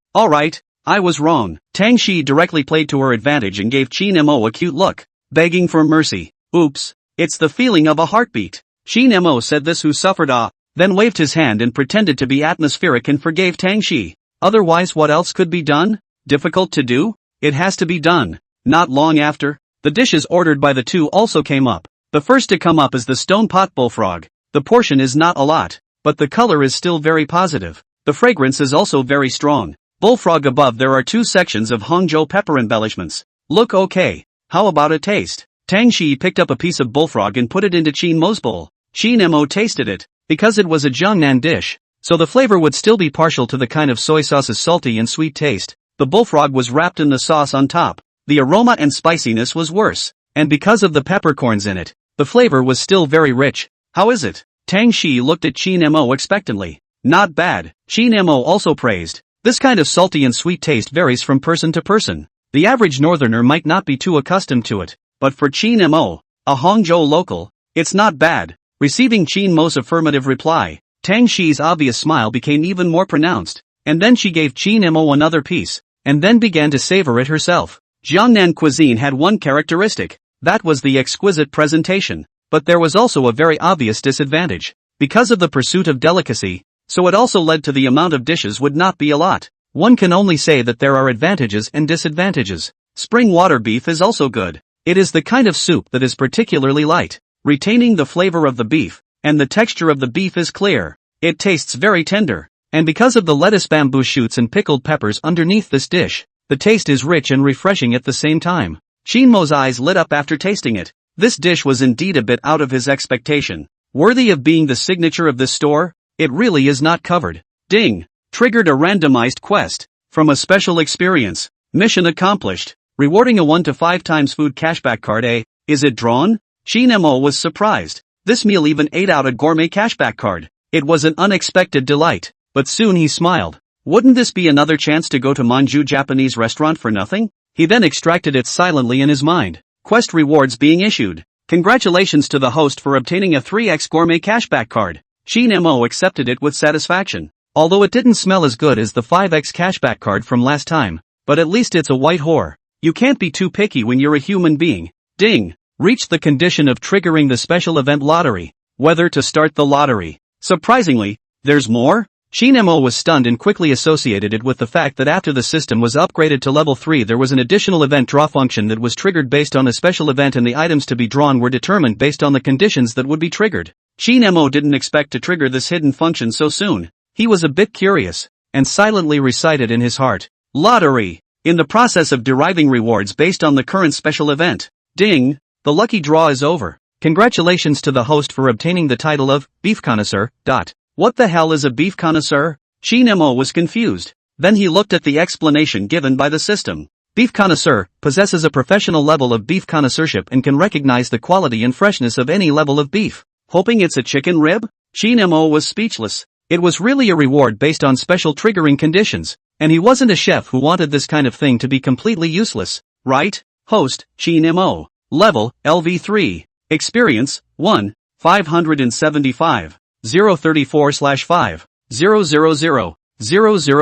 I was wrong. Tang Shiyi directly played to her advantage and gave Mo a cute look, begging for mercy. Oops, it's the feeling of a heartbeat. Mo said, this who suffered, ah, then waved his hand and pretended to be atmospheric and forgave Tang Shiyi. Otherwise what else could be done? Difficult to do? It has to be done. Not long after, the dishes ordered by the two also came up. The first to come up is the stone pot bullfrog. The portion is not a lot, but the color is still very positive. The fragrance is also very strong. Bullfrog above, there are 2 sections of Hangzhou pepper embellishments. Look okay. How about a taste? Tang Shiyi picked up a piece of bullfrog and put it into Mo's bowl. Mo tasted it. Because it was a Jiangnan dish, so the flavor would still be partial to the kind of soy sauce's salty and sweet taste. The bullfrog was wrapped in the sauce on top. The aroma and spiciness was worse, and because of the peppercorns in it, the flavor was still very rich. How is it? Tang Shiyi looked at Mo expectantly. Not bad. Mo also praised. This kind of salty and sweet taste varies from person to person. The average northerner might not be too accustomed to it, but for Mo, a Hangzhou local, it's not bad. Receiving Mo's affirmative reply, Tang Shiyi's obvious smile became even more pronounced, and then she gave Mo another piece, and then began to savor it herself. Jiangnan cuisine had one characteristic, that was the exquisite presentation, but there was also a very obvious disadvantage. Because of the pursuit of delicacy, so it also led to the amount of dishes would not be a lot. One can only say that there are advantages and disadvantages. Spring water beef is also good. It is the kind of soup that is particularly light, retaining the flavor of the beef, and the texture of the beef is clear. It tastes very tender, and because of the lettuce, bamboo shoots and pickled peppers underneath this dish, the taste is rich and refreshing at the same time. Mo's eyes lit up after tasting it. This dish was indeed a bit out of his expectation. Worthy of being the signature of this store? It really is not covered. Ding! Triggered a randomized quest. From a special experience. Mission accomplished. Rewarding a 1 to 5 times food cashback card. Is it drawn? Mo was surprised. This meal even ate out a gourmet cashback card. It was an unexpected delight, but soon he smiled. Wouldn't this be another chance to go to Manju Japanese restaurant for nothing? He then extracted it silently in his mind. Quest rewards being issued. Congratulations to the host for obtaining a 3x gourmet cashback card. Mo accepted it with satisfaction. Although it didn't smell as good as the 5x cashback card from last time, but at least it's a white whore. You can't be too picky when you're a human being. Ding! Reached the condition of triggering the special event lottery. Whether to start the lottery. Surprisingly, there's more? Mo was stunned and quickly associated it with the fact that after the system was upgraded to level 3 there was an additional event draw function that was triggered based on a special event, and the items to be drawn were determined based on the conditions that would be triggered. Mo didn't expect to trigger this hidden function so soon. He was a bit curious, and silently recited in his heart, "Lottery!" in the process of deriving rewards based on the current special event. Ding! The lucky draw is over. Congratulations to the host for obtaining the title of Beef Connoisseur. What the hell is a beef connoisseur? Mo was confused. Then he looked at the explanation given by the system. Beef connoisseur possesses a professional level of beef connoisseurship and can recognize the quality and freshness of any level of beef. Hoping it's a chicken rib? Mo was speechless. It was really a reward based on special triggering conditions. And he wasn't a chef who wanted this kind of thing to be completely useless, right? Host, Chin Mo. Level, LV3. Experience, 1, 575. 034/5. 000.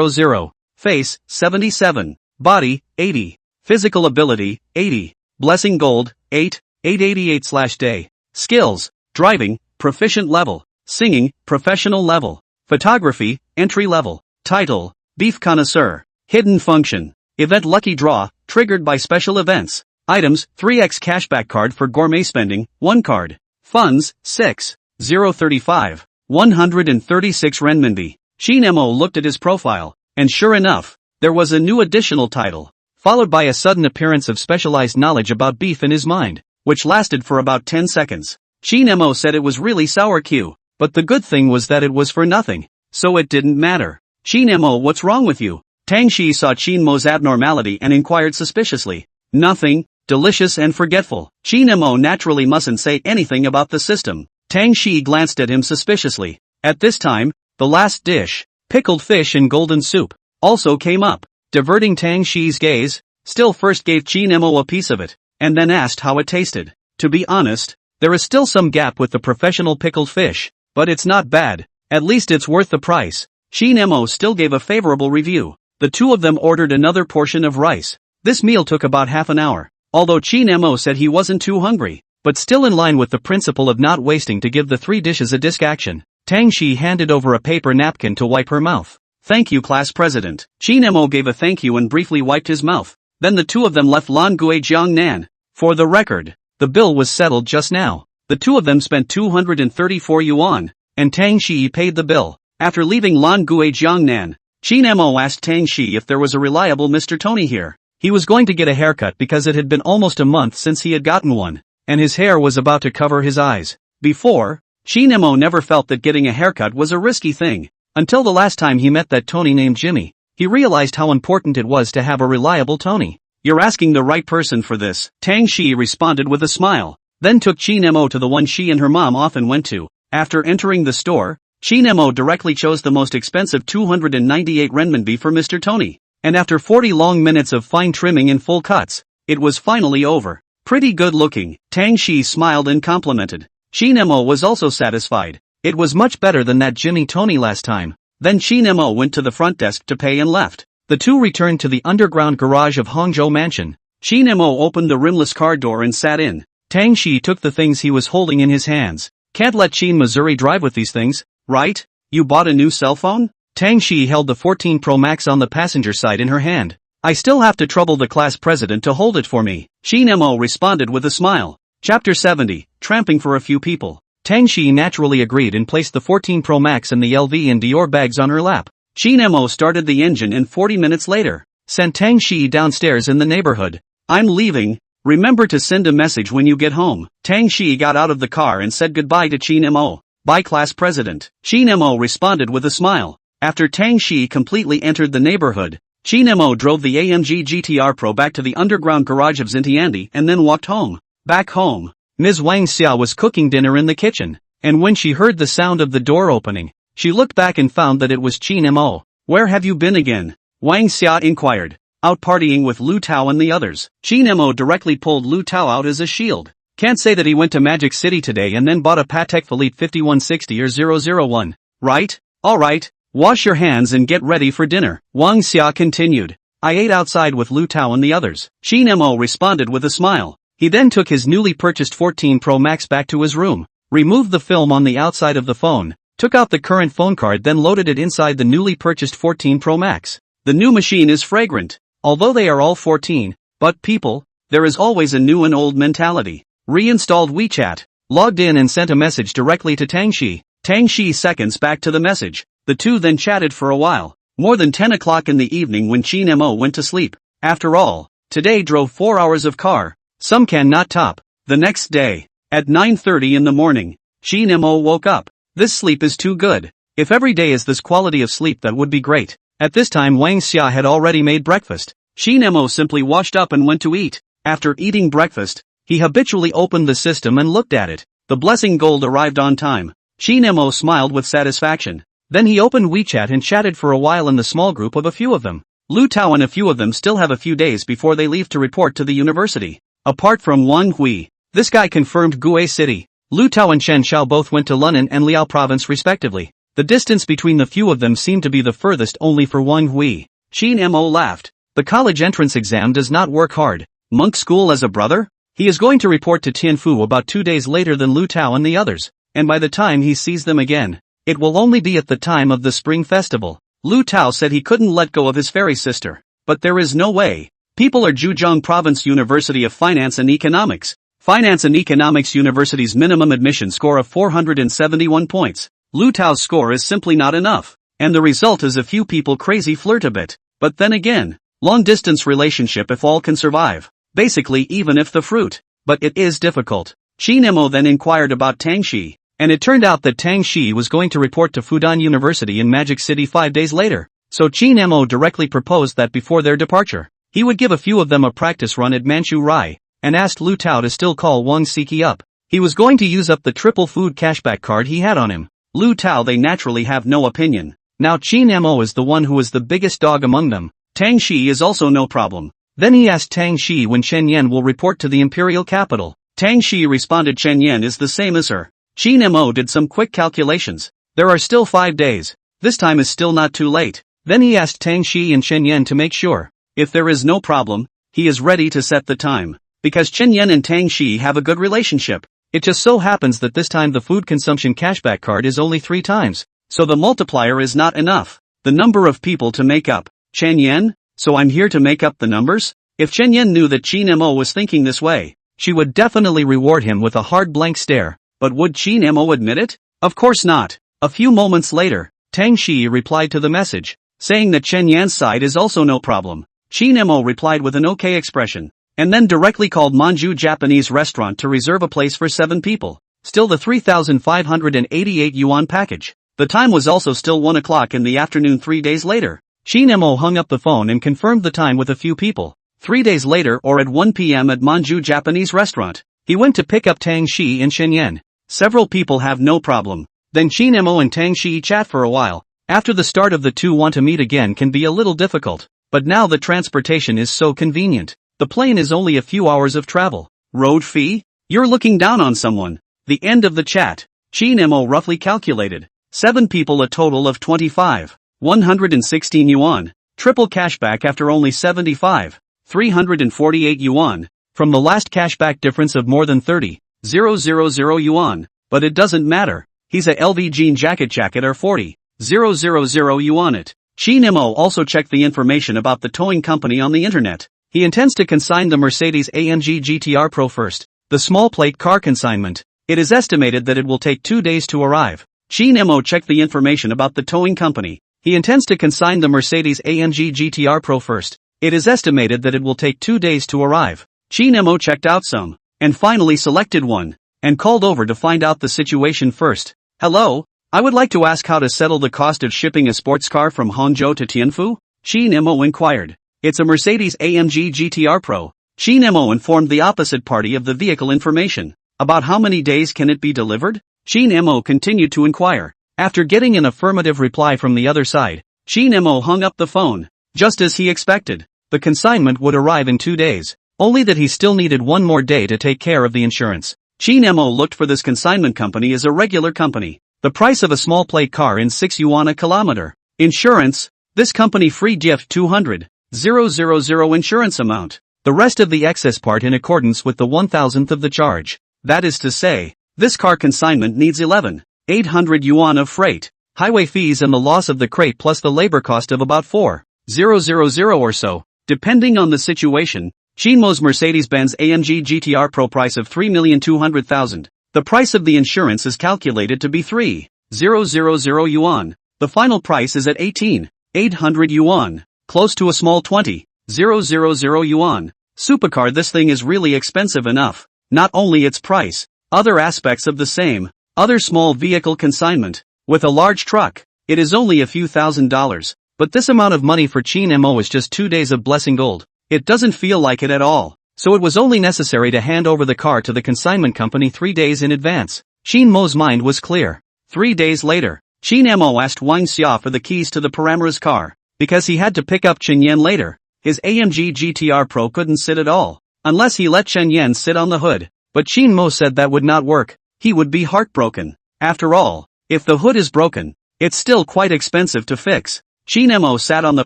000. Face, 77. Body, 80. Physical ability, 80. Blessing gold, 8. 888/day. Skills, driving, proficient level. Singing, professional level. Photography, entry level. Title, Beef Connoisseur. Hidden function. Event lucky draw, triggered by special events. Items, 3x cashback card for gourmet spending, 1 card. Funds, 6. 035. 136 renminbi. Chin Mo looked at his profile, and sure enough, there was a new additional title, followed by a sudden appearance of specialized knowledge about beef in his mind, which lasted for about 10 seconds. Chin Mo said it was really sour Q, but the good thing was that it was for nothing, so it didn't matter. Chin Mo, what's wrong with you? Tang Shiyi saw Chin Mo's abnormality and inquired suspiciously. Nothing, delicious and forgetful. Chin Mo naturally mustn't say anything about the system. Tang Shiyi glanced at him suspiciously. At this time, the last dish, pickled fish and golden soup, also came up. Diverting Tang Shiyi's gaze, still first gave Chin Mo a piece of it, and then asked how it tasted. To be honest, there is still some gap with the professional pickled fish, but it's not bad, at least it's worth the price. Chin Mo still gave a favorable review. The two of them ordered another portion of rice. This meal took about half an hour, although Chin Mo said he wasn't too hungry, but still in line with the principle of not wasting to give the 3 dishes a disc action. Tang Shiyi handed over a paper napkin to wipe her mouth. Thank you, class president. Chin Mo gave a thank you and briefly wiped his mouth. Then the two of them left Langue Jiangnan. For the record, the bill was settled just now. The two of them spent 234 yuan, and Tang Shiyi paid the bill. After leaving Langue Jiangnan, Chin Mo asked Tang Shiyi if there was a reliable Mr. Tony here. He was going to get a haircut because it had been almost a month since he had gotten one, and his hair was about to cover his eyes. Before, Chin Mo never felt that getting a haircut was a risky thing, until the last time he met that Tony named Jimmy. He realized how important it was to have a reliable Tony. You're asking the right person for this, Tang Shiyi responded with a smile, then took Chin Mo to the one she and her mom often went to. After entering the store, Chin Mo directly chose the most expensive 298 renminbi for Mr. Tony, and after 40 long minutes of fine trimming and full cuts, it was finally over. Pretty good looking, Tang Shiyi smiled and complimented. Chin Mo was also satisfied. It was much better than that Jimmy Tony last time. Then Chin Mo went to the front desk to pay and left. The two returned to the underground garage of Hangzhou mansion. Chin Mo opened the rimless car door and sat in. Tang Shiyi took the things he was holding in his hands. Can't let Chin Missouri drive with these things, right? You bought a new cell phone? Tang Shiyi held the 14 Pro Max on the passenger side in her hand. I still have to trouble the class president to hold it for me. Chin Mo responded with a smile. Chapter 70, Tramping for a Few People. Tang Shiyi naturally agreed and placed the 14 Pro Max and the LV and Dior bags on her lap. Chin Mo started the engine and 40 minutes later, sent Tang Shiyi downstairs in the neighborhood. I'm leaving. Remember to send a message when you get home. Tang Shiyi got out of the car and said goodbye to Chin Mo. Bye, class president. Chin Mo responded with a smile. After Tang Shiyi completely entered the neighborhood, Chin Mo drove the AMG GTR Pro back to the underground garage of Xintiandi and then walked home. Back home, Ms. Wang Xia was cooking dinner in the kitchen, and when she heard the sound of the door opening, she looked back and found that it was Chin Mo. Where have you been again? Wang Xia inquired. Out partying with Lu Tao and the others. Chin Mo directly pulled Lu Tao out as a shield. Can't say that he went to Magic City today and then bought a Patek Philippe 5160 or 001, right? Alright, wash your hands and get ready for dinner. Wang Xia continued. I ate outside with Lu Tao and the others. Chin Mo responded with a smile. He then took his newly purchased 14 Pro Max back to his room, removed the film on the outside of the phone, took out the current phone card, then loaded it inside the newly purchased 14 Pro Max. The new machine is fragrant, although they are all 14, but people, there is always a new and old mentality. Reinstalled WeChat, logged in and sent a message directly to Tang Shiyi. Tang Shiyi seconds back to the message. The two then chatted for a while, more than 10 o'clock in the evening when Chin Mo went to sleep. After all, today drove 4 hours of car. Some can not top. The next day, at 9:30 in the morning, Chin Mo woke up. This sleep is too good. If every day is this quality of sleep, that would be great. At this time Wang Xia had already made breakfast. Chin Mo simply washed up and went to eat. After eating breakfast, he habitually opened the system and looked at it. The blessing gold arrived on time. Chin Mo smiled with satisfaction. Then he opened WeChat and chatted for a while in the small group of a few of them. Lu Tao and a few of them still have a few days before they leave to report to the university. Apart from Wang Hui, this guy confirmed Gue City. Lu Tao and Chen Xiao both went to Lunan and Liao province respectively. The distance between the few of them seemed to be the furthest only for Wang Hui. Qin Mo laughed. The college entrance exam does not work hard. Monk school as a brother? He is going to report to Tianfu about 2 days later than Lu Tao and the others, and by the time he sees them again, it will only be at the time of the spring festival. Lu Tao said he couldn't let go of his fairy sister. But there is no way. People are Zhejiang Province University of Finance and Economics. Finance and Economics University's minimum admission score of 471 points. Lu Tao's score is simply not enough. And the result is a few people crazy flirt a bit. But then again, long-distance relationship if all can survive. Basically even if the fruit. But it is difficult. Qin Mo then inquired about Tang Shiyi. And it turned out that Tang Shiyi was going to report to Fudan University in Magic City 5 days later. So Qin Mo directly proposed that before their departure, he would give a few of them a practice run at Manchu Rai, and asked Lu Tao to still call Wang Siki up. He was going to use up the triple food cashback card he had on him. Lu Tao they naturally have no opinion. Now Qin Mo is the one who is the biggest dog among them. Tang Shiyi is also no problem. Then he asked Tang Shiyi when Chen Yan will report to the imperial capital. Tang Shiyi responded Chen Yan is the same as her. Qin Mo did some quick calculations. There are still 5 days. This time is still not too late. Then he asked Tang Shiyi and Chen Yan to make sure, if there is no problem, he is ready to set the time. Because Chen Yan and Tang Shiyi have a good relationship. It just so happens that this time the food consumption cashback card is only 3 times. So the multiplier is not enough. The number of people to make up. Chen Yan? So I'm here to make up the numbers? If Chen Yan knew that Qin Mo was thinking this way, she would definitely reward him with a hard blank stare. But would Qin Mo admit it? Of course not. A few moments later, Tang Shiyi replied to the message, saying that Chen Yan's side is also no problem. Qin Mo replied with an okay expression, and then directly called Manju Japanese restaurant to reserve a place for 7 people. Still the 3,588 yuan package. The time was also still 1 o'clock in the afternoon 3 days later. Qin Mo hung up the phone and confirmed the time with a few people. 3 days later or at 1 p.m. at Manju Japanese restaurant. He went to pick up Tang Shiyi and Chen Yan. Several people have no problem. Then Qin Mo and Tang Shiyi chat for a while. After the start of the two want to meet again can be a little difficult. But now the transportation is so convenient. The plane is only a few hours of travel. Road fee? You're looking down on someone. The end of the chat. Qin Mo roughly calculated. 7 people a total of 25. 116 yuan. Triple cashback after only 75. 348 yuan. From the last cashback difference of more than 30. 000 yuan. But it doesn't matter. He's a LV jean jacket or 40. 000 yuan it. Qin Mo also checked the information about the towing company on the internet. He intends to consign the Mercedes-AMG GTR Pro first. The small plate car consignment. It is estimated that it will take 2 days to arrive. Qin Mo checked the information about the towing company. He intends to consign the Mercedes-AMG GTR Pro first. It is estimated that it will take 2 days to arrive. Qin Mo checked out some, and finally selected one, and called over to find out the situation first. Hello, I would like to ask how to settle the cost of shipping a sports car from Hangzhou to Tianfu? Qin Mo inquired. It's a Mercedes-AMG GTR Pro. Qin Mo informed the opposite party of the vehicle information. About how many days can it be delivered? Qin Mo continued to inquire. After getting an affirmative reply from the other side, Qin Mo hung up the phone. Just as he expected, the consignment would arrive in 2 days. Only that he still needed 1 more day to take care of the insurance. Qin Mo looked for this consignment company as a regular company. The price of a small plate car in 6 yuan a kilometer. Insurance, this company free gift 200,000 insurance amount. The rest of the excess part in accordance with the 1,000th of the charge. That is to say, this car consignment needs 11,800 yuan of freight, highway fees and the loss of the crate plus the labor cost of about 4,000 or so, depending on the situation. Qin Mo's Mercedes-Benz AMG GTR Pro price of 3,200,000. The price of the insurance is calculated to be 3,000 yuan. The final price is at 18,800 yuan, close to a small 20,000 yuan. Supercar, this thing is really expensive enough. Not only its price, other aspects of the same, other small vehicle consignment. With a large truck, it is only a few $1,000s. But this amount of money for Qin Mo is just 2 days of blessing gold. It doesn't feel like it at all. So it was only necessary to hand over the car to the consignment company 3 days in advance. Qin Mo's mind was clear. 3 days later, Qin Mo asked Wang Xia for the keys to the Paramera's car, because he had to pick up Chen Yan later. His AMG GTR Pro couldn't sit at all, unless he let Chen Yan sit on the hood, but Qin Mo said that would not work. He would be heartbroken. After all, if the hood is broken, it's still quite expensive to fix. Qin Mo sat on the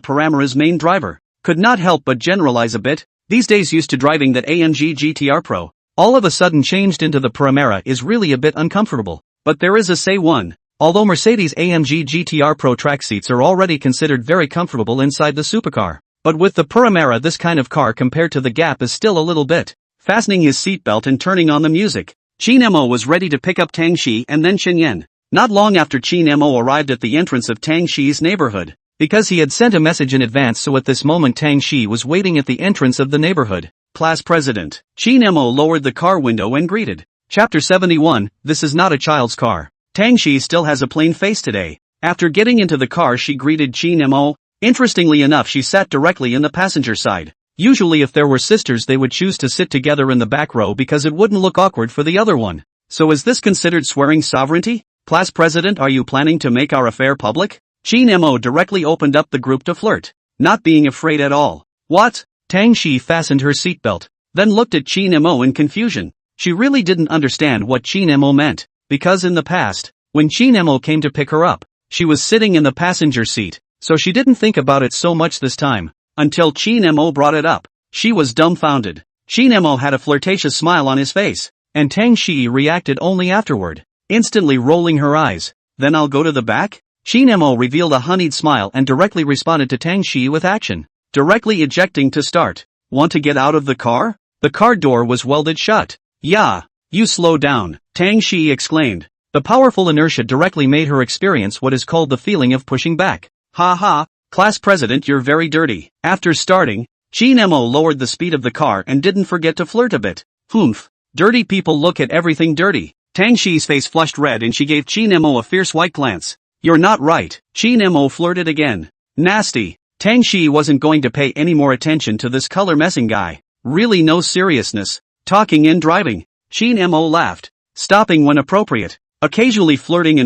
Paramera's main driver, could not help but generalize a bit. These days used to driving that AMG GTR Pro, all of a sudden changed into the Paramera is really a bit uncomfortable. But there is a say one. Although Mercedes AMG GTR Pro track seats are already considered very comfortable inside the supercar, but with the Paramera this kind of car compared to the Gap is still a little bit. Fastening his seatbelt and turning on the music, Qin Mo was ready to pick up Tang Shiyi and then Chen Yan. Not long after Qin Mo arrived at the entrance of Tang Shiyi's neighborhood, because he had sent a message in advance, so at this moment Tang Shiyi was waiting at the entrance of the neighborhood. Class President. Qin Mo lowered the car window and greeted. Chapter 71, This is not a child's car. Tang Shiyi still has a plain face today. After getting into the car she greeted Qin Mo. Interestingly enough she sat directly in the passenger side. Usually if there were sisters they would choose to sit together in the back row because it wouldn't look awkward for the other one. So is this considered swearing sovereignty? Class President, are you planning to make our affair public? Qin Mo directly opened up the group to flirt, not being afraid at all. What? Tang Shiyi fastened her seatbelt, then looked at Qin Mo in confusion. She really didn't understand what Qin Mo meant. Because in the past, when Qin Mo came to pick her up, she was sitting in the passenger seat, so she didn't think about it so much this time, until Qin Mo brought it up. She was dumbfounded. Qin Mo had a flirtatious smile on his face, and Tang Shiyi reacted only afterward, instantly rolling her eyes. Then I'll go to the back? Qin Mo revealed a honeyed smile and directly responded to Tang Shiyi with action, directly ejecting to start. Want to get out of the car? The car door was welded shut. Yeah. You slow down, Tang Shiyi exclaimed. The powerful inertia directly made her experience what is called the feeling of pushing back. Ha ha, Class President, you're very dirty. After starting, Qin Mo lowered the speed of the car and didn't forget to flirt a bit. Humph. Dirty people look at everything dirty. Tang Shiyi's face flushed red and she gave Qin Mo a fierce white glance. You're not right. Qin Mo flirted again. Nasty. Tang Shiyi wasn't going to pay any more attention to this color messing guy. Really no seriousness. Talking and driving. Qin Mo laughed, stopping when appropriate. Occasionally flirting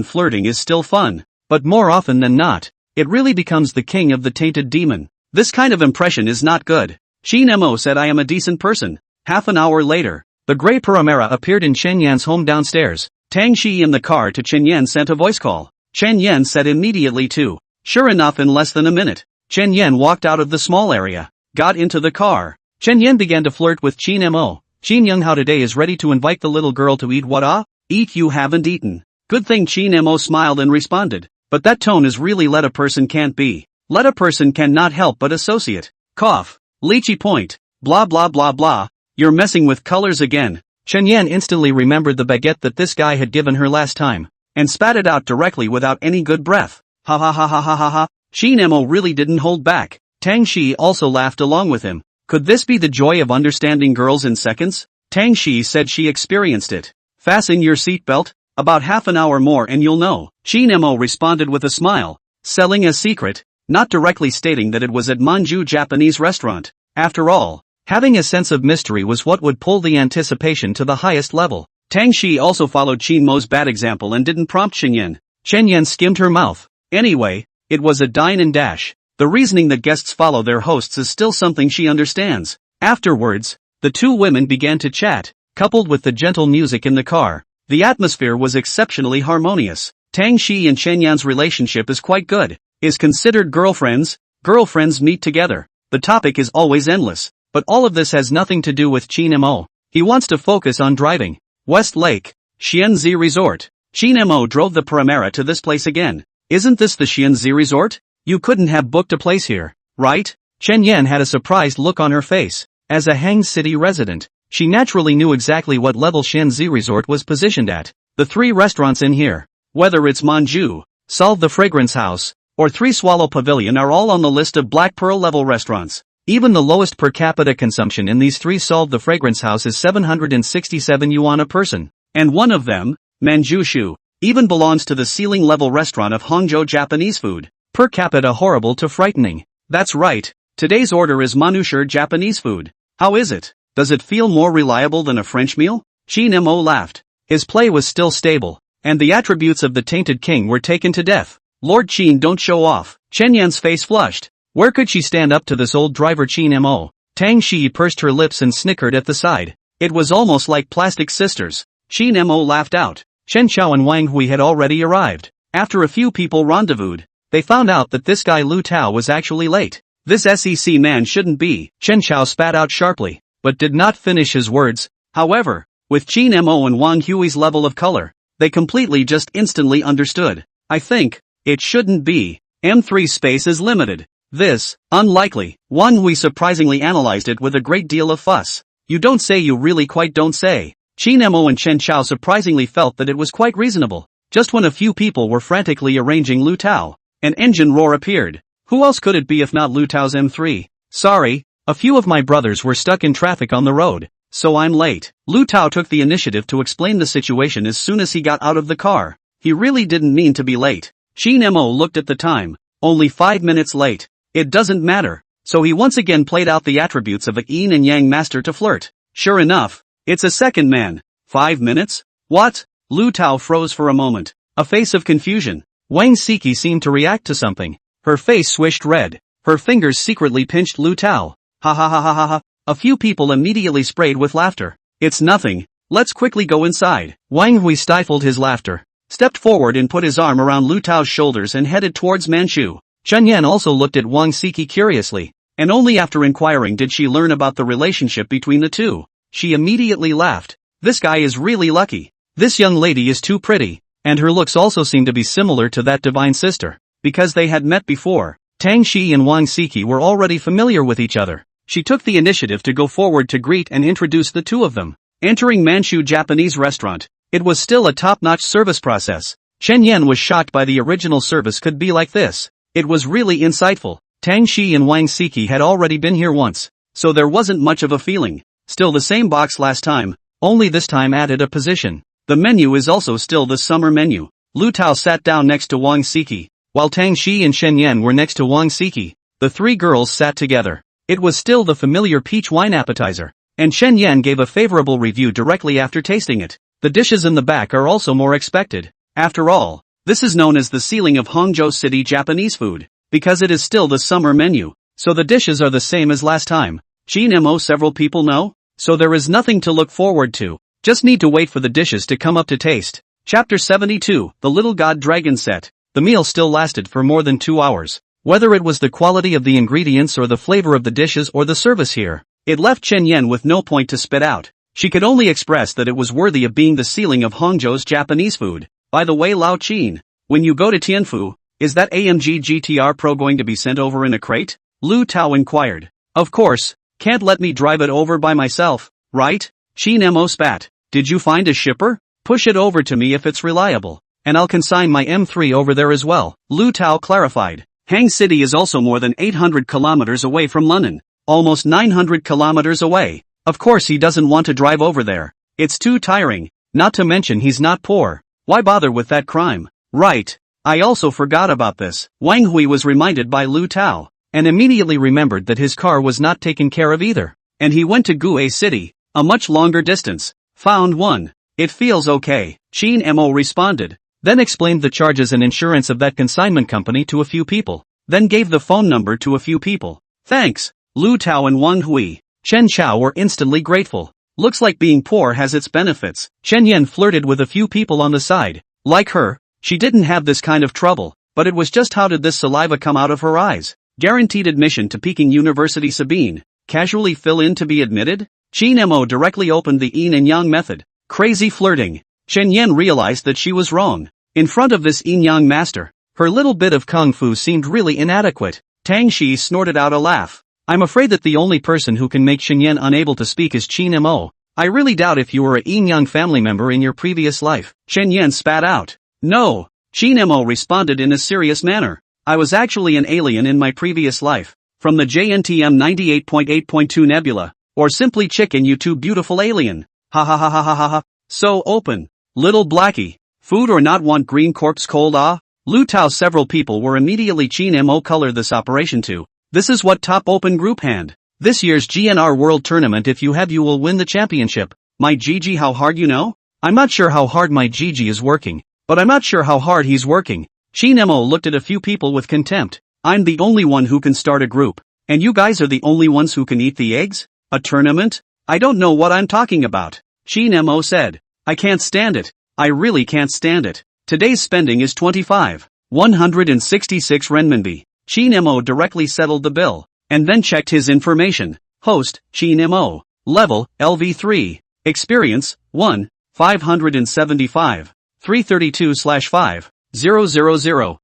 is still fun, but more often than not, it really becomes the king of the tainted demon. This kind of impression is not good. Qin Mo said, I am a decent person. Half an hour later, the gray Paramera appeared in Chen Yan's home downstairs. Tang Shiyi in the car to Chen Yan sent a voice call. Chen Yan said immediately too. Sure enough, in less than a minute, Chen Yan walked out of the small area, got into the car. Chen Yan began to flirt with Qin Mo. Qin Young how today is ready to invite the little girl to eat what eat you haven't eaten. Good thing Qin Mo smiled and responded, but that tone is really let a person can't be. Let a person cannot help but associate. Cough. Lychee point. Blah blah blah blah. You're messing with colors again. Chen Yan instantly remembered the baguette that this guy had given her last time, and spat it out directly without any good breath. Ha ha ha ha ha ha ha. Qin Mo really didn't hold back. Tang Shiyi also laughed along with him. Could this be the joy of understanding girls in seconds? Tang Shiyi said she experienced it. Fasten your seatbelt, about half an hour more and you'll know. Qin Mo responded with a smile, selling a secret, not directly stating that it was at Manju Japanese restaurant. After all, having a sense of mystery was what would pull the anticipation to the highest level. Tang Shiyi also followed Qin Mo's bad example and didn't prompt Chen Yan. Chen Yan skimmed her mouth. Anyway, it was a dine and dash. The reasoning that guests follow their hosts is still something she understands. Afterwards, the two women began to chat, coupled with the gentle music in the car. The atmosphere was exceptionally harmonious. Tang Shiyi and Chen Yan's relationship is quite good. Is considered girlfriends. Girlfriends meet together. The topic is always endless. But all of this has nothing to do with Qin Mo. He wants to focus on driving. West Lake, Xianzi Resort. Qin Mo drove the Paramera to this place again. Isn't this the Xianzi Resort? You couldn't have booked a place here, right? Chen Yan had a surprised look on her face. As a Hangzhou City resident, she naturally knew exactly what level Xianzi Resort was positioned at. The three restaurants in here, whether it's Manju, Solve the Fragrance House, or Three Swallow Pavilion, are all on the list of Black Pearl level restaurants. Even the lowest per capita consumption in these three Solve the Fragrance House is 767 yuan a person. And one of them, Manjushu, even belongs to the ceiling level restaurant of Hangzhou Japanese food. Per capita horrible to frightening. That's right, today's order is Manusher Japanese food. How is it? Does it feel more reliable than a French meal? Qin Mo laughed. His play was still stable, and the attributes of the tainted king were taken to death. Lord Qin, don't show off. Chen Yan's face flushed. Where could she stand up to this old driver Qin Mo? Tang Shiyi pursed her lips and snickered at the side. It was almost like plastic sisters. Qin Mo laughed out. Chen Xiao and Wang Hui had already arrived. After a few people rendezvoused, they found out that this guy Lu Tao was actually late. This SEC man shouldn't be. Chen Xiao spat out sharply, but did not finish his words. However, with Qin Mo and Wang Hui's level of color, they completely just instantly understood. I think it shouldn't be. M3 space is limited. This, unlikely. Wang Hui surprisingly analyzed it with a great deal of fuss. You don't say, you really quite don't say. Qin Mo and Chen Xiao surprisingly felt that it was quite reasonable. Just when a few people were frantically arranging Lu Tao, an engine roar appeared. Who else could it be if not Lu Tao's M3? Sorry, a few of my brothers were stuck in traffic on the road, so I'm late. Lu Tao took the initiative to explain the situation as soon as he got out of the car. He really didn't mean to be late. Qin Mo looked at the time. Only 5 minutes late. It doesn't matter. So he once again played out the attributes of a yin and yang master to flirt. Sure enough, it's a second man. 5 minutes? What? Lu Tao froze for a moment. A face of confusion. Wang Siki seemed to react to something. Her face swished red. Her fingers secretly pinched Lu Tao. Ha ha ha ha ha ha. A few people immediately sprayed with laughter. It's nothing. Let's quickly go inside. Wang Hui stifled his laughter, stepped forward and put his arm around Lu Tao's shoulders and headed towards Manchu. Chen Yan also looked at Wang Siki curiously, and only after inquiring did she learn about the relationship between the two. She immediately laughed. This guy is really lucky. This young lady is too pretty, and her looks also seem to be similar to that divine sister. Because they had met before, Tang Shiyi and Wang Siki were already familiar with each other. She took the initiative to go forward to greet and introduce the two of them. Entering Manchu Japanese restaurant, it was still a top-notch service process. Chen Yan was shocked by the original service could be like this. It was really insightful. Tang Shiyi and Wang Siki had already been here once, so there wasn't much of a feeling. Still the same box last time, only this time added a position. The menu is also still the summer menu. Lu Tao sat down next to Wang Siki, while Tang Shiyi and Shen Yan were next to Wang Siki. The three girls sat together. It was still the familiar peach wine appetizer, and Shen Yan gave a favorable review directly after tasting it. The dishes in the back are also more expected. After all, this is known as the ceiling of Hangzhou City Japanese food, because it is still the summer menu, so the dishes are the same as last time. Qin Mo, several people know, so there is nothing to look forward to. Just need to wait for the dishes to come up to taste. Chapter 72, The Little God Dragon Set. The meal still lasted for more than 2 hours. Whether it was the quality of the ingredients or the flavor of the dishes or the service here, it left Chen Yan with no point to spit out. She could only express that it was worthy of being the ceiling of Hangzhou's Japanese food. By the way, Lao Qin, when you go to Tianfu, is that AMG GTR Pro going to be sent over in a crate? Lu Tao inquired. Of course, can't let me drive it over by myself, right? Qin Mo spat. Did you find a shipper? Push it over to me if it's reliable, and I'll consign my M3 over there as well. Lu Tao clarified. Hang City is also more than 800 kilometers away from London, almost 900 kilometers away. Of course he doesn't want to drive over there. It's too tiring, not to mention he's not poor. Why bother with that crime? Right. I also forgot about this. Wang Hui was reminded by Lu Tao, and immediately remembered that his car was not taken care of either. And he went to Gue City, a much longer distance. Found one. It feels okay. Qin Mo responded. Then explained the charges and insurance of that consignment company to a few people. Then gave the phone number to a few people. Thanks. Lu Tao and Wang Hui. Chen Xiao were instantly grateful. Looks like being poor has its benefits. Chen Yan flirted with a few people on the side. Like her, she didn't have this kind of trouble, but it was just how did this saliva come out of her eyes? Guaranteed admission to Peking University Sabine. Casually fill in to be admitted? Qin Mo directly opened the yin and yang method. Crazy flirting. Chen Yan realized that she was wrong. In front of this yin-yang master, her little bit of kung fu seemed really inadequate. Tang Shiyi snorted out a laugh. I'm afraid that the only person who can make Chen Yan unable to speak is Qin Mo. I really doubt if you were a yin-yang family member in your previous life. Chen Yan spat out. No. Qin Mo responded in a serious manner. I was actually an alien in my previous life. From the JNTM 98.8.2 Nebula. Or simply chicken, you too beautiful alien. Ha ha ha ha ha ha ha. So open. Little blackie. Food or not, want green corpse cold ah? Lu Tao. Several people were immediately Qin Mo color this operation to. This is what top open group hand. This year's GNR World Tournament, if you have you will win the championship. My GG, how hard you know? I'm not sure how hard my GG is working. But I'm not sure how hard he's working. Shi Nemo looked at a few people with contempt. I'm the only one who can start a group. And you guys are the only ones who can eat the eggs? A tournament? I don't know what I'm talking about. Shi Nemo said. I can't stand it. I really can't stand it. Today's spending is 166 renminbi. Shi Nemo directly settled the bill, and then checked his information. Host, Shi Nemo. Level, LV3. Experience, 1, 575. 332/5. 000.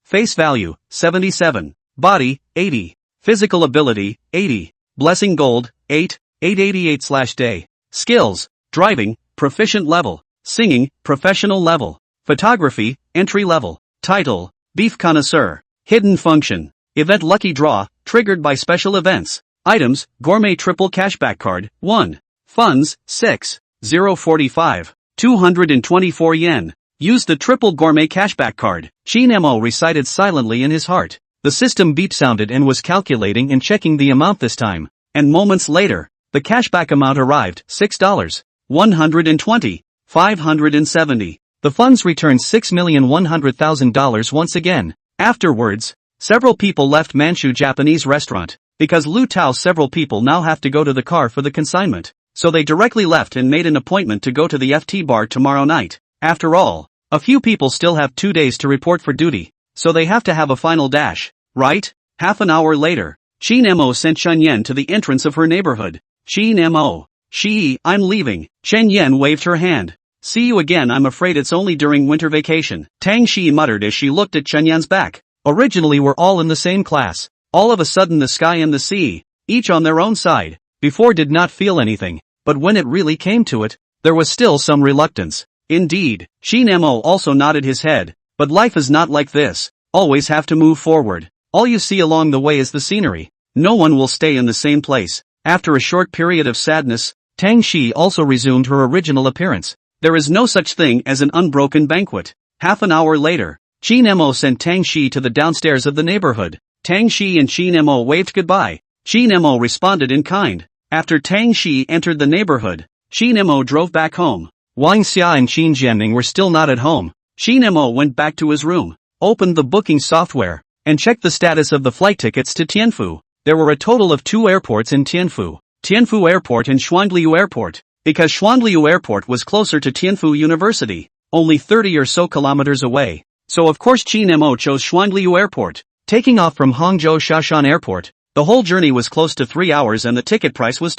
Face value, 77. Body, 80. Physical ability, 80. Blessing gold, 8. 888/day. Skills, driving, proficient level. Singing, professional level. Photography, entry level. Title, beef connoisseur. Hidden function. Event lucky draw, triggered by special events. Items, gourmet triple cashback card, 1. Funds, 6. 045. 224 yen. Use the triple gourmet cashback card. Shi Nemo recited silently in his heart. The system beep sounded and was calculating and checking the amount this time. And moments later, the cashback amount arrived, $6. 120. 570. The funds returned $6,100,000 once again. Afterwards, several people left Manchu Japanese restaurant. Because Lu Tao, several people now have to go to the car for the consignment. So they directly left and made an appointment to go to the FT bar tomorrow night. After all, a few people still have 2 days to report for duty. So they have to have a final dash, right? Half an hour later, Shi Nemo sent Chen Yan to the entrance of her neighborhood. Shi Nemo. Shi, I'm leaving. Chen Yan waved her hand. See you again. I'm afraid it's only during winter vacation. Tang Shiyi muttered as she looked at Chen Yan's back. Originally we're all in the same class. All of a sudden the sky and the sea, each on their own side, before did not feel anything, but when it really came to it, there was still some reluctance. Indeed, Shi Nemo also nodded his head, but life is not like this. Always have to move forward. All you see along the way is the scenery. No one will stay in the same place. After a short period of sadness, Tang Shiyi also resumed her original appearance. There is no such thing as an unbroken banquet. Half an hour later, Shi Nemo sent Tang Shiyi to the downstairs of the neighborhood. Tang Shiyi and Shi Nemo waved goodbye. Shi Nemo responded in kind. After Tang Shiyi entered the neighborhood, Shi Nemo drove back home. Wang Xia and Qin Jianming were still not at home. Shi Nemo went back to his room, opened the booking software, and checked the status of the flight tickets to Tianfu. There were a total of 2 airports in Tianfu. Tianfu Airport and Xuanliu Airport. Because Xuanliu Airport was closer to Tianfu University, only 30 or so kilometers away. So of course Shi Nemo chose Xuanliu Airport. Taking off from Hangzhou Shashan Airport, the whole journey was close to 3 hours and the ticket price was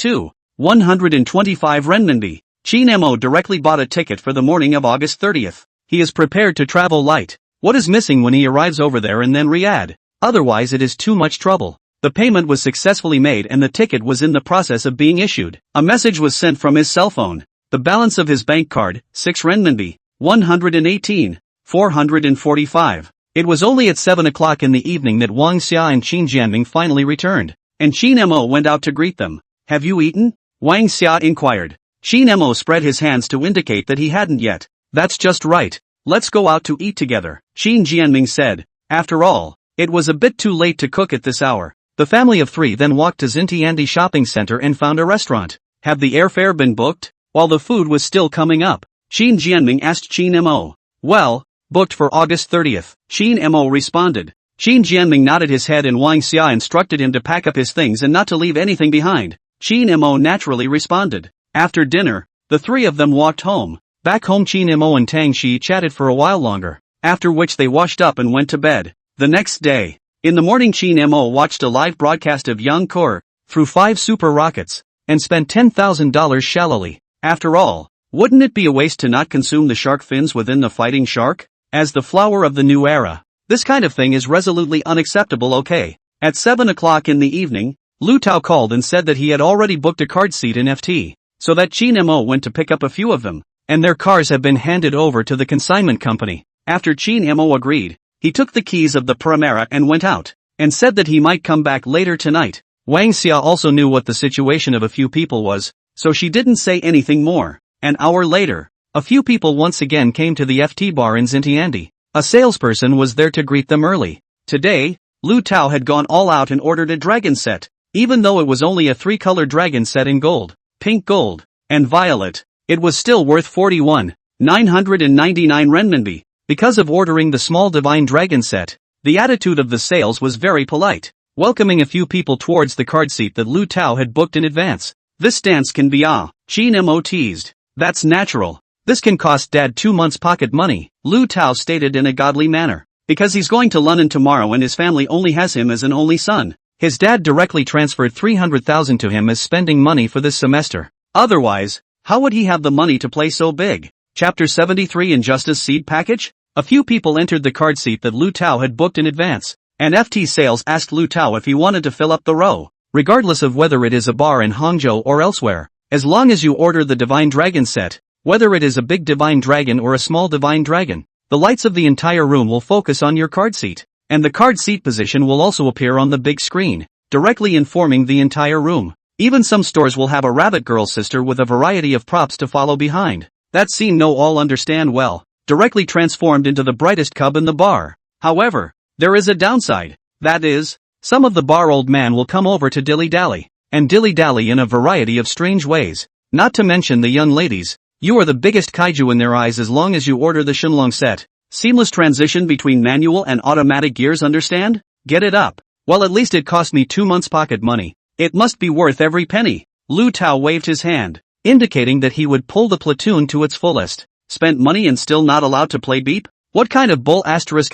125 renminbi. Shi Nemo directly bought a ticket for the morning of August 30th. He is prepared to travel light. What is missing when he arrives over there and then Riyadh? Otherwise it is too much trouble. The payment was successfully made and the ticket was in the process of being issued. A message was sent from his cell phone. The balance of his bank card, 6 renminbi, 118, 445. It was only at 7 o'clock in the evening that Wang Xia and Qin Jianming finally returned, and Shi Nemo went out to greet them. Have you eaten? Wang Xia inquired. Shi Nemo spread his hands to indicate that he hadn't yet. That's just right. Let's go out to eat together, Qin Jianming said. After all, it was a bit too late to cook at this hour. The family of 3 then walked to Xintiandi shopping center and found a restaurant. Have the airfare been booked? While the food was still coming up, Qin Jianming asked Qin Nemo. Well, booked for August 30th, Qin Nemo responded. Qin Jianming nodded his head and Wang Xia instructed him to pack up his things and not to leave anything behind. Qin Nemo naturally responded. After dinner, the 3 of them walked home. Back home Qin Nemo and Tang Shiyi chatted for a while longer, after which they washed up and went to bed. The next day, in the morning Qin Nemo watched a live broadcast of Yang Kur, through 5 super rockets, and spent $10,000 shallowly. After all, wouldn't it be a waste to not consume the shark fins within the fighting shark? As the flower of the new era, this kind of thing is resolutely unacceptable. Okay. At 7 o'clock in the evening, Lu Tao called and said that he had already booked a card seat in FT, so that Qin Nemo went to pick up a few of them, and their cars have been handed over to the consignment company. After Qin Nemo agreed, he took the keys of the Primera and went out, and said that he might come back later tonight. Wang Xia also knew what the situation of a few people was, so she didn't say anything more. An hour later, a few people once again came to the FT bar in Xintiandi. A salesperson was there to greet them early. Today, Lu Tao had gone all out and ordered a dragon set, even though it was only a 3-color dragon set in gold, pink gold, and violet. It was still worth 41 999 renminbi. Because of ordering the small divine dragon set, the attitude of the sales was very polite, welcoming a few people towards the card seat that Lu Tao had booked in advance. This stance can be Qin Mo teased. That's natural. This can cost Dad 2 months pocket money, Lu Tao stated in a godly manner. Because he's going to London tomorrow and his family only has him as an only son. His dad directly transferred 300,000 to him as spending money for this semester. Otherwise, how would he have the money to play so big? Chapter 73 Injustice Seed Package? A few people entered the card seat that Lu Tao had booked in advance, and FT Sales asked Lu Tao if he wanted to fill up the row. Regardless of whether it is a bar in Hangzhou or elsewhere, as long as you order the Divine Dragon set, whether it is a big Divine Dragon or a small Divine Dragon, the lights of the entire room will focus on your card seat, and the card seat position will also appear on the big screen, directly informing the entire room. Even some stores will have a rabbit girl sister with a variety of props to follow behind. That scene no all understand well, directly transformed into the brightest cub in the bar. However, there is a downside. That is, some of the bar old man will come over to dilly-dally, and dilly-dally in a variety of strange ways. Not to mention the young ladies. You are the biggest kaiju in their eyes as long as you order the Shenlong set. Seamless transition between manual and automatic gears, understand? Get it up. Well, at least it cost me 2 months pocket money. It must be worth every penny. Lu Tao waved his hand, indicating that he would pull the platoon to its fullest. Spent money and still not allowed to play beep? What kind of bull asterisk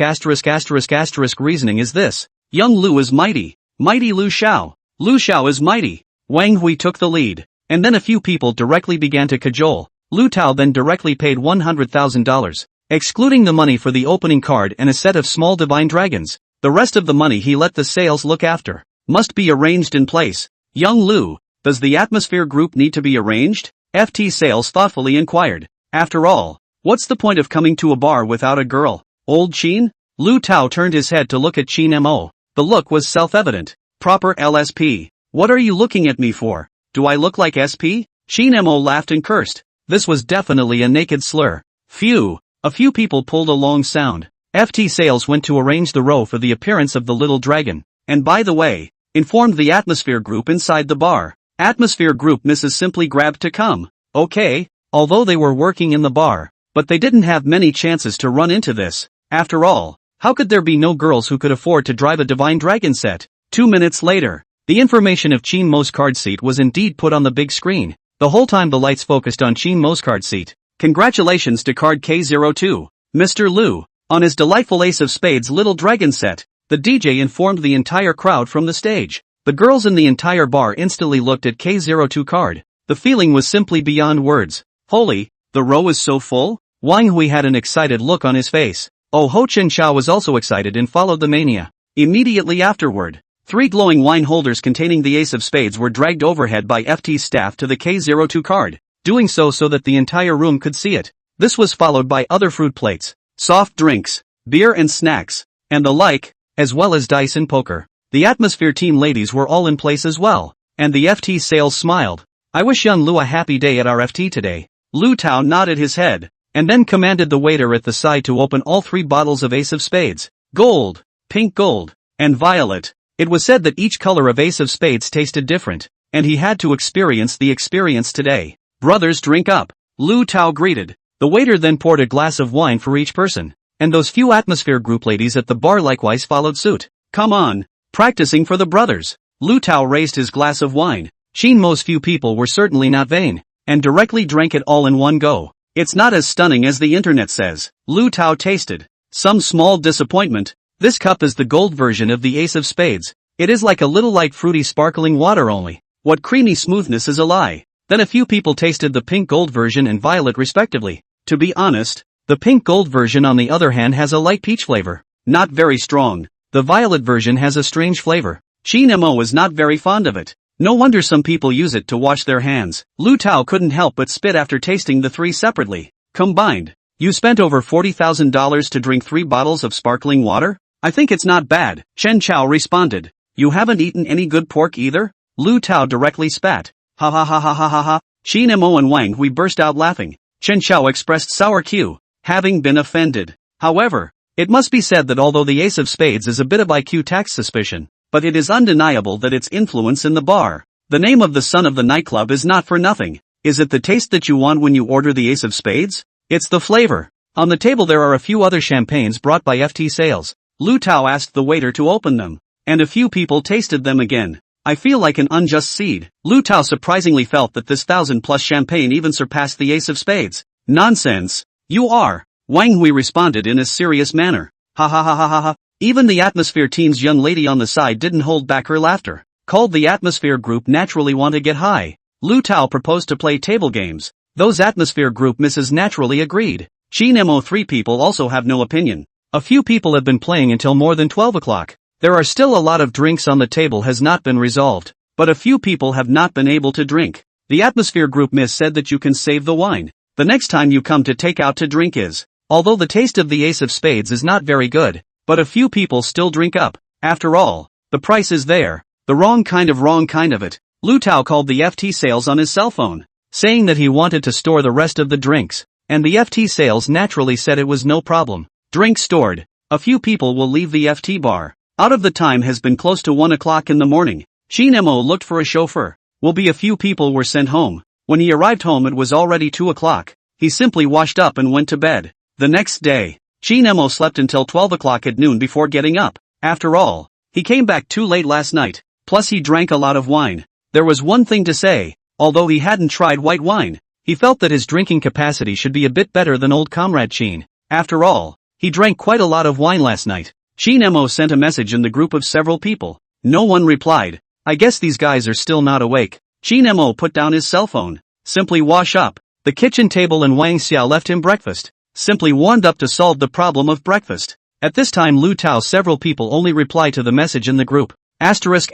reasoning is this? Young Lu is mighty. Mighty Lu Xiao. Lu Xiao is mighty. Wang Hui took the lead, and then a few people directly began to cajole. Lu Tao then directly paid $100,000, excluding the money for the opening card and a set of small divine dragons. The rest of the money he let the sales look after. Must be arranged in place. Young Lu, does the Atmosphere Group need to be arranged? FT Sales thoughtfully inquired. After all, what's the point of coming to a bar without a girl? Old Qin? Lu Tao turned his head to look at Qin Mo. The look was self-evident. Proper LSP. What are you looking at me for? Do I look like SP? Qin Mo laughed and cursed. This was definitely a naked slur. Phew. A few people pulled a long sound. FT Sales went to arrange the row for the appearance of the little dragon. And by the way, informed the Atmosphere Group inside the bar. Atmosphere Group Mrs. simply grabbed to come. Okay, although they were working in the bar, but they didn't have many chances to run into this. After all, how could there be no girls who could afford to drive a Divine Dragon set? 2 minutes later, the information of Qin Mo's card seat was indeed put on the big screen. The whole time the lights focused on Qin Mo's card seat. Congratulations to card K02, Mr. Lu, on his delightful Ace of Spades little dragon set. The DJ informed the entire crowd from the stage. The girls in the entire bar instantly looked at K02 card. The feeling was simply beyond words. Holy, the row is so full? Wang Hui had an excited look on his face. Oh, Ho Chen Chao was also excited and followed the mania. Immediately afterward, 3 glowing wine holders containing the Ace of Spades were dragged overhead by FT's staff to the K02 card, doing so that the entire room could see it. This was followed by other fruit plates, soft drinks, beer and snacks, and the like, as well as dice and poker. The Atmosphere team ladies were all in place as well, and the FT Sales smiled. I wish young Lu a happy day at our FT today. Lu Tao nodded his head, and then commanded the waiter at the side to open all 3 bottles of Ace of Spades. Gold, pink gold, and violet. It was said that each color of Ace of Spades tasted different, and he had to experience the experience today. Brothers, drink up. Lu Tao greeted. The waiter then poured a glass of wine for each person, and those few Atmosphere Group ladies at the bar likewise followed suit. Come on, practicing for the brothers. Lu Tao raised his glass of wine. Qin Mo's few people were certainly not vain, and directly drank it all in one go. It's not as stunning as the internet says. Lu Tao tasted some small disappointment. This cup is the gold version of the Ace of Spades. It is like a little light fruity sparkling water only. What creamy smoothness is a lie. Then a few people tasted the pink gold version and violet respectively. To be honest, the pink gold version on the other hand has a light peach flavor. Not very strong. The violet version has a strange flavor. Qin Mo is not very fond of it. No wonder some people use it to wash their hands. Lu Tao couldn't help but spit after tasting the 3 separately. Combined. You spent over $40,000 to drink 3 bottles of sparkling water? I think it's not bad, Chen Chao responded. You haven't eaten any good pork either? Lu Tao directly spat. Ha ha ha ha ha ha ha. Qin Mo and Wang Hui burst out laughing. Chen Chao expressed sour Q, having been offended. However, it must be said that although the Ace of Spades is a bit of IQ tax suspicion, but it is undeniable that its influence in the bar. The name of the son of the nightclub is not for nothing. Is it the taste that you want when you order the Ace of Spades? It's the flavor. On the table there are a few other champagnes brought by FT Sales. Lu Tao asked the waiter to open them. And a few people tasted them again. I feel like an unjust seed. Lu Tao surprisingly felt that this 1,000+ champagne even surpassed the ace of spades. Nonsense. You are. Wang Hui responded in a serious manner. Ha ha ha ha ha ha. Even the Atmosphere team's young lady on the side didn't hold back her laughter. Called the Atmosphere group naturally want to get high. Lu Tao proposed to play table games. Those Atmosphere group misses naturally agreed. Shin 3 people also have no opinion. A few people have been playing until more than 12 o'clock. There are still a lot of drinks on the table has not been resolved. But a few people have not been able to drink. The Atmosphere group miss said that you can save the wine. The next time you come to take out to drink is. Although the taste of the ace of spades is not very good. But a few people still drink up. After all, the price is there. The wrong kind of it. Lu Tao called the FT Sales on his cell phone, saying that he wanted to store the rest of the drinks. And the FT Sales naturally said it was no problem. Drinks stored. A few people will leave the FT bar. Out of the time has been close to 1 o'clock in the morning. Shin looked for a chauffeur. Will be a few people were sent home. When he arrived home it was already 2 o'clock. He simply washed up and went to bed. The next day, Shin slept until 12 o'clock at noon before getting up. After all, he came back too late last night. Plus he drank a lot of wine. There was one thing to say. Although he hadn't tried white wine, he felt that his drinking capacity should be a bit better than old comrade Shin. After all, he drank quite a lot of wine last night. Shin sent a message in the group of several people. No one replied. I guess these guys are still not awake. Shin put down his cell phone. Simply wash up. The kitchen table and Wang Xia left him breakfast. Simply warmed up to solve the problem of breakfast. At this time Lu Tao several people only reply to the message in the group. Asterisk.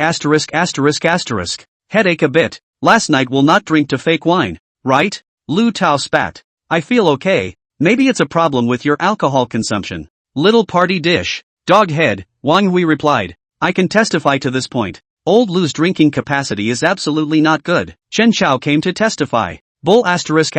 Headache a bit. Last night will not drink to fake wine, right? Lu Tao spat. I feel okay. Maybe it's a problem with your alcohol consumption. Little party dish. Dog head, Wang Hui replied. I can testify to this point. Old Lu's drinking capacity is absolutely not good. Chen Chao came to testify. Bull asterisk.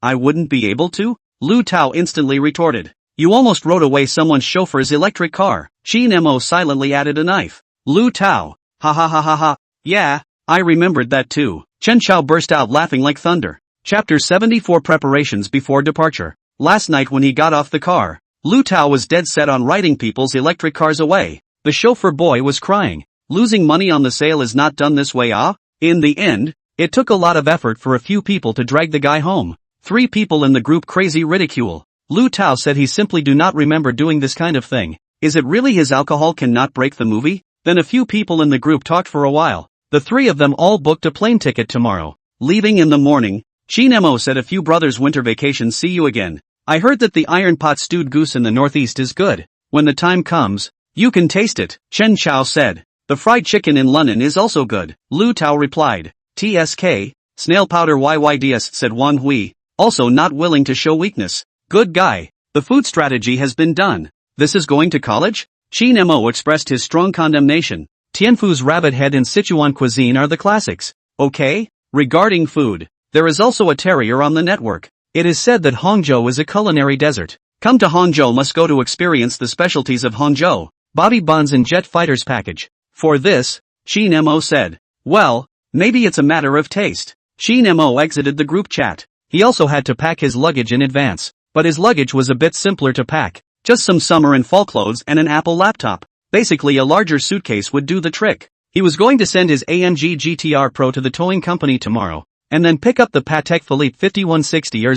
I wouldn't be able to? Lu Tao instantly retorted. You almost rode away someone's chauffeur's electric car. Shin silently added a knife. Lu Tao. Ha ha ha ha ha. Yeah, I remembered that too. Chen Chao burst out laughing like thunder. Chapter 74 Preparations before departure. Last night when he got off the car, Lu Tao was dead set on riding people's electric cars away. The chauffeur boy was crying. Losing money on the sale is not done this way, ah? In the end, it took a lot of effort for a few people to drag the guy home. 3 people in the group crazy ridicule. Lu Tao said he simply do not remember doing this kind of thing. Is it really his alcohol cannot break the movie? Then a few people in the group talked for a while. The 3 of them all booked a plane ticket tomorrow. Leaving in the morning, Shin said a few brothers winter vacation see you again. I heard that the iron pot stewed goose in the northeast is good. When the time comes, you can taste it. Chen Chao said. The fried chicken in London is also good. Lu Tao replied. TSK, snail powder YYDS said Wang Hui, also not willing to show weakness. Good guy. The food strategy has been done. This is going to college? Shin expressed his strong condemnation. Tianfu's rabbit head and Sichuan cuisine are the classics. Okay? Regarding food, there is also a terrier on the network. It is said that Hangzhou is a culinary desert. Come to Hangzhou must go to experience the specialties of Hangzhou. Bobby Buns and Jet Fighters package. For this, Shin said. Well, maybe it's a matter of taste. Shin exited the group chat. He also had to pack his luggage in advance. But his luggage was a bit simpler to pack. Just some summer and fall clothes and an Apple laptop. Basically a larger suitcase would do the trick. He was going to send his AMG GTR Pro to the towing company tomorrow, and then pick up the Patek Philippe 5160 or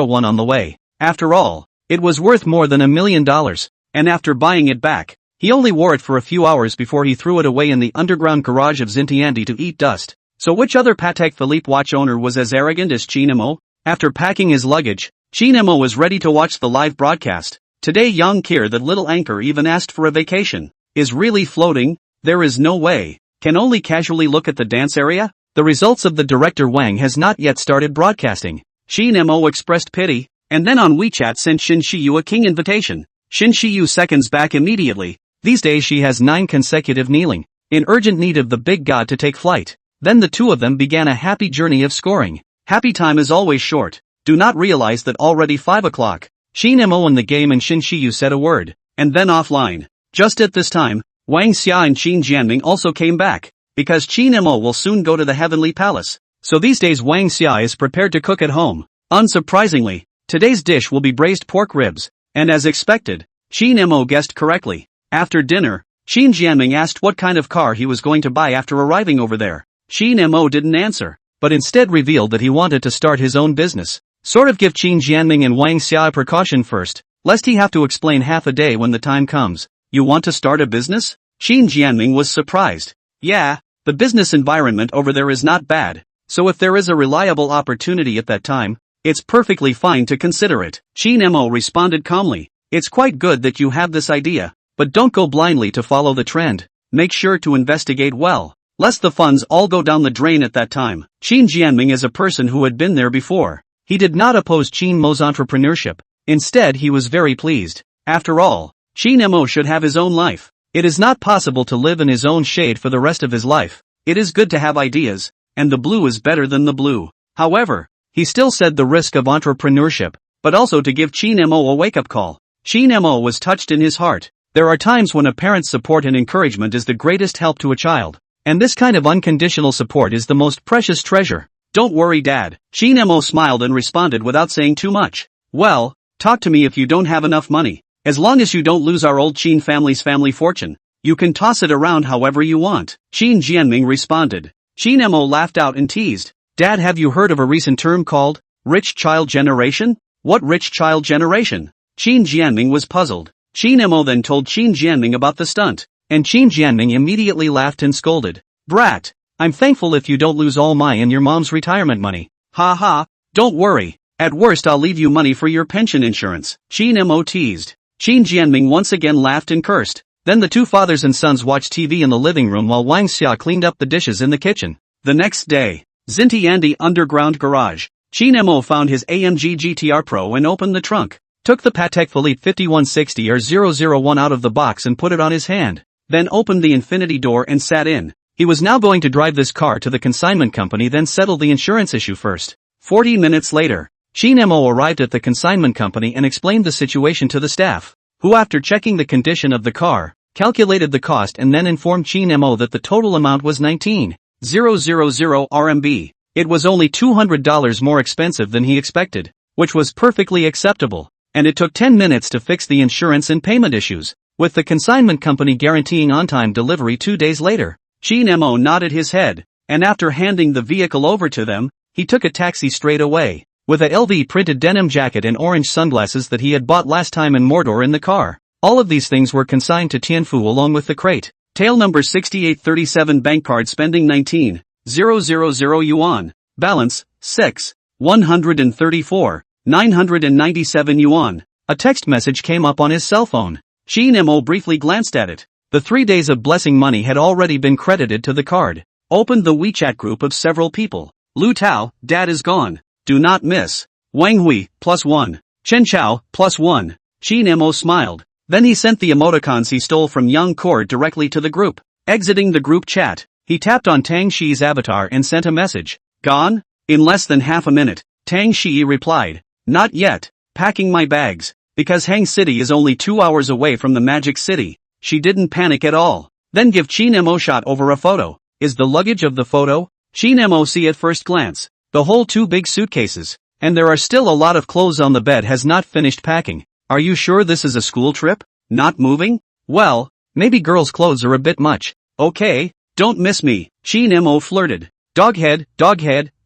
001 on the way. After all, it was worth more than $1 million. And after buying it back, he only wore it for a few hours before he threw it away in the underground garage of Xintiandi to eat dust. So which other Patek Philippe watch owner was as arrogant as Shin? After packing his luggage, Shin was ready to watch the live broadcast. Today Yang Kir, that little anchor, even asked for a vacation. Is really floating? There is no way. Can only casually look at the dance area? The results of the director Wang has not yet started broadcasting. Shin expressed pity, and then on WeChat sent Shin Shiyu a king invitation. Shin Shiyu seconds back immediately. These days she has 9 consecutive kneeling, in urgent need of the big god to take flight. Then the 2 of them began a happy journey of scoring. Happy time is always short. Do not realize that already 5 o'clock. Shin in the game and Shin Shiyu said a word, and then offline. Just at this time, Wang Xia and Qin Jianming also came back, because Qin will soon go to the heavenly palace. So these days Wang Xia is prepared to cook at home. Unsurprisingly, today's dish will be braised pork ribs, and as expected, Qin Mo guessed correctly. After dinner, Qin Jianming asked what kind of car he was going to buy after arriving over there. Qin Mo didn't answer, but instead revealed that he wanted to start his own business. Sort of give Qin Jianming and Wang Xia a precaution first, lest he have to explain half a day when the time comes. You want to start a business? Qin Jianming was surprised. Yeah, the business environment over there is not bad, so if there is a reliable opportunity at that time, it's perfectly fine to consider it. Qin Mo responded calmly. It's quite good that you have this idea, but don't go blindly to follow the trend. Make sure to investigate well, lest the funds all go down the drain at that time. Qin Jianming is a person who had been there before. He did not oppose Qin Mo's entrepreneurship. Instead, he was very pleased. After all, Qin Mo should have his own life. It is not possible to live in his own shade for the rest of his life. It is good to have ideas, and the blue is better than the blue. However, he still said the risk of entrepreneurship, but also to give Qin Mo a wake-up call. Qin Mo was touched in his heart. There are times when a parent's support and encouragement is the greatest help to a child, and this kind of unconditional support is the most precious treasure. Don't worry, Dad. Qin Mo smiled and responded without saying too much. Well, talk to me if you don't have enough money. As long as you don't lose our old Qin family's family fortune, you can toss it around however you want. Qin Jianming responded. Qin Mo laughed out and teased. Dad, have you heard of a recent term called rich child generation? What rich child generation? Qin Jianming was puzzled. Qin Mo then told Qin Jianming about the stunt, and Qin Jianming immediately laughed and scolded. Brat, I'm thankful if you don't lose all my and your mom's retirement money. Ha ha, don't worry. At worst I'll leave you money for your pension insurance. Qin Mo teased. Qin Jianming once again laughed and cursed. Then the two fathers and sons watched TV in the living room while Wang Xia cleaned up the dishes in the kitchen. The next day, Xintiandi underground garage. Qin Mo found his AMG GTR Pro and opened the trunk. Took the Patek Philippe 5160 or 001 out of the box and put it on his hand. Then opened the infinity door and sat in. He was now going to drive this car to the consignment company, then settle the insurance issue first. 40 minutes later, Qin Mo arrived at the consignment company and explained the situation to the staff, who after checking the condition of the car, calculated the cost and then informed Qin Mo that the total amount was 19,000 RMB. It was only $200 more expensive than he expected, which was perfectly acceptable, and it took 10 minutes to fix the insurance and payment issues, with the consignment company guaranteeing on-time delivery 2 days later. Qin Mo nodded his head, and after handing the vehicle over to them, he took a taxi straight away, with a LV-printed denim jacket and orange sunglasses that he had bought last time in Mordor in the car. All of these things were consigned to Tianfu along with the crate. Tale number 6837. Bank card spending 19,000 yuan. Balance, 6,134,997 yuan. A text message came up on his cell phone. Qin Mo briefly glanced at it. The 3 days of blessing money had already been credited to the card. Opened the WeChat group of several people. Lu Tao, Dad is gone. Do not miss. Wang Hui, +1. Chen Chao, +1. Qin Mo smiled. Then he sent the emoticons he stole from Young Cord directly to the group. Exiting the group chat, he tapped on Tang Shiyi's avatar and sent a message. Gone? In less than half a minute, Tang Shiyi replied. Not yet. Packing my bags. Because Hang City is only 2 hours away from the Magic City. She didn't panic at all. Then give Qin Mo shot over a photo. Is the luggage of the photo? Qin Mo see at first glance. The whole 2 big suitcases. And there are still a lot of clothes on the bed. Has not finished packing. Are you sure this is a school trip? Not moving? Well, maybe girls' clothes are a bit much. Okay, don't miss me. Qin Mo flirted. Doghead,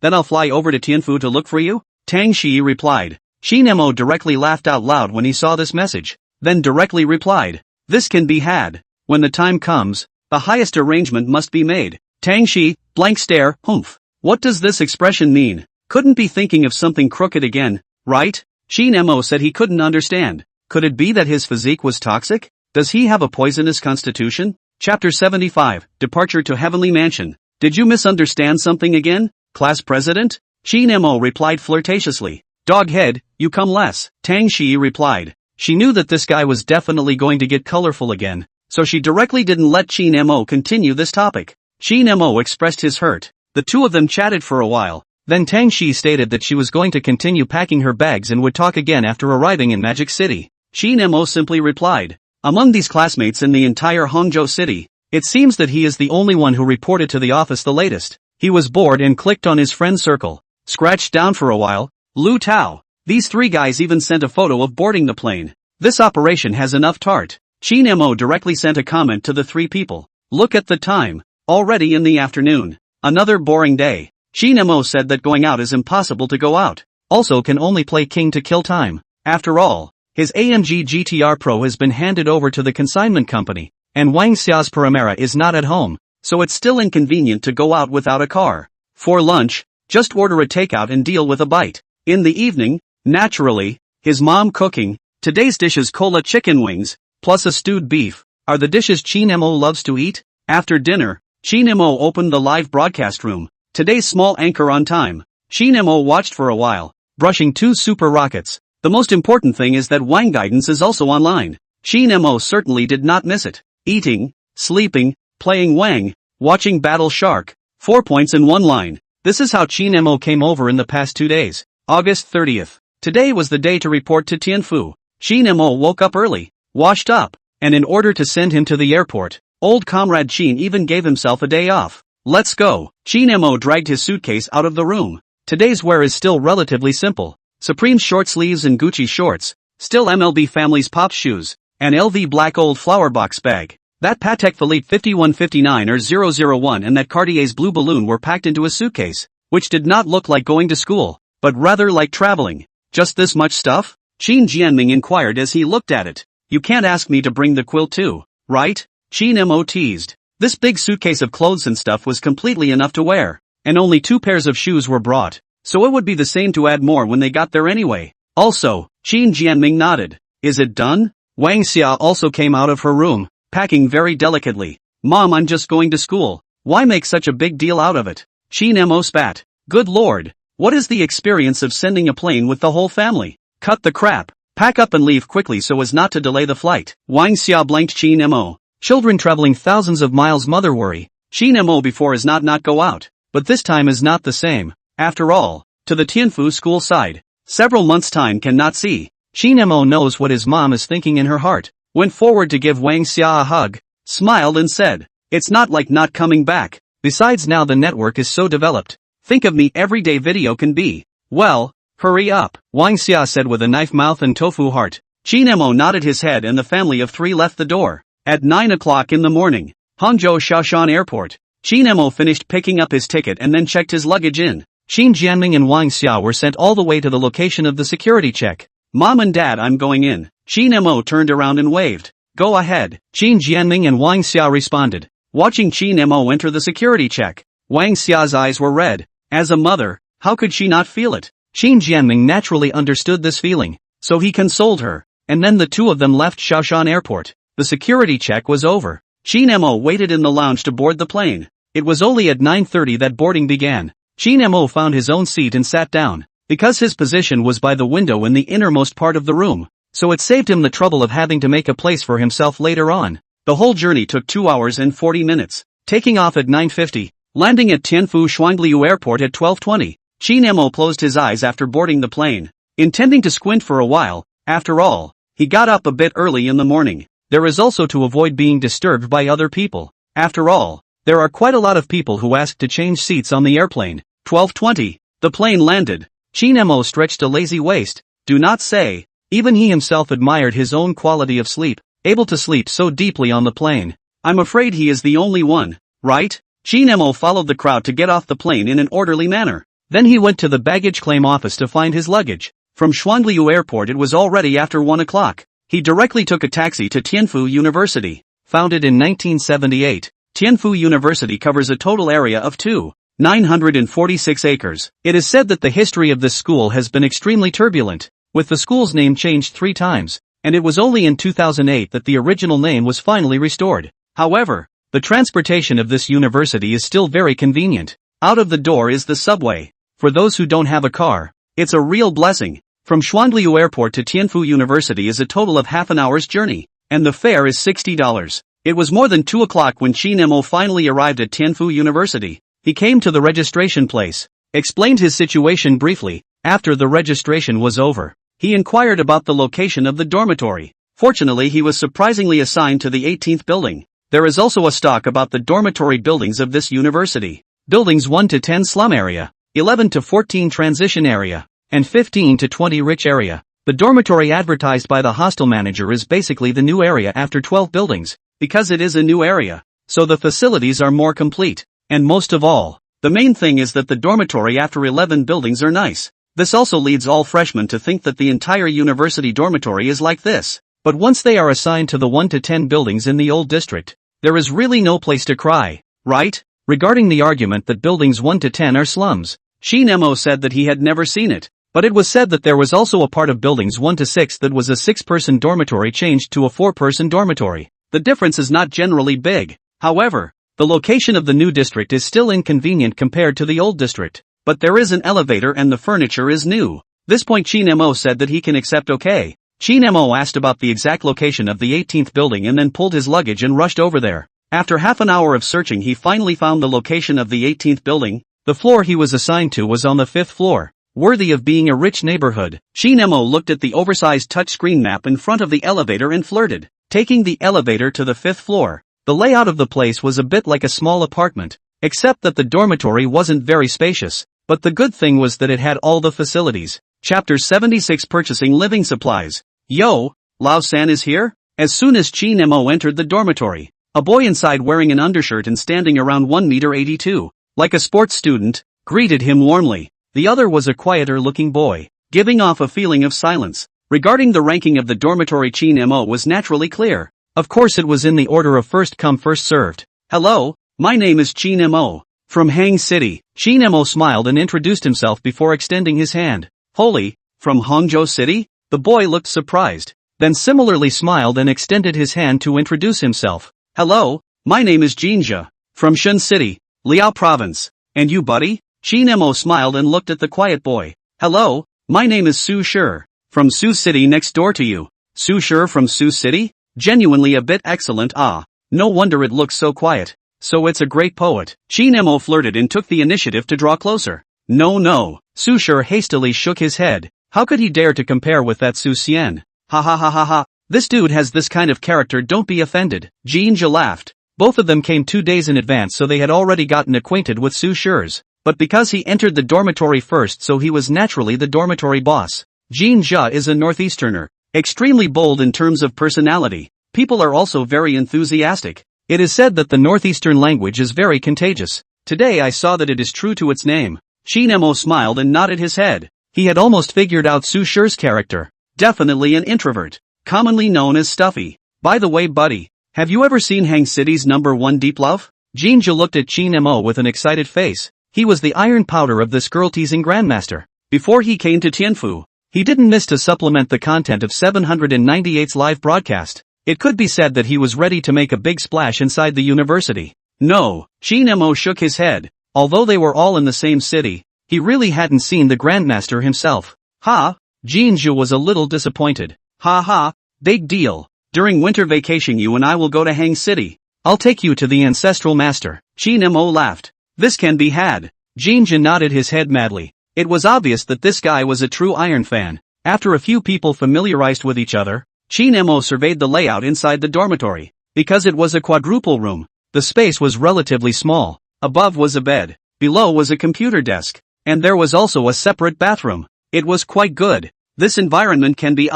then I'll fly over to Tianfu to look for you? Tang Shiyi replied. Qin Mo directly laughed out loud when he saw this message. Then directly replied. This can be had. When the time comes, the highest arrangement must be made. Tang Shiyi, blank stare, humph. What does this expression mean? Couldn't be thinking of something crooked again, right? Qin Mo said he couldn't understand. Could it be that his physique was toxic? Does he have a poisonous constitution? Chapter 75, Departure to Heavenly Mansion. Did you misunderstand something again, class president? Qin Mo replied flirtatiously. Doghead, you come less. Tang Shiyi replied. She knew that this guy was definitely going to get colorful again, so she directly didn't let Qin Mo continue this topic. Qin Mo expressed his hurt. The two of them chatted for a while. Then Tang Shiyi stated that she was going to continue packing her bags and would talk again after arriving in Magic City. Qin Mo simply replied. Among these classmates in the entire Hangzhou city, it seems that he is the only one who reported to the office the latest. He was bored and clicked on his friend circle. Scratched down for a while, Lu Tao. These three guys even sent a photo of boarding the plane. This operation has enough tart. Chin Mo directly sent a comment to the three people. Look at the time. Already in the afternoon. Another boring day. Chin Mo said that going out is impossible to go out. Also can only play king to kill time. After all, his AMG GTR Pro has been handed over to the consignment company, and Wang Xia's Panamera is not at home, so it's still inconvenient to go out without a car. For lunch, just order a takeout and deal with a bite. In the evening, naturally, his mom cooking. Today's dishes cola chicken wings, plus a stewed beef, are the dishes Chin Mo loves to eat. After dinner, Chin Mo opened the live broadcast room. Today's small anchor on time. Chin Mo watched for a while, brushing two super rockets. The most important thing is that Wang Guidance is also online. Chin Mo certainly did not miss it. Eating, sleeping, playing Wang, watching Battle Shark. 4 points in one line. This is how Chin Mo came over in the past 2 days. August 30th. Today was the day to report to Tianfu. Chin Mo woke up early, washed up, and in order to send him to the airport, old comrade Chin even gave himself a day off. Let's go. Chin Mo dragged his suitcase out of the room. Today's wear is still relatively simple. Supreme short sleeves and Gucci shorts, still MLB family's pop shoes, and LV black old flower box bag. That Patek Philippe 5159 or 001 and that Cartier's blue balloon were packed into a suitcase, which did not look like going to school, but rather like traveling. Just this much stuff? Qin Jianming inquired as he looked at it. You can't ask me to bring the quill too, right? Qin Mo teased. This big suitcase of clothes and stuff was completely enough to wear, and only 2 pairs of shoes were brought, so it would be the same to add more when they got there anyway. Also, Qin Jianming nodded. Is it done? Wang Xia also came out of her room, packing very delicately. Mom, I'm just going to school. Why make such a big deal out of it? Qin Mo spat. Good lord, what is the experience of sending a plane with the whole family? Cut the crap. Pack up and leave quickly so as not to delay the flight. Wang Xia blanked Qin Mo. Children traveling thousands of miles mother worry. Qin Mo before is not go out, but this time is not the same. After all, to the Tianfu school side, several months' time cannot see. Qin Mo knows what his mom is thinking in her heart, went forward to give Wang Xia a hug, smiled and said, it's not like not coming back. Besides now the network is so developed. Think of me everyday video can be. Well, hurry up, Wang Xia said with a knife mouth and tofu heart. Qin Mo nodded his head and the family of 3 left the door. At 9 o'clock in the morning, Hangzhou Shaoshan Airport, Qin Mo finished picking up his ticket and then checked his luggage in. Qin Jianming and Wang Xia were sent all the way to the location of the security check. Mom and Dad, I'm going in. Qin Mo turned around and waved. Go ahead. Qin Jianming and Wang Xia responded. Watching Qin Mo enter the security check, Wang Xia's eyes were red. As a mother, how could she not feel it? Qin Jianming naturally understood this feeling, so he consoled her, and then the two of them left Shaoshan Airport. The security check was over. Qin Mo waited in the lounge to board the plane. It was only at 9:30 that boarding began. Qin Mo found his own seat and sat down. Because his position was by the window in the innermost part of the room, so it saved him the trouble of having to make a place for himself later on. The whole journey took 2 hours and 40 minutes, taking off at 9:50, landing at Tianfu Shuangliu Airport at 12:20. Qin Mo closed his eyes after boarding the plane, intending to squint for a while. After all, he got up a bit early in the morning. There is also to avoid being disturbed by other people. After all, there are quite a lot of people who ask to change seats on the airplane. 12:20. The plane landed. Qin Mo stretched a lazy waist. Do not say. Even he himself admired his own quality of sleep, able to sleep so deeply on the plane. I'm afraid he is the only one, right? Qin Mo followed the crowd to get off the plane in an orderly manner. Then he went to the baggage claim office to find his luggage. From Shuangliu Airport it was already after 1 o'clock. He directly took a taxi to Tianfu University. Founded in 1978, Tianfu University covers a total area of 2,946 acres. It is said that the history of this school has been extremely turbulent, with the school's name changed 3 times, and it was only in 2008 that the original name was finally restored. However, the transportation of this university is still very convenient. Out of the door is the subway. For those who don't have a car, it's a real blessing. From Shuangliu Airport to Tianfu University is a total of half an hour's journey, and the fare is $60. It was more than 2 o'clock when Qin Mo finally arrived at Tianfu University. He came to the registration place, explained his situation briefly. After the registration was over, he inquired about the location of the dormitory. Fortunately, he was surprisingly assigned to the 18th building. There is also a stock about the dormitory buildings of this university. Buildings 1 to 10 slum area, 11 to 14 transition area, and 15 to 20 rich area. The dormitory advertised by the hostel manager is basically the new area after 12 buildings, because it is a new area, so the facilities are more complete. And most of all, the main thing is that the dormitory after 11 buildings are nice. This also leads all freshmen to think that the entire university dormitory is like this. But once they are assigned to the 1 to 10 buildings in the old district, there is really no place to cry, right? Regarding the argument that buildings 1 to 10 are slums, Shin Mo said that he had never seen it, but it was said that there was also a part of buildings 1 to 6 that was a 6-person dormitory changed to a 4-person dormitory. The difference is not generally big. However, the location of the new district is still inconvenient compared to the old district, but there is an elevator and the furniture is new. This point Shin Mo said that he can accept. Okay. Shin Mo asked about the exact location of the 18th building and then pulled his luggage and rushed over there. After half an hour of searching he finally found the location of the 18th building. The floor he was assigned to was on the 5th floor. Worthy of being a rich neighborhood. Shin Mo looked at the oversized touchscreen map in front of the elevator and flirted, taking the elevator to the 5th floor. The layout of the place was a bit like a small apartment, except that the dormitory wasn't very spacious, but the good thing was that it had all the facilities. Chapter 76 Purchasing Living Supplies. Yo, Lao-san is here? As soon as Shin Mo entered the dormitory, a boy inside wearing an undershirt and standing around 1.82 meters, like a sports student, greeted him warmly. The other was a quieter-looking boy, giving off a feeling of silence. Regarding the ranking of the dormitory, Shin Mo was naturally clear. Of course it was in the order of first come first served. Hello, my name is Shin Mo, from Hang City. Shin Mo smiled and introduced himself before extending his hand. Holy, from Hangzhou City? The boy looked surprised, then similarly smiled and extended his hand to introduce himself. Hello, my name is Jinja, from Shun City, Liao Province. And you buddy? Shin Mo smiled and looked at the quiet boy. Hello, my name is Su Shi, from Su City next door to you. Su Shi from Su City? Genuinely a bit excellent. Ah, no wonder it looks so quiet. So it's a great poet. Shin Mo flirted and took the initiative to draw closer. No, Su Shi hastily shook his head. How could he dare to compare with that Su Xian? Ha ha ha ha ha. This dude has this kind of character, don't be offended. Jinja laughed. Both of them came 2 days in advance, so they had already gotten acquainted with Su Shi's. But because he entered the dormitory first, so he was naturally the dormitory boss. Jinja is a northeasterner, extremely bold in terms of personality. People are also very enthusiastic. It is said that the northeastern language is very contagious. Today I saw that it is true to its name. Shin Mo smiled and nodded his head. He had almost figured out Su Shi's character. Definitely an introvert, commonly known as Stuffy. By the way buddy, have you ever seen Hang City's #1 Deep Love? Jinja looked at Shin Mo with an excited face. He was the iron powder of this girl-teasing grandmaster. Before he came to Tianfu, he didn't miss to supplement the content of 798's live broadcast. It could be said that he was ready to make a big splash inside the university. No, Shin Mo shook his head. Although they were all in the same city, he really hadn't seen the grandmaster himself. Ha! Jinja was a little disappointed. Ha, big deal. During winter vacation you and I will go to Hang City. I'll take you to the ancestral master. Shin Mo laughed. This can be had. Jinja nodded his head madly. It was obvious that this guy was a true Iron fan. After a few people familiarized with each other, Shin Mo surveyed the layout inside the dormitory. Because it was a quadruple room, the space was relatively small. Above was a bed, below was a computer desk, and there was also a separate bathroom. It was quite good. This environment can be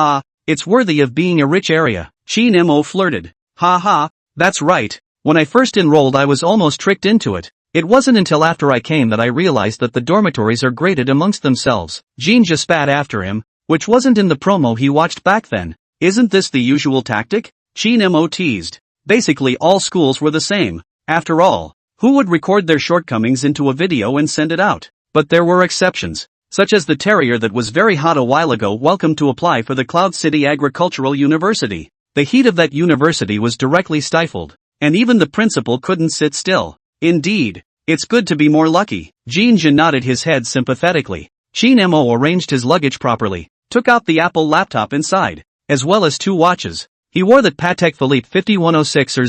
it's worthy of being a rich area. Shin Mo flirted. Ha, that's right. When I first enrolled I was almost tricked into it. It wasn't until after I came that I realized that the dormitories are graded amongst themselves. Jinja spat after him, which wasn't in the promo he watched back then. Isn't this the usual tactic? Shin Mo teased. Basically all schools were the same. After all, who would record their shortcomings into a video and send it out? But there were exceptions, such as the terrier that was very hot a while ago welcome to apply for the Cloud City Agricultural University. The heat of that university was directly stifled, and even the principal couldn't sit still. Indeed, it's good to be more lucky. Jinja nodded his head sympathetically. Shin Mo arranged his luggage properly, took out the Apple laptop inside, as well as 2 watches. He wore the Patek Philippe 5106 or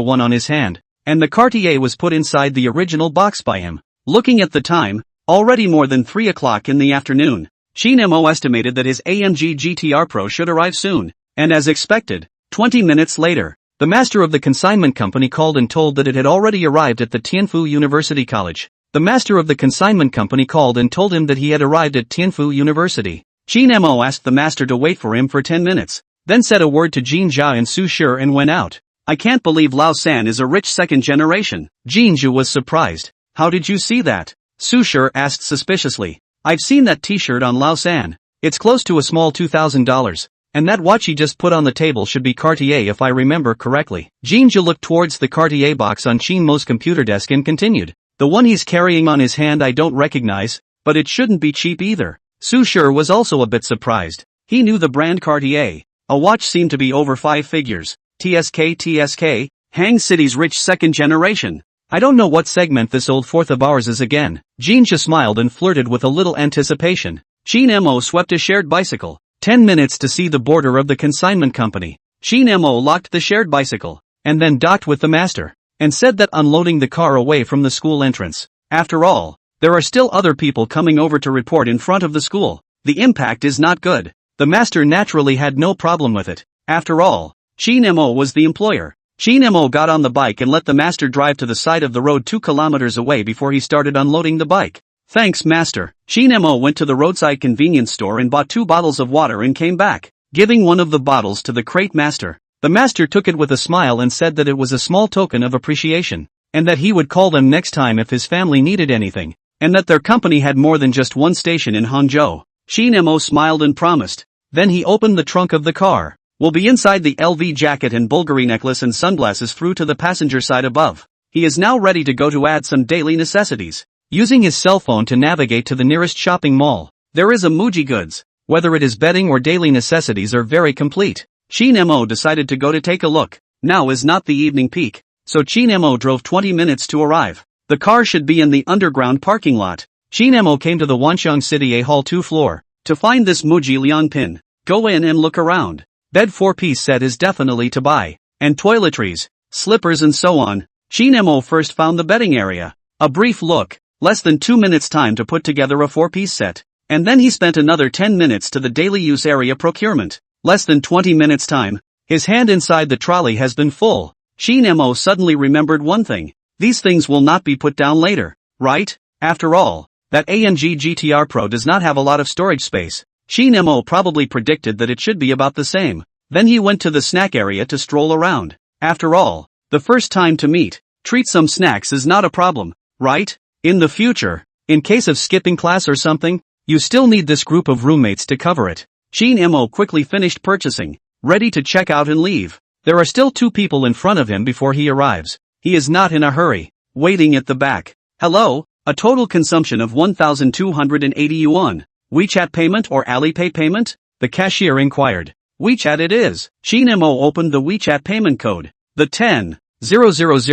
001 on his hand, and the Cartier was put inside the original box by him. Looking at the time, already more than 3 o'clock in the afternoon, Shin Mo estimated that his AMG GTR Pro should arrive soon, and as expected, 20 minutes later, the master of the consignment company called and told that it had already arrived at the Tianfu University College. The master of the consignment company called and told him that he had arrived at Tianfu University. Qin Mo asked the master to wait for him for 10 minutes, then said a word to Jin Zhao and Su Shi and went out. I can't believe Lao San is a rich second generation. Jin Zhao was surprised. How did you see that? Su Shi asked suspiciously. I've seen that t-shirt on Lao San. It's close to a small $2,000. And that watch he just put on the table should be Cartier if I remember correctly. Jin Zhao looked towards the Cartier box on Qin Mo's computer desk and continued. The one he's carrying on his hand I don't recognize, but it shouldn't be cheap either. Su Shi was also a bit surprised. He knew the brand Cartier. A watch seemed to be over 5 figures. TSK, Hang City's rich second generation. I don't know what segment this old fourth of ours is again. Jin Zhao smiled and flirted with a little anticipation. Qin Mo swept a shared bicycle. 10 minutes to see the border of the consignment company. Qin Mo locked the shared bicycle, and then docked with the master, and said that unloading the car away from the school entrance. After all, there are still other people coming over to report in front of the school. The impact is not good. The master naturally had no problem with it. After all, Qin Mo was the employer. Qin Mo got on the bike and let the master drive to the side of the road 2 kilometers away before he started unloading the bike. Thanks, master. Qin Mo went to the roadside convenience store and bought 2 bottles of water and came back, giving one of the bottles to the crate master. The master took it with a smile and said that it was a small token of appreciation, and that he would call them next time if his family needed anything, and that their company had more than just one station in Hangzhou. Qin Mo smiled and promised. Then he opened the trunk of the car. Will be inside the LV jacket and Bulgari necklace and sunglasses through to the passenger side above. He is now ready to go to add some daily necessities. Using his cell phone to navigate to the nearest shopping mall. There is a Muji goods. Whether it is bedding or daily necessities are very complete. Qin Mo decided to go to take a look. Now is not the evening peak, so Qin Mo drove 20 minutes to arrive. The car should be in the underground parking lot. Qin Mo came to the Wanxiang City A Hall 2 floor. To find this Muji Liang pin, go in and look around. Bed 4-piece set is definitely to buy. And toiletries, slippers and so on. Qin Mo first found the bedding area. A brief look. Less than 2 minutes time to put together a 4-piece set. And then he spent another 10 minutes to the daily use area procurement. Less than 20 minutes time. His hand inside the trolley has been full. Qin Mo suddenly remembered one thing. These things will not be put down later, right? After all, that AMG GTR Pro does not have a lot of storage space. Qin Mo probably predicted that it should be about the same. Then he went to the snack area to stroll around. After all, the first time to meet, treat some snacks is not a problem, right? In the future, in case of skipping class or something, you still need this group of roommates to cover it. Qin Mo quickly finished purchasing, ready to check out and leave. There are still 2 people in front of him before he arrives. He is not in a hurry, waiting at the back. Hello, a total consumption of 1,280 yuan. WeChat payment or Alipay payment? The cashier inquired. WeChat it is. Qin Mo opened the WeChat payment code. The 10,000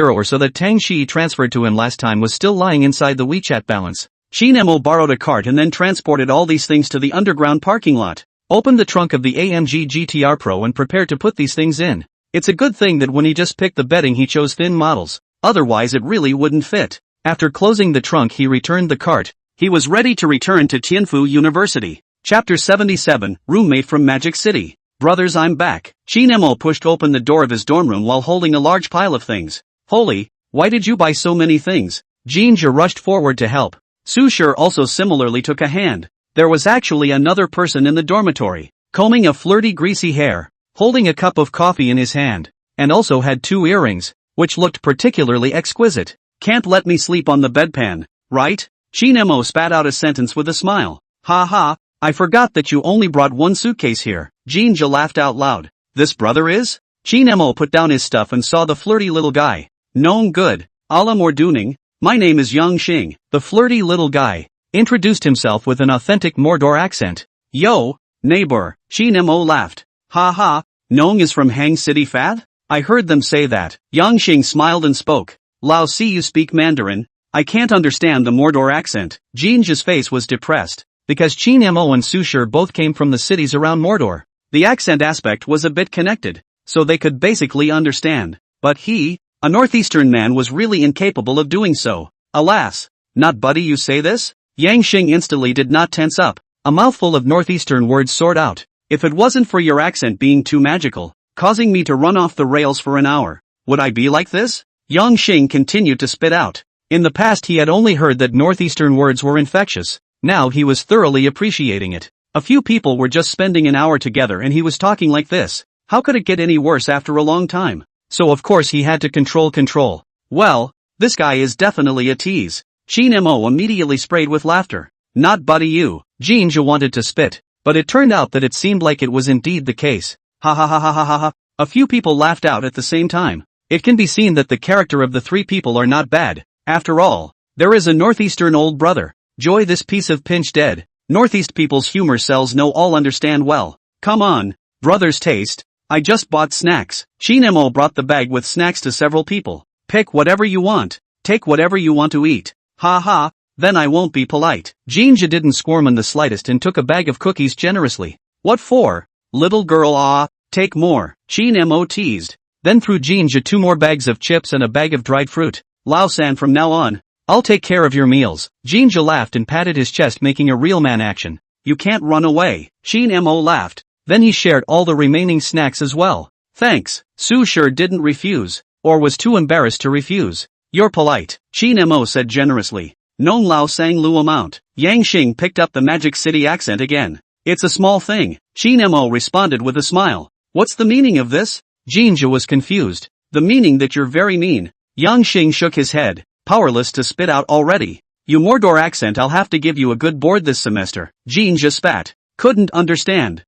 or so that Tang Shiyi transferred to him last time was still lying inside the WeChat balance. Qin Mo borrowed a cart and then transported all these things to the underground parking lot. Opened the trunk of the AMG GTR Pro and prepared to put these things in. It's a good thing that when he just picked the bedding he chose thin models. Otherwise it really wouldn't fit. After closing the trunk he returned the cart. He was ready to return to Tianfu University. Chapter 77, Roommate from Magic City. Brothers, I'm back. Qin Mo pushed open the door of his dorm room while holding a large pile of things. Holy, why did you buy so many things? Jin Zhao rushed forward to help. Su Shi also similarly took a hand. There was actually another person in the dormitory, combing a flirty greasy hair, holding a cup of coffee in his hand, and also had 2 earrings, which looked particularly exquisite. Can't let me sleep on the bedpan, right? Qin Mo spat out a sentence with a smile. Ha ha, I forgot that you only brought 1 suitcase here. Jin Zhao laughed out loud. This brother is? Qin Mo put down his stuff and saw the flirty little guy. Known good. Alam or Duning. My name is Yang Xing. The flirty little guy introduced himself with an authentic Mordor accent. Yo, neighbor. Qin Mo laughed. Ha ha, Nong is from Hang City Fad? I heard them say that. Yang Xing smiled and spoke. Lao si you speak Mandarin? I can't understand the Mordor accent. Jin Zhao's face was depressed, because Qin Mo and Su Shi both came from the cities around Mordor. The accent aspect was a bit connected, so they could basically understand. But he, a northeastern man, was really incapable of doing so. Alas. Not buddy you say this? Yang Xing instantly did not tense up. A mouthful of northeastern words soared out. If it wasn't for your accent being too magical, causing me to run off the rails for an hour, would I be like this? Yang Xing continued to spit out. In the past he had only heard that northeastern words were infectious. Now he was thoroughly appreciating it. A few people were just spending an hour together and he was talking like this. How could it get any worse after a long time? So of course he had to control. Well, this guy is definitely a tease. Shin Mo immediately sprayed with laughter. Not buddy you. Jinja wanted to spit, but it turned out that it seemed like it was indeed the case. Ha ha ha ha ha ha ha. A few people laughed out at the same time. It can be seen that the character of the three people are not bad. After all, there is a northeastern old brother. Joy this piece of pinch dead. Northeast people's humor cells know all understand well. Come on, brother's taste. I just bought snacks. Shin Mo brought the bag with snacks to several people. Pick whatever you want. Take whatever you want to eat. Ha ha, then I won't be polite. Jinja didn't squirm in the slightest and took a bag of cookies generously. What for? Little girl take more. Shin Mo teased. Then threw Jinja 2 more bags of chips and a bag of dried fruit. Lao-san from now on, I'll take care of your meals. Jinja laughed and patted his chest making a real man action. You can't run away. Shin Mo laughed. Then he shared all the remaining snacks as well. Thanks. Su sure didn't refuse, or was too embarrassed to refuse. You're polite, Shin Mo said generously. Nong Lao sang Lu amount. Yang Xing picked up the Magic City accent again. It's a small thing. Shin Mo responded with a smile. What's the meaning of this? Jinja was confused. The meaning that you're very mean. Yang Xing shook his head, powerless to spit out already. You Mordor accent, I'll have to give you a good board this semester. Jinja spat. Couldn't understand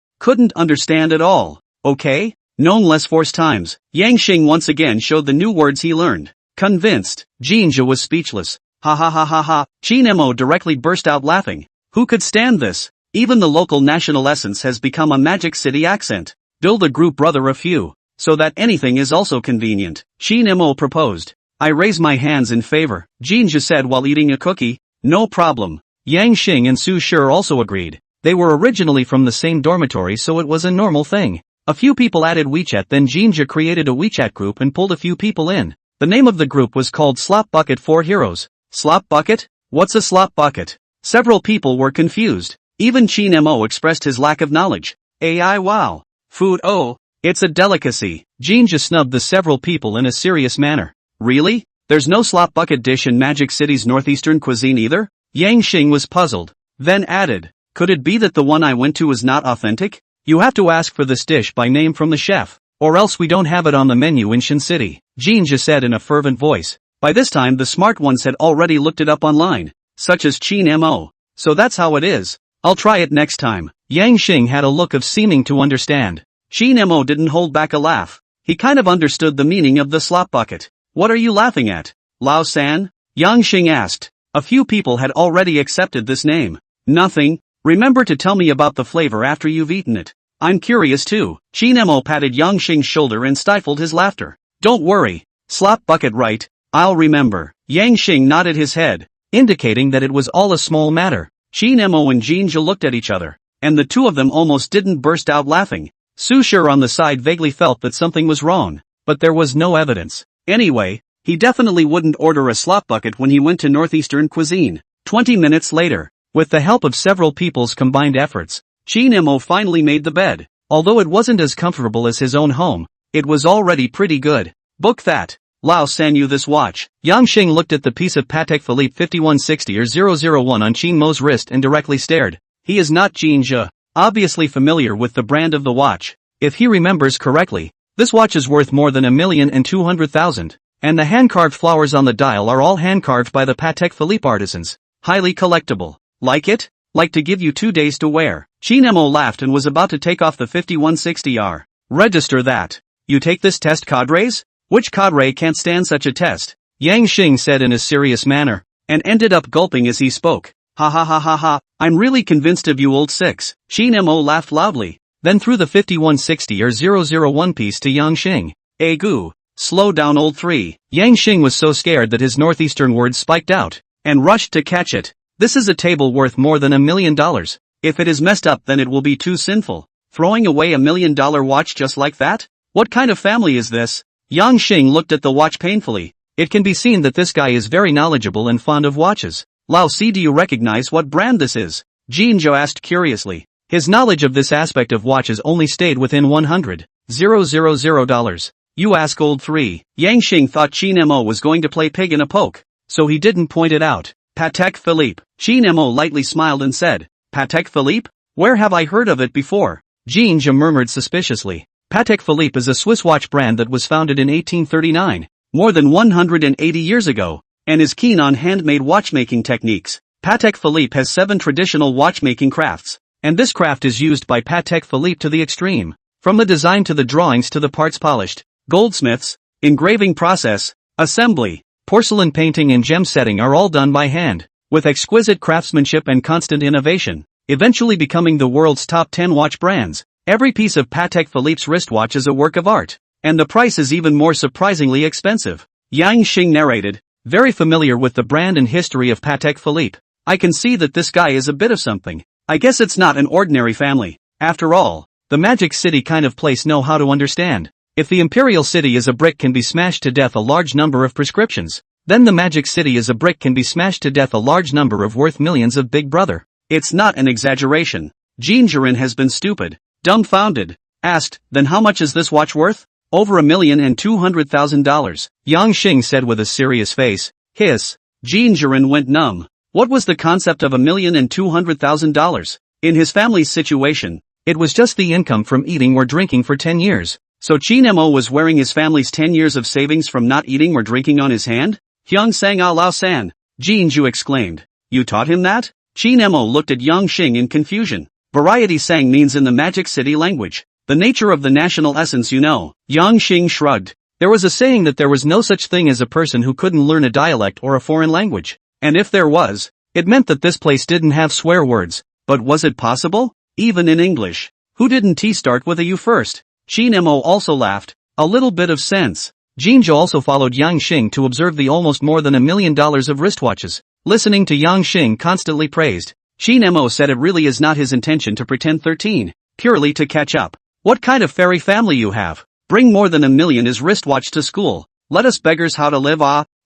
at all. Okay? Known less force times. Yang Xing once again showed the new words he learned. Convinced. Jinja was speechless. Ha ha ha ha ha. Shin Mo directly burst out laughing. Who could stand this? Even the local national essence has become a Magic City accent. Build a group brother of few, so that anything is also convenient. Shin Mo proposed. I raise my hands in favor, Jinja said while eating a cookie. No problem. Yang Xing and Su Sure also agreed. They were originally from the same dormitory so it was a normal thing. A few people added WeChat, then Jinja created a WeChat group and pulled a few people in. The name of the group was called Slop Bucket 4 Heroes. Slop Bucket? What's a slop bucket? Several people were confused. Even Shin Mo expressed his lack of knowledge. AI wow. Food oh, it's a delicacy. Jinja snubbed the several people in a serious manner. Really? There's no slop bucket dish in Magic City's northeastern cuisine either? Yang Xing was puzzled. Then added. Could it be that the one I went to is not authentic? You have to ask for this dish by name from the chef, or else we don't have it on the menu in Shin City, Jinja said in a fervent voice. By this time the smart ones had already looked it up online, such as Shin Mo. So that's how it is. I'll try it next time. Yang Xing had a look of seeming to understand. Shin Mo didn't hold back a laugh. He kind of understood the meaning of the slop bucket. What are you laughing at? Lao-san? Yang Xing asked. A few people had already accepted this name. Nothing. Remember to tell me about the flavor after you've eaten it. I'm curious too. Shin Mo patted Yang Xing's shoulder and stifled his laughter. Don't worry. Slop bucket right? I'll remember. Yang Xing nodded his head, indicating that it was all a small matter. Shin Mo and Jinja looked at each other, and the two of them almost didn't burst out laughing. Su Sure on the side vaguely felt that something was wrong, but there was no evidence. Anyway, he definitely wouldn't order a slop bucket when he went to northeastern cuisine. 20 minutes later, with the help of several people's combined efforts, Shin Mo finally made the bed. Although it wasn't as comfortable as his own home, it was already pretty good. Book that. Lao san you this watch. Yang Xing looked at the piece of Patek Philippe 5160 or 001 on Shin Mo's wrist and directly stared. He is not Jinja, obviously familiar with the brand of the watch. If he remembers correctly, this watch is worth more than 1,200,000, and the hand-carved flowers on the dial are all hand-carved by the Patek Philippe artisans. Highly collectible. Like it? Like to give you 2 days to wear. Shin Mo laughed and was about to take off the 5160R. Register that. You take this test, cadres? Which cadre can't stand such a test? Yang Xing said in a serious manner, and ended up gulping as he spoke. Ha ha ha ha ha, I'm really convinced of you old six. Shin Mo laughed loudly, then threw the 5160 or 001 piece to Yang Xing. Goo. Slow down old three. Yang Xing was so scared that his northeastern words spiked out, and rushed to catch it. This is a table worth more than $1 million. If it is messed up then it will be too sinful. Throwing away $1 million watch just like that? What kind of family is this? Yang Xing looked at the watch painfully. It can be seen that this guy is very knowledgeable and fond of watches. Lao Si, do you recognize what brand this is? Jinjo asked curiously. His knowledge of this aspect of watches only stayed within $100,000. You ask old three. Yang Xing thought Shin Mo was going to play pig in a poke. so he didn't point it out. Patek Philippe. Jean Mo lightly smiled and said, Patek Philippe? Where have I heard of it before? Jean murmured suspiciously. Patek Philippe is a Swiss watch brand that was founded in 1839, more than 180 years ago, and is keen on handmade watchmaking techniques. Patek Philippe has 7 traditional watchmaking crafts, and this craft is used by Patek Philippe to the extreme. From the design to the drawings to the parts polished, goldsmiths, engraving process, assembly, porcelain painting and gem setting are all done by hand, with exquisite craftsmanship and constant innovation, eventually becoming the world's top 10 watch brands. Every piece of Patek Philippe's wristwatch is a work of art, and the price is even more surprisingly expensive. Yang Xing narrated, very familiar with the brand and history of Patek Philippe. I can see that this guy is a bit of something. I guess it's not an ordinary family. After all, the Magic City kind of place know how to understand. If the Imperial City is a brick can be smashed to death a large number of prescriptions, then the Magic City is a brick can be smashed to death a large number of worth millions of Big Brother. It's not an exaggeration. Jean has been stupid, dumbfounded, asked, then how much is this watch worth? Over $1,200,000. Yang Xing said with a serious face. Hiss. Jean went numb. What was the concept of $1,200,000? In his family's situation, it was just the income from eating or drinking for 10 years. So Qin Mo was wearing his family's 10 years of savings from not eating or drinking on his hand? Hyung sang a lao san. Jean exclaimed. You taught him that? Qin Mo looked at Yang Xing in confusion. Variety sang means in the Magic City language. The nature of the national essence you know. Yang Xing shrugged. There was a saying that there was no such thing as a person who couldn't learn a dialect or a foreign language. And if there was, it meant that this place didn't have swear words. But was it possible? Even in English. Who didn't start with a U first? Qin Mo also laughed. A little bit of sense. Jinzhou also followed Yang Xing to observe the almost more than $1 million of wristwatches. Listening to Yang Xing constantly praised, Qin Mo said it really is not his intention to pretend 13, purely to catch up. What kind of fairy family you have? Bring more than $1 million is wristwatch to school. Let us beggars how to live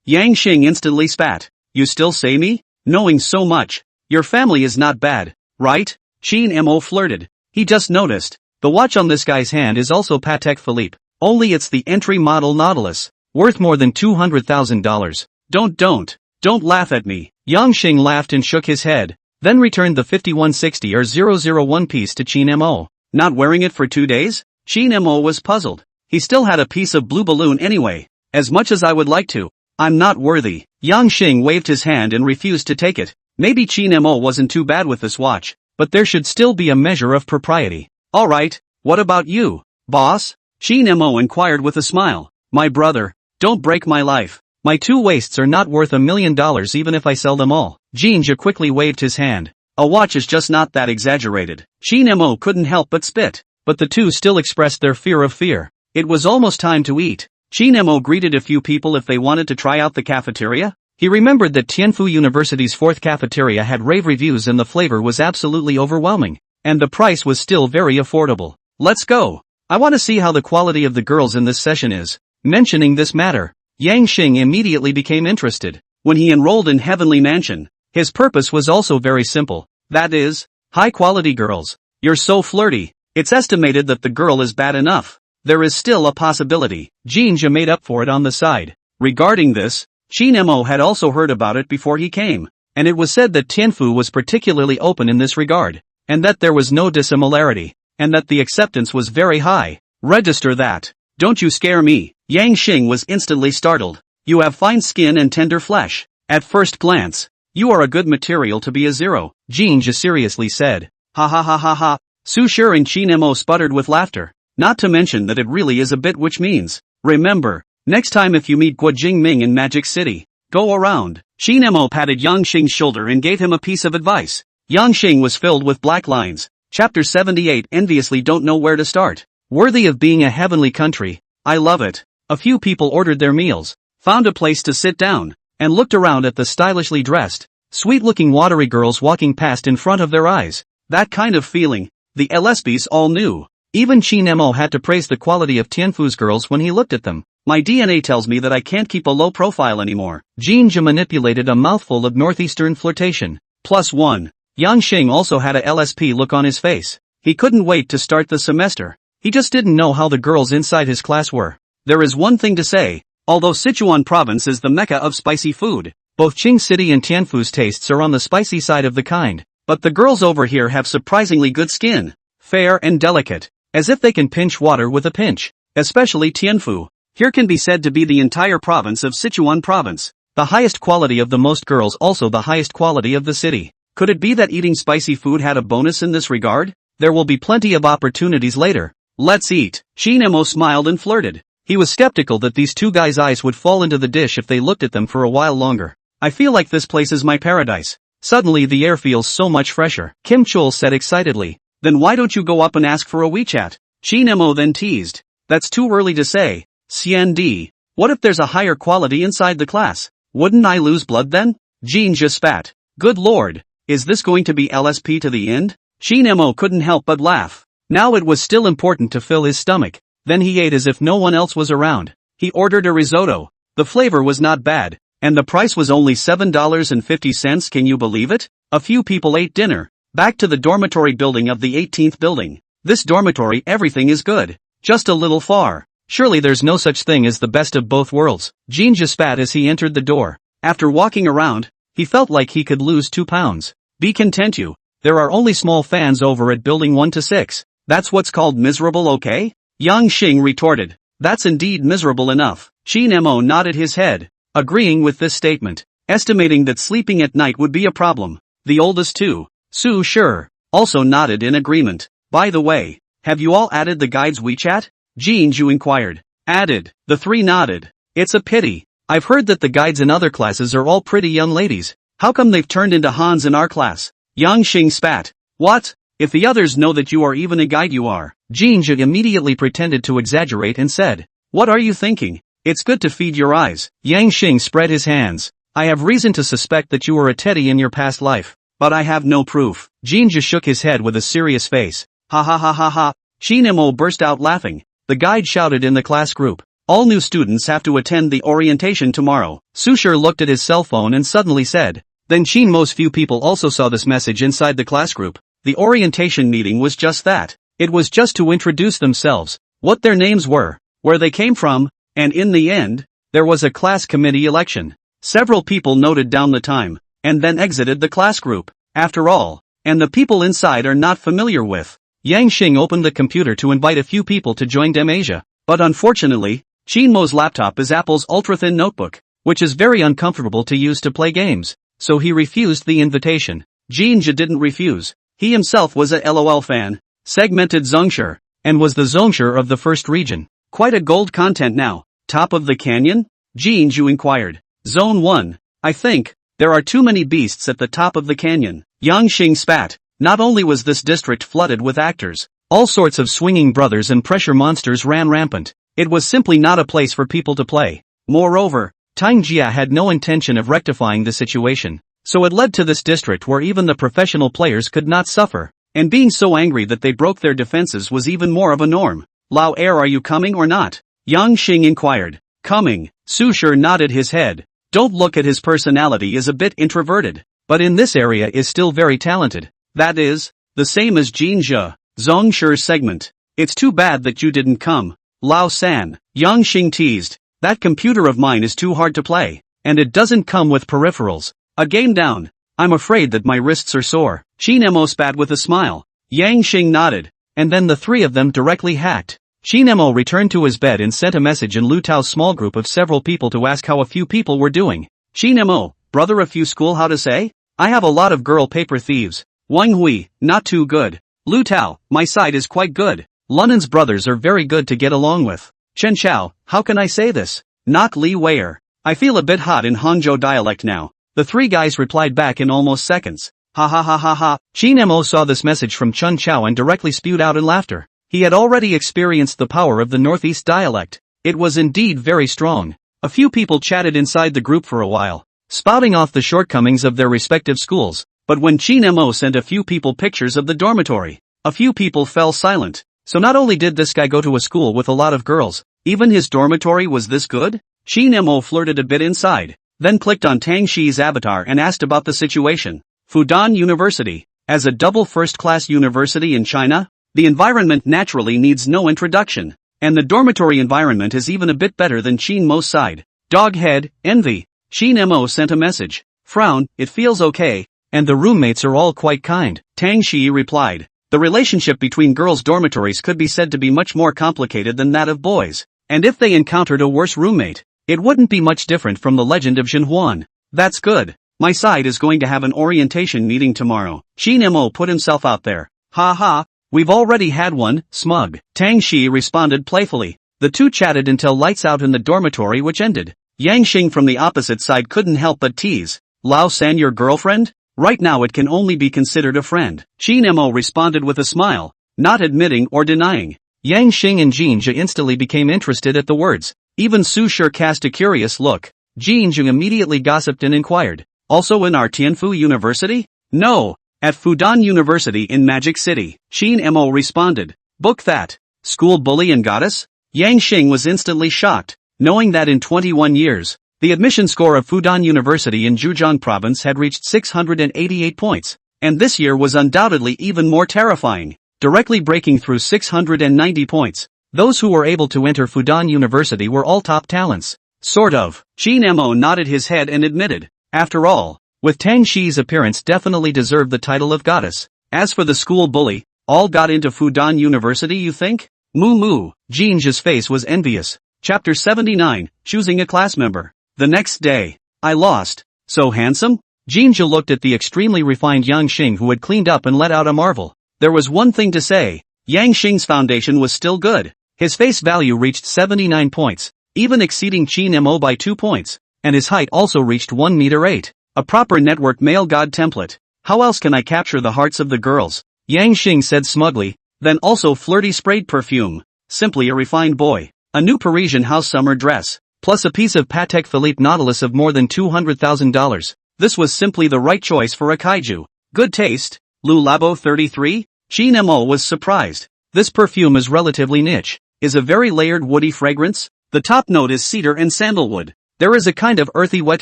Yang Xing instantly spat. You still say me? Knowing so much. Your family is not bad, right? Qin Mo flirted. He just noticed. The watch on this guy's hand is also Patek Philippe. Only it's the entry model Nautilus. Worth more than $200,000. Don't laugh at me. Yang Xing laughed and shook his head, then returned the 5160 or 001 piece to Qin Mo. Not wearing it for 2 days? Qin Mo was puzzled. He still had a piece of blue balloon anyway. As much as I would like to. I'm not worthy. Yang Xing waved his hand and refused to take it. Maybe Qin Mo wasn't too bad with this watch, but there should still be a measure of propriety. Alright, what about you, boss? Qin Mo inquired with a smile. My brother, don't break my life. My 2 waists are not worth $1 million even if I sell them all. Jinja quickly waved his hand. A watch is just not that exaggerated. Qin Mo couldn't help but spit, but the two still expressed their fear of fear. It was almost time to eat. Qin Mo greeted a few people if they wanted to try out the cafeteria. He remembered that Tianfu University's 4th cafeteria had rave reviews and the flavor was absolutely overwhelming. And the price was still very affordable. Let's go. I want to see how the quality of the girls in this session is. Mentioning this matter, Yang Xing immediately became interested. When he enrolled in Heavenly Mansion, his purpose was also very simple. That is, high-quality girls. You're so flirty. It's estimated that the girl is bad enough. There is still a possibility. Jinja made up for it on the side. Regarding this, Qin Mo had also heard about it before he came, and it was said that Tianfu was particularly open in this regard, and that there was no dissimilarity, and that the acceptance was very high. Register that. Don't you scare me. Yang Xing was instantly startled. You have fine skin and tender flesh. At first glance, you are a good material to be a zero, Jinja seriously said. Ha ha ha ha ha. Su Shi and Qin Mo sputtered with laughter. Not to mention that it really is a bit, which means, remember, next time if you meet Guo Jingming in Magic City, go around. Qin Mo patted Yang Xing's shoulder and gave him a piece of advice. Yang Xing was filled with black lines. Chapter 78 enviously don't know where to start. Worthy of being a heavenly country. I love it. A few people ordered their meals, found a place to sit down, and looked around at the stylishly dressed, sweet-looking watery girls walking past in front of their eyes. That kind of feeling, the LSBs all knew. Even Qin Mo had to praise the quality of Tianfu's girls when he looked at them. My DNA tells me that I can't keep a low profile anymore. Jinja manipulated a mouthful of northeastern flirtation. +1. Yang Xing also had a LSP look on his face. He couldn't wait to start the semester. He just didn't know how the girls inside his class were. There is one thing to say, although Sichuan province is the mecca of spicy food, Both Qing City and Tianfu's tastes are on the spicy side of the kind, but the girls over here have surprisingly good skin. Fair and delicate. As if they can pinch water with a pinch. Especially Tianfu. Here can be said to be the entire province of Sichuan province. The highest quality of the most girls, also the highest quality of the city. Could it be that eating spicy food had a bonus in this regard? There will be plenty of opportunities later. Let's eat. Shinemo smiled and flirted. He was skeptical that these two guys' eyes would fall into the dish if they looked at them for a while longer. I feel like this place is my paradise. Suddenly the air feels so much fresher, Kim Chul said excitedly. Then why don't you go up and ask for a WeChat? Shinemo then teased. That's too early to say. Xian Di. What if there's a higher quality inside the class? Wouldn't I lose blood then? Jean just spat. Good lord. Is this going to be LSP to the end? Shinemo couldn't help but laugh. Now it was still important to fill his stomach. Then he ate as if no one else was around. He ordered a risotto. The flavor was not bad. And the price was only $7.50, can you believe it? A few people ate dinner. Back to the dormitory building of the 18th building. This dormitory, everything is good. Just a little far. Surely there's no such thing as the best of both worlds. Jean just spat as he entered the door. After walking around, he felt like he could lose 2 pounds. Be content you. There are only small fans over at building 1 to 6. That's what's called miserable, okay? Yang Xing retorted. That's indeed miserable enough. Shinemo nodded his head, agreeing with this statement, estimating that sleeping at night would be a problem. The oldest two, Su Sure, also nodded in agreement. By the way, have you all added the guide's WeChat? Jean Ju inquired. Added. The three nodded. It's a pity. I've heard that the guides in other classes are all pretty young ladies. How come they've turned into Hans in our class? Yang Xing spat. What? If the others know that you are even a guide you are. Jean Ju immediately pretended to exaggerate and said. What are you thinking? It's good to feed your eyes. Yang Xing spread his hands. I have reason to suspect that you were a teddy in your past life. But I have no proof. Jean Ju shook his head with a serious face. Ha ha ha ha ha. Shinemo burst out laughing. The guide shouted in the class group. All new students have to attend the orientation tomorrow. Sushir looked at his cell phone and suddenly said. Then Most few people also saw this message inside the class group. The orientation meeting was just that. It was just to introduce themselves, what their names were, where they came from, and in the end, there was a class committee election. Several people noted down the time, and then exited the class group. After all, and the people inside are not familiar with. Yang Xing opened the computer to invite a few people to join Dem Asia, but unfortunately, Shinmo's laptop is Apple's ultra-thin notebook, which is very uncomfortable to use to play games, so he refused the invitation. Jinja didn't refuse. He himself was a LOL fan, segmented Zhongsher, and was the Zhongsher of the first region. Quite a gold content now. Top of the canyon? Jinju inquired. Zone 1. I think, there are too many beasts at the top of the canyon. Yang Xing spat. Not only was this district flooded with actors, all sorts of swinging brothers and pressure monsters ran rampant. It was simply not a place for people to play. Moreover, Tang Jia had no intention of rectifying the situation, so it led to this district where even the professional players could not suffer, and being so angry that they broke their defenses was even more of a norm. Lao Air, are you coming or not? Yang Xing inquired. Coming. Sushir nodded his head. Don't look at his personality, is a bit introverted, but in this area is still very talented. That is, the same as Jin Zhe, Zhongsher's segment. It's too bad that you didn't come. Lao San, Yang Xing teased. That computer of mine is too hard to play, and it doesn't come with peripherals. A game down. I'm afraid that my wrists are sore. Shinemo spat with a smile. Yang Xing nodded, and then the three of them directly hacked. Shinemo returned to his bed and sent a message in Lu Tao's small group of several people to ask how a few people were doing. Shinemo, brother, a few school, how to say? I have a lot of girl paper thieves. Wang Hui, not too good. Lu Tao, my side is quite good. Lunan's brothers are very good to get along with. Chen Chao, how can I say this? Not Li Weier. I feel a bit hot in Hangzhou dialect now. The three guys replied back in almost seconds. Ha ha ha ha ha. Shinemo saw this message from Chen Chao and directly spewed out in laughter. He had already experienced the power of the Northeast dialect. It was indeed very strong. A few people chatted inside the group for a while, spouting off the shortcomings of their respective schools. But when Shinemo sent a few people pictures of the dormitory, a few people fell silent. So not only did this guy go to a school with a lot of girls, even his dormitory was this good? Shinemo flirted a bit inside, then clicked on Tang Shiyi's avatar and asked about the situation. Fudan University. As a double first-class university in China, the environment naturally needs no introduction, and the dormitory environment is even a bit better than Shinmo's side. Doghead, envy. Shin Mo sent a message. Frown, it feels okay, and the roommates are all quite kind. Tang Shiyi replied. The relationship between girls' dormitories could be said to be much more complicated than that of boys, and if they encountered a worse roommate, it wouldn't be much different from the legend of Zhenhuan. That's good. My side is going to have an orientation meeting tomorrow. Shin Mo put himself out there. Ha ha, we've already had one, smug. Tang Shiyi responded playfully. The two chatted until lights out in the dormitory, which ended. Yang Xing from the opposite side couldn't help but tease. Lao San, your girlfriend? Right now it can only be considered a friend. Shin Mo responded with a smile, not admitting or denying. Yang Xing and Jinja instantly became interested at the words. Even Su Shi cast a curious look. Jinja immediately gossiped and inquired. Also in our Tianfu University? No, at Fudan University in Magic City. Shin Mo responded. Book that. School bully and goddess? Yang Xing was instantly shocked, knowing that in 21 years, the admission score of Fudan University in Zhejiang province had reached 688 points, and this year was undoubtedly even more terrifying, directly breaking through 690 points. Those who were able to enter Fudan University were all top talents. Sort of. Shin Mo nodded his head and admitted. After all, with Tang Shiyi's appearance definitely deserved the title of goddess. As for the school bully, all got into Fudan University, you think? Moo moo. Jinja's face was envious. Chapter 79, Choosing a Class Member. The next day, I lost. So handsome? Jinja looked at the extremely refined Yang Xing, who had cleaned up and let out a marvel. There was one thing to say. Yang Xing's foundation was still good. His face value reached 79 points, even exceeding Shin Mo by 2 points, and his height also reached 1 meter 8. A proper network male god template. How else can I capture the hearts of the girls? Yang Xing said smugly, then also flirty sprayed perfume. Simply a refined boy. A new Parisian house summer dress, plus a piece of Patek Philippe Nautilus of more than $200,000. This was simply the right choice for a kaiju. Good taste. Lu Labo 33? Shin Mo was surprised. This perfume is relatively niche. Is a very layered woody fragrance. The top note is cedar and sandalwood. There is a kind of earthy wet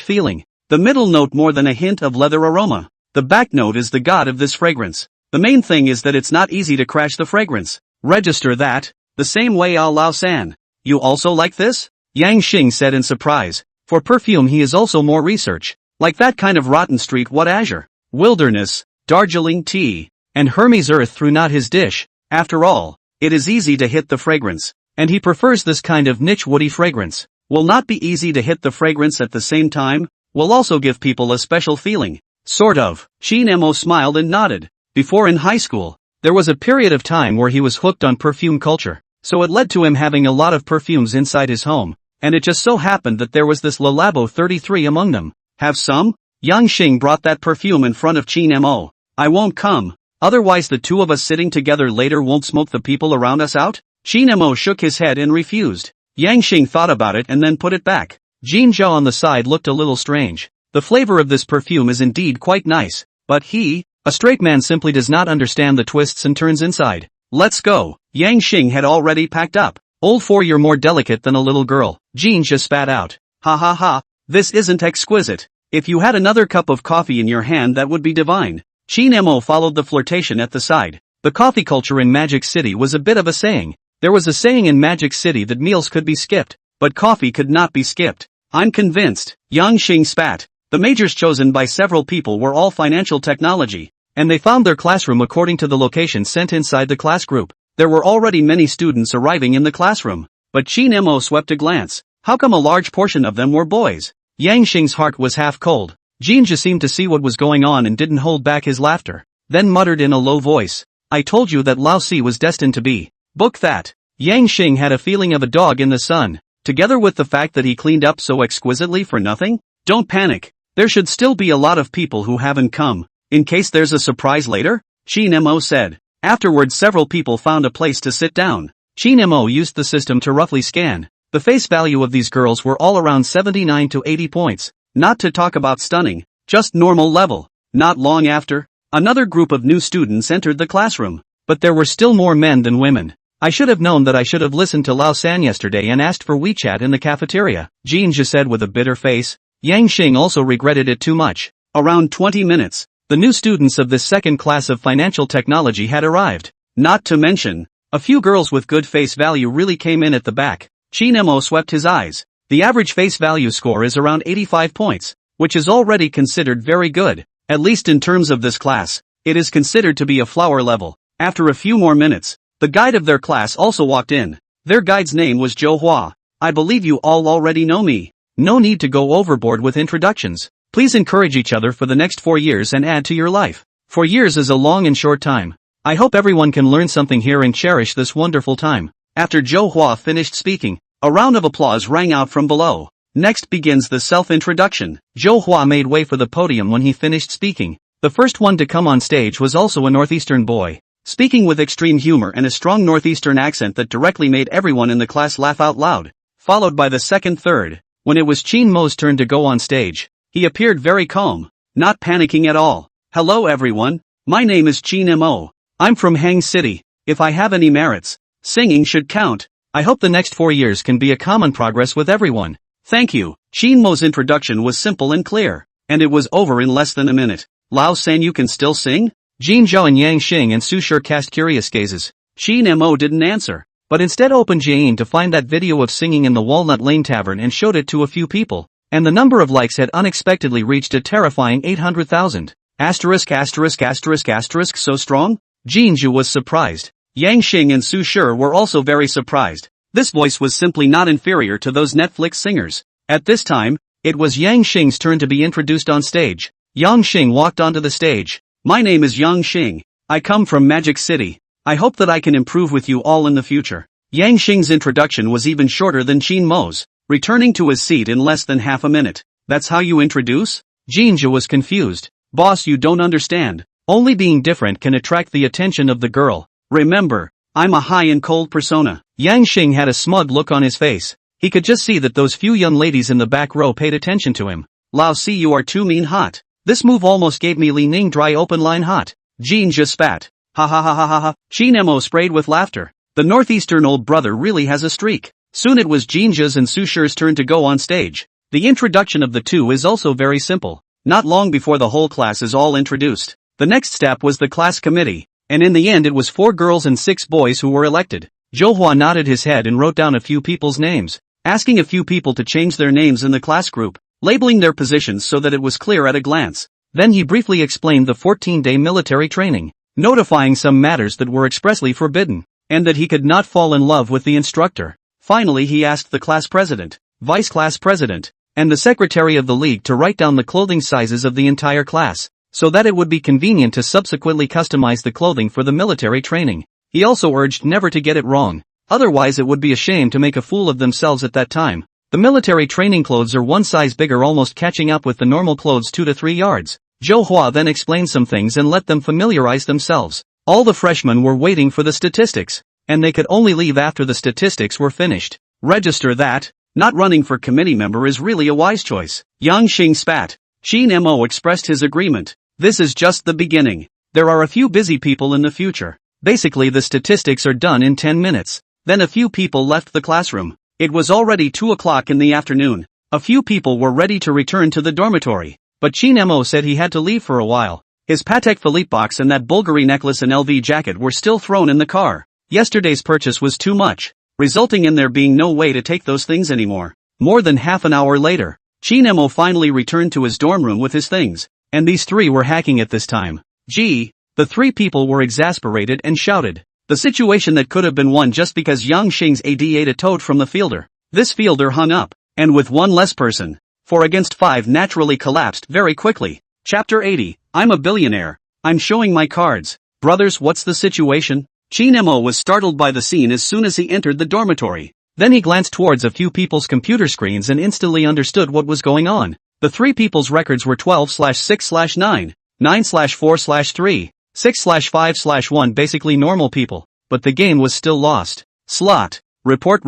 feeling. The middle note more than a hint of leather aroma. The back note is the god of this fragrance. The main thing is that it's not easy to crash the fragrance. Register that. The same way Lao San. You also like this? Yang Xing said in surprise. For perfume he is also more research. Like that kind of rotten street what azure, wilderness, Darjeeling tea, and Hermes earth through not his dish. After all, it is easy to hit the fragrance. And he prefers this kind of niche woody fragrance. Will not be easy to hit the fragrance at the same time. Will also give people a special feeling. Sort of. Shin Mo smiled and nodded. Before in high school, there was a period of time where he was hooked on perfume culture. So it led to him having a lot of perfumes inside his home, and it just so happened that there was this Le Labo 33 among them. Have some? Yang Xing brought that perfume in front of Shin Mo. I won't come, otherwise the two of us sitting together later won't smoke the people around us out? Shin Mo shook his head and refused. Yang Xing thought about it and then put it back. Jin Zhao on the side looked a little strange. The flavor of this perfume is indeed quite nice, but he, a straight man, simply does not understand the twists and turns inside. Let's go. Yang Xing had already packed up. Old 4, you're more delicate than a little girl. Jin just spat out. Ha ha ha, this isn't exquisite. If you had another cup of coffee in your hand that would be divine. Shin Mo followed the flirtation at the side. The coffee culture in Magic City was a bit of a saying. There was a saying in Magic City that meals could be skipped, but coffee could not be skipped. I'm convinced. Yang Xing spat. The majors chosen by several people were all financial technology, and they found their classroom according to the location sent inside the class group. There were already many students arriving in the classroom, but Shin Mo swept a glance. How come a large portion of them were boys? Yang Xing's heart was half cold. Jinja seemed to see what was going on and didn't hold back his laughter, then muttered in a low voice. I told you that Lao Si was destined to be. Book that. Yang Xing had a feeling of a dog in the sun, together with the fact that he cleaned up so exquisitely for nothing. Don't panic. There should still be a lot of people who haven't come, in case there's a surprise later, Shin Mo said. Afterwards several people found a place to sit down. Shin Mo used the system to roughly scan. The face value of these girls were all around 79 to 80 points, not to talk about stunning, just normal level. Not long after, another group of new students entered the classroom, but there were still more men than women. I should have known that. I should have listened to Lao San yesterday and asked for WeChat in the cafeteria, Jinja said with a bitter face. Yang Xing also regretted it too much. Around 20 minutes, the new students of this second class of financial technology had arrived. Not to mention, a few girls with good face value really came in at the back. Shin Mo swept his eyes. The average face value score is around 85 points, which is already considered very good. At least in terms of this class, it is considered to be a flower level. After a few more minutes, the guide of their class also walked in. Their guide's name was Zhou Hua. I believe you all already know me. No need to go overboard with introductions. Please encourage each other for the next 4 years and add to your life. 4 years is a long and short time. I hope everyone can learn something here and cherish this wonderful time. After Zhou Hua finished speaking, a round of applause rang out from below. Next begins the self-introduction. Zhou Hua made way for the podium when he finished speaking. The first one to come on stage was also a northeastern boy, speaking with extreme humor and a strong northeastern accent that directly made everyone in the class laugh out loud. Followed by the second third. When it was Qin Mo's turn to go on stage, he appeared very calm, not panicking at all. Hello everyone, my name is Qin Mo. I'm from Hang City. If I have any merits, singing should count. I hope the next 4 years can be a common progress with everyone. Thank you. Qin Mo's introduction was simple and clear, and it was over in less than a minute. Lao San, you can still sing? Jin Zhao and Yang Xing and Su Shi cast curious gazes. Qin Mo didn't answer, but instead opened Jian to find that video of singing in the Walnut Lane Tavern and showed it to a few people, and the number of likes had unexpectedly reached a terrifying 800,000. Asterisk asterisk asterisk asterisk so strong? Jinju was surprised. Yang Xing and Su Shi were also very surprised. This voice was simply not inferior to those Netflix singers. At this time, it was Yang Xing's turn to be introduced on stage. Yang Xing walked onto the stage. My name is Yang Xing. I come from Magic City. I hope that I can improve with you all in the future. Yang Xing's introduction was even shorter than Qin Mo's, returning to his seat in less than half a minute. That's how you introduce? Jinju was confused. Boss, you don't understand. Only being different can attract the attention of the girl. Remember, I'm a high and cold persona. Yang Xing had a smug look on his face. He could just see that those few young ladies in the back row paid attention to him. Lao Si, you are too mean hot. This move almost gave me Li Ning dry open line hot. Jinju spat. Ha ha ha ha ha ha. Qin Mo sprayed with laughter. The northeastern old brother really has a streak. Soon it was Jinju's and Su Shi's turn to go on stage. The introduction of the two is also very simple. Not long before the whole class is all introduced. The next step was the class committee, and in the end it was 4 girls and 6 boys who were elected. Zhou Hua nodded his head and wrote down a few people's names, asking a few people to change their names in the class group, labeling their positions so that it was clear at a glance. Then he briefly explained the 14-day military training, notifying some matters that were expressly forbidden, and that he could not fall in love with the instructor. Finally he asked the class president, vice class president, and the secretary of the league to write down the clothing sizes of the entire class, so that it would be convenient to subsequently customize the clothing for the military training. He also urged never to get it wrong, otherwise it would be a shame to make a fool of themselves at that time. The military training clothes are 1 size bigger, almost catching up with the normal clothes 2 to 3 yards. Zhou Hua then explained some things and let them familiarize themselves. All the freshmen were waiting for the statistics, and they could only leave after the statistics were finished. Register that. Not running for committee member is really a wise choice. Yang Xing spat. Qin Mo expressed his agreement. This is just the beginning. There are a few busy people in the future. Basically the statistics are done in 10 minutes. Then a few people left the classroom. It was already 2 o'clock in the afternoon. A few people were ready to return to the dormitory, but Qin Mo said he had to leave for a while. His Patek Philippe box and that Bulgari necklace and LV jacket were still thrown in the car. Yesterday's purchase was too much, resulting in there being no way to take those things anymore. More than half an hour later, Qin Mo finally returned to his dorm room with his things, and these 3 were hacking at this time. Gee, the 3 people were exasperated and shouted. The situation that could have been won just because Yang Xing's AD ate a toad from the fielder. This fielder hung up, and with 1 less person, 4 against 5 naturally collapsed very quickly. Chapter 80, I'm a billionaire. I'm showing my cards. Brothers, what's the situation? Qin Mo was startled by the scene as soon as he entered the dormitory. Then he glanced towards a few people's computer screens and instantly understood what was going on. The 3 people's records were 12/6/9, 9/4/3, 6/5/1, basically normal people, but the game was still lost. Slot. Report.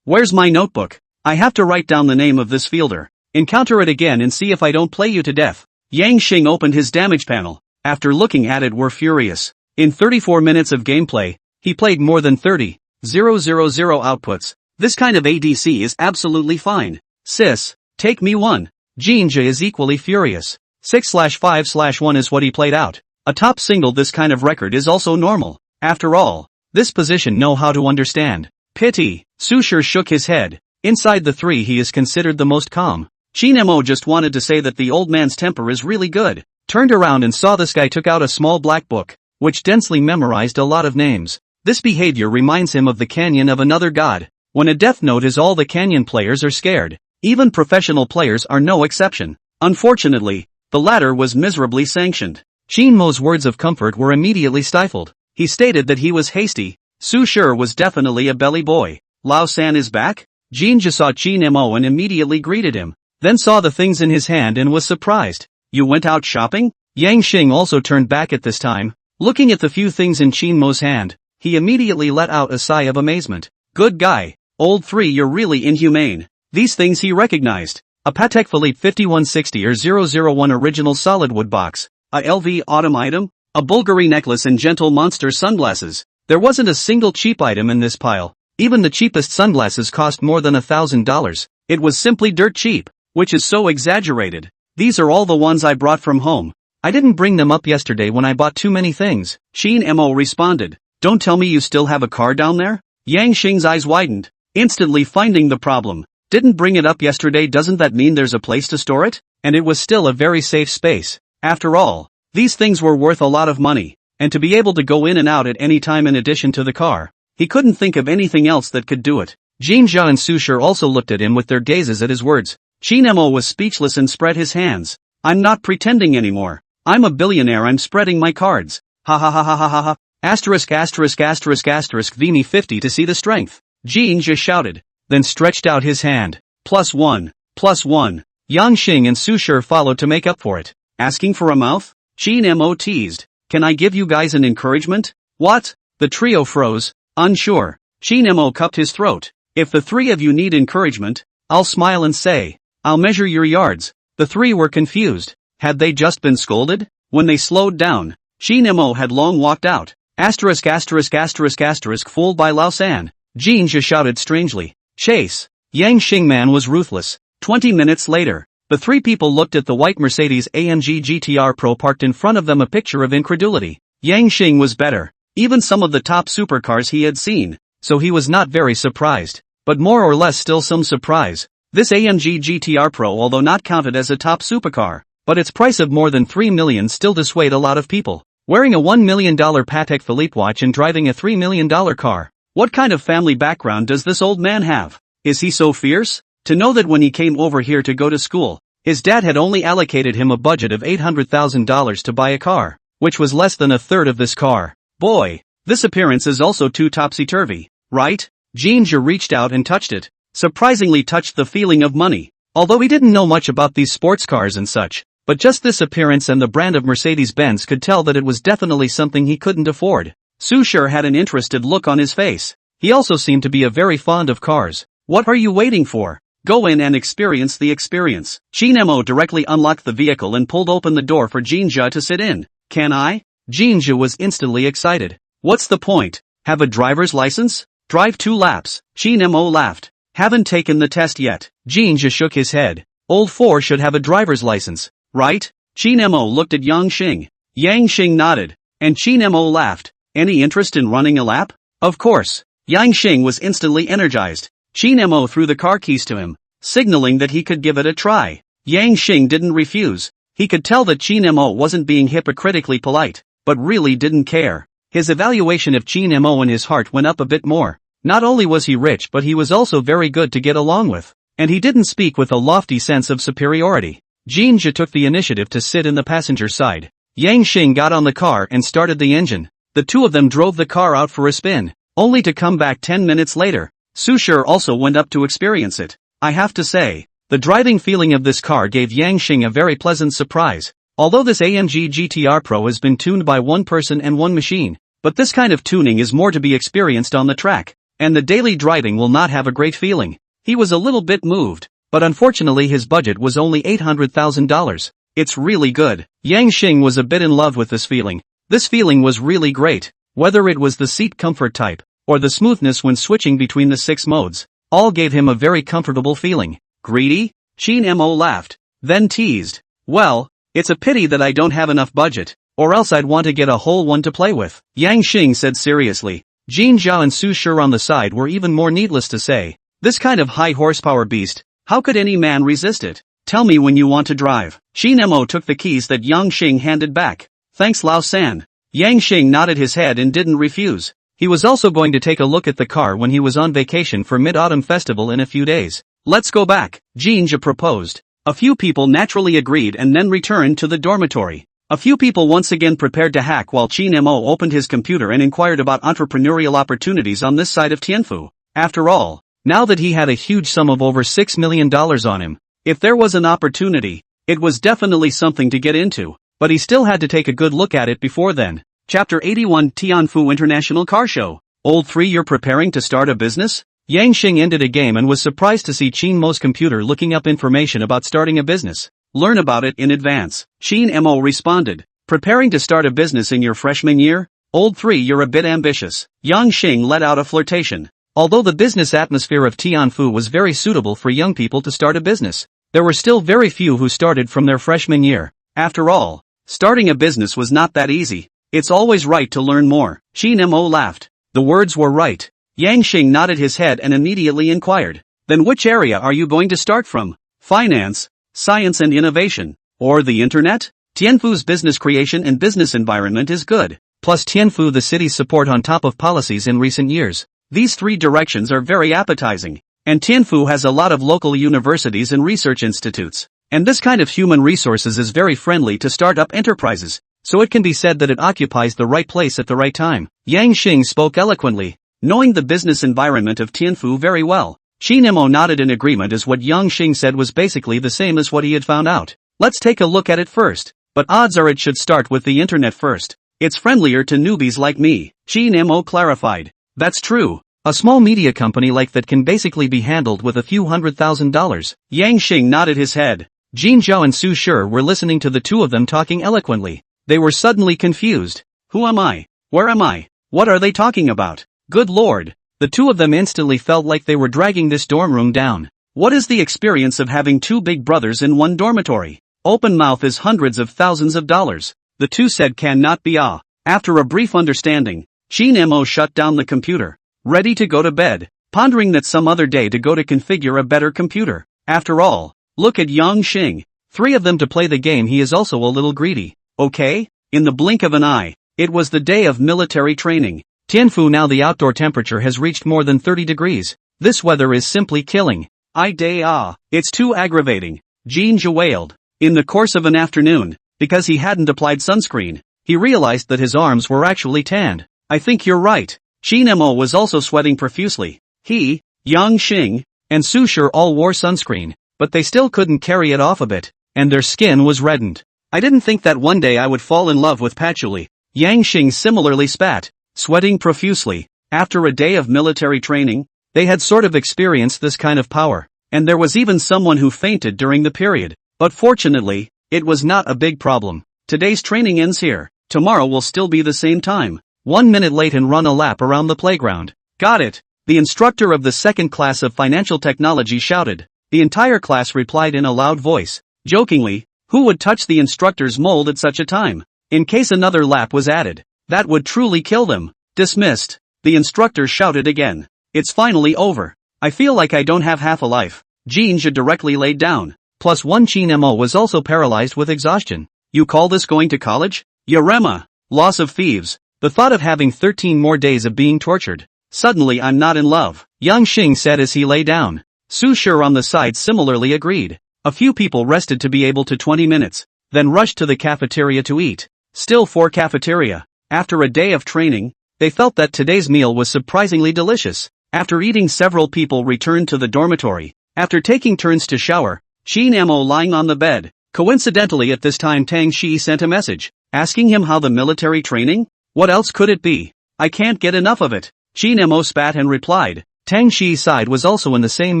Where's my notebook? I have to write down the name of this fielder. Encounter it again and see if I don't play you to death. Yang Xing opened his damage panel. After looking at it, were furious. In 34 minutes of gameplay, he played more than 30,000 outputs. This kind of ADC is absolutely fine. Sis, take me one. Jinja is equally furious. 6/5/1 is what he played out. A top single this kind of record is also normal. After all, this position know how to understand. Pity. Su Shi shook his head. Inside the three he is considered the most calm. Qin Mo just wanted to say that the old man's temper is really good, turned around and saw this guy took out a small black book, which densely memorized a lot of names. This behavior reminds him of the canyon of another god. When a death note is all, the canyon players are scared. Even professional players are no exception. Unfortunately, the latter was miserably sanctioned. Qin Mo's words of comfort were immediately stifled. He stated that he was hasty. Su Shi was definitely a belly boy. Lao San is back? Jinja saw Qin Mo and immediately greeted him, then saw the things in his hand and was surprised. You went out shopping? Yang Xing also turned back at this time. Looking at the few things in Qin Mo's hand, he immediately let out a sigh of amazement. Good guy. Old 3, you're really inhumane. These things he recognized. A Patek Philippe 5160 or 001 original solid wood box, a LV autumn item, a Bulgari necklace and gentle monster sunglasses. There wasn't a single cheap item in this pile. Even the cheapest sunglasses cost more than $1,000. It was simply dirt cheap, which is so exaggerated. These are all the ones I brought from home. I didn't bring them up yesterday when I bought too many things. Qin Mo responded. Don't tell me you still have a car down there? Yang Xing's eyes widened, instantly finding the problem. Didn't bring it up yesterday, doesn't that mean there's a place to store it? And it was still a very safe space. After all, these things were worth a lot of money, and to be able to go in and out at any time in addition to the car, he couldn't think of anything else that could do it. Jinja and Su Shi also looked at him with their gazes at his words. Qin Mo was speechless and spread his hands. I'm not pretending anymore. I'm a billionaire, I'm spreading my cards. Ha ha ha ha ha ha ha. Asterisk asterisk asterisk asterisk V me 50 to see the strength. Jinja shouted, then stretched out his hand. +1, +1. Yang Xing and Su Shi followed to make up for it. Asking for a mouth? Qin Mo teased. Can I give you guys an encouragement? What? The trio froze, unsure. Qin Mo cupped his throat. If the three of you need encouragement, I'll smile and say, I'll measure your yards. The three were confused. Had they just been scolded? When they slowed down, Qin Mo had long walked out. Asterisk asterisk asterisk asterisk fooled by Lao San. Jinja shouted strangely. Chase. Yang Xing man was ruthless. 20 minutes later, the three people looked at the white Mercedes-AMG GTR Pro parked in front of them, a picture of incredulity. Yang Xing was better. Even some of the top supercars he had seen, so he was not very surprised. But more or less still some surprise. This AMG GTR Pro, although not counted as a top supercar, but its price of more than $3 million still dissuade a lot of people. Wearing a $1 million Patek Philippe watch and driving a $3 million car. What kind of family background does this old man have? Is he so fierce? To know that when he came over here to go to school, his dad had only allocated him a budget of $800,000 to buy a car, which was less than a third of this car. Boy, this appearance is also too topsy-turvy, right? Jinja reached out and touched it. Surprisingly touched the feeling of money. Although he didn't know much about these sports cars and such, but just this appearance and the brand of Mercedes-Benz could tell that it was definitely something he couldn't afford. Su Shi had an interested look on his face. He also seemed to be a very fond of cars. What are you waiting for? Go in and experience the experience. Qin Mo directly unlocked the vehicle and pulled open the door for Jinja to sit in. Can I? Jinja was instantly excited. What's the point? Have a driver's license? Drive 2 laps. Qin Mo laughed. Haven't taken the test yet. Jinja shook his head. Old 4 should have a driver's license, right? Qin Mo looked at Yang Xing. Yang Xing nodded, and Qin Mo laughed. Any interest in running a lap? Of course. Yang Xing was instantly energized. Qin Mo threw the car keys to him, signaling that he could give it a try. Yang Xing didn't refuse. He could tell that Qin Mo wasn't being hypocritically polite, but really didn't care. His evaluation of Qin Mo in his heart went up a bit more. Not only was he rich, but he was also very good to get along with, and he didn't speak with a lofty sense of superiority. Jinja took the initiative to sit in the passenger side. Yang Xing got on the car and started the engine. The two of them drove the car out for a spin, only to come back 10 minutes later. Su Shi also went up to experience it. I have to say, the driving feeling of this car gave Yang Xing a very pleasant surprise. Although this AMG GTR Pro has been tuned by one person and one machine, but this kind of tuning is more to be experienced on the track, and the daily driving will not have a great feeling. He was a little bit moved, but unfortunately his budget was only $800,000. It's really good. Yang Xing was a bit in love with this feeling. This feeling was really great, whether it was the seat comfort type, or the smoothness when switching between the 6 modes, all gave him a very comfortable feeling. Greedy? Qin Mo laughed, then teased. Well, it's a pity that I don't have enough budget, or else I'd want to get a whole one to play with. Yang Xing said seriously. Jinja and Su Shi on the side were even more needless to say. This kind of high horsepower beast, how could any man resist it? Tell me when you want to drive. Shi Nemo took the keys that Yang Xing handed back. Thanks Lao San. Yang Xing nodded his head and didn't refuse. He was also going to take a look at the car when he was on vacation for Mid-Autumn Festival in a few days. Let's go back, Jinja proposed. A few people naturally agreed and then returned to the dormitory. A few people once again prepared to hack while Qin Mo opened his computer and inquired about entrepreneurial opportunities on this side of Tianfu. After all, now that he had a huge sum of over $6 million on him, if there was an opportunity, it was definitely something to get into, but he still had to take a good look at it before then. Chapter 81 Tianfu International Car Show. Old 3, you're preparing to start a business? Yang Xing ended a game and was surprised to see Qin Mo's computer looking up information about starting a business. Learn about it in advance. Qin Mo responded. Preparing to start a business in your freshman year? Old 3, you're a bit ambitious. Yang Xing let out a flirtation. Although the business atmosphere of Tianfu was very suitable for young people to start a business, there were still very few who started from their freshman year. After all, starting a business was not that easy. It's always right to learn more. Qin Mo laughed. The words were right. Yang Xing nodded his head and immediately inquired. Then which area are you going to start from? Finance, science and innovation, or the internet? Tianfu's business creation and business environment is good. Plus Tianfu the city's support on top of policies in recent years. These 3 directions are very appetizing. And Tianfu has a lot of local universities and research institutes. And this kind of human resources is very friendly to start-up enterprises. So it can be said that it occupies the right place at the right time. Yang Xing spoke eloquently, knowing the business environment of Tianfu very well. Qin Mo nodded in agreement as what Yang Xing said was basically the same as what he had found out. Let's take a look at it first. But odds are it should start with the internet first. It's friendlier to newbies like me, Qin Mo clarified. That's true. A small media company like that can basically be handled with a few $100,000. Yang Xing nodded his head. Jin Zhao and Su Shi were listening to the two of them talking eloquently. They were suddenly confused. Who am I? Where am I? What are they talking about? Good lord. The two of them instantly felt like they were dragging this dorm room down. What is the experience of having 2 big brothers in one dormitory? Open mouth is hundreds of thousands of dollars. The two said cannot be ah. After a brief understanding, Qin Mo shut down the computer, ready to go to bed, pondering that some other day to go to configure a better computer. After all, look at Yang Xing. 3 of them to play the game. He is also a little greedy. Okay? In the blink of an eye, it was the day of military training. Tianfu now the outdoor temperature has reached more than 30 degrees. This weather is simply killing. It's too aggravating. Jinja wailed. In the course of an afternoon, because he hadn't applied sunscreen, he realized that his arms were actually tanned. I think you're right. Qin Mo was also sweating profusely. He, Yang Xing, and Su Shi all wore sunscreen, but they still couldn't carry it off a bit, and their skin was reddened. I didn't think that one day I would fall in love with patchouli. Yang Xing similarly spat, sweating profusely. After a day of military training, they had sort of experienced this kind of power, and there was even someone who fainted during the period. But fortunately, it was not a big problem. Today's training ends here. Tomorrow will still be the same time. 1 minute late and run a lap around the playground. Got it. The instructor of the 2nd class of financial technology shouted. The entire class replied in a loud voice. Jokingly, who would touch the instructor's mold at such a time? In case another lap was added, that would truly kill them. Dismissed. The instructor shouted again. It's finally over. I feel like I don't have half a life. Jinja directly laid down. Plus 1 Qin Mo was also paralyzed with exhaustion. You call this going to college? Yarema. Loss of thieves. The thought of having 13 more days of being tortured. Suddenly I'm not in love, Yang Xing said as he lay down. Su Shi on the side similarly agreed. A few people rested to be able to 20 minutes, then rushed to the cafeteria to eat. Still 4 cafeteria. After a day of training, they felt that today's meal was surprisingly delicious. After eating, several people returned to the dormitory. After taking turns to shower, Qin Mo lying on the bed. Coincidentally at this time Tang Shiyi sent a message, asking him how the military training? What else could it be? I can't get enough of it. Qin Mo spat and replied. Tang Shiyi's side was also in the same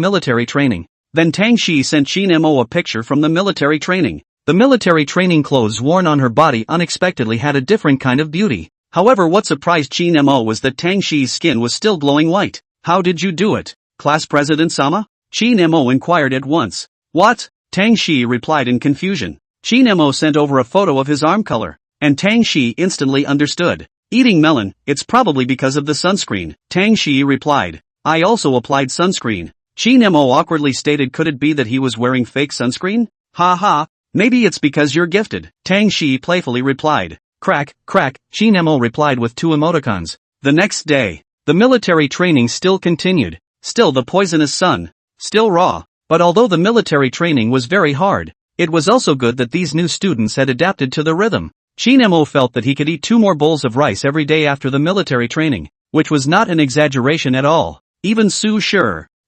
military training. Then Tang Shiyi sent Qin Mo a picture from the military training. The military training clothes worn on her body unexpectedly had a different kind of beauty. However, what surprised Qin Mo was that Tang Shiyi's skin was still glowing white. How did you do it, Class President Sama? Qin Mo inquired at once. What? Tang Shiyi replied in confusion. Qin Mo sent over a photo of his arm color, and Tang Shiyi instantly understood. Eating melon, it's probably because of the sunscreen. Tang Shiyi replied. I also applied sunscreen. Shin Mo awkwardly stated, could it be that he was wearing fake sunscreen? Ha ha, maybe it's because you're gifted. Tang Shiyi playfully replied. Crack, crack, Shin Mo replied with 2 emoticons. The next day, the military training still continued. Still the poisonous sun. Still raw. But although the military training was very hard, it was also good that these new students had adapted to the rhythm. Shin Mo felt that he could eat 2 more bowls of rice every day after the military training, which was not an exaggeration at all. Even Su Shi,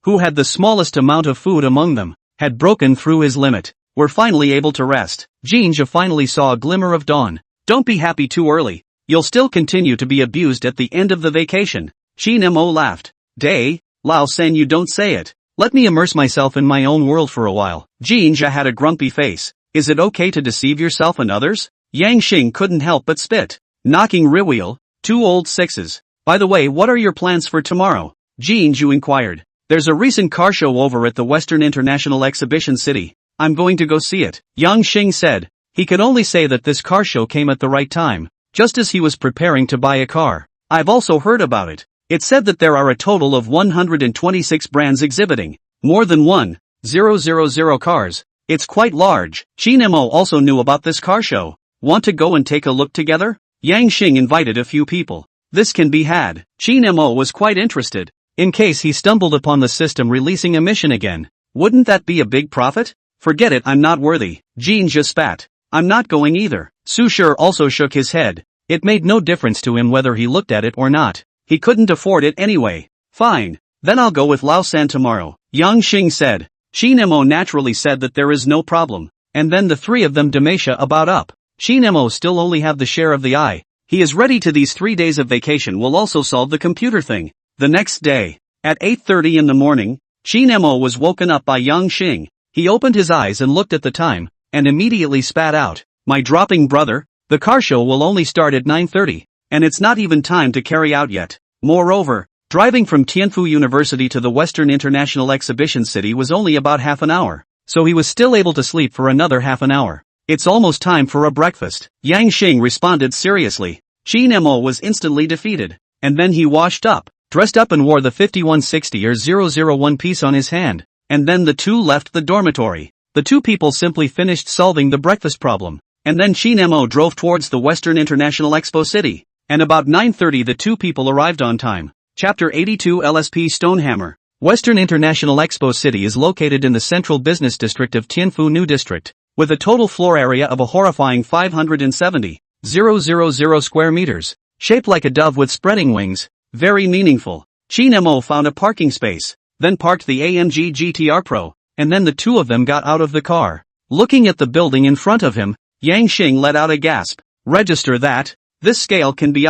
who had the smallest amount of food among them, had broken through his limit, were finally able to rest. Jinja finally saw a glimmer of dawn. Don't be happy too early. You'll still continue to be abused at the end of the vacation. Shin Mo laughed. Day, Lao Sen, you don't say it. Let me immerse myself in my own world for a while. Jinja had a grumpy face. Is it okay to deceive yourself and others? Yang Xing couldn't help but spit. Knocking Riwheel, 2 old 6s. By the way, what are your plans for tomorrow? Jinju inquired. There's a recent car show over at the Western International Exhibition City. I'm going to go see it. Yang Xing said. He could only say that this car show came at the right time, just as he was preparing to buy a car. I've also heard about it. It said that there are a total of 126 brands exhibiting more than 1,000 cars. It's quite large. Shin Mo also knew about this car show. Want to go and take a look together? Yang Xing invited a few people. This can be had. Shin Mo was quite interested, in case he stumbled upon the system releasing a mission again. Wouldn't that be a big profit? Forget it, I'm not worthy. Jinja spat. I'm not going either. Su Shi also shook his head. It made no difference to him whether he looked at it or not. He couldn't afford it anyway. Fine. Then I'll go with Lao San tomorrow. Yang Xing said. Shin Mo naturally said that there is no problem. And then the 3 of them Damasha about up. Shin Mo still only have the share of the eye. He is ready to these 3 days of vacation will also solve the computer thing. The next day, at 8:30 in the morning, Shin Mo was woken up by Yang Xing. He opened his eyes and looked at the time, and immediately spat out. My dropping brother, the car show will only start at 9:30, and it's not even time to carry out yet. Moreover, driving from Tianfu University to the Western International Exhibition City was only about half an hour, so he was still able to sleep for another half an hour. It's almost time for a breakfast. Yang Xing responded seriously. Shin Mo was instantly defeated, and then he washed up, dressed up and wore the 5160 or 001 piece on his hand, and then the 2 left the dormitory. The 2 people simply finished solving the breakfast problem, and then Shin Mo drove towards the Western International Expo City, and about 9:30 the 2 people arrived on time. Chapter 82 LSP Stonehammer. Western International Expo City is located in the central business district of Tianfu New District, with a total floor area of a horrifying 570,000 square meters, shaped like a dove with spreading wings. Very meaningful. Shin Mo found a parking space, then parked the AMG GTR Pro, and then the 2 of them got out of the car. Looking at the building in front of him, Yang Xing let out a gasp. Register that? This scale can be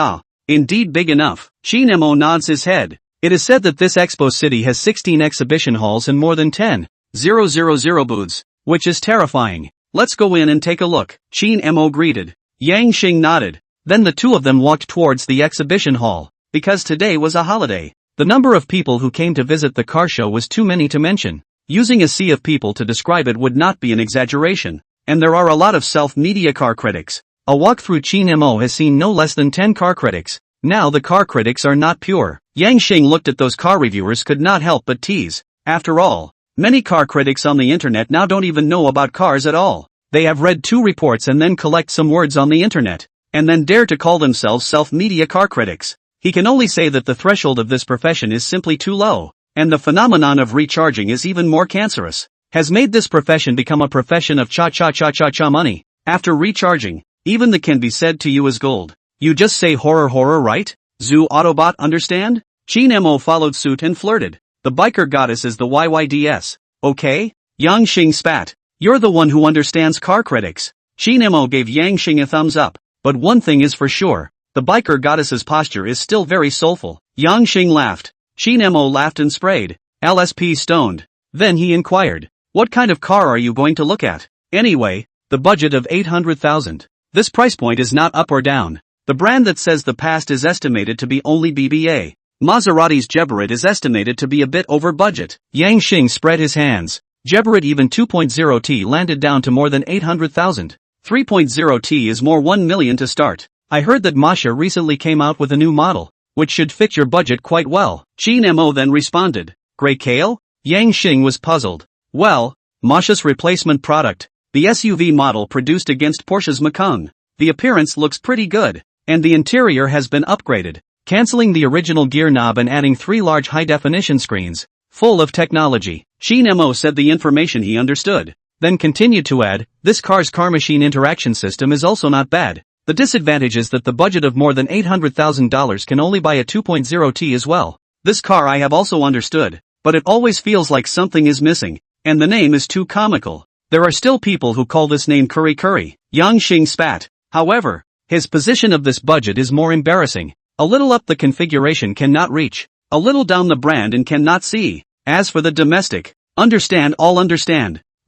indeed big enough. Shin Mo nods his head. It is said that this expo city has 16 exhibition halls and more than 10,000 booths, which is terrifying. Let's go in and take a look. Shin Mo greeted. Yang Xing nodded. Then the 2 of them walked towards the exhibition hall. Because today was a holiday, the number of people who came to visit the car show was too many to mention. Using a sea of people to describe it would not be an exaggeration, and there are a lot of self-media car critics. A walk through Shin Mo has seen no less than 10 car critics. Now the car critics are not pure. Yang Xing looked at those car reviewers, could not help but tease. After all, many car critics on the internet now don't even know about cars at all. They have read 2 reports and then collect some words on the internet, and then dare to call themselves self-media car critics. He can only say that the threshold of this profession is simply too low, and the phenomenon of recharging is even more cancerous. Has made this profession become a profession of cha-cha-cha-cha-cha money. After recharging, even the can be said to you as gold. You just say horror right? Zoo Autobot understand? Shin Mo followed suit and flirted. The biker goddess is the YYDS. Okay? Yang Xing spat. You're the one who understands car critics. Shin Mo gave Yang Xing a thumbs up. But one thing is for sure. The biker goddess's posture is still very soulful. Yang Xing laughed. Shin Mo laughed and sprayed. LSP stoned. Then he inquired. What kind of car are you going to look at? Anyway, the budget of 800,000. This price point is not up or down. The brand that says the past is estimated to be only BBA. Maserati's Geberit is estimated to be a bit over budget. Yang Xing spread his hands. Geberit even 2.0T landed down to more than 800,000. 3.0T is more 1 million to start. I heard that Masha recently came out with a new model, which should fit your budget quite well. Shin Mo then responded. Grey Kale? Yang Xing was puzzled. Well, Masha's replacement product, the SUV model produced against Porsche's Macan. The appearance looks pretty good, and the interior has been upgraded, cancelling the original gear knob and adding 3 large high-definition screens, full of technology. Shin Mo said the information he understood, then continued to add, this car's car-machine interaction system is also not bad. The disadvantage is that the budget of more than $800,000 can only buy a 2.0T as well. This car I have also understood, but it always feels like something is missing, and the name is too comical. There are still people who call this name Curry Curry. Yang Xing spat. However, his position of this budget is more embarrassing. A little up the configuration cannot reach, a little down the brand and cannot see. As for the domestic, understand.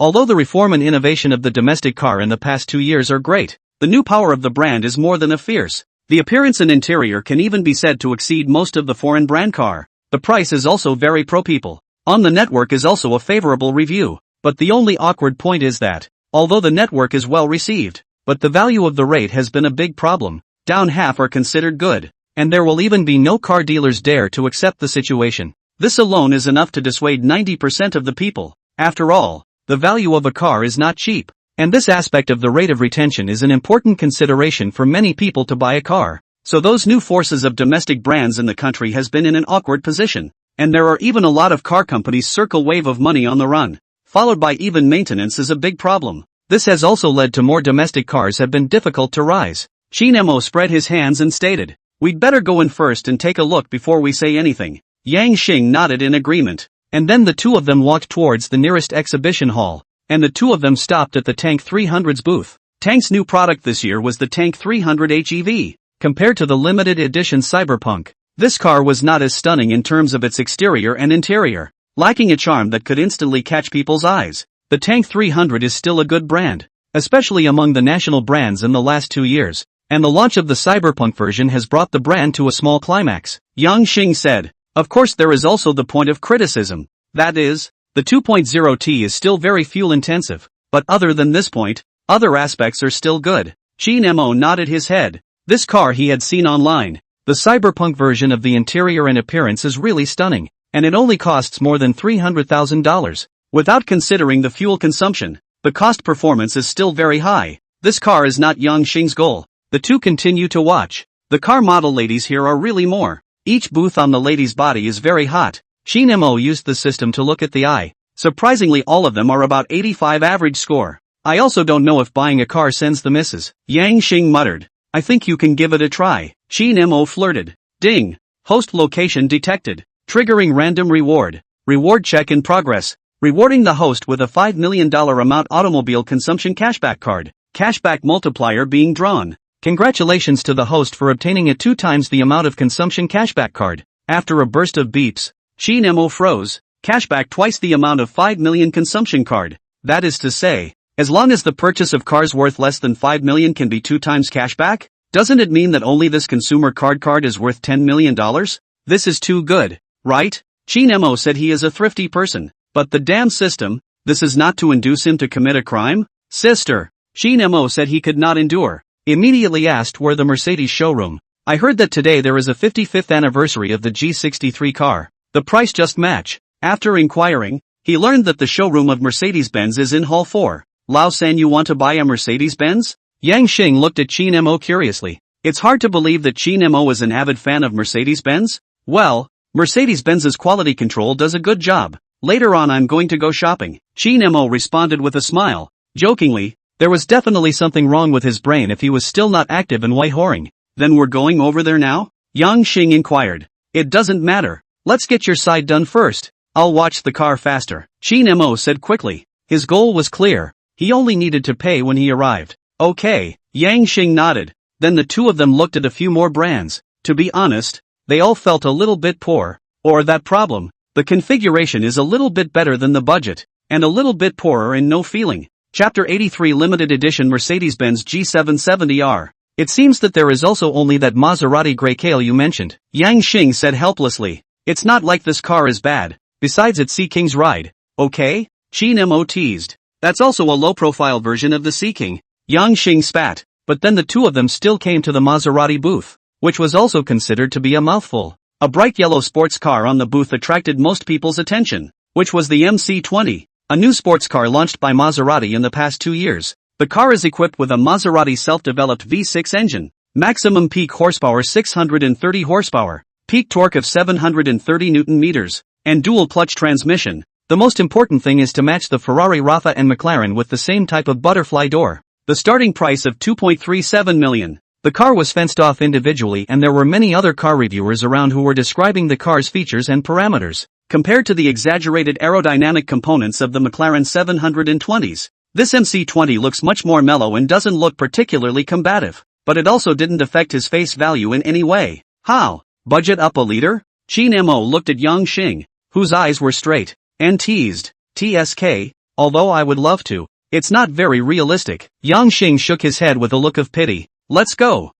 Although the reform and innovation of the domestic car in the past 2 years are great, the new power of the brand is more than a fierce. The appearance and interior can even be said to exceed most of the foreign brand car. The price is also very pro-people. On the network is also a favorable review, but the only awkward point is that, although the network is well received, but the value of the rate has been a big problem. Down half are considered good, and there will even be no car dealers dare to accept the situation. This alone is enough to dissuade 90% of the people. After all, the value of a car is not cheap, and this aspect of the rate of retention is an important consideration for many people to buy a car. So those new forces of domestic brands in the country has been in an awkward position, and there are even a lot of car companies circle wave of money on the run, followed by even maintenance is a big problem. This has also led to more domestic cars have been difficult to rise. Shin Mo spread his hands and stated, we'd better go in first and take a look before we say anything. Yang Xing nodded in agreement, and then the two of them walked towards the nearest exhibition hall, and the two of them stopped at the Tank 300's booth. Tank's new product this year was the Tank 300 HEV. Compared to the limited edition Cyberpunk, this car was not as stunning in terms of its exterior and interior, lacking a charm that could instantly catch people's eyes. The Tank 300 is still a good brand, especially among the national brands in the last 2 years, and the launch of the Cyberpunk version has brought the brand to a small climax. Yang Xing said, of course there is also the point of criticism, that is, the 2.0T is still very fuel intensive, but other than this point, other aspects are still good. Shin Mo nodded his head. This car he had seen online, the Cyberpunk version of the interior and appearance is really stunning, and it only costs more than $300,000. Without considering the fuel consumption, the cost performance is still very high. This car is not Yang Xing's goal. The two continue to watch. The car model ladies here are really more. Each booth on the lady's body is very hot. Shin Mo used the system to look at the eye. Surprisingly all of them are about 85 average score. I also don't know if buying a car sends the missus. Yang Xing muttered. I think you can give it a try. Shin Mo flirted. Ding. Host location detected. Triggering random reward. Reward check in progress. Rewarding the host with a $5 million amount automobile consumption cashback card. Cashback multiplier being drawn. Congratulations to the host for obtaining a 2 times the amount of consumption cashback card. After a burst of beeps, Shin Mo froze. Cashback twice the amount of 5 million consumption card. That is to say, as long as the purchase of cars worth less than 5 million can be 2 times cashback, doesn't it mean that only this consumer card is worth $10 million? This is too good, right? Shin Mo said he is a thrifty person, but the damn system, this is not to induce him to commit a crime? Sister, Shin Mo said he could not endure. Immediately asked where the Mercedes showroom. I heard that today there is a 55th anniversary of the G63 car. The price just match. After inquiring, he learned that the showroom of Mercedes-Benz is in Hall 4. Lao-san, you want to buy a Mercedes-Benz? Yang Xing looked at Shin Mo curiously. It's hard to believe that Shin Mo is an avid fan of Mercedes-Benz. Well, Mercedes-Benz's quality control does a good job. Later on I'm going to go shopping. Shin Mo responded with a smile. Jokingly, there was definitely something wrong with his brain if he was still not active and white-whoring. Then we're going over there now? Yang Xing inquired. It doesn't matter. Let's get your side done first. I'll watch the car faster. Shin Mo said quickly. His goal was clear. He only needed to pay when he arrived. Okay, Yang Xing nodded. Then the two of them looked at a few more brands. To be honest, they all felt a little bit poor. Or that problem. The configuration is a little bit better than the budget, and a little bit poorer in no feeling. Chapter 83 Limited Edition Mercedes-Benz G770R. It seems that there is also only that Maserati Grey Kale you mentioned. Yang Xing said helplessly. It's not like this car is bad. Besides it's Sea King's ride. Okay? Shin Mo teased. That's also a low-profile version of the Sea King. Yang Xing spat. But then the two of them still came to the Maserati booth, which was also considered to be a mouthful. A bright yellow sports car on the booth attracted most people's attention. which was the MC20, a new sports car launched by Maserati in the past 2 years. The car is equipped with a Maserati self-developed V6 engine, maximum peak horsepower 630 horsepower, peak torque of 730 Newton meters, and dual-clutch transmission. The most important thing is to match the Ferrari Rafa and McLaren with the same type of butterfly door. The starting price of $2.37 million. The car was fenced off individually and there were many other car reviewers around who were describing the car's features and parameters. Compared to the exaggerated aerodynamic components of the McLaren 720s, this MC20 looks much more mellow and doesn't look particularly combative. But it also didn't affect his face value in any way. How? Budget up a liter? Qin Mo looked at Yang Xing, whose eyes were straight, and teased, TSK, although I would love to. It's not very realistic. Yang Xing shook his head with a look of pity. Let's go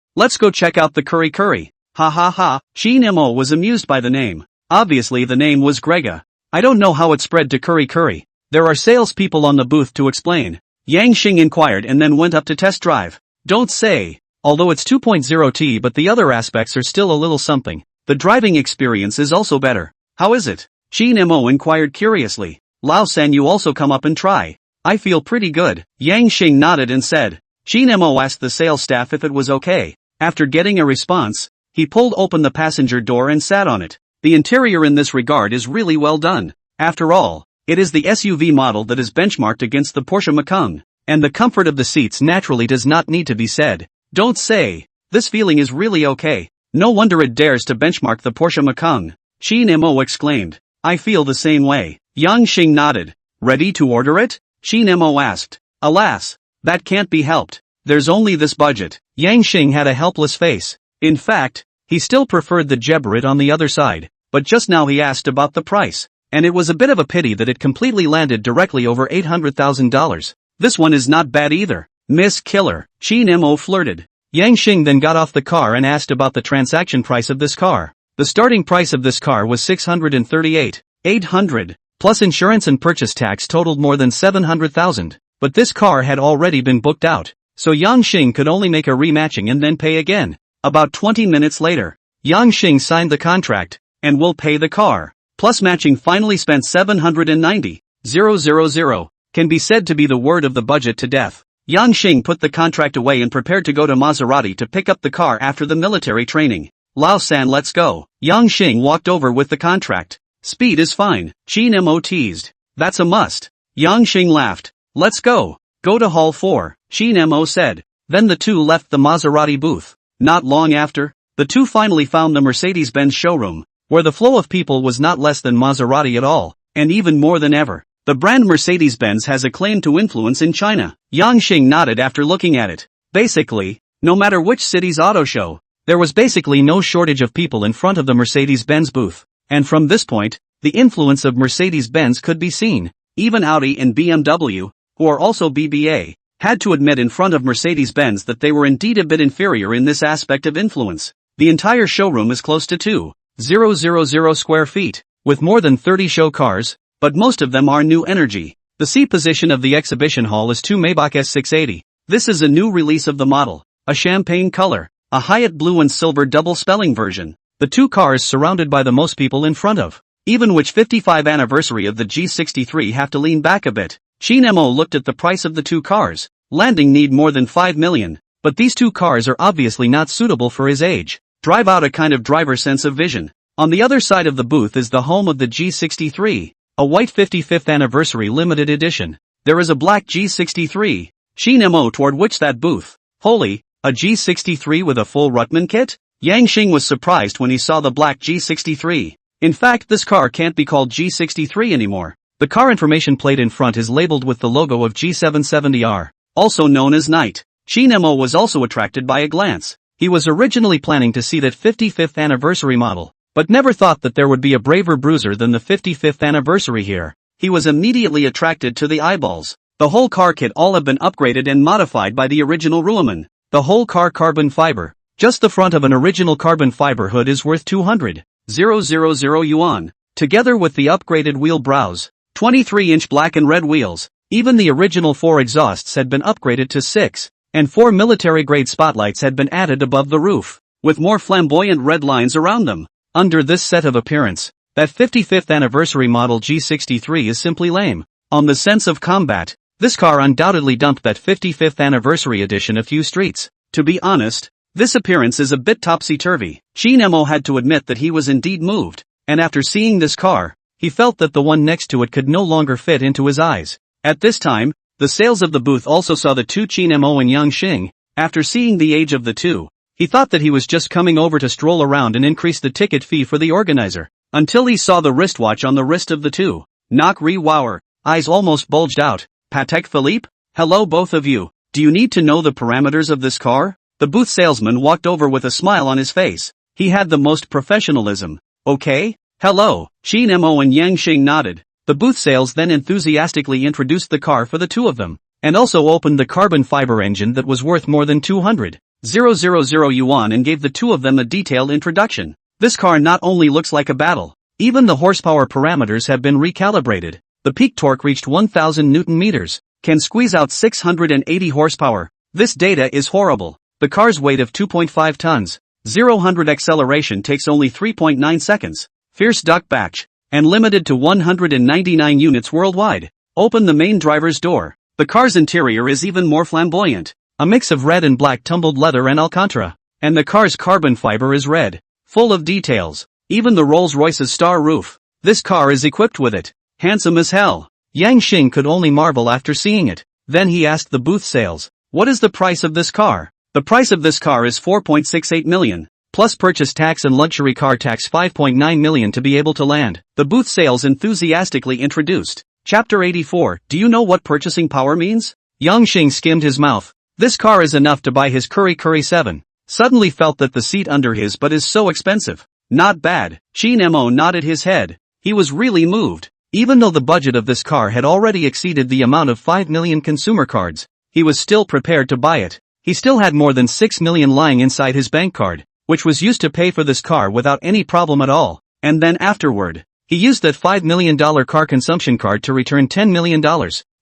check out the curry. Ha ha ha. Qin Mo was amused by the name. Obviously the name was Grega. I don't know how it spread to curry. There are salespeople on the booth to explain. Yang Xing inquired and then went up to test drive. Don't say. Although it's 2.0T but the other aspects are still a little something. The driving experience is also better. How is it? Qin Mo inquired curiously. Lao San, you also come up and try. I feel pretty good. Yang Xing nodded and said. Qin Mo asked the sales staff if it was okay. After getting a response, he pulled open the passenger door and sat on it. The interior in this regard is really well done. After all, it is the SUV model that is benchmarked against the Porsche Macan, and the comfort of the seats naturally does not need to be said. Don't say. This feeling is really okay. No wonder it dares to benchmark the Porsche Macan. Qin Mo exclaimed. I feel the same way. Yang Xing nodded. Ready to order it? Qin Mo asked. Alas, that can't be helped. There's only this budget. Yang Xing had a helpless face. In fact, he still preferred the Jebarit on the other side, but just now he asked about the price, and it was a bit of a pity that it completely landed directly over $800,000. This one is not bad either. Miss Killer, Qin Mo flirted. Yang Xing then got off the car and asked about the transaction price of this car. The starting price of this car was $638,800, plus insurance and purchase tax totaled more than $700,000, but this car had already been booked out, so Yang Xing could only make a rematching and then pay again. About 20 minutes later, Yang Xing signed the contract, and will pay the car, plus matching finally spent $790,000, can be said to be the word of the budget to death. Yang Xing put the contract away and prepared to go to Maserati to pick up the car after the military training. Lao San, let's go. Yang Xing walked over with the contract. Speed is fine, Qin Mo teased. That's a must. Yang Xing laughed. Let's go. Go to Hall 4, Qin Mo said. Then the two left the Maserati booth. Not long after, the two finally found the Mercedes-Benz showroom, where the flow of people was not less than Maserati at all, and even more than ever. The brand Mercedes-Benz has a claim to influence in China. Yang Xing nodded after looking at it. Basically, no matter which city's auto show, there was basically no shortage of people in front of the Mercedes-Benz booth. And from this point, the influence of Mercedes-Benz could be seen. Even Audi and BMW, who are also BBA, had to admit in front of Mercedes-Benz that they were indeed a bit inferior in this aspect of influence. The entire showroom is close to 2,000 square feet, with more than 30 show cars, but most of them are new energy. The seat position of the exhibition hall is 2 Maybach S680. This is a new release of the model, a champagne color, a Hyatt blue and silver double spelling version. The two cars surrounded by the most people in front of, even which 55th anniversary of the G63 have to lean back a bit. Qin Mo looked at the price of the two cars. Landing need more than $5 million, but these two cars are obviously not suitable for his age. Drive out a kind of driver sense of vision. On the other side of the booth is the home of the G63, a white 55th anniversary limited edition. There is a black G63. Qin Mo toward which that booth. Holy, a G63 with a full Rutman kit? Yang Xing was surprised when he saw the black G63. In fact, this car can't be called G63 anymore. The car information plate in front is labeled with the logo of G770R, also known as Knight. Qin Mo was also attracted by a glance. He was originally planning to see that 55th anniversary model, but never thought that there would be a braver bruiser than the 55th anniversary here. He was immediately attracted to the eyeballs. The whole car kit all have been upgraded and modified by the original Rueman. The whole car carbon fiber. Just the front of an original carbon fiber hood is worth 200,000 yuan. Together with the upgraded wheel brows, 23-inch black and red wheels, even the original 4 exhausts had been upgraded to 6, and 4 military-grade spotlights had been added above the roof, with more flamboyant red lines around them. Under this set of appearance, That 55th anniversary model G63 is simply lame. On the sense of combat, this car undoubtedly dumped that 55th anniversary edition a few streets. To be honest, this appearance is a bit topsy-turvy. Shin Mo had to admit that he was indeed moved, and after seeing this car, he felt that the one next to it could no longer fit into his eyes. At this time, the sales of the booth also saw the two Shin Mo and Yang Xing. After seeing the age of the two, he thought that he was just coming over to stroll around and increase the ticket fee for the organizer, until he saw the wristwatch on the wrist of the two. Nok Ri Wower, eyes almost bulged out. Patek Philippe? Hello both of you, do you need to know the parameters of this car? The booth salesman walked over with a smile on his face. He had the most professionalism. Okay? Hello. Shin Mo and Yang Xing nodded. The booth sales then enthusiastically introduced the car for the two of them, and also opened the carbon fiber engine that was worth more than 200,000 yuan and gave the two of them a detailed introduction. This car not only looks like a battle, even the horsepower parameters have been recalibrated. The peak torque reached 1000 Newton meters, can squeeze out 680 horsepower. This data is horrible. The car's weight of 2.5 tons, 0-100 acceleration takes only 3.9 seconds. Fierce duck batch, and limited to 199 units worldwide. Open the main driver's door. The car's interior is even more flamboyant. A mix of red and black tumbled leather and alcantara. And the car's carbon fiber is red. Full of details. Even the Rolls-Royce's star roof. This car is equipped with it. Handsome as hell. Yang Xing could only marvel after seeing it. Then he asked the booth sales, what is the price of this car? The price of this car is 4.68 million, plus purchase tax and luxury car tax 5.9 million to be able to land. The booth sales enthusiastically introduced. Chapter 84, do you know what purchasing power means? Yang Xing skimmed his mouth. This car is enough to buy his Curry 7. Suddenly felt that the seat under his butt is so expensive. Not bad. Shin Mo nodded his head. He was really moved. Even though the budget of this car had already exceeded the amount of 5 million consumer cards, he was still prepared to buy it. He still had more than 6 million lying inside his bank card, which was used to pay for this car without any problem at all. And then afterward, he used that $5 million car consumption card to return $10 million.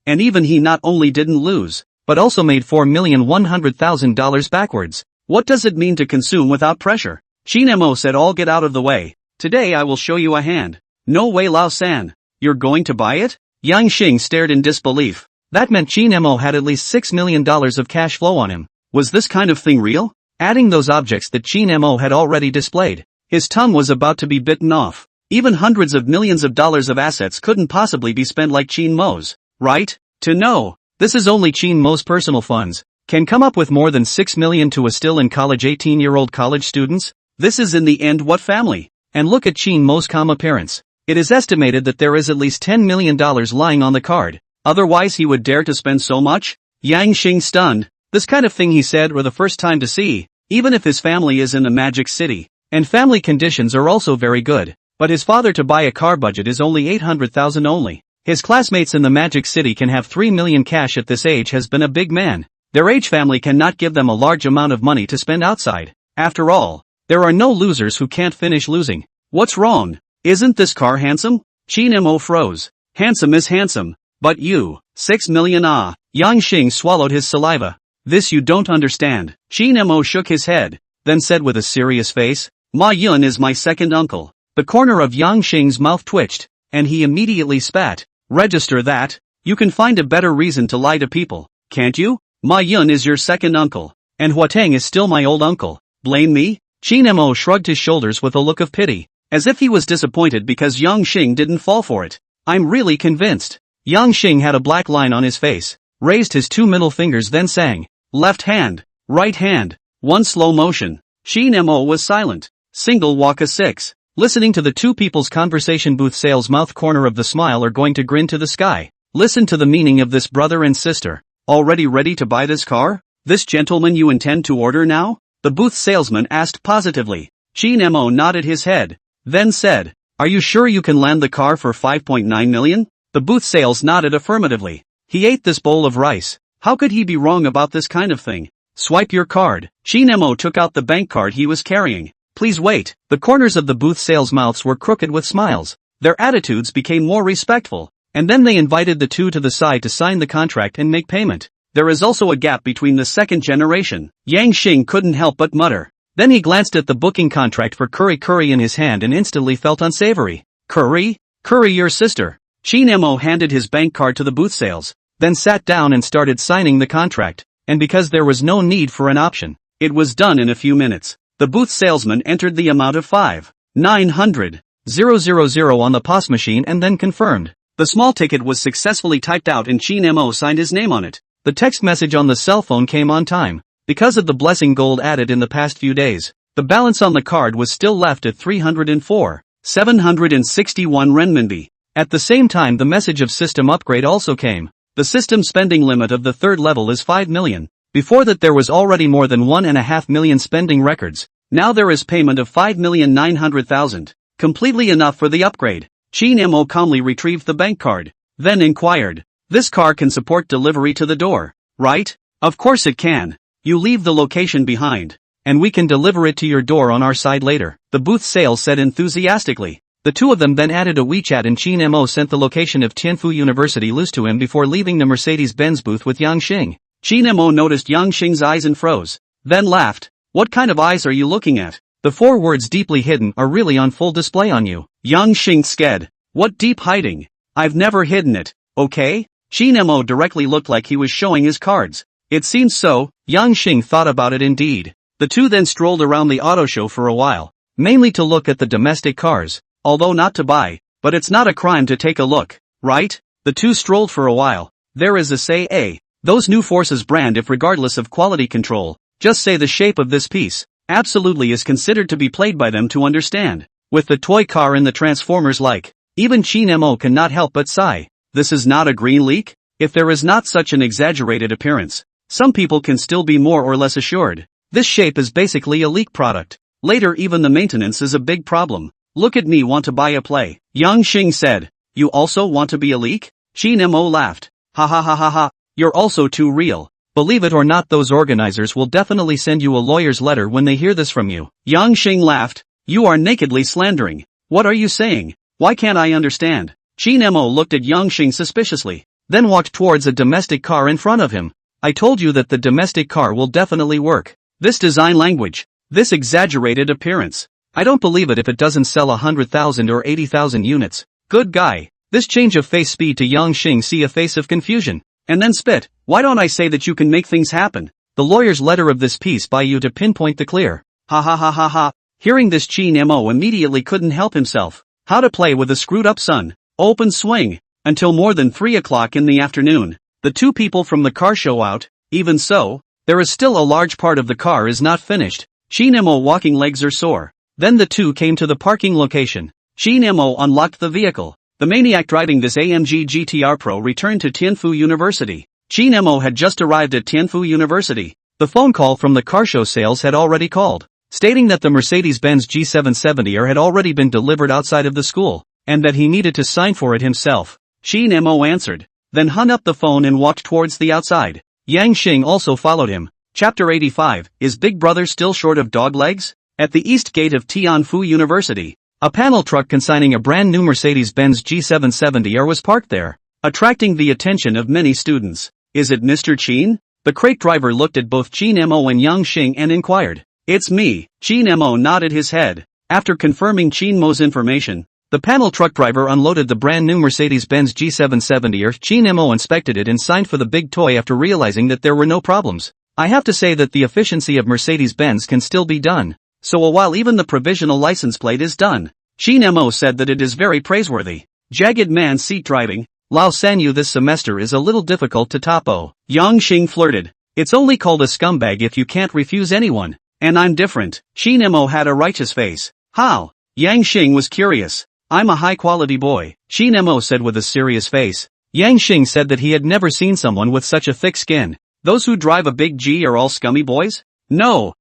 And even he not only didn't lose, but also made $4,100,000 backwards. What does it mean to consume without pressure? Shin Mo said, all get out of the way. Today I will show you a hand. No way Lao San. You're going to buy it? Yang Xing stared in disbelief. That meant Shin Mo had at least $6 million of cash flow on him. Was this kind of thing real? Adding those objects that Shin Mo had already displayed, his tongue was about to be bitten off. Even hundreds of millions of dollars of assets couldn't possibly be spent like Shin Mo's, right? To know, this is only Shin Mo's personal funds, can come up with more than 6 million to a still in college 18-year-old college students? This is in the end what family? And look at Shin Mo's calm appearance. It is estimated that there is at least $10 million lying on the card. Otherwise he would dare to spend so much? Yang Xing stunned. This kind of thing he said were the first time to see, even if his family is in a magic city. And family conditions are also very good. But his father to buy a car budget is only 800,000 only. His classmates in the magic city can have 3 million cash at this age has been a big man. Their age family cannot give them a large amount of money to spend outside. After all, there are no losers who can't finish losing. What's wrong? Isn't this car handsome? Shin Mo froze. Handsome is handsome. But you, 6 million ah. Yang Xing swallowed his saliva. This you don't understand. Shin Mo shook his head, then said with a serious face, Ma Yun is my second uncle. The corner of Yang Xing's mouth twitched, and he immediately spat. Register that. You can find a better reason to lie to people, can't you? Ma Yun is your second uncle, and Huateng is still my old uncle. Blame me? Shin Mo shrugged his shoulders with a look of pity, as if he was disappointed because Yang Xing didn't fall for it. I'm really convinced. Yang Xing had a black line on his face, raised his two middle fingers then sang. Left hand, right hand, one slow motion. Shin Mo was silent. Single walk a 6. Listening to the two people's conversation, booth sales mouth corner of the smile are going to grin to the sky. Listen to the meaning of this, brother and sister. Already ready to buy this car? This gentleman you intend to order now? The booth salesman asked positively. Shin Mo nodded his head, then said, are you sure you can land the car for 5.9 million? The booth sales nodded affirmatively. He ate this bowl of rice. How could he be wrong about this kind of thing? Swipe your card. Shin Mo took out the bank card he was carrying. Please wait. The corners of the booth sales' mouths were crooked with smiles. Their attitudes became more respectful, and then they invited the two to the side to sign the contract and make payment. There is also a gap between the second generation. Yang Xing couldn't help but mutter. Then he glanced at the booking contract for Curry in his hand and instantly felt unsavory. Curry? Curry your sister. Shin Mo handed his bank card to the booth sales, then sat down and started signing the contract, and because there was no need for an option, it was done in a few minutes. The booth salesman entered the amount of 5,900,000 on the POS machine and then confirmed. The small ticket was successfully typed out and Shin Mo signed his name on it. The text message on the cell phone came on time. Because of the blessing gold added in the past few days, the balance on the card was still left at 304,761 renminbi. At the same time the message of system upgrade also came. The system spending limit of the third level is 5 million. Before that there was already more than 1.5 million spending records. Now there is payment of 5,900,000. Completely enough for the upgrade. Shin Mo calmly retrieved the bank card, then inquired. This car can support delivery to the door, right? Of course it can. You leave the location behind, and we can deliver it to your door on our side later, the booth sales said enthusiastically. The two of them then added a WeChat and Shin Mo sent the location of Tianfu University loose to him before leaving the Mercedes-Benz booth with Yang Xing. Shin Mo noticed Yang Xing's eyes and froze, then laughed. What kind of eyes are you looking at? The 4 words deeply hidden are really on full display on you. Yang Xing sked. What deep hiding? I've never hidden it, okay? Shin Mo directly looked like he was showing his cards. It seems so. Yang Xing thought about it indeed. The two then strolled around the auto show for a while, mainly to look at the domestic cars, although not to buy, but it's not a crime to take a look, right? The two strolled for a while. There is a say those new Forces brand if regardless of quality control, just say the shape of this piece, absolutely is considered to be played by them to understand. With the toy car and the Transformers like, even Shin Mo cannot help but sigh. This is not a green leak? If there is not such an exaggerated appearance, some people can still be more or less assured. This shape is basically a leak product. Later even the maintenance is a big problem. Look at me want to buy a play. Yang Xing said. You also want to be a leak? Shin Mo laughed. Ha ha ha ha ha. You're also too real. Believe it or not those organizers will definitely send you a lawyer's letter when they hear this from you. Yang Xing laughed. You are nakedly slandering. What are you saying? Why can't I understand? Shin Mo looked at Yang Xing suspiciously, then walked towards a domestic car in front of him. I told you that the domestic car will definitely work. This design language, this exaggerated appearance. I don't believe it if it doesn't sell 100,000 or 80,000 units. Good guy. This change of face speed to Yang Xing see a face of confusion, and then spit. Why don't I say that you can make things happen? The lawyer's letter of this piece by you to pinpoint the clear. Ha ha ha ha ha. Hearing this Shin Mo immediately couldn't help himself. How to play with a screwed up son. Open swing. Until more than 3 o'clock in the afternoon. The two people from the car show out. Even so, there is still a large part of the car is not finished. Shin Mo walking legs are sore. Then the two came to the parking location. Shin Mo unlocked the vehicle. The maniac driving this AMG GTR Pro returned to Tianfu University. Shin Mo had just arrived at Tianfu University. The phone call from the car show sales had already called, stating that the Mercedes-Benz G770R had already been delivered outside of the school, and that he needed to sign for it himself. Shin Mo answered, then hung up the phone and walked towards the outside. Yang Xing also followed him. Chapter 85, Is Big Brother Still Short of Dog Legs? At the east gate of Tianfu University, a panel truck consigning a brand new Mercedes-Benz G770R was parked there, attracting the attention of many students. Is it Mr. Qin? The crate driver looked at both Shin Mo and Yang Xing and inquired. It's me. Shin Mo nodded his head. After confirming Shin Mo's information, the panel truck driver unloaded the brand new Mercedes-Benz G770R. Shin Mo inspected it and signed for the big toy after realizing that there were no problems. I have to say that the efficiency of Mercedes-Benz can still be done. So while even the provisional license plate is done, Shin Mo said that it is very praiseworthy. Jagged man seat driving. Lao Sanyu this semester is a little difficult to topo. Yang Xing flirted. It's only called a scumbag if you can't refuse anyone. And I'm different. Shin Mo had a righteous face. How? Yang Xing was curious. I'm a high-quality boy, Shin Mo said with a serious face. Yang Xing said that he had never seen someone with such a thick skin. Those who drive a big G are all scummy boys? No.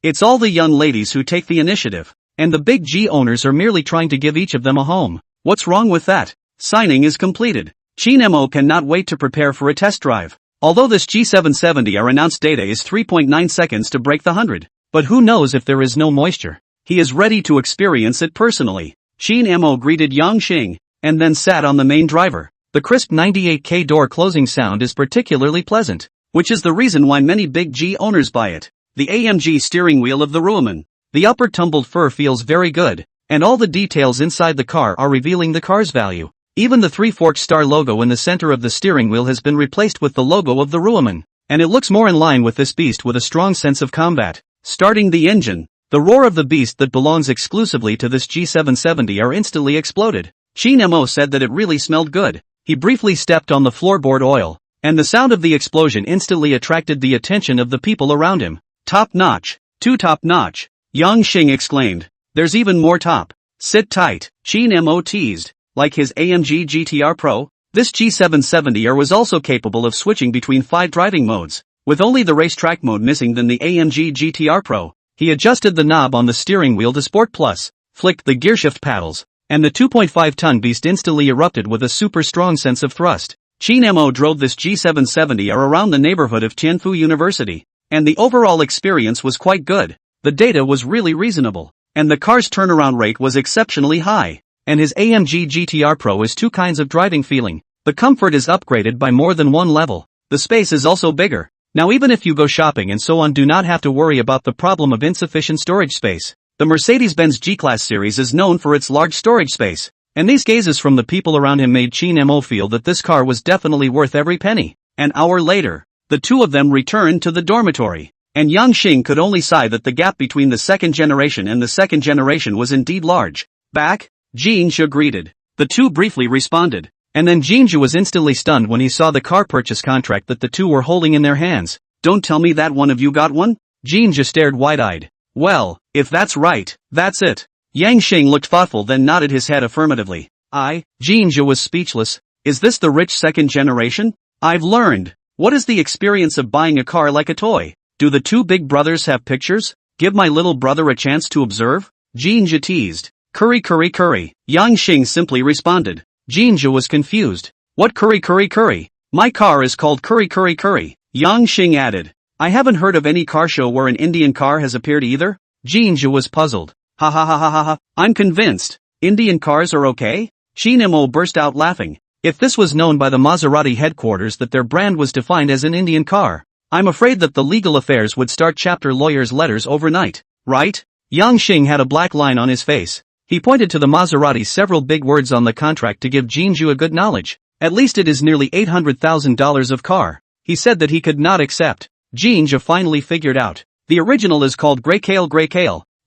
It's all the young ladies who take the initiative. And the big G owners are merely trying to give each of them a home. What's wrong with that? Signing is completed. Shin Mo cannot wait to prepare for a test drive. Although this G770R announced data is 3.9 seconds to break the 100. But who knows if there is no moisture. He is ready to experience it personally. Shin Mo greeted Yang Xing, and then sat on the main driver. The crisp 98K door closing sound is particularly pleasant, which is the reason why many big G owners buy it. The AMG steering wheel of the Rueman. The upper tumbled fur feels very good. and all the details inside the car are revealing the car's value. Even the three-forked star logo in the center of the steering wheel has been replaced with the logo of the resumen, and it looks more in line with this beast with a strong sense of combat. Starting the engine, the roar of the beast that belongs exclusively to this G770 are instantly exploded. Shin Mo said that it really smelled good. He briefly stepped on the floorboard oil, and the sound of the explosion instantly attracted the attention of the people around him. Top notch. Too top notch. Yang Xing exclaimed. There's even more top. Sit tight, Shin Mo teased. Like his AMG GTR Pro, this G770R was also capable of switching between 5 driving modes. With only the racetrack mode missing than the AMG GTR Pro, he adjusted the knob on the steering wheel to Sport Plus, flicked the gearshift paddles, and the 2.5-ton beast instantly erupted with a super strong sense of thrust. Shin Mo drove this G770R around the neighborhood of Tianfu University, and the overall experience was quite good. The data was really reasonable, and the car's turnaround rate was exceptionally high. And his AMG GTR Pro is 2 kinds of driving feeling. The comfort is upgraded by more than 1 level. The space is also bigger. Now even if you go shopping and so on, do not have to worry about the problem of insufficient storage space. The Mercedes-Benz G-Class series is known for its large storage space, and these gazes from the people around him made Shin Mo feel that this car was definitely worth every penny. An hour later, the two of them returned to the dormitory, and Yang Xing could only sigh that the gap between the second generation and the second generation was indeed large. Back? Jinju greeted. The two briefly responded, and then Jinju was instantly stunned when he saw the car purchase contract that the two were holding in their hands. Don't tell me that one of you got one? Jinju stared wide-eyed. Well, if that's right, that's it. Yang Xing looked thoughtful then nodded his head affirmatively. Jinju was speechless. Is this the rich second generation? I've learned. What is the experience of buying a car like a toy? Do the two big brothers have pictures? Give my little brother a chance to observe? Jinju teased. Curry curry curry. Yang Xing simply responded. Jinju was confused. What curry curry curry? My car is called curry curry curry. Yang Xing added. I haven't heard of any car show where an Indian car has appeared either. Jinju was puzzled. Ha ha ha ha ha ha. I'm convinced. Indian cars are okay? Shin Mo burst out laughing. If this was known by the Maserati headquarters that their brand was defined as an Indian car, I'm afraid that the legal affairs would start chapter lawyers' letters overnight, right? Yang Xing had a black line on his face. He pointed to the Maserati several big words on the contract to give Jinju a good knowledge. At least it is nearly $800,000 of car. He said that he could not accept. Jinju finally figured out. The original is called Grey Kale.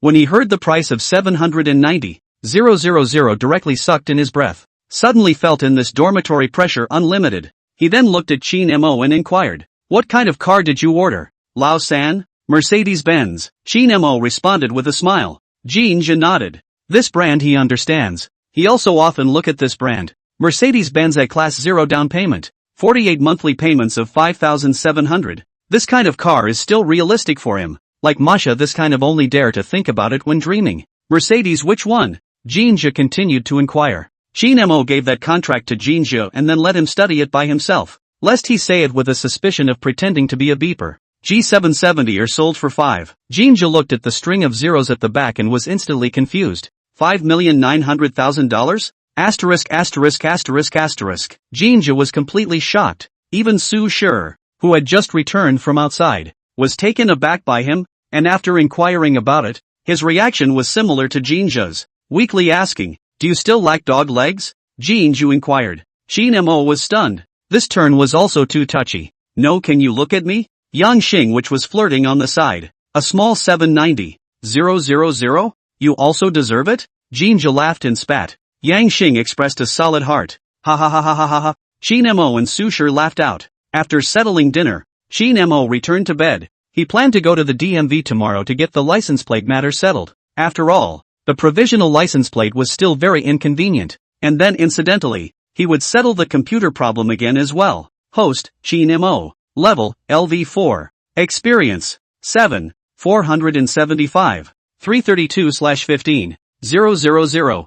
When he heard the price of $790,000 directly sucked in his breath. Suddenly felt in this dormitory pressure unlimited. He then looked at Shin Mo and inquired. What kind of car did you order? Lao-san? Mercedes-Benz. Shin Mo responded with a smile. Jinju nodded. This brand he understands. He also often look at this brand. Mercedes-Benz A-Class 0 down payment. 48 monthly payments of $5,700. This kind of car is still realistic for him. Like Masha, this kind of only dare to think about it when dreaming. Mercedes, which one? Jinju continued to inquire. Shin Mo gave that contract to Jinju and then let him study it by himself, lest he say it with a suspicion of pretending to be a beeper. G770 are sold for 5. Jinju looked at the string of zeros at the back and was instantly confused. $5,900,000? Asterisk. Jinju was completely shocked. Even Su Shi, who had just returned from outside, was taken aback by him, and after inquiring about it, his reaction was similar to Jinju's, weakly asking, do you still lack dog legs? Jinju inquired. Shin Mo was stunned. This turn was also too touchy. No, can you look at me? Yang Xing, which was flirting on the side. A small 790,000? You also deserve it? Jinju laughed and spat. Yang Xing expressed a solid heart. Ha ha ha ha ha ha ha. Shin Mo and Su Shi laughed out. After settling dinner, Shin Mo returned to bed. He planned to go to the DMV tomorrow to get the license plate matter settled. After all, the provisional license plate was still very inconvenient. And then incidentally, he would settle the computer problem again as well. Host, Shin Mo. Level, LV4. Experience, 7, 475. 332/15. 000.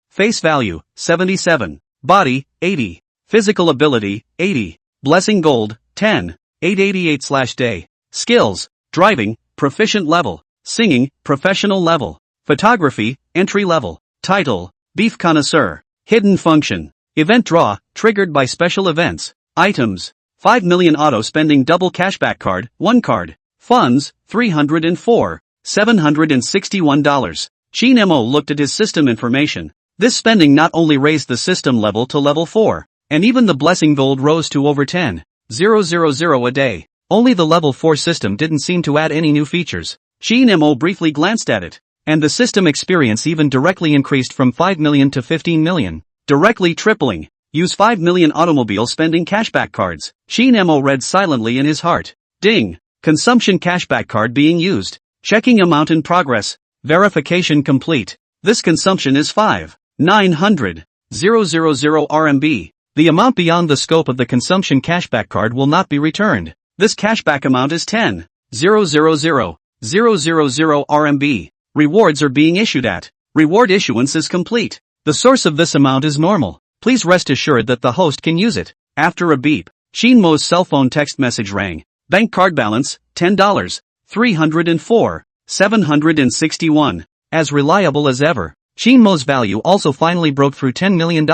Face value, 77. Body, 80. Physical ability, 80. Blessing gold, 10. 888/day. Skills, driving, proficient level. Singing, professional level. Photography, entry level. Title, beef connoisseur. Hidden function. Event draw, triggered by special events. Items, 5 million auto spending double cashback card, 1 card. Funds, $304,761. Shin Mo looked at his system information. This spending not only raised the system level to level 4, and even the blessing gold rose to over 10,000 a day. Only the level 4 system didn't seem to add any new features. Shin Mo briefly glanced at it, and the system experience even directly increased from 5 million to 15 million, directly tripling. Use 5 million automobile spending cashback cards. Shin Mo read silently in his heart. Ding! Consumption cashback card being used. Checking amount in progress. Verification complete. This consumption is 5,900,000 RMB. The amount beyond the scope of the consumption cashback card will not be returned. This cashback amount is 10,000,000 RMB. Rewards are being issued at. Reward issuance is complete. The source of this amount is normal. Please rest assured that the host can use it. After a beep, Shin Mo's cell phone text message rang. Bank card balance, $10, 304, 761. As reliable as ever. Shin Mo's value also finally broke through $10 million,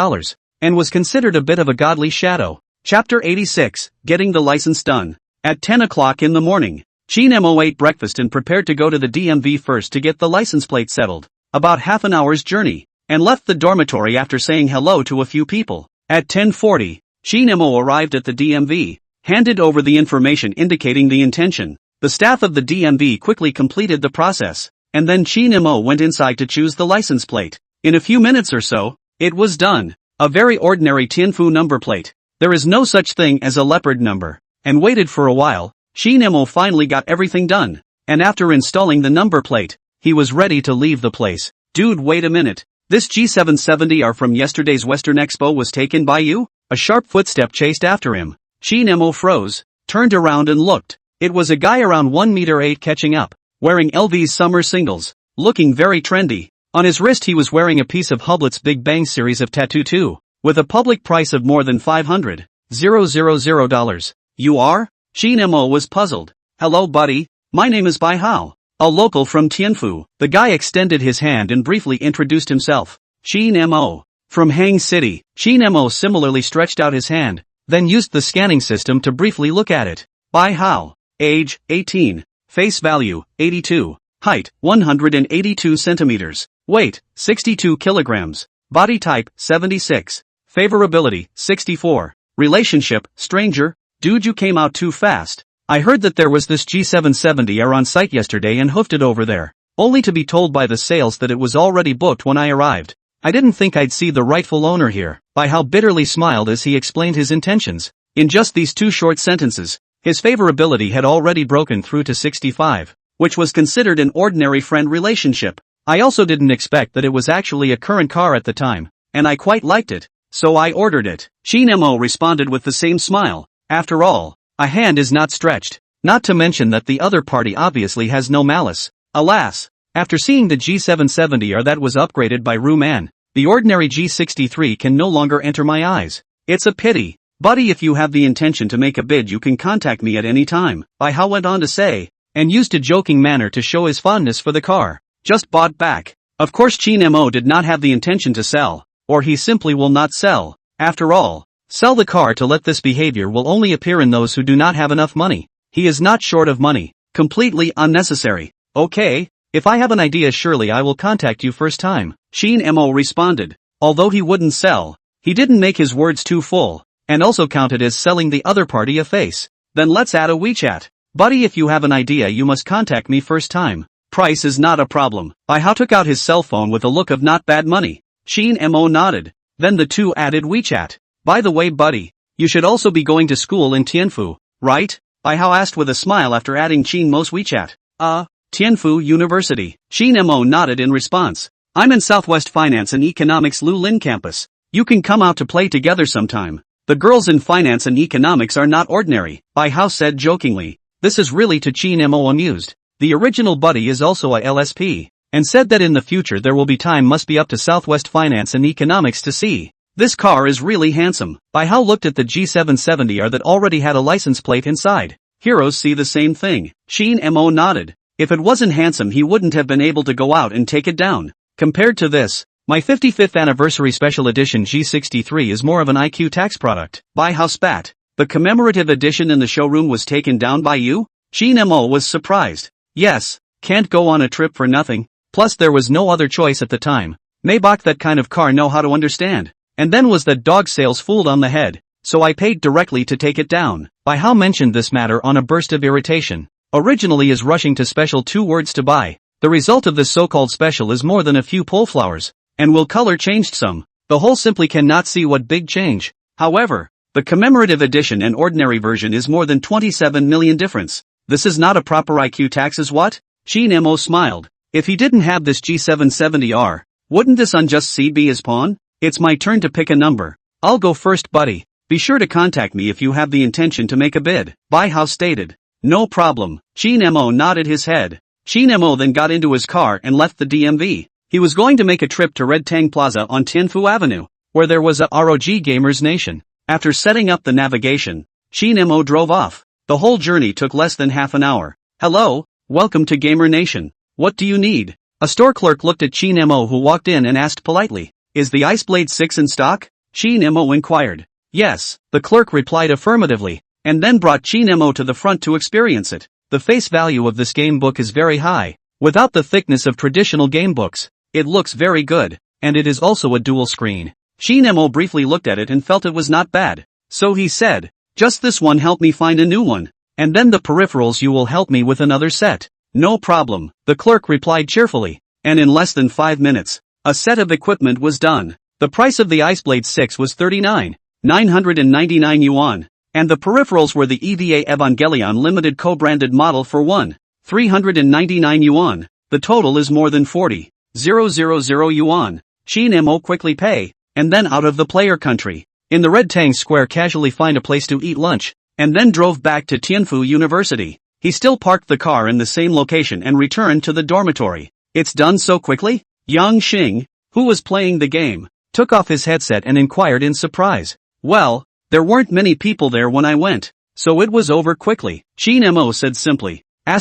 and was considered a bit of a godly shadow. Chapter 86, Getting the License Done. At 10 o'clock in the morning, Shin Mo ate breakfast and prepared to go to the DMV first to get the license plate settled. About half an hour's journey, and left the dormitory after saying hello to a few people. At 10:40, Shin Mo arrived at the DMV, handed over the information indicating the intention. The staff of the DMV quickly completed the process, and then Shin Mo went inside to choose the license plate. In a few minutes or so, it was done. A very ordinary Tianfu number plate. There is no such thing as a leopard number. And waited for a while, Shin Mo finally got everything done, and after installing the number plate, he was ready to leave the place. Dude, wait a minute. This G770R from yesterday's Western Expo was taken by you? A sharp footstep chased after him. Shin Mo froze, turned around and looked. It was a guy around 1m8 catching up, wearing LV's summer singles, looking very trendy. On his wrist he was wearing a piece of Hublet's Big Bang series of tattoo too, with a public price of more than $500,000. You are? Shin Mo was puzzled. Hello buddy, my name is Bai Hao. A local from Tianfu. The guy extended his hand and briefly introduced himself. Shin Mo. From Hang City. Shin Mo similarly stretched out his hand, then used the scanning system to briefly look at it. Bai Hao. Age, 18. Face value, 82. Height, 182 centimeters. Weight, 62 kilograms. Body type, 76. Favorability, 64. Relationship, stranger. Dude, you came out too fast. I heard that there was this G770R on site yesterday and hoofed it over there, only to be told by the sales that it was already booked when I arrived. I didn't think I'd see the rightful owner here. Bai Hao bitterly smiled as he explained his intentions. In just these two short sentences, his favorability had already broken through to 65, which was considered an ordinary friend relationship. I also didn't expect that it was actually a current car at the time, and I quite liked it, so I ordered it. Shin Mo responded with the same smile. After all, a hand is not stretched, not to mention that the other party obviously has no malice. Alas, after seeing the G770R that was upgraded by Ruman, the ordinary G63 can no longer enter my eyes. It's a pity. Buddy, if you have the intention to make a bid you can contact me at any time, Bai Hao went on to say, and used a joking manner to show his fondness for the car. Just bought back. Of course Shin Mo did not have the intention to sell, or he simply will not sell. After all, sell the car to let this behavior will only appear in those who do not have enough money. He is not short of money. Completely unnecessary. Okay, if I have an idea surely I will contact you first time. Shin Mo responded. Although he wouldn't sell, he didn't make his words too full, and also counted as selling the other party a face. Then let's add a WeChat. Buddy, if you have an idea you must contact me first time. Price is not a problem. Bai Hao took out his cell phone with a look of not bad money. Shin Mo nodded. Then the two added WeChat. By the way buddy, you should also be going to school in Tianfu, right? Bai Hao asked with a smile after adding Shin Mo's WeChat. Tianfu University. Shin Mo nodded in response. I'm in Southwest Finance and Economics Lulin campus. You can come out to play together sometime. The girls in finance and economics are not ordinary, Bai Hao said jokingly. This is really to Shin Mo amused. The original buddy is also a LSP, and said that in the future there will be time must be up to Southwest Finance and Economics to see. This car is really handsome. Bai Hao looked at the G770R that already had a license plate inside. Heroes see the same thing. Shin Mo nodded. If it wasn't handsome he wouldn't have been able to go out and take it down. Compared to this, my 55th anniversary special edition G63 is more of an IQ tax product. Bai Hao spat. The commemorative edition in the showroom was taken down by you? Shin Mo was surprised. Yes, can't go on a trip for nothing. Plus there was no other choice at the time. Maybach that kind of car know how to understand. And then was that dog sales fooled on the head. So I paid directly to take it down. By how mentioned this matter on a burst of irritation. Originally is rushing to special 2 words to buy. The result of this so-called special is more than a few pole flowers. And will color changed some. The whole simply cannot see what big change. However, the commemorative edition and ordinary version is more than 27 million difference. This is not a proper IQ tax is what? Shin Mo smiled. If he didn't have this G770R, wouldn't this unjust seed be his pawn? It's my turn to pick a number. I'll go first, buddy. Be sure to contact me if you have the intention to make a bid. Buy house stated. No problem. Shin Mo nodded his head. Shin Mo then got into his car and left the DMV. He was going to make a trip to Red Tang Plaza on Tianfu Avenue, where there was a ROG Gamers Nation. After setting up the navigation, Shin Mo drove off. The whole journey took less than half an hour. Hello, welcome to Gamer Nation. What do you need? A store clerk looked at Shin Mo who walked in and asked politely, is the Ice Blade 6 in stock? Shin Mo inquired. Yes, the clerk replied affirmatively, and then brought Shin Mo to the front to experience it. The face value of this game book is very high. Without the thickness of traditional game books, it looks very good, and it is also a dual screen. Shin Mo briefly looked at it and felt it was not bad. So he said, just this one, help me find a new one. And then the peripherals you will help me with another set. No problem, the clerk replied cheerfully. And in less than 5 minutes, a set of equipment was done. The price of the Ice Blade 6 was 39,999 yuan. And the peripherals were the EVA Evangelion limited co-branded model for 1,399 yuan. The total is more than 40,000 yuan. Shin Mo quickly pay, and then out of the player country. In the Red Tang Square casually find a place to eat lunch, and then drove back to Tianfu University. He still parked the car in the same location and returned to the dormitory. It's done so quickly? Yang Xing, who was playing the game, took off his headset and inquired in surprise. Well, there weren't many people there when I went, so it was over quickly. Shin Mo said simply. *********.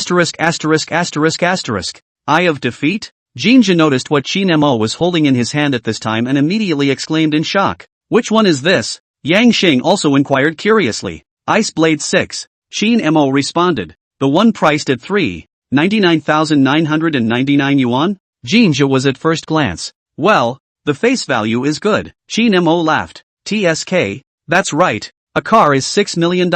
Eye of defeat? Jinja noticed what Shin Mo was holding in his hand at this time and immediately exclaimed in shock. Which one is this? Yang Xing also inquired curiously. Ice Blade 6. Shin Mo responded. The one priced at 3,99,999 yuan? Jinja was at first glance. Well, the face value is good. Shin Mo laughed. TSK, that's right. A car is $6 million.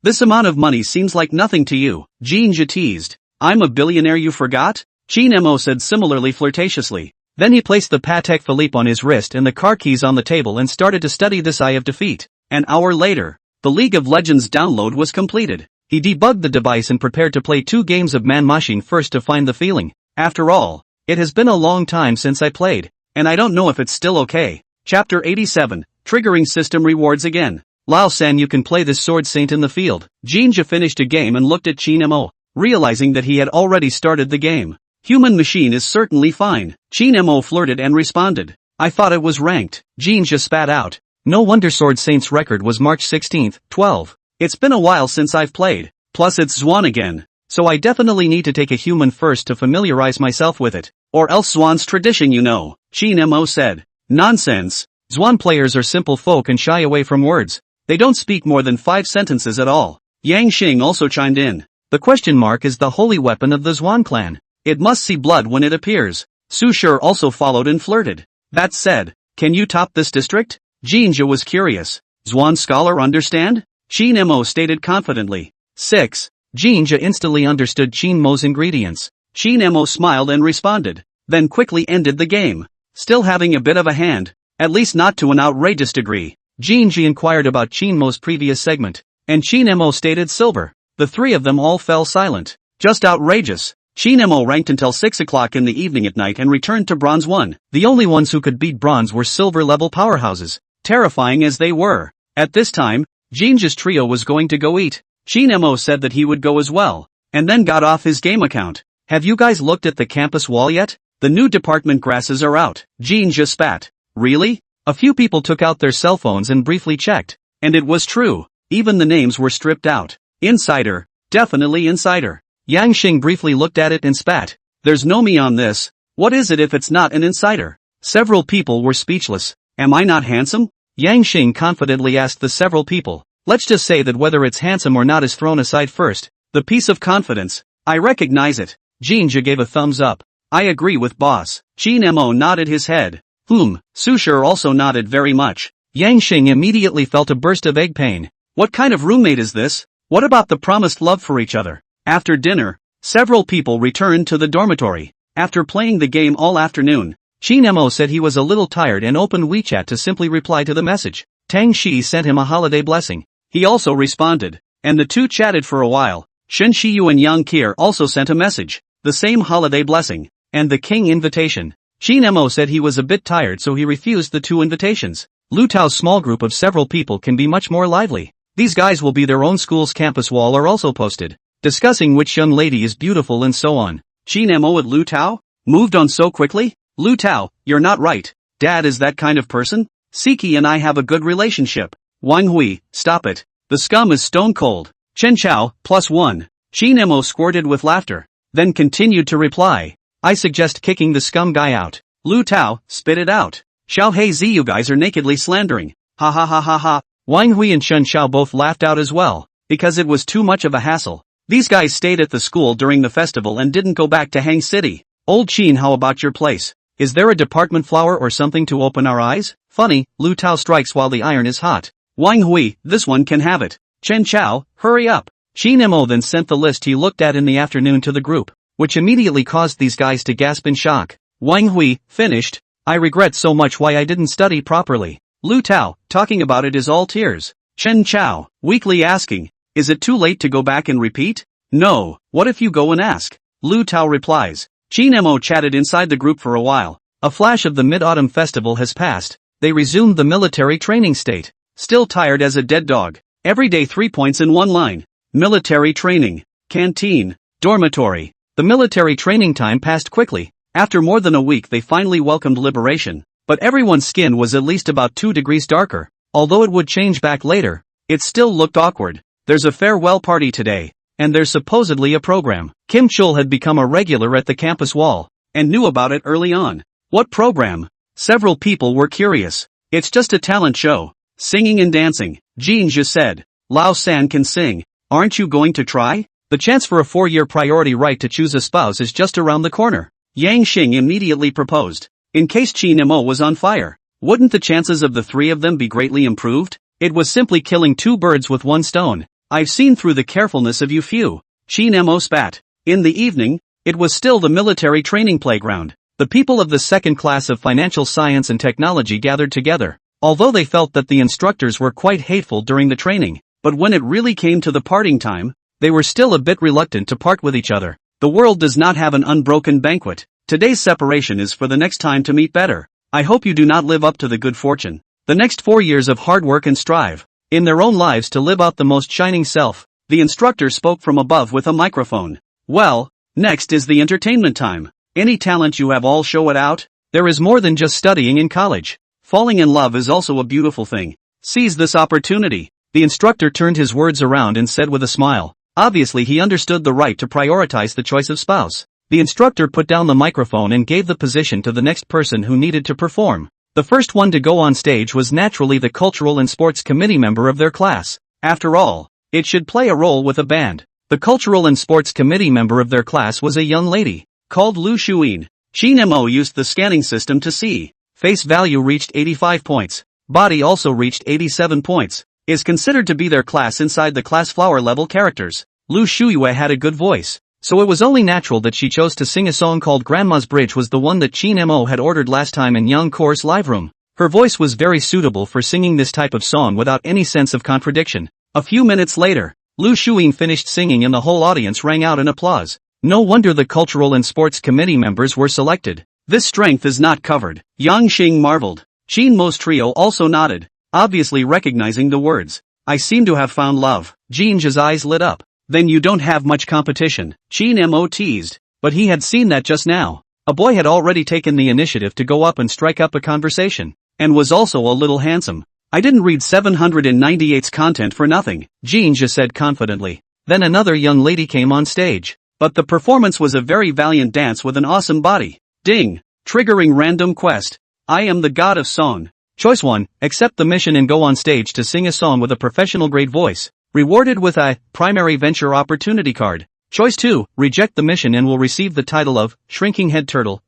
This amount of money seems like nothing to you. Jinja teased. I'm a billionaire, you forgot? Shin Mo said similarly flirtatiously. Then he placed the Patek Philippe on his wrist and the car keys on the table and started to study this Eye of Defeat. An hour later, the League of Legends download was completed. He debugged the device and prepared to play 2 games of Manhwa first to find the feeling. After all, it has been a long time since I played, and I don't know if it's still okay. Chapter 87, Triggering System Rewards again. Lao-san, you can play this sword saint in the field. Jinja finished a game and looked at Shin Mo, realizing that he had already started the game. Human machine is certainly fine. Shin Mo flirted and responded. I thought it was ranked. Jinja spat out. No wonder Sword Saint's record was March 16, 12. It's been a while since I've played. Plus it's Zwan again. So I definitely need to take a human first to familiarize myself with it. Or else Zwan's tradition, you know. Shin Mo said. Nonsense. Zwan players are simple folk and shy away from words. They don't speak more than 5 sentences at all. Yang Xing also chimed in. The question mark is the holy weapon of the Zwan clan. It must see blood when it appears. Su Shur also followed and flirted. That said, can you top this district? Jinja was curious. Zwan scholar understand? Shin Mo stated confidently. 6. Jinja instantly understood Shin Mo's ingredients. Shin Mo smiled and responded, then quickly ended the game. Still having a bit of a hand, at least not to an outrageous degree. Jinja inquired about Shin Mo's previous segment, and Shin Mo stated silver. The 3 of them all fell silent. Just outrageous. Shin Mo ranked until 6 o'clock in the evening at night and returned to Bronze 1. The only ones who could beat Bronze were silver-level powerhouses, terrifying as they were. At this time, Jinja's trio was going to go eat. Shin Mo said that he would go as well, and then got off his game account. Have you guys looked at the campus wall yet? The new department grasses are out. Jinja spat. Really? A few people took out their cell phones and briefly checked. And it was true. Even the names were stripped out. Insider. Definitely insider. Yang Xing briefly looked at it and spat. There's no me on this. What is it if it's not an insider? Several people were speechless. Am I not handsome? Yang Xing confidently asked the several people. Let's just say that whether it's handsome or not is thrown aside first. The piece of confidence. I recognize it. Jinja gave a thumbs up. I agree with boss. Qin Mo nodded his head. Sushir also nodded very much. Yang Xing immediately felt a burst of egg pain. What kind of roommate is this? What about the promised love for each other? After dinner, several people returned to the dormitory. After playing the game all afternoon, Qin Mo said he was a little tired and opened WeChat to simply reply to the message. Tang Shiyi sent him a holiday blessing. He also responded, and the two chatted for a while. Shen Shiyu and Yang Kier also sent a message, the same holiday blessing, and the king invitation. Qin Mo said he was a bit tired, so he refused the two invitations. Lu Tao's small group of several people can be much more lively. These guys will be their own school's campus wall are also posted, discussing which young lady is beautiful and so on. Qin Mo at Lu Tao? Moved on so quickly? Lu Tao, you're not right. Dad is that kind of person? Siki and I have a good relationship. Wang Hui, stop it. The scum is stone cold. Chen Chao, +1. Qin Mo squirted with laughter, then continued to reply. I suggest kicking the scum guy out. Lu Tao, spit it out. Xiao Hei Zi, you guys are nakedly slandering. Ha ha ha ha ha. Wang Hui and Chen Xiao both laughed out as well, because it was too much of a hassle. These guys stayed at the school during the festival and didn't go back to Hang City. Old Qin, how about your place? Is there a department flower or something to open our eyes? Funny, Lu Tao strikes while the iron is hot. Wang Hui, this one can have it. Chen Chao, hurry up. Qin Mo then sent the list he looked at in the afternoon to the group, which immediately caused these guys to gasp in shock. Wang Hui, finished. I regret so much why I didn't study properly. Lu Tao, talking about it is all tears. Chen Chao, weakly asking, is it too late to go back and repeat? No, what if you go and ask? Lu Tao replies. Qin Mo chatted inside the group for a while. A flash of the Mid-Autumn Festival has passed. They resumed the military training state. Still tired as a dead dog. Every day 3 points in one line. Military training. Canteen. Dormitory. The military training time passed quickly. After more than a week they finally welcomed liberation. But everyone's skin was at least about 2 degrees darker. Although it would change back later, it still looked awkward. There's a farewell party today. And there's supposedly a program. Kim Chul had become a regular at the campus wall, and knew about it early on. What program? Several people were curious. It's just a talent show. Singing and dancing. Jean just said. Lao San can sing. Aren't you going to try? The chance for a 4-year priority right to choose a spouse is just around the corner. Yang Xing immediately proposed. In case Qin Mo was on fire, wouldn't the chances of the 3 of them be greatly improved? It was simply killing 2 birds with 1 stone. I've seen through the carefulness of you few. Qin Mo spat. In the evening, it was still the military training playground. The people of the second class of financial science and technology gathered together, although they felt that the instructors were quite hateful during the training. But when it really came to the parting time, they were still a bit reluctant to part with each other. The world does not have an unbroken banquet. Today's separation is for the next time to meet better. I hope you do not live up to the good fortune. The next 4 years of hard work and strive in their own lives to live out the most shining self. The instructor spoke from above with a microphone. Well, next is the entertainment time. Any talent you have, all show it out. There is more than just studying in college. Falling in love is also a beautiful thing. Seize this opportunity. The instructor turned his words around and said with a smile. Obviously he understood the right to prioritize the choice of spouse. The instructor put down the microphone and gave the position to the next person who needed to perform. The first one to go on stage was naturally the cultural and sports committee member of their class. After all, it should play a role with a band. The cultural and sports committee member of their class was a young lady, called Lu Shuyin. Qin Mo used the scanning system to see. Face value reached 85 points. Body also reached 87 points. Is considered to be their class inside the class flower level characters. Lu Shuyue had a good voice, so it was only natural that she chose to sing a song called Grandma's Bridge, was the one that Qin Mo had ordered last time in Young Course live room. Her voice was very suitable for singing this type of song without any sense of contradiction. A few minutes later, Lu Shuyin finished singing and the whole audience rang out in applause. No wonder the cultural and sports committee members were selected. This strength is not covered. Yang Xing marveled. Qin Mo's trio also nodded, obviously recognizing the words. I seem to have found love. Jinja's eyes lit up. Then you don't have much competition, Qin Mo teased, but he had seen that just now. A boy had already taken the initiative to go up and strike up a conversation, and was also a little handsome. I didn't read 798's content for nothing, Jinja said confidently. Then another young lady came on stage. But the performance was a very valiant dance with an awesome body. Ding! Triggering random quest. I am the god of song. Choice 1, accept the mission and go on stage to sing a song with a professional grade voice. Rewarded with a primary venture opportunity card. Choice 2, reject the mission and will receive the title of Shrinking Head Turtle.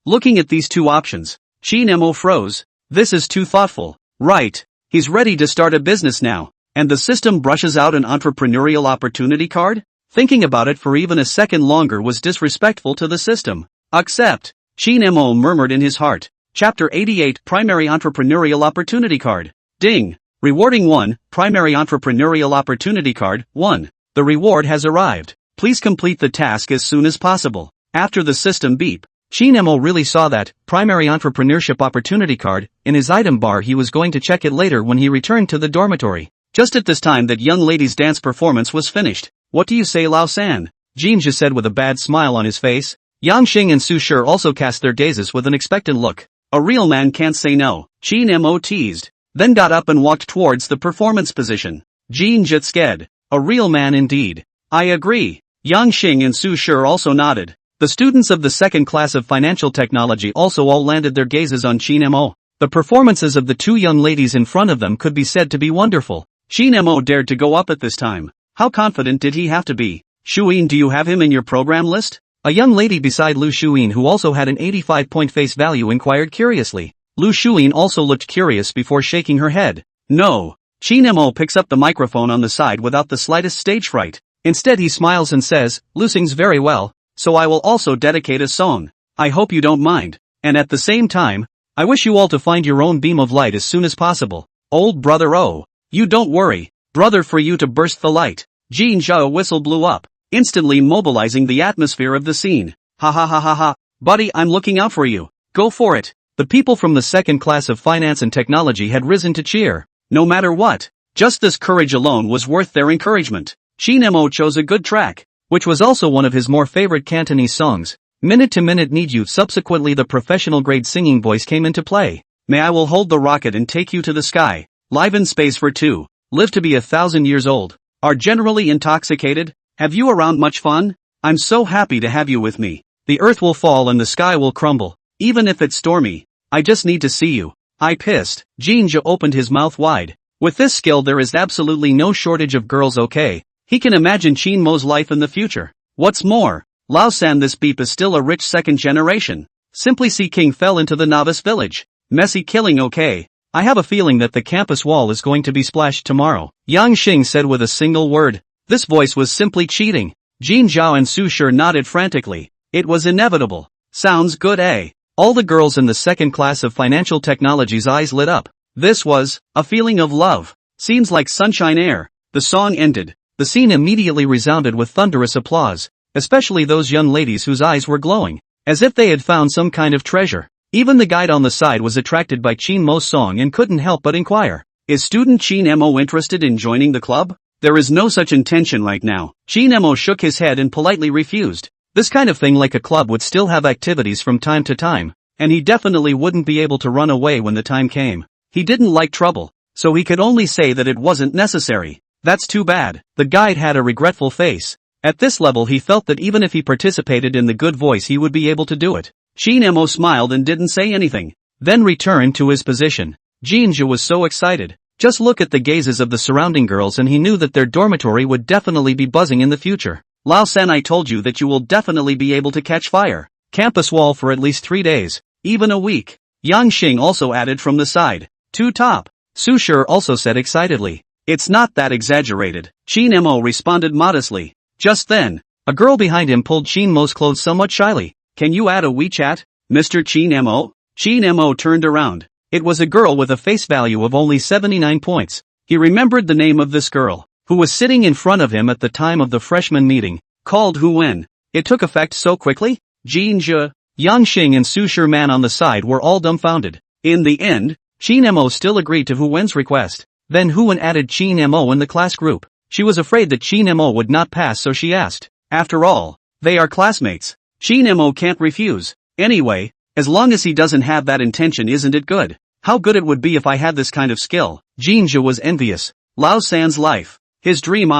Looking at these two options, Shin Mo froze. This is too thoughtful. Right. He's ready to start a business now. And the system brushes out an entrepreneurial opportunity card? Thinking about it for even a second longer was disrespectful to the system. Accept. Shin Mo murmured in his heart. Chapter 88 Primary Entrepreneurial Opportunity Card. Ding. Rewarding 1, Primary Entrepreneurial Opportunity Card, 1. The reward has arrived. Please complete the task as soon as possible. After the system beep, Shin Mo really saw that Primary Entrepreneurship Opportunity Card in his item bar. He was going to check it later when he returned to the dormitory. Just at this time that young lady's dance performance was finished. What do you say, Lao San? Jinja said with a bad smile on his face. Yang Xing and Su Shi also cast their gazes with an expectant look. A real man can't say no, Shin Mo teased. Then got up and walked towards the performance position. Jinja sked. A real man indeed. I agree. Yang Xing and Su Shi also nodded. The students of the second class of financial technology also all landed their gazes on Shin Mo. The performances of the two young ladies in front of them could be said to be wonderful. Shin Mo dared to go up at this time. How confident did he have to be? Shuyin, do you have him in your program list? A young lady beside Lu Shuyin who also had an 85-point face value inquired curiously. Lu Shuyin also looked curious before shaking her head. No. Shin Mo picks up the microphone on the side without the slightest stage fright. Instead he smiles and says, Lu sings very well, so I will also dedicate a song. I hope you don't mind. And at the same time, I wish you all to find your own beam of light as soon as possible. Old brother, oh. You don't worry, brother, for you to burst the light. Jin Zhao whistle blew up, instantly mobilizing the atmosphere of the scene. Ha ha ha ha ha. Buddy, I'm looking out for you. Go for it. The people from the second class of finance and technology had risen to cheer. No matter what, just this courage alone was worth their encouragement. Shin Mo chose a good track, which was also one of his more favorite Cantonese songs. Minute to Minute Need You. Subsequently the professional grade singing voice came into play. May I will hold the rocket and take you to the sky. Live in space for 2. Live to be 1,000 years old. Are generally intoxicated. Have you around much fun? I'm so happy to have you with me. The earth will fall and the sky will crumble. Even if it's stormy. I just need to see you. I pissed. Jinja opened his mouth wide. With this skill there is absolutely no shortage of girls. Okay. He can imagine Shin Mo's life in the future. What's more, Lao San, this beep is still a rich second generation. Simply see King fell into the novice village. Messy killing. Okay. I have a feeling that the campus wall is going to be splashed tomorrow. Yang Xing said with a single word. This voice was simply cheating. Jin Zhao and Su Shi nodded frantically. It was inevitable. Sounds good, eh? All the girls in the second class of financial technology's eyes lit up. This was a feeling of love. Seems like sunshine air. The song ended. The scene immediately resounded with thunderous applause, especially those young ladies whose eyes were glowing, as if they had found some kind of treasure. Even the guide on the side was attracted by Shin Mo's song and couldn't help but inquire, is student Shin Mo interested in joining the club? There is no such intention right now. Shin Mo shook his head and politely refused. This kind of thing, like a club, would still have activities from time to time, and he definitely wouldn't be able to run away when the time came. He didn't like trouble, so he could only say that it wasn't necessary. That's too bad. The guide had a regretful face. At this level he felt that even if he participated in the good voice he would be able to do it. Shin Mo smiled and didn't say anything, then returned to his position. Jinja was so excited. Just look at the gazes of the surrounding girls and he knew that their dormitory would definitely be buzzing in the future. Lao San, I told you that you will definitely be able to catch fire. Campus wall for at least 3 days, even a week. Yang Xing also added from the side. Too top. Su Shi also said excitedly. It's not that exaggerated. Shin Mo responded modestly. Just then, a girl behind him pulled Shin Mo's clothes somewhat shyly. Can you add a WeChat, Mr. Shin Mo? Shin Mo turned around. It was a girl with a face value of only 79 points. He remembered the name of this girl, who was sitting in front of him at the time of the freshman meeting, called Hu Wen. It took effect so quickly? Jinja, Yang Xing and Su Shi man on the side were all dumbfounded. In the end, Shin Mo still agreed to Hu Wen's request. Then Hu Wen added Shin Mo in the class group. She was afraid that Shin Mo would not pass, so she asked. After all, they are classmates. Shin Mo can't refuse. Anyway, as long as he doesn't have that intention, isn't it good? How good it would be if I had this kind of skill. Jinja was envious. Lao San's life. His dream.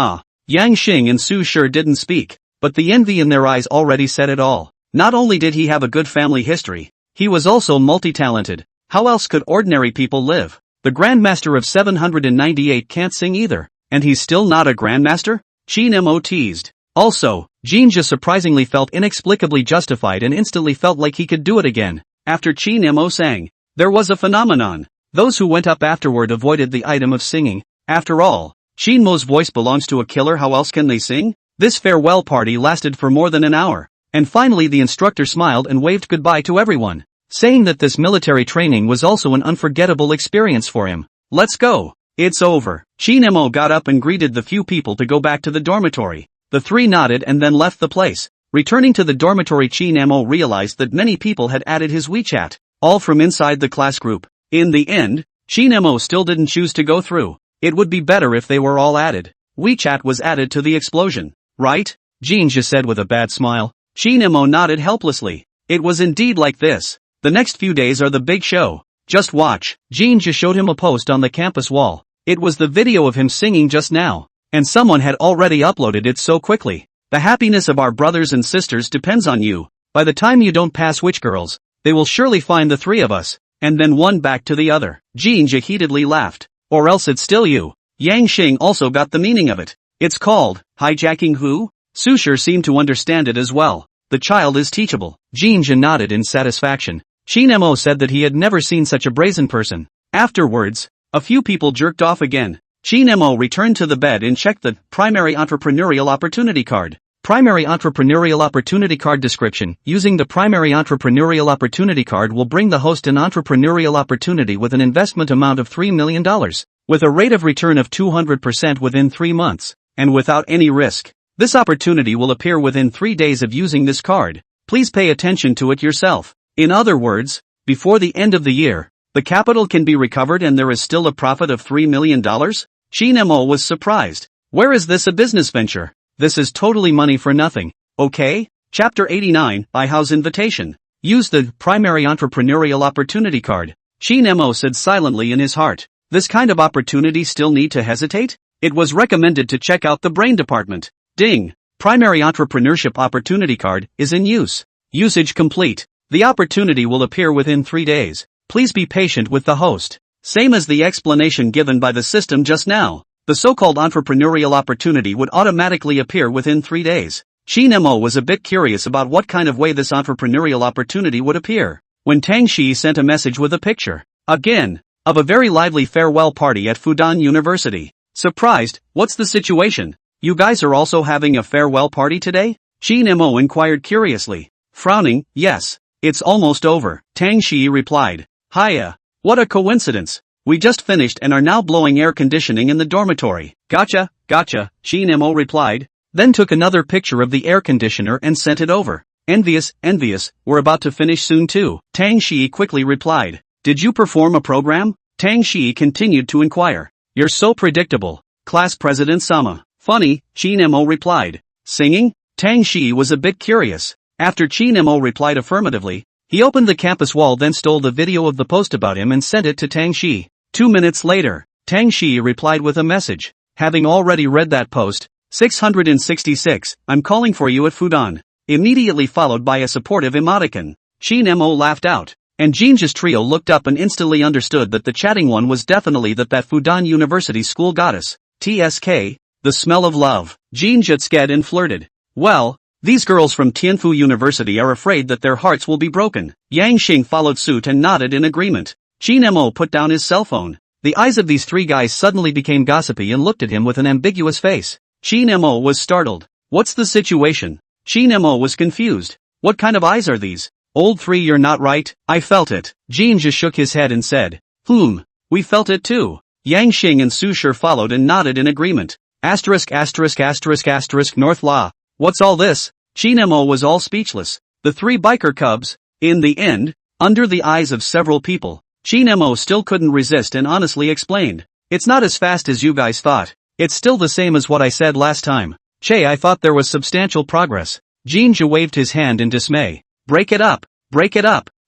Yang Xing and Su Shi didn't speak, but the envy in their eyes already said it all. Not only did he have a good family history, he was also multi-talented. How else could ordinary people live? The Grandmaster of 798 can't sing either, and he's still not a Grandmaster? Shin Mo teased. Also, Jinja surprisingly felt inexplicably justified and instantly felt like he could do it again. After Chi Nemo sang, there was a phenomenon. Those who went up afterward avoided the item of singing. After all, Chi Nemo's voice belongs to a killer, how else can they sing? This farewell party lasted for more than an hour. And finally the instructor smiled and waved goodbye to everyone, saying that this military training was also an unforgettable experience for him. Let's go. It's over. Chi Nemo got up and greeted the few people to go back to the dormitory. The three nodded and then left the place. Returning to the dormitory, Chi Nemo realized that many people had added his WeChat, all from inside the class group. In the end, Chi Nemo still didn't choose to go through. It would be better if they were all added. WeChat was added to the explosion, right? Jinja said with a bad smile. Chi Nemo nodded helplessly. It was indeed like this. The next few days are the big show. Just watch. Jinja showed him a post on the campus wall. It was the video of him singing just now. And someone had already uploaded it so quickly. The happiness of our brothers and sisters depends on you. By the time you don't pass Witch Girls, they will surely find the three of us. And then one back to the other. Jinja heatedly laughed. Or else it's still you. Yang Xing also got the meaning of it. It's called, hijacking who? Sushir seemed to understand it as well. The child is teachable. Jinja nodded in satisfaction. Chi Nemo said that he had never seen such a brazen person. Afterwards, a few people jerked off again. Chi Nemo returned to the bed and checked the Primary Entrepreneurial Opportunity Card. Primary Entrepreneurial Opportunity Card description. Using the Primary Entrepreneurial Opportunity Card will bring the host an entrepreneurial opportunity with an investment amount of $3 million, with a rate of return of 200% within 3 months, and without any risk. This opportunity will appear within 3 days of using this card. Please pay attention to it yourself. In other words, before the end of the year, the capital can be recovered and there is still a profit of $3 million? Chi Nemo was surprised. Where is this a business venture? This is totally money for nothing. Okay? Chapter 89, By Hao's Invitation. Use the Primary Entrepreneurial Opportunity Card. Chi Nemo said silently in his heart. This kind of opportunity still need to hesitate? It was recommended to check out the brain department. Ding! Primary Entrepreneurship Opportunity Card is in use. Usage complete. The opportunity will appear within 3 days. Please be patient with the host. Same as the explanation given by the system just now. The so-called entrepreneurial opportunity would automatically appear within 3 days. Chi Nemo was a bit curious about what kind of way this entrepreneurial opportunity would appear, when Tang Shiyi sent a message with a picture, again, of a very lively farewell party at Fudan University. Surprised, what's the situation? You guys are also having a farewell party today? Chi Nemo inquired curiously. Frowning, yes, it's almost over, Tang Shiyi replied. Hiya. What a coincidence. We just finished and are now blowing air conditioning in the dormitory. Gotcha, Chi Nemo replied, then took another picture of the air conditioner and sent it over. Envious, we're about to finish soon too. Tang Shiyi quickly replied. Did you perform a program? Tang Shiyi continued to inquire. You're so predictable, Class President Sama. Funny, Chi Nemo replied. Singing? Tang Shiyi was a bit curious. After Chi Nemo replied affirmatively, he opened the campus wall, then stole the video of the post about him and sent it to Tang Shiyi. 2 minutes later, Tang Shiyi replied with a message. Having already read that post, 666, I'm calling for you at Fudan. Immediately followed by a supportive emoticon. Chi Nemo laughed out, and Jinja's trio looked up and instantly understood that the chatting one was definitely that Fudan University school goddess. TSK, the smell of love. Jinja sked and flirted. Well, these girls from Tianfu University are afraid that their hearts will be broken. Yang Xing followed suit and nodded in agreement. Chi Nemo put down his cell phone. The eyes of these three guys suddenly became gossipy and looked at him with an ambiguous face. Chi Nemo was startled. What's the situation? Chi Nemo was confused. What kind of eyes are these? Old three, you're not right. I felt it. Jinja shook his head and said. We felt it too. Yang Xing and Sushir followed and nodded in agreement. Asterisk North Law. What's all this? Chi Nemo was all speechless. The three biker cubs. In the end, under the eyes of several people, Chi Nemo still couldn't resist and honestly explained. It's not as fast as you guys thought. It's still the same as what I said last time. Che, I thought there was substantial progress. Jinja waved his hand in dismay. Break it up.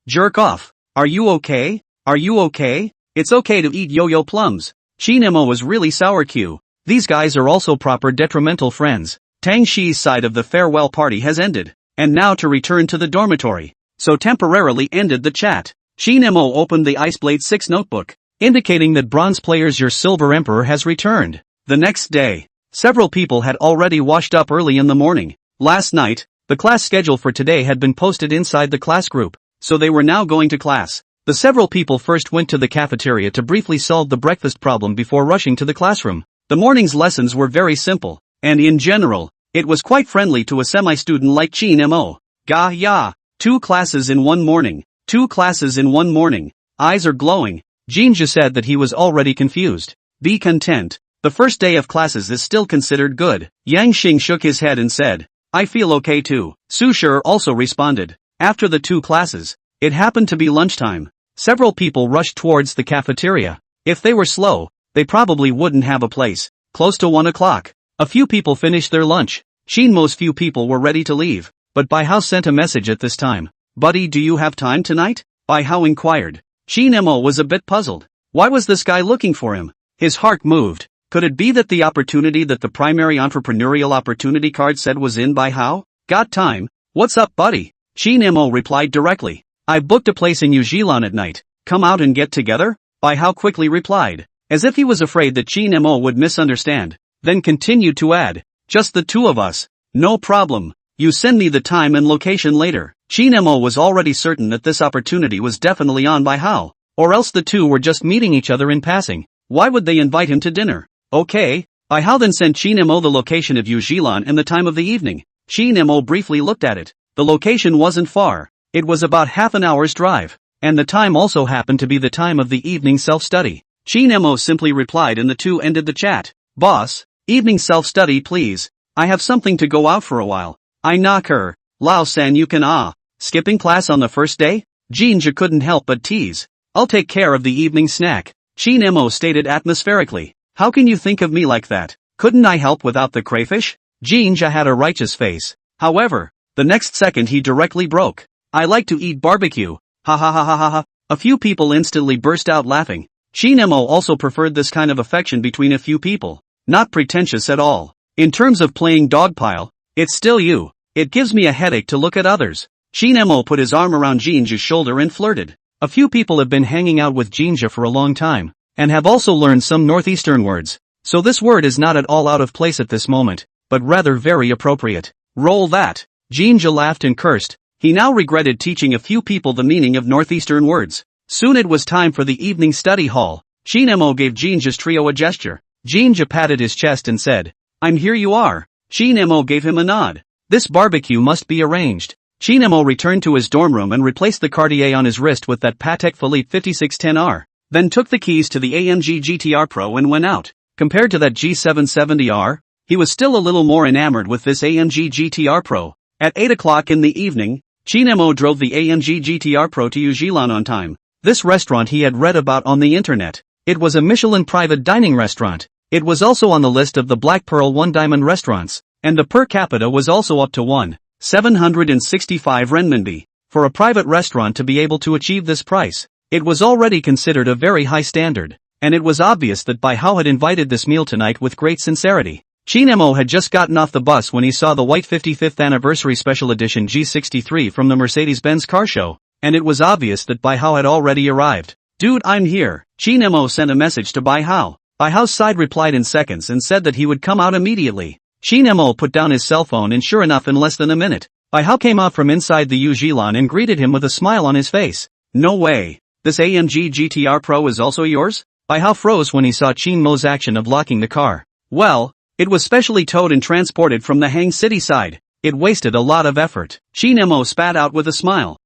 Jerk off. Are you okay? It's okay to eat yo-yo plums. Chi Nemo was really sour Q. These guys are also proper detrimental friends. Tang Shi's side of the farewell party has ended. And now to return to the dormitory. So temporarily ended the chat. Chi Nemo opened the Iceblade 6 notebook, indicating that Bronze Player's Your Silver Emperor has returned. The next day, several people had already washed up early in the morning. Last night, the class schedule for today had been posted inside the class group, so they were now going to class. The several people first went to the cafeteria to briefly solve the breakfast problem before rushing to the classroom. The morning's lessons were very simple, and in general, it was quite friendly to a semi-student like Chin Mo. Ga ya, 2 classes in one morning, 2 classes in one morning, eyes are glowing. Jinja said that he was already confused. Be content, the first day of classes is still considered good. Yang Xing shook his head and said, I feel okay too. Su Shi also responded. After the 2 classes, it happened to be lunchtime. Several people rushed towards the cafeteria. If they were slow, they probably wouldn't have a place. Close to 1 o'clock. A few people finished their lunch. Most few people were ready to leave, but Bai Hao sent a message at this time. Buddy, do you have time tonight? Bai Hao inquired. Mo was a bit puzzled. Why was this guy looking for him? His heart moved. Could it be that the opportunity that the primary entrepreneurial opportunity card said was in Bai Hao? Got time? What's up, buddy? Mo replied directly. I booked a place in Yujilan at night. Come out and get together? Bai Hao quickly replied, as if he was afraid that Mo would misunderstand, then continued to add, just the 2 of us. No problem. You send me the time and location later. Mo was already certain that this opportunity was definitely on Bai Hao, or else the 2 were just meeting each other in passing. Why would they invite him to dinner? Okay. Bai Hao then sent Mo the location of Yujilan and the time of the evening. Mo briefly looked at it. The location wasn't far. It was about half an hour's drive, and the time also happened to be the time of the evening self-study. Mo simply replied and the 2 ended the chat. Boss, evening self-study please. I have something to go out for a while. I knock her. Lao-san you can skipping class on the first day? Jinja couldn't help but tease. I'll take care of the evening snack. Mo stated atmospherically. How can you think of me like that? Couldn't I help without the crayfish? Jinja had a righteous face. However, the next second he directly broke. I like to eat barbecue. Ha ha ha ha ha ha. A few people instantly burst out laughing. Mo also preferred this kind of affection between a few people. Not pretentious at all. In terms of playing dogpile, it's still you. It gives me a headache to look at others. Mo put his arm around Jinja's shoulder and flirted. A few people have been hanging out with Jinja for a long time, and have also learned some northeastern words. So this word is not at all out of place at this moment, but rather very appropriate. Roll that. Jinja laughed and cursed. He now regretted teaching a few people the meaning of northeastern words. Soon it was time for the evening study hall. Mo gave Jinja's trio a gesture. Jinja patted his chest and said, I'm here you are. Mo gave him a nod. This barbecue must be arranged. Mo returned to his dorm room and replaced the Cartier on his wrist with that Patek Philippe 5610R, then took the keys to the AMG GTR Pro and went out. Compared to that G770R, he was still a little more enamored with this AMG GTR Pro. At 8 o'clock in the evening, Mo drove the AMG GTR Pro to Yujilan on time. This restaurant he had read about on the internet. It was a Michelin private dining restaurant. It was also on the list of the Black Pearl One Diamond restaurants, and the per capita was also up to 1,765 renminbi. For a private restaurant to be able to achieve this price, it was already considered a very high standard, and it was obvious that Bai Hao had invited this meal tonight with great sincerity. Mo had just gotten off the bus when he saw the white 55th anniversary special edition G63 from the Mercedes-Benz car show, and it was obvious that Bai Hao had already arrived. Dude, I'm here. Mo sent a message to Bai Hao. Bai Hao's side replied in seconds and said that he would come out immediately. Mo put down his cell phone and sure enough in less than a minute, Bai Hao came out from inside the Yujilan and greeted him with a smile on his face. No way. This AMG GTR Pro is also yours? Bai Hao froze when he saw Mo's action of locking the car. Well, it was specially towed and transported from the Hang City side. It wasted a lot of effort. Mo spat out with a smile.